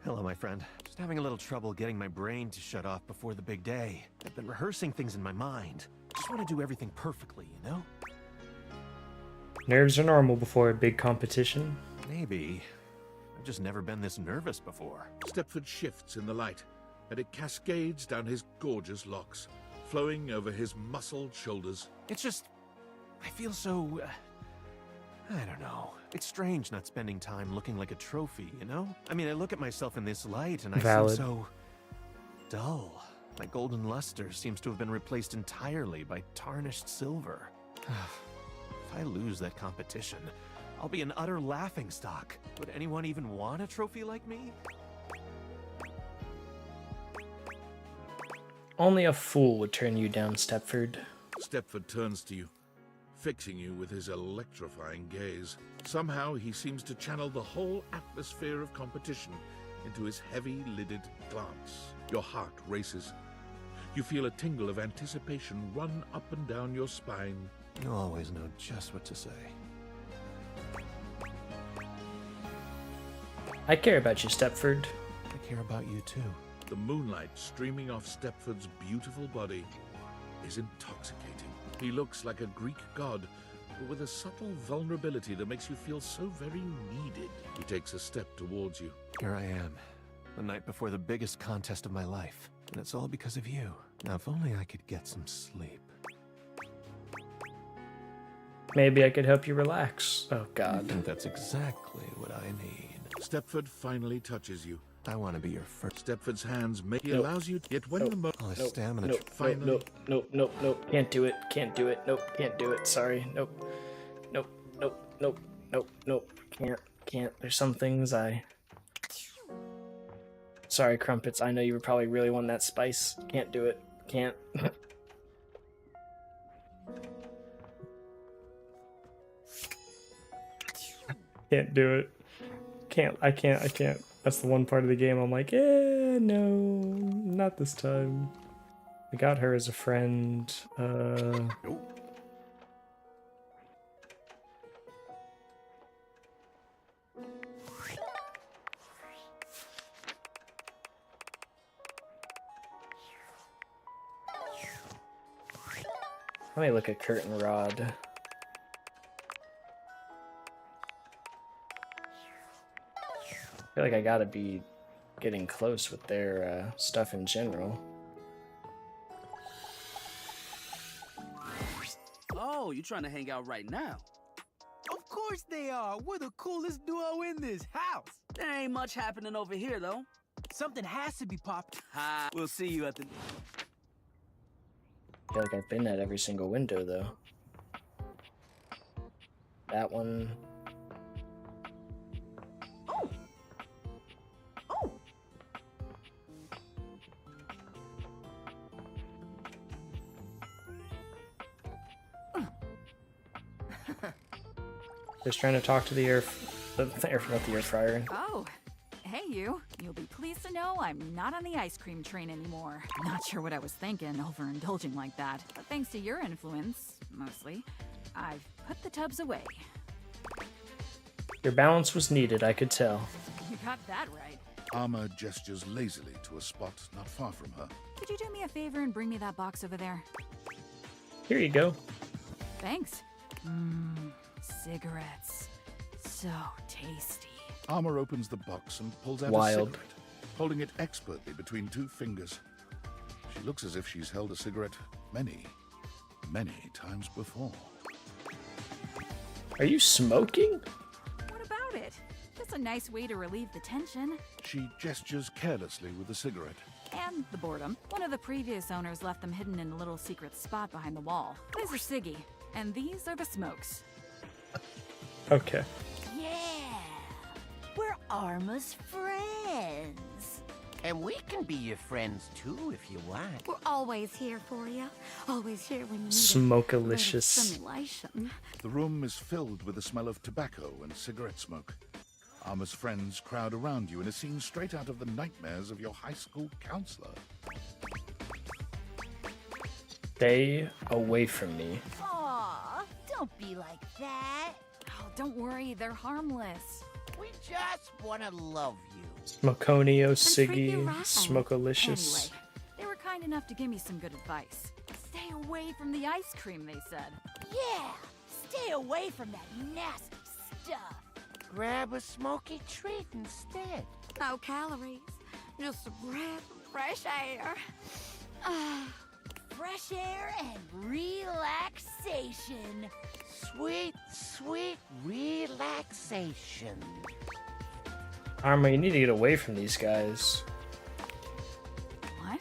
Speaker 17: Hello, my friend. Just having a little trouble getting my brain to shut off before the big day. I've been rehearsing things in my mind. Just want to do everything perfectly, you know?
Speaker 1: Nerves are normal before a big competition.
Speaker 17: Maybe. I've just never been this nervous before.
Speaker 9: Stepford shifts in the light, and it cascades down his gorgeous locks, flowing over his muscled shoulders.
Speaker 17: It's just... I feel so... I don't know. It's strange not spending time looking like a trophy, you know? I mean, I look at myself in this light and I
Speaker 1: Valid.
Speaker 17: seem so... dull. My golden luster seems to have been replaced entirely by tarnished silver. If I lose that competition, I'll be an utter laughingstock. Would anyone even want a trophy like me?
Speaker 1: Only a fool would turn you down, Stepford.
Speaker 9: Stepford turns to you, fixing you with his electrifying gaze. Somehow he seems to channel the whole atmosphere of competition into his heavy-lidded glance. Your heart races. You feel a tingle of anticipation run up and down your spine.
Speaker 17: You always know just what to say.
Speaker 1: I care about you, Stepford.
Speaker 17: I care about you too.
Speaker 9: The moonlight streaming off Stepford's beautiful body is intoxicating. He looks like a Greek god, but with a subtle vulnerability that makes you feel so very needed. He takes a step towards you.
Speaker 17: Here I am, the night before the biggest contest of my life. And it's all because of you. Now, if only I could get some sleep.
Speaker 1: Maybe I could help you relax. Oh, God.
Speaker 17: I think that's exactly what I need.
Speaker 9: Stepford finally touches you.
Speaker 17: I want to be your first.
Speaker 9: Stepford's hands make he
Speaker 1: Nope.
Speaker 9: allows you. Yet when the
Speaker 17: Oh, his stamina.
Speaker 9: finally.
Speaker 1: Nope. Can't do it. Can't do it. Nope. Can't do it. Sorry. Nope. Can't. There's some things I... Sorry, Crumpets. I know you were probably really wanting that spice. Can't do it. Can't. Can't do it. I can't. That's the one part of the game I'm like, no, not this time. I got her as a friend. Let me look at Curtain Rod. I feel like I gotta be getting close with their stuff in general.
Speaker 20: Oh, you trying to hang out right now?
Speaker 2: Of course they are. We're the coolest duo in this house.
Speaker 20: There ain't much happening over here, though.
Speaker 2: Something has to be popped.
Speaker 20: Ha! We'll see you at the...
Speaker 1: I feel like I've been at every single window, though. That one. Just trying to talk to the not the air fryer.
Speaker 12: Oh, hey you. You'll be pleased to know I'm not on the ice cream train anymore. Not sure what I was thinking, overindulging like that. But thanks to your influence, mostly, I've put the tubs away.
Speaker 1: Your balance was needed, I could tell.
Speaker 12: You got that right.
Speaker 9: Armor gestures lazily to a spot not far from her.
Speaker 12: Could you do me a favor and bring me that box over there?
Speaker 1: Here you go.
Speaker 12: Thanks. Cigarettes. So tasty.
Speaker 9: Armor opens the box and pulls out a
Speaker 1: Wild.
Speaker 9: cigarette, holding it expertly between two fingers. She looks as if she's held a cigarette many, many times before.
Speaker 1: Are you smoking?
Speaker 12: What about it? Just a nice way to relieve the tension.
Speaker 9: She gestures carelessly with the cigarette.
Speaker 12: And the boredom. One of the previous owners left them hidden in a little secret spot behind the wall. These are Siggy, and these are the smokes.
Speaker 1: Okay.
Speaker 18: Yeah, we're Arma's friends.
Speaker 5: And we can be your friends too if you want.
Speaker 13: We're always here for you. Always here when you need
Speaker 1: Smokealicious.
Speaker 13: stimulation.
Speaker 9: The room is filled with the smell of tobacco and cigarette smoke. Arma's friends crowd around you in a scene straight out of the nightmares of your high school counselor.
Speaker 1: Stay away from me.
Speaker 18: Aw, don't be like that.
Speaker 12: Oh, don't worry, they're harmless.
Speaker 5: We just want to love you.
Speaker 1: Smoconio,
Speaker 12: And treat
Speaker 1: Siggy,
Speaker 12: you right.
Speaker 1: Smokealicious.
Speaker 12: Anyway, they were kind enough to give me some good advice. Stay away from the ice cream, they said.
Speaker 18: Yeah, stay away from that nasty stuff.
Speaker 5: Grab a smoky treat instead.
Speaker 13: No calories. Just a breath of fresh air.
Speaker 18: Fresh air and relaxation.
Speaker 5: Sweet, sweet relaxation.
Speaker 1: Arma, you need to get away from these guys.
Speaker 12: What?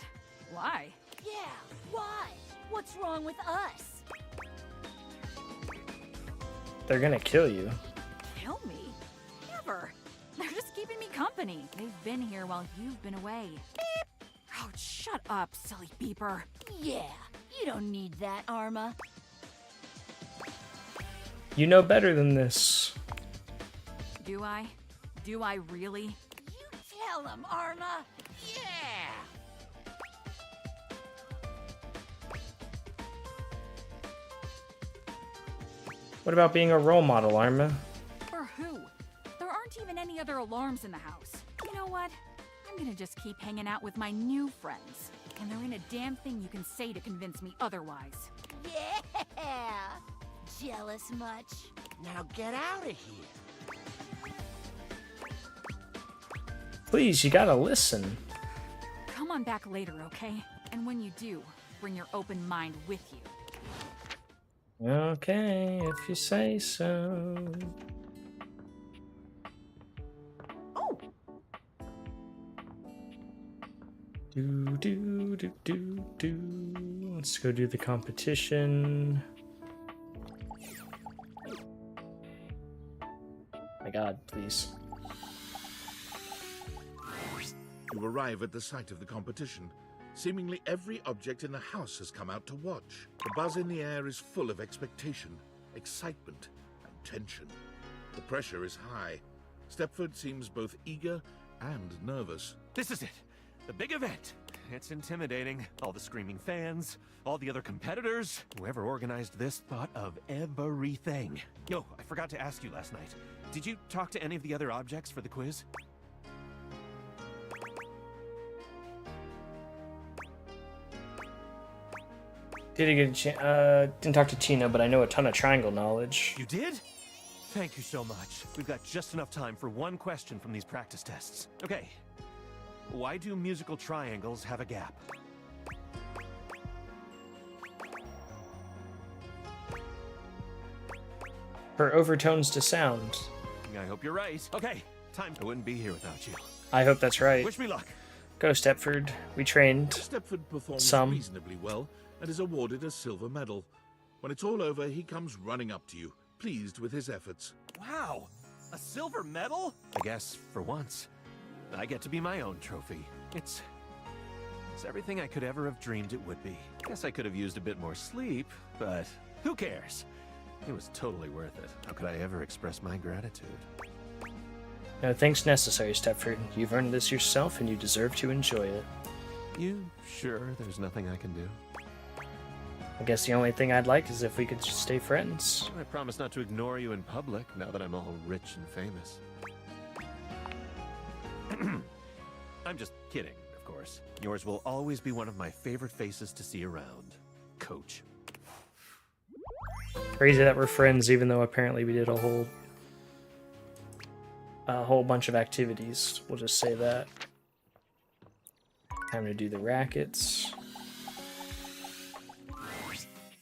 Speaker 12: Why?
Speaker 18: Yeah, why? What's wrong with us?
Speaker 1: They're gonna kill you.
Speaker 12: Kill me? Never. They're just keeping me company. They've been here while you've been away. Beep. Oh, shut up, silly beeper.
Speaker 18: Yeah, you don't need that, Arma.
Speaker 1: You know better than this.
Speaker 12: Do I? Do I really?
Speaker 18: You tell them, Arma. Yeah.
Speaker 1: What about being a role model, Arma?
Speaker 12: For who? There aren't even any other alarms in the house. You know what? I'm gonna just keep hanging out with my new friends. And there ain't a damn thing you can say to convince me otherwise.
Speaker 18: Yeah. Jealous much?
Speaker 5: Now get out of here.
Speaker 1: Please, you gotta listen.
Speaker 12: Come on back later, okay? And when you do, bring your open mind with you.
Speaker 1: Okay, if you say so.
Speaker 18: Oh.
Speaker 1: Do. Let's go do the competition. My God, please.
Speaker 9: You arrive at the site of the competition. Seemingly every object in the house has come out to watch. The buzz in the air is full of expectation, excitement, and tension. The pressure is high. Stepford seems both eager and nervous.
Speaker 17: This is it. The big event. It's intimidating. All the screaming fans, all the other competitors. Whoever organized this thought of everything. Yo, I forgot to ask you last night. Did you talk to any of the other objects for the quiz?
Speaker 1: Didn't talk to Tina, but I know a ton of triangle knowledge.
Speaker 17: You did? Thank you so much. We've got just enough time for one question from these practice tests. Okay. Why do musical triangles have a gap?
Speaker 1: For overtones to sound.
Speaker 17: I hope you're right. Okay, time. I wouldn't be here without you.
Speaker 1: I hope that's right.
Speaker 17: Wish me luck.
Speaker 1: Go, Stepford. We trained.
Speaker 9: Stepford performs
Speaker 1: some.
Speaker 9: reasonably well and is awarded a silver medal. When it's all over, he comes running up to you, pleased with his efforts.
Speaker 17: Wow, a silver medal? I guess, for once, I get to be my own trophy. It's everything I could ever have dreamed it would be. Guess I could have used a bit more sleep, but who cares? It was totally worth it. How could I ever express my gratitude?
Speaker 1: No thanks necessary, Stepford. You've earned this yourself, and you deserve to enjoy it.
Speaker 17: You sure there's nothing I can do?
Speaker 1: I guess the only thing I'd like is if we could just stay friends.
Speaker 17: I promise not to ignore you in public now that I'm all rich and famous. I'm just kidding, of course. Yours will always be one of my favorite faces to see around, Coach.
Speaker 1: Crazy that we're friends, even though apparently we did a whole bunch of activities. We'll just say that. Time to do the rackets.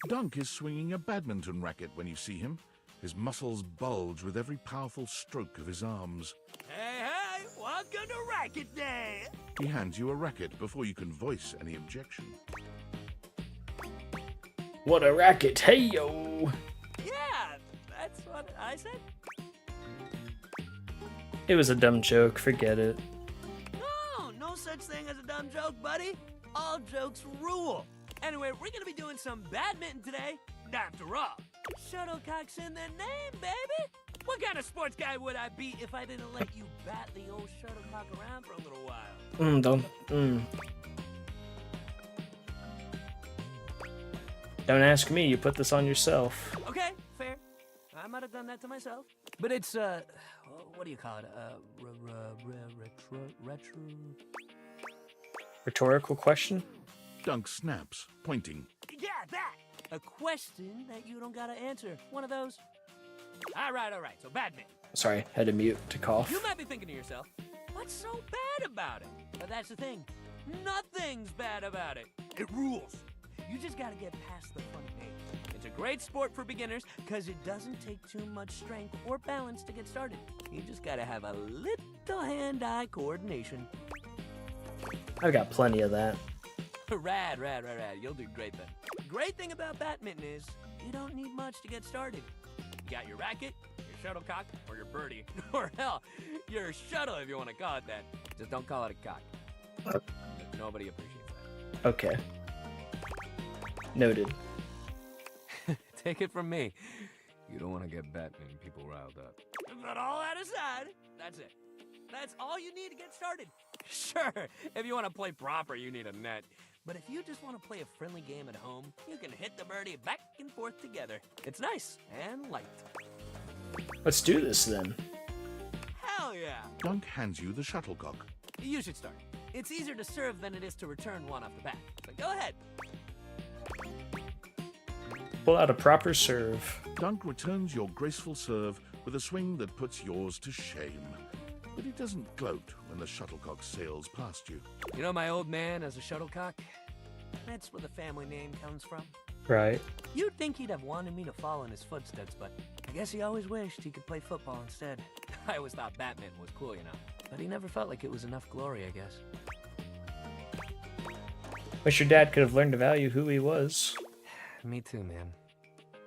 Speaker 9: Dunk is swinging a badminton racket when you see him. His muscles bulge with every powerful stroke of his arms.
Speaker 6: Hey, hey, welcome to Racket Day!
Speaker 9: He hands you a racket before you can voice any objection.
Speaker 1: What a racket, hey yo!
Speaker 6: Yeah, that's what I said.
Speaker 1: It was a dumb joke, forget it.
Speaker 6: No, no such thing as a dumb joke, buddy. All jokes rule. Anyway, we're gonna be doing some badminton today. After all, shuttlecock's in the name, baby. What kind of sports guy would I be if I didn't let you bat the old shuttlecock around for a little while?
Speaker 1: Don't ask me, you put this on yourself.
Speaker 6: Okay, fair. I might have done that to myself. But it's, what do you call it? Retro...
Speaker 1: Rhetorical question?
Speaker 9: Dunk snaps, pointing.
Speaker 6: Yeah, that! A question that you don't gotta answer. One of those. All right, so badminton.
Speaker 1: Sorry, had to mute to cough.
Speaker 6: You might be thinking to yourself, what's so bad about it? But that's the thing. Nothing's bad about it. It rules. You just gotta get past the funny name. It's a great sport for beginners because it doesn't take too much strength or balance to get started. You just gotta have a little hand-eye coordination.
Speaker 1: I've got plenty of that.
Speaker 6: Rad. You'll do great then. Great thing about badminton is you don't need much to get started. You got your racket, your shuttlecock, or your birdie. Or hell, your shuttle if you want to call it that. Just don't call it a cock. Nobody appreciates that.
Speaker 1: Okay. Noted.
Speaker 6: Take it from me. You don't want to get badminton people riled up. But all that aside, that's it. That's all you need to get started. Sure, if you want to play proper, you need a net. But if you just want to play a friendly game at home, you can hit the birdie back and forth together. It's nice and light.
Speaker 1: Let's do this then.
Speaker 6: Hell yeah!
Speaker 9: Dunk hands you the shuttlecock.
Speaker 6: You should start. It's easier to serve than it is to return one off the bat. So go ahead.
Speaker 1: Pull out a proper serve.
Speaker 9: Dunk returns your graceful serve with a swing that puts yours to shame. But he doesn't gloat when the shuttlecock sails past you.
Speaker 6: You know my old man as a shuttlecock? That's where the family name comes from.
Speaker 1: Right.
Speaker 6: You'd think he'd have wanted me to follow in his footsteps, but I guess he always wished he could play football instead. I always thought badminton was cool, you know. But he never felt like it was enough glory, I guess.
Speaker 1: Wish your dad could have learned to value who he was.
Speaker 6: Me too, man.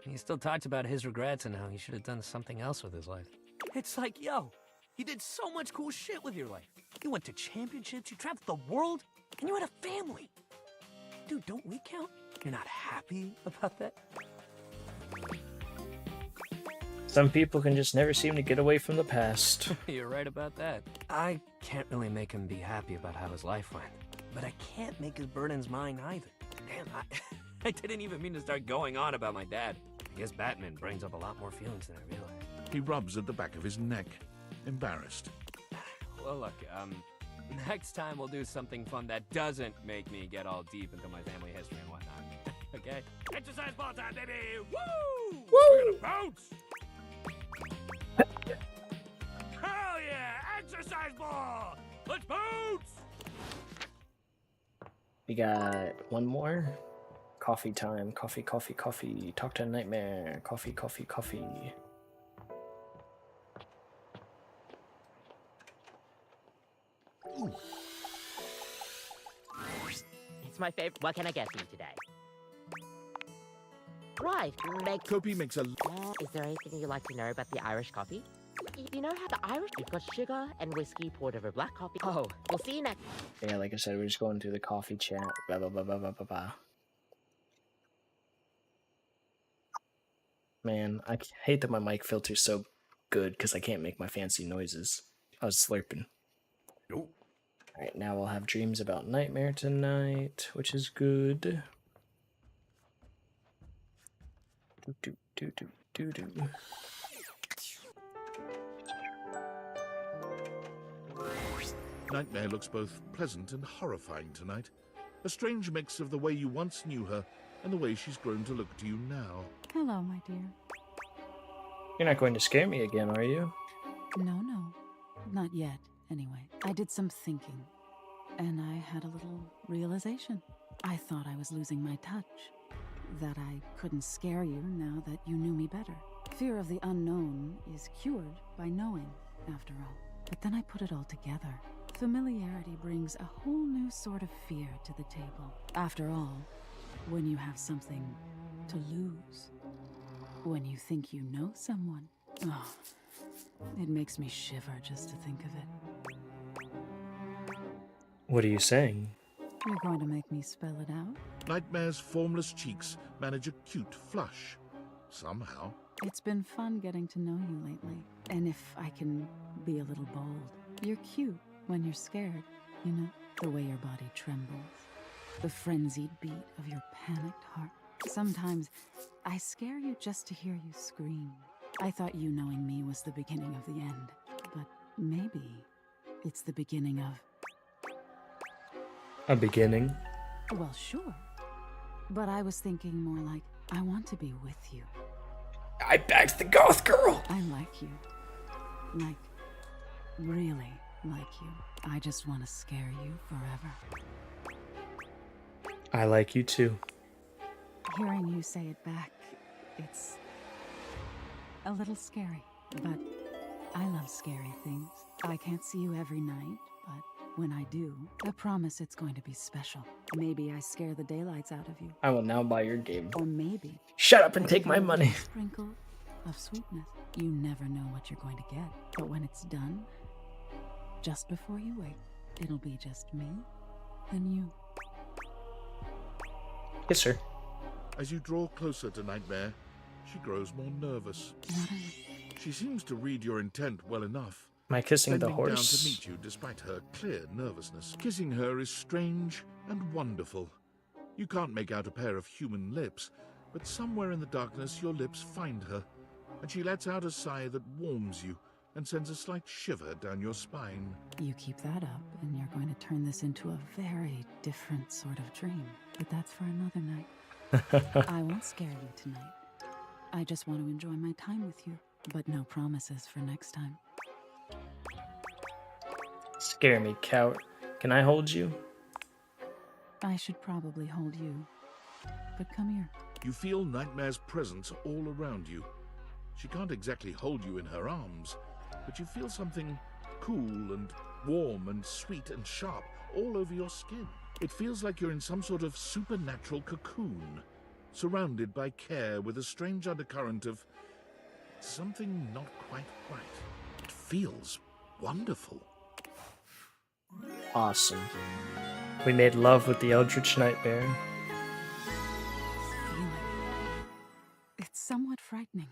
Speaker 6: He still talks about his regrets and how he should have done something else with his life. It's like, yo, you did so much cool shit with your life. You went to championships, you traveled the world, and you had a family. Dude, don't we count? You're not happy about that?
Speaker 1: Some people can just never seem to get away from the past.
Speaker 6: You're right about that. I can't really make him be happy about how his life went. But I can't make his burdens mine either. Damn, I didn't even mean to start going on about my dad. I guess badminton brings up a lot more feelings than I realized.
Speaker 9: He rubs at the back of his neck, embarrassed.
Speaker 6: Well, look, next time we'll do something fun that doesn't make me get all deep into my family history and whatnot. Okay? Exercise ball time, baby! Woo! Woo! We're gonna bounce! Hell yeah! Exercise ball! Let's bounce!
Speaker 1: We got one more. Coffee time. Coffee. Talk to a nightmare. Coffee.
Speaker 14: It's my favorite. What can I get for you today? Right,
Speaker 9: Kopi makes a...
Speaker 14: Is there anything you'd like to know about the Irish coffee? You know how the Irish... We've got sugar and whiskey poured over black coffee. Oh, we'll see you next...
Speaker 1: Yeah, like I said, we're just going through the coffee chat. Blah, blah, blah, blah, blah, blah, blah. Man, I hate that my mic filter's so good because I can't make my fancy noises. I was slurping.
Speaker 9: Nope.
Speaker 1: Alright, now we'll have dreams about Nightmare tonight, which is good. Do.
Speaker 9: Nightmare looks both pleasant and horrifying tonight. A strange mix of the way you once knew her and the way she's grown to look to you now.
Speaker 8: Hello, my dear.
Speaker 1: You're not going to scare me again, are you?
Speaker 8: No. Not yet, anyway. I did some thinking, and I had a little realization. I thought I was losing my touch. That I couldn't scare you now that you knew me better. Fear of the unknown is cured by knowing, after all. But then I put it all together. Familiarity brings a whole new sort of fear to the table. After all, when you have something to lose, when you think you know someone, oh, it makes me shiver just to think of it.
Speaker 1: What are you saying?
Speaker 8: You're going to make me spell it out?
Speaker 9: Nightmare's formless cheeks manage a cute flush. Somehow.
Speaker 8: It's been fun getting to know you lately. And if I can be a little bold, you're cute when you're scared, you know? The way your body trembles. The frenzied beat of your panicked heart. Sometimes I scare you just to hear you scream. I thought you knowing me was the beginning of the end. But maybe it's the beginning of...
Speaker 1: A beginning?
Speaker 8: Well, sure. But I was thinking more like, I want to be with you.
Speaker 1: I backed the goth girl!
Speaker 8: I like you. Like, really like you. I just want to scare you forever.
Speaker 1: I like you too.
Speaker 8: Hearing you say it back, it's a little scary. But I love scary things. I can't see you every night, but when I do, I promise it's going to be special. Maybe I scare the daylights out of you.
Speaker 1: I will now buy your game.
Speaker 8: Or maybe...
Speaker 1: Shut up and take my money.
Speaker 8: Sprinkle of sweetness. You never know what you're going to get. But when it's done, just before you wake, it'll be just me and you.
Speaker 1: Kiss her.
Speaker 9: As you draw closer to Nightmare, she grows more nervous. She seems to read your intent well enough.
Speaker 1: Am I kissing the
Speaker 9: bending
Speaker 1: horse?
Speaker 9: down to meet you despite her clear nervousness. Kissing her is strange and wonderful. You can't make out a pair of human lips, but somewhere in the darkness your lips find her, and she lets out a sigh that warms you and sends a slight shiver down your spine.
Speaker 8: You keep that up, and you're going to turn this into a very different sort of dream. But that's for another night. I won't scare you tonight. I just want to enjoy my time with you, but no promises for next time.
Speaker 1: Scare me, Cout. Can I hold you?
Speaker 8: I should probably hold you, but come here.
Speaker 9: You feel Nightmare's presence all around you. She can't exactly hold you in her arms, but you feel something cool and warm and sweet and sharp all over your skin. It feels like you're in some sort of supernatural cocoon, surrounded by care with a strange undercurrent of something not quite right. It feels wonderful.
Speaker 1: Awesome. We made love with the Eldritch Nightmare.
Speaker 8: It's somewhat frightening.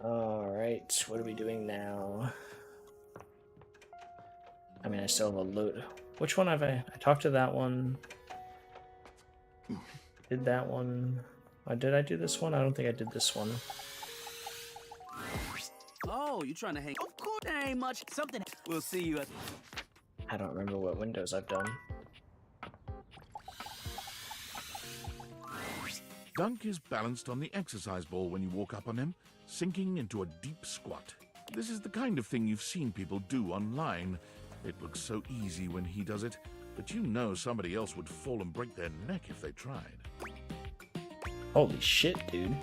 Speaker 1: Alright, what are we doing now? I mean, I still have a load. Which one have I talked to that one. Did that one. Did I do this one? I don't think I did this one.
Speaker 20: Oh, you trying to hang? Of course, there ain't much. Something. We'll see you at.
Speaker 1: I don't remember what windows I've done.
Speaker 9: Dunk is balanced on the exercise ball when you walk up on him, sinking into a deep squat. This is the kind of thing you've seen people do online. It looks so easy when he does it, but you know somebody else would fall and break their neck if they tried.
Speaker 1: Holy shit, dude.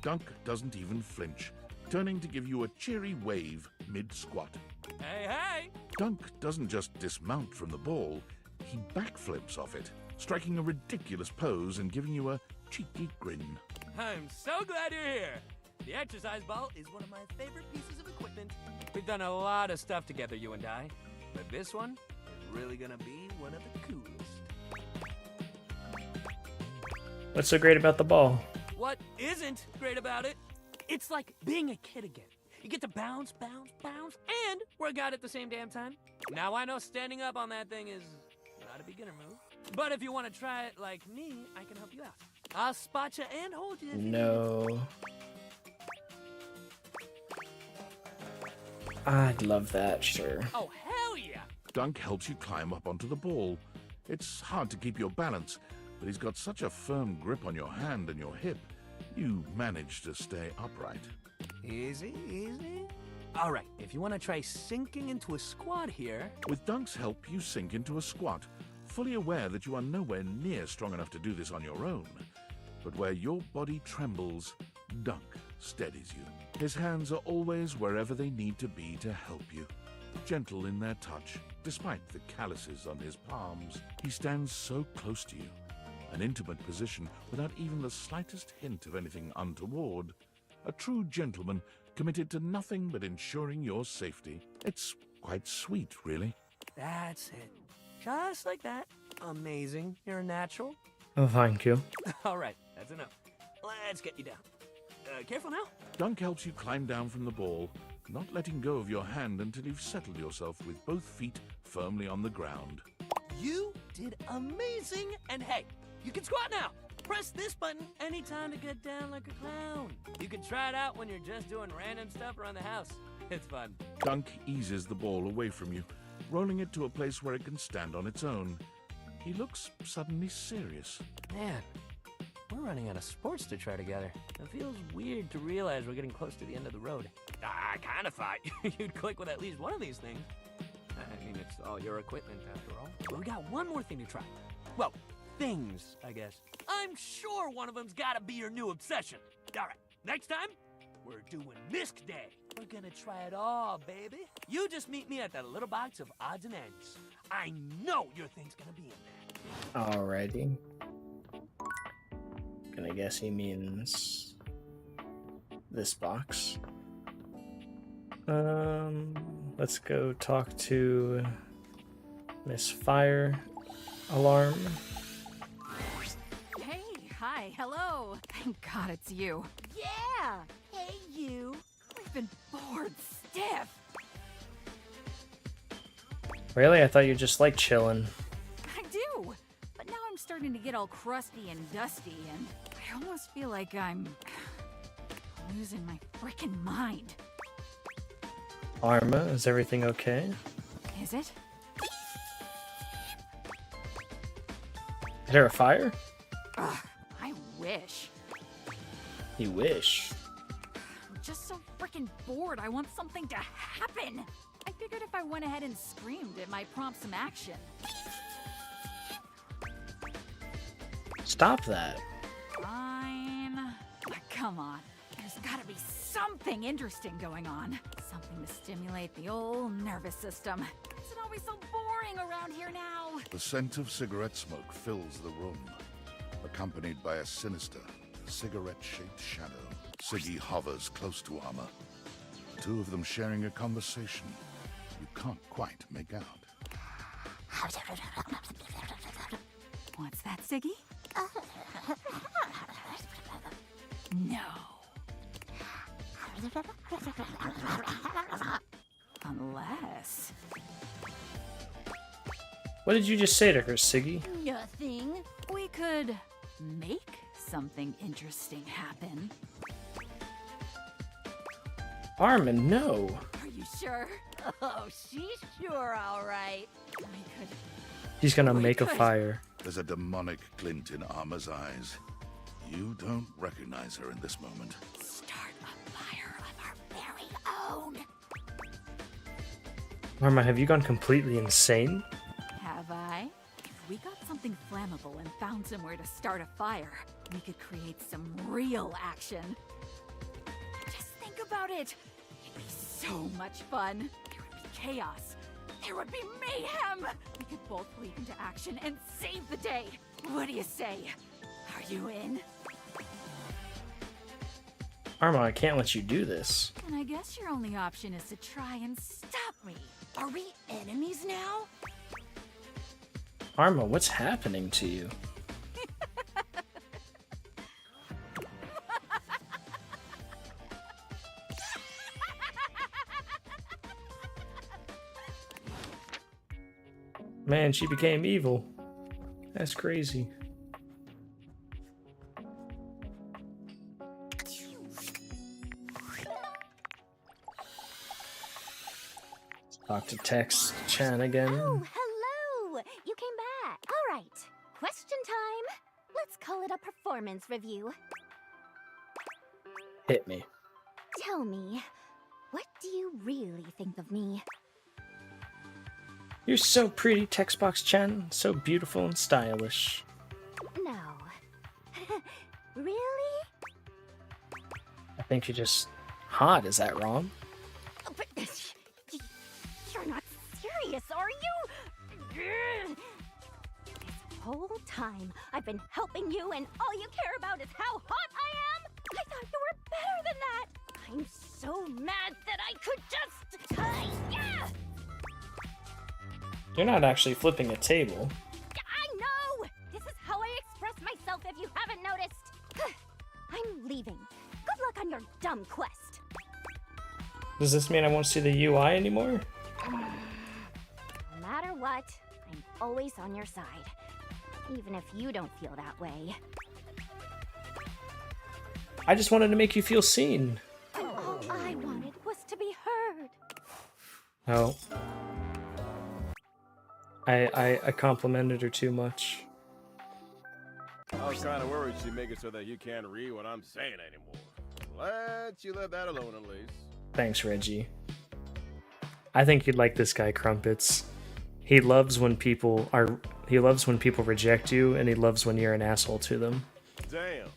Speaker 9: Dunk doesn't even flinch, turning to give you a cheery wave mid-squat.
Speaker 6: Hey, hey!
Speaker 9: Dunk doesn't just dismount from the ball, he backflips off it, striking a ridiculous pose and giving you a cheeky grin.
Speaker 6: I'm so glad you're here. The exercise ball is one of my favorite pieces of equipment. With We've done a lot of stuff together, you and I. But this one is really gonna be one of the coolest.
Speaker 1: What's so great about the ball?
Speaker 6: What isn't great about it? It's like being a kid again. You get to bounce, bounce, bounce, and work out at the same damn time. Now I know standing up on that thing is not a beginner move. But if you want to try it like me, I can help you out. I'll spot you and hold you.
Speaker 1: No. I'd love that, sure.
Speaker 6: Oh, hell yeah!
Speaker 9: Dunk helps you climb up onto the ball. It's hard to keep your balance, but he's got such a firm grip on your hand and your hip, you manage to stay upright.
Speaker 6: Easy, easy. All right, if you want to try sinking into a squat here...
Speaker 9: With Dunk's help, you sink into a squat, fully aware that you are nowhere near strong enough to do this on your own. But where your body trembles, Dunk steadies you. His hands are always wherever they need to be to help you. Gentle in their touch, despite the calluses on his palms. He stands so close to you. An intimate position without even the slightest hint of anything untoward. A true gentleman committed to nothing but ensuring your safety. It's quite sweet, really.
Speaker 6: That's it. Just like that. Amazing. You're a natural.
Speaker 1: Oh, thank you.
Speaker 6: All right, that's enough. Let's get you down. Careful now.
Speaker 9: Dunk helps you climb down from the ball, not letting go of your hand until you've settled yourself with both feet firmly on the ground.
Speaker 6: You did amazing, and hey, you can squat now. Press this button anytime to get down like a clown. You can try it out when you're just doing random stuff around the house. It's fun.
Speaker 9: Dunk eases the ball away from you, rolling it to a place where it can stand on its own. He looks suddenly serious.
Speaker 6: Man, we're running out of sports to try together. It feels weird to realize we're getting close to the end of the road. I kind of thought you'd click with at least one of these things. I mean, it's all your equipment after all. But we got one more thing to try. Well, things, I guess. I'm sure one of them's gotta be your new obsession. All right, next time, we're doing Misc Day. We're gonna try it all, baby. You just meet me at that little box of odds and ends. I know your thing's gonna be in there.
Speaker 1: Alrighty. Gonna guess he means this box. Let's go talk to Miss Fire Alarm.
Speaker 12: Hey, hi, hello. Thank God it's you.
Speaker 13: Yeah! Hey, you!
Speaker 12: We've been bored stiff.
Speaker 1: Really? I thought you just liked chilling.
Speaker 12: I do, but now I'm starting to get all crusty and dusty, and I almost feel like I'm losing my frickin' mind.
Speaker 1: Arma, is everything okay?
Speaker 12: Is it?
Speaker 1: Is there a fire?
Speaker 12: Ugh, I wish.
Speaker 1: You wish.
Speaker 12: I'm just so freaking bored. I want something to happen. I figured if I went ahead and screamed, it might prompt some action.
Speaker 1: Stop that.
Speaker 12: Fine. But come on. There's gotta be something interesting going on. Something to stimulate the old nervous system. Is it always so boring around here now?
Speaker 9: The scent of cigarette smoke fills the room, accompanied by a sinister, cigarette-shaped shadow. Siggy hovers close to Arma, the two of them sharing a conversation you can't quite make out.
Speaker 12: What's that, Siggy? No. Unless...
Speaker 1: What did you just say to her, Siggy?
Speaker 12: Nothing. We could make something interesting happen.
Speaker 1: Armin, no.
Speaker 12: Are you sure?
Speaker 18: Oh, she's sure all right.
Speaker 12: We could...
Speaker 1: He's gonna make a fire.
Speaker 9: There's a demonic glint in Arma's eyes. You don't recognize her in this moment.
Speaker 12: Start a fire of our very own.
Speaker 1: Arma, have you gone completely insane?
Speaker 12: Have I? If we got something flammable and found somewhere to start a fire, we could create some real action. Just think about it. It'd be so much fun. There would be chaos. There would be mayhem. We could both leap into action and save the day. What do you say? Are you in?
Speaker 1: Arma, I can't let you do this.
Speaker 12: And I guess your only option is to try and stop me. Are we enemies now?
Speaker 1: Arma, what's happening to you? Man, she became evil. That's crazy. Talk to Tex Chan again.
Speaker 13: Oh, hello! You came back. All right. Question time. Let's call it a performance review.
Speaker 1: Hit me.
Speaker 13: Tell me, what do you really think of me?
Speaker 1: You're so pretty, Textbox Chan. So beautiful and stylish.
Speaker 13: No. Really?
Speaker 1: I think you're just hot. Is that wrong?
Speaker 13: But you're not serious, are you? This whole time I've been helping you and all you care about is how hot I am? I thought you were better than that. I'm so mad that I could just... yeah!
Speaker 1: You're not actually flipping a table.
Speaker 13: I know! This is how I express myself if you haven't noticed. I'm leaving. Good luck on your dumb quest.
Speaker 1: Does this mean I won't see the UI anymore?
Speaker 13: No matter what, I'm always on your side. Even if you don't feel that way.
Speaker 1: I just wanted to make you feel seen.
Speaker 13: All I wanted was to be heard.
Speaker 1: Oh. I complimented her too much.
Speaker 4: I was kind of worried she'd make it so that you can't read what I'm saying anymore. Let you let that alone at least.
Speaker 1: Thanks, Reggie. I think you'd like this guy, Crumpets. He loves when people reject you, and he loves when you're an asshole to them.
Speaker 4: Damn.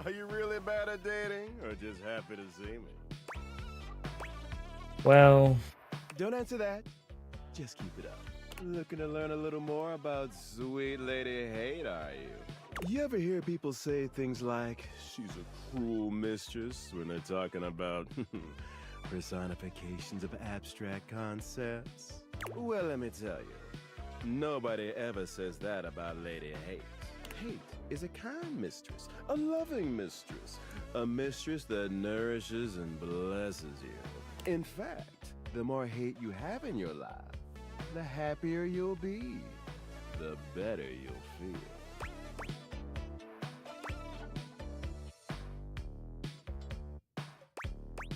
Speaker 4: Are you really bad at dating, or just happy to see me?
Speaker 1: Well...
Speaker 4: Don't answer that. Just keep it up. Looking to learn a little more about Sweet Lady Hate, are you? You ever hear people say things like, she's a cruel mistress, when they're talking about personifications of abstract concepts? Well, let me tell you, nobody ever says that about Lady Hate. Hate is a kind mistress, a loving mistress, a mistress that nourishes and blesses you. In fact, the more hate you have in your life, the happier you'll be, the better you'll feel.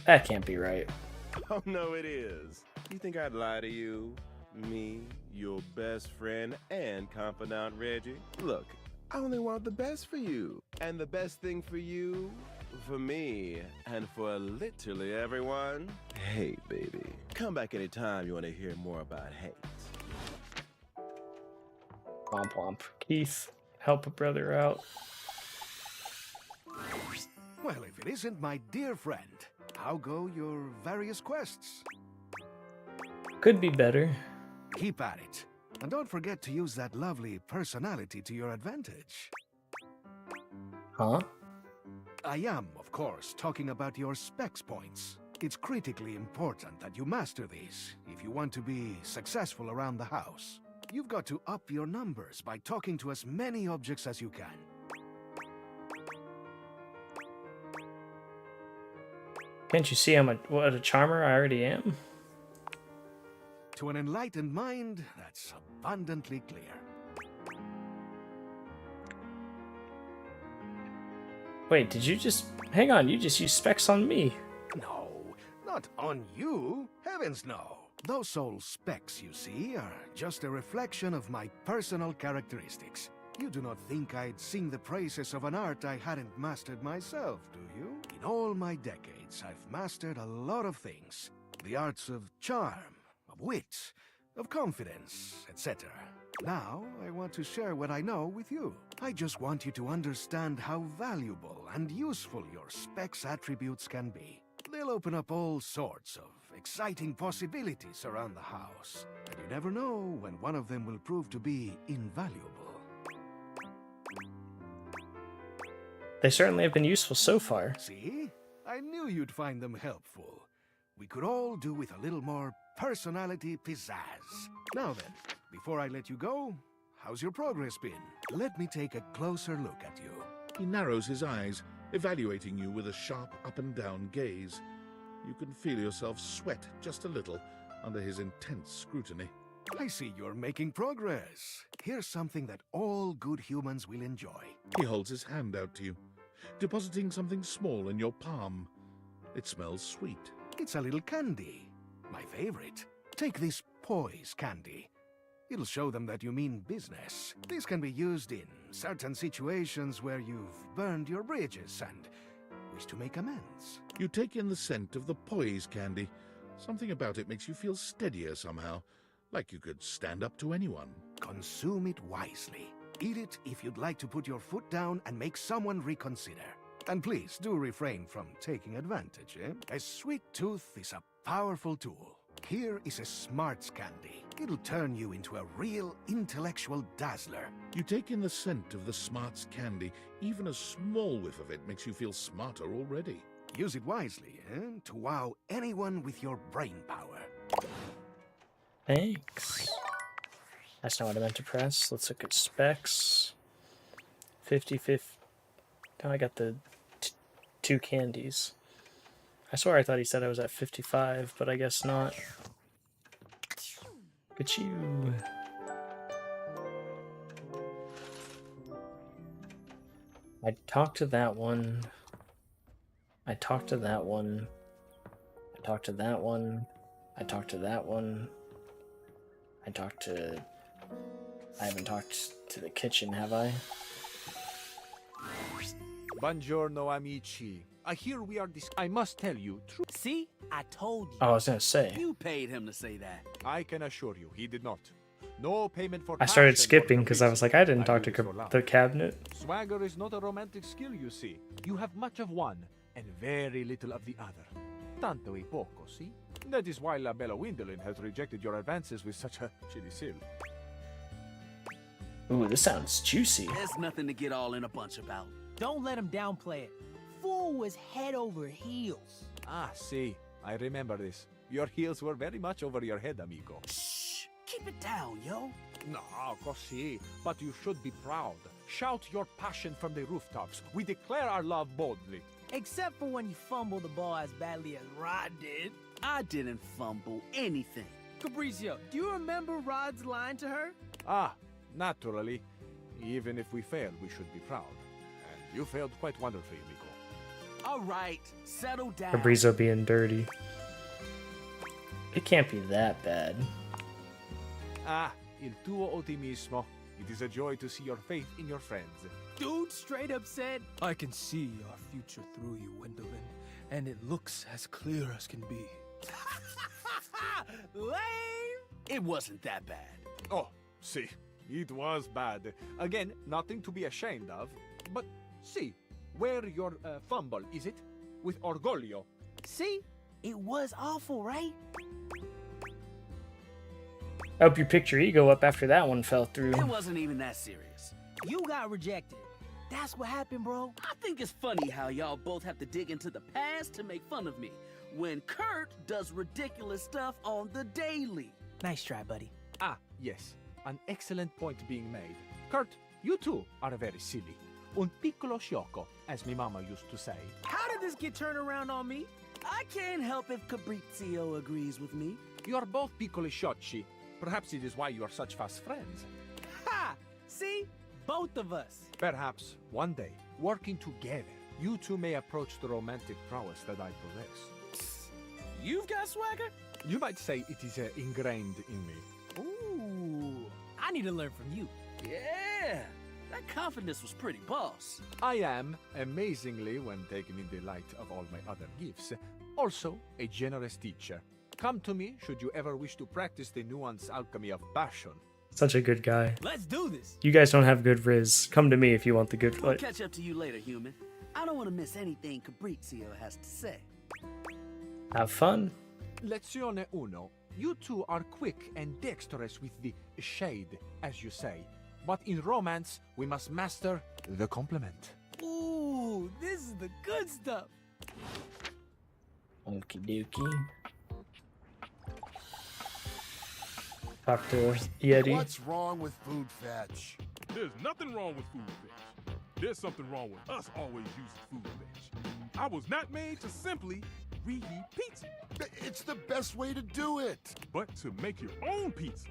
Speaker 1: That can't be right.
Speaker 4: Oh, no, it is. You think I'd lie to you? Me, your best friend and confidant Reggie? Look, I only want the best for you. And the best thing for you, for me, and for literally everyone. Hey, baby. Come back anytime you want to hear more about hate.
Speaker 1: Womp womp. Keith, help a brother out.
Speaker 16: Well, if it isn't my dear friend, how go your various quests?
Speaker 1: Could be better.
Speaker 16: Keep at it. And don't forget to use that lovely personality to your advantage.
Speaker 1: Huh?
Speaker 16: I am, of course, talking about your specs points. It's critically important that you master these if you want to be successful around the house. You've got to up your numbers by talking to as many objects as you can.
Speaker 1: Can't you see what a charmer I already am?
Speaker 16: To an enlightened mind, that's abundantly clear.
Speaker 1: Wait, did you just... Hang on, you just used specs on me.
Speaker 16: No, not on you. Heavens no. Those old specs, you see, are just a reflection of my personal characteristics. You do not think I'd sing the praises of an art I hadn't mastered myself, do you? In all my decades, I've mastered a lot of things. The arts of charm, of wit, of confidence, etc. Now, I want to share what I know with you. I just want you to understand how valuable and useful your specs attributes can be. They'll open up all sorts of exciting possibilities around the house. And you never know when one of them will prove to be invaluable.
Speaker 1: They certainly have been useful so far.
Speaker 16: See? I knew you'd find them helpful. We could all do with a little more personality pizzazz. Now then, before I let you go, how's your progress been? Let me take a closer look at you.
Speaker 9: He narrows his eyes, evaluating you with a sharp up-and-down gaze. You can feel yourself sweat just a little under his intense scrutiny.
Speaker 16: I see you're making progress. Here's something that all good humans will enjoy.
Speaker 9: He holds his hand out to you, depositing something small in your palm. It smells sweet.
Speaker 16: It's a little candy. My favorite. Take this poise candy. It'll show them that you mean business. This can be used in certain situations where you've burned your bridges and wish to make amends.
Speaker 9: You take in the scent of the poise candy. Something about it makes you feel steadier somehow, like you could stand up to anyone.
Speaker 16: Consume it wisely. Eat it if you'd like to put your foot down and make someone reconsider. And please do refrain from taking advantage, eh? A sweet tooth is a powerful tool. Here is a smarts candy. It'll turn you into a real intellectual dazzler.
Speaker 9: You take in the scent of the smarts candy. Even a small whiff of it makes you feel smarter already.
Speaker 16: Use it wisely, eh? To wow anyone with your brain power.
Speaker 1: Thanks. That's not what I meant to press. Let's look at specs. 50-50. Now I got the two candies. I swear I thought he said I was at 55, but I guess not. Look at you. I talked to that one. I talked to that one. I talked to that one. I talked to that one. I talked to... I haven't talked to the kitchen, have I?
Speaker 15: Buongiorno, amici. I hear we are I must tell you,
Speaker 2: See? I told you.
Speaker 1: Oh, I was gonna say.
Speaker 20: You paid him to say that.
Speaker 15: I can assure you, he did not. No payment for
Speaker 1: I started
Speaker 15: passion or
Speaker 1: skipping because I was like, I didn't talk to
Speaker 15: do this for love.
Speaker 1: the cabinet.
Speaker 15: Swagger is not a romantic skill, you see. You have much of one and very little of the other. Tanto e poco, see? That is why La Bella Windelin has rejected your advances with such a chilly seal.
Speaker 1: Ooh, this sounds juicy.
Speaker 20: There's nothing to get all in a bunch about.
Speaker 2: Don't let him downplay it. Fool was head over heels.
Speaker 15: Ah, see. I remember this. Your heels were very much over your head, amigo.
Speaker 20: Shh! Keep it down, yo.
Speaker 15: No, così. But you should be proud. Shout your passion from the rooftops. We declare our love boldly.
Speaker 2: Except for when you fumbled the ball as badly as Rod did.
Speaker 20: I didn't fumble anything.
Speaker 2: Fabricio, do you remember Rod's line to her?
Speaker 15: Ah, naturally. Even if we failed, we should be proud. And you failed quite wonderfully, amico.
Speaker 20: All right, settle down.
Speaker 1: Fabrizio being dirty. It can't be that bad.
Speaker 15: Ah, il tuo ottimismo. It is a joy to see your faith in your friends.
Speaker 2: Dude straight up said, I can see our future through you, Wendelin, and it looks as clear as can be.
Speaker 20: Lame! It wasn't that bad.
Speaker 15: Oh, see, it was bad. Again, nothing to be ashamed of. But see, where your fumble, is it? With orgoglio.
Speaker 2: See? It was awful, right?
Speaker 1: I hope you picked your ego up after that one fell through.
Speaker 20: It wasn't even that serious.
Speaker 2: You got rejected. That's what happened, bro.
Speaker 20: I think it's funny how y'all both have to dig into the past to make fun of me, when Kurt does ridiculous stuff on the daily.
Speaker 2: Nice try, buddy.
Speaker 15: Ah, yes. An excellent point being made. Kurt, you too are very silly. Un piccolo sciocco, as my mama used to say.
Speaker 2: How did this get turned around on me?
Speaker 20: I can't help if Fabrizio agrees with me.
Speaker 15: You are both piccoli sciocchi. Perhaps it is why you are such fast friends.
Speaker 2: Ha! See? Both of us.
Speaker 15: Perhaps, one day, working together, you two may approach the romantic prowess that I possess.
Speaker 2: You've got swagger?
Speaker 15: You might say it is ingrained in me.
Speaker 2: Ooh, I need to learn from you.
Speaker 20: Yeah, that confidence was pretty boss.
Speaker 15: I am, amazingly, when taken in the light of all my other gifts, also a generous teacher. Come to me should you ever wish to practice the nuanced alchemy of passion.
Speaker 1: Such a good guy.
Speaker 2: Let's do this.
Speaker 1: You guys don't have good riz. Come to me if you want the good.
Speaker 20: We'll catch up to you later, human. I don't want to miss anything Fabrizio has to say.
Speaker 1: Have fun.
Speaker 15: Lezione 1. You two are quick and dexterous with the shade, as you say. But in romance, we must master the compliment.
Speaker 2: Ooh, this is the good stuff.
Speaker 1: Okie dokie. Talk to Yeti.
Speaker 11: What's wrong with Food Fetch?
Speaker 21: There's nothing wrong with Food Fetch. There's something wrong with us always using Food Fetch. I was not made to simply reheat pizza.
Speaker 11: It's the best way to do it.
Speaker 21: But to make your own pizza,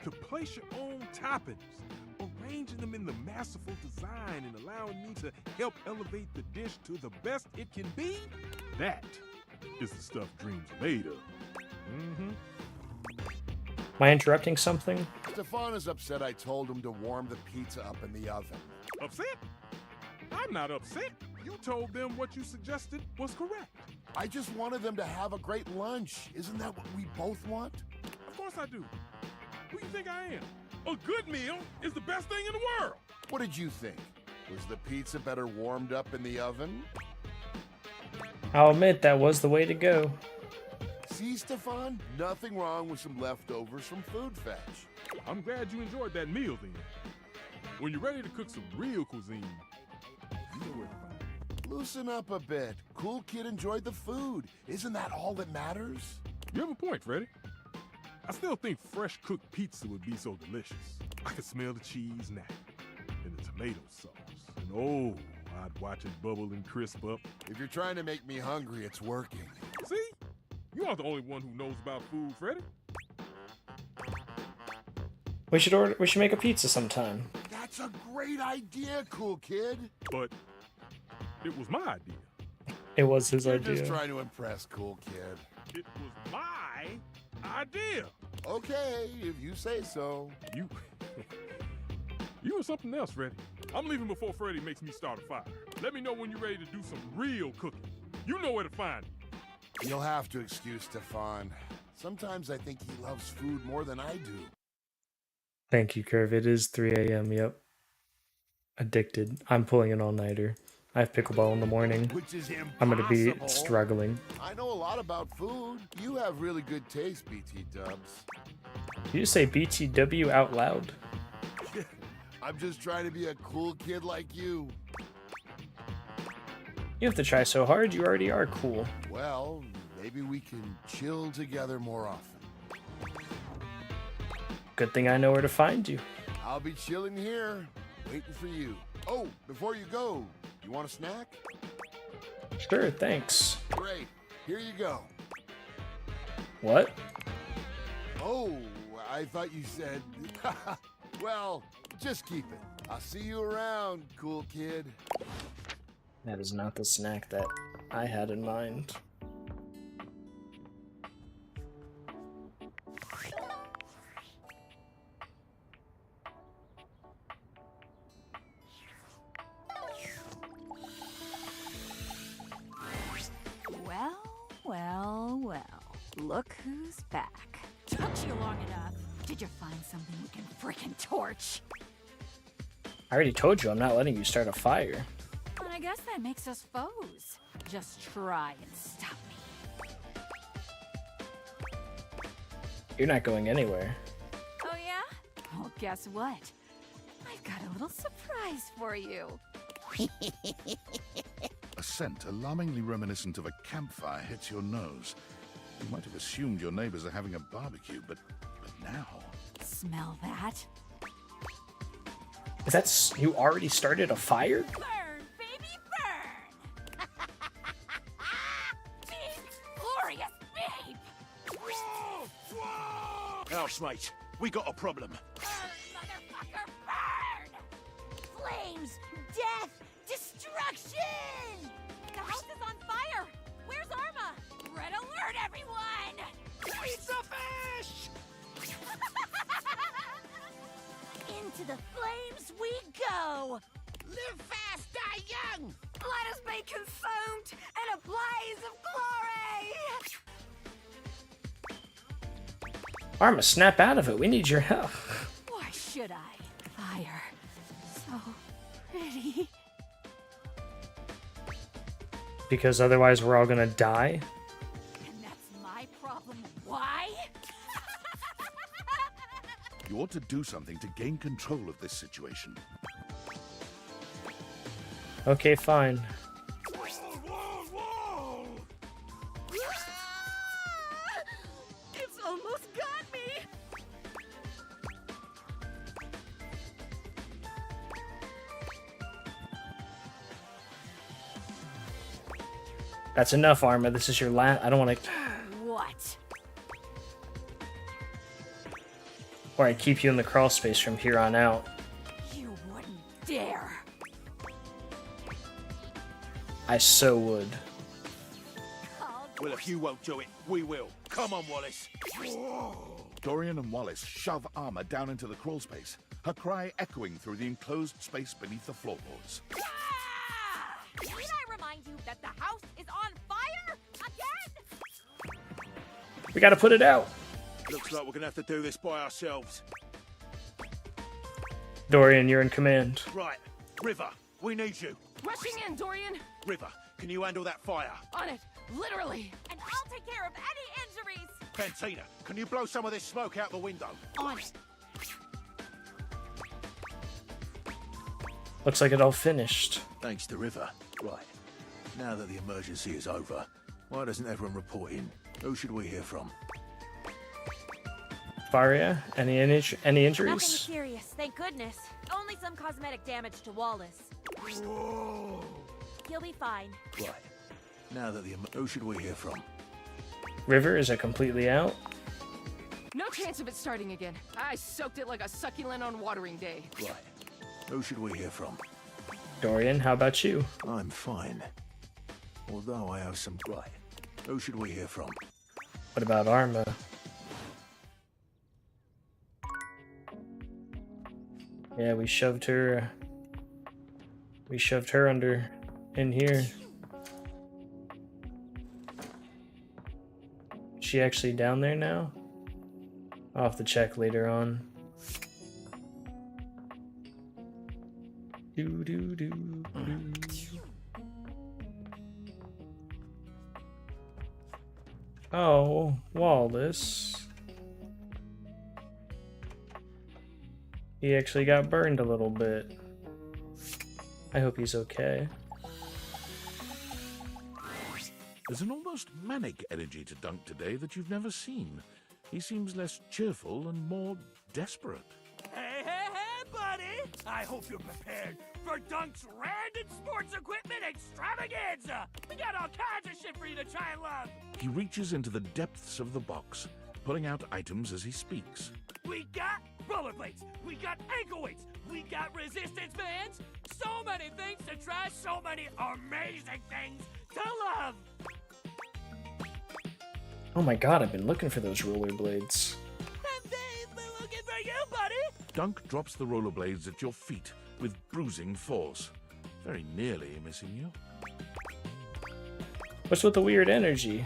Speaker 21: to place your own toppings, arranging them in the masterful design and allowing me to help elevate the dish to the best it can be, that is the stuff dreams are made of. Mm-hmm.
Speaker 1: Am I interrupting something?
Speaker 11: Stefan is upset I told him to warm the pizza up in the oven.
Speaker 21: Upset? I'm not upset. You told them what you suggested was correct.
Speaker 11: I just wanted them to have a great lunch. Isn't that what we both want?
Speaker 21: Of course I do. Who you think I am? A good meal is the best thing in the world.
Speaker 11: What did you think? Was the pizza better warmed up in the oven?
Speaker 1: I'll admit that was the way to go.
Speaker 11: See, Stefan? Nothing wrong with some leftovers from Food Fetch.
Speaker 21: I'm glad you enjoyed that meal then. When you're ready to cook some real cuisine, you know where to find it.
Speaker 11: Loosen up a bit. Cool Kid enjoyed the food. Isn't that all that matters?
Speaker 21: You have a point, Freddy. I still think fresh cooked pizza would be so delicious. I could smell the cheese now, and the tomato sauce. And oh, I'd watch it bubble and crisp up.
Speaker 11: If you're trying to make me hungry, it's working.
Speaker 21: See? You aren't the only one who knows about food, Freddy.
Speaker 1: We should make a pizza sometime.
Speaker 11: That's a great idea, Cool Kid.
Speaker 21: But it was my idea.
Speaker 1: It was his
Speaker 11: You're
Speaker 1: idea.
Speaker 11: just trying to impress, Cool Kid.
Speaker 21: It was my idea.
Speaker 11: Okay, if you say so.
Speaker 21: You were something else, Freddy. I'm leaving before Freddy makes me start a fire. Let me know when you're ready to do some real cooking. You know where to find me.
Speaker 11: You'll have to excuse Stefan. Sometimes I think he loves food more than I do.
Speaker 1: Thank you, Curve. It is 3 a.m. Yep. Addicted. I'm pulling an all-nighter. I have pickleball in the morning.
Speaker 11: Which is impossible.
Speaker 1: I'm gonna be struggling.
Speaker 11: I know a lot about food. You have really good taste, BT Dubs.
Speaker 1: Did you say BTW out loud?
Speaker 11: I'm just trying to be a cool kid like you.
Speaker 1: You have to try so hard, you already are cool.
Speaker 11: Well, maybe we can chill together more often.
Speaker 1: Good thing I know where to find you.
Speaker 11: I'll be chilling here, waiting for you. Oh, before you go, you want a snack?
Speaker 1: Sure, thanks.
Speaker 11: Great, here you go.
Speaker 1: What?
Speaker 11: Oh, I thought you said... Well, just keep it. I'll see you around, cool kid.
Speaker 1: That is not the snack that I had in mind.
Speaker 12: Well, well, well. Look who's back. Took you long enough. Did you find something we can frickin' torch?
Speaker 1: I already told you I'm not letting you start a fire.
Speaker 12: I guess that makes us foes. Just try and stop me.
Speaker 1: You're not going anywhere.
Speaker 12: Oh yeah? Well, guess what? I've got a little surprise for you.
Speaker 9: A scent alarmingly reminiscent of a campfire hits your nose. You might have assumed your neighbors are having a barbecue, but now...
Speaker 12: Smell that?
Speaker 1: Is that you already started a fire?
Speaker 12: Burn, baby, burn! Big, glorious babe!
Speaker 16: Housemate, we got a problem.
Speaker 12: Burn, motherfucker, burn! Flames, death, destruction! The house is on fire! Where's Arma? Red alert, everyone!
Speaker 5: Pizza fish!
Speaker 13: Into the flames we go!
Speaker 5: Live fast, die young!
Speaker 12: Let us be consumed in a blaze of glory!
Speaker 1: Arma, snap out of it. We need your help.
Speaker 12: Why should I? Fire. So pretty.
Speaker 1: Because otherwise we're all gonna die?
Speaker 12: And that's my problem. Why?
Speaker 9: You ought to do something to gain control of this situation.
Speaker 1: Okay, fine. That's enough, Arma. This is your last. I don't want to.
Speaker 19: What?
Speaker 1: Or I keep you in the crawl space from here on out.
Speaker 19: You wouldn't dare.
Speaker 1: I so would.
Speaker 16: Well, if you won't do it, we will. Come on, Wallace.
Speaker 9: Dorian and Wallace shove Arma down into the crawl space, her cry echoing through the enclosed space beneath the floorboards.
Speaker 18: Need I remind you that the house is on fire again?
Speaker 1: We gotta put it out.
Speaker 16: Looks like we're gonna have to do this by ourselves.
Speaker 1: Dorian, you're in command.
Speaker 16: Right, River, we need you.
Speaker 7: Rushing in, Dorian.
Speaker 16: River, can you handle that fire?
Speaker 7: On it, literally.
Speaker 18: And I'll take care of any injuries.
Speaker 16: Fantina, can you blow some of this smoke out the window?
Speaker 7: On it.
Speaker 1: Looks like it all finished.
Speaker 16: Thanks to River. Right. Now that the emergency is over, why doesn't everyone report in? Who should we hear from?
Speaker 1: Faria, any
Speaker 18: Nothing
Speaker 1: injuries?
Speaker 18: serious, thank goodness. Only some cosmetic damage to Wallace.
Speaker 16: Whoa.
Speaker 18: He'll be fine.
Speaker 16: Right. Now that the who should we hear from?
Speaker 1: River, is it completely out?
Speaker 7: No chance of it starting again. I soaked it like a succulent on watering day.
Speaker 16: Right. Who should we hear from?
Speaker 1: Dorian, how about you?
Speaker 16: I'm fine. Although I have some... Right. Who should we hear from?
Speaker 1: What about Arma? Yeah, we shoved her under in here. Is she actually down there now? I'll have to check later on. Oh, Wallace. He actually got burned a little bit. I hope he's okay.
Speaker 9: There's an almost manic energy to Dunk today that you've never seen. He seems less cheerful and more desperate.
Speaker 6: Hey, hey, hey, buddy! I hope you're prepared for Dunk's random sports equipment extravaganza! We got all kinds of shit for you to try and love!
Speaker 9: He reaches into the depths of the box, pulling out items as he speaks.
Speaker 6: We got rollerblades, we got ankle weights, we got resistance bands, so many things to try, so many amazing things to love!
Speaker 1: Oh my god, I've been looking for those rollerblades.
Speaker 6: And they've been looking for you, buddy!
Speaker 9: Dunk drops the rollerblades at your feet with bruising force, very nearly missing you.
Speaker 1: What's with the weird energy?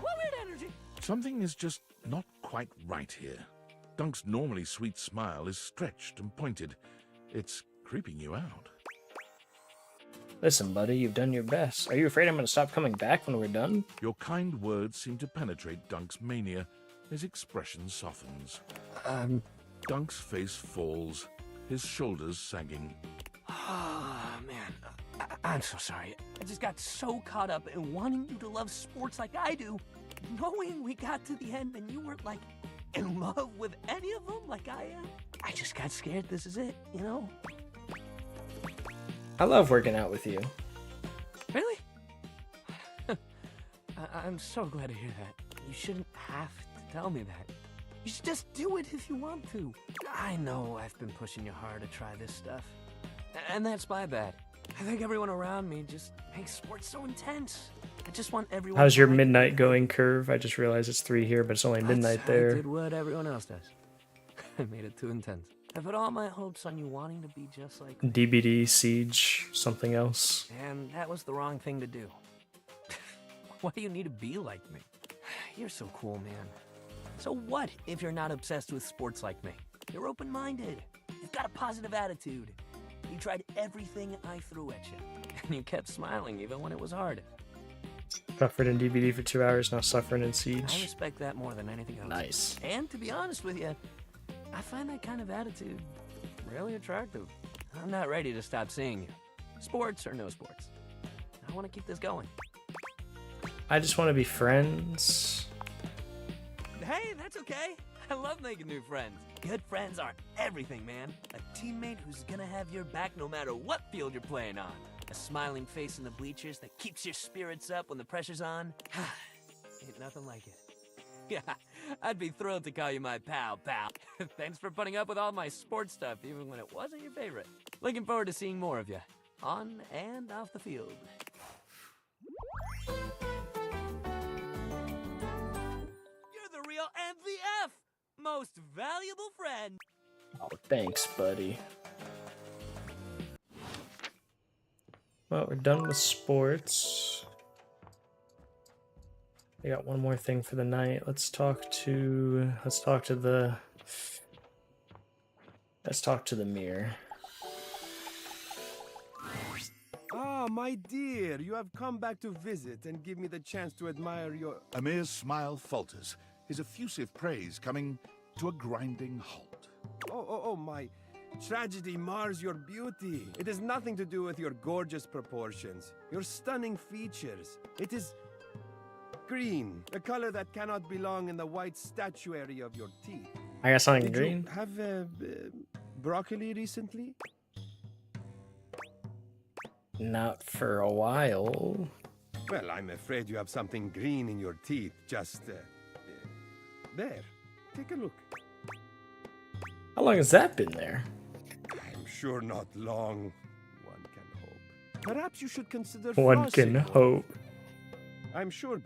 Speaker 6: What weird energy?
Speaker 9: Something is just not quite right here. Dunk's normally sweet smile is stretched and pointed. It's creeping you out.
Speaker 1: Listen, buddy, you've done your best. Are you afraid I'm going to stop coming back when we're done?
Speaker 9: Your kind words seem to penetrate Dunk's mania. His expression softens. Dunk's face falls, his shoulders sagging.
Speaker 6: Oh, man. I'm so sorry. I just got so caught up in wanting you to love sports like I do, knowing we got to the end and you weren't, like, in love with any of them like I am. I just got scared this is it, you know?
Speaker 1: I love working out with you.
Speaker 6: Really? I'm so glad to hear that. You shouldn't have to tell me that. You should just do it if you want to. I know I've been pushing you hard to try this stuff. And that's my bad. I think everyone around me just makes sports so intense. I just want everyone...
Speaker 1: How's your
Speaker 6: to like
Speaker 1: midnight going curve? I just realized it's 3 here, but it's only midnight there.
Speaker 6: I did what everyone else does. I made it too intense. I put all my hopes on you wanting to be just like me.
Speaker 1: DBD, Siege, something else.
Speaker 6: And that was the wrong thing to do. Why do you need to be like me? You're so cool, man. So what if you're not obsessed with sports like me? You're open-minded. You've got a positive attitude. You tried everything I threw at you. And you kept smiling even when it was hard.
Speaker 1: Suffered in DBD for 2 hours, now suffering in
Speaker 6: I
Speaker 1: Siege.
Speaker 6: respect that more than anything else.
Speaker 1: Nice.
Speaker 6: And to be honest with you, I find that kind of attitude really attractive. I'm not ready to stop seeing you. Sports or no sports. I want to keep this going.
Speaker 1: I just want to be friends.
Speaker 6: Hey, that's okay. I love making new friends. Good friends are everything, man. A teammate who's gonna have your back no matter what field you're playing on. A smiling face in the bleachers that keeps your spirits up when the pressure's on. Ain't nothing like it. Yeah, I'd be thrilled to call you my pal. Thanks for putting up with all my sports stuff, even when it wasn't your favorite. Looking forward to seeing more of you, on and off the field. You're the real MVF! Most valuable friend!
Speaker 1: Oh, thanks, buddy. Well, we're done with sports. We got one more thing for the night. Let's talk to the mirror.
Speaker 3: Ah, my dear, you have come back to visit and give me the chance to admire your...
Speaker 9: Amir's smile falters, his effusive praise coming to a grinding halt.
Speaker 3: Oh, my tragedy mars your beauty. It has nothing to do with your gorgeous proportions, your stunning features. It is green, a color that cannot belong in the white statuary of your teeth.
Speaker 1: I got something
Speaker 3: Did
Speaker 1: green.
Speaker 3: you have broccoli recently?
Speaker 1: Not for a while.
Speaker 3: Well, I'm afraid you have something green in your teeth. Just there. Take a look.
Speaker 1: How long has that been there?
Speaker 3: I'm sure not long. One can hope. Perhaps you should consider
Speaker 1: One can
Speaker 3: flossing.
Speaker 1: hope.
Speaker 3: I'm sure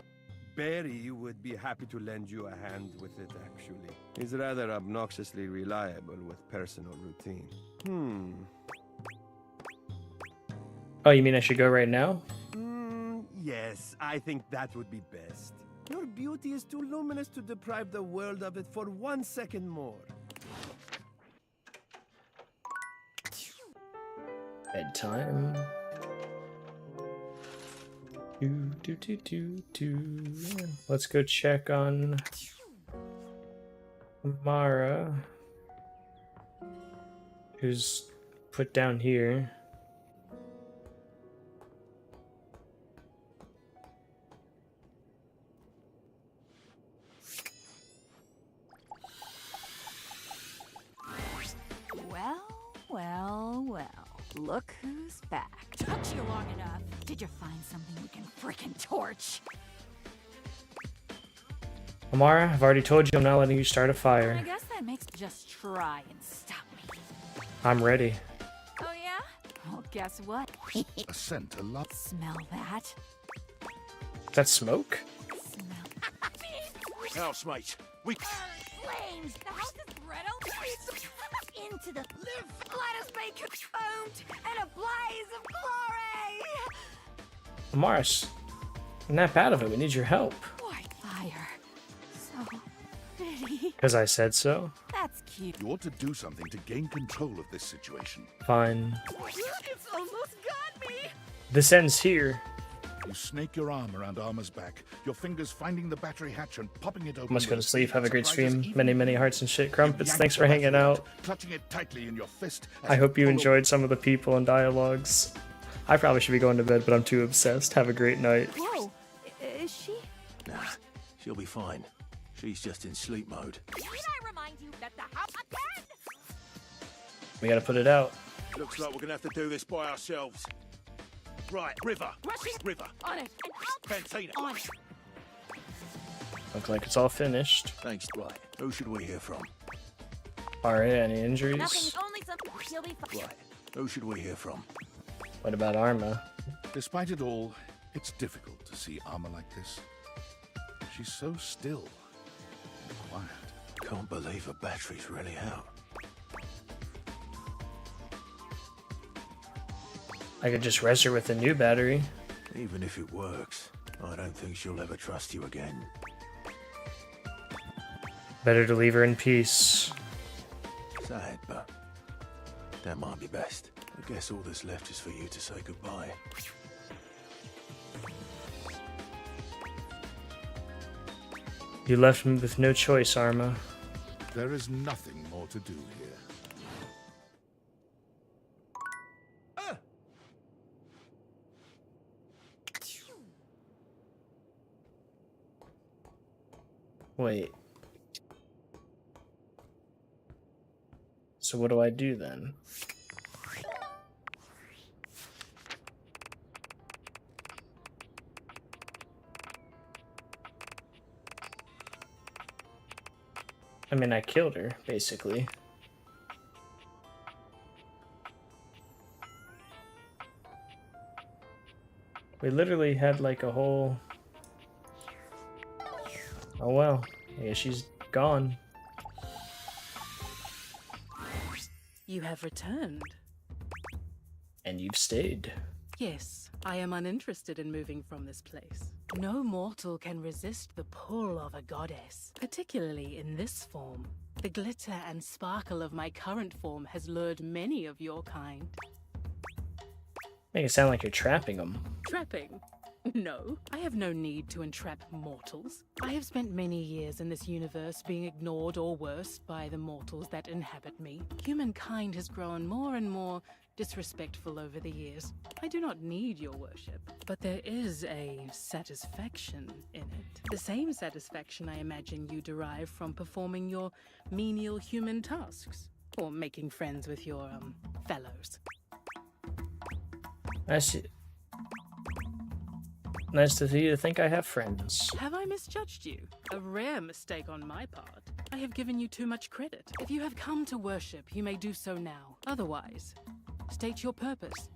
Speaker 3: Barry would be happy to lend you a hand with it, actually. He's rather obnoxiously reliable with personal routine.
Speaker 1: Oh, you mean I should go right now?
Speaker 3: Yes, I think that would be best. Your beauty is too luminous to deprive the world of it for 1 second more.
Speaker 1: Bedtime. Let's go check on Mara, who's put down here.
Speaker 12: Well. Look who's back. Took you long enough. Did you find something we can frickin' torch?
Speaker 1: Amara, I've already told you I'm not letting you start a fire.
Speaker 12: I guess that makes just try and stop me.
Speaker 1: I'm ready.
Speaker 12: Oh yeah? Well, guess what?
Speaker 9: A scent, a lot.
Speaker 12: Smell that?
Speaker 1: That's smoke?
Speaker 16: Housemate, we...
Speaker 12: Flames! The house is red into the live. Let us be consumed in a blaze of glory!
Speaker 1: Amara, snap out of it. We need your help.
Speaker 12: White fire. So pretty.
Speaker 1: Because I said so.
Speaker 12: That's cute.
Speaker 9: You ought to do something to gain control of this situation.
Speaker 1: Fine.
Speaker 12: It's almost got me!
Speaker 1: This ends here.
Speaker 9: You snake your arm around Arma's back, your fingers finding the battery hatch and popping it open.
Speaker 1: Must go to sleep. Have a great
Speaker 9: Surprises
Speaker 1: stream. Many hearts and shit crumpets.
Speaker 9: Yank
Speaker 1: Thanks
Speaker 9: the
Speaker 1: for hanging
Speaker 9: battery
Speaker 1: out.
Speaker 9: clutching it tightly in your fist.
Speaker 1: I hope you enjoyed some of the people and dialogues. I probably should be going to bed, but I'm too obsessed. Have a great night.
Speaker 12: Whoa! Is she?
Speaker 16: Nah, she'll be fine. She's just in sleep mode.
Speaker 18: Can I remind you that the house again?
Speaker 1: We gotta put it out.
Speaker 16: Looks like we're gonna have to do this by ourselves. Right, River. River.
Speaker 12: On it.
Speaker 16: Fantina.
Speaker 12: On it.
Speaker 1: Looks like it's all finished.
Speaker 16: Thanks. Right, who should we hear from?
Speaker 1: Alright, any injuries?
Speaker 18: Nothing. Only some. She'll be fine.
Speaker 16: Right, who should we hear from?
Speaker 1: What about Arma?
Speaker 9: Despite it all, it's difficult to see Arma like this. She's so still and quiet.
Speaker 16: Can't believe her battery's really out.
Speaker 1: I could just res her with a new battery.
Speaker 16: Even if it works, I don't think she'll ever trust you again.
Speaker 1: Better to leave her in peace.
Speaker 16: Sad, but that might be best. I guess all that's left is for you to say goodbye.
Speaker 1: You left me with no choice, Arma.
Speaker 9: There is nothing more to do here.
Speaker 1: Wait. So what do I do then? I mean, I killed her, basically. We literally had like a whole... Oh well, I guess she's gone.
Speaker 10: You have returned.
Speaker 1: And you've stayed.
Speaker 10: Yes, I am uninterested in moving from this place. No mortal can resist the pull of a goddess, particularly in this form. The glitter and sparkle of my current form has lured many of your kind.
Speaker 1: Make it sound like you're trapping them.
Speaker 10: Trapping? No, I have no need to entrap mortals. I have spent many years in this universe being ignored or worse by the mortals that inhabit me. Humankind has grown more and more disrespectful over the years. I do not need your worship, but there is a satisfaction in it. The same satisfaction I imagine you derive from performing your menial human tasks, or making friends with your, fellows.
Speaker 1: Nice to see you think I have friends.
Speaker 10: Have I misjudged you? A rare mistake on my part. I have given you too much credit. If you have come to worship, you may do so now. Otherwise, state your purpose.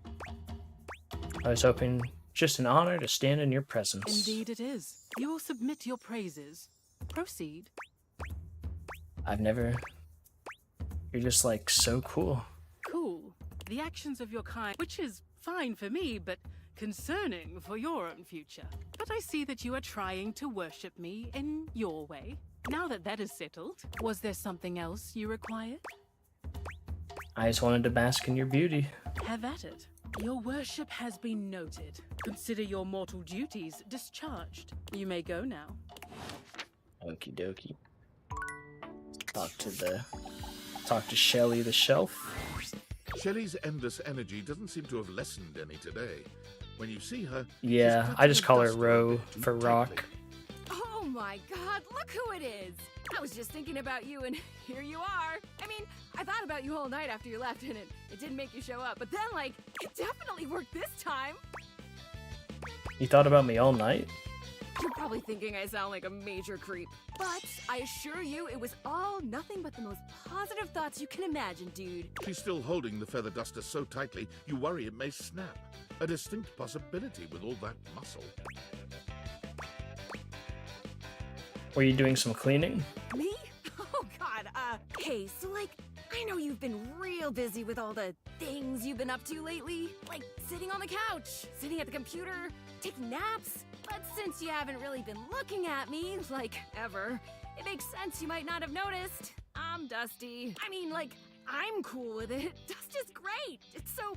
Speaker 1: I was hoping just an honor to stand in your presence.
Speaker 10: Indeed it is. You will submit your praises. Proceed.
Speaker 1: I've never... You're just like so cool.
Speaker 10: Cool. The actions of your kind, which is fine for me, but concerning for your own future. But I see that you are trying to worship me in your way. Now that that is settled, was there something else you required?
Speaker 1: I just wanted to bask in your beauty.
Speaker 10: Have at it. Your worship has been noted. Consider your mortal duties discharged. You may go now.
Speaker 1: Okie dokie. Talk to Shelly the Shelf.
Speaker 9: Shelly's endless energy doesn't seem to have lessened any today. When you see her...
Speaker 1: Yeah, I just call her Ro for Rock.
Speaker 22: Oh my god, look who it is! I was just thinking about you and here you are. I mean, I thought about you all night after you left and it didn't make you show up, but then like, it definitely worked this time.
Speaker 1: You thought about me all night?
Speaker 22: You're probably thinking I sound like a major creep, but I assure you it was all nothing but the most positive thoughts you can imagine, dude.
Speaker 9: She's still holding the feather duster so tightly, you worry it may snap. A distinct possibility with all that muscle.
Speaker 1: Were you doing some cleaning?
Speaker 22: Me? Oh god, hey, so like, I know you've been real busy with all the things you've been up to lately. Like sitting on the couch, sitting at the computer, taking naps. But since you haven't really been looking at me, like, ever, it makes sense you might not have noticed. I'm dusty. I mean, like, I'm cool with it. Dust is great. It's so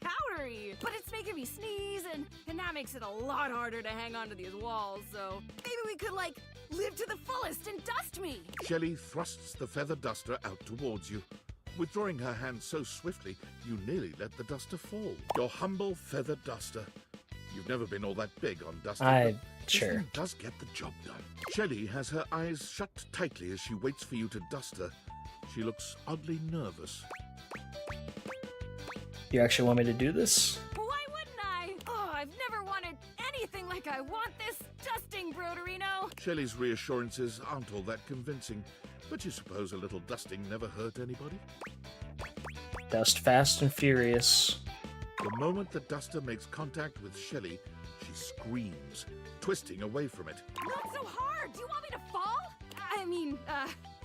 Speaker 22: powdery. But it's making me sneeze, and that makes it a lot harder to hang onto these walls, so maybe we could, like, live to the fullest and dust me.
Speaker 9: Shelly thrusts the feather duster out towards you. Withdrawing her hand so swiftly, you nearly let the duster fall. Your humble feather duster. You've never been all that big on dusting.
Speaker 1: Sure.
Speaker 9: This thing does get the job done. Shelly has her eyes shut tightly as she waits for you to dust her. She looks oddly nervous.
Speaker 1: You actually want me to do this?
Speaker 22: Why wouldn't I? Oh, I've never wanted anything like I want this dusting, Broderino.
Speaker 9: Shelly's reassurances aren't all that convincing, but you suppose a little dusting never hurt anybody?
Speaker 1: Dust fast and furious.
Speaker 9: The moment the duster makes contact with Shelly, she screams, twisting away from it.
Speaker 22: Not so hard! Do you want me to fall? I mean,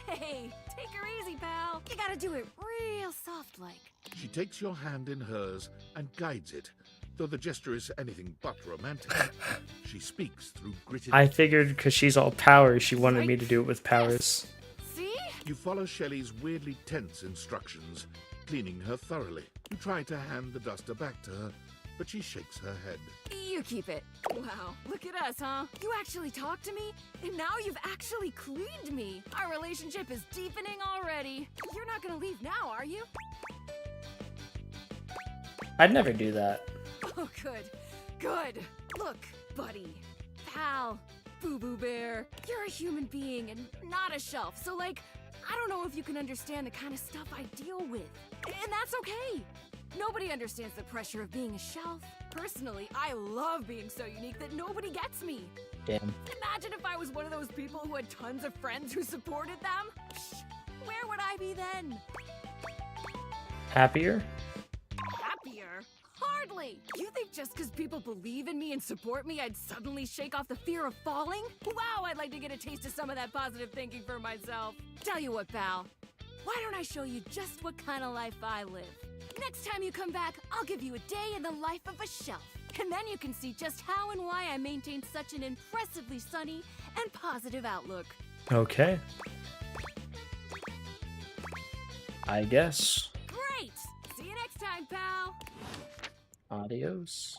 Speaker 22: hey, take her easy, pal. You gotta do it real soft-like.
Speaker 9: She takes your hand in hers and guides it, though the gesture is anything but romantic. She speaks through gritted...
Speaker 1: I figured because she's all powers, she wanted me to do it with powers.
Speaker 22: See?
Speaker 9: You follow Shelly's weirdly tense instructions, cleaning her thoroughly. You try to hand the duster back to her, but she shakes her head.
Speaker 22: You keep it. Wow, look at us, huh? You actually talked to me, and now you've actually cleaned me. Our relationship is deepening already. You're not gonna leave now, are you?
Speaker 1: I'd never do that.
Speaker 22: Oh, good. Good. Look, buddy, pal, Boo-Boo Bear, you're a human being and not a shelf, so like, I don't know if you can understand the kind of stuff I deal with. And that's okay. Nobody understands the pressure of being a shelf. Personally, I love being so unique that nobody gets me.
Speaker 1: Damn.
Speaker 22: Imagine if I was one of those people who had tons of friends who supported them. Where would I be then?
Speaker 1: Happier?
Speaker 22: Happier? Hardly! You think just because people believe in me and support me, I'd suddenly shake off the fear of falling? Wow, I'd like to get a taste of some of that positive thinking for myself. Tell you what, pal. Why don't I show you just what kind of life I live? Next time you come back, I'll give you a day in the life of a shelf. And then you can see just how and why I maintain such an impressively sunny and positive outlook.
Speaker 1: Okay. I guess.
Speaker 22: Great! See you next time, pal!
Speaker 1: Adios.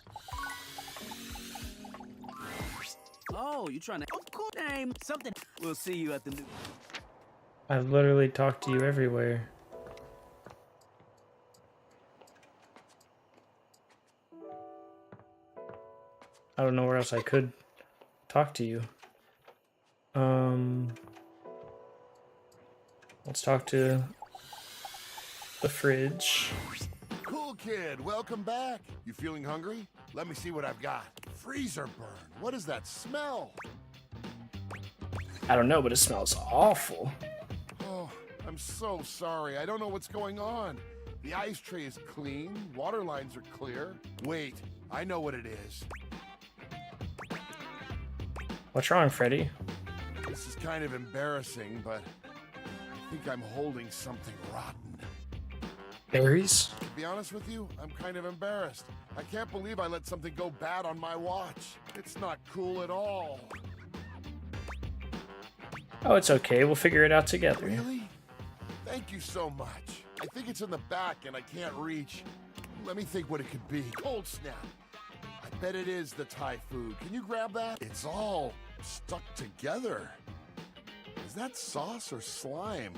Speaker 20: Oh, you trying to... Of course, name something. We'll see you at the new...
Speaker 1: I've literally talked to you everywhere. I don't know where else I could talk to you. Let's talk to the fridge.
Speaker 11: Cool kid, welcome back. You feeling hungry? Let me see what I've got. Freezer burn. What is that smell?
Speaker 1: I don't know, but it smells awful.
Speaker 11: Oh, I'm so sorry. I don't know what's going on. The ice tray is clean. Water lines are clear. Wait, I know what it is.
Speaker 1: What's wrong, Freddy?
Speaker 11: This is kind of embarrassing, but I think I'm holding something rotten.
Speaker 1: Berries?
Speaker 11: To be honest with you, I'm kind of embarrassed. I can't believe I let something go bad on my watch. It's not cool at all.
Speaker 1: Oh, it's okay. We'll figure it out together.
Speaker 11: Really? Thank you so much. I think it's in the back and I can't reach. Let me think what it could be. Cold snap. I bet it is the Thai food. Can you grab that? It's all stuck together. Is that sauce or slime?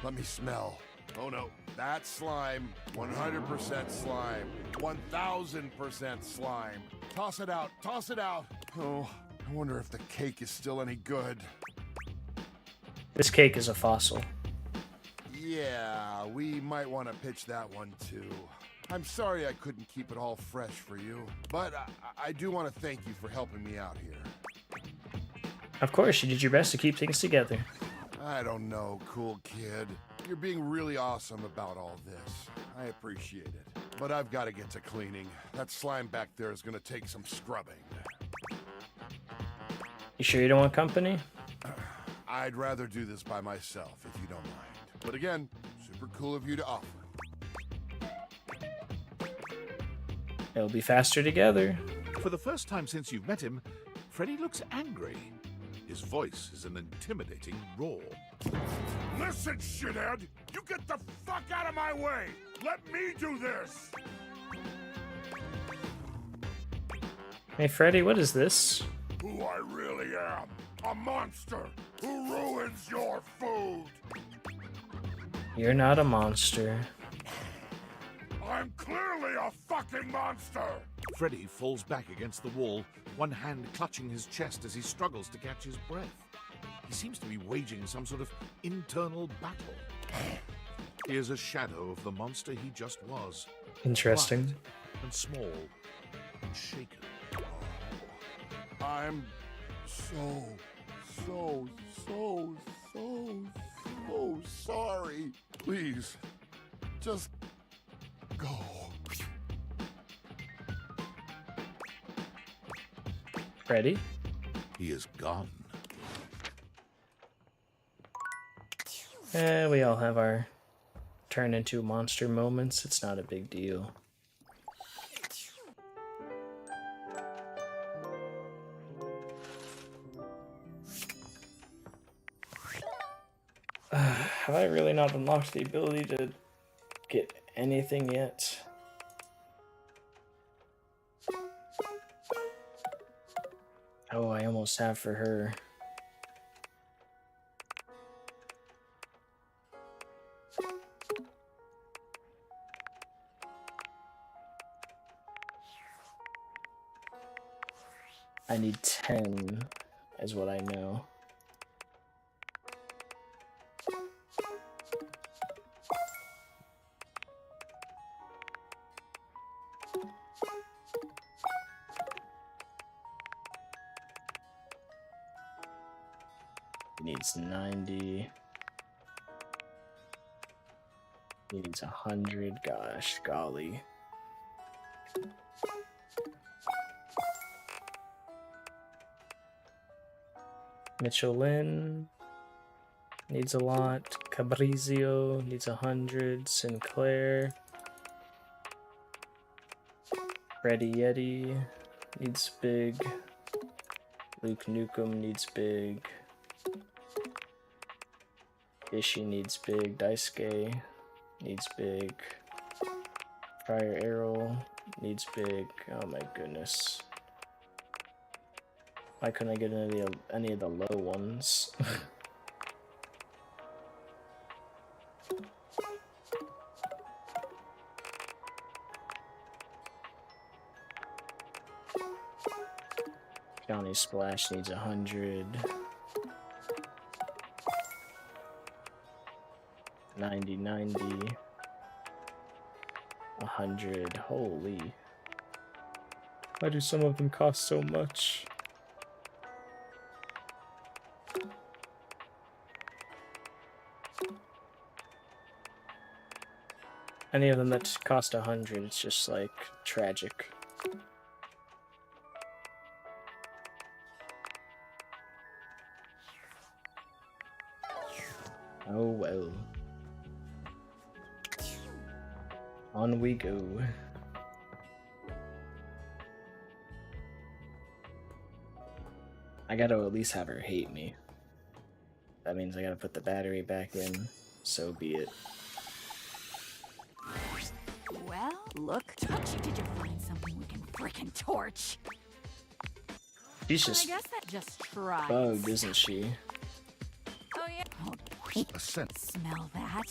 Speaker 11: Let me smell. Oh no, that's slime. 100% slime. 1000% slime. Toss it out, toss it out. Oh, I wonder if the cake is still any good.
Speaker 1: This cake is a fossil.
Speaker 11: Yeah, we might want to pitch that one too. I'm sorry I couldn't keep it all fresh for you, but I do want to thank you for helping me out here.
Speaker 1: Of course, you did your best to keep things together.
Speaker 11: I don't know, cool kid. You're being really awesome about all this. I appreciate it. But I've got to get to cleaning. That slime back there is going to take some scrubbing.
Speaker 1: You sure you don't want company?
Speaker 11: I'd rather do this by myself, if you don't mind. But again, super cool of you to offer.
Speaker 1: It'll be faster together.
Speaker 9: For the first time since you've met him, Freddy looks angry. His voice is an intimidating roar.
Speaker 11: Listen, shithead! You get the fuck out of my way! Let me do this!
Speaker 1: Hey, Freddy, what is this?
Speaker 11: Who I really am. A monster who ruins your food!
Speaker 1: You're not a monster.
Speaker 11: I'm clearly a fucking monster!
Speaker 9: Freddy falls back against the wall, one hand clutching his chest as he struggles to catch his breath. He seems to be waging some sort of internal battle. He is a shadow of the monster he just was.
Speaker 1: Interesting.
Speaker 9: Quiet and small and shaken.
Speaker 11: I'm so sorry. Please, just go.
Speaker 1: Freddy?
Speaker 9: He is gone.
Speaker 1: We all have our turn into monster moments. It's not a big deal. Have I really not unlocked the ability to get anything yet? Oh, I almost have for her. I need 10, is what I know. needs 90. He needs 100. Gosh, golly. Michelin needs a lot. Cabrizio needs 100. Sinclair. Ready Yeti needs big. Luke Nukem needs big. Ishii needs big. Daisuke needs big. Fire Arrow needs big. Oh my goodness. Why couldn't I get any of the low ones? Johnny Splash needs 100. 90, 100. Holy. Why do some of them cost so much? Any of them that cost 100, it's just like tragic. Oh well. On we go. I gotta at least have her hate me. That means I gotta put the battery back in. So be it.
Speaker 12: Well, look, Touchy, did you find something we can frickin' torch?
Speaker 1: She's just
Speaker 12: I guess that just tries.
Speaker 1: bugged, isn't she?
Speaker 12: Oh yeah.
Speaker 9: A scent.
Speaker 12: Smell that?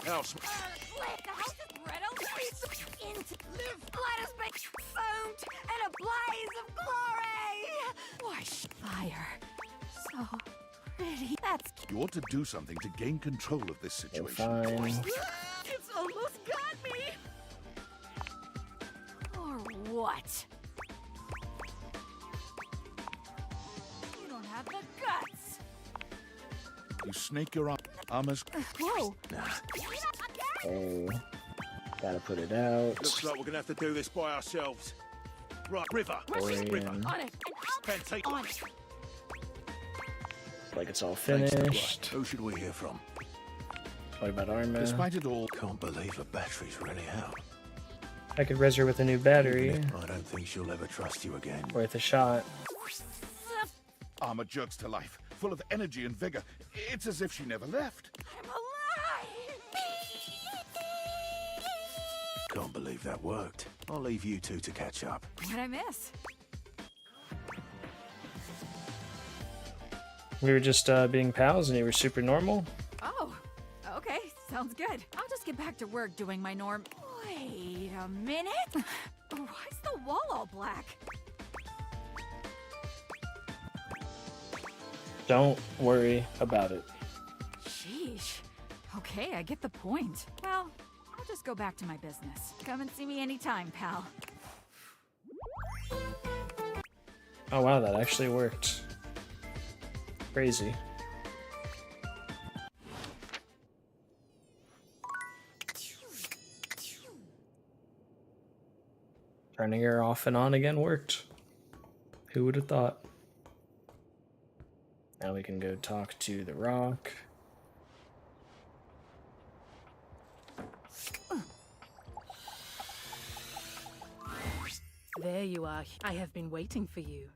Speaker 11: House.
Speaker 12: The house is brittle. Let us make foamed and a blaze of glory. Why, fire. So pretty. That's
Speaker 9: You ought to do something to gain control of this situation.
Speaker 1: Fine.
Speaker 12: It's almost got me. Or what? You don't have the guts.
Speaker 9: You snake your armors.
Speaker 12: Whoa.
Speaker 1: Oh. Gotta put it out.
Speaker 11: Looks like we're gonna have to do this by ourselves. Right, River. River.
Speaker 12: On it.
Speaker 11: Pen, take
Speaker 12: On it.
Speaker 1: Like it's all
Speaker 11: Thanks,
Speaker 1: finished.
Speaker 11: Who should we hear from?
Speaker 1: What about Arma?
Speaker 9: Despite it all,
Speaker 11: Can't believe the battery's really out.
Speaker 1: I could res her with a new battery.
Speaker 11: I don't think she'll ever trust you again.
Speaker 1: Worth a shot.
Speaker 9: Armor jerks to life, full of energy and vigor. It's as if she never left.
Speaker 12: I'm alive.
Speaker 11: Can't believe that worked. I'll leave you two to catch up.
Speaker 12: What'd I miss?
Speaker 1: We were just being pals and you were super normal.
Speaker 12: Oh, okay. Sounds good. I'll just get back to work doing my norm. Wait a minute. Why is the wall all black?
Speaker 1: Don't worry about it.
Speaker 12: Sheesh. Okay, I get the point. Well, I'll just go back to my business. Come and see me anytime, pal.
Speaker 1: Oh wow, that actually worked. Crazy. Turning her off and on again worked. Who would have thought? Now we can go talk to the Rock.
Speaker 10: There you are. I have been waiting for you.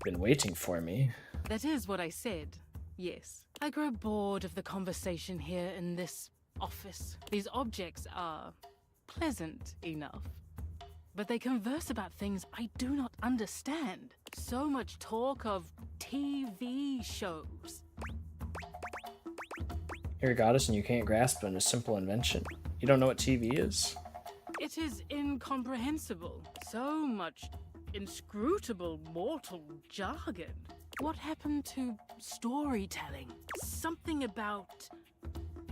Speaker 1: Been waiting for me.
Speaker 10: That is what I said. Yes. I grow bored of the conversation here in this office. These objects are pleasant enough, but they converse about things I do not understand. So much talk of TV shows.
Speaker 1: You're a goddess and you can't grasp on a simple invention. You don't know what TV is?
Speaker 10: It is incomprehensible. So much inscrutable mortal jargon. What happened to storytelling? Something about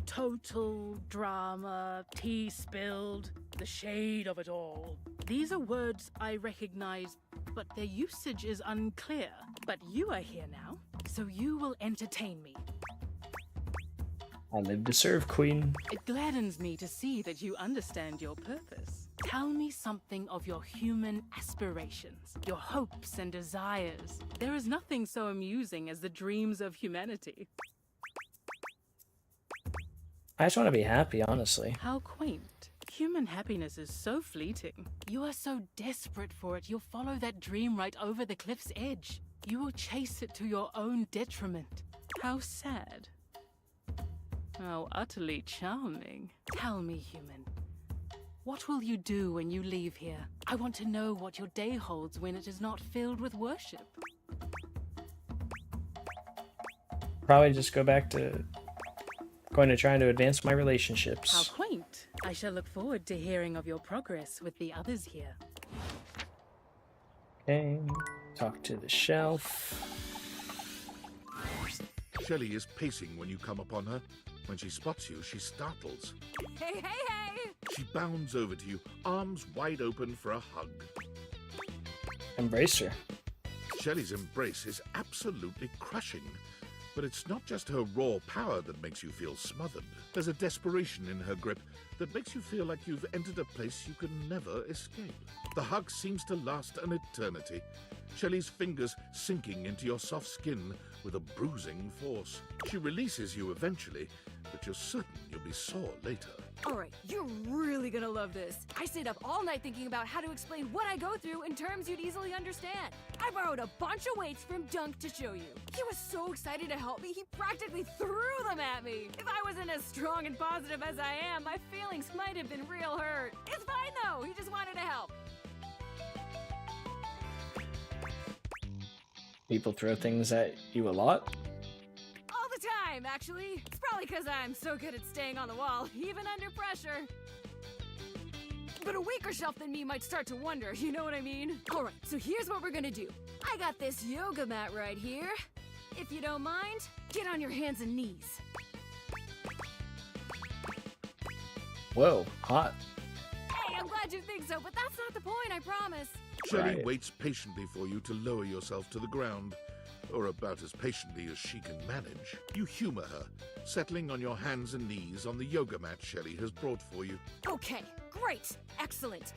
Speaker 10: total drama, tea spilled, the shade of it all. These are words I recognize but their usage is unclear. But you are here now, so you will entertain me.
Speaker 1: I live to serve, Queen.
Speaker 10: It gladdens me to see that you understand your purpose. Tell me something of your human aspirations, your hopes and desires. There is nothing so amusing as the dreams of humanity.
Speaker 1: I just want to be happy, honestly.
Speaker 10: How quaint. Human happiness is so fleeting. You are so desperate for it, you'll follow that dream right over the cliff's edge. You will chase it to your own detriment. How sad. How utterly charming. Tell me, human, what will you do when you leave here? I want to know what your day holds when it is not filled with worship.
Speaker 1: Probably just go back to going to trying to advance my relationships.
Speaker 10: How quaint. I shall look forward to hearing of your progress with the others here.
Speaker 1: Okay, talk to the shelf.
Speaker 9: Shelley is pacing when you come upon her. When she spots you, she startles.
Speaker 22: Hey, hey, hey!
Speaker 9: She bounds over to you, arms wide open for a hug.
Speaker 1: Embrace her.
Speaker 9: Shelley's embrace is absolutely crushing. But it's not just her raw power that makes you feel smothered. There's a desperation in her grip that makes you feel like you've entered a place you can never escape. The hug seems to last an eternity. Shelley's fingers sinking into your soft skin with a bruising force. She releases you eventually, but you're certain you'll be sore later.
Speaker 22: Alright, you're really gonna love this. I stayed up all night thinking about how to explain what I go through in terms you'd easily understand. I borrowed a bunch of weights from Dunk to show you. He was so excited to help me, he practically threw them at me. If I wasn't as strong and positive as I am, my feelings might have been real hurt. It's fine though, he just wanted to help.
Speaker 1: People throw things at you a lot?
Speaker 22: All the time, actually. It's probably because I'm so good at staying on the wall, even under pressure. But a weaker shelf than me might start to wonder, you know what I mean? Alright, so here's what we're gonna do. I got this yoga mat right here. If you don't mind, get on your hands and knees.
Speaker 1: Whoa, hot.
Speaker 22: Hey, I'm glad you think so, but that's not the point, I promise.
Speaker 9: Shelley
Speaker 1: Right.
Speaker 9: waits patiently for you to lower yourself to the ground, or about as patiently as she can manage. You humor her, settling on your hands and knees on the yoga mat Shelley has brought for you.
Speaker 22: Okay, great, excellent.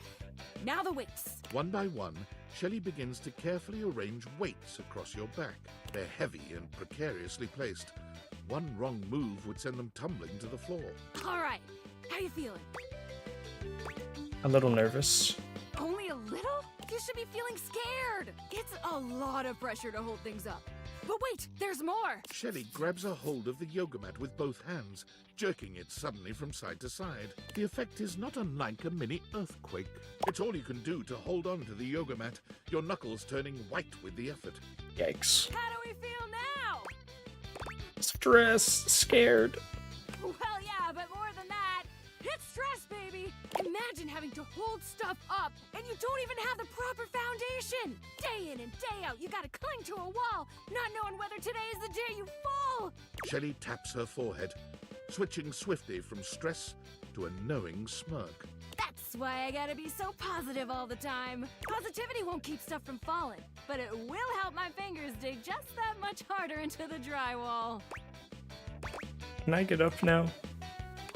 Speaker 22: Now the weights.
Speaker 9: One by one, Shelley begins to carefully arrange weights across your back. They're heavy and precariously placed. One wrong move would send them tumbling to the floor.
Speaker 22: Alright, how you feeling?
Speaker 1: A little nervous.
Speaker 22: Only a little? You should be feeling scared. It's a lot of pressure to hold things up. But wait, there's more.
Speaker 9: Shelley grabs a hold of the yoga mat with both hands, jerking it suddenly from side to side. The effect is not unlike a mini earthquake. It's all you can do to hold on to the yoga mat, your knuckles turning white with the effort.
Speaker 1: Yikes.
Speaker 22: How do we feel now?
Speaker 1: Stress, scared.
Speaker 22: Well, yeah, but more than that, it's stress, baby. Imagine having to hold stuff up, and you don't even have the proper foundation. Day in and day out, you gotta cling to a wall, not knowing whether today is the day you fall.
Speaker 9: Shelley taps her forehead, switching swiftly from stress to a knowing smirk.
Speaker 22: That's why I gotta be so positive all the time. Positivity won't keep stuff from falling, but it will help my fingers dig just that much harder into the drywall.
Speaker 1: Can I get up now?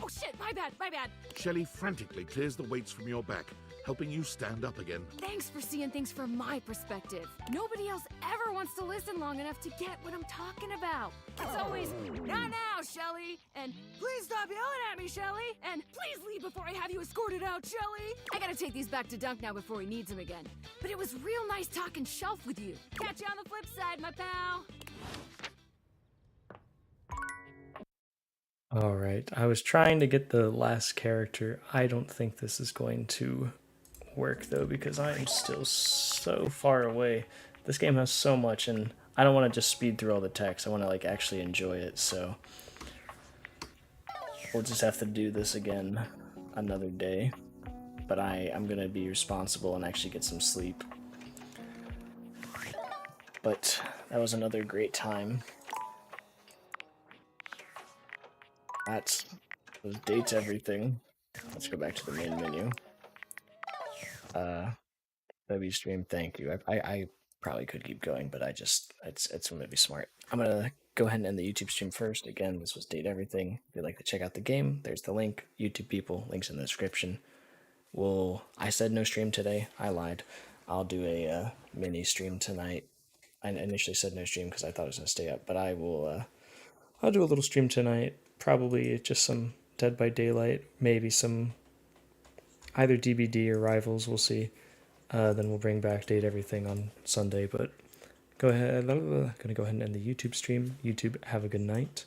Speaker 22: Oh shit, my bad, my bad.
Speaker 9: Shelley frantically clears the weights from your back, helping you stand up again.
Speaker 22: Thanks for seeing things from my perspective. Nobody else ever wants to listen long enough to get what I'm talking about. It's always, not now, Shelly, and please stop yelling at me, Shelly, and please leave before I have you escorted out, Shelly. I gotta take these back to Dunk now before he needs them again. But it was real nice talking shelf with you. Catch you on the flip side, my pal.
Speaker 1: Alright, I was trying to get the last character. I don't think this is going to work though, because I am still so far away. This game has so much, and I don't want to just speed through all the text. I want to like actually enjoy it, so we'll just have to do this again another day. But I'm gonna be responsible and actually get some sleep. But that was another great time. Those dates everything. Let's go back to the main menu. W stream. Thank you. I probably could keep going, but it's gonna be smart. I'm gonna go ahead and end the YouTube stream first. Again, this was Date Everything. If you'd like to check out the game, there's the link. YouTube people, links in the description. I said no stream today. I lied. I'll do a mini stream tonight. I initially said no stream because I thought it was gonna stay up, but I will. I'll do a little stream tonight. Probably just some Dead by Daylight, maybe some either DBD or Rivals. We'll see. Then we'll bring back Date Everything on Sunday. But go ahead. Gonna go ahead and end the YouTube stream. YouTube, have a good night.